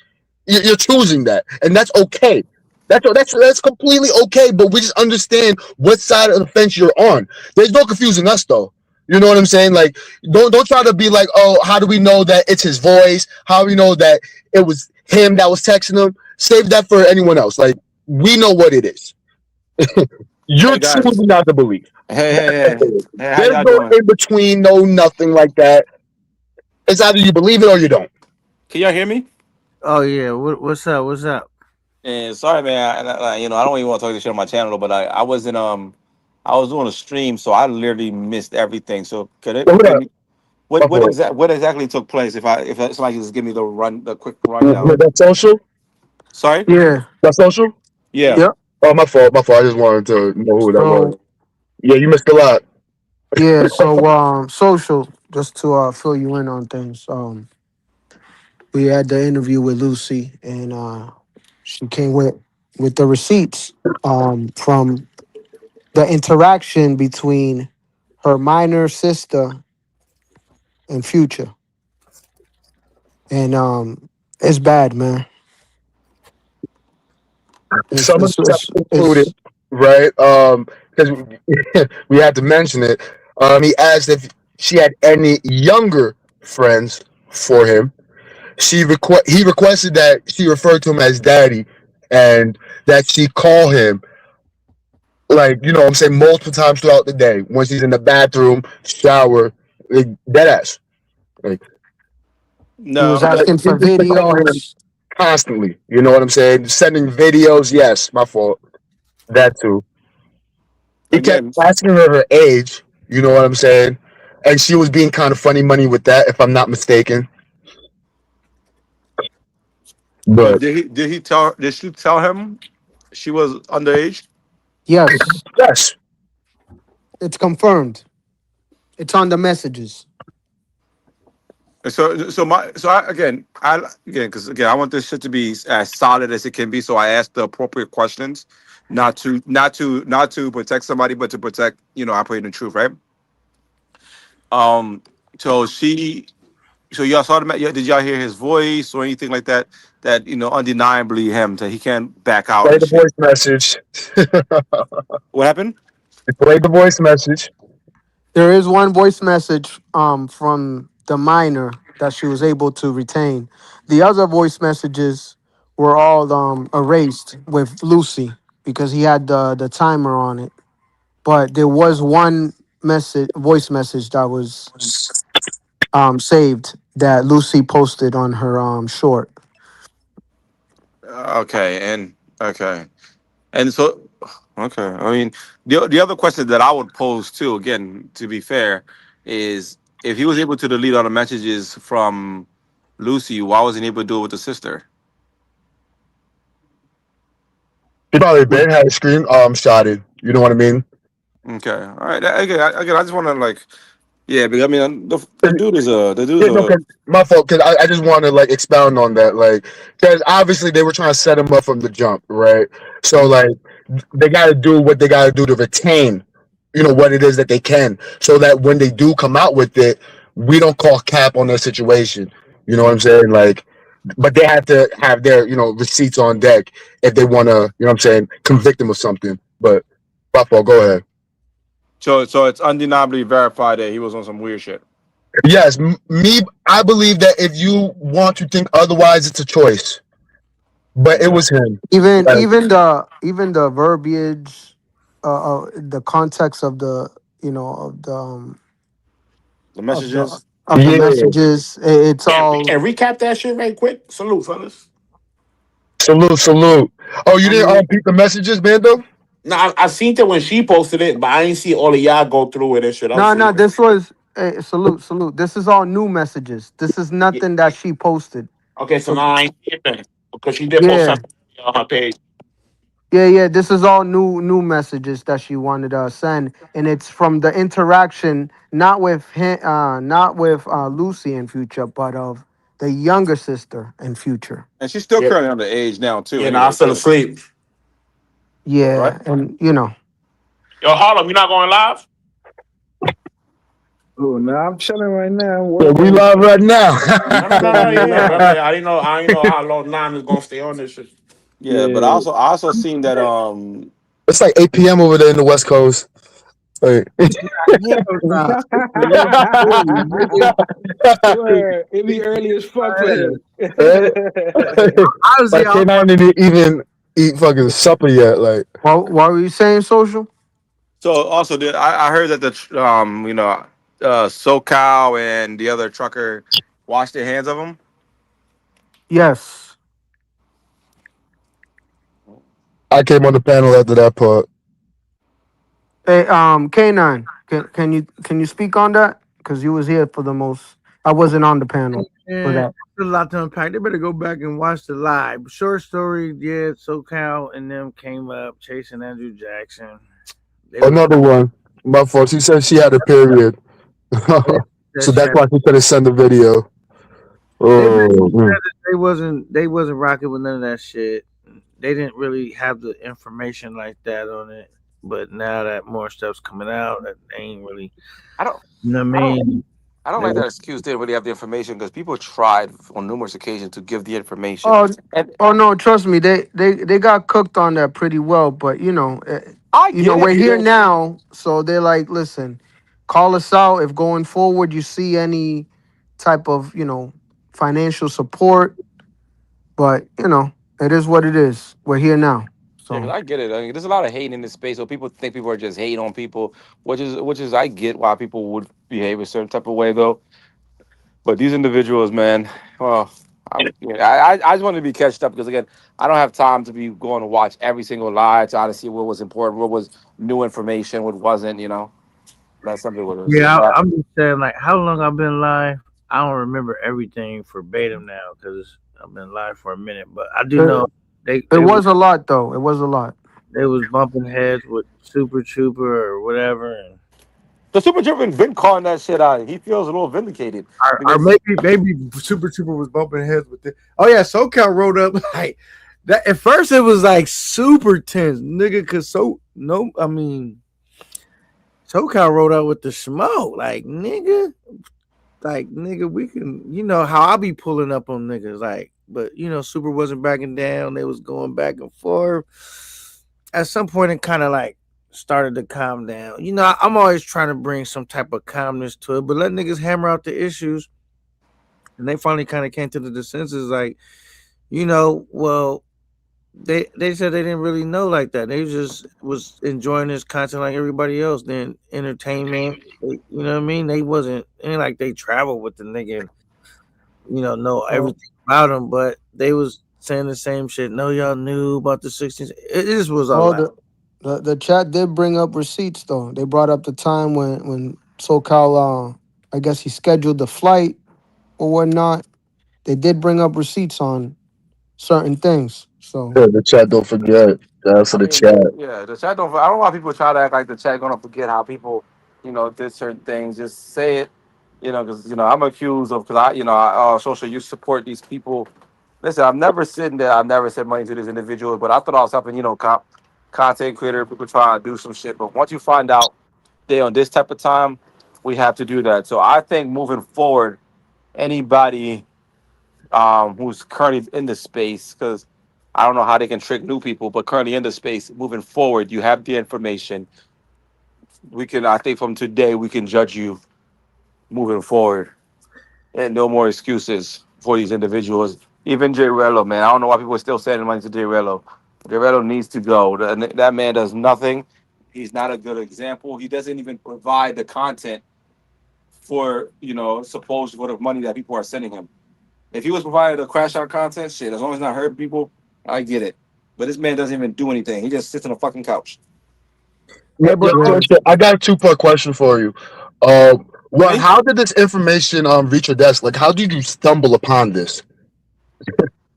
You're choosing that, and that's okay. That's completely okay. But we just understand what side of the fence you're on. There's no confusing us, though. You know what I'm saying? Like, don't try to be like, oh, how do we know that it's his voice? How do we know that it was him that was texting him? Save that for anyone else. Like, we know what it is. You're Hey guys. choosing not to believe. Hey, how There's y'all no doing? in between, no nothing like that. It's either you believe it or you don't. Can y'all hear me? Oh yeah, what's up? What's up? And sorry, man. I don't even want to talk this shit on my channel, but I was doing a stream, so I literally missed everything. So could it? Hold up. What exactly took place? If somebody just give me the quick rundown. That social? Sorry. Yeah. That social? Yeah. Yep. Oh, my fault. I just wanted to know who that was. So Yeah, you missed a lot. yeah. So social. Just to fill you in on things. We had the interview with Lucy, and she came with the receipts from the interaction between her minor sister and Future, and it's bad, man. Some of the stuff It's included, right? Because we had to mention it. He asked if she had any younger friends for him. He requested that she refer to him as daddy, and that she call him, like, you know what I'm saying, multiple times throughout the day when she's in the bathroom, shower, like, dead ass. Like, he was asking for just to call him videos. constantly. You know what I'm saying? Sending videos, yes, my fault. That too. He kept asking her age, you know what I'm saying? And she was being kind of funny money with that, if I'm not mistaken. But Did she tell him she was underage? Yes. Yes. It's confirmed. It's on the messages. Because I want this shit to be as solid as it can be. So I asked the appropriate questions, not to protect somebody, but to protect, operating the truth, right? So y'all saw did y'all hear his voice or anything like that? That undeniably him, that he can't back out. Play the voice message. What happened? Play the voice message. There is one voice message from the minor that she was able to retain. The other voice messages were all erased with Lucy because he had the timer on it. But there was one voice message that was saved that Lucy posted on her short. Okay. And so, okay. I mean, the other question that I would pose too, again, to be fair, is if he was able to delete all the messages from Lucy, why wasn't he able to do it with the sister? He probably been had a screen shotted. You know what I mean? Okay. All right. Again, I just want to but I mean, the dude is my fault. Because I just want to expound on that, because obviously they were trying to set him up from the jump, right? So they got to do what they got to do to retain, what it is that they can, so that when they do come out with it, we don't call cap on their situation. You know what I'm saying? But they have to have their receipts on deck if they want to, convict him of something. But my fault. Go ahead. So it's undeniably verified that he was on some weird shit. Yes, I believe that if you want to think otherwise, it's a choice. But it was him. Even the verbiage, the context of the the messages. Of the messages, it's all. And recap that shit right quick. Salute, fellas. Salute. Oh, you didn't peep the messages, Bando? No, I seen it when she posted it, but I ain't see all of y'all go through it and shit. No, this was salute. This is all new messages. This is nothing that she posted. Okay, so now I ain't see it then, because she did post something on her page. Yeah. This is all new messages that she wanted to send, and it's from the interaction not with him, not with Lucy in Future, but of the younger sister in Future. And she's still Yeah, currently underage now too. yeah. Nah, I Anyway, fell too. asleep. Right? Yeah, and you know. Yo, Harlem, you not going live? Oh, no, I'm chilling right now. I'm Yeah, we working. live right now. No, yeah. But I didn't know how long Nine is gonna stay on this shit. Yeah, but Yeah. I also seen that It's like 8 p.m. over there in the West Coast. Like, Hell nah. Word. It be early as fuck for him. Honestly, like K9 didn't even eat fucking supper yet. Like, What were you saying, Social? so also I heard that the SoCal and the other trucker washed their hands of him. Yes. I came on the panel after that part. Hey, K9, can you speak on that? Because you was here for the most. I wasn't on the panel for and that. there's a lot to unpack. They better go back and watch the live. Short story, yeah, SoCal and them came up chasing Andrew Jackson. They was Another one. My fault. She said she had a period. So that's why she couldn't send the video. Oh, man. they wasn't rocking with none of that shit. They didn't really have the information like that on it. But now that more stuff's coming out, that they ain't really. I don't. You know what I mean? I don't like that excuse. They didn't really have the information because people tried on numerous occasions to give the information. Oh no, trust me, they got cooked on that pretty well. But we're here now, so they're like, listen, call us out if going forward you see any type of financial support. But it is what it is. We're here now. Yeah, 'cause I get it. I mean, there's a lot of hate in this space, so people think people are just hating on people, which is I get why people would behave a certain type of way though. But these individuals, man, well, I just wanted to be catched up because again, I don't have time to be going to watch every single live to see what was important, what was new information, what wasn't. That's something what it was. Yeah, I'm just saying, like, how long I've been live, I don't remember everything verbatim now because I've been live for a minute. But I do know it was a lot, though. It was a lot. They was bumping heads with Super Trooper or whatever, and the Super Trooper been calling that shit out. He feels a little vindicated. or maybe Super Trooper was bumping heads with it. Oh yeah, SoCal rolled up like that. At first, it was like super tense, nigga. Cause SoCal rolled out with the smoke, like nigga, we can, how I be pulling up on niggas, like, but Super wasn't backing down. They was going back and forth. At some point, it kind of like started to calm down. I'm always trying to bring some type of calmness to it, but let niggas hammer out the issues. And they finally kind of came to the consensus, like, well, they said they didn't really know like that. They just was enjoying this content like everybody else. Then entertainment, you know what I mean? They wasn't ain't like they traveled with the nigga, know everything about him, but they was saying the same shit. No, y'all knew about the 16th. It just was all out. The chat did bring up receipts though. They brought up the time when SoCal, I guess he scheduled the flight or whatnot. They did bring up receipts on certain things. So yeah, the chat don't forget. That's for the chat. Yeah, the chat don't. I don't know why people try to act like the chat gonna forget how people, did certain things. Just say it, because I'm accused of social. You support these people. Listen, I've never said money to these individuals, but I thought I was helping, content creator, people trying to do some shit. But once you find out they're on this type of time, we have to do that. So I think moving forward, anybody who's currently in the space, because I don't know how they can trick new people, but currently in the space, moving forward, you have the information. I think from today, we can judge you moving forward. And no more excuses for these individuals. Even Jay Rello, man. I don't know why people are still sending money to Jay Rello. Jay Rello needs to go. That man does nothing. He's not a good example. He doesn't even provide the content for, supposed for the money that people are sending him. If he was providing the crash out content, shit, as long as it's not hurting people, I get it. But this man doesn't even do anything. He just sits on a fucking couch. Yeah, I got a 2-part question for you. How did this information reach your desk? Like, how did you stumble upon this?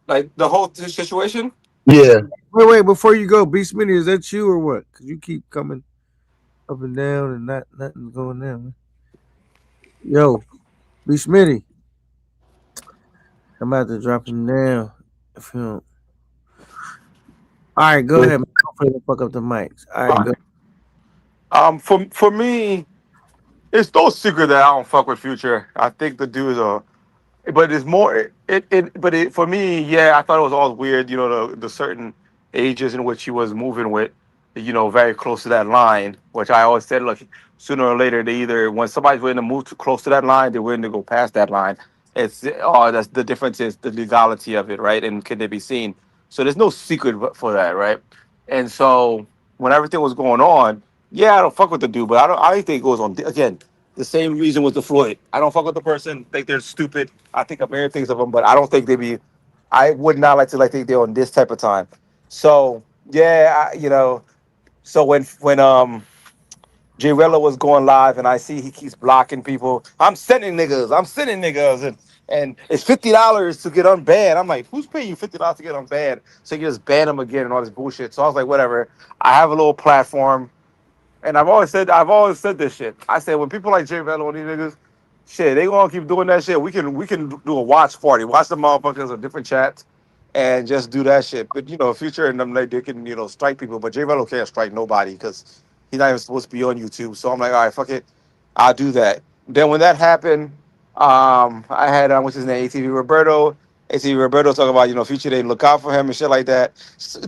Like the whole situation? Yeah. Wait, before you go, B Smitty, is that you or what? Because you keep coming up and down and nothing's going down. Man. Yo, B Smitty, I'm about to drop him down. If you don't. All right, go ahead. Man. Don't fuck up the mics. All right, go. For me, it's no secret that I don't fuck with Future. I think the dude's but it's more for me, yeah, I thought it was all weird, the certain ages in which he was moving with, very close to that line, which I always said, look, sooner or later they either when somebody's willing to move too close to that line, they're willing to go past that line. That's the difference is the legality of it, right? And can they be seen? So there's no secret for that, right? And so when everything was going on, yeah, I don't fuck with the dude, but I think it goes on again. The same reason with the Floyd. I don't fuck with the person. Think they're stupid. I think of many things of them, but I don't think they be. I would not like to think they're on this type of time. So yeah, So when Jay Rella was going live and I see he keeps blocking people, I'm sending niggas, and it's $50 to get unbanned. I'm like, who's paying you $50 to get unbanned? So you just ban them again and all this bullshit. So I was like, whatever. I have a little platform. And I've always said this shit. I said when people like Jay Velo and these niggas, shit, they gonna keep doing that shit. We can do a watch party, watch the motherfuckers on different chats, and just do that shit. But Future and them, they can strike people, but Jay Velo can't strike nobody because he's not even supposed to be on YouTube. So I'm like, all right, fuck it, I'll do that. Then when that happened, I had what's his name, ATV Roberto. ATV Roberto talking about Future didn't look out for him and shit like that,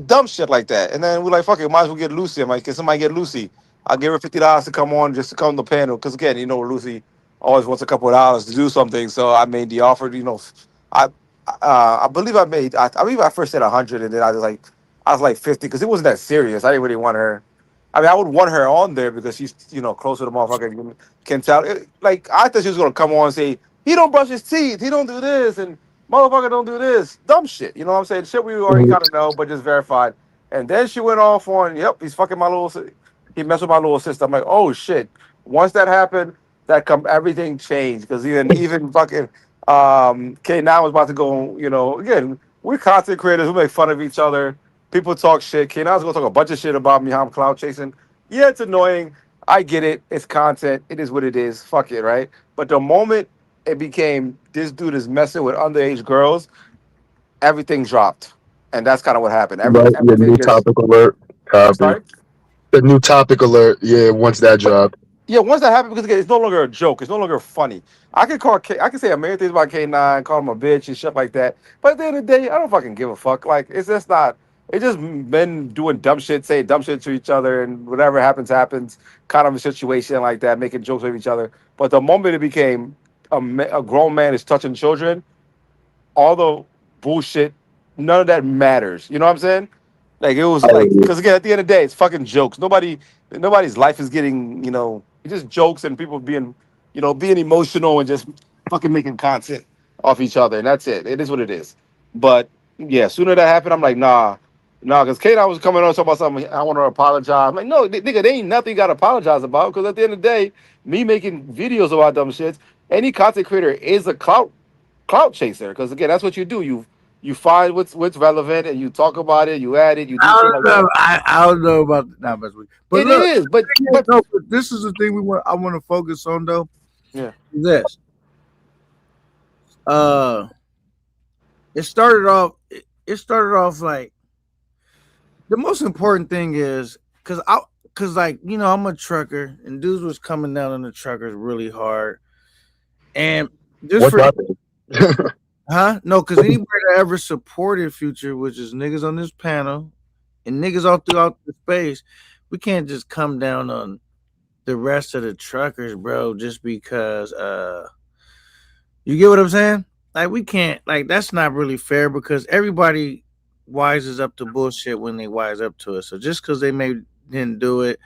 dumb shit like that. And then we're like, fuck it, might as well get Lucy. I'm like, can somebody get Lucy? I'll give her $50 to come on just to come on the panel because again, Lucy always wants a couple of dollars to do something. So I made the offer. I believe I believe I first said 100 and then I was like 50 because it wasn't that serious. I didn't really want her. I mean, I would want her on there because she's closer to the motherfucker. You can tell. Like I thought she was gonna come on and say he don't brush his teeth, he don't do this, and motherfucker don't do this, dumb shit. You know what I'm saying? Shit we already kind of know, but just verified. And then she went off on, yep, he's fucking my little. He messed with my little sister. I'm like, oh shit. Once that happened, everything changed because even fucking K9 was about to go. Again, we're content creators. We make fun of each other. People talk shit. K9 was gonna talk a bunch of shit about me. How I'm cloud chasing. Yeah, it's annoying. I get it. It's content. It is what it is. Fuck it, right? But the moment it became this dude is messing with underage girls, everything dropped, and that's kind of what happened. Right, yeah, Everything new just. topic alert. I'm Copy. sorry. The new topic alert. Yeah, once that dropped. Yeah, once that happened, because again, it's no longer a joke. It's no longer funny. I can say a million things about K9, call him a bitch and shit like that. But at the end of the day, I don't fucking give a fuck. Like it's just not. It's just men doing dumb shit, saying dumb shit to each other, and whatever happens, kind of a situation like that, making jokes with each other. But the moment it became a grown man is touching children, all the bullshit, none of that matters. You know what I'm saying? Like it was like because again, at the end of the day, it's fucking jokes. Nobody's life is getting it's just jokes and people being being emotional and just fucking making content off each other, and that's it. It is what it is. But yeah, sooner that happened, I'm like nah, because Kate was coming on talking about something. I want to apologize. I'm like no, nigga, there ain't nothing you got to apologize about because at the end of the day, me making videos about dumb shits, any content creator is a clout chaser because again, that's what you do. You find what's relevant and you talk about it. You add it. You do shit like that. I don't know about that, but It look, is, but no, but this is the thing I want to focus on though. Yeah. This. It started off like the most important thing is because I'm a trucker and dudes was coming down on the truckers really hard, and just Huh? No, because anybody that ever supported Future, which is niggas on this panel and niggas all throughout the space, we can't just come down on the rest of the truckers, bro, just because you get what I'm saying? Like we can't, like that's not really fair because everybody wises up to bullshit when they wise up to it. So just because they didn't do it,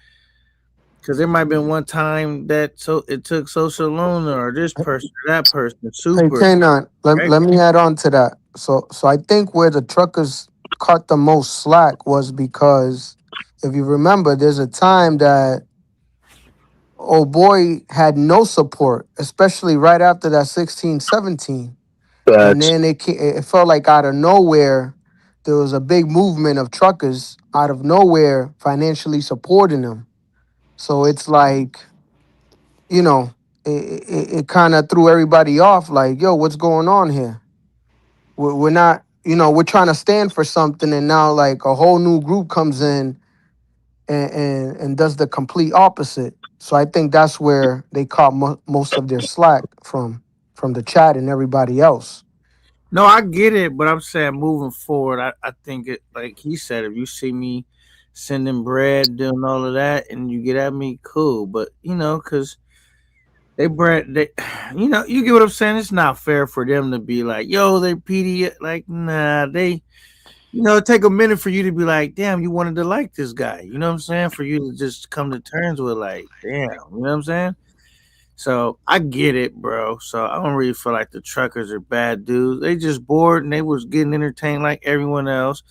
because there might have been one time that it took Social Luna or this person or that person Hey, super. K9, right? let me add on to that. So I think where the truckers cut the most slack was because if you remember, there's a time that old boy had no support, especially right after that 16, 17. And Facts. then it felt like out of nowhere, there was a big movement of truckers out of nowhere financially supporting them. So it's like, you know, it kind of threw everybody off. Like, yo, what's going on here? We're not, you know, we're trying to stand for something, and now like a whole new group comes in and does the complete opposite. So I think that's where they caught most of their slack from the chat and everybody else. No, I get it, but I'm saying moving forward, I think it, like he said, if you see me sending bread, doing all of that, and you get at me, cool. But you know, because they, you know, you get what I'm saying. It's not fair for them to be like, yo, they PD. Like, nah, they, you know, take a minute for you to be like, damn, you wanted to like this guy. You know what I'm saying? For you to just come to terms with like, damn, you know what I'm saying? So I get it, bro. So I don't really feel like the truckers are bad dudes. They just bored and they was getting entertained like everyone else.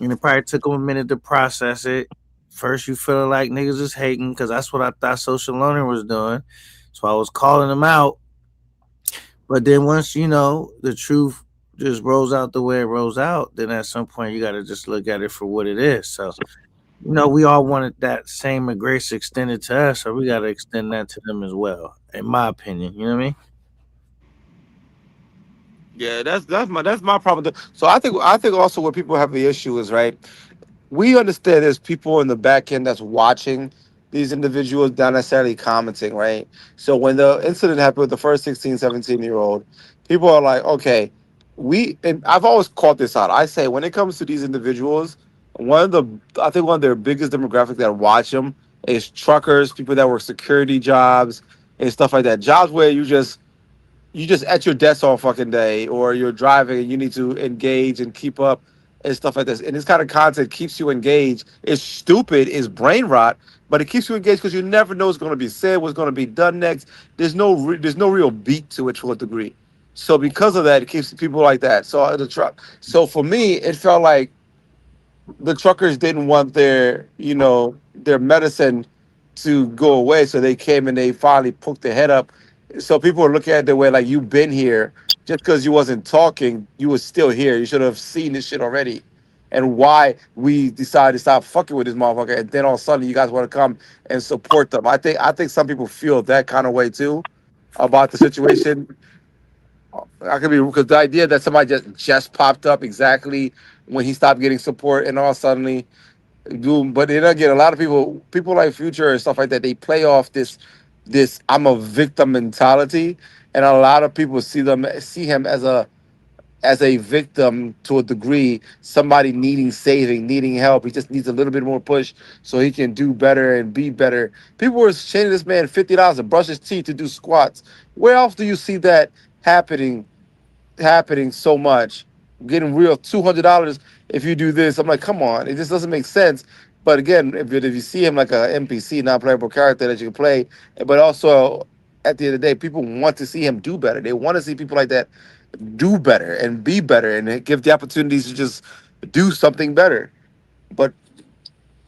And it probably took them a minute to process it. First, you feel like niggas is hating because that's what I thought Social Loner was doing. So I was calling them out. But then once, you know, the truth just rolls out the way it rolls out, then at some point you got to just look at it for what it is. So, you know, we all wanted that same grace extended to us, so we got to extend that to them as well, in my opinion. You know what I mean? Yeah, that's my problem. So I think also where people have the issue is, right, we understand there's people in the back end that's watching these individuals, not necessarily commenting, right? So when the incident happened with the first 16, 17-year-old, people are like, okay, and I've always called this out. I say when it comes to these individuals, I think one of their biggest demographics that watch them is truckers, people that work security jobs and stuff like that. Jobs where you just at your desk all fucking day, or you're driving and you need to engage and keep up and stuff like this. And this kind of content keeps you engaged. It's stupid, it's brain rot, but it keeps you engaged because you never know what's going to be said, what's going to be done next. There's no real beat to it to a degree. So because of that, it keeps people like that. So for me, it felt like the truckers didn't want their medicine to go away, so they came and they finally poked their head up. So people are looking at it the way like, you've been here. Just because you wasn't talking, you was still here. You should have seen this shit already. And why we decided to stop fucking with this motherfucker, and then all of a sudden you guys want to come and support them. I think some people feel that kind of way too about the situation. I could be, because the idea that somebody just popped up exactly when he stopped getting support, and all suddenly do. But then again, a lot of people like Future and stuff like that, they play off this I'm a victim mentality, and a lot of people see him as a victim to a degree, somebody needing saving, needing help. He just needs a little bit more push so he can do better and be better. People were chaining this man $50 to brush his teeth to do squats. Where else do you see that happening so much? Getting real $200 if you do this. I'm like, come on, it just doesn't make sense. But again, if you see him like a NPC, non-playable character that you can play, but also at the end of the day, people want to see him do better. They want to see people like that do better and be better and give the opportunities to just do something better. But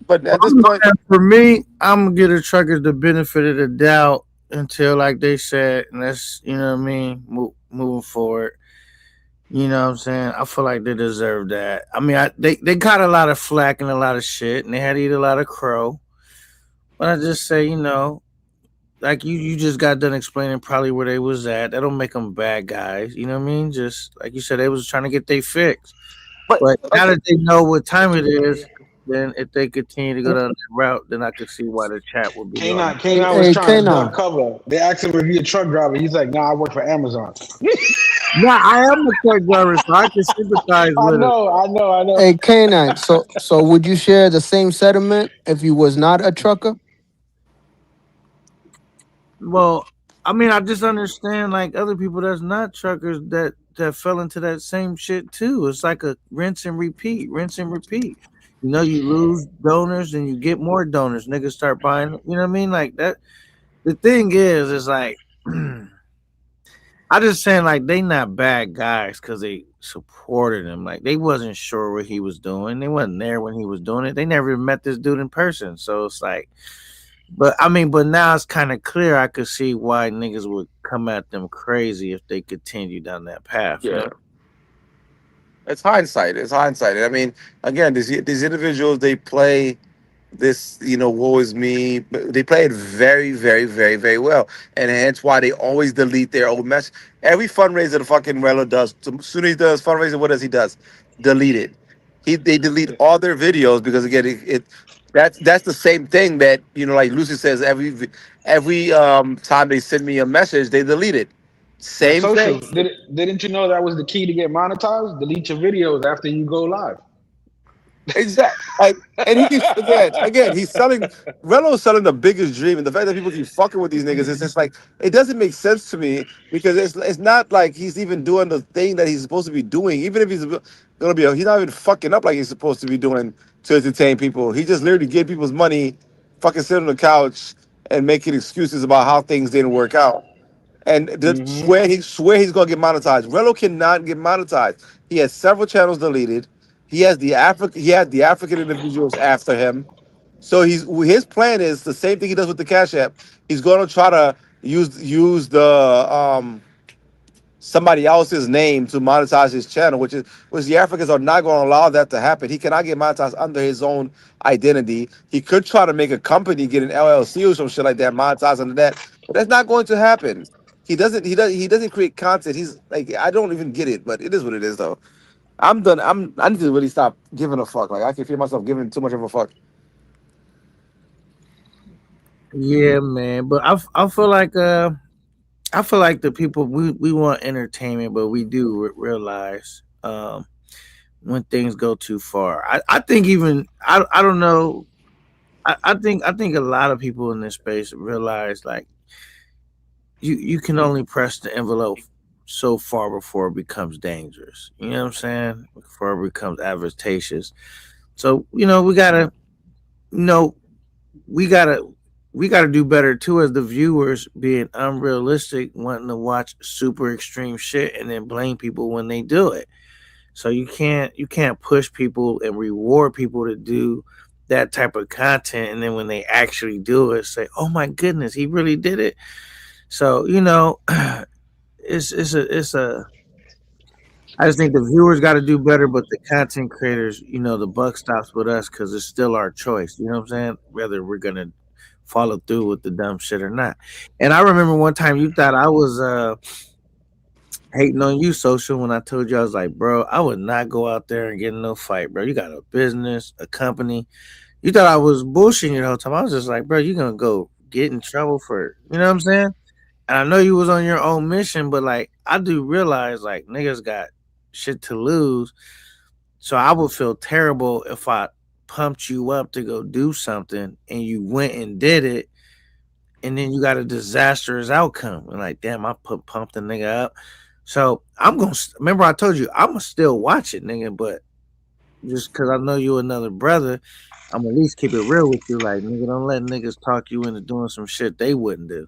at this point, for me, I'm gonna give the truckers the benefit of the doubt until, like they said, and that's, you know what I mean, moving forward. You know what I'm saying? I feel like they deserve that. I mean, they got a lot of flack and a lot of shit, and they had to eat a lot of crow. But I just say, you know, like you just got done explaining probably where they was at. That don't make them bad guys. You know what I mean? Just like you said, they was trying to get their fix. But now that they know what time it is, then if they continue to go down that route, then I could see why the chat would be. K9 was trying to duck cover. They asked him if he's a truck driver. He's like, "Nah, I work for Amazon." Yeah, I am a truck driver, so I can sympathize with it. I know. Hey, K9, so would you share the same sentiment if you was not a trucker? Well, I mean, I just understand like other people that's not truckers that fell into that same shit too. It's like a rinse and repeat. You know, you lose donors and you get more donors. Niggas start buying, you know what I mean? Like that. The thing is like, I just saying like they not bad guys because they supported him. Like they wasn't sure what he was doing. They wasn't there when he was doing it. They never met this dude in person. So it's like, but now it's kind of clear. I could see why niggas would come at them crazy if they continue down that path. Yeah. You know? It's hindsight. It's hindsight. I mean, again, these individuals, they play this, woe is me. But they play it very, very, very, very well, and hence why they always delete their old mess. Every fundraiser the fucking Relo does, as soon as he does fundraiser, what does he does? Delete it. They delete all their videos because again, that's the same thing that like Lucy says. Every time they send me a message, they delete it. But Same social, thing. didn't you know that was the key to get monetized? Delete your videos after you go live. Exactly. And he keeps again, he's selling Relo's selling the biggest dream, and the fact that people keep fucking with these niggas, it's just like it doesn't make sense to me because it's not like he's even doing the thing that he's supposed to be doing. Even if he's gonna be, he's not even fucking up like he's supposed to be doing to entertain people. He just literally gave people's money, fucking sit on the couch and making excuses about how things didn't work out. And swear he's gonna get monetized. Relo cannot get monetized. He has several channels deleted. He had the African individuals after him. So his plan is the same thing he does with the Cash App. He's gonna try to use the somebody else's name to monetize his channel, which the Africans are not going to allow that to happen. He cannot get monetized under his own identity. He could try to make a company, get an LLC or some shit like that, monetize under that, but that's not going to happen. He doesn't create content. He's like, I don't even get it, but it is what it is though. I'm done. I need to really stop giving a fuck. Like I can feel myself giving too much of a fuck. Yeah, man. But I feel like the people we want entertainment, but we do realize when things go too far. I think even I don't know. I think a lot of people in this space realize like you can only press the envelope so far before it becomes dangerous. You know what I'm saying? Before it becomes advantageous. So we gotta we gotta do better too as the viewers, being unrealistic, wanting to watch super extreme shit and then blame people when they do it. So you can't push people and reward people to do that type of content, and then when they actually do it, say, "Oh my goodness, he really did it." So it's a. I just think the viewers got to do better, but the content creators, the buck stops with us because it's still our choice. You know what I'm saying? Whether we're gonna follow through with the dumb shit or not. And I remember one time you thought I was hating on you, Social, when I told you I was like, bro, I would not go out there and get in no fight, bro. You got a business, a company. You thought I was bullshitting you the whole time. I was just like, bro, you're gonna go get in trouble for, you know what I'm saying? And I know you was on your own mission, but like I do realize like niggas got shit to lose. So I would feel terrible if I pumped you up to go do something and you went and did it, and then you got a disastrous outcome. And like, damn, I pumped the nigga up. So I'm gonna remember I told you I'm gonna still watch it, nigga, but just because I know you another brother, I'm at least keep it real with you. Like, nigga, don't let niggas talk you into doing some shit they wouldn't do.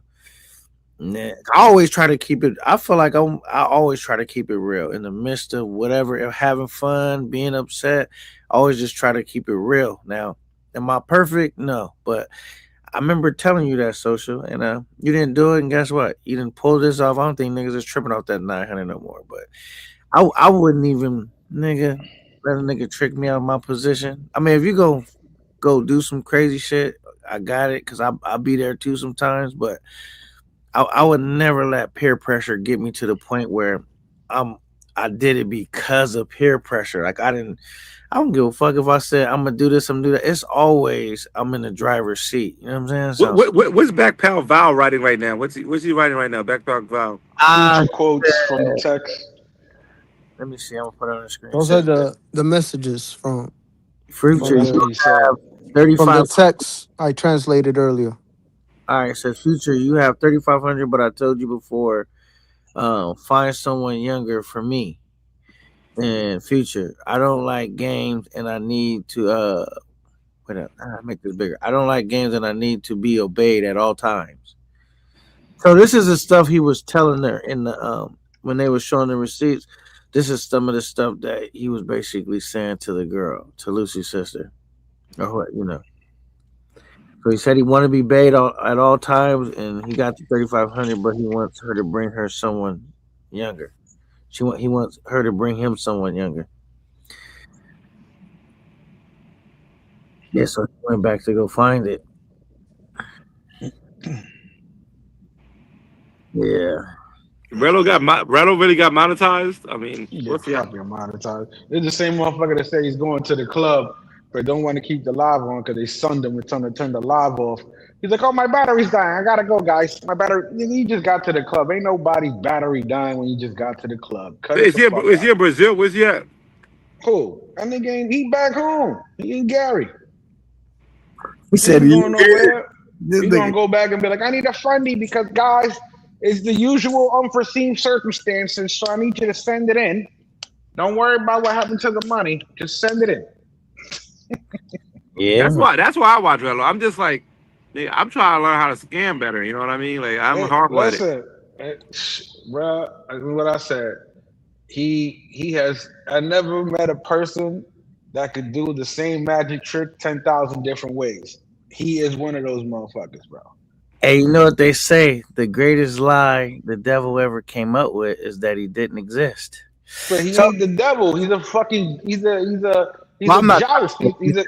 I always try to keep it. I feel like I always try to keep it real in the midst of whatever, having fun, being upset. I always just try to keep it real. Now, am I perfect? No, but I remember telling you that, Social, and you didn't do it. And guess what? You didn't pull this off. I don't think niggas is tripping off that 900 no more. But I wouldn't even, nigga, let a nigga trick me out of my position. I mean, if you go do some crazy shit, I got it because I'll be there too sometimes, but I would never let peer pressure get me to the point where I did it because of peer pressure. Like I don't give a fuck if I said I'm gonna do this, I'm gonna do that. It's always I'm in the driver's seat. You know what I'm saying? So What's Backpal Val writing right now? What's he writing right now? Backpal Val. Quotes from the text. Let me see. I'm gonna put it on the screen. Those are the messages from Future. from You have 35 from the text I translated earlier. All right, so Future, you have 3,500, but I told you before, find someone younger for me. And Future, I don't like games, and I need to wait up, make this bigger. I don't like games, and I need to be obeyed at all times. So this is the stuff he was telling her in the when they were showing the receipts. This is some of the stuff that he was basically saying to the girl, to Lucy's sister, or what, So he said he wanted to be paid at all times, and he got the 3,500, but he wants her to bring her someone younger. He wants her to bring him someone younger. Yeah, so he went back to go find it. Yeah. Rello really got monetized. I mean, He get what's the fucking monetized. It's the same motherfucker that say he's going to the club, but don't want to keep the live on because they sunned him and turn the live off. He's like, oh, my battery's dying. I gotta go, guys. My battery. You just got to the club. Ain't nobody's battery dying when you just got to the club. Cut it Is the fuck he out. in Brazil? Where's he at? Cool. That nigga ain't. He back home. He ain't Gary. He said ain't he going nowhere. This He's gonna nigga- go back and be like, I need a funding because guys, it's the usual unforeseen circumstances, so I need you to send it in. Don't worry about what happened to the money. Just send it in. Yeah. That's why I watch Rello. I'm just like, nigga, I'm trying to learn how to scam better. You know what I mean? Like I'm horrible at it. Listen, bro, what I said. He has. I never met a person that could do the same magic trick 10,000 different ways. He is one of those motherfuckers, bro. Hey, you know what they say? The greatest lie the devil ever came up with is that he didn't exist. But he So- ain't the devil. He's a fucking. He's a I'm not- joust. He's a.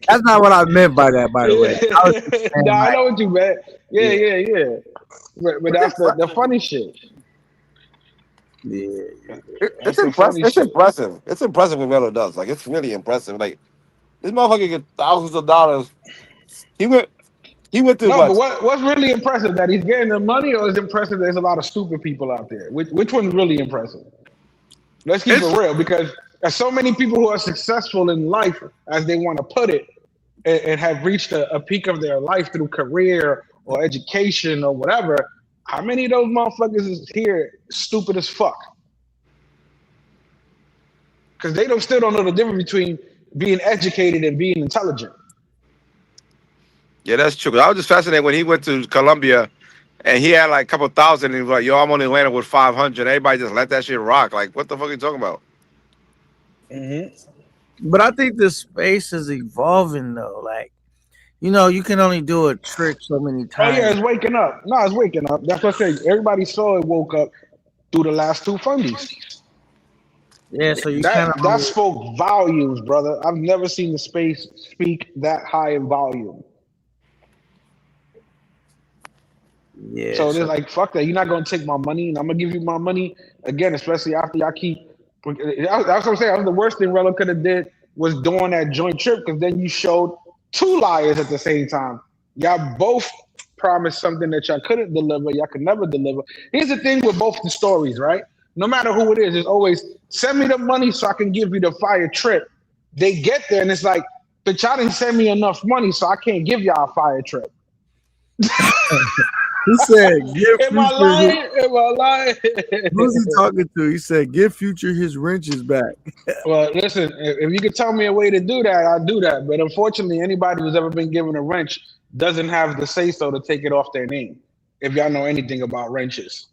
That's not what I meant by that, by the way. I was just saying, Nah, I like, know what you meant. Yeah. But that's the funny shit. yeah. It's impressive. It's impressive. It's impressive what Melo does. Like it's really impressive. Like this motherfucker get thousands of dollars. He went through No, what? but what's really impressive that he's getting the money, or is impressive there's a lot of stupid people out there? Which one's really impressive? Let's keep it real, because there's so many people who are successful in life, as they want to put it, and have reached a peak of their life through career or education or whatever. How many of those motherfuckers is here stupid as fuck? Because they still don't know the difference between being educated and being intelligent. Yeah, that's true. I was just fascinated when he went to Colombia and he had like a couple thousand and he was like, yo, I'm only landing with 500. Everybody just let that shit rock. Like, what the fuck are you talking about? But I think the space is evolving though. Like, you know, you can only do a trick so many Oh times. yeah, it's waking up. No, it's waking up. That's what I say. Everybody saw it woke up through the last two fundies. Yeah, so you that kinda- spoke volumes, brother. I've never seen the space speak that high in volume. Yeah. So they're like, fuck that. You're not gonna take my money, and I'm gonna give you my money again, especially after y'all keep. That's what I'm saying. That was the worst thing Rello could have did was doing that joint trip, because then you showed two liars at the same time. Y'all both promised something that y'all couldn't deliver. Y'all could never deliver. Here's the thing with both the stories, right? No matter who it is, it's always send me the money so I can give you the fire trip. They get there and it's like, but y'all didn't send me enough money, so I can't give y'all a fire trip. He said, "Give Am I Future lying? his-" Am I lying? Who's he talking to? He said, "Give Future his wrenches back." Well, listen, if you could tell me a way to do that, I'll do that. But unfortunately, anybody who's ever been given a wrench doesn't have the say-so to take it off their name, if y'all know anything about wrenches.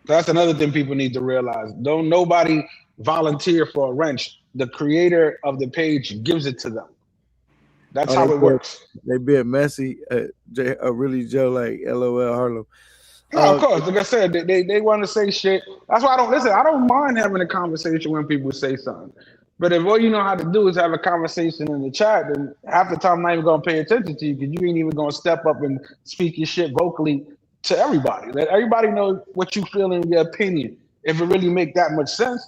That's another thing people need to realize. Don't nobody volunteer for a wrench. The creator of the page gives it to them. That's how it works. They being messy. Really Joe, like LOL Harlem. No, of course. Like I said, they want to say shit. That's why I don't listen. I don't mind having a conversation when people say something. But if all you know how to do is have a conversation in the chat, then half the time I'm not even gonna pay attention to you, because you ain't even gonna step up and speak your shit vocally to everybody. Let everybody know what you feel in your opinion, if it really make that much sense.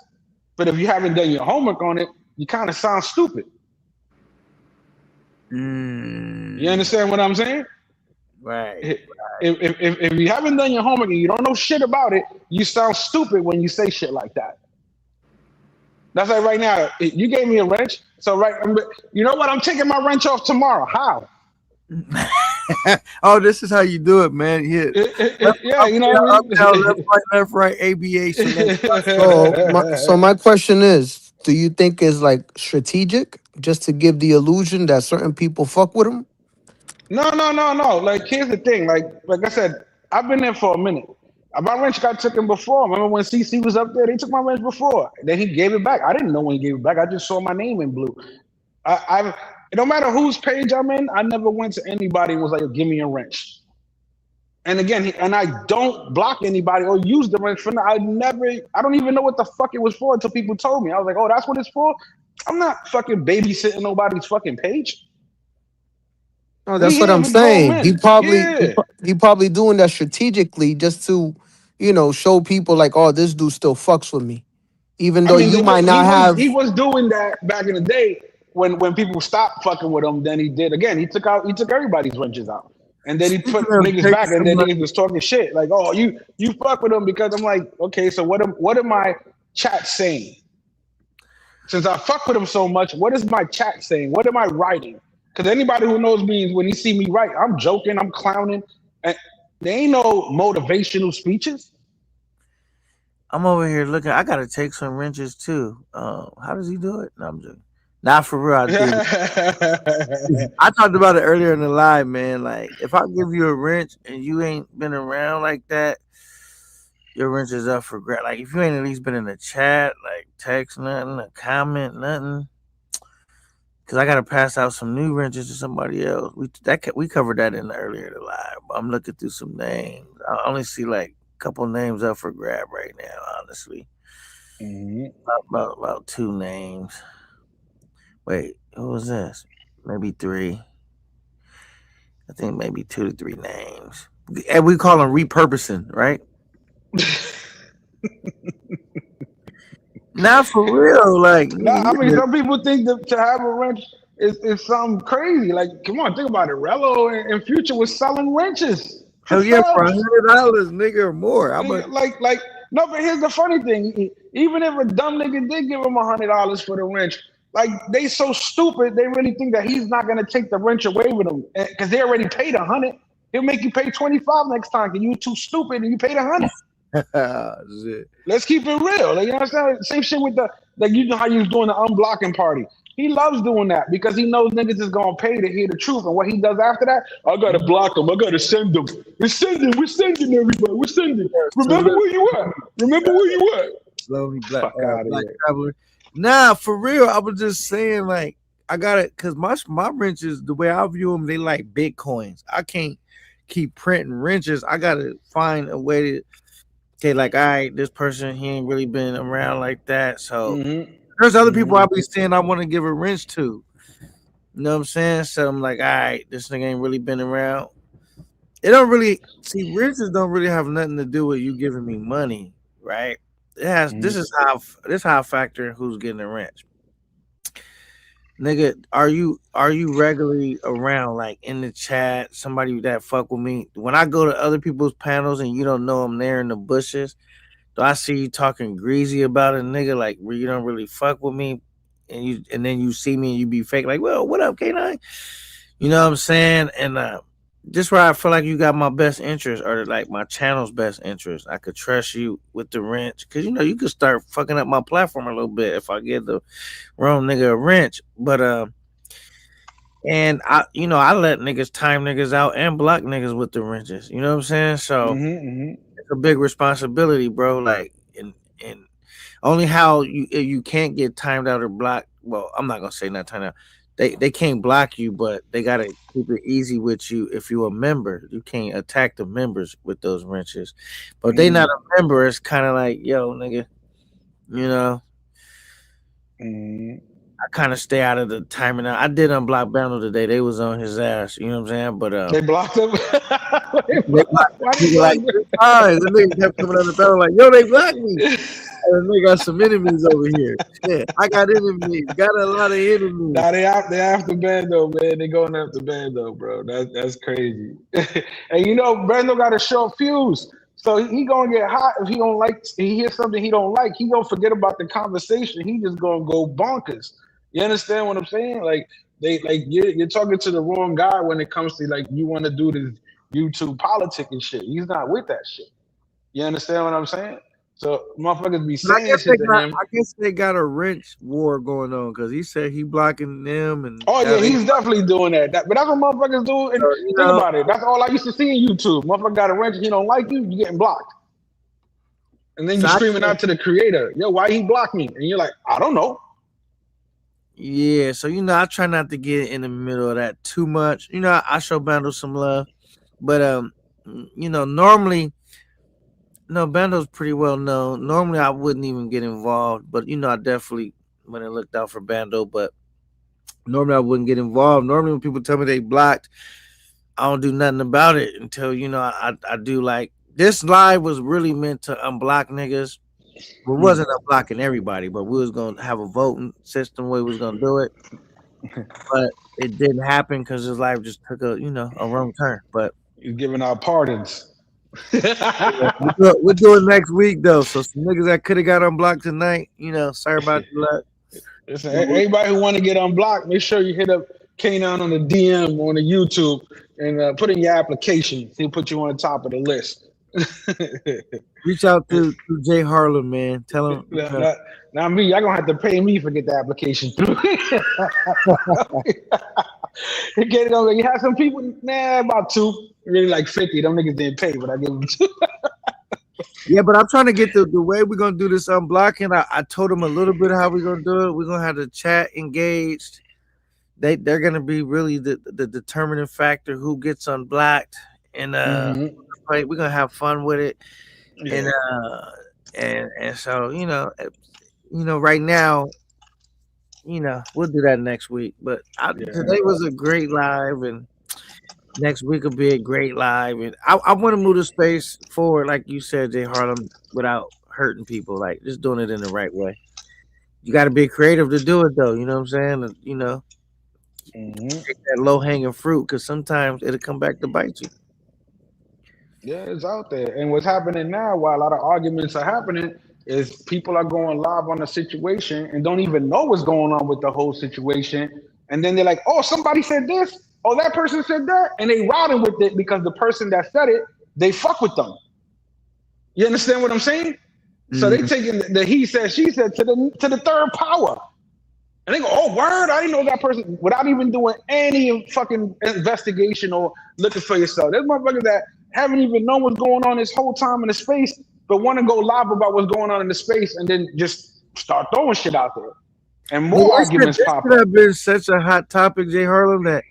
But if you haven't done your homework on it, you kind of sound stupid. You understand what I'm saying? Right. If you haven't done your homework and you don't know shit about it, you sound stupid when you say shit like that. That's like right now, you gave me a wrench. So you know what? I'm taking my wrench off tomorrow. How? Oh, this is how you do it, man. Yeah, you know what I mean? Up, down, left, right, ABA. So my question is, do you think it's like strategic just to give the illusion that certain people fuck with him? No. Like, here's the thing. Like I said, I've been there for a minute. My wrench got taken before. Remember when CC was up there? They took my wrench before. Then he gave it back. I didn't know when he gave it back. I just saw my name in blue. No matter whose page I'm in, I never went to anybody and was like, give me a wrench. And again, I don't block anybody or use the wrench for now. I don't even know what the fuck it was for until people told me. I was like, oh, that's what it's for? I'm not fucking babysitting nobody's fucking page. No, that's We what here, I'm we grown saying. He men. probably Yeah. he probably doing that strategically just to, show people like, oh, this dude still fucks with me, even I though mean, you might not he have. was doing that back in the day when people stopped fucking with him. Then he did again. He took everybody's wrenches out, and then he Speaking put of niggas taking back, and then somebody, niggas was talking shit like, "Oh, you fuck with him because I'm like, okay, so what am my chat saying? Since I fuck with him so much, what is my chat saying? What am I writing? Because anybody who knows me, when you see me write, I'm joking, I'm clowning, and there ain't no motivational speeches. I'm over here looking. I gotta take some wrenches too. How does he do it? No, I'm joking. Not for real. I do. I talked about it earlier in the live, man. Like, if I give you a wrench and you ain't been around like that, your wrench is up for grab. Like, if you ain't at least been in the chat, like text nothing, a comment nothing, because I gotta pass out some new wrenches to somebody else. We covered that in the earlier in the live. I'm looking through some names. I only see like a couple names up for grab right now. Honestly, about 2 names. Wait, who was this? Maybe 3. I think maybe 2 to 3 names. And we call them repurposing, right? Not for real. Like, Nah, I mean, some people think that to have a wrench is something crazy. Like, come on, think about it. Rello and Future was selling wrenches for hell yeah, for subs. $100, nigga, or more. How much? Like, no, but here's the funny thing. Even if a dumb nigga did give him $100 for the wrench, like, they so stupid, they really think that he's not gonna take the wrench away with him because they already paid $100. He'll make you pay 25 next time because you too stupid and you paid $100. Shit. Let's keep it real. Like, you know what I'm saying? Same shit with you know how you was doing the unblocking party. He loves doing that because he knows niggas is gonna pay to hear the truth. And what he does after that, I gotta block him. I gotta send them. We're sending everybody. We're sending. Remember where you at. Remember where you at. Slowly black Fuck black traveler. Nah, for real. I was just saying, like, I got it because my wrenches, the way I view them, they like Bitcoins. I can't keep printing wrenches. I gotta find a way to. Okay, like, all right, this person, he ain't really been around like that. So there's other people I'll be saying I want to give a wrench to. You know what I'm saying? So I'm like, all right, this nigga ain't really been around. It don't really see wrenches don't really have nothing to do with you giving me money, right? It has this is how I factor in who's getting a wrench. Nigga, are you regularly around, like in the chat, somebody that fuck with me? When I go to other people's panels and you don't know I'm there in the bushes, do I see you talking greasy about a nigga like where you don't really fuck with me, and then you see me and you be fake like, well, what up, K9? You know what I'm saying? And just where I feel like you got my best interest or like my channel's best interest, I could trust you with the wrench because you could start fucking up my platform a little bit if I give the wrong nigga a wrench. But and I let niggas time niggas out and block niggas with the wrenches. You know what I'm saying? So it's a big responsibility, bro. Like and only how you can't get timed out or blocked. Well, I'm not gonna say not timed out. They can't block you, but they gotta keep it easy with you. If you're a member, you can't attack the members with those wrenches. But if they not a member, it's kind of like, yo, nigga, I kind of stay out of the timing. I did unblock Bando today. They was on his ass. You know what I'm saying? But they blocked him. They blocked me like 3 times. The nigga kept coming on the phone like, yo, they blocked me. And they got some enemies over here. Yeah, I got enemies. Got a lot of enemies. Nah, they after Bando, man. They going after Bando, bro. That's crazy. And Bando got a short fuse. So he gonna get hot if he hears something he don't like, he gonna forget about the conversation. He just gonna go bonkers. You understand what I'm saying? Like you're talking to the wrong guy when it comes to like you want to do this YouTube politic and shit. He's not with that shit. You understand what I'm saying? So motherfuckers be saying shit to him. I guess they got a wrench war going on because he said he blocking them and he's definitely doing that. But that's what motherfuckers do. And think about it. That's all I used to see in YouTube. Motherfucker got a wrench and he don't like you getting blocked. And then you're screaming out to the creator, yo, why he blocked me? And you're like, I don't know. Yeah, so I try not to get in the middle of that too much. I show Bando some love, but normally, Bando's pretty well known. Normally, I wouldn't even get involved, but I definitely when it looked out for Bando, but normally I wouldn't get involved. Normally when people tell me they blocked, I don't do nothing about it until I do. Like this live was really meant to unblock niggas. We wasn't unblocking everybody, but we was gonna have a voting system where we was gonna do it. But it didn't happen because his life just took a wrong turn. But you're giving out pardons. We'll do it next week though. So some niggas that could have got unblocked tonight, sorry about the luck. Listen, everybody who want to get unblocked, make sure you hit up K9 on the DM on the YouTube and put in your application. He'll put you on the top of the list. Reach out to Jay Harlem, man. Tell him. Now me, y'all gonna have to pay me for get the application through. Get it on. You have some people, about 2, really like 50. Them niggas didn't pay, but I give them 2. Yeah, but I'm trying to get the way we're gonna do this unblocking. I told them a little bit how we're gonna do it. We're gonna have the chat engaged. They're gonna be really the determining factor who gets unblocked, and we're gonna have fun with it. Yeah. And so right now, we'll do that next week. But today was a great live, and next week will be a great live. And I want to move the space forward, like you said, Jay Harlem, without hurting people, like just doing it in the right way. You got to be creative to do it, though. You know what I'm saying? Take that low hanging fruit, because sometimes it'll come back to bite you. Yeah, it's out there. And what's happening now, while a lot of arguments are happening, is people are going live on a situation and don't even know what's going on with the whole situation. And then they're like, oh, somebody said this. Oh, that person said that. And they routing with it because the person that said it, they fuck with them. You understand what I'm saying? So they taking the he said, she said to the third power. And they go, oh, word, I didn't know that person, without even doing any fucking investigation or looking for yourself. There's motherfuckers that haven't even known what's going on this whole time in the space, but want to go live about what's going on in the space and then just start throwing shit out there. And more arguments pop up. This could have been such a hot topic, Jay Harlem, that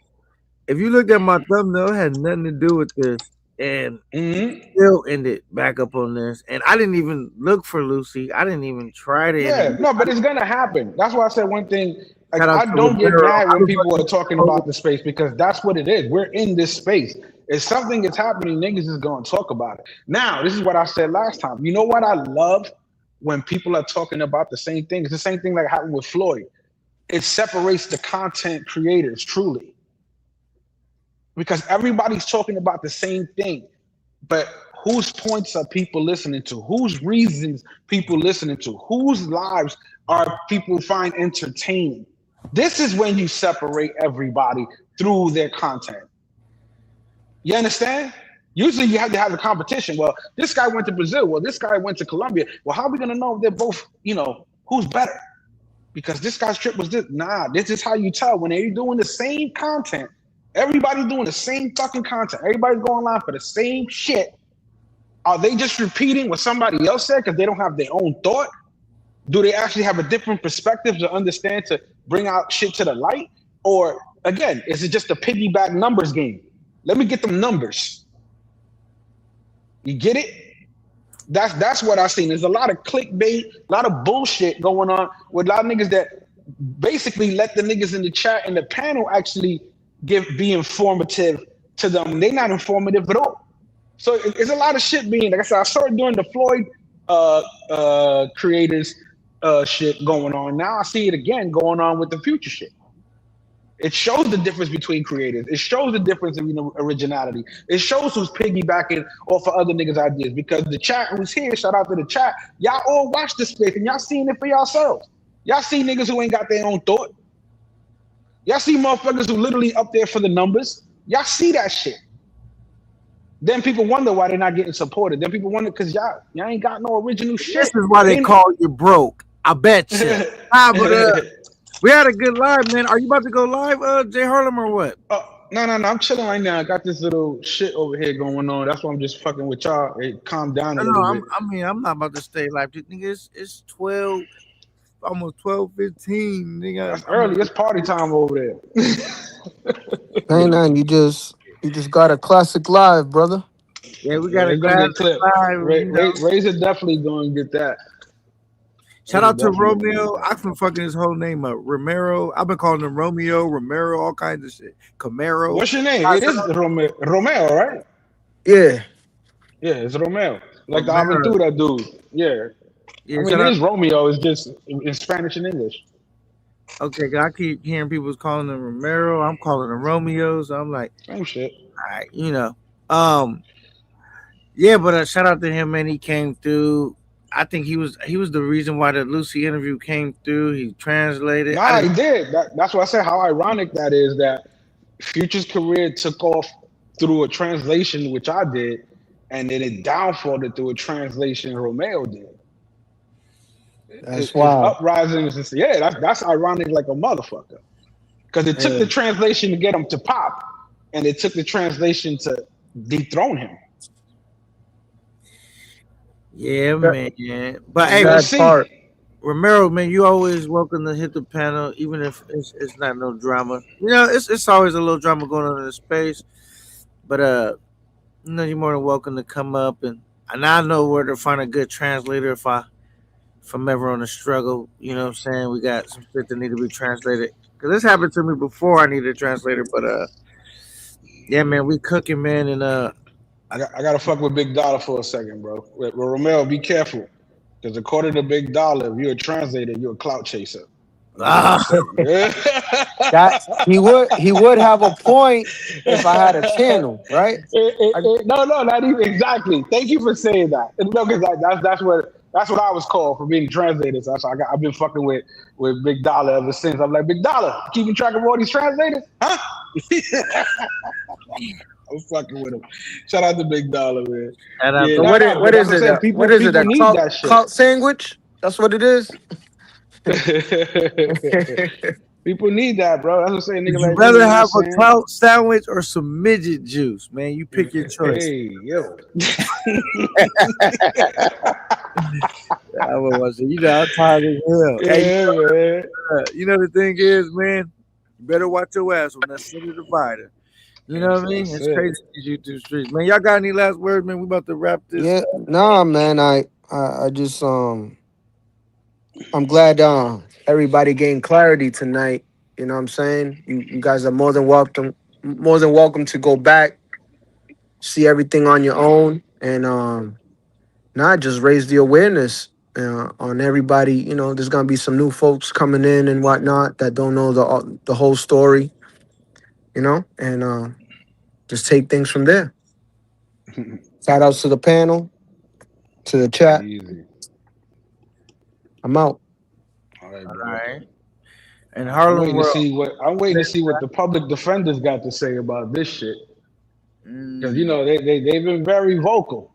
if you looked at my thumbnail, it had nothing to do with this. And still ended back up on this. And I didn't even look for Lucy. I didn't even try to. Yeah, no, but it's going to happen. That's why I said one thing. Like, I don't get mad when people are talking about the space, because that's what it is. We're in this space. If something is happening, niggas is going to talk about it. Now, this is what I said last time. You know what I love? When people are talking about the same thing. It's the same thing like happened with Floyd. It separates the content creators, truly. Because everybody's talking about the same thing. But whose points are people listening to? Whose reasons people listening to? Whose lives are people find entertaining? This is when you separate everybody through their content. You understand? Usually you have to have a competition. Well, this guy went to Brazil. Well, this guy went to Colombia. Well, how are we going to know if they're both, who's better? Because this guy's trip was this. Nah, this is how you tell. When they're doing the same content, everybody's doing the same fucking content. Everybody's going live for the same shit. Are they just repeating what somebody else said because they don't have their own thought? Do they actually have a different perspective to understand, to bring out shit to the light? Or, again, is it just a piggyback numbers game? Let me get them numbers. You get it? That's what I've seen. There's a lot of clickbait, a lot of bullshit going on with a lot of niggas that basically let the niggas in the chat and the panel actually be informative to them. They're not informative at all. So it's a lot of shit being, like I said, I saw it during the Floyd creators shit going on. Now I see it again going on with the Future shit. It shows the difference between creators. It shows the difference in originality. It shows who's piggybacking off of other niggas' ideas. Because the chat who's here, shout out to the chat, y'all all watch this space and y'all seeing it for yourselves. Y'all see niggas who ain't got their own thought. Y'all see motherfuckers who literally up there for the numbers. Y'all see that shit. Then people wonder why they're not getting supported. Then people wonder because y'all ain't got no original shit. This is why they call you broke. I bet you. But we had a good live, man. Are you about to go live, Jay Harlem, or what? No. I'm chilling right now. I got this little shit over here going on. That's why I'm just fucking with y'all. It calmed down a little bit. I'm not about to stay live. Nigga, it's 12, almost 12:15. Nigga, that's early. It's party time over there. K9, you just got a classic live, brother. Yeah, we got a classic clip. live. Razor definitely going to get that. Shout out to Romeo. I've been fucking his whole name up. Romero. I've been calling him Romeo, Romero, all kinds of shit. Camaro. What's your name? It is Romeo, right? Yeah. Yeah, it's Romeo. Like the Aventura dude. Yeah. I mean, it is Romeo. It's just in Spanish and English. Okay, I keep hearing people calling him Romero. I'm calling him Romeo. So I'm like, same shit. All right, you know. Yeah, but shout out to him, man. He came through. I think he was the reason why the Lucy interview came through. He translated. Nah, he did. That's why I said how ironic that is that Future's career took off through a translation, which I did, and then it downfalled through a translation Romeo did. That's wild. Uprising is that's ironic like a motherfucker. Because it took the translation to get him to pop, and it took the translation to dethrone him. Yeah, man. But hey, let's see. Romero, man, you always welcome to hit the panel, even if it's not no drama. You know, it's always a little drama going on in the space. But you know, you're more than welcome to come up, and I know where to find a good translator if I'm ever on a struggle. You know what I'm saying? We got some shit that need to be translated. Cause this happened to me before I needed a translator, but yeah, man, we cooking, man, and I gotta fuck with Big Dollar for a second, bro. With Romeo, be careful, because according to Big Dollar, if you're a translator, you're a clout chaser. He would have a point if I had a channel, right? No, not even exactly. Thank you for saying that. No, because that's what I was called for being translated. So I've been fucking with Big Dollar ever since. I'm like, Big Dollar, keeping track of all these translators, huh? I'm fucking with him. Shout out to Big Dollar, man. So what is it? What is it? That clout sandwich? That's what it is. People need that, bro. That's what I'm saying. Nigga, You'd rather have a clout sandwich or some midget juice, man. You pick your choice. Hey, yo. You know, I'm tired as hell. Yeah, hey, man. You know the thing is, man, you better watch your ass on that city divider. You know what I mean? It's crazy these YouTube streets, man. Y'all got any last words, man? We about to wrap this. Yeah, nah, man. I just I'm glad everybody gained clarity tonight. You know what I'm saying? You guys are more than welcome to go back, see everything on your own, and just raise the awareness on everybody. You know, there's gonna be some new folks coming in and whatnot that don't know the whole story. You know, and just take things from there. Shout outs to the panel, to the chat. Easy. I'm out. All right, All bro. right. And Harlem, I'm waiting to see what the public defenders got to say about this shit. Because you know they've been very vocal.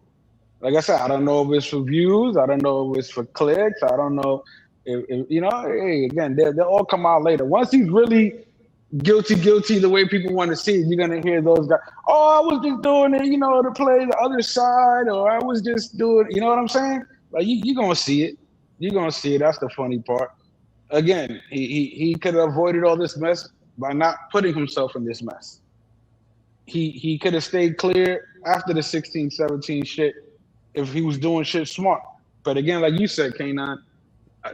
Like I said, I don't know if it's for views. I don't know if it's for clicks. I don't know if you know. Hey, again, they'll all come out later. Once he's really guilty the way people want to see it, you're gonna hear those guys. Oh, I was just doing it, you know, to play the other side, or I was just doing. You know what I'm saying? Like you're gonna see it. You're gonna see it. That's the funny part. Again, he could have avoided all this mess by not putting himself in this mess. He could have stayed clear after the 16, 17 shit if he was doing shit smart. But again, like you said, K9,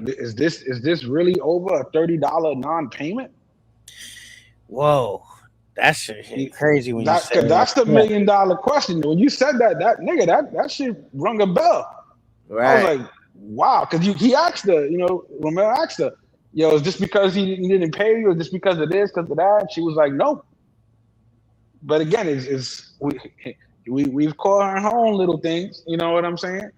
is this really over a $30 non-payment? Whoa, that shit hit crazy when you said that's the $1 million question. When you said that shit rung a bell. Right. I was like, wow, because he asked her, you know, Romero asked her, yo, is this because he didn't pay you, or just because of this, because of that? And she was like, no. But again, we've caught her in her own little things, you know what I'm saying?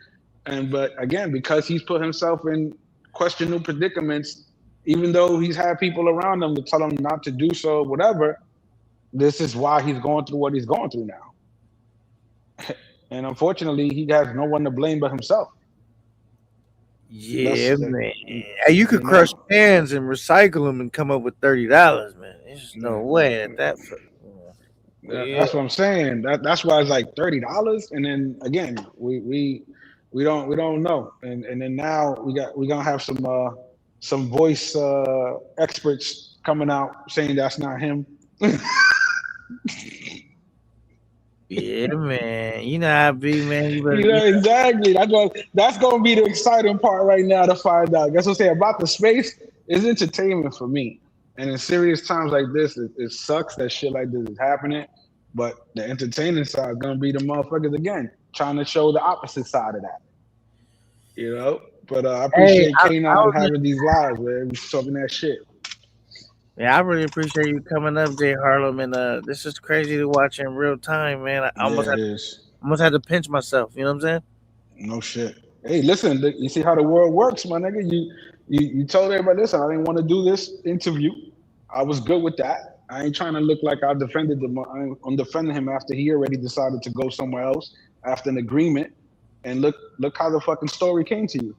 But again, because he's put himself in questionable predicaments, even though he's had people around him to tell him not to do so, whatever, this is why he's going through what he's going through now. And unfortunately, he has no one to blame but himself. Yeah, man. Hey, you could crush cans and recycle them and come up with $30, man. There's just no way at that. That's what I'm saying. That's why it's like $30. And then again, we don't know. And then now we're gonna have some voice experts coming out saying that's not him. Yeah, man. You know how it be, man. You better, You know, exactly. That's gonna be the exciting part right now to find out. That's what I'm saying about the space is entertainment for me. And in serious times like this, it sucks that shit like this is happening. But the entertaining side is gonna be the motherfuckers again, trying to show the opposite side of that. You know? But I appreciate K9 having these lives, man. We talking that shit. Yeah, I really appreciate you coming up, Jay Harlem, and this is crazy to watch in real time, man. I almost had to pinch myself. You know what I'm saying? No shit. Hey, listen, you see how the world works, my nigga. You told everybody, listen, I didn't want to do this interview. I was good with that. I ain't trying to look like I defended him. I'm defending him after he already decided to go somewhere else after an agreement. And look how the fucking story came to you.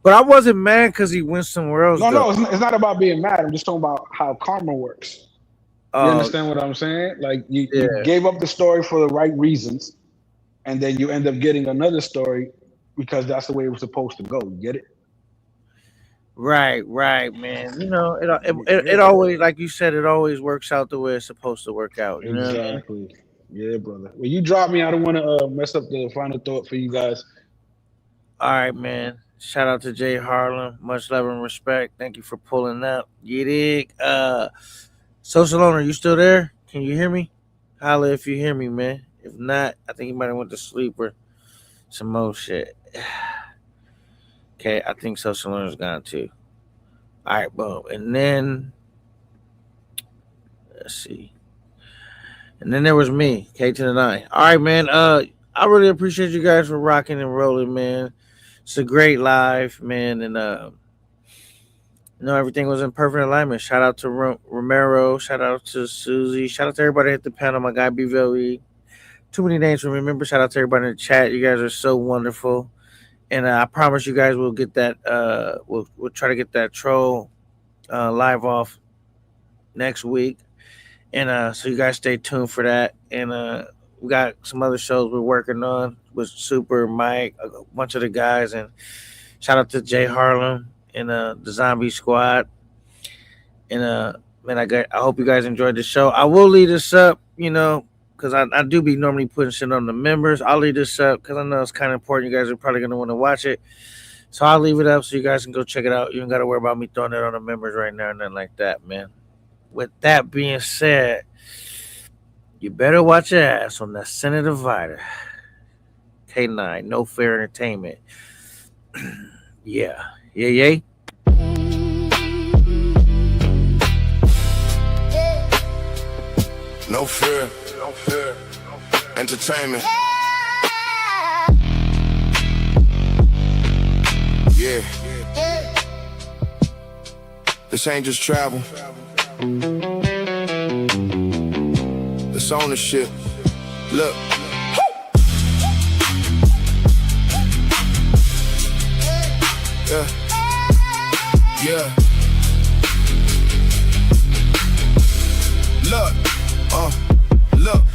But I wasn't mad because he went somewhere else. No, it's not about being mad. I'm just talking about how karma works. You understand what I'm saying? Like you gave up the story for the right reasons, and then you end up getting another story because that's the way it was supposed to go. You get it? Right, man. You know, it always, like you said, it always works out the way it's supposed to work out. You know what I mean? Yeah, brother. Well, you drop me. I don't want to mess up the final thought for you guys. All right, man. Shout out to Jay Harlem. Much love and respect. Thank you for pulling up. You dig? Social owner, you still there? Can you hear me? Holla if you hear me, man. If not, I think you might have went to sleep or some more shit. Okay, I think social owner's gone too. All right, boom. And then, let's see. And then there was me, K to the 9. All right, man. I really appreciate you guys for rocking and rolling, man. It's a great live, man, and everything was in perfect alignment. Shout out to Romero, shout out to Susie, shout out to everybody at the panel, my guy BVLE. Too many names to remember. Shout out to everybody in the chat. You guys are so wonderful, and I promise you guys we'll get that. We'll try to get that troll live off next week, and so you guys stay tuned for that. And we got some other shows we're working on with Super Mike, a bunch of the guys, and shout out to Jay Harlem and the Zombie Squad. And man, I hope you guys enjoyed the show. I will lead this up, because I do be normally putting shit on the members. I'll lead this up because I know it's kind of important. You guys are probably going to want to watch it. So I'll leave it up so you guys can go check it out. You don't got to worry about me throwing it on the members right now or nothing like that, man. With that being said, you better watch your ass on the Senate Divider. K9, No Fair Entertainment. Yeah. No fear. Entertainment. Yeah. This ain't just travel. It's ownership. Look. Yeah. Look.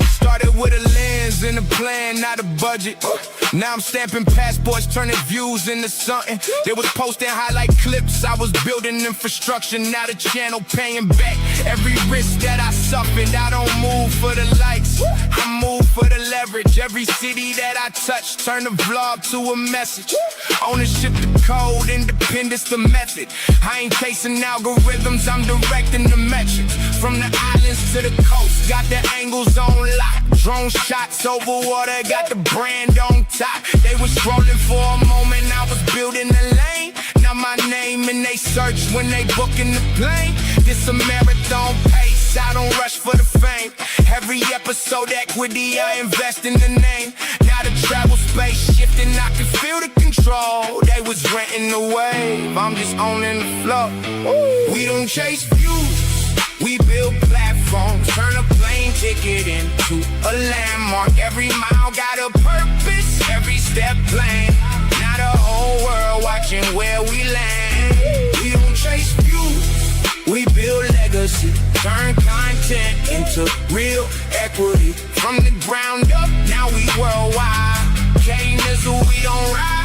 Started with a lens and a plan, not a budget. Now I'm stamping passports, turning views into something. They was posting highlight clips, I was building infrastructure. Now the channel paying back every risk that I suffered. I don't move for the likes, I move for the leverage. Every city that I touch, turn the vlog to a message. Ownership the code, independence the method. I ain't chasing algorithms, I'm directing the metrics. From the islands to the coast, got the angles on lock. Drone shots over water, got the brand on top. They was scrolling for a moment, I was building the lane. Now my name in they search when they booking the plane. This a marathon pace, I don't rush for the fame. Every episode equity, I invest in the name. Now the travel space shifting, I can feel the control. They was renting the wave, I'm just owning the flow. We don't chase views, we build platforms, turn a plane ticket into a landmark. Every mile got a purpose, every step planned. Now the whole world watching where we land. We don't chase views, we build legacy. Turn content into real equity. From the ground up, now we worldwide. K-Nizzle, we don't ride.